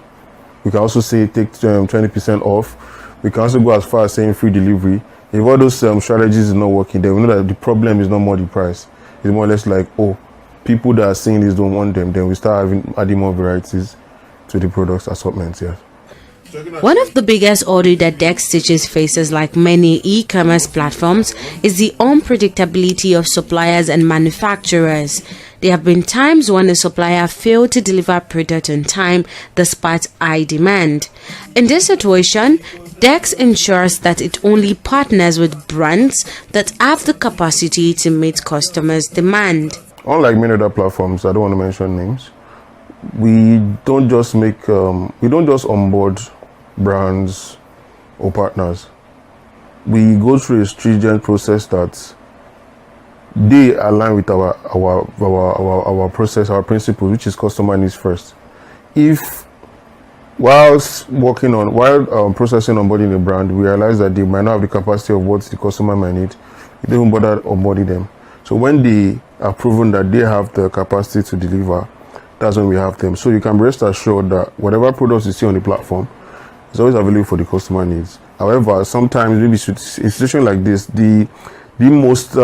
We can also say take 20% off. We can also go as far as saying free delivery. If all those strategies is not working, then we know that the problem is not more the price. It's more or less like, people that are seeing this don't want them. Then we start adding more varieties to the products assortments. Yeah. One of the biggest order that Dexit faces, like many e-commerce platforms, is the unpredictability of suppliers and manufacturers. There have been times when a supplier failed to deliver product on time despite high demand. In this situation, Dex ensures that it only partners with brands that have the capacity to meet customers' demand. Unlike many other platforms, I don't want to mention names, we don't just onboard brands or partners. We go through a stringent process that they align with our process, our principles, which is customer needs first. If while processing onboarding a brand, we realize that they might not have the capacity of what the customer might need, we don't bother onboarding them. So when they are proven that they have the capacity to deliver, that's when we have them. So you can rest assured that whatever products you see on the platform is always available for the customer needs. However, sometimes maybe in a situation like this, the most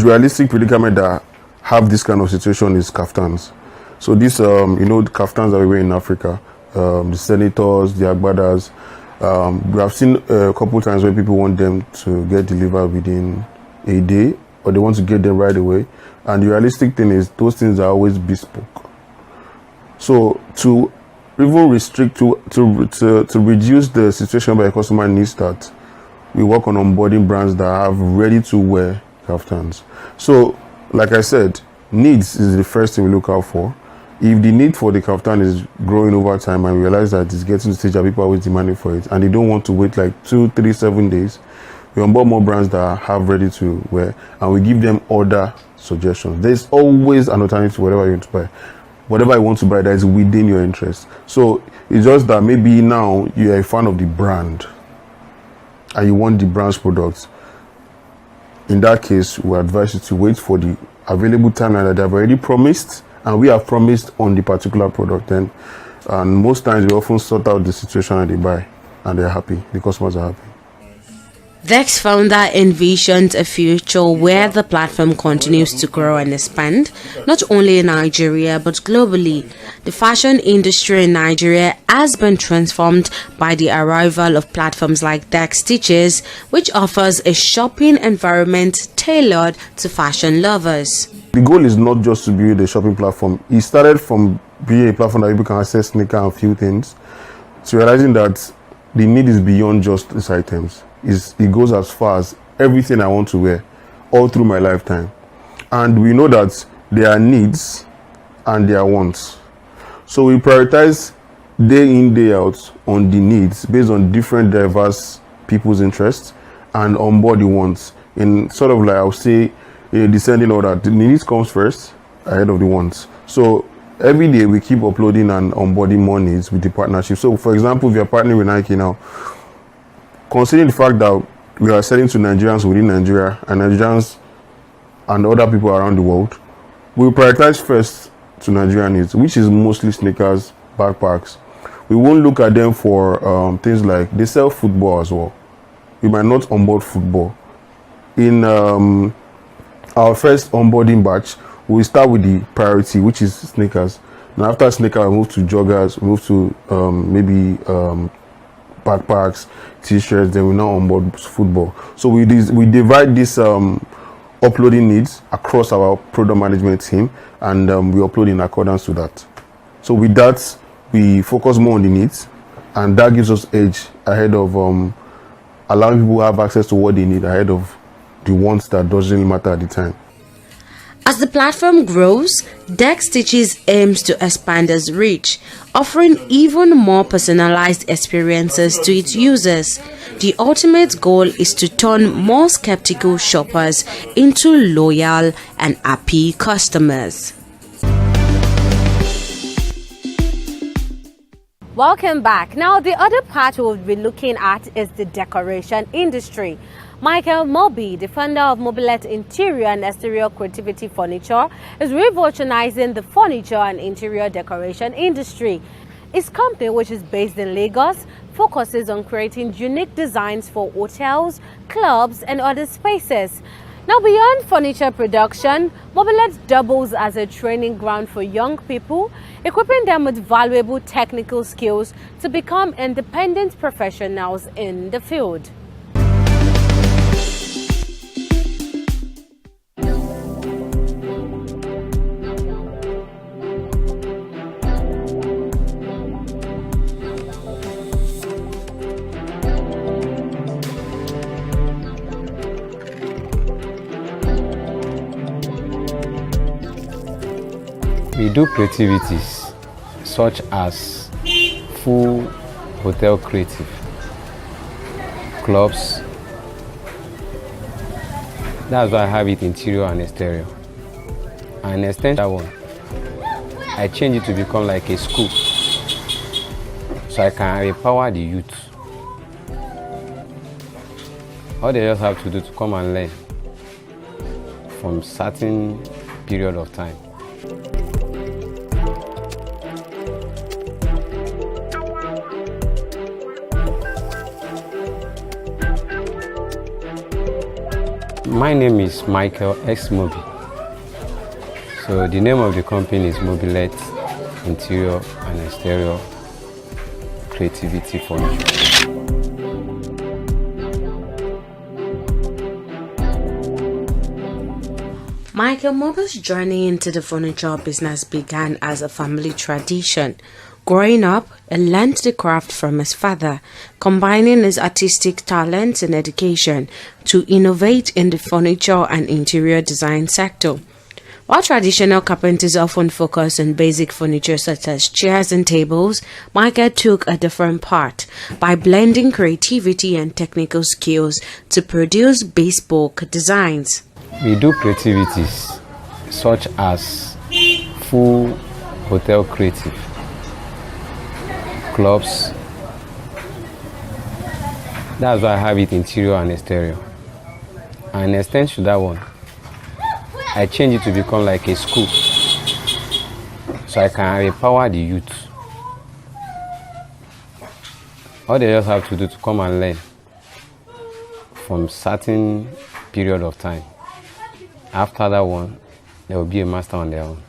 realistic predicament that have this kind of situation is kaftans. So this, the kaftans that we wear in Africa, the senators, the agbadas, we have seen a couple times where people want them to get delivered within a day, or they want to get them right away. And the realistic thing is those things are always bespoke. So to even restrict to reduce the situation where a customer needs that, we work on onboarding brands that have ready to wear kaftans. So like I said, needs is the first thing we look out for. If the need for the kaftan is growing over time and we realize that it's getting to the stage that people are always demanding for it and they don't want to wait like 2, 3, 7 days, we onboard more brands that have ready to wear and we give them order suggestions. There's always an alternative to whatever you want to buy. Whatever you want to buy that is within your interest. So it's just that maybe now you're a fan of the brand and you want the brand's products. In that case, we advise you to wait for the available timeline that they've already promised and we have promised on the particular product. And most times we often sort out the situation that they buy and they're happy. The customers are happy. Dex founder envisions a future where the platform continues to grow and expand, not only in Nigeria but globally. The fashion industry in Nigeria has been transformed by the arrival of platforms like Dex Stitches, which offers a shopping environment tailored to fashion lovers. The goal is not just to build a shopping platform. It started from being a platform that people can access sneakers and a few things, to realizing that the need is beyond just these items. It goes as far as everything I want to wear all through my lifetime. And we know that there are needs and there are wants. So we prioritize day in, day out on the needs based on different diverse people's interests and onboard the wants. In sort of like, I would say, a descending order. The needs comes first ahead of the wants. So every day we keep uploading and onboarding more needs with the partnership. So for example, if you're partnering with Nike now, considering the fact that we are selling to Nigerians within Nigeria and Nigerians and other people around the world, we prioritize first to Nigerian needs, which is mostly sneakers, backpacks. We won't look at them for things like, they sell football as well. We might not onboard football. In our first onboarding batch, we start with the priority, which is sneakers. Now after sneakers, we move to joggers, we move to maybe backpacks, t-shirts, then we now onboard football. So we divide this uploading needs across our product management team, and we upload in accordance to that. So with that, we focus more on the needs, and that gives us edge ahead of allowing people to have access to what they need ahead of the ones that doesn't really matter at the time. As the platform grows, Deck Stitches aims to expand its reach, offering even more personalized experiences to its users. The ultimate goal is to turn more skeptical shoppers into loyal and happy customers. Welcome back. Now, the other part we'll be looking at is the decoration industry. Michael Moby, the founder of Mobilet Interior and Exterior Creativity Furniture, is revolutionizing the furniture and interior decoration industry. His company, which is based in Lagos, focuses on creating unique designs for hotels, clubs, and other spaces. Now, beyond furniture production, Mobilet doubles as a training ground for young people, equipping them with valuable technical skills to become independent professionals in the field. We do creativities such as full hotel creative, clubs. That's why I have it interior and exterior. And extend that one, I change it to become like a school, so I can empower the youth. All they just have to do to come and learn from certain period of time. My name is Michael X Moby. So the name of the company is Mobilet Interior and Exterior Creativity Furniture. Michael Moby's journey into the furniture business began as a family tradition. Growing up, he learned the craft from his father, combining his artistic talents and education to innovate in the furniture and interior design sector. While traditional carpenters often focus on basic furniture such as chairs and tables, Michael took a different path by blending creativity and technical skills to produce bespoke designs. We do creativities such as full hotel creative, clubs. That's why I have it interior and exterior. And extend to that one, I change it to become like a school, so I can empower the youth. All they just have to do to come and learn from certain period of time. After that one, they will be a master on their own.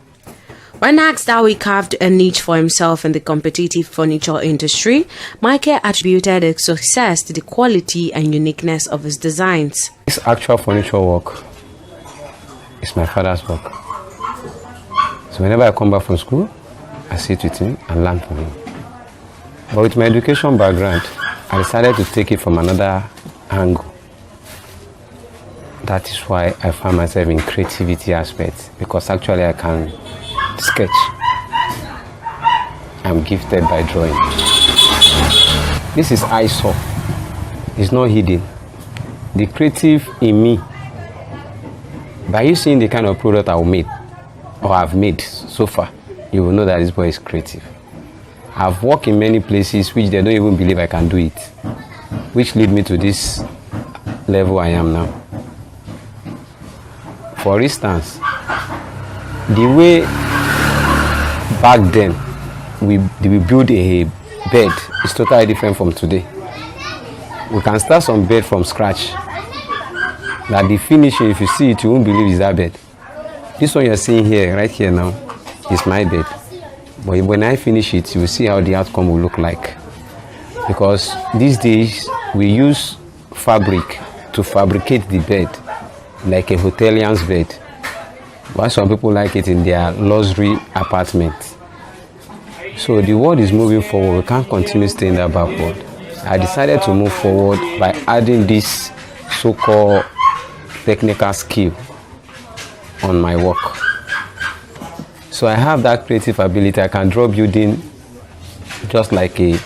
When asked how he carved a niche for himself in the competitive furniture industry, Michael attributed his success to the quality and uniqueness of his designs. This actual furniture work is my father's work. So whenever I come back from school, I sit with him and learn from him. But with my education background, I decided to take it from another angle. That is why I find myself in creativity aspects, because actually I can sketch. I'm gifted by drawing. This is eyesore. It's not hidden. The creative in me, by you seeing the kind of product I've made so far, you will know that this boy is creative. I've worked in many places which they don't even believe I can do it, which lead me to this level I am now. For instance, the way back then we build a bed is totally different from today. We can start some bed from scratch That the finishing, if you see it, you won't believe it's that bed. This one you're seeing here, right here now, is my bed. But when I finish it, you will see how the outcome will look like. Because these days, we use fabric to fabricate the bed, like a hotelian's bed. Why some people like it in their luxury apartment. So the world is moving forward. We can't continue staying that backward. I decided to move forward by adding this so-called technical skill on my work. So I have that creative ability. I can draw building just like the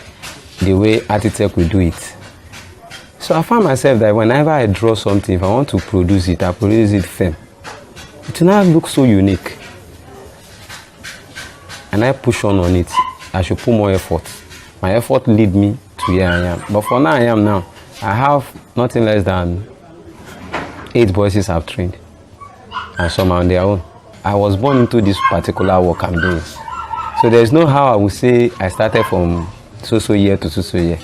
way architect will do it. So I found myself that whenever I draw something, if I want to produce it, I produce it firm. It will now look so unique. And I push on it. I should put more effort. My effort lead me to where I am. But for now, I am now. I have nothing less than 8 boys I've trained. And some are on their own. I was born into this particular work I'm doing. So there's no how I would say I started from so year to so year.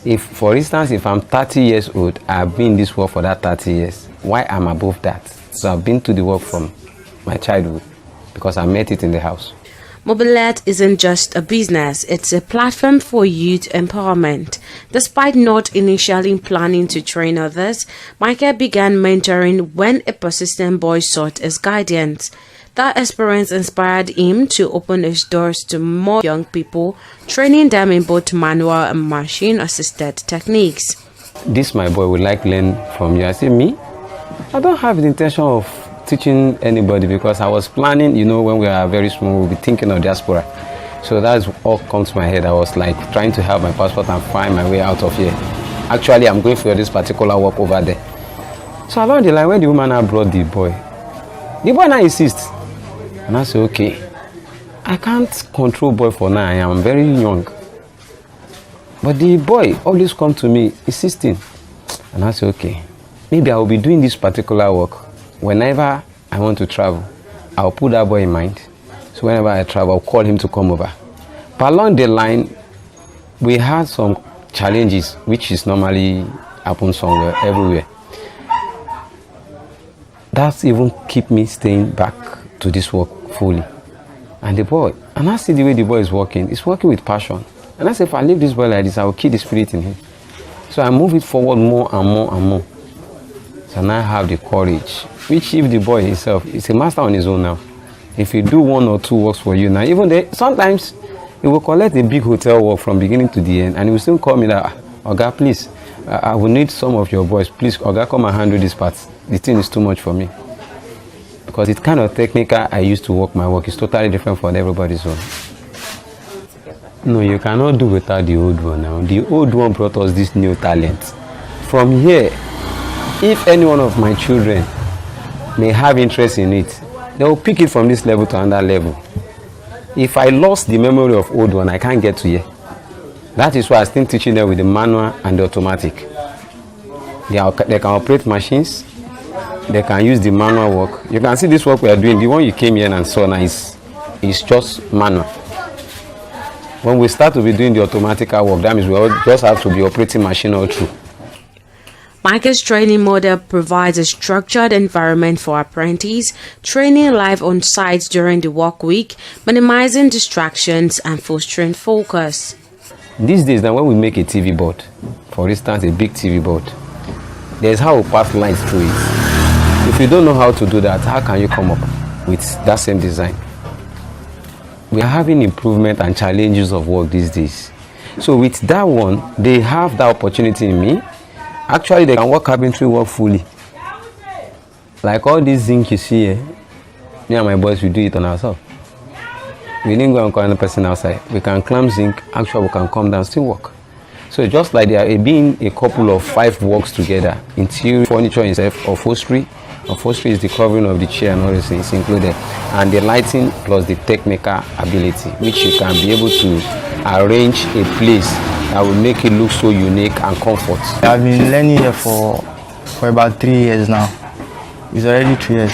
If, for instance, if I'm 30 years old, I've been in this work for that 30 years. Why I'm above that? So I've been to the work from my childhood because I met it in the house. Mobilet isn't just a business, it's a platform for youth empowerment. Despite not initially planning to train others, Michael began mentoring when a persistent boy sought his guidance. That experience inspired him to open his doors to more young people, training them in both manual and machine-assisted techniques. This my boy would like to learn from you. I say, me? I don't have the intention of teaching anybody because I was planning, when we are very small, we'll be thinking of diaspora. So that's all comes to my head. I was like trying to have my passport and find my way out of here. Actually, I'm going for this particular work over there. So along the line, when the woman now brought the boy now insists. And I say, okay, I can't control boy for now. I am very young. But the boy always come to me insisting. And I say, okay, maybe I will be doing this particular work. Whenever I want to travel, I'll put that boy in mind. So whenever I travel, I'll call him to come over. But along the line, we had some challenges, which is normally happen somewhere, everywhere. That's even keep me staying back to this work fully. And the boy, and I see the way the boy is working, he's working with passion. And I say, if I leave this boy like this, I will kill the spirit in him. So I move it forward more and more and more. So now I have the courage, which if the boy himself is a master on his own now. If you do 1 or 2 works for you now, even they, sometimes he will collect a big hotel work from beginning to the end, and he will still call me that, Oga, please, I will need some of your boys. Please, Oga, come and handle this part. The thing is too much for me. Because it's kind of technical I used to work, my work is totally different from everybody's own. No, you cannot do without the old one now. The old one brought us this new talent. From here, if any one of my children may have interest in it, they will pick it from this level to another level. If I lost the memory of old one, I can't get to here. That is why I'm still teaching them with the manual and the automatic. They can operate machines, they can use the manual work. You can see this work we are doing, the one you came here and saw now is just manual. When we start to be doing the automatic work, that means we all just have to be operating machine all through. Michael's training model provides a structured environment for apprentices, training live on site during the work week, minimizing distractions and fostering focus. These days, now when we make a TV board, for instance, a big TV board, there's how we pass lines through it. If you don't know how to do that, how can you come up with that same design? We are having improvement and challenges of work these days. So with that one, they have that opportunity in me. Actually, they can work carpentry work fully. Like all this zinc you see here, me and my boys, we do it on ourselves. We didn't go and call another person outside. We can clamp zinc, actually we can come down, still work. So just like there are being a couple of 5 works together, interior furniture itself, upholstery. Upholstery is the covering of the chair and all these things included. And the lighting plus the technical ability, which you can be able to arrange a place that will make it look so unique and comfort. I've been learning here for about 3 years now. It's already 3 years.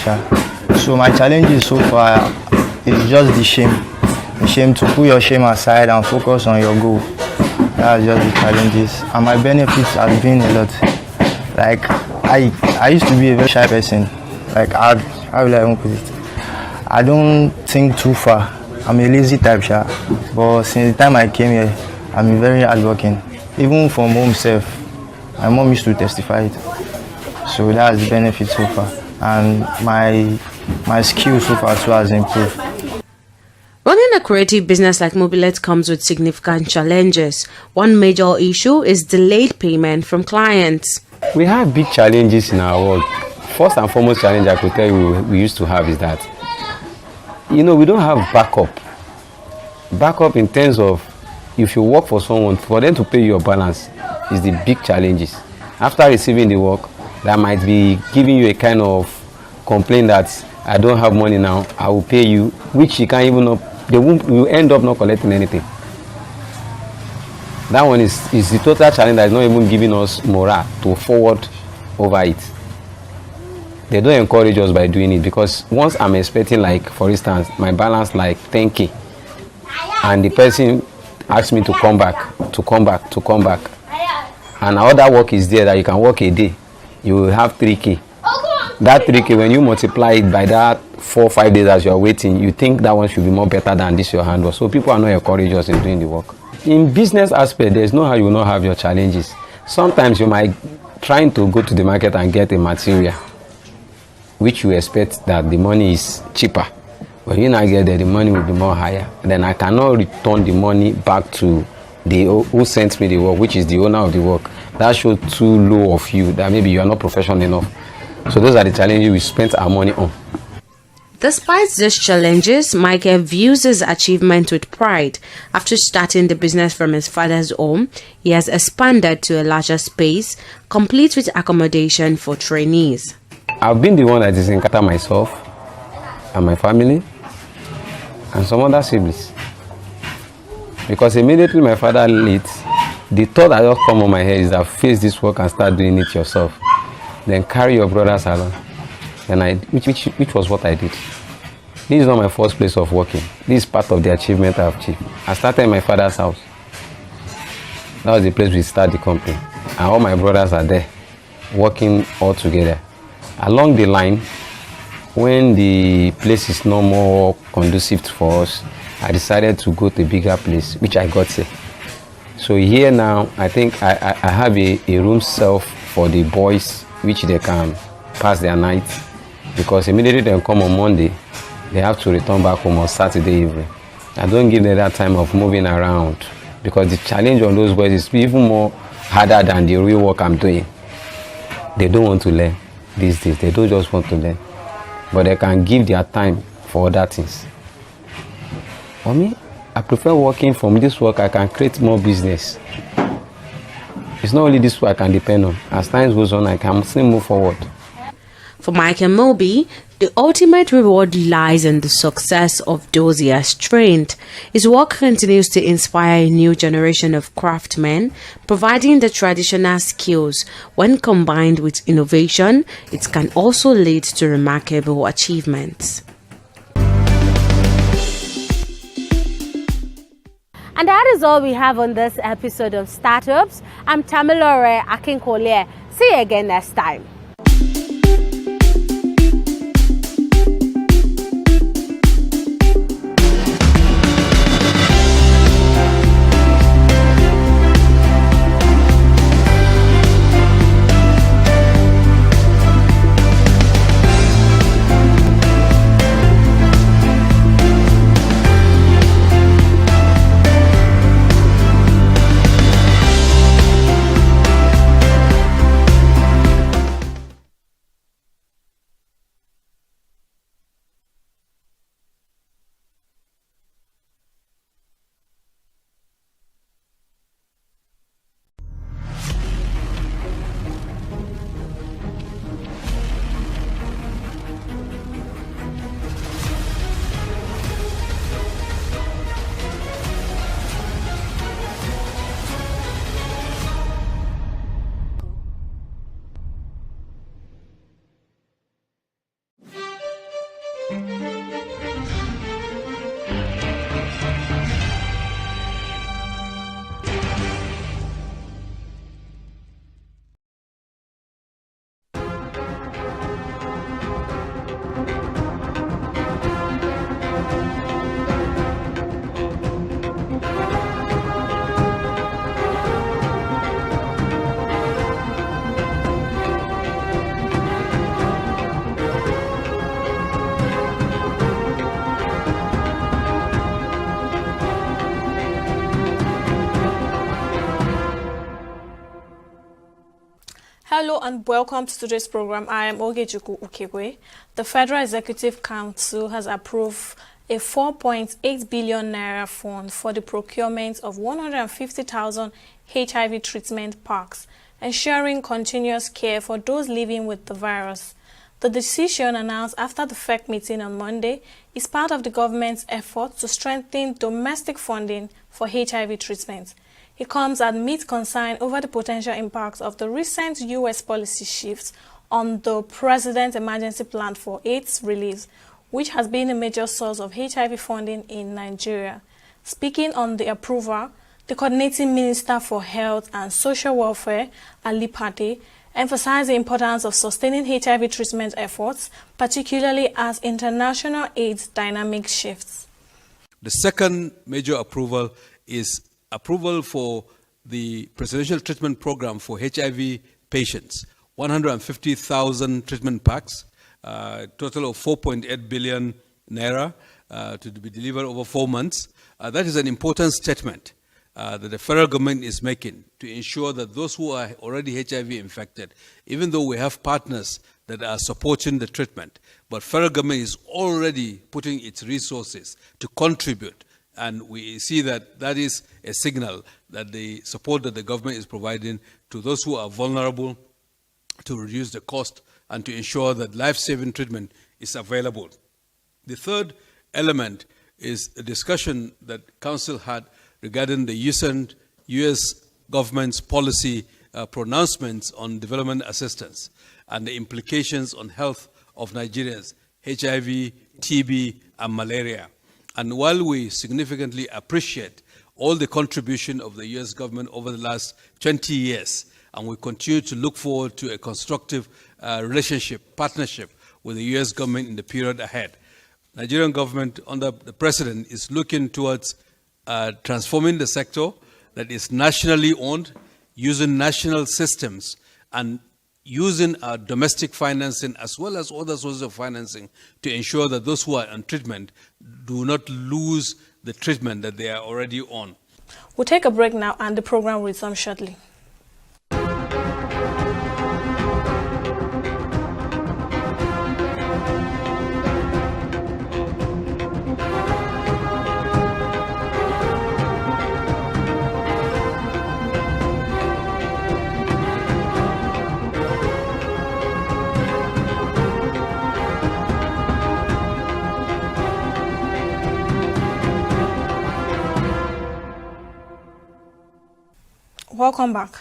So my challenges so far is just the shame. The shame to put your shame aside and focus on your goal. That's just the challenges. And my benefits have been a lot. Like I used to be a very shy person. Like how will I even put it? I don't think too far. I'm a lazy type, but since the time I came here, I'm very hardworking. Even from home self, my mom used to testify it. So that's the benefit so far, and my skill so far too has improved. Running a creative business like Mobilet comes with significant challenges. One major issue is delayed payment from clients. We have big challenges in our world. First and foremost challenge I could tell you we used to have is that, we don't have backup. Backup in terms of if you work for someone, for them to pay your balance is the big challenges. After receiving the work, that might be giving you a kind of complaint that I don't have money now, I will pay you, which you can't even you end up not collecting anything. That one is the total challenge that is not even giving us morale to forward over it. They don't encourage us by doing it, because once I'm expecting, like for instance, my balance like 10K, and the person asks me to come back, and other work is there that you can work a day, you will have 3K. That 3K, when you multiply it by that 4 or 5 days as you are waiting, you think that one should be more better than this your handle. So people are not encouraged us in doing the work. In business aspect, there's no how you will not have your challenges. Sometimes you might trying to go to the market and get a material which you expect that the money is cheaper. When you now get there, the money will be more higher. Then I cannot return the money back to the who sent me the work, which is the owner of the work. That shows too low of you, that maybe you are not professional enough. So those are the challenges we spent our money on. Despite these challenges, Michael views his achievement with pride. After starting the business from his father's home, he has expanded to a larger space, complete with accommodation for trainees. I've been the one that is encountered myself and my family and some other siblings. Because immediately my father late, the thought that just come on my head is that face this work and start doing it yourself. Then carry your brothers along. And which was what I did. This is not my first place of working. This is part of the achievement I've achieved. I started in my father's house. That was the place we started the company. And all my brothers are there, working all together. Along the line, when the place is no more conducive for us, I decided to go to a bigger place, which I got here. So here now, I think I have a room self for the boys, which they can pass their night, because immediately they come on Monday, they have to return back home on Saturday evening. I don't give them that time of moving around, because the challenge on those boys is even more harder than the real work I'm doing. They don't want to learn these days. They don't just want to learn, but they can give their time for other things. For me, I prefer working from this work. I can create more business. It's not only this work I can depend on. As time goes on, I can still move forward. For Michael Moby, the ultimate reward lies in the success of those he has trained. His work continues to inspire a new generation of craftsmen, providing the traditional skills. When combined with innovation, it can also lead to remarkable achievements. And that is all we have on this episode of Startups. I'm Tamilore Akinkolye. See you again next time. Hello and welcome to today's program. I am Ogejuku Ukegwe. The Federal Executive Council has approved a 4.8 billion naira fund for the procurement of 150,000 HIV treatment packs, ensuring continuous care for those living with the virus. The decision, announced after the FEC meeting on Monday, is part of the government's effort to strengthen domestic funding for HIV treatment. It comes amid concern over the potential impacts of the recent U.S. policy shifts on the President's Emergency Plan for AIDS relief, which has been a major source of HIV funding in Nigeria. Speaking on the approval, the Coordinating Minister for Health and Social Welfare, Ali Pate, emphasized the importance of sustaining HIV treatment efforts, particularly as international AIDS dynamic shifts. The second major approval is approval for the presidential treatment program for HIV patients, 150,000 treatment packs, total of 4.8 billion naira to be delivered over 4 months. That is an important statement that the federal government is making to ensure that those who are already HIV infected, even though we have partners that are supporting the treatment, but federal government is already putting its resources to contribute. And we see that that is a signal that the support that the government is providing to those who are vulnerable to reduce the cost and to ensure that life-saving treatment is available. The third element is a discussion that Council had regarding the recent U.S. government's policy pronouncements on development assistance and the implications on health of Nigerians, HIV, TB, and malaria. And while we significantly appreciate all the contribution of the U.S. government over the last 20 years, and we continue to look forward to a constructive partnership with the U.S. government in the period ahead, Nigerian government under the president is looking towards transforming the sector that is nationally owned, using national systems, and using our domestic financing as well as other sources of financing to ensure that those who are on treatment do not lose the treatment that they are already on. We'll take a break now and the program will resume shortly. Welcome back.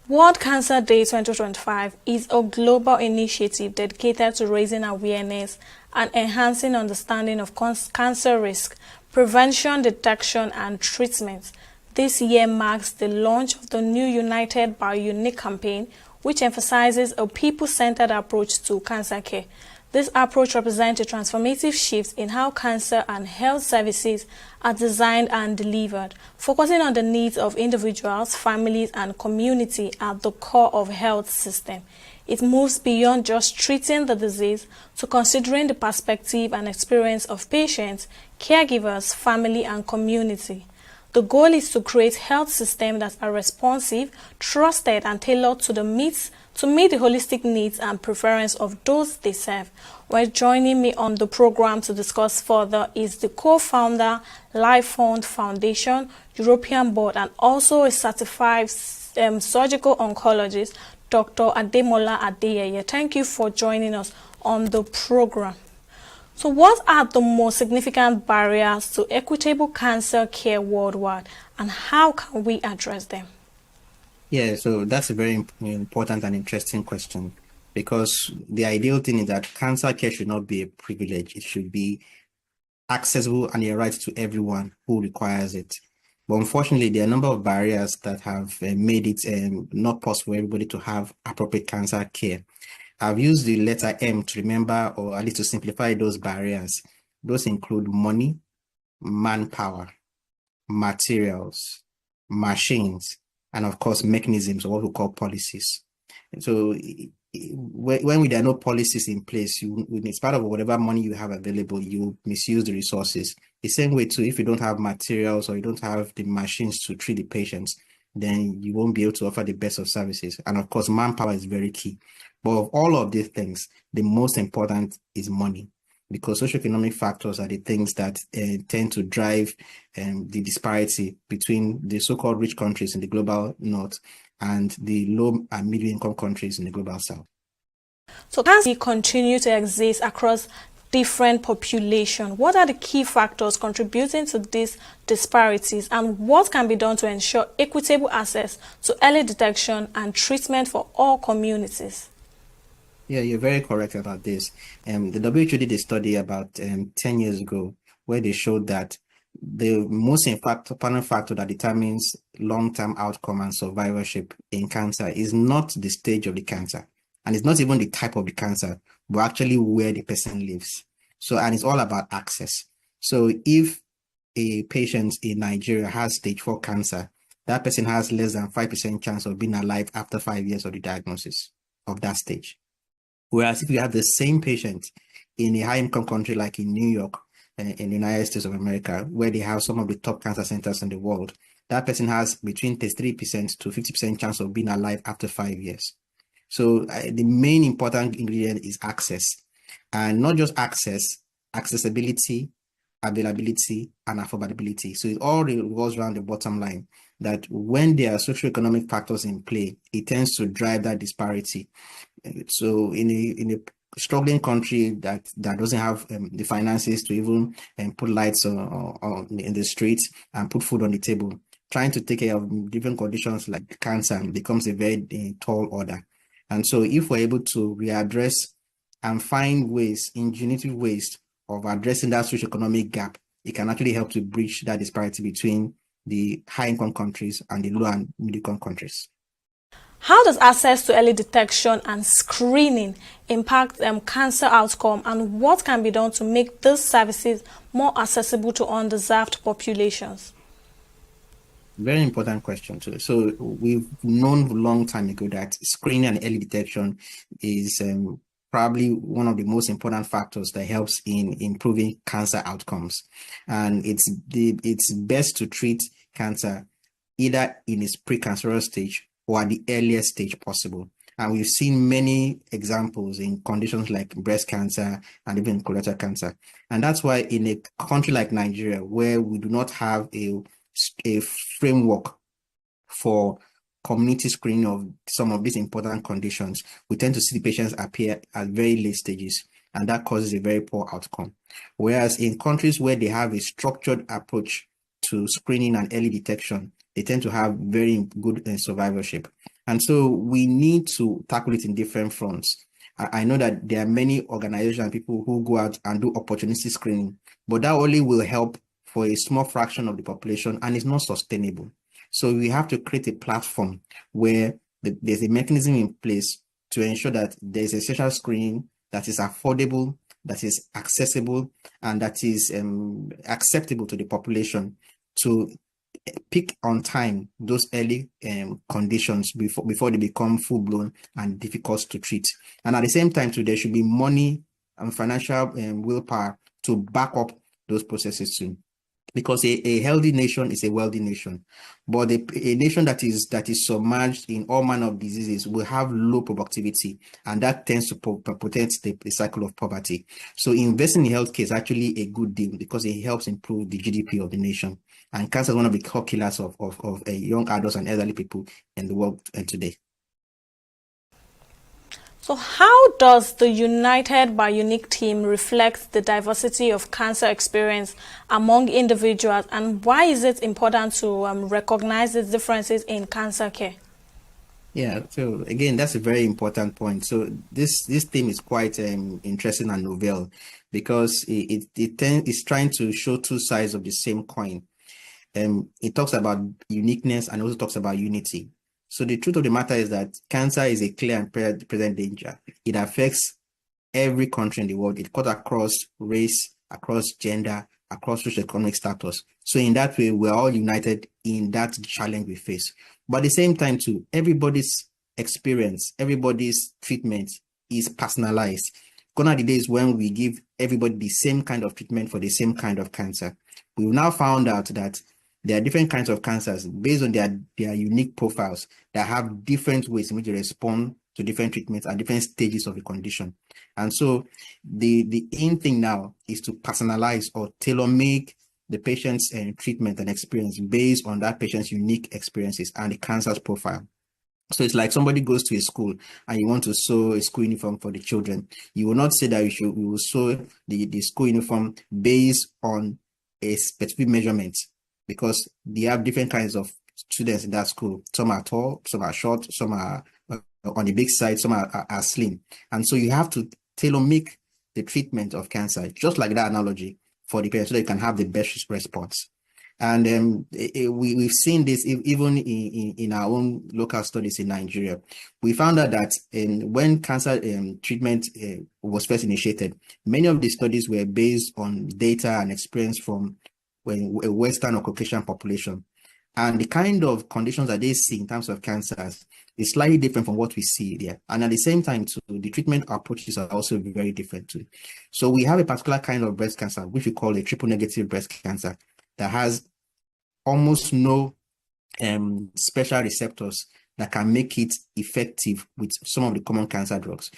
World Cancer Day 2025 is a global initiative dedicated to raising awareness and enhancing understanding of cancer risk, prevention, detection, and treatment. This year marks the launch of the new United by Unique campaign, which emphasizes a people-centered approach to cancer care. This approach represents a transformative shift in how cancer and health services are designed and delivered, focusing on the needs of individuals, families, and community at the core of health system. It moves beyond just treating the disease to considering the perspective and experience of patients, caregivers, family, and community. The goal is to create health systems that are responsive, trusted, and tailored to meet the holistic needs and preference of those they serve. Well, joining me on the program to discuss further is the co-founder, Life Fund Foundation, European Board, and also a certified surgical oncologist, Dr. Ademola Adeyeye. Thank you for joining us on the program. So what are the most significant barriers to equitable cancer care worldwide, and how can we address them? Yeah, so that's a very important and interesting question, because the ideal thing is that cancer care should not be a privilege. It should be accessible and a right to everyone who requires it. But unfortunately, there are a number of barriers that have made it not possible for everybody to have appropriate cancer care. I've used the letter M to remember, or at least to simplify those barriers. Those include money, manpower, materials, machines, and of course, mechanisms, or what we call policies. And so when there are no policies in place, it's part of whatever money you have available, you misuse the resources. The same way too, if you don't have materials or you don't have the machines to treat the patients, then you won't be able to offer the best of services. And of course, manpower is very key. But of all of these things, the most important is money, because socioeconomic factors are the things that tend to drive the disparity between the so-called rich countries in the global north and the low and middle income countries in the global south. So as we continue to exist across different population, what are the key factors contributing to these disparities, and what can be done to ensure equitable access to early detection and treatment for all communities? Yeah, you're very correct about this. The WHO did a study about 10 years ago where they showed that the most important factor that determines long-term outcome and survivorship in cancer is not the stage of the cancer, and it's not even the type of the cancer, but actually where the person lives. So, and it's all about access. So if a patient in Nigeria has stage 4 cancer, that person has less than 5% chance of being alive after 5 years of the diagnosis of that stage. Whereas if you have the same patient in a high-income country like in New York, in the United States of America, where they have some of the top cancer centers in the world, that person has between 33% to 50% chance of being alive after 5 years. So the main important ingredient is access, and not just access, accessibility, availability, and affordability. So it all revolves around the bottom line, that when there are socioeconomic factors in play, it tends to drive that disparity. So in a struggling country that doesn't have the finances to even put lights on in the streets and put food on the table, trying to take care of different conditions like cancer becomes a very tall order. And so if we're able to readdress and find ways, ingenuitive ways of addressing that socioeconomic gap, it can actually help to bridge that disparity between the high-income countries and the low and middle-income countries. How does access to early detection and screening impact cancer outcome, and what can be done to make these services more accessible to undeserved populations? Very important question too. So we've known a long time ago that screening and early detection is probably one of the most important factors that helps in improving cancer outcomes. And it's best to treat cancer either in its precancerous stage or at the earliest stage possible. And we've seen many examples in conditions like breast cancer and even colorectal cancer. And that's why in a country like Nigeria, where we do not have a framework for community screening of some of these important conditions, we tend to see the patients appear at very late stages, and that causes a very poor outcome. Whereas in countries where they have a structured approach to screening and early detection, they tend to have very good survivorship. And so we need to tackle it in different fronts. I know that there are many organizations and people who go out and do opportunistic screening, but that only will help for a small fraction of the population, and it's not sustainable. So we have to create a platform where there's a mechanism in place to ensure that there's essential screening that is affordable, that is accessible, and that is acceptable to the population, to pick on time those early conditions before they become full-blown and difficult to treat. And at the same time too, there should be money and financial willpower to back up those processes too. Because a healthy nation is a wealthy nation, but a nation that is submerged in all manner of diseases will have low productivity, and that tends to perpetuate the cycle of poverty. So investing in healthcare is actually a good deal because it helps improve the GDP of the nation. And cancer is one of the core killers of young adults and elderly people in the world today. So how does the United by Unique team reflect the diversity of cancer experience among individuals, and why is it important to recognize the differences in cancer care? Yeah, so again, that's a very important point. So this theme is quite interesting and novel because it's trying to show two sides of the same coin. It talks about uniqueness and also talks about unity. So the truth of the matter is that cancer is a clear and present danger. It affects every country in the world. It cuts across race, across gender, across socioeconomic status. So in that way, we're all united in that challenge we face. But at the same time too, everybody's experience, everybody's treatment is personalized. Gone are the days when we give everybody the same kind of treatment for the same kind of cancer. We've now found out that there are different kinds of cancers based on their unique profiles that have different ways in which they respond to different treatments at different stages of the condition. And so the aim thing now is to personalize or tailor-make the patient's treatment and experience based on that patient's unique experiences and the cancer's profile. So it's like somebody goes to a school and you want to sew a school uniform for the children. You will not say that we will sew the school uniform based on a specific measurement, because they have different kinds of students in that school. Some are tall, some are short, some are on the big side, some are slim. And so you have to tailor-make the treatment of cancer, just like that analogy, for the patient so they can have the best response. And we've seen this even in our own local studies in Nigeria. We found out that when cancer treatment was first initiated, many of the studies were based on data and experience from a Western or Caucasian population. And the kind of conditions that they see in terms of cancers is slightly different from what we see there. And at the same time, too, the treatment approaches are also very different too. So we have a particular kind of breast cancer, which we call a triple negative breast cancer, that has almost no special receptors that can make it effective with some of the common cancer drugs.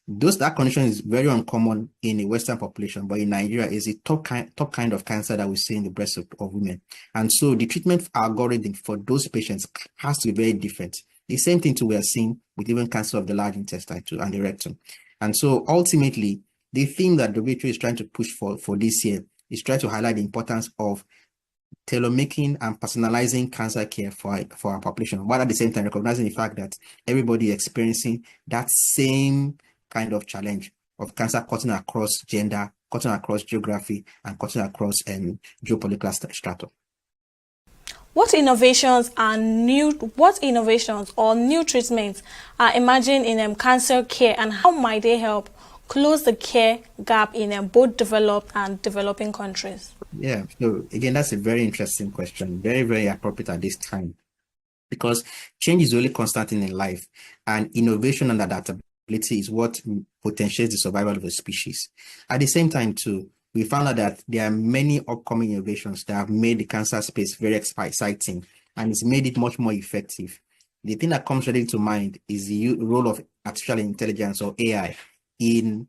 That condition is very uncommon in a Western population, but in Nigeria is a top kind of cancer that we see in the breast of women. And so the treatment algorithm for those patients has to be very different. The same thing too we are seeing with even cancer of the large intestine too, and the rectum. And so ultimately, the theme that WHO is trying to push for this year is try to highlight the importance of tailor-making and personalizing cancer care for our population, while at the same time recognizing the fact that everybody is experiencing that same kind of challenge of cancer cutting across gender, cutting across geography, and cutting across geopolitical strata. What innovations or new treatments are emerging in cancer care, and how might they help close the care gap in both developed and developing countries? Yeah, so again, that's a very interesting question, very, very appropriate at this time, because change is really constant in life, and innovation and adaptability is what potentiates the survival of a species. At the same time, too, we found out that there are many upcoming innovations that have made the cancer space very exciting, and it's made it much more effective. The thing that comes ready to mind is the role of artificial intelligence, or AI, in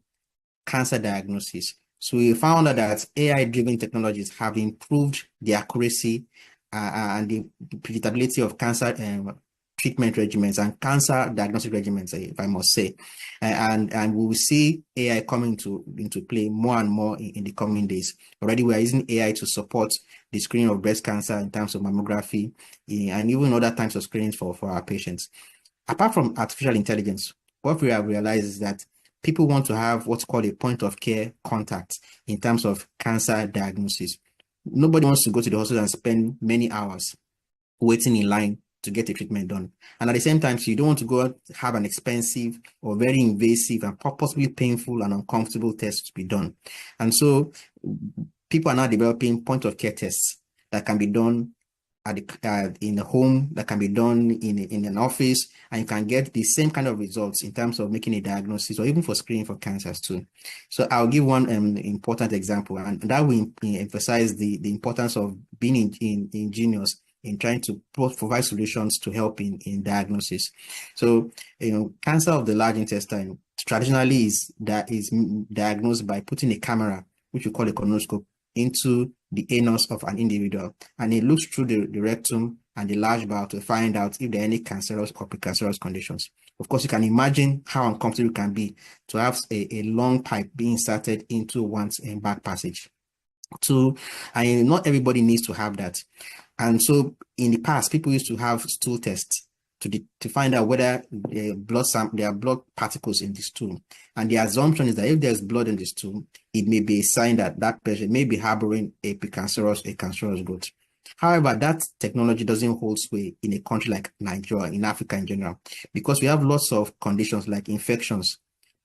cancer diagnosis. So we found out that AI-driven technologies have improved the accuracy and the predictability of cancer treatment regimens and cancer diagnostic regimens, if I must say. And we will see AI coming into play more and more in the coming days. Already we are using AI to support the screening of breast cancer in terms of mammography and even other types of screenings for our patients. Apart from artificial intelligence, what we have realized is that people want to have what's called a point of care contact in terms of cancer diagnosis. Nobody wants to go to the hospital and spend many hours waiting in line to get a treatment done. And at the same time, so you don't want to go have an expensive or very invasive and possibly painful and uncomfortable test to be done. And so people are now developing point of care tests that can be done in a home, that can be done in an office, and you can get the same kind of results in terms of making a diagnosis or even for screening for cancers too. So I'll give one important example, and that will emphasize the importance of being ingenious in trying to provide solutions to help in diagnosis. So, cancer of the large intestine traditionally is diagnosed by putting a camera, which we call a colonoscope, into the anus of an individual, and it looks through the rectum and the large bowel to find out if there are any cancerous or precancerous conditions. Of course, you can imagine how uncomfortable it can be to have a long pipe being inserted into one's back passage. And not everybody needs to have that. And so in the past, people used to have stool tests to find out whether there are blood particles in the stool. And the assumption is that if there's blood in the stool, it may be a sign that that patient may be harboring a cancerous growth. However, that technology doesn't hold sway in a country like Nigeria, in Africa in general, because we have lots of conditions like infections,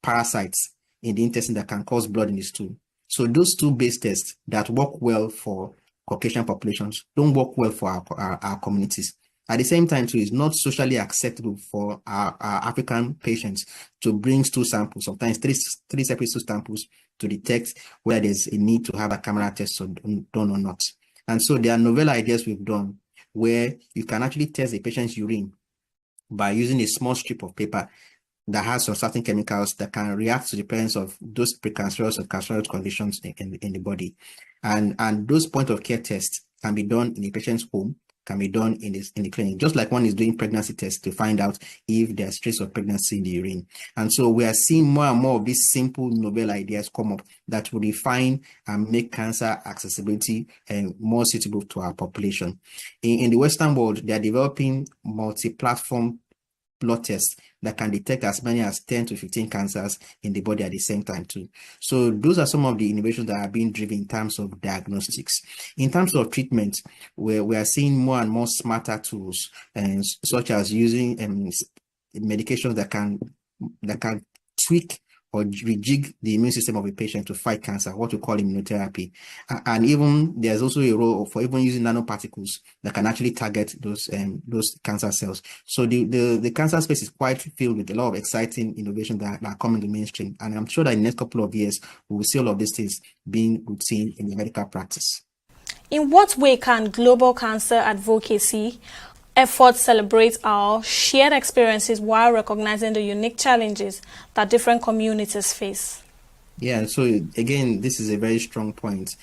parasites in the intestine that can cause blood in the stool. So those stool-based tests that work well for Caucasian populations don't work well for our communities. At the same time, too, it's not socially acceptable for our African patients to bring stool samples, sometimes three separate stool samples, to detect whether there's a need to have a camera test done or not. And so there are novel ideas we've done where you can actually test a patient's urine by using a small strip of paper that has some certain chemicals that can react to the presence of those precancerous or cancerous conditions in the body. And those point of care tests can be done in a patient's home, can be done in the clinic, just like one is doing pregnancy tests to find out if there's trace of pregnancy in the urine. And so we are seeing more and more of these simple novel ideas come up that will refine and make cancer accessibility and more suitable to our population. In the Western world, they are developing multi-platform blood tests that can detect as many as 10 to 15 cancers in the body at the same time too. So those are some of the innovations that are being driven in terms of diagnostics. In terms of treatment, we are seeing more and more smarter tools, such as using medications that can tweak or rejig the immune system of a patient to fight cancer, what we call immunotherapy. And even there's also a role for even using nanoparticles that can actually target those cancer cells. So the cancer space is quite filled with a lot of exciting innovations that are coming to mainstream. And I'm sure that in the next couple of years, we will see all of these things being routine in the medical practice. In what way can global cancer advocacy efforts celebrate our shared experiences while recognizing the unique challenges that different communities face? Yeah, so again, this is a very strong point.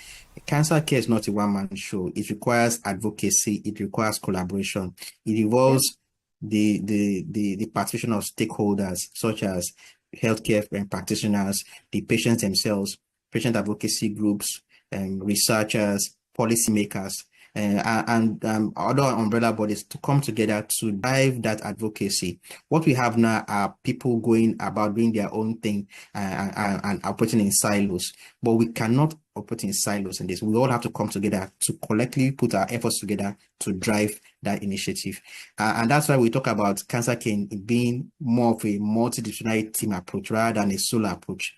Cancer care is not a one-man show. It requires advocacy. It requires collaboration. It involves the participation of stakeholders such as healthcare practitioners, the patients themselves, patient advocacy groups, researchers, policymakers, and other umbrella bodies to come together to drive that advocacy. What we have now are people going about doing their own thing and operating in silos, but we cannot operate in silos in this. We all have to come together to collectively put our efforts together to drive that initiative. And that's why we talk about cancer care being more of a multidisciplinary team approach rather than a solo approach.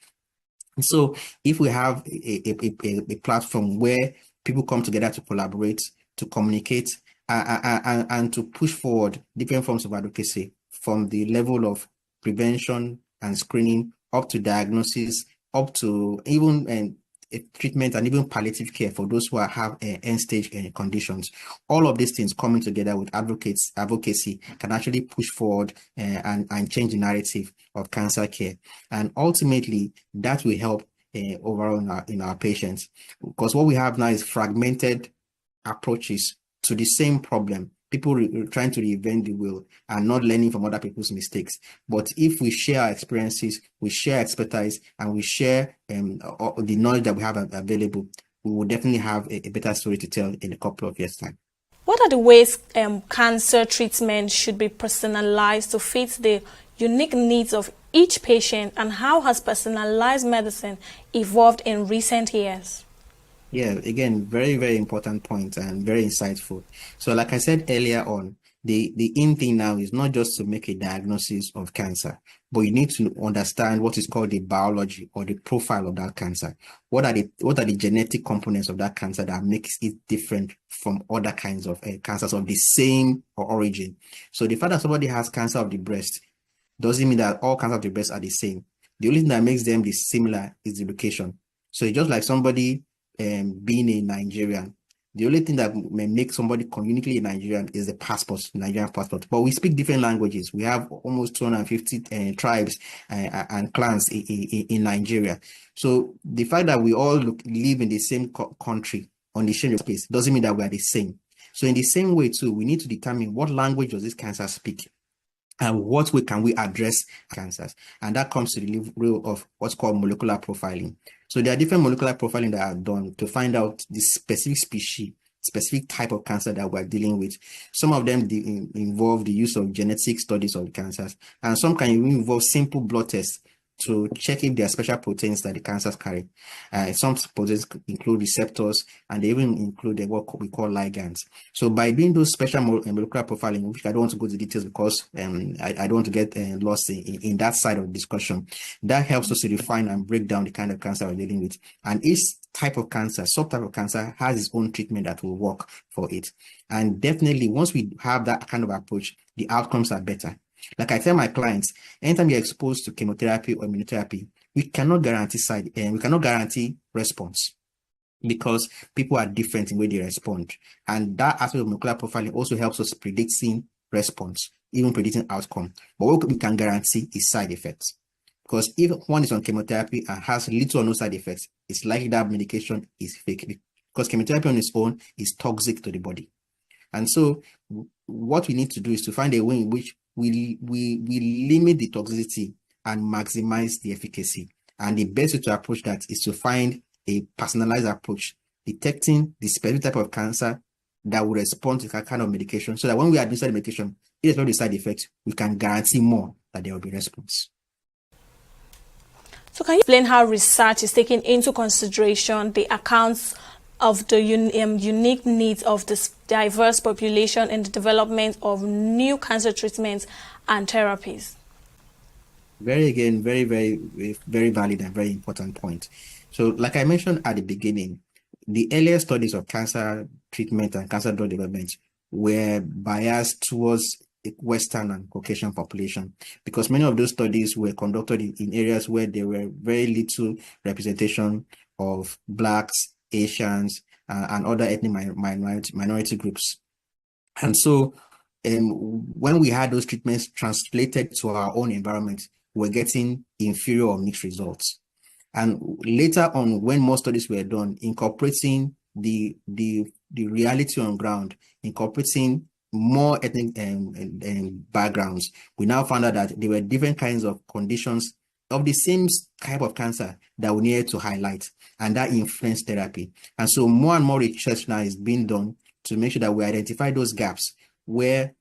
So if we have a platform where people come together to collaborate, to communicate, and to push forward different forms of advocacy from the level of prevention and screening up to diagnosis, up to even treatment and even palliative care for those who have end-stage conditions. All of these things coming together with advocacy can actually push forward and change the narrative of cancer care. And ultimately, that will help overall in our patients. Because what we have now is fragmented approaches to the same problem. People trying to reinvent the wheel and not learning from other people's mistakes. But if we share our experiences, we share expertise, and we share the knowledge that we have available, we will definitely have a better story to tell in a couple of years' time. What are the ways cancer treatment should be personalized to fit the unique needs of each patient, and how has personalized medicine evolved in recent years? Yeah, again, very, very important point and very insightful. So like I said earlier on, the in thing now is not just to make a diagnosis of cancer, but you need to understand what is called the biology or the profile of that cancer. What are the genetic components of that cancer that makes it different from other kinds of cancers of the same origin? So the fact that somebody has cancer of the breast doesn't mean that all cancers of the breast are the same. The only thing that makes them similar is the location. So it's just like somebody being a Nigerian. The only thing that may make somebody uniquely a Nigerian is the passport, Nigerian passport. But we speak different languages. We have almost 250 tribes and clans in Nigeria. So the fact that we all live in the same country on the same space doesn't mean that we are the same. So in the same way too, we need to determine what language does this cancer speak, and what way can we address cancers? And that comes to the level of what's called molecular profiling. So there are different molecular profiling that are done to find out the specific species, specific type of cancer that we're dealing with. Some of them involve the use of genetic studies of the cancers, and some can even involve simple blood tests to check if there are special proteins that the cancers carry. Some proteins include receptors, and they even include what we call ligands. So by doing those special molecular profiling, which I don't want to go into details because I don't want to get lost in that side of the discussion, that helps us to refine and break down the kind of cancer we're dealing with. And each type of cancer, subtype of cancer, has its own treatment that will work for it. And definitely, once we have that kind of approach, the outcomes are better. Like I tell my clients, anytime you're exposed to chemotherapy or immunotherapy, we cannot guarantee response. because people are different in the way they respond. And that aspect of molecular profiling also helps us predicting response, even predicting outcome. But what we can guarantee is side effects. Because if one is on chemotherapy and has little or no side effects, it's likely that medication is fake, because chemotherapy on its own is toxic to the body. And so what we need to do is to find a way in which we limit the toxicity and maximize the efficacy. And the best way to approach that is to find a personalized approach, detecting the specific type of cancer that will respond to that kind of medication, so that when we administer the medication, irrespective of the side effects, we can guarantee more that there will be response. So can you explain how research is taking into consideration the accounts of the unique needs of this diverse population in the development of new cancer treatments and therapies? Very valid and very important point. So like I mentioned at the beginning, the earlier studies of cancer treatment and cancer drug development were biased towards the Western and Caucasian population, because many of those studies were conducted in areas where there were very little representation of Blacks, Asians, and other ethnic minority groups. And so when we had those treatments translated to our own environment, we're getting inferior or mixed results. And later on, when more studies were done, incorporating the reality on ground, incorporating more ethnic backgrounds, we now found out that there were different kinds of conditions of the same type of cancer that we needed to highlight, and that influenced therapy. And so more and more research now is being done to make sure that we identify those gaps where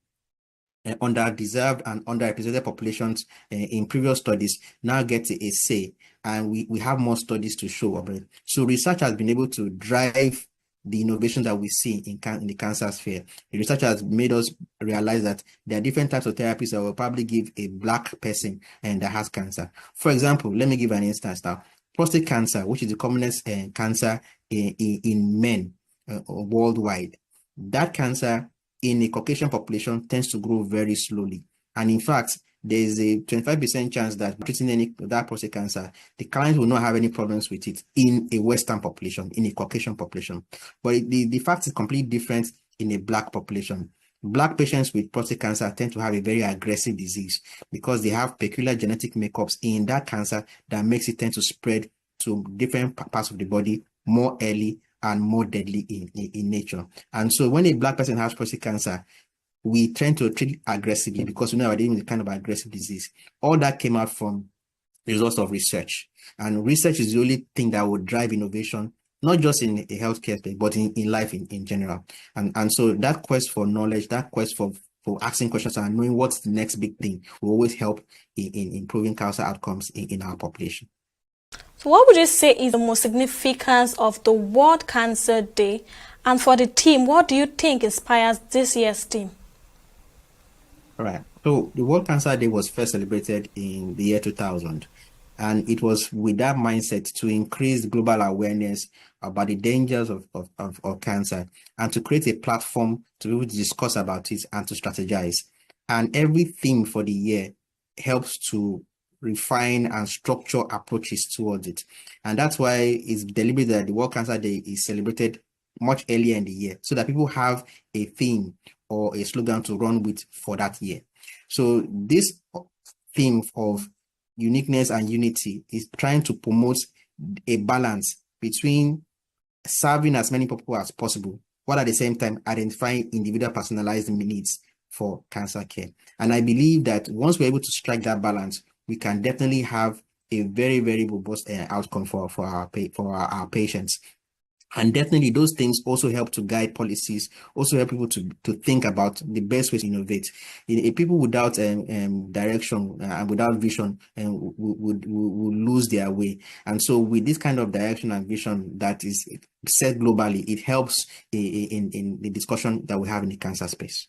underdeserved and underrepresented populations in previous studies now get a say, and we have more studies to show about it. So research has been able to drive the innovation that we see in the cancer sphere. The research has made us realize that there are different types of therapies that will probably give a Black person that has cancer. For example, let me give an instance now. Prostate cancer, which is the commonest cancer in men worldwide. That cancer in a Caucasian population tends to grow very slowly. And in fact, there is a 25% chance that treating that prostate cancer, the client will not have any problems with it in a Western population, in a Caucasian population. But the fact is completely different in a Black population. Black patients with prostate cancer tend to have a very aggressive disease because they have peculiar genetic makeups in that cancer that makes it tend to spread to different parts of the body more early and more deadly in nature. And so when a Black person has prostate cancer, we tend to treat it aggressively because we know we're dealing with a kind of aggressive disease. All that came out from the results of research. And research is the only thing that will drive innovation, not just in a healthcare space, but in life in general. And so that quest for knowledge, that quest for asking questions and knowing what's the next big thing will always help in improving cancer outcomes in our population. So what would you say is the most significance of the World Cancer Day? And for the team, what do you think inspires this year's theme? All right. So the World Cancer Day was first celebrated in the year 2000. And it was with that mindset to increase global awareness about the dangers of cancer and to create a platform to be able to discuss about it and to strategize. And every theme for the year helps to refine and structure approaches towards it. And that's why it's deliberate that the World Cancer Day is celebrated much earlier in the year so that people have a theme or a slogan to run with for that year. So this theme of uniqueness and unity is trying to promote a balance between serving as many people as possible, while at the same time identifying individual personalized needs for cancer care. And I believe that once we're able to strike that balance, we can definitely have a very, very robust outcome for our patients. And definitely those things also help to guide policies, also help people to think about the best ways to innovate. People without direction and without vision would lose their way. And so with this kind of direction and vision that is set globally, it helps in the discussion that we have in the cancer space.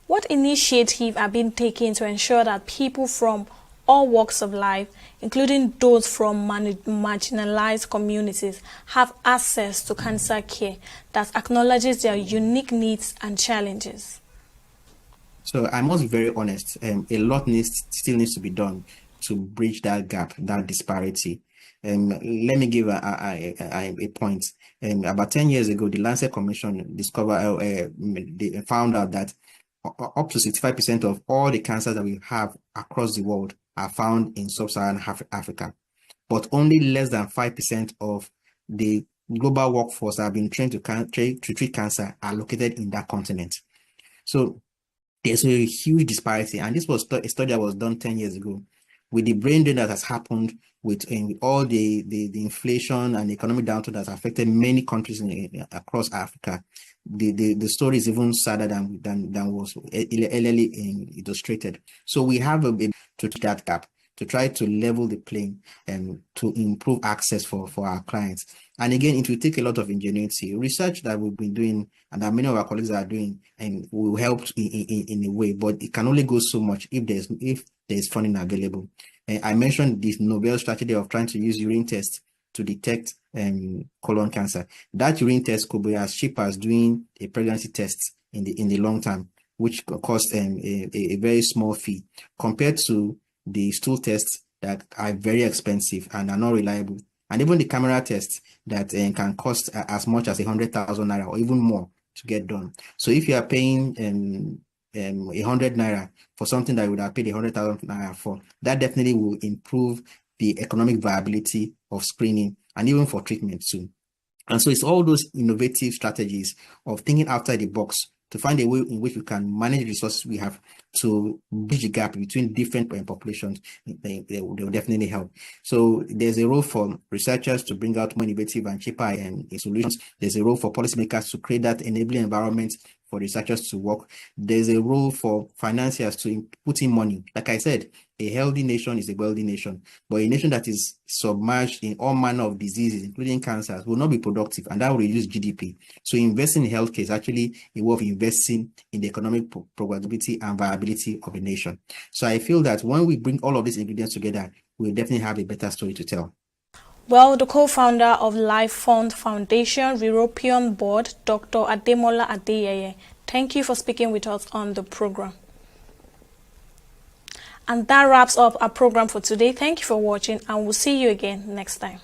What initiatives are being taken to ensure that people from all walks of life, including those from marginalized communities, have access to cancer care that acknowledges their unique needs and challenges? So I must be very honest, a lot still needs to be done to bridge that gap, that disparity. Let me give a point. About 10 years ago, the Lancet Commission they found out that up to 65% of all the cancers that we have across the world are found in sub-Saharan Africa. But only less than 5% of the global workforce that have been trained to treat cancer are located in that continent. So there's a huge disparity. And this was a study that was done 10 years ago. With the brain drain that has happened, with all the inflation and economic downturn that has affected many countries across Africa, the story is even sadder than was earlier illustrated. So we have to take that gap, to try to level the playing and to improve access for our clients. And again, it will take a lot of ingenuity. Research that we've been doing and that many of our colleagues are doing and will help in a way, but it can only go so much if there's funding available. I mentioned this novel strategy of trying to use urine tests to detect colon cancer. That urine test could be as cheap as doing a pregnancy test in the long term, which costs a very small fee compared to the stool tests that are very expensive and are not reliable, and even the camera tests that can cost as much as 100,000 naira or even more to get done. So if you are paying 100 naira for something that you would have paid 100,000 naira for, that definitely will improve the economic viability of screening and even for treatment too. And so it's all those innovative strategies of thinking outside the box to find a way in which we can manage the resources we have to bridge the gap between different populations. They will definitely help. So there's a role for researchers to bring out more innovative and cheaper solutions. There's a role for policymakers to create that enabling environment for researchers to work. There's a role for financiers to put in money. Like I said, a healthy nation is a wealthy nation, but a nation that is submerged in all manner of diseases, including cancers, will not be productive, and that will reduce GDP. So investing in healthcare is actually a way of investing in the economic probability and viability of a nation. So I feel that when we bring all of these ingredients together, we'll definitely have a better story to tell. Well, the co-founder of Life Fund Foundation European Board, Dr. Ademola Adeyeye, thank you for speaking with us on the program. And that wraps up our program for today. Thank you for watching, and we'll see you again next time.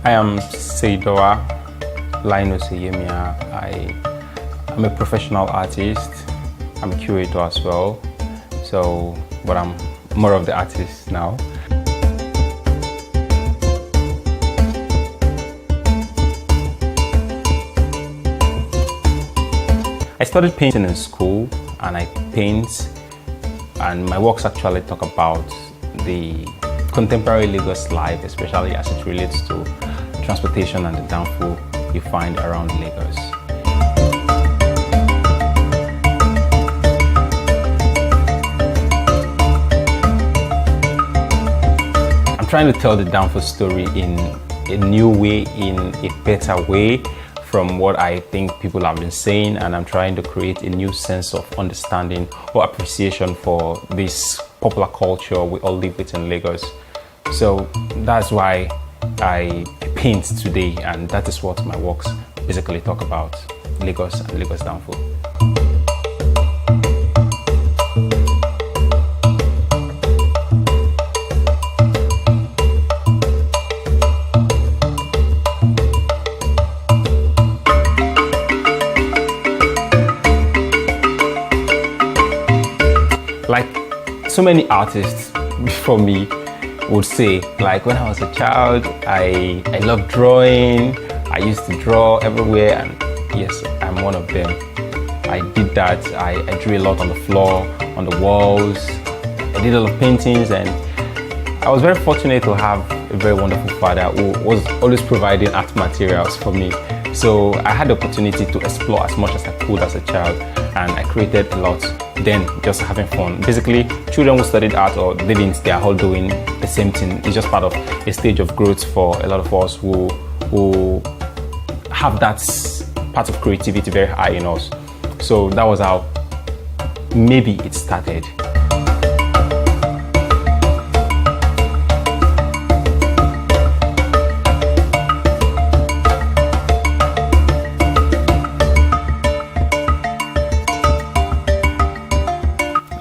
I am Seidoa Linus Yemia. I'm a professional artist. I'm a curator as well. But I'm more of the artist now. I studied painting in school, and I paint, and my works actually talk about the contemporary Lagos life, especially as it relates to transportation and the downfall you find around Lagos. I'm trying to tell the downfall story in a new way, in a better way from what I think people have been saying, and I'm trying to create a new sense of understanding or appreciation for this popular culture we all live with in Lagos. So that's why I paint today, and that is what my works basically talk about. Lagos and Lagos Downfall. Like so many artists before me would say, like when I was a child, I loved drawing. I used to draw everywhere, and yes, I'm one of them. I did that. I drew a lot on the floor, on the walls. I did a lot of paintings, and I was very fortunate to have a very wonderful father who was always providing art materials for me. So I had the opportunity to explore as much as I could as a child, and I created a lot. Then just having fun. Basically, children who studied art or didn't, they are all doing the same thing. It's just part of a stage of growth for a lot of us who have that part of creativity very high in us. So that was how maybe it started.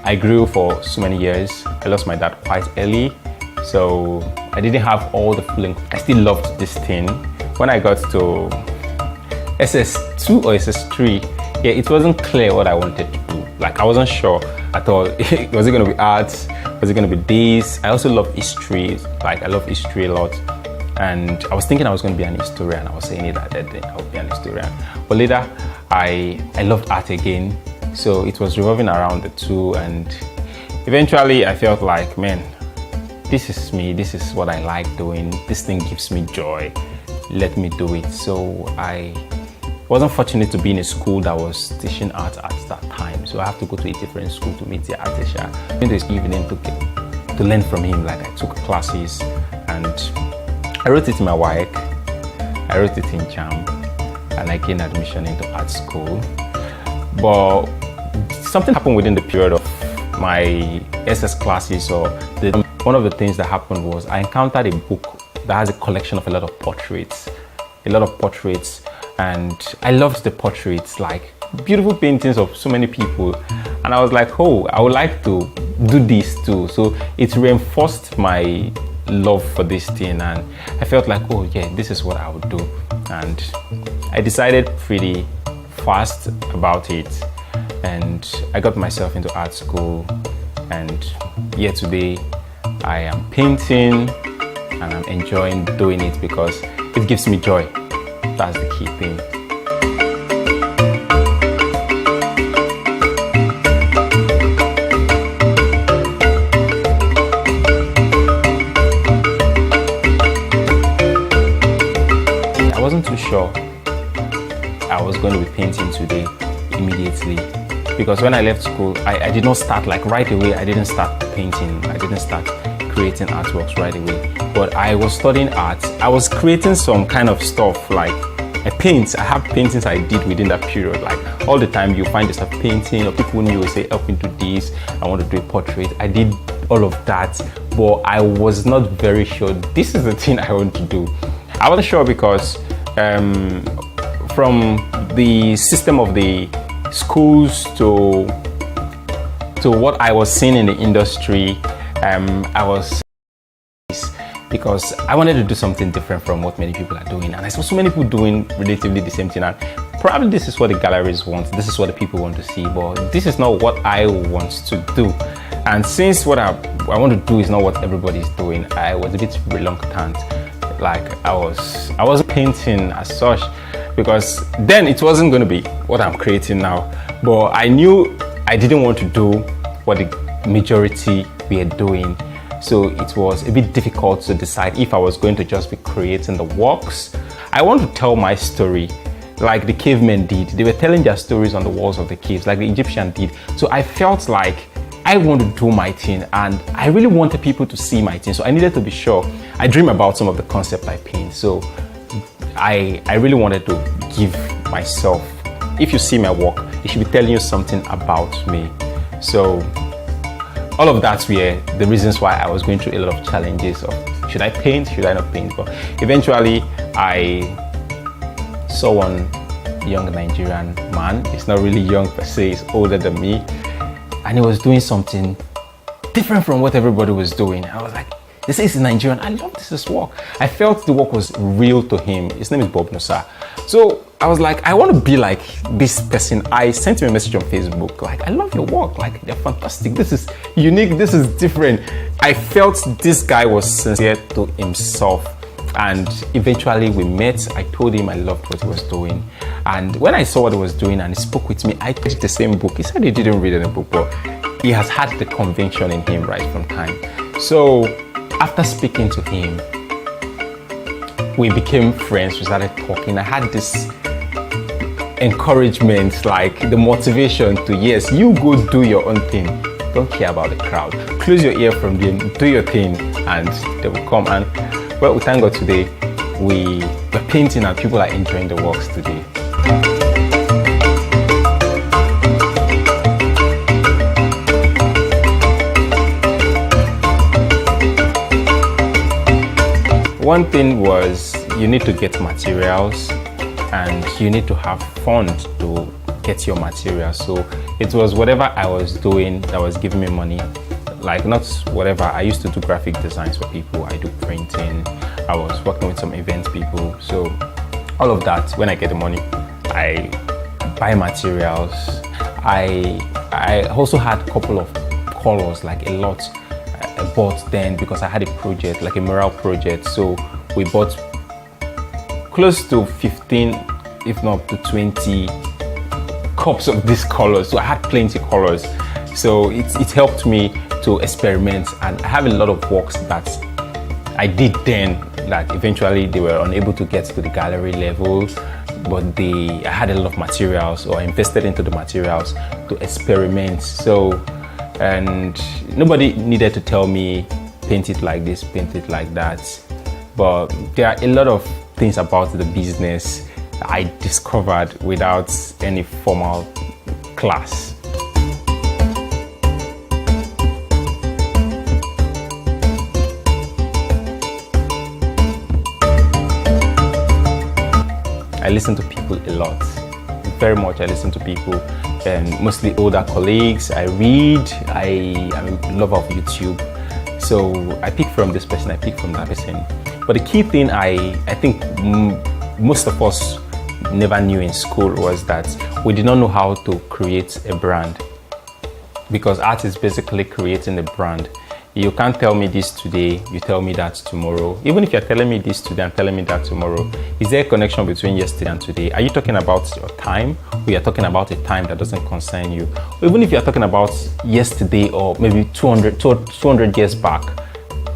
I grew for so many years. I lost my dad quite early, so I didn't have all the feeling. I still loved this thing. When I got to SS2 or SS3, yeah, it wasn't clear what I wanted to do. Like, I wasn't sure at all. Was it going to be arts? Was it going to be this? I also love history. Like, I love history a lot. And I was thinking I was going to be an historian. I was saying it that day, I would be an historian. But later, I loved art again. So it was revolving around the two, and eventually I felt like, man, this is me, this is what I like doing, this thing gives me joy, let me do it. So I wasn't fortunate to be in a school that was teaching art at that time, so I have to go to a different school to meet the art teacher. I went to his evening to learn from him. Like, I took classes, and I wrote it in my WAEC, I wrote it in JAM, and I gained admission into art school. But something happened within the period of my SS classes. Or one of the things that happened was I encountered a book that has a collection of a lot of portraits, and I loved the portraits, like beautiful paintings of so many people, and I was like, oh, I would like to do this too. So it reinforced my love for this thing, and I felt like, oh yeah, this is what I would do. And I decided pretty fast about it, and I got myself into art school, and yet today I am painting and I'm enjoying doing it because it gives me joy. That's the key thing. I wasn't too sure I was going to be painting today immediately, because when I left school, I did not start like right away. I didn't start painting. I didn't start creating artworks right away. But I was studying art. I was creating some kind of stuff, like I paint. I have paintings I did within that period. Like all the time you find yourself painting, or people knew you say, help me do this. I want to do a portrait. I did all of that, but I was not very sure this is the thing I want to do. I wasn't sure because from the system of the schools to what I was seeing in the industry, I was, because I wanted to do something different from what many people are doing, and I saw so many people doing relatively the same thing, and probably this is what the galleries want, this is what the people want to see, but this is not what I want to do. And since what I want to do is not what everybody's doing, I was a bit reluctant. Like I was painting as such, because then it wasn't going to be what I'm creating now. But I knew I didn't want to do what the majority were doing. So it was a bit difficult to decide if I was going to just be creating the works. I want to tell my story like the cavemen did. They were telling their stories on the walls of the caves like the Egyptian did. So I felt like I want to do my thing, and I really wanted people to see my thing. So I needed to be sure. I dream about some of the concepts I paint. So I really wanted to give myself, if you see my work, it should be telling you something about me. So all of that were the reasons why I was going through a lot of challenges of should I paint, should I not paint? But eventually I saw one young Nigerian man. He's not really young per se, he's older than me. And he was doing something different from what everybody was doing. I was like, this is Nigerian, I love this work. I felt the work was real to him. His name is Bob Nusa. So I was like, I want to be like this person. I sent him a message on Facebook, like, I love your work, like, they're fantastic. This is unique, this is different. I felt this guy was sincere to himself. And eventually we met. I told him I loved what he was doing. And when I saw what he was doing and he spoke with me, I picked the same book. He said he didn't read any book, but he has had the conviction in him right from time. So after speaking to him, we became friends. We started talking. I had this encouragement, like the motivation to, yes, you go do your own thing. Don't care about the crowd. Close your ear from them, do your thing, and they will come. And well, we thank God today, we're painting and people are enjoying the works today. One thing was you need to get materials and you need to have funds to get your materials. So it was whatever I was doing that was giving me money. Like, not whatever. I used to do graphic designs for people. I do printing. I was working with some event people. So all of that, when I get the money, I buy materials. I also had a couple of colors, like a lot. I bought then because I had a project, like a mural project. So we bought close to 15, if not to 20 cups of these colors. So I had plenty of colors. So it helped me to experiment, and I have a lot of works that I did then that eventually they were unable to get to the gallery level, but I had a lot of materials, or I invested into the materials to experiment. So, and nobody needed to tell me paint it like this, paint it like that, but there are a lot of things about the business I discovered without any formal class. I listen to people a lot, very much. I listen to people, and mostly older colleagues. I read, I'm a lover of YouTube. So I pick from this person, I pick from that person. But the key thing I think most of us never knew in school was that we did not know how to create a brand, because art is basically creating a brand. You can't tell me this today, you tell me that tomorrow. Even if you're telling me this today and telling me that tomorrow, is there a connection between yesterday and today? Are you talking about your time, or you're talking about a time that doesn't concern you? Or even if you're talking about yesterday or maybe 200 years back,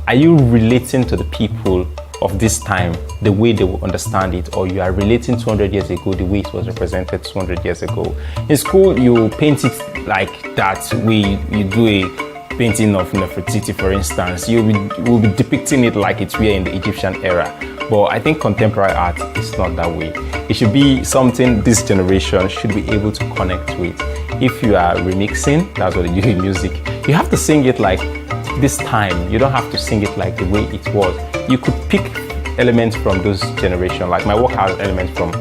are you relating to the people of this time the way they will understand it, or you are relating 200 years ago the way it was represented 200 years ago? In school, you paint it like that. You do a painting of Nefertiti, for instance. We'll be depicting it like it's we are in the Egyptian era. But I think contemporary art is not that way. It should be something this generation should be able to connect with. If you are remixing, that's what you do in music, you have to sing it like this time. You don't have to sing it like the way it was. You could pick elements from those generations. Like my work has elements from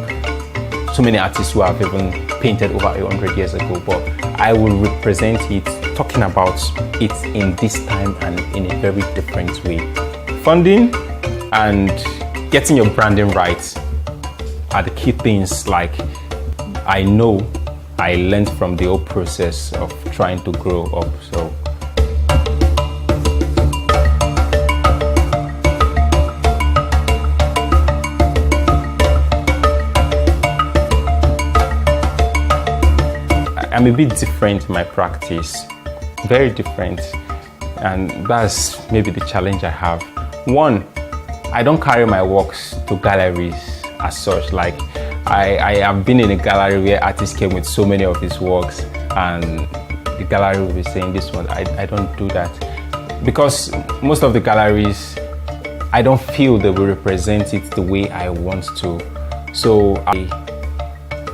so many artists who have even painted over 100 years ago, but I will represent it, talking about it in this time and in a very different way. Funding and getting your branding right are the key things. Like, I know I learned from the whole process of trying to grow up. So I'm a bit different in my practice, very different, and that's maybe the challenge I have. One, I don't carry my works to galleries as such. Like, I have been in a gallery where artists came with so many of his works, and the gallery will be saying, this one, I don't do that. Because most of the galleries, I don't feel they will represent it the way I want to. So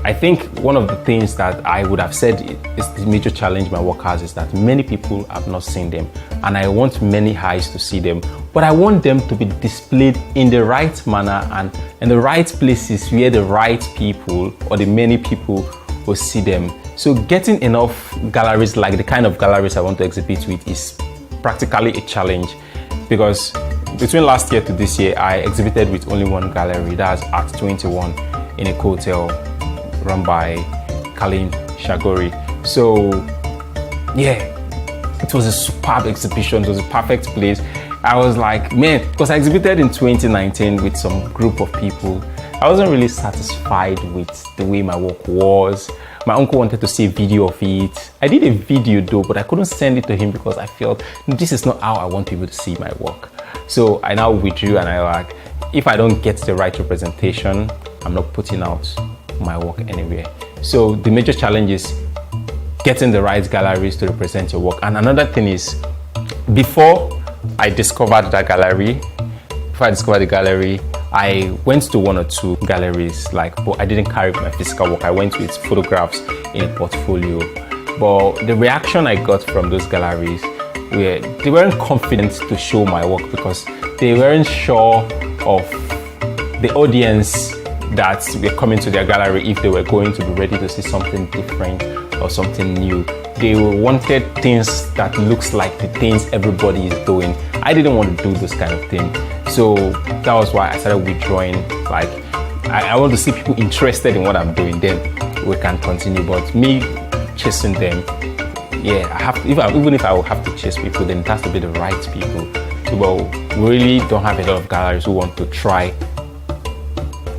I think one of the things that I would have said is the major challenge my work has is that many people have not seen them, and I want many eyes to see them, but I want them to be displayed in the right manner and in the right places where the right people or the many people will see them. So getting enough galleries, like the kind of galleries I want to exhibit with, is practically a challenge, because between last year to this year, I exhibited with only one gallery, that's at 21 in a hotel run by Kalin Shagori. So yeah, it was a superb exhibition. It was a perfect place. I was like, man, because I exhibited in 2019 with some group of people. I wasn't really satisfied with the way my work was. My uncle wanted to see a video of it. I did a video though, but I couldn't send it to him because I felt this is not how I want people to see my work. So I now withdrew, and I like, if I don't get the right representation, I'm not putting out my work anywhere. So the major challenge is getting the right galleries to represent your work. And another thing is, before I discovered the gallery, I went to one or two galleries, but I didn't carry my physical work. I went with photographs in a portfolio. But the reaction I got from those galleries, they weren't confident to show my work because they weren't sure of the audience that were coming to their gallery, if they were going to be ready to see something different or something new. They wanted things that looks like the things everybody is doing. I didn't want to do those kind of things. So that was why I started withdrawing. I want to see people interested in what I'm doing, then we can continue. But me chasing them, yeah, I have to, even if I will have to chase people, then it has to be the right people. So we really don't have a lot of galleries who want to try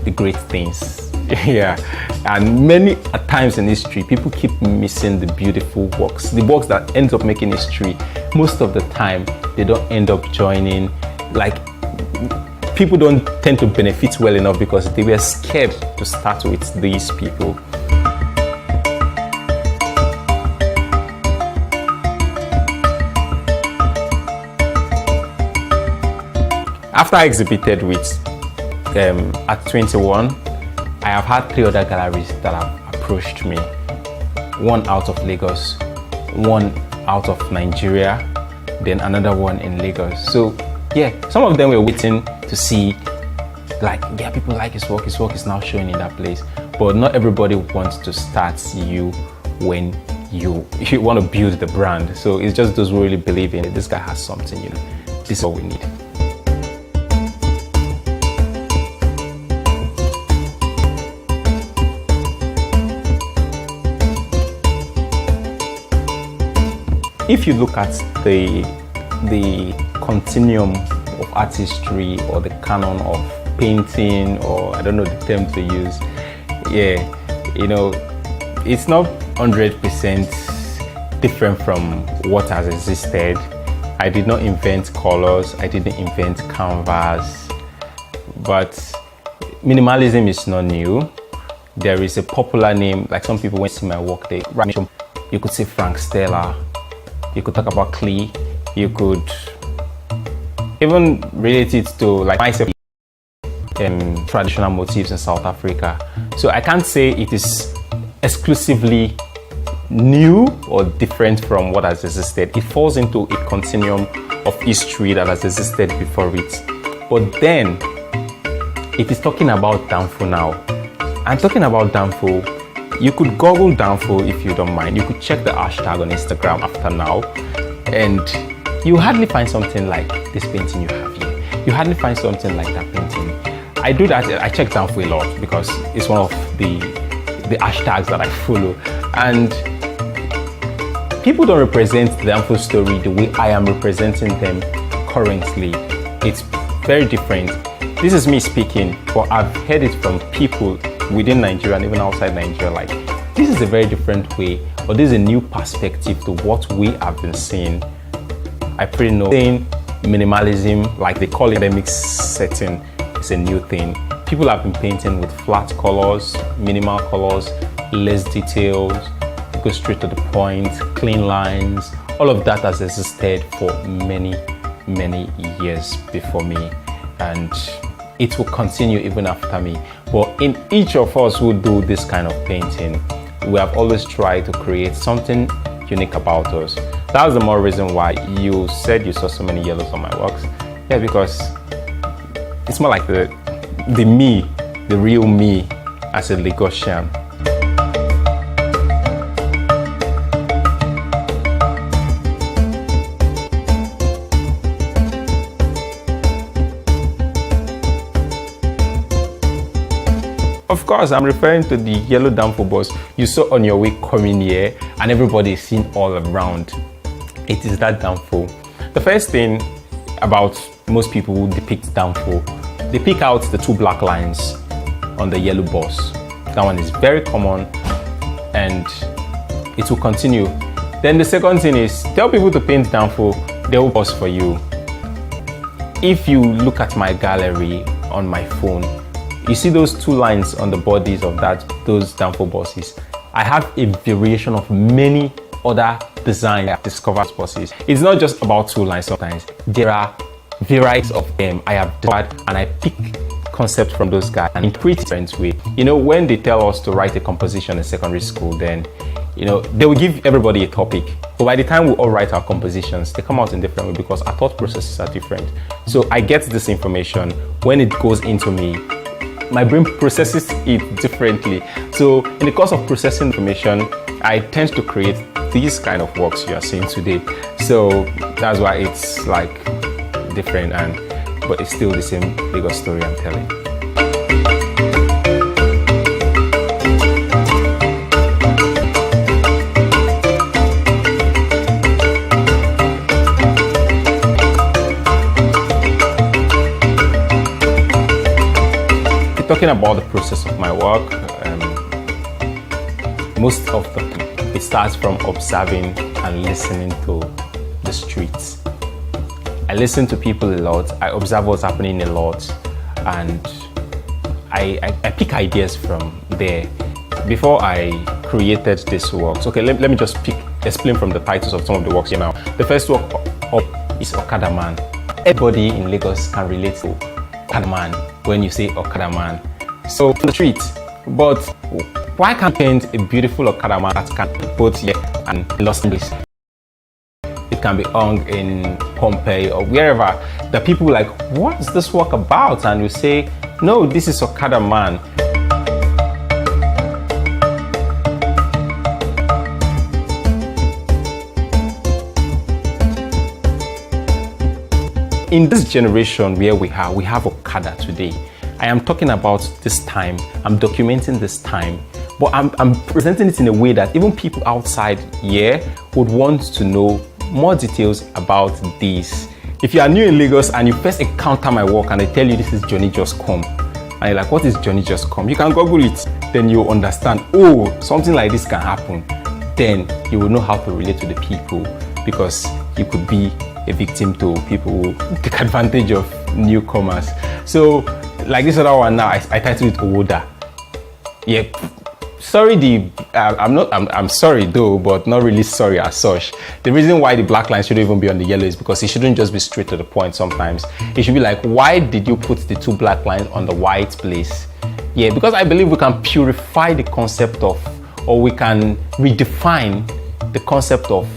the great things. Yeah, and many times in history, people keep missing the beautiful works, the works that ends up making history. Most of the time, they don't end up joining. People don't tend to benefit well enough because they were scared to start with these people. After I exhibited with at 21, I have had 3 other galleries that have approached me. One out of Lagos, one out of Nigeria, then another one in Lagos. So yeah, some of them were waiting to see, yeah, people like his work is now showing in that place. But not everybody wants to start you when you want to build the brand. So it's just those who really believe in it. This guy has something, this is what we need. If you look at the continuum of artistry or the canon of painting, or I don't know the term to use, yeah, it's not 100% different from what has existed. I did not invent colors, I didn't invent canvas, but minimalism is not new. There is a popular name, like some people when see my work, you could say Frank Stella. You could talk about Klee. You could even relate it to myself, traditional motifs in South Africa. So I can't say it is exclusively new or different from what has existed. It falls into a continuum of history that has existed before it. But then it is talking about Danfo now. And talking about Danfo, you could Google Danfo if you don't mind. You could check the hashtag on Instagram after now, and you hardly find something like this painting you have here. You hardly find something like that painting. I do that. I check Danfo a lot because it's one of the hashtags that I follow, and people don't represent the Danfo story the way I am representing them currently. It's very different. This is me speaking, but I've heard it from people within Nigeria and even outside Nigeria, this is a very different way, or this is a new perspective to what we have been seeing. I pretty know saying minimalism, like they call it academic setting, is a new thing. People have been painting with flat colors, minimal colors, less details, go straight to the point, clean lines. All of that has existed for many years before me, and it will continue even after me. But in each of us who do this kind of painting, we have always tried to create something unique about us. That's the more reason why you said you saw so many yellows on my works. Yeah, because it's more like the me, the real me as a Lagosian. Of course, I'm referring to the yellow Danfo bus you saw on your way coming here and everybody is seen all around. It is that Danfo. The first thing about most people who depict Danfo, they pick out the 2 black lines on the yellow bus. That one is very common and it will continue. Then the second thing is, tell people to paint Danfo, they will pause for you. If you look at my gallery on my phone, you see those 2 lines on the bodies of those Danfo buses. I have a variation of many other designs I've discovered buses. It's not just about 2 lines sometimes. There are varieties of them I have discovered and I pick concepts from those guys and in a pretty different way. You know, when they tell us to write a composition in secondary school, then, you know, they will give everybody a topic. But by the time we all write our compositions, they come out in different ways because our thought processes are different. So I get this information. When it goes into me, my brain processes it differently. So in the course of processing information, I tend to create these kind of works you are seeing today. So that's why it's like different, but it's still the same bigger story I'm telling. Talking about the process of my work, most of the time it starts from observing and listening to the streets. I listen to people a lot, I observe what's happening a lot, and I pick ideas from there. Before I created this works, okay, let me just explain from the titles of some of the works here now. The first work up is Okada Man. Everybody in Lagos can relate to Okada Man when you say Okada Man. So on the street, but why can't paint a beautiful Okada Man that can be both here and Los Angeles? It can be hung in Pompeii or wherever. The people like, what's this work about? And you say, no, this is Okada Man. In this generation where we have Okada today. I am talking about this time, I'm documenting this time, but I'm presenting it in a way that even people outside here would want to know more details about this. If you are new in Lagos and you first encounter my work and I tell you this is Johnny Just Come, and you're like, what is Johnny Just Come? You can Google it, then you'll understand, oh, something like this can happen. Then you will know how to relate to the people, because you could be a victim to people who take advantage of newcomers. So, like this other one now, I titled it Owoda. Yeah, sorry, I'm sorry though, but not really sorry as such. The reason why the black line shouldn't even be on the yellow is because it shouldn't just be straight to the point sometimes. It should be like, why did you put the 2 black lines on the white place? Yeah, because I believe we can purify the concept of, or we can redefine the concept of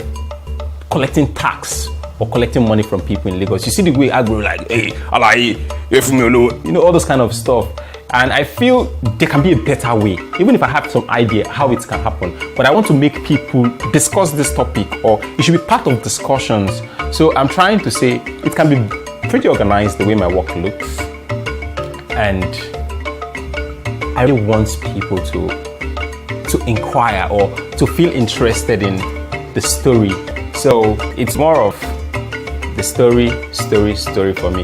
collecting tax or collecting money from people in Lagos. You see the way I grow, like, hey, you know, all this kind of stuff. And I feel there can be a better way, even if I have some idea how it can happen. But I want to make people discuss this topic, or it should be part of discussions. So I'm trying to say it can be pretty organized the way my work looks. And I really want people to inquire or to feel interested in the story. So it's more of the story for me.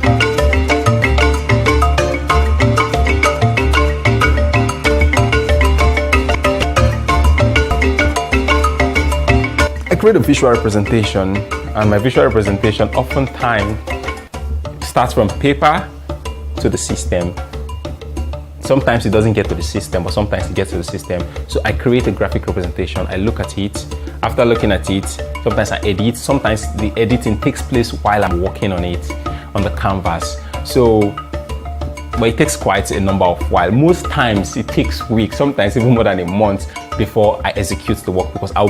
I create a visual representation, and my visual representation oftentimes starts from paper to the system. Sometimes it doesn't get to the system, but sometimes it gets to the system. So I create a graphic representation, I look at it. After looking at it, sometimes I edit. Sometimes the editing takes place while I'm working on it, on the canvas. So but it takes quite a number of while. Most times it takes weeks, sometimes even more than a month before I execute the work, because I'll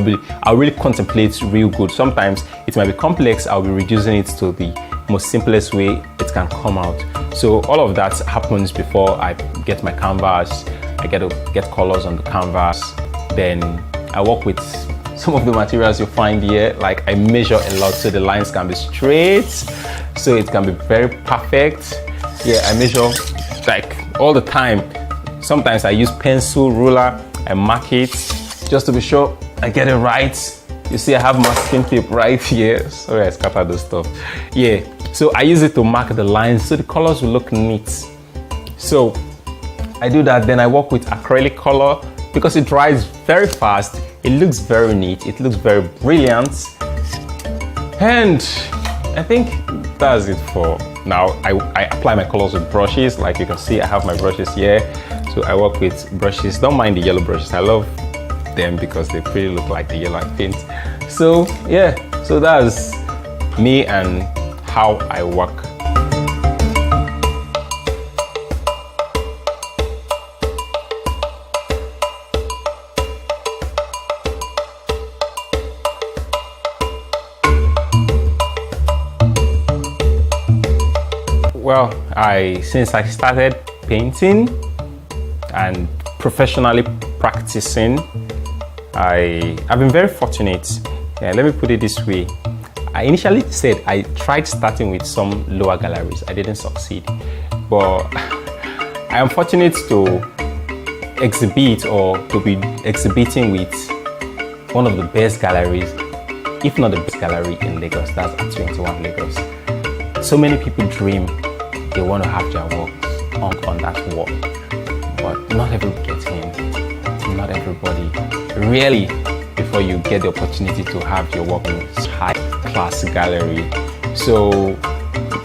really contemplate real good. Sometimes it might be complex, I'll be reducing it to the most simplest way it can come out. So all of that happens before I get my canvas. I get to get colors on the canvas. Then I work with some of the materials you find here. Like, I measure a lot so the lines can be straight, so it can be very perfect. Yeah, I measure like all the time. Sometimes I use pencil, ruler, I mark it just to be sure I get it right. You see I have masking tape right here. Sorry I scattered those stuff. Yeah, so I use it to mark the lines so the colors will look neat. So I do that, then I work with acrylic color because it dries very fast. It looks very neat, it looks very brilliant. And I think that's it for now. I apply my colors with brushes. Like you can see, I have my brushes here. So I work with brushes. Don't mind the yellow brushes. I love them because they pretty look like the yellow I paint. So yeah, so that's me and how I work. Well, since I started painting and professionally practicing, I've been very fortunate. Yeah, let me put it this way. I initially said I tried starting with some lower galleries. I didn't succeed, but I am fortunate to exhibit or to be exhibiting with one of the best galleries, if not the best gallery in Lagos. That's at 21 Lagos. So many people dream they want to have their works hung on that wall, but not everybody gets in. Not everybody. Really, before you get the opportunity to have your work in high-class gallery. So,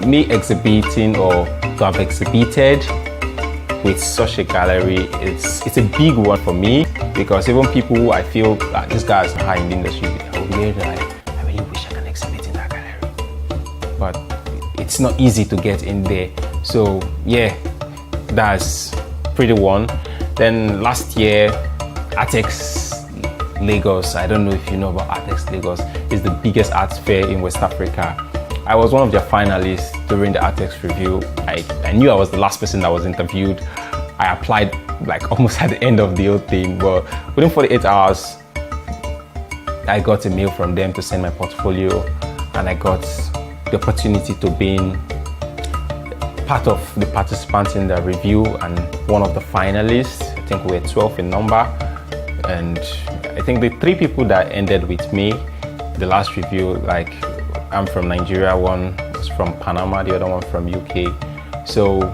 me exhibiting or to have exhibited with such a gallery, it's a big one for me, because even people who I feel this guy is high in the industry, I really wish I can exhibit in that gallery. But it's not easy to get in there. So yeah, that's pretty one. Then last year, Artex Lagos, I don't know if you know about Artex Lagos, is the biggest art fair in West Africa. I was one of their finalists during the Artex review. I knew I was the last person that was interviewed. I applied like almost at the end of the whole thing, but within 48 hours, I got a mail from them to send my portfolio, and I got the opportunity to be part of the participants in the review and one of the finalists. I think we were 12 in number, and I think the 3 people that ended with me, the last review, like I'm from Nigeria, one was from Panama, the other one from UK. So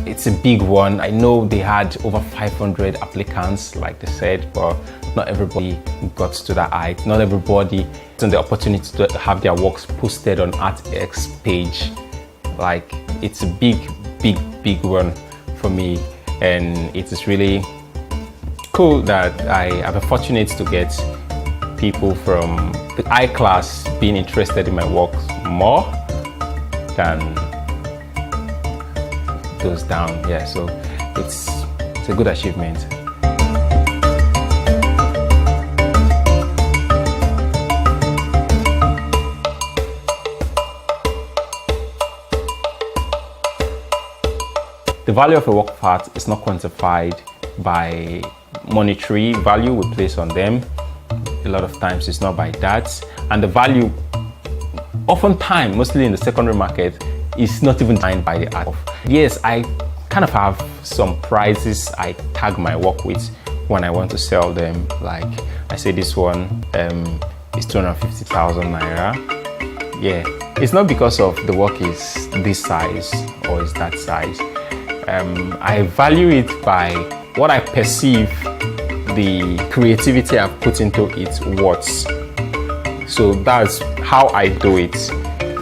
it's a big one. I know they had over 500 applicants, like they said, but not everybody got to that height. Not everybody had the opportunity to have their works posted on ArtX page. Like, it's a big one for me, and it is really cool that I have been fortunate to get people from the high class being interested in my work more than those down. Yeah, so it's a good achievement. The value of a work of art is not quantified by monetary value we place on them. A lot of times it's not by that. And the value, oftentimes, mostly in the secondary market, is not even defined by the art. Yes, I kind of have some prices I tag my work with when I want to sell them. Like, I say this one is 250,000 naira. Yeah, it's not because of the work is this size or is that size. I value it by what I perceive the creativity I've put into its words. So that's how I do it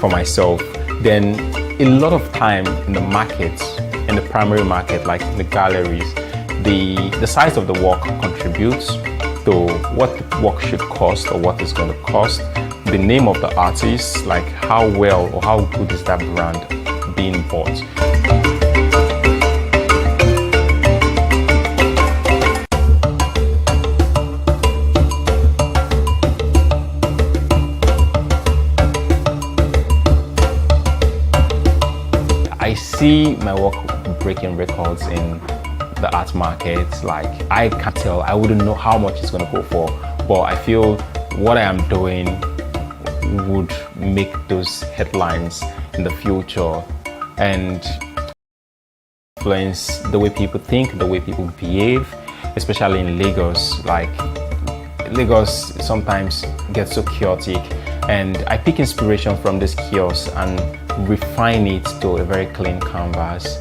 for myself. Then a lot of time in the market, in the primary market, like in the galleries, the size of the work contributes to what the work should cost or what it's going to cost. The name of the artist, like how well or how good is that brand being bought. see my work breaking records in the art market. Like, I can't tell, I wouldn't know how much it's gonna go for, but I feel what I am doing would make those headlines in the future and influence the way people think, the way people behave, especially in Lagos. Like, Lagos sometimes gets so chaotic, and I pick inspiration from this chaos and refine it to a very clean canvas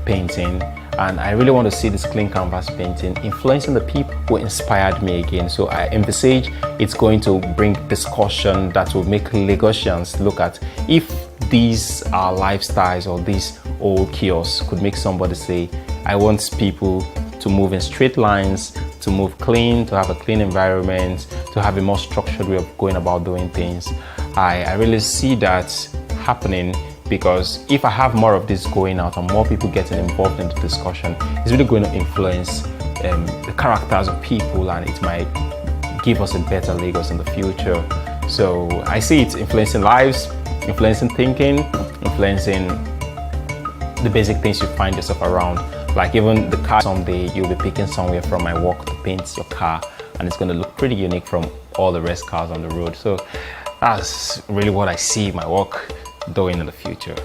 painting. And I really want to see this clean canvas painting influencing the people who inspired me again. So I envisage it's going to bring discussion that will make Lagosians look at if these are lifestyles or these old kiosks could make somebody say, I want people to move in straight lines, to move clean, to have a clean environment, to have a more structured way of going about doing things. I really see that happening, because if I have more of this going out and more people getting involved in the discussion, it's really going to influence the characters of people, and it might give us a better Lagos in the future. So I see it influencing lives, influencing thinking, influencing the basic things you find yourself around. Like even the car, someday you'll be picking somewhere from my work to paint your car, and it's going to look pretty unique from all the rest cars on the road. So that's really what I see my work doing in the future.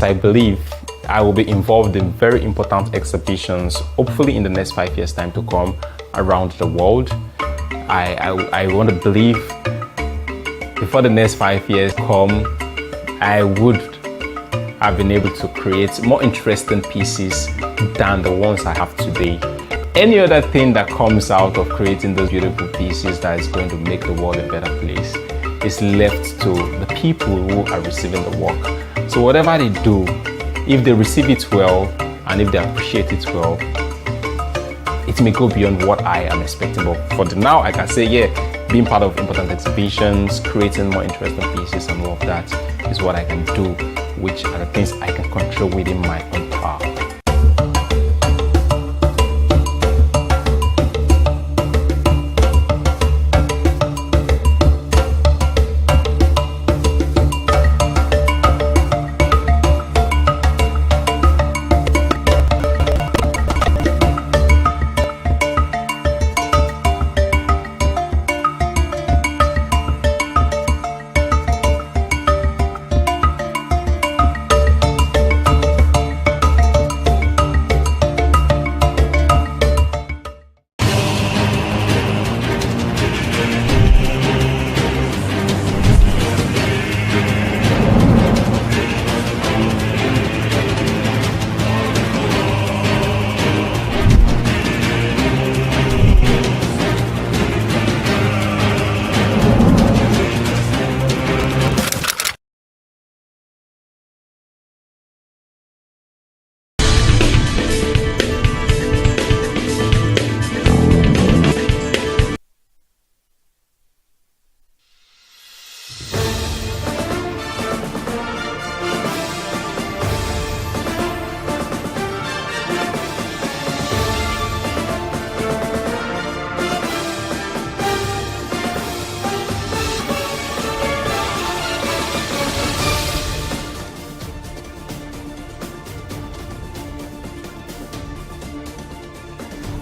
I believe I will be involved in very important exhibitions, hopefully in the next 5 years' time to come, around the world. I want to believe before the next 5 years come, I would have been able to create more interesting pieces than the ones I have today. Any other thing that comes out of creating those beautiful pieces that is going to make the world a better place is left to the people who are receiving the work. So whatever they do, if they receive it well and if they appreciate it well, it may go beyond what I am expecting. But for now, I can say, yeah, being part of important exhibitions, creating more interesting pieces and all of that is what I can do, which are the things I can control within my own power.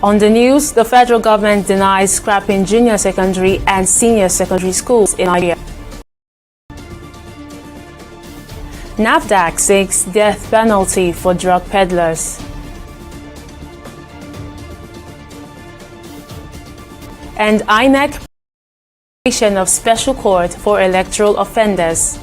On the news, the federal government denies scrapping junior secondary and senior secondary schools in Nigeria. NAFDAC seeks death penalty for drug peddlers. And INEC creation of special court for electoral offenders.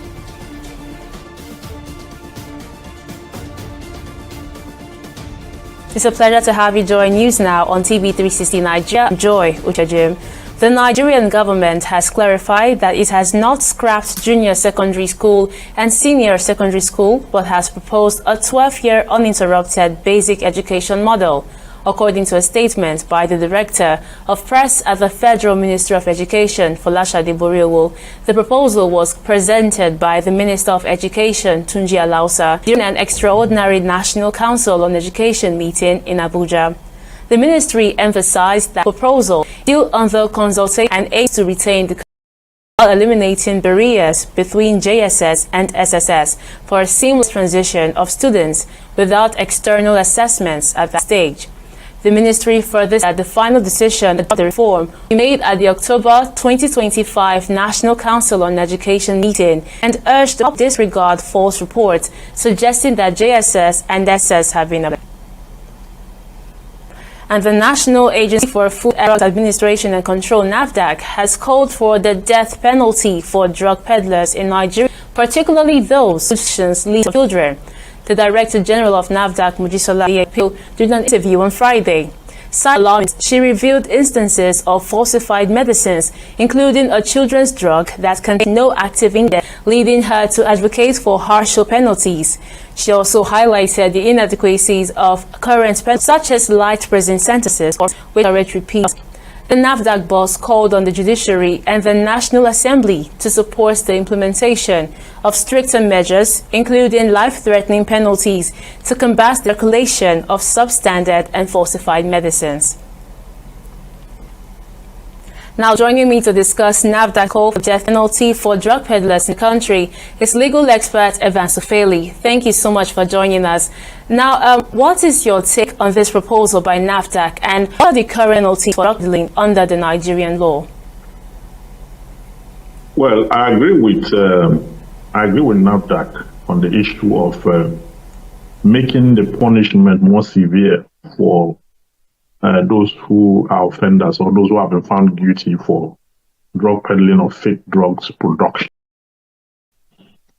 It's a pleasure to have you join News Now on TV360 Nigeria. I'm Joy Uchejim. The Nigerian government has clarified that it has not scrapped junior secondary school and senior secondary school, but has proposed a 12-year uninterrupted basic education model. According to a statement by the Director of Press at the Federal Ministry of Education, Folashade Boriowo, the proposal was presented by the Minister of Education, Tunji Alausa, during an extraordinary National Council on Education meeting in Abuja. The ministry emphasized that the proposal still under consultation and aims to retain the while eliminating barriers between JSS and SSS for a seamless transition of students without external assessments at that stage. The ministry further said the final decision about the reform will be made at the October 2025 National Council on Education meeting and urged to disregard false reports suggesting that JSS and SS have been and the National Agency for Food Administration and Control, NAFDAC, has called for the death penalty for drug peddlers in Nigeria, particularly those whose lead to children. The Director General of NAFDAC, Mojisola appealed during an interview on Friday. She revealed instances of falsified medicines, including a children's drug that contained no active ingredient, leading her to advocate for harsher penalties. She also highlighted the inadequacies of current penalties, such as light prison sentences or with repeats. The NAFDAC boss called on the judiciary and the National Assembly to support the implementation of stricter measures, including life-threatening penalties, to combat the circulation of substandard and falsified medicines. Now, joining me to discuss NAFDAC call for death penalty for drug peddlers in the country is legal expert Evan Sufeli. Thank you so much for joining us. Now, what is your take on this proposal by NAFDAC, and what are the current penalties for drug peddling under the Nigerian law? Well, I agree with NAFDAC on the issue of making the punishment more severe for those who are offenders or those who have been found guilty for drug peddling or fake drugs production.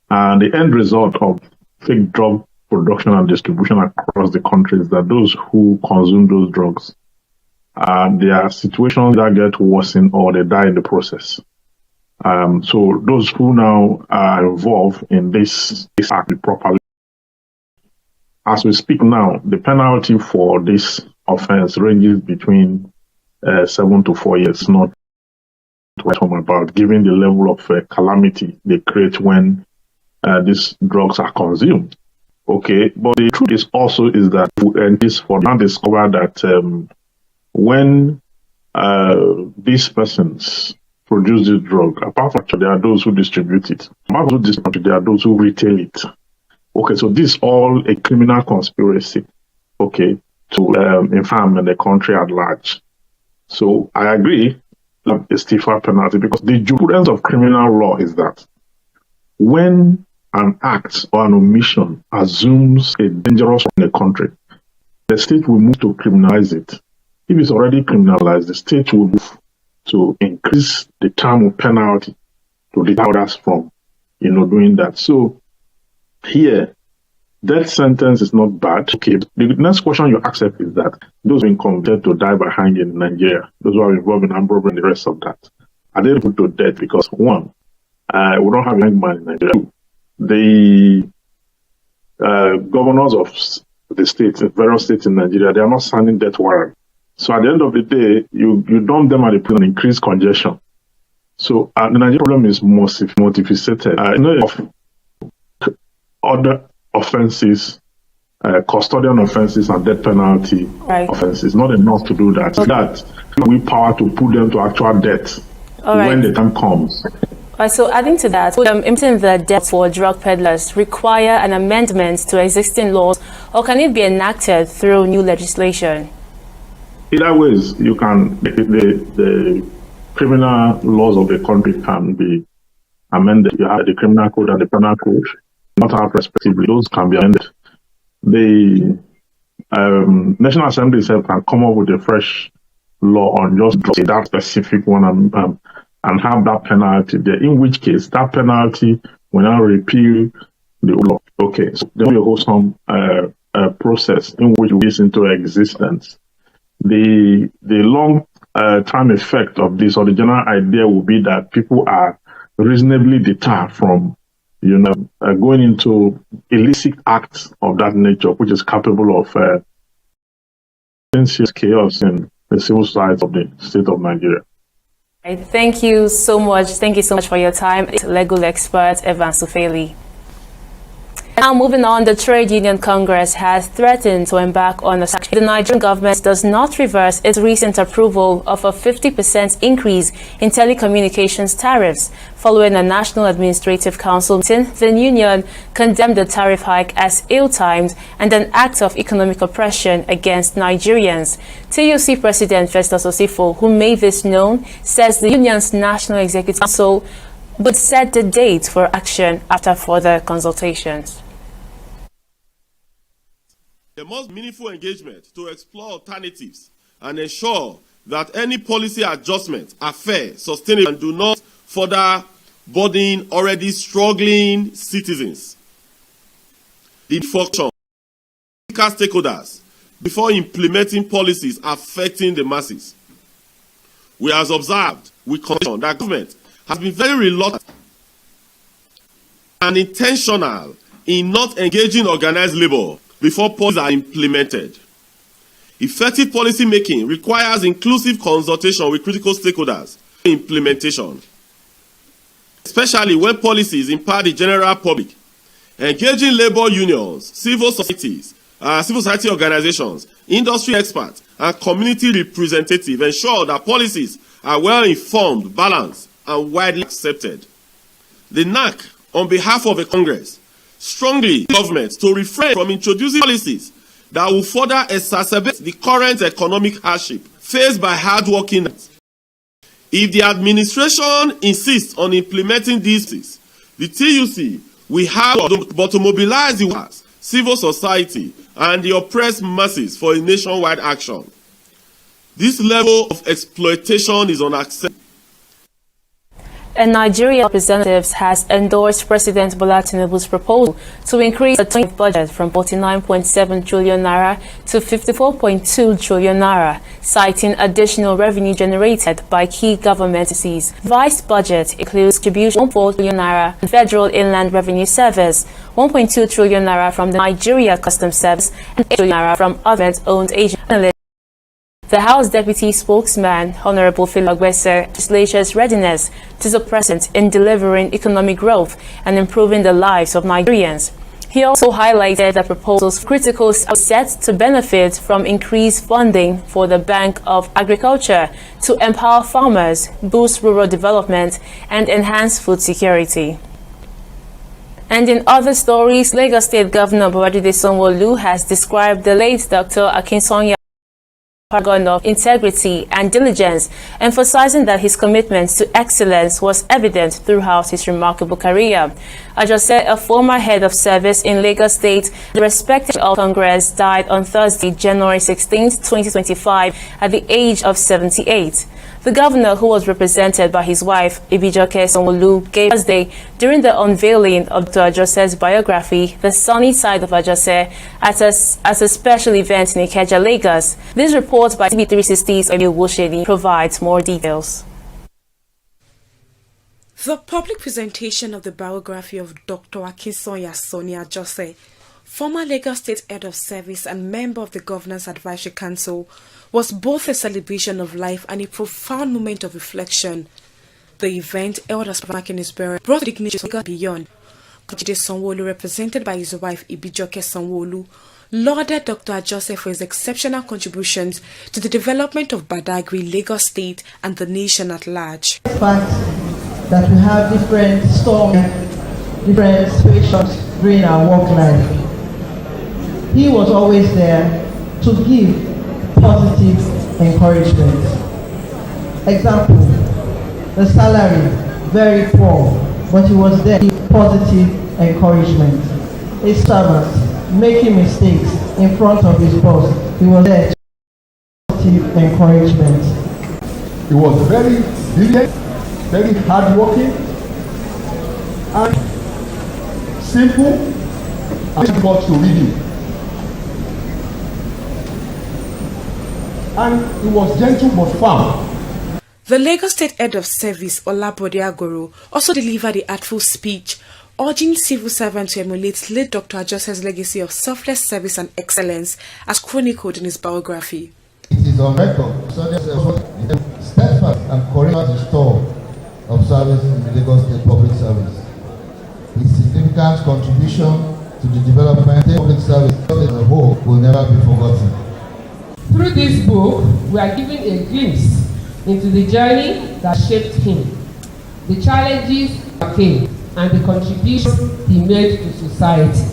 And the end result of fake drug production and distribution across the country is that those who consume those drugs, their situations that get worsened or they die in the process. So those who now are involved in this act properly. As we speak now, the penalty for this offense ranges between 7 to 4 years, not what I'm about, given the level of calamity they create when these drugs are consumed. Okay, but the truth is also is that this for now discover that when these persons produce this drug, apart from there are those who distribute it, apart from distribute, there are those who retail it. Okay, so this is all a criminal conspiracy. Okay, to infame the country at large. So I agree that a stiffer penalty, because the jurisprudence of criminal law is that when an act or an omission assumes a dangerous in the country, the state will move to criminalize it. If it's already criminalized, the state will move to increase the term of penalty to deter others from, doing that. So here, death sentence is not bad. Okay, the next question you accept is that those being convicted to die by hanging in Nigeria, those who are involved in armed robbery and the rest of that, are they put to death? Because one, we don't have a hangman in Nigeria. The governors of the states, various states in Nigeria, they are not signing death warrant. So at the end of the day, you dump them at the prison, increase congestion. So the Nigerian problem is multifaceted. Of other offenses, custodian offenses and death penalty offenses. Not enough to do that. Okay. That we power to put them to actual death when the time comes. So adding to that, would implementing the death for drug peddlers require an amendment to existing laws, or can it be enacted through new legislation? Either ways, you can. The criminal laws of the country can be amended. You have the criminal code and the penal code. Not have respectively, those can be amended. The National Assembly itself can come up with a fresh law on just that specific one and have that penalty there, in which case that penalty will now repeal the law. Okay, so there will be a wholesome process in which we get into existence. The long time effect of this, or the general idea, will be that people are reasonably deterred from going into illicit acts of that nature, which is capable of Since chaos in the civil society of the state of Nigeria. Thank you so much. Thank you so much for your time. Legal expert Evan Sufeli. Now moving on, the Trade Union Congress has threatened to embark on a strike if the Nigerian government does not reverse its recent approval of a 50% increase in telecommunications tariffs. Following a National Administrative Council meeting, the union condemned the tariff hike as ill-timed and an act of economic oppression against Nigerians. TUC President Festus Osifo, who made this known, says the union's National Executive Council would set the date for action after further consultations. There must be meaningful engagement to explore alternatives and ensure that any policy adjustments are fair, sustainable, and do not further burden already struggling citizens. The function of stakeholders before implementing policies affecting the masses. We have observed with concern that government has been very reluctant and intentional in not engaging organized labor before policies are implemented. Effective policy making requires inclusive consultation with critical stakeholders for implementation, especially when policies impact the general public. Engaging labor unions, civil society organizations, industry experts, and community representatives ensure that policies are well informed, balanced, and widely accepted. The NAC, on behalf of the Congress, strongly urges government to refrain from introducing policies that will further exacerbate the current economic hardship faced by hardworking. If the administration insists on implementing these policies, the TUC will have but to mobilize the workers, civil society, and the oppressed masses for a nationwide action. This level of exploitation is unacceptable. And Nigeria representatives has endorsed President Bola Tinubu's proposal to increase the 20 budget from 49.7 trillion naira to 54.2 trillion naira, citing additional revenue generated by key government agencies. Vice budget includes contribution 1.4 trillion naira from Federal Inland Revenue Service, 1.2 trillion naira from the Nigeria Customs Service, and 8 trillion naira from government-owned agencies. The House Deputy Spokesman, Honorable Phil Ogbese, legislature's readiness to the present in delivering economic growth and improving the lives of Nigerians. He also highlighted that proposals critical are set to benefit from increased funding for the Bank of Agriculture to empower farmers, boost rural development, and enhance food security. And in other stories, Lagos State Governor Babajide Sanwo-Olu has described the late Dr. Akintoye paragon of integrity and diligence, emphasizing that his commitment to excellence was evident throughout his remarkable career. Ajose, a former head of service in Lagos State, the respected of Congress, died on Thursday, January 16, 2025, at the age of 78. The governor, who was represented by his wife, Ibijoke Sanwo-Olu, gave Thursday during the unveiling of Dr. Ajose's biography, The Sunny Side of Ajose, at a special event in Ikeja, Lagos. This report by TV360's Emil Woshedi provides more details. The public presentation of the biography of Dr. Akintoye Ajose, former Lagos State Head of Service and member of the Governor's Advisory Council, was both a celebration of life and a profound moment of reflection. The event, held as marking his burial, brought dignity to beyond. Babajide Sanwo-Olu, represented by his wife Ibijoke Sanwo-Olu, lauded Dr. Ajose for his exceptional contributions to the development of Badagry, Lagos State, and the nation at large. The fact that we have different storms, different situations during our work life, he was always there to give positive encouragement. Example, the salary, very poor, but he was there to give positive encouragement. His servants, making mistakes in front of his boss, he was there to give positive encouragement. He was very diligent, very hardworking, and simple, and difficult to read. And he was gentle but firm. The Lagos State Head of Service, Olabode Agoro, also delivered a artful speech urging civil servants to emulate late Dr. Ajose's legacy of selfless service and excellence as chronicled in his biography. It is on record, so there's a steadfast and courageous restore of service in the Lagos State Public Service. His significant contribution to the development of public service as a whole will never be forgotten. Through this book, we are given a glimpse into the journey that shaped him, the challenges he faced, and the contribution he made to society.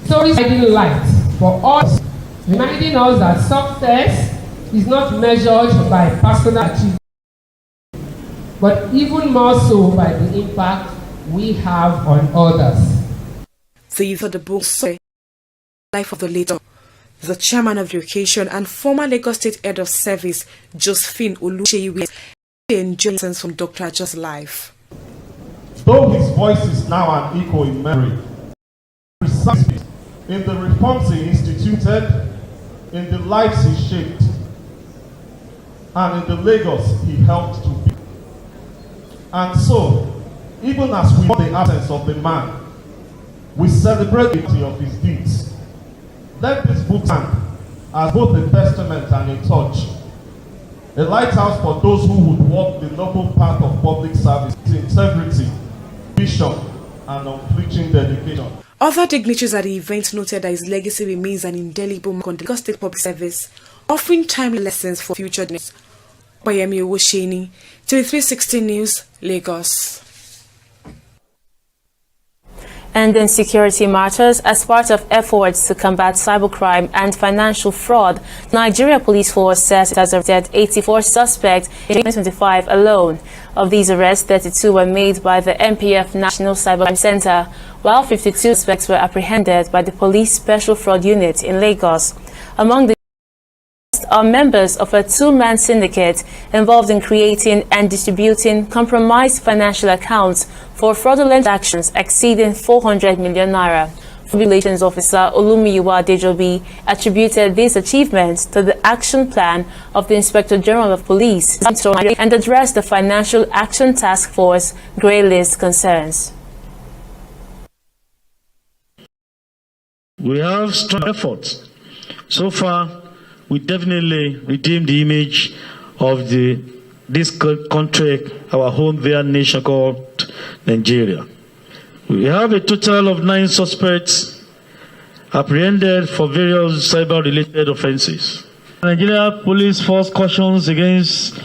Stories shining light for us, reminding us that success is not measured by personal achievement, but even more so by the impact we have on others. The author of the book, Life of the Leader, the chairman of the occasion and former Lagos State Head of Service, Josephine Oluseyi, enjoyed lessons from Dr. Ajo's life. Though his voice is now an echo in memory, precisely in the reforms he instituted, in the lives he shaped, and in the Lagos he helped to build. And so, even as we mourn the absence of the man, we celebrate the beauty of his deeds. Let this book stand as both a testament and a torch, a lighthouse for those who would walk the noble path of public service, integrity, vision, and unflinching dedication. Other dignitaries at the event noted that his legacy remains an indelible mark on the Lagos State Public Service, offering timely lessons for future generations. Bayemi Owosheni, TV360 News, Lagos. And in security matters, as part of efforts to combat cybercrime and financial fraud, Nigeria Police Force says it has arrested 84 suspects in 2025 alone. Of these arrests, 32 were made by the MPF National Cybercrime Center, while 52 suspects were apprehended by the Police Special Fraud Unit in Lagos. Among the are members of a two-man syndicate involved in creating and distributing compromised financial accounts for fraudulent actions exceeding 400 million naira. Relations Officer Olumiyiwa Dejobi attributed these achievements to the action plan of the Inspector General of Police and addressed the Financial Action Task Force grey list concerns. We have strong efforts. So far, we definitely redeemed the image of this country, our home their nation called Nigeria. We have a total of 9 suspects apprehended for various cyber-related offenses. Nigeria Police Force cautions against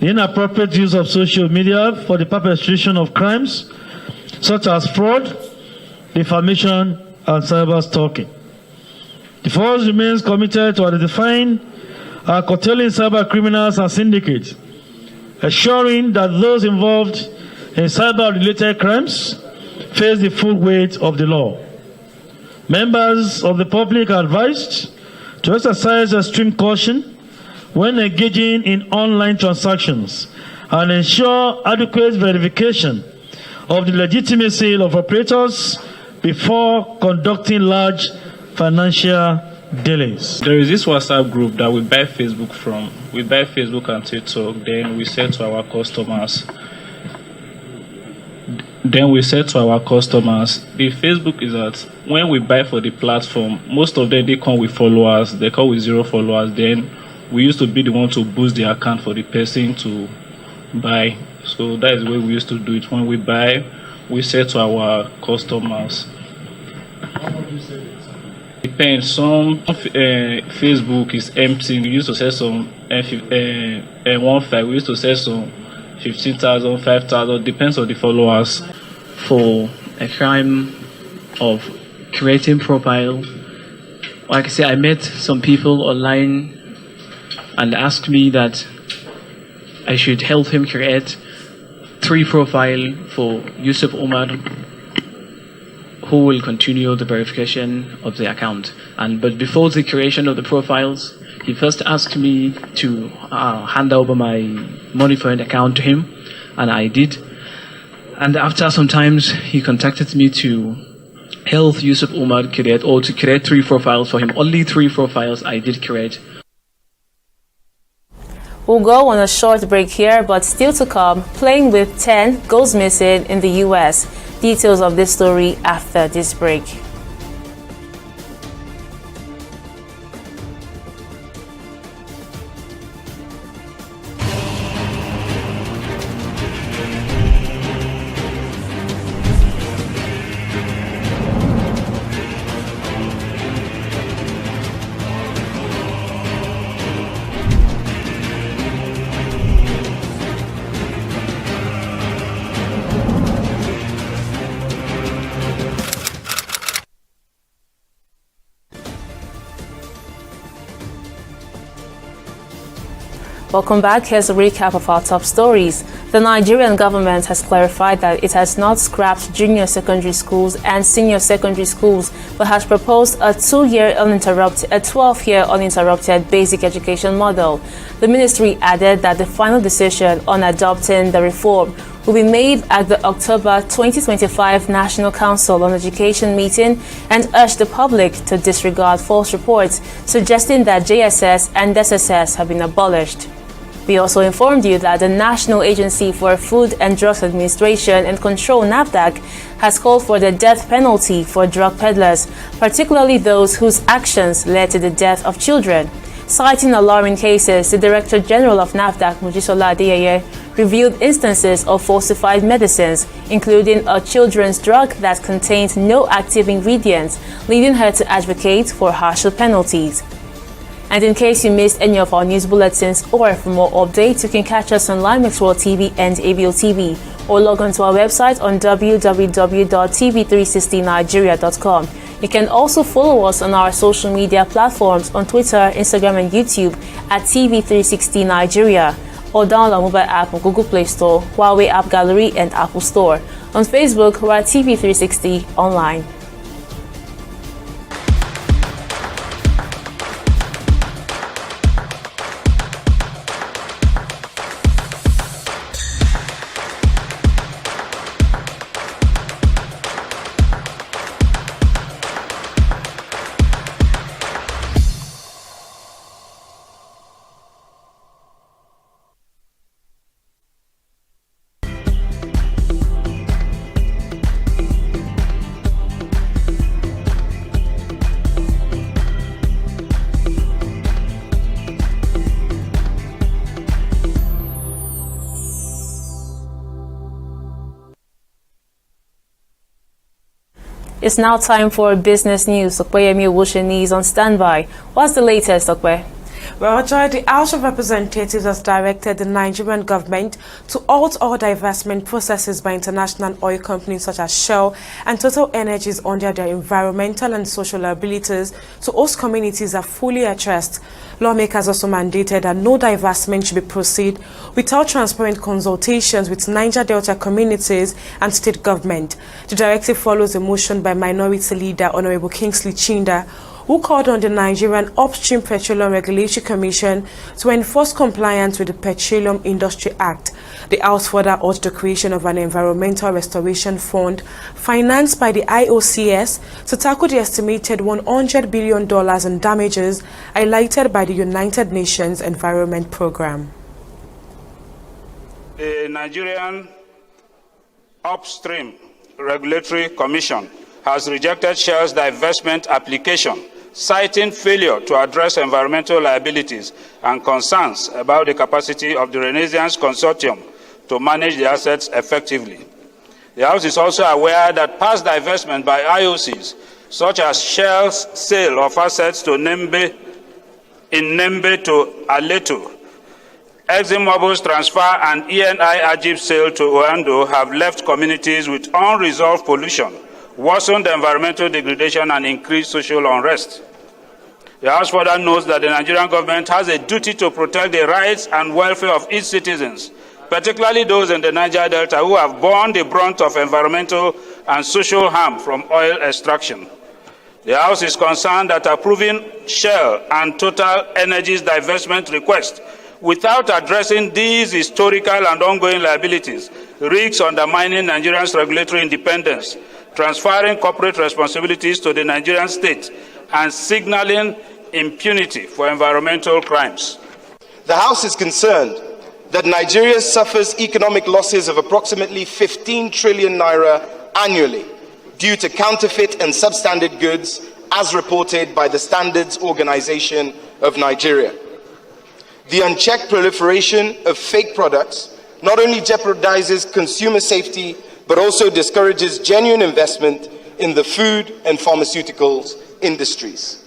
the inappropriate use of social media for the perpetration of crimes such as fraud, defamation, and cyber stalking. The force remains committed to identifying and curtailing cyber criminals and syndicates, assuring that those involved in cyber-related crimes face the full weight of the law. Members of the public are advised to exercise extreme caution when engaging in online transactions and ensure adequate verification of the legitimacy of operators before conducting large financial dealings. There is this WhatsApp group that we buy Facebook from. We buy Facebook and TikTok, then we sell to our customers. The Facebook is that when we buy for the platform, most of them, they come with followers, they come with 0 followers. Then we used to be the one to boost the account for the person to buy. So that is the way we used to do it. When we buy, we sell to our customers. How much do you sell it? Depends. Some Facebook is empty. We used to sell some 1.5. We used to sell some 15,000, 5,000. Depends on the followers. For a crime of creating profile, like I say, I met some people online and asked me that I should help him create 3 profiles for Yusuf Umar, who will continue the verification of the account. But before the creation of the profiles, he first asked me to hand over my money for an account to him, and I did. And after some times, he contacted me to help Yusuf Umar create 3 profiles for him. Only 3 profiles I did create. We'll go on a short break here, but still to come, Plane with 10 goes missing in the U.S. Details of this story after this break. Welcome back. Here's a recap of our top stories. The Nigerian government has clarified that it has not scrapped junior secondary schools and senior secondary schools, but has proposed a 12-year uninterrupted basic education model. The ministry added that the final decision on adopting the reform will be made at the October 2025 National Council on Education meeting and urged the public to disregard false reports suggesting that JSS and SSS have been abolished. We also informed you that the National Agency for Food and Drugs Administration and Control (NAFDAC) has called for the death penalty for drug peddlers, particularly those whose actions led to the death of children. Citing alarming cases, the Director General of NAFDAC, Mojisola Adeyeye, revealed instances of falsified medicines, including a children's drug that contained no active ingredients, leading her to advocate for harsher penalties. And in case you missed any of our news bulletins or for more updates, you can catch us on Limex World TV and ABO TV, or log on to our website on www.tv360nigeria.com. You can also follow us on our social media platforms on Twitter, Instagram, and YouTube at TV360 Nigeria, or download mobile app on Google Play Store, Huawei App Gallery, and Apple Store. On Facebook, we're at TV360 Online. It's now time for business news. Okweyemi Owusheni is on standby. What's the latest, Okwe? Well, Joy, the House of Representatives has directed the Nigerian government to halt all divestment processes by international oil companies such as Shell and Total Energies under their environmental and social liabilities to host communities are fully addressed. Lawmakers also mandated that no divestment should be proceed without transparent consultations with Niger Delta communities and state government. The directive follows a motion by Minority Leader Honorable Kingsley Chinda, who called on the Nigerian Upstream Petroleum Regulatory Commission to enforce compliance with the Petroleum Industry Act. The House further urged the creation of an environmental restoration fund financed by the IOCS to tackle the estimated $100 billion in damages highlighted by the United Nations Environment Programme. The Nigerian Upstream Regulatory Commission has rejected Shell's divestment application, citing failure to address environmental liabilities and concerns about the capacity of the Renaissance Consortium to manage the assets effectively. The House is also aware that past divestment by IOCs, such as Shell's sale of assets to Nembe to Aleto, ExxonMobil's transfer and ENI Ajib's sale to Oando have left communities with unresolved pollution, worsened environmental degradation, and increased social unrest. The House further notes that the Nigerian government has a duty to protect the rights and welfare of its citizens, particularly those in the Niger Delta who have borne the brunt of environmental and social harm from oil extraction. The House is concerned that approving Shell and Total Energies divestment request without addressing these historical and ongoing liabilities risks undermining Nigeria's regulatory independence, transferring corporate responsibilities to the Nigerian state, and signaling impunity for environmental crimes. The House is concerned that Nigeria suffers economic losses of approximately 15 trillion naira annually due to counterfeit and substandard goods, as reported by the Standards Organization of Nigeria. The unchecked proliferation of fake products not only jeopardizes consumer safety, but also discourages genuine investment in the food and pharmaceuticals industries.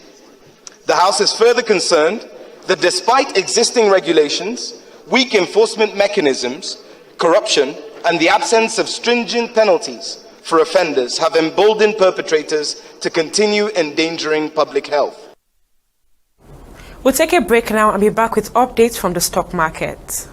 The House is further concerned that despite existing regulations, weak enforcement mechanisms, corruption, and the absence of stringent penalties for offenders have emboldened perpetrators to continue endangering public health. We'll take a break now and be back with updates from the stock market.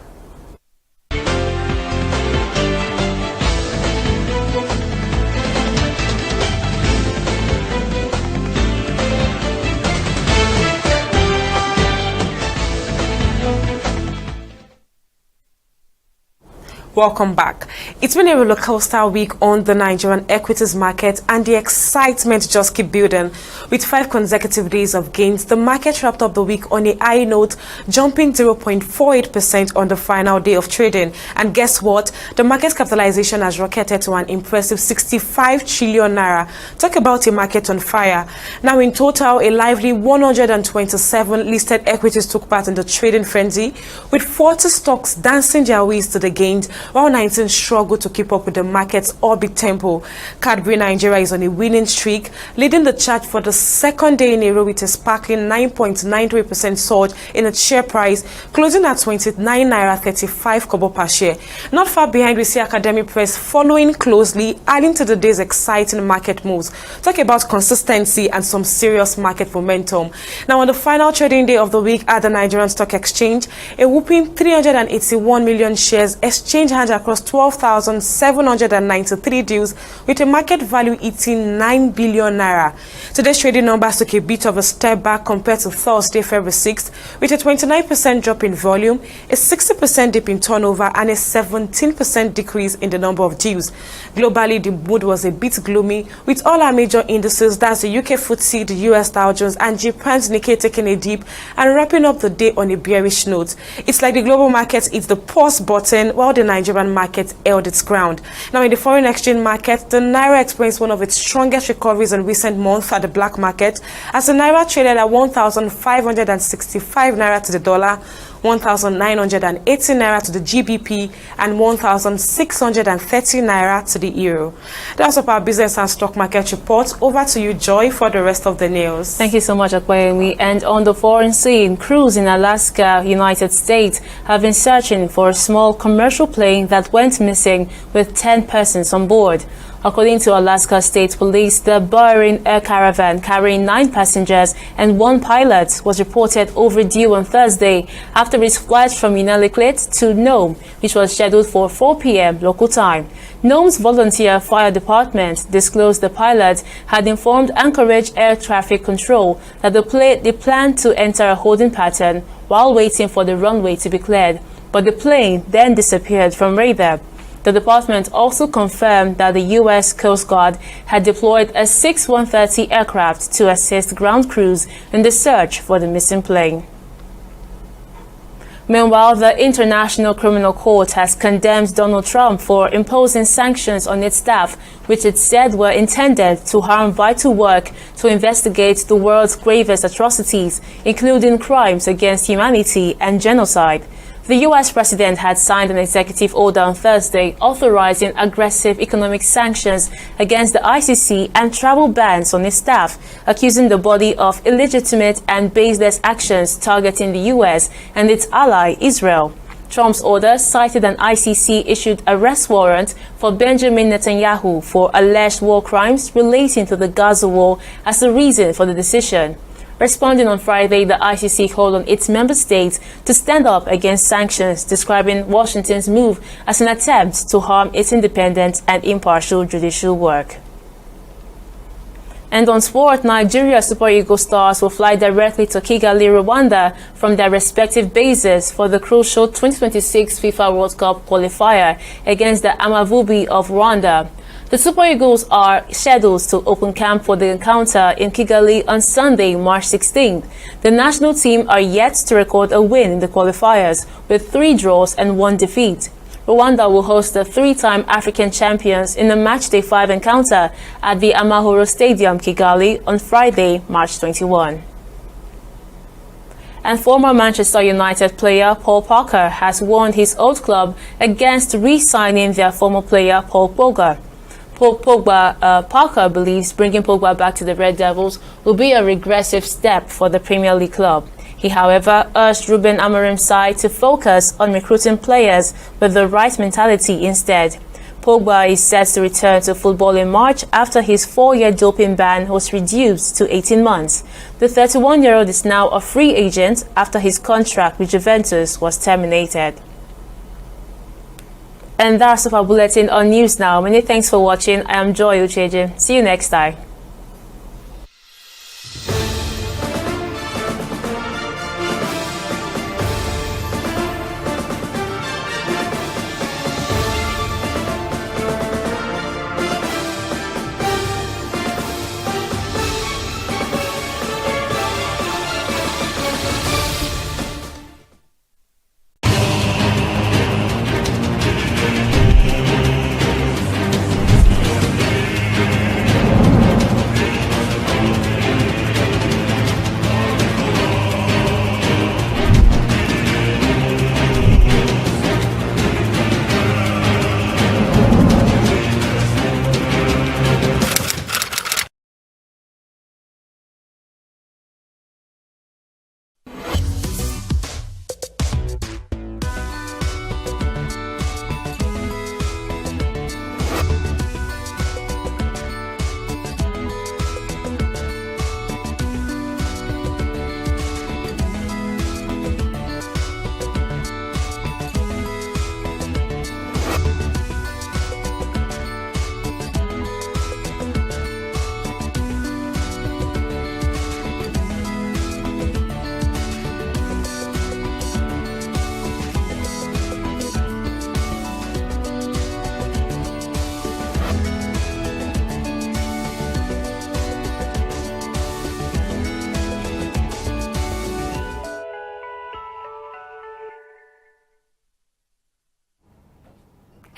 Welcome back. It's been a rollercoaster week on the Nigerian equities market, and the excitement just keep building. With 5 consecutive days of gains, the market wrapped up the week on a high note, jumping 0.48% on the final day of trading. And guess what? The market capitalization has rocketed to an impressive 65 trillion naira. Talk about a market on fire. Now, in total, a lively 127 listed equities took part in the trading frenzy, with 40 stocks dancing their ways to the gains, while 19 struggle to keep up with the market's orbit tempo. Cadbury Nigeria is on a winning streak, leading the chart for the second day in a row with a sparkling 9.93% surge in its share price, closing at 29 naira 35 kobo per share. Not far behind, we see Academy Press following closely, adding to the day's exciting market moves. Talk about consistency and some serious market momentum. Now, on the final trading day of the week at the Nigerian Stock Exchange, a whopping 381 million shares exchanged hands across 12,793 deals, with a market value hitting 9 billion naira. Today's trading numbers took a bit of a step back compared to Thursday, February 6th, with a 29% drop in volume, a 60% dip in turnover, and a 17% decrease in the number of deals. Globally, the mood was a bit gloomy, with all our major indices, that's the UK FTSE, the US Dow Jones, and Japan's Nikkei taking a dip and wrapping up the day on a bearish note. It's like the global market hit the pause button while the Nigerian market held its ground. Now, in the foreign exchange market, the Naira experienced one of its strongest recoveries in recent months at the black market, as the Naira traded at 1,565 Naira to the dollar, 1,980 Naira to the GBP, and 1,630 Naira to the Euro. That's up our business and stock market report. Over to you, Joy, for the rest of the news. Thank you so much, Akpayemi. And on the foreign scene, crews in Alaska, United States, have been searching for a small commercial plane that went missing with 10 persons on board. According to Alaska State Police, the Bahrain air caravan carrying 9 passengers and 1 pilot was reported overdue on Thursday after its flight from Unalakleet to Nome, which was scheduled for 4 p.m. local time. Nome's volunteer fire department disclosed the pilot had informed Anchorage Air Traffic Control that they planned to enter a holding pattern while waiting for the runway to be cleared, but the plane then disappeared from radar. The department also confirmed that the U.S. Coast Guard had deployed a C-130 aircraft to assist ground crews in the search for the missing plane. Meanwhile, the International Criminal Court has condemned Donald Trump for imposing sanctions on its staff, which it said were intended to harm vital work to investigate the world's gravest atrocities, including crimes against humanity and genocide. The U.S. president had signed an executive order on Thursday authorizing aggressive economic sanctions against the ICC and travel bans on its staff, accusing the body of illegitimate and baseless actions targeting the U.S. and its ally Israel. Trump's order cited an ICC-issued arrest warrant for Benjamin Netanyahu for alleged war crimes relating to the Gaza war as the reason for the decision. Responding on Friday, the ICC called on its member states to stand up against sanctions, describing Washington's move as an attempt to harm its independent and impartial judicial work. And on sport, Nigeria Super Eagles stars will fly directly to Kigali, Rwanda from their respective bases for the crucial 2026 FIFA World Cup qualifier against the Amavubi of Rwanda. The Super Eagles are scheduled to open camp for the encounter in Kigali on Sunday, March 16th. The national team are yet to record a win in the qualifiers, with 3 draws and 1 defeat. Rwanda will host the 3-time African champions in a matchday 5 encounter at the Amahoro Stadium, Kigali, on Friday, March 21. And former Manchester United player Paul Parker has warned his old club against re-signing their former player Paul Pogba. Parker believes bringing Pogba back to the Red Devils will be a regressive step for the Premier League club. He, however, urged Ruben Amorim's side to focus on recruiting players with the right mentality instead. Pogba is set to return to football in March after his 4-year doping ban was reduced to 18 months. The 31-year-old is now a free agent after his contract with Juventus was terminated. And that's our bulletin on News Now. Many thanks for watching. I am Joy Ucheje. See you next time.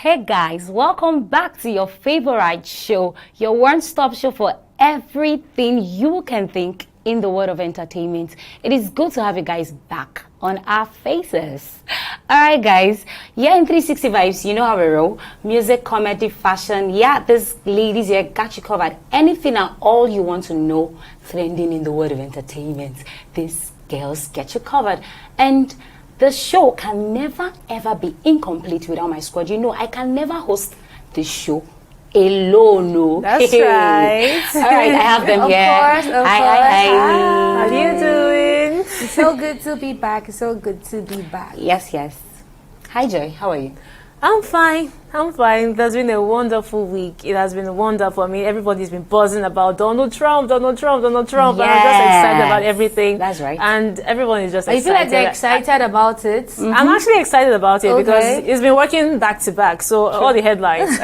Hey guys, welcome back to your favorite show, your one-stop show for everything you can think in the world of entertainment. It is good to have you guys back on our faces. Alright guys, yeah, in 360 Vibes, you know how we roll. Music, comedy, fashion, yeah, these ladies here got you covered. Anything and all you want to know trending in the world of entertainment, these girls get you covered. And the show can never ever be incomplete without my squad. You know, I can never host the show alone. No. That's right. All right, I have them here. Hi. How are you doing? It's so good to be back. It's so good to be back. Yes. Hi, Joy. How are you? I'm fine. It has been a wonderful week. It has been wonderful. I mean, everybody's been buzzing about Donald Trump. Yes. And I'm just excited about everything. That's right. And everyone is just excited. You feel like they're excited about it? I'm actually excited about it because it's been working back to back. So all the headlines.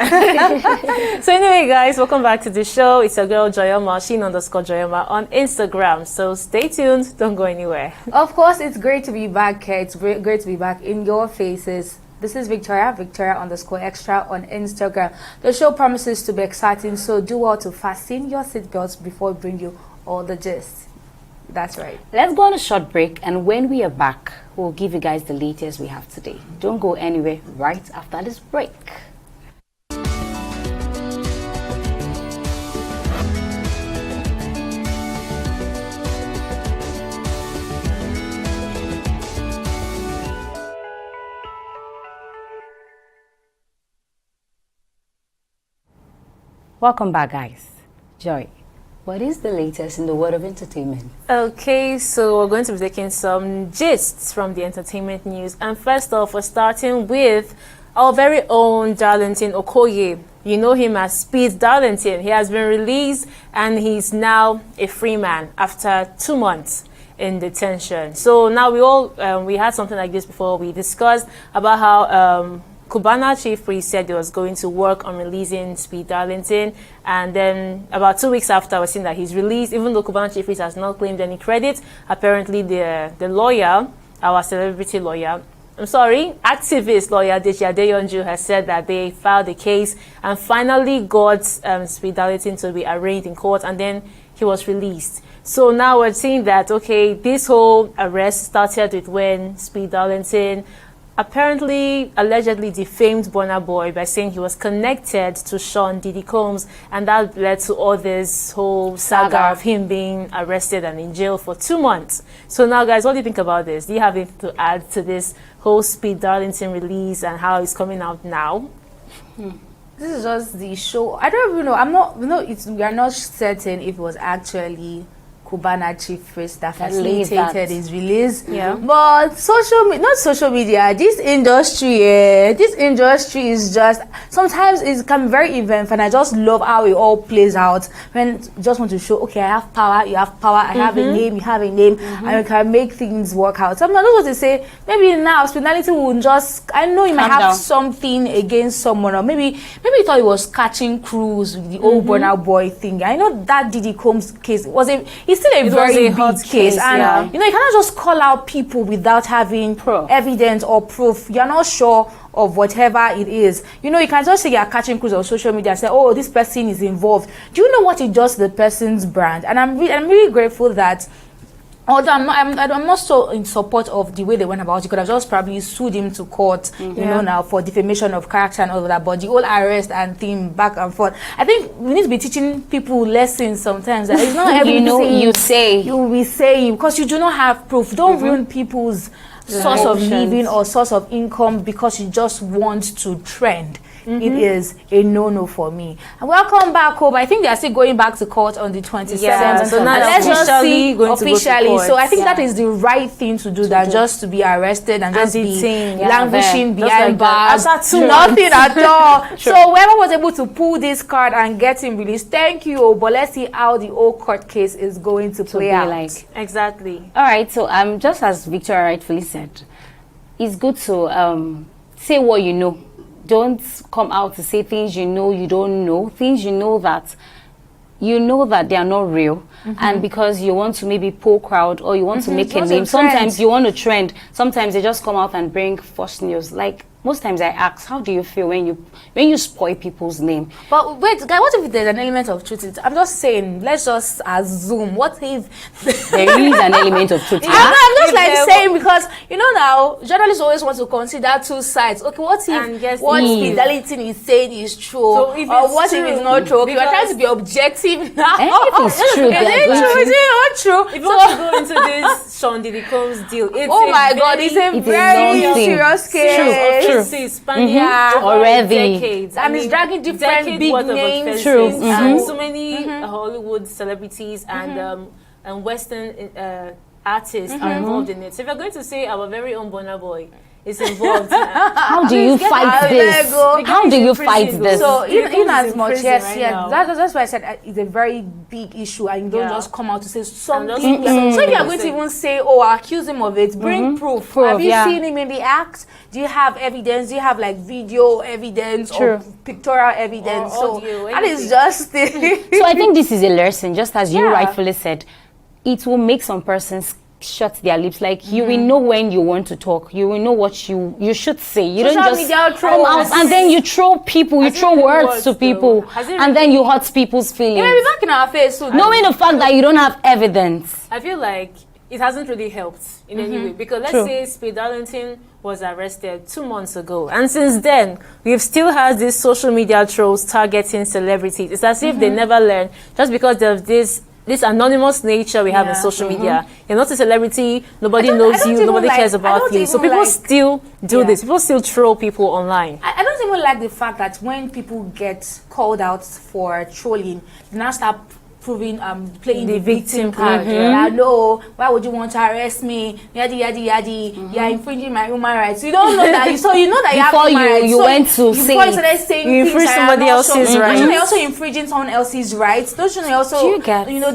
So anyway, guys, welcome back to the show. It's your girl Joyoma, Sheen_Joyoma on Instagram. So stay tuned. Don't go anywhere. Of course, it's great to be back here. It's great to be back in your faces. This is Victoria_extra on Instagram. The show promises to be exciting, so do well to fasten your seatbelts before we bring you all the gist. That's right. Let's go on a short break, and when we are back, we'll give you guys the latest we have today. Don't go anywhere right after this break. Welcome back, guys. Joy, what is the latest in the world of entertainment? Okay, so we're going to be taking some gists from the entertainment news. And first off, we're starting with our very own Darlington Okoye. You know him as Speed Darlington. He has been released and he's now a free man after 2 months in detention. So now we had something like this before. We discussed about how Cubana Chief Priest said he was going to work on releasing Speed Darlington, and then about 2 weeks after, we're seeing that he's released, even though Cubana Chief Priest has not claimed any credit. Apparently the lawyer, our celebrity lawyer, activist lawyer Deji Adeyonju has said that they filed a case and finally got Speed Darlington to be arraigned in court, and then he was released. So now we're seeing that, okay, this whole arrest started with when Speed Darlington allegedly defamed Burna Boy by saying he was connected to Sean Diddy Combs, and that led to all this whole saga of him being arrested and in jail for 2 months. So now, guys, what do you think about this? Do you have anything to add to this whole Speed Darlington release and how it's coming out now? this is just the show. I don't even know. I'm not. We are not certain if it was actually Cubana chief priest that facilitated his release. Yeah. But not social media. This industry is just sometimes it can be very eventful, and I just love how it all plays out. When you just want to show, okay, I have power, you have power, I have a name, you have a name, and we can make things work out. So I'm not going to say maybe now hospitality will just. I know you might have something against someone, or maybe you thought it was catching cruise with the old Burna Boy thing. I know that Diddy Combs case it's still a very hot case, and you know, you cannot just call out people without having evidence or proof. You're not sure of whatever it is. You know, you can just say you're catching cruise on social media and say, oh, this person is involved. Do you know what it does to the person's brand? And I'm really grateful that, although I'm not so in support of the way they went about it, because I've just probably sued him to court, you know, now for defamation of character and all of that. But the whole arrest and thing back and forth, I think we need to be teaching people lessons sometimes. That it's not everything you will say because you do not have proof. Don't ruin people's source of living or source of income because you just want to trend. It is a no-no for me. And welcome back home. I think they are still going back to court on the 27th. Yeah, so now let's just see officially. To so I think that is the right thing to do than just to be arrested and just be languishing behind bars. Nothing at all. So whoever was able to pull this card and get him released, thank you. But let's see how the whole court case is going to play out. Exactly. All right. So just as Victoria rightfully said, it's good to say what you know. Don't come out to say things you know you don't know, things you know that they are not real, and because you want to maybe pull crowd or you want to make a name, sometimes you want to trend, sometimes they just come out and bring false news. Like most times I ask, how do you feel when you spoil people's name? But wait, guys, what if there's an element of truth in it? I'm just saying, let's just assume. What if there is an element of truth? I'm just like saying, because you know now journalists always want to consider two sides. Okay, what if what Fidelity is saying is true, or what if it's not true? Okay, we're trying to be objective now. If it's true, is it not true? If you want to go into this Sean Diddy Combs deal, it's a very serious case. Already decades. And it's dragging different big names. And so many Hollywood celebrities and Western artists are involved in it. So if you're going to say our very own Burna Boy is involved, how do you fight this? How do you fight this? So in as much that's why I said it's a very big issue, and you don't just come out to say something. So if you are going to even say, accuse him of it, bring proof. Have you seen him in the act? Do you have evidence? Do you have like video evidence or pictorial evidence? Or so that is just So I think this is a lesson, just as you rightfully said. It will make some persons shut their lips. Like you will know when you want to talk. You will know what you should say. You don't just come out and then you throw people, you throw words to people, and then you hurt people's feelings. It may be back in our face soon. Knowing the fact that you don't have evidence. I feel like it hasn't really helped in any way, because let's say Speed Darlington was arrested 2 months ago, and since then we've still had these social media trolls targeting celebrities. It's as if they never learn, just because of this anonymous nature we have in social media. You're not a celebrity, nobody knows you, nobody cares about you. So people still do this. People still troll people online. I don't even like the fact that when people get called out for trolling, they now start playing the victim card. No, why would you want to arrest me? Yadi yadi yadi. You're infringing my human rights. You don't know that. So you know that you have human rights. You went to say you infringe somebody else's rights. You're also infringing someone else's rights. Don't you know? Also,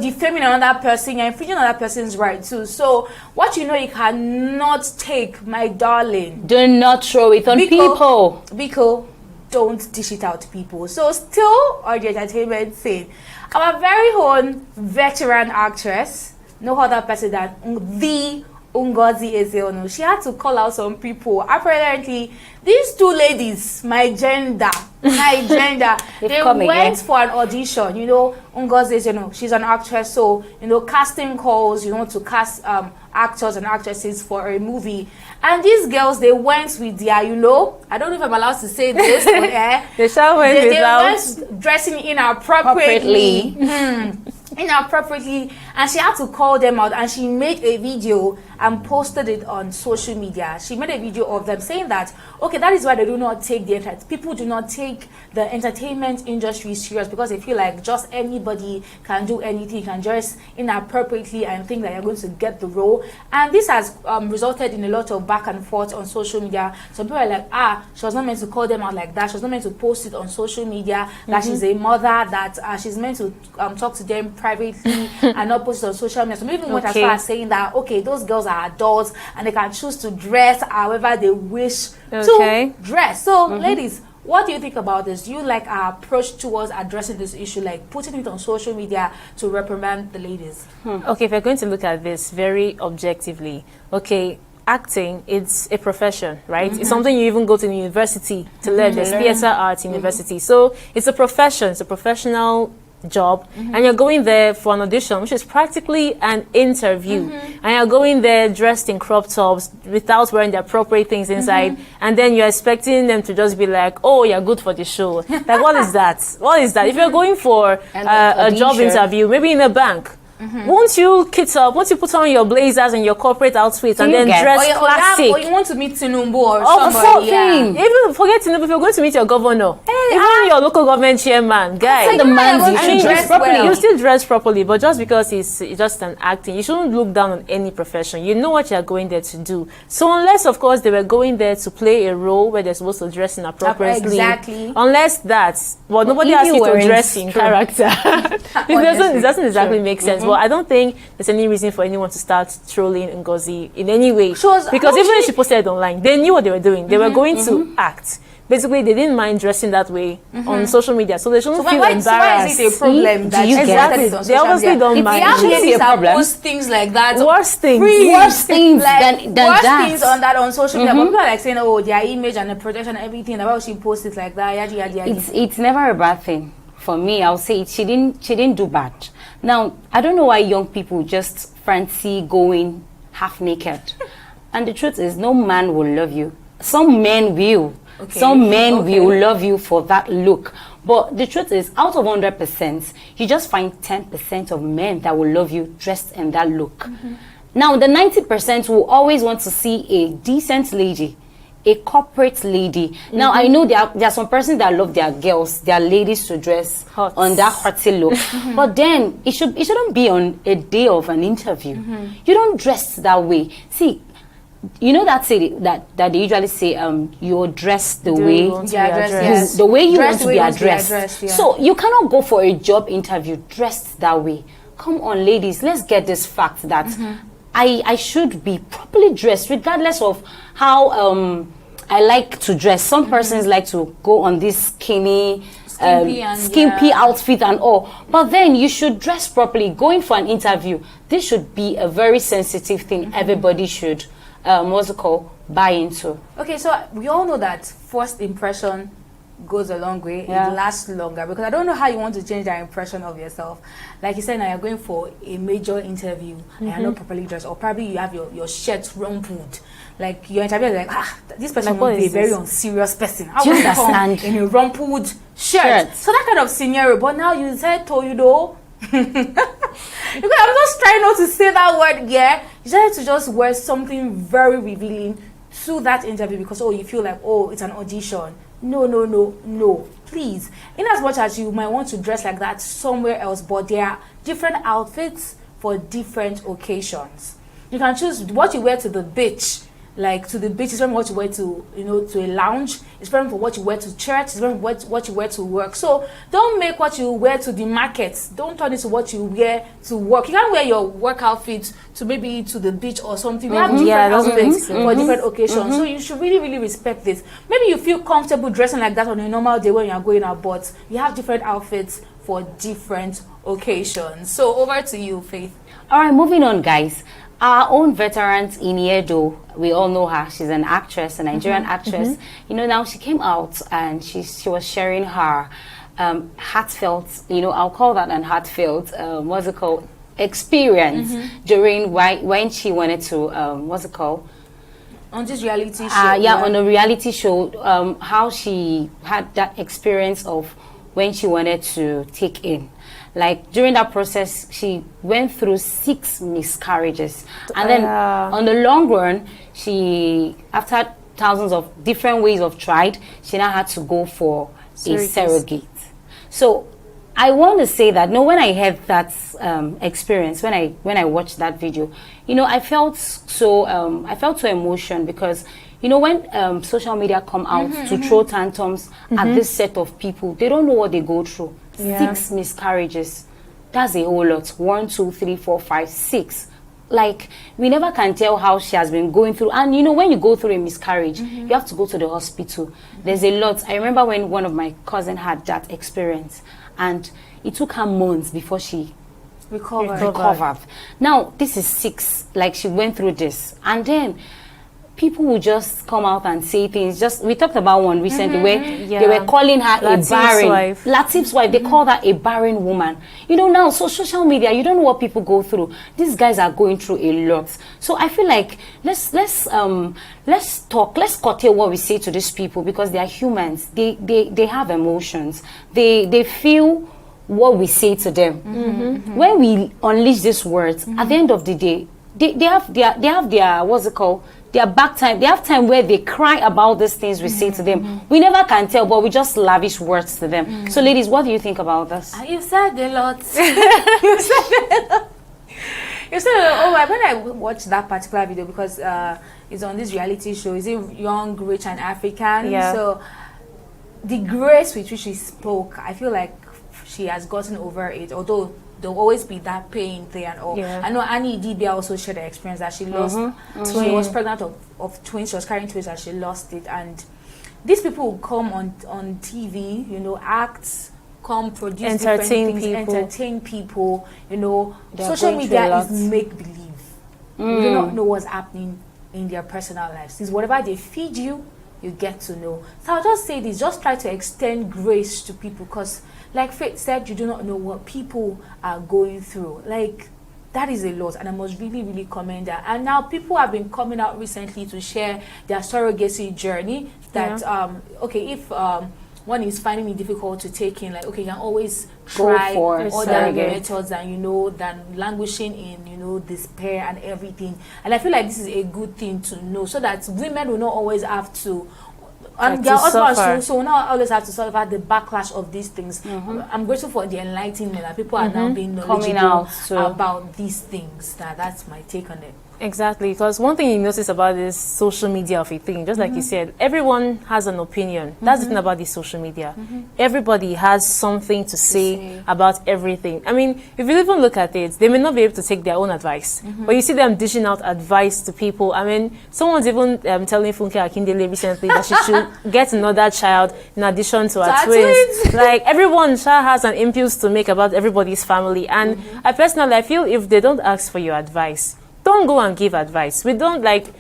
defaming another person. You're infringing another person's right too. So what you know you cannot take, my darling. Do not throw it on people. Because don't dish it out to people. So still on the entertainment scene, our very own veteran actress, no other person than the Ngozi Ezeonu, she had to call out some people. Apparently, these two ladies, my gender, they went for an audition. You know, Ngozi Ezeonu, she's an actress, so casting calls, to cast actors and actresses for a movie. And these girls, they went with their, I don't know if I'm allowed to say this, but they went dressing inappropriately. Inappropriately, and she had to call them out, and she made a video and posted it on social media. She made a video of them saying that, okay, that is why they do not take people do not take the entertainment industry serious, because they feel like just anybody can do anything, can dress inappropriately and think that you're going to get the role. And this has resulted in a lot of back and forth on social media. Some people are like, she was not meant to call them out like that. She was not meant to post it on social media, that she's a mother, that she's meant to talk to them privately and not post it on social media. So maybe went as far as saying that, okay, those girls are adults and they can choose to dress however they wish to dress. So ladies, what do you think about this? Do you like our approach towards addressing this issue, like putting it on social media to reprimand the ladies? Okay, if you're going to look at this very objectively, okay, acting, it's a profession, right? It's something you even go to the university to learn. There's theater arts university. So it's a profession, it's a professional job, and you're going there for an audition, which is practically an interview, and you're going there dressed in crop tops without wearing the appropriate things inside, and then you're expecting them to just be like, oh, you're good for the show. Like, what is that? What is that? If you're going for a job interview, maybe in a bank, won't you kit up, won't you put on your blazers and your corporate outfits and then dress classic? Or you want to meet Tinubu or somebody. Even forget Tinubu, if you're going to meet your governor, even your local government chairman, guy, you still dress properly, but just because it's just an acting, you shouldn't look down on any profession. You know what you're going there to do. So unless, of course, they were going there to play a role where they're supposed to dress in appropriately. Unless that's, well, nobody asks you to dress in character. It doesn't exactly make sense. But I don't think there's any reason for anyone to start trolling Ngozi in any way. Because even if she posted it online, they knew what they were doing. They were going to act. Basically, they didn't mind dressing that way on social media, so they shouldn't feel embarrassed. So why is it a problem? They obviously don't mind. If you have ladies that post things like that, worse things than that. Things on that on social media, but people are like saying, oh, their image and the protection and everything, about she posts it like that, yada yada yada. It's never a bad thing. For me, I'll say she didn't do bad. Now, I don't know why young people just fancy going half naked. And the truth is, no man will love you. Some men will. Some men will love you for that look. But the truth is, out of 100%, you just find 10% of men that will love you dressed in that look. Now, the 90% will always want to see a decent lady, a corporate lady. Now, I know there are some persons that love their girls, their ladies to dress on that hotty look. But then, it shouldn't be on a day of an interview. You don't dress that way. See, you know that they usually say you're dressed the way you want to be addressed. So you cannot go for a job interview dressed that way. Come on, ladies, let's get this fact that I should be properly dressed regardless of how I like to dress. Some persons like to go on this skimpy outfit and all, but then you should dress properly. Going for an interview, this should be a very sensitive thing. Everybody should buy into. Okay, so we all know that first impression goes a long way. It lasts longer, because I don't know how you want to change that impression of yourself. Like you said, now you're going for a major interview and you're not properly dressed, or probably you have your shirt rumpled. Like your interviewer is like, this person will be a very unserious person. How would you come in a rumpled shirt? So that kind of scenario. But now you said Toyudo. Because I'm just trying not to say that word. You try to just wear something very revealing to that interview because you feel like it's an audition. No, please. In as much as you might want to dress like that somewhere else, but there are different outfits for different occasions. You can choose what you wear to the beach. Like to the beach is from what you wear to to a lounge. It's from what you wear to church. It's from what you wear to work. So don't make what you wear to the market. Don't turn it to what you wear to work. You can't wear your work outfit to maybe to the beach or something. We have different outfits for different occasions. So you should really respect this. Maybe you feel comfortable dressing like that on a normal day when you are going out, but you have different outfits for different occasions. So over to you, Faith. All right, moving on, guys. Our own veterans in Edo, we all know her. She's an actress, a Nigerian actress. Now she came out and she was sharing her heartfelt, I'll call that an heartfelt, experience during when she wanted to, on this reality show. On a reality show, how she had that experience of when she wanted to take in. Like during that process, she went through 6 miscarriages. And then on the long run, she, after thousands of different ways of tried, she now had to go for a surrogate. So I want to say that, no, when I had that experience, when I watched that video, you know, I felt so emotional because, you know, when social media come out to throw tantrums at this set of people, they don't know what they go through. 6 miscarriages. That's a whole lot. 1, 2, 3, 4, 5, 6. Like, we never can tell how she has been going through. And you know, when you go through a miscarriage, you have to go to the hospital. There's a lot. I remember when one of my cousins had that experience, and it took her months before she recovered. Now, this is 6. Like, she went through this. And then people will just come out and say things. Just, we talked about one recently where they were calling her Latif's Latif's wife. They called her a barren woman. You know, now, so social media, you don't know what people go through. These guys are going through a lot. So I feel like let's curtail what we say to these people, because they are humans. They have emotions. They feel what we say to them. When we unleash these words, at the end of the day, they have their what's it called? Their back time. They have time where they cry about these things we say to them. We never can tell, but we just lavish words to them. So, ladies, what do you think about this? You said a lot. You said oh, when I watched that particular video, because it's on this reality show, is it Young, Rich and African? Yeah. So the grace with which she spoke, I feel like she has gotten over it, although there'll always be that pain there and all. I know Annie Idibia also shared the experience that she lost. She was pregnant of twins. She was carrying twins and she lost it. And these people will come on TV, you know, act, come produce entertain different things, people. entertain people. You know, They're social going media through a is lot. make believe. You do not know what's happening in their personal lives. It's whatever they feed you, you get to know. So I'll just say this: just try to extend grace to people, because, like Faith said, you do not know what people are going through. Like, that is a lot, and I must really, really commend that. And now people have been coming out recently to share their surrogacy journey. That okay, if one is finding it difficult to take in, like, okay, you can always try other methods, and, you know, than languishing in, you know, despair and everything. And I feel like this is a good thing to know, so that women will not always have to. And their husbands so now always have to suffer the backlash of these things. I'm grateful for the enlightenment that people are now being knowledgeable about these things. That's my take on it. Exactly, because one thing you notice about this social media of a thing, just like you said, everyone has an opinion. That's the thing about this social media. Everybody has something to say about everything. I mean, if you even look at it, they may not be able to take their own advice, but you see them dishing out advice to people. I mean, someone's even telling Funke Akindele recently that she should get another child in addition to her twins. Like, everyone has an impulse to make about everybody's family. And I feel if they don't ask for your advice, don't go and give advice. We don't, like,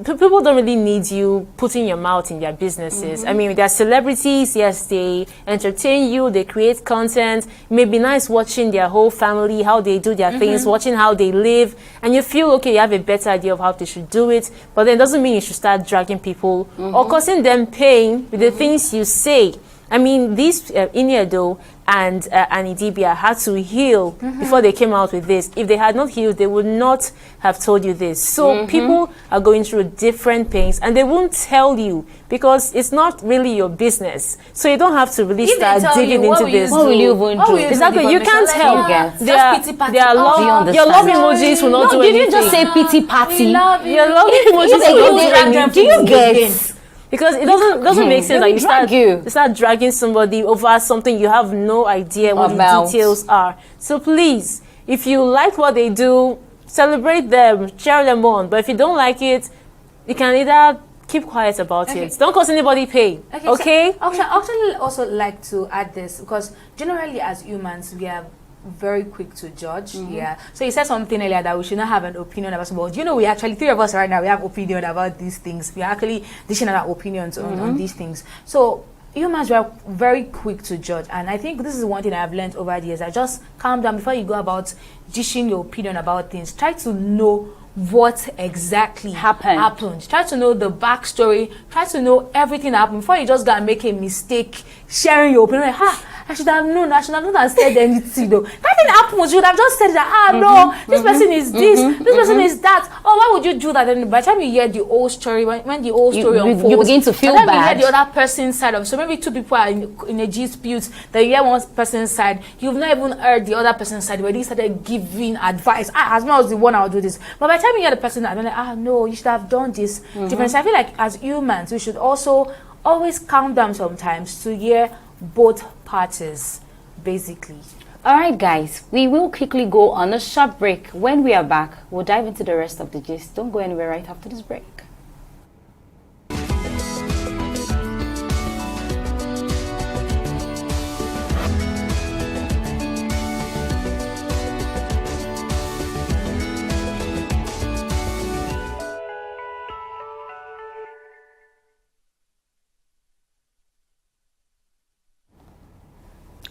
people don't really need you putting your mouth in their businesses. I mean, they're celebrities. Yes, they entertain you. They create content. It may be nice watching their whole family, how they do their things, watching how they live. And you feel, okay, you have a better idea of how they should do it. But then it doesn't mean you should start dragging people or causing them pain with the things you say. I mean, these Iniedo and Idibia had to heal before they came out with this. If they had not healed, they would not have told you this. So people are going through different pains, and they won't tell you because it's not really your business. So you don't have to really start digging into this. What will you even do? Exactly, you can't help. Their love emojis will not do anything. Did you just say pity party? Your love emojis will not do anything. Do you get? Because it doesn't make sense that you start dragging somebody over something you have no idea what the details are. So please, if you like what they do, celebrate them, cheer them on. But if you don't like it, you can either keep quiet about it. Don't cause anybody pain. Okay? So I actually also like to add this, because generally as humans, we are very quick to judge. So you said something earlier that we should not have an opinion about something. You know, we actually, 3 of us right now, we have opinion about these things. We are actually dishing out our opinions on these things. So humans are very quick to judge, and I think this is one thing I've learned over the years. I just calm down before you go about dishing your opinion about things. Try to know what exactly happened. Try to know the backstory. Try to know everything that happened before you just go and make a mistake sharing your opinion. Like, I should have known and said anything though. That didn't happen. You would have just said that, no, this person is this person is that. Oh, why would you do that? And by the time you hear the whole story, when the whole story unfolds, you begin to feel bad. bad. You hear the other person's side of it. So maybe two people are in a dispute, then you hear one person's side. You've not even heard the other person's side where they started giving advice. As much as the one, I'll do this. But by the time you hear the person, I'm like, no, you should have done this different. So I feel like as humans, we should also always calm down sometimes to hear both parties, basically. All right, guys, we will quickly go on a short break. When we are back, we'll dive into the rest of the gist. Don't go anywhere right after this break.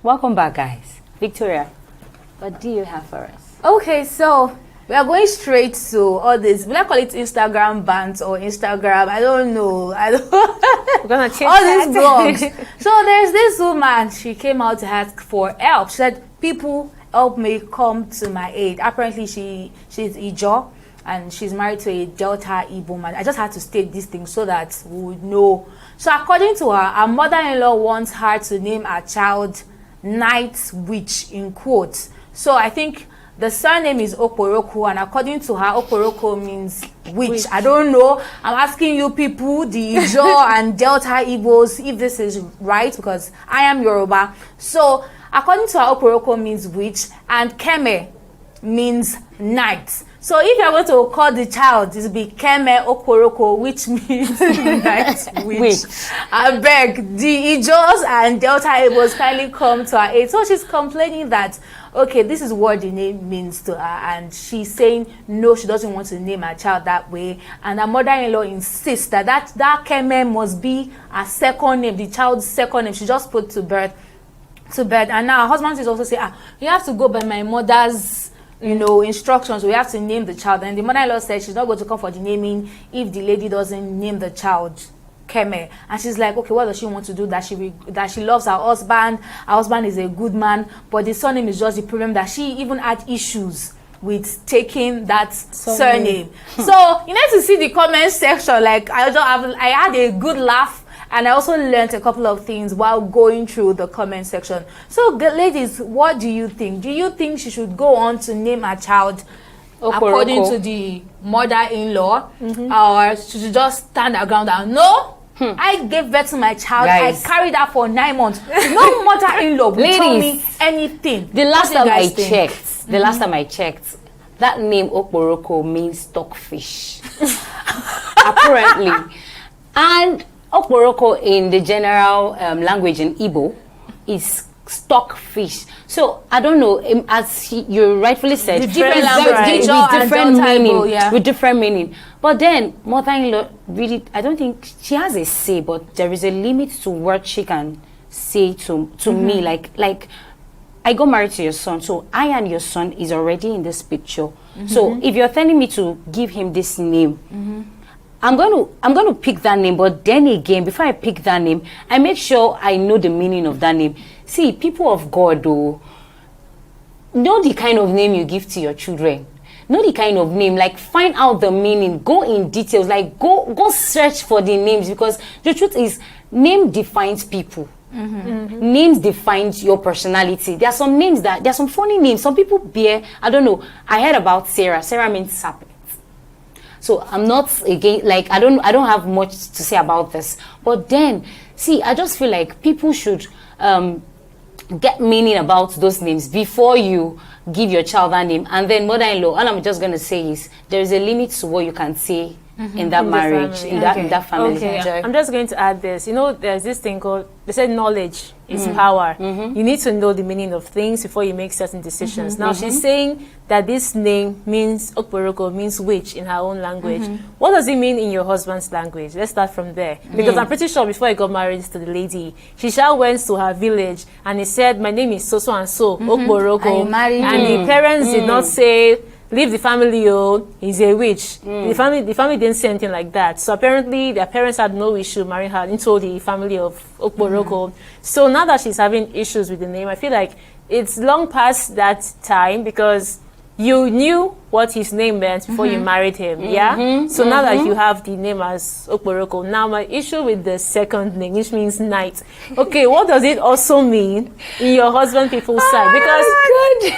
Welcome back, guys. Victoria, what do you have for us? Okay, so we are going straight to all this. Will I call it Instagram bans or Instagram? I don't know. We're gonna change all these blogs. So there's this woman. She came out to ask for help. She said, "People, help me, come to my aid." Apparently, she's Ijo and she's married to a Delta Igbo man. I just had to state this thing so that we would know. So according to her mother-in-law wants her to name her child Night Witch in quotes. So I think the surname is Oporoko, and according to her, Oporoko means witch. I don't know. I'm asking you people, the Ijo and Delta Igbos, if this is right, because I am Yoruba. So according to her, Oporoko means witch, and Keme means night. So if you're going to call the child, it will be Keme Oporoko, which means night witch. I beg, the Ijos and Delta Igbos kindly come to her aid. So she's complaining that, okay, this is what the name means to her, and she's saying no, she doesn't want to name her child that way. And her mother-in-law insists that Keme must be her second name, the child's second name. She just put to bed. And now her husband is also saying, you have to go by my mother's instructions. We have to name the child. And the mother-in-law said she's not going to come for the naming if the lady doesn't name the child Keme. And she's like, okay, what does she want to do? That she loves her husband. Her husband is a good man, but the surname is just the problem that she even had issues with taking that surname. So you need to see the comment section. Like I had a good laugh. And I also learned a couple of things while going through the comment section. So, ladies, what do you think? Do you think she should go on to name her child according to the mother-in-law? Or should she just stand her ground and no? I gave birth to my child. Guys, I carried her for 9 months. No mother-in-law will tell me anything. The last time I checked, that name Oporoko means stockfish. Apparently. And Oporoko in the general language in Igbo is stockfish. So I don't know, as you rightfully said, with different meaning. But then mother-in-law really, I don't think she has a say, but there is a limit to what she can say to me. Like I got married to your son, so I and your son is already in this picture. So if you're telling me to give him this name, I'm going to pick that name, but then again, before I pick that name, I make sure I know the meaning of that name. See, people of God, though, know the kind of name you give to your children. Know the kind of name, like find out the meaning, go in details, like go search for the names, because the truth is, name defines people. Names defines your personality. There are some names there are some funny names. Some people bear, I don't know. I heard about Sarah. Sarah means serpent. So I'm not again, like I don't have much to say about this. But then, see, I just feel like people should get meaning about those names before you give your child that name. And then mother-in-law, all I'm just gonna say is there is a limit to what you can say in that marriage, in that family. Okay, I'm just going to add this. There's this thing called, they said knowledge is power. You need to know the meaning of things before you make certain decisions. Now she's saying that this name means Okporoko, means witch in her own language. What does it mean in your husband's language? Let's start from there. Because I'm pretty sure before he got married to the lady, she went to her village and he said, my name is so and so, Okporoko. And the parents did not say leave the family, oh, he's a witch. The family didn't say anything like that. So apparently their parents had no issue marrying her into the family of Okporoko. So now that she's having issues with the name, I feel like it's long past that time, because you knew what his name meant before you married him, So now that you have the name as Okporoko, now my issue with the second name, which means night. Okay, what does it also mean in your husband people's side? Because,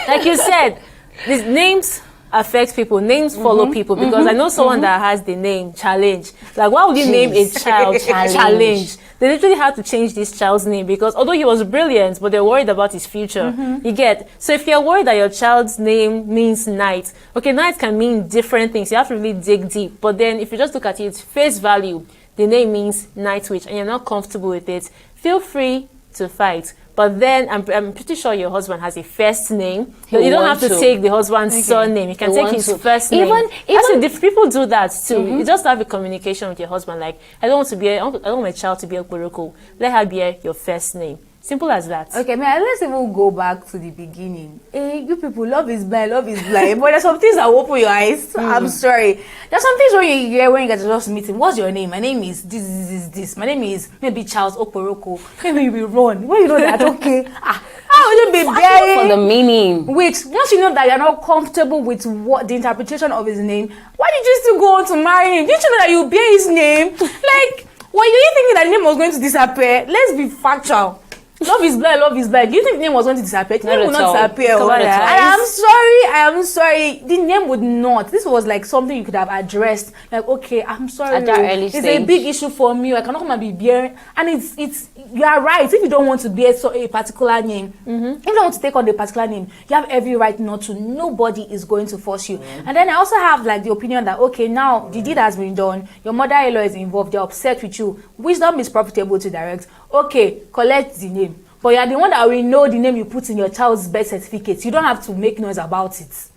like you said, these names affect people, names follow people, because I know someone that has the name Challenge. Like, why would you name a child Challenge? They literally had to change this child's name, because although he was brilliant, but they're worried about his future. You get? So if you're worried that your child's name means night, okay, night can mean different things. You have to really dig deep. But then if you just look at it face value, the name means night witch, and you're not comfortable with it, feel free to fight. But then I'm pretty sure your husband has a first name. You don't have to take the husband's surname. You can take his first name. Even people do that too. You just have a communication with your husband. Like, I don't want my child to be Okporoko. Let her bear your first name. Simple as that. Okay, man, let's even go back to the beginning. You people, love is blind, love is blind. But there's some things that open your eyes. I'm sorry. There's some things when you hear when you get to just meet him. What's your name? My name is this. My name is maybe Charles Okporoko. Maybe you will run. When you know that, okay. How would you be bearing for the meaning? Wait, once you know that you're not comfortable with what the interpretation of his name, why did you still go on to marry him? Didn't you know that you bear his name? Like, were you thinking that the name was going to disappear? Let's be factual. Love is blind, love is blind. Do you think the name was going to disappear? The name would not disappear. I am sorry. The name would not. This was like something you could have addressed. Like, okay, I'm sorry. At that early it's stage. A big issue for me. I cannot come and be bearing. And it's you are right. If you don't want to bear a particular name, if you don't want to take on the particular name, you have every right not to. Nobody is going to force you. And then I also have like the opinion that, okay, now the deed has been done. Your mother-in-law is involved. They're upset with you. Wisdom is profitable to direct. Okay, collect the name. But you are the one that will know the name you put in your child's birth certificate. You don't have to make noise about it.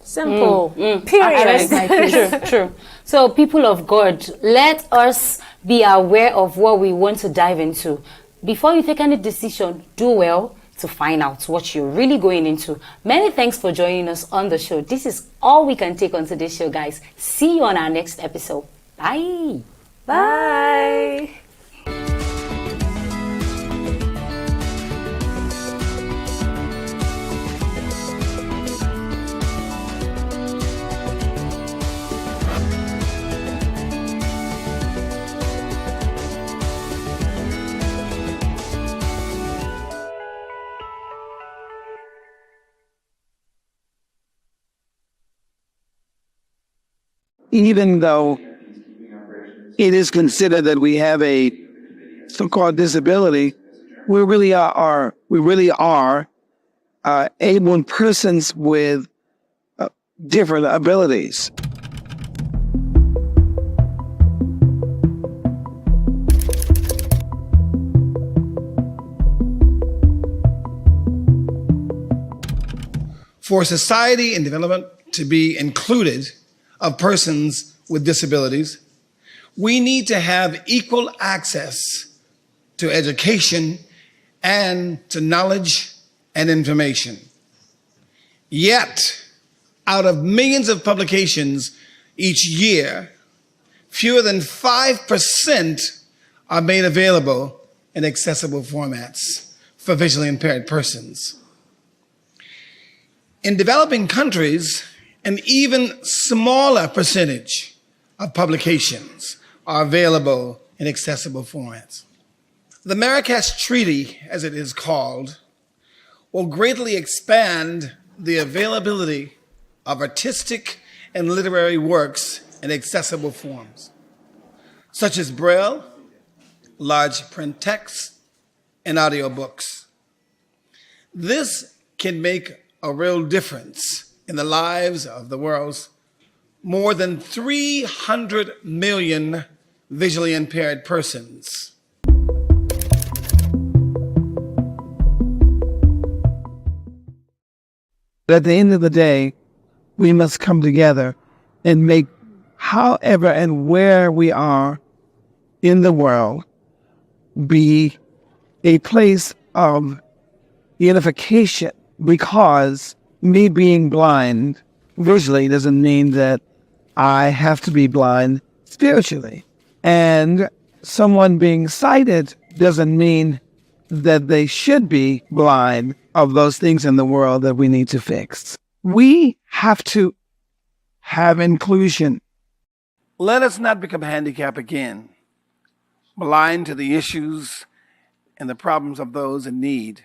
Simple. Period. True. So, people of God, let us be aware of what we want to dive into. Before you take any decision, do well to find out what you're really going into. Many thanks for joining us on the show. This is all we can take on today's show, guys. See you on our next episode. Bye. Bye. Even though it is considered that we have a so-called disability, we really are able persons with different abilities. For society and development to be included of persons with disabilities, we need to have equal access to education and to knowledge and information. Yet, out of millions of publications each year, fewer than 5% are made available in accessible formats for visually impaired persons. In developing countries, an even smaller percentage of publications are available in accessible formats. The Marrakesh Treaty, as it is called, will greatly expand the availability of artistic and literary works in accessible forms, such as Braille, large print text, and audiobooks. This can make a real difference in the lives of the world's more than 300 million visually impaired persons. At the end of the day, we must come together and make however and where we are in the world be a place of unification, because me being blind visually doesn't mean that I have to be blind spiritually. And someone being sighted doesn't mean that they should be blind of those things in the world that we need to fix. We have to have inclusion. Let us not become handicapped again, blind to the issues and the problems of those in need.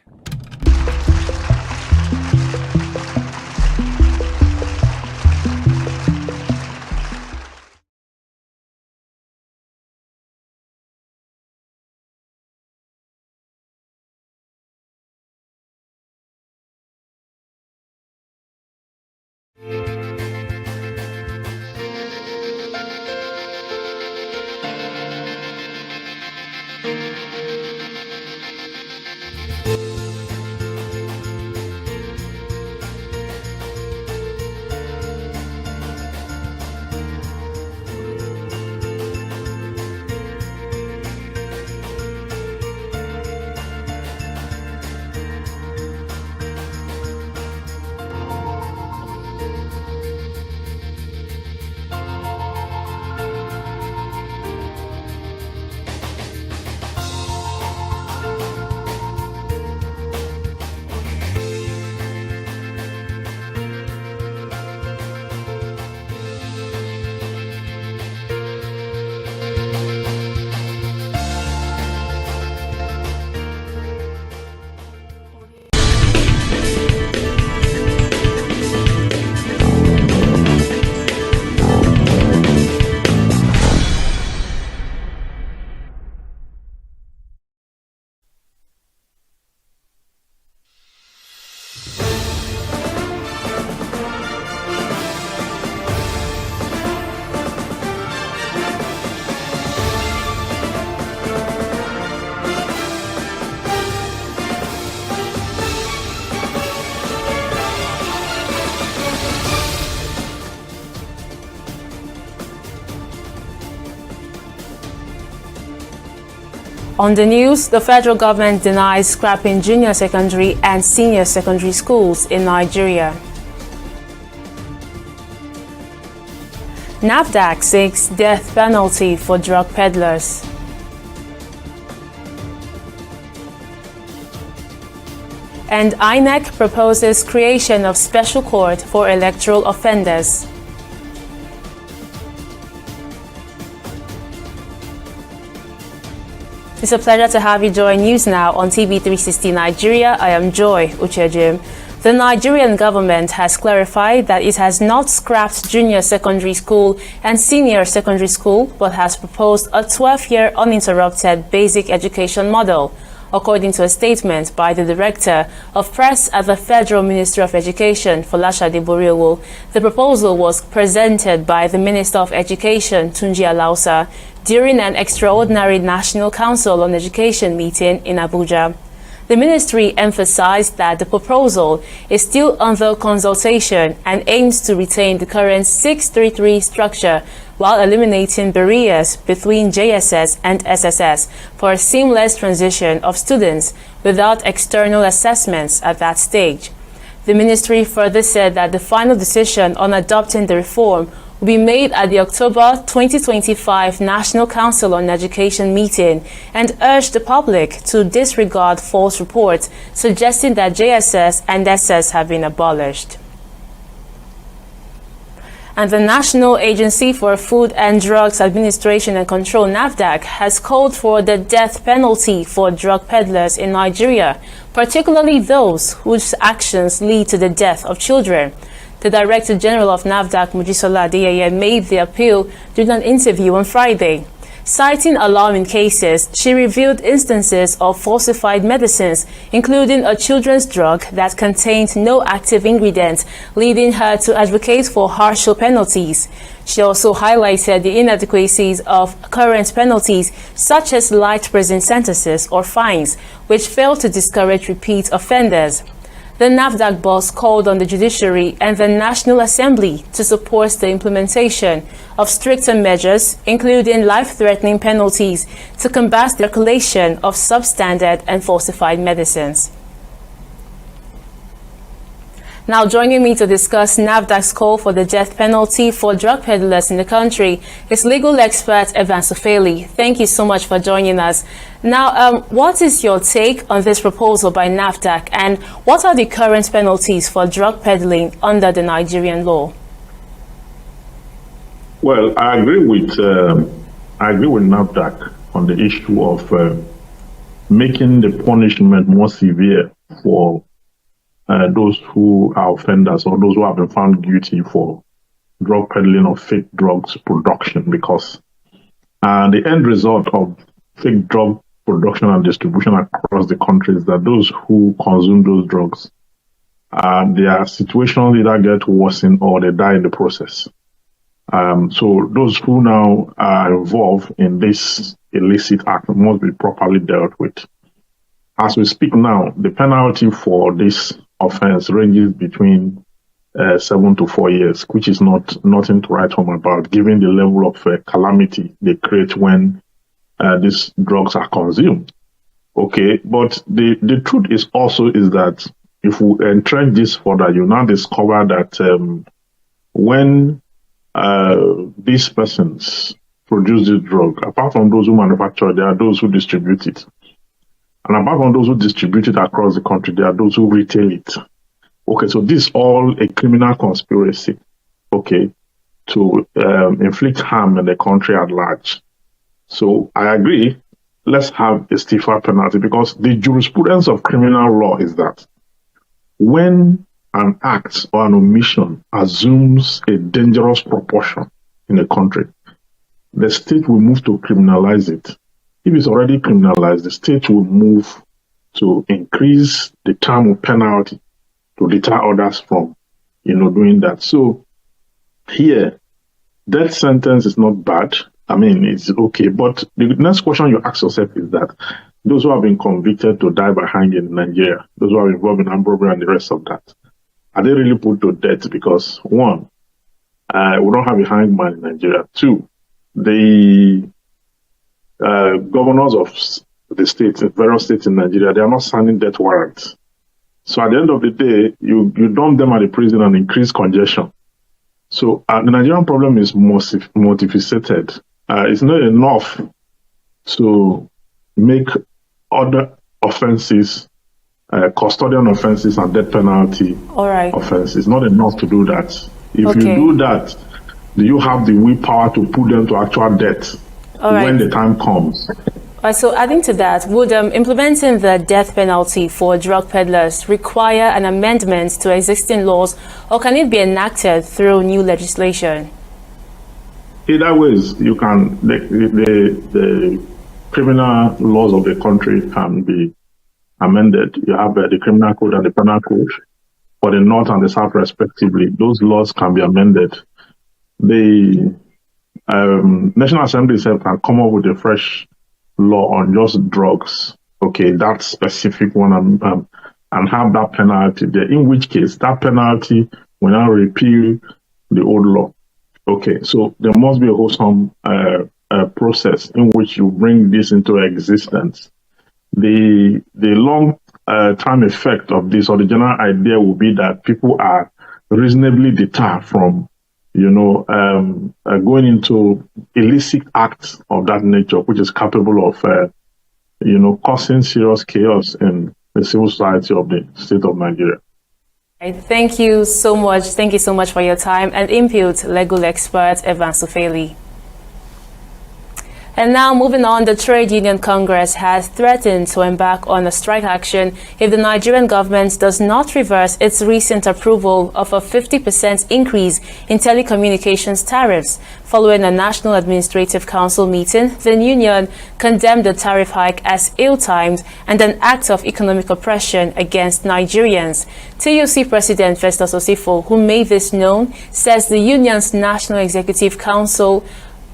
On the news, the federal government denies scrapping junior secondary and senior secondary schools in Nigeria. NAFDAC seeks death penalty for drug peddlers. And INEC proposes creation of special court for electoral offenders. It's a pleasure to have you join News Now on TV360 Nigeria. I am Joy Uchejim. The Nigerian government has clarified that it has not scrapped junior secondary school and senior secondary school, but has proposed a 12-year uninterrupted basic education model. According to a statement by the Director of Press at the Federal Ministry of Education, Folashade Boriowo, the proposal was presented by the Minister of Education, Tunji Alausa, during an extraordinary National Council on Education meeting in Abuja. The ministry emphasized that the proposal is still under consultation and aims to retain the current 633 structure while eliminating barriers between JSS and SSS for a seamless transition of students without external assessments at that stage. The ministry further said that the final decision on adopting the reform will be made at the October 2025 National Council on Education meeting and urged the public to disregard false reports suggesting that JSS and SS have been abolished. And the National Agency for Food and Drugs Administration and Control, NAFDAC, has called for the death penalty for drug peddlers in Nigeria, particularly those whose actions lead to the death of children. The Director General of NAFDAC, Mojisola Adeyeye, made the appeal during an interview on Friday. Citing alarming cases, she revealed instances of falsified medicines, including a children's drug that contained no active ingredient, leading her to advocate for harsher penalties. She also highlighted the inadequacies of current penalties, such as light prison sentences or fines, which fail to discourage repeat offenders. The NAFDAC boss called on the judiciary and the National Assembly to support the implementation of stricter measures, including life-threatening penalties, to combat the circulation of substandard and falsified medicines. Now joining me to discuss NAFDAC's call for the death penalty for drug peddlers in the country is legal expert Evan Sufeli. Thank you so much for joining us. Now, what is your take on this proposal by NAFDAC, and what are the current penalties for drug peddling under the Nigerian law? Well, I agree with NAFDAC on the issue of making the punishment more severe for those who are offenders or those who have been found guilty for drug peddling or fake drugs production, because the end result of fake drug production and distribution across the country is that those who consume those drugs, their situation either get worsened or they die in the process. So those who now are involved in this illicit act must be properly dealt with. As we speak now, the penalty for this offense ranges between 7 to 4 years, which is nothing to write home about, given the level of calamity they create when these drugs are consumed. Okay, but the truth is that if we entrench this further, you now discover that when these persons produce this drug, apart from those who manufacture, there are those who distribute it. And apart from those who distribute it across the country, there are those who retail it. Okay, so this is all a criminal conspiracy, okay, to inflict harm in the country at large. So I agree, let's have a stiffer penalty, because the jurisprudence of criminal law is that when an act or an omission assumes a dangerous proportion in a country, the state will move to criminalize it. If it's already criminalized, the state will move to increase the term of penalty to deter others from, doing that. So here, death sentence is not bad. I mean, it's okay. But the next question you ask yourself is that those who have been convicted to die by hanging in Nigeria, those who are involved in armed robbery and the rest of that, are they really put to death? Because one, we don't have a hangman in Nigeria. Two, the governors of the states, various states in Nigeria, they are not signing death warrants. So at the end of the day, you dump them at the prison and increase congestion. So the Nigerian problem is multifaceted. It's not enough to make other offenses, custodian offenses and death penalty offenses. Not enough to do that. If you do that, do you have the willpower to put them to actual death when the time comes? So adding to that, would implementing the death penalty for drug peddlers require an amendment to existing laws, or can it be enacted through new legislation? Either ways, you can. The criminal laws of the country can be amended. You have the criminal code and the penal code for the North and the South respectively. Those laws can be amended. The National Assembly itself can come up with a fresh law on just drugs, okay, that specific one, and have that penalty there, in which case that penalty will now repeal the old law. Okay, so there must be a wholesome process in which you bring this into existence. The long time effect of this, or the general idea, will be that people are reasonably deterred from going into illicit acts of that nature, which is capable of, causing serious chaos in the civil society of the state of Nigeria. Thank you so much. Thank you so much for your time and input, legal expert Evan Sufeli. And now moving on, the Trade Union Congress has threatened to embark on a strike action if the Nigerian government does not reverse its recent approval of a 50% increase in telecommunications tariffs. Following a National Administrative Council meeting, the union condemned the tariff hike as ill-timed and an act of economic oppression against Nigerians. TUC President Festus Osifo, who made this known, says the union's National Executive Council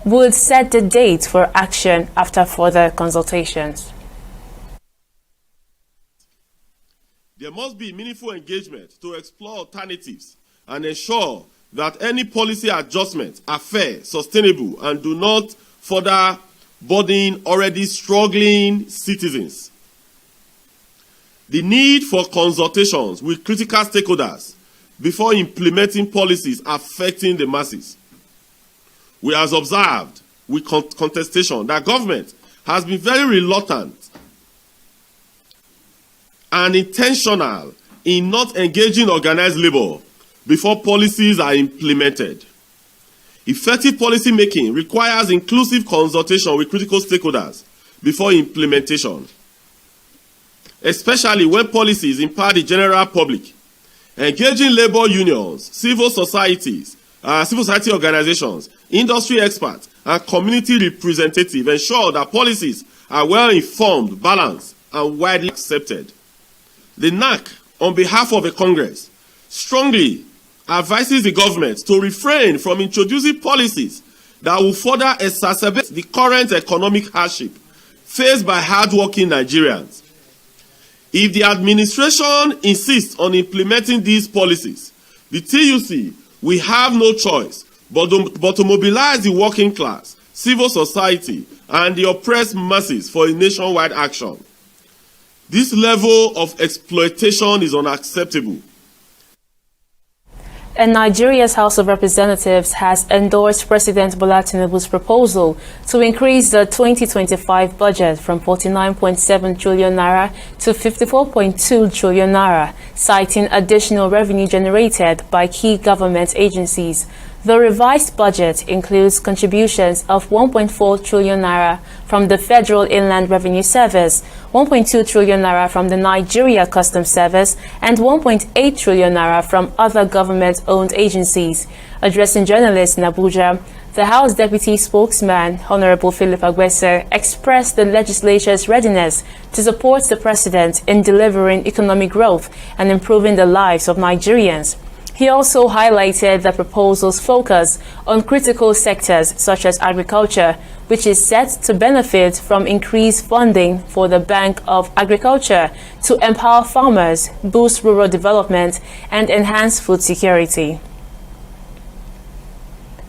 would set the date for action after further consultations. There must be meaningful engagement to explore alternatives and ensure that any policy adjustments are fair, sustainable, and do not further burden already struggling citizens. The need for consultations with critical stakeholders before implementing policies affecting the masses. We have observed with contestation that government has been very reluctant and intentional in not engaging organized labor before policies are implemented. Effective policy making requires inclusive consultation with critical stakeholders before implementation, especially when policies impact the general public. Engaging labor unions, civil society organizations, industry experts, and community representatives ensure that policies are well informed, balanced, and widely accepted. The NAC, on behalf of the Congress, strongly advises the government to refrain from introducing policies that will further exacerbate the current economic hardship faced by hardworking Nigerians. If the administration insists on implementing these policies, the TUC will have no choice but to mobilize the working class, civil society, and the oppressed masses for a nationwide action. This level of exploitation is unacceptable. And Nigeria's House of Representatives has endorsed President Bola Tinubu's proposal to increase the 2025 budget from 49.7 trillion naira to 54.2 trillion naira, citing additional revenue generated by key government agencies. The revised budget includes contributions of 1.4 trillion naira from the Federal Inland Revenue Service, 1.2 trillion naira from the Nigeria Customs Service, and 1.8 trillion naira from other government-owned agencies. Addressing journalists in Abuja, the House Deputy Spokesman, Honorable Philip Agbeser, expressed the legislature's readiness to support the President in delivering economic growth and improving the lives of Nigerians. He also highlighted the proposal's focus on critical sectors such as agriculture, which is set to benefit from increased funding for the Bank of Agriculture to empower farmers, boost rural development, and enhance food security.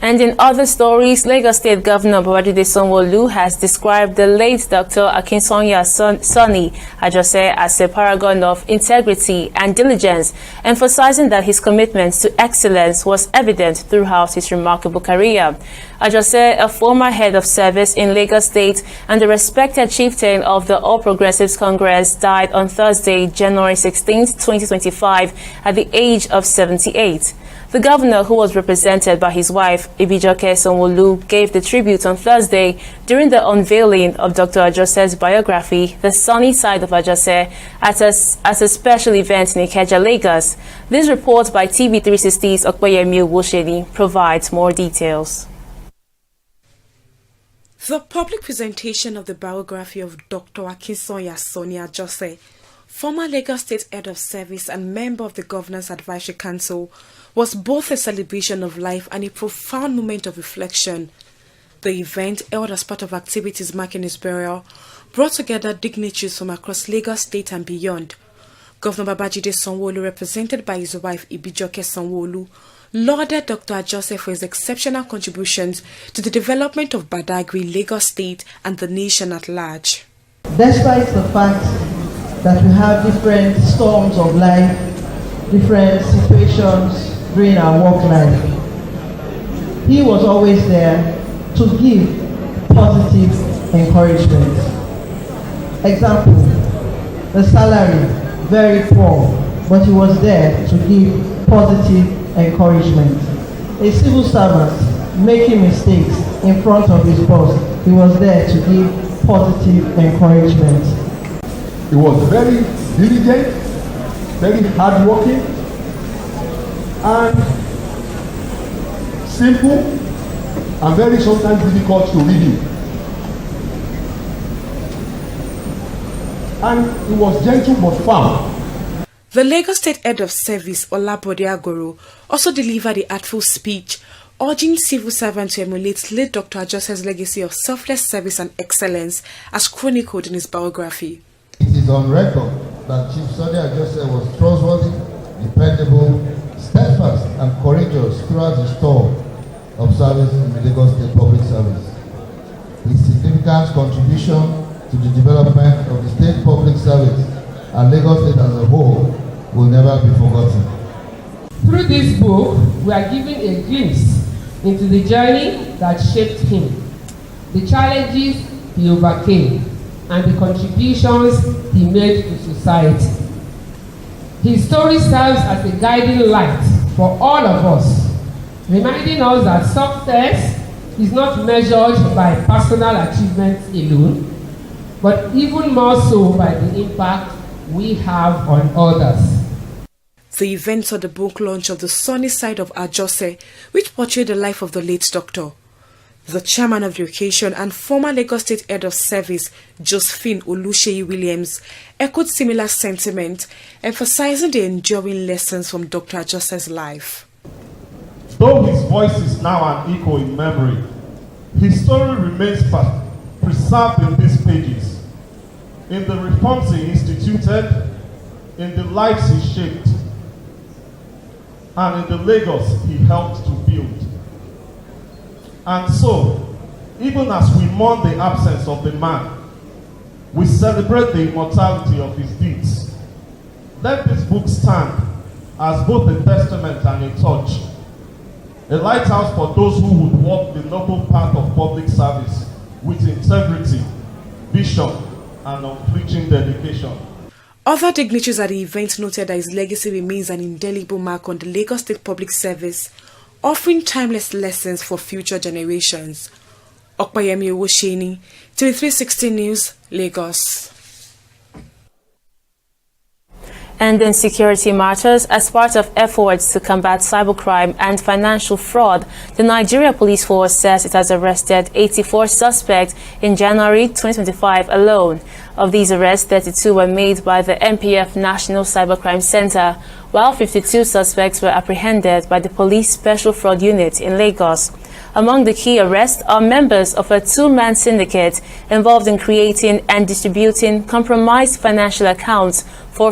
And in other stories, Lagos State Governor Babajide Sanwo-Olu has described the late Dr. Akinsonya Sonny Ajose as a paragon of integrity and diligence, emphasizing that his commitment to excellence was evident throughout his remarkable career. Ajose, a former head of service in Lagos State and a respected chieftain of the All Progressives Congress, died on Thursday, January 16, 2025, at the age of 78. The governor, who was represented by his wife, Ibijoke Sanwo-Olu, gave the tribute on Thursday during the unveiling of Dr. Ajose's biography, The Sunny Side of Ajose, at a special event in Ikeja, Lagos. This report by TV360's Okpeyemi Wosheni provides more details. The public presentation of the biography of Dr. Akinsonya Ajose, former Lagos State Head of Service and member of the Governor's Advisory Council, was both a celebration of life and a profound moment of reflection. The event, held as part of activities marking his burial, brought together dignitaries from across Lagos State and beyond. Governor Babajide Sanwo-Olu, represented by his wife Ibijoke Sanwo-Olu, lauded Dr. Ajose for his exceptional contributions to the development of Badagry, Lagos State, and the nation at large. Despite the fact that we have different storms of life, different situations during our work life, he was always there to give positive encouragement. Example, the salary, very poor, but he was there to give positive encouragement. A civil servant making mistakes in front of his boss, he was there to give positive encouragement. He was very diligent, very hardworking, and simple, and very sometimes difficult to read him. And he was gentle but firm. The Lagos State Head of Service, Olabode Agoro, also delivered a artful speech urging civil servants to emulate late Dr. Ajose's legacy of selfless service and excellence as chronicled in his biography. It is on record that Chief Sunny Ajose was trustworthy, dependable, steadfast, and courageous throughout his tour of service in the Lagos State Public Service. His significant contribution to the development of the state public service and Lagos State as a whole will never be forgotten. Through this book, we are given a glimpse into the journey that shaped him, the challenges he overcame, and the contributions he made to society. His story serves as a guiding light for all of us, reminding us that success is not measured by personal achievements alone, but even more so by the impact we have on others. The event saw the book launch of The Sunny Side of Ajose, which portrayed the life of the late doctor. The chairman of the occasion and former Lagos State Head of Service, Josephine Oluseyi Williams, echoed similar sentiment, emphasizing the enduring lessons from Dr. Ajose's life. Though his voice is now an echo in memory, his story remains preserved in these pages, in the reforms he instituted, in the lives he shaped, and in the Lagos he helped to build. And so, even as we mourn the absence of the man, we celebrate the immortality of his deeds. Let this book stand as both a testament and a torch, a lighthouse for those who would walk the noble path of public service with integrity, vision, and unflinching dedication. Other dignitaries at the event noted that his legacy remains an indelible mark on the Lagos State Public Service, offering timeless lessons for future generations. Okpayemi Owosheni, TV360 News, Lagos. And in security matters, as part of efforts to combat cybercrime and financial fraud, the Nigeria Police Force says it has arrested 84 suspects in January 2025 alone. Of these arrests, 32 were made by the NPF National Cybercrime Center, while 52 suspects were apprehended by the Police Special Fraud Unit in Lagos. Among the key arrests are members of a two-man syndicate involved in creating and distributing compromised financial accounts for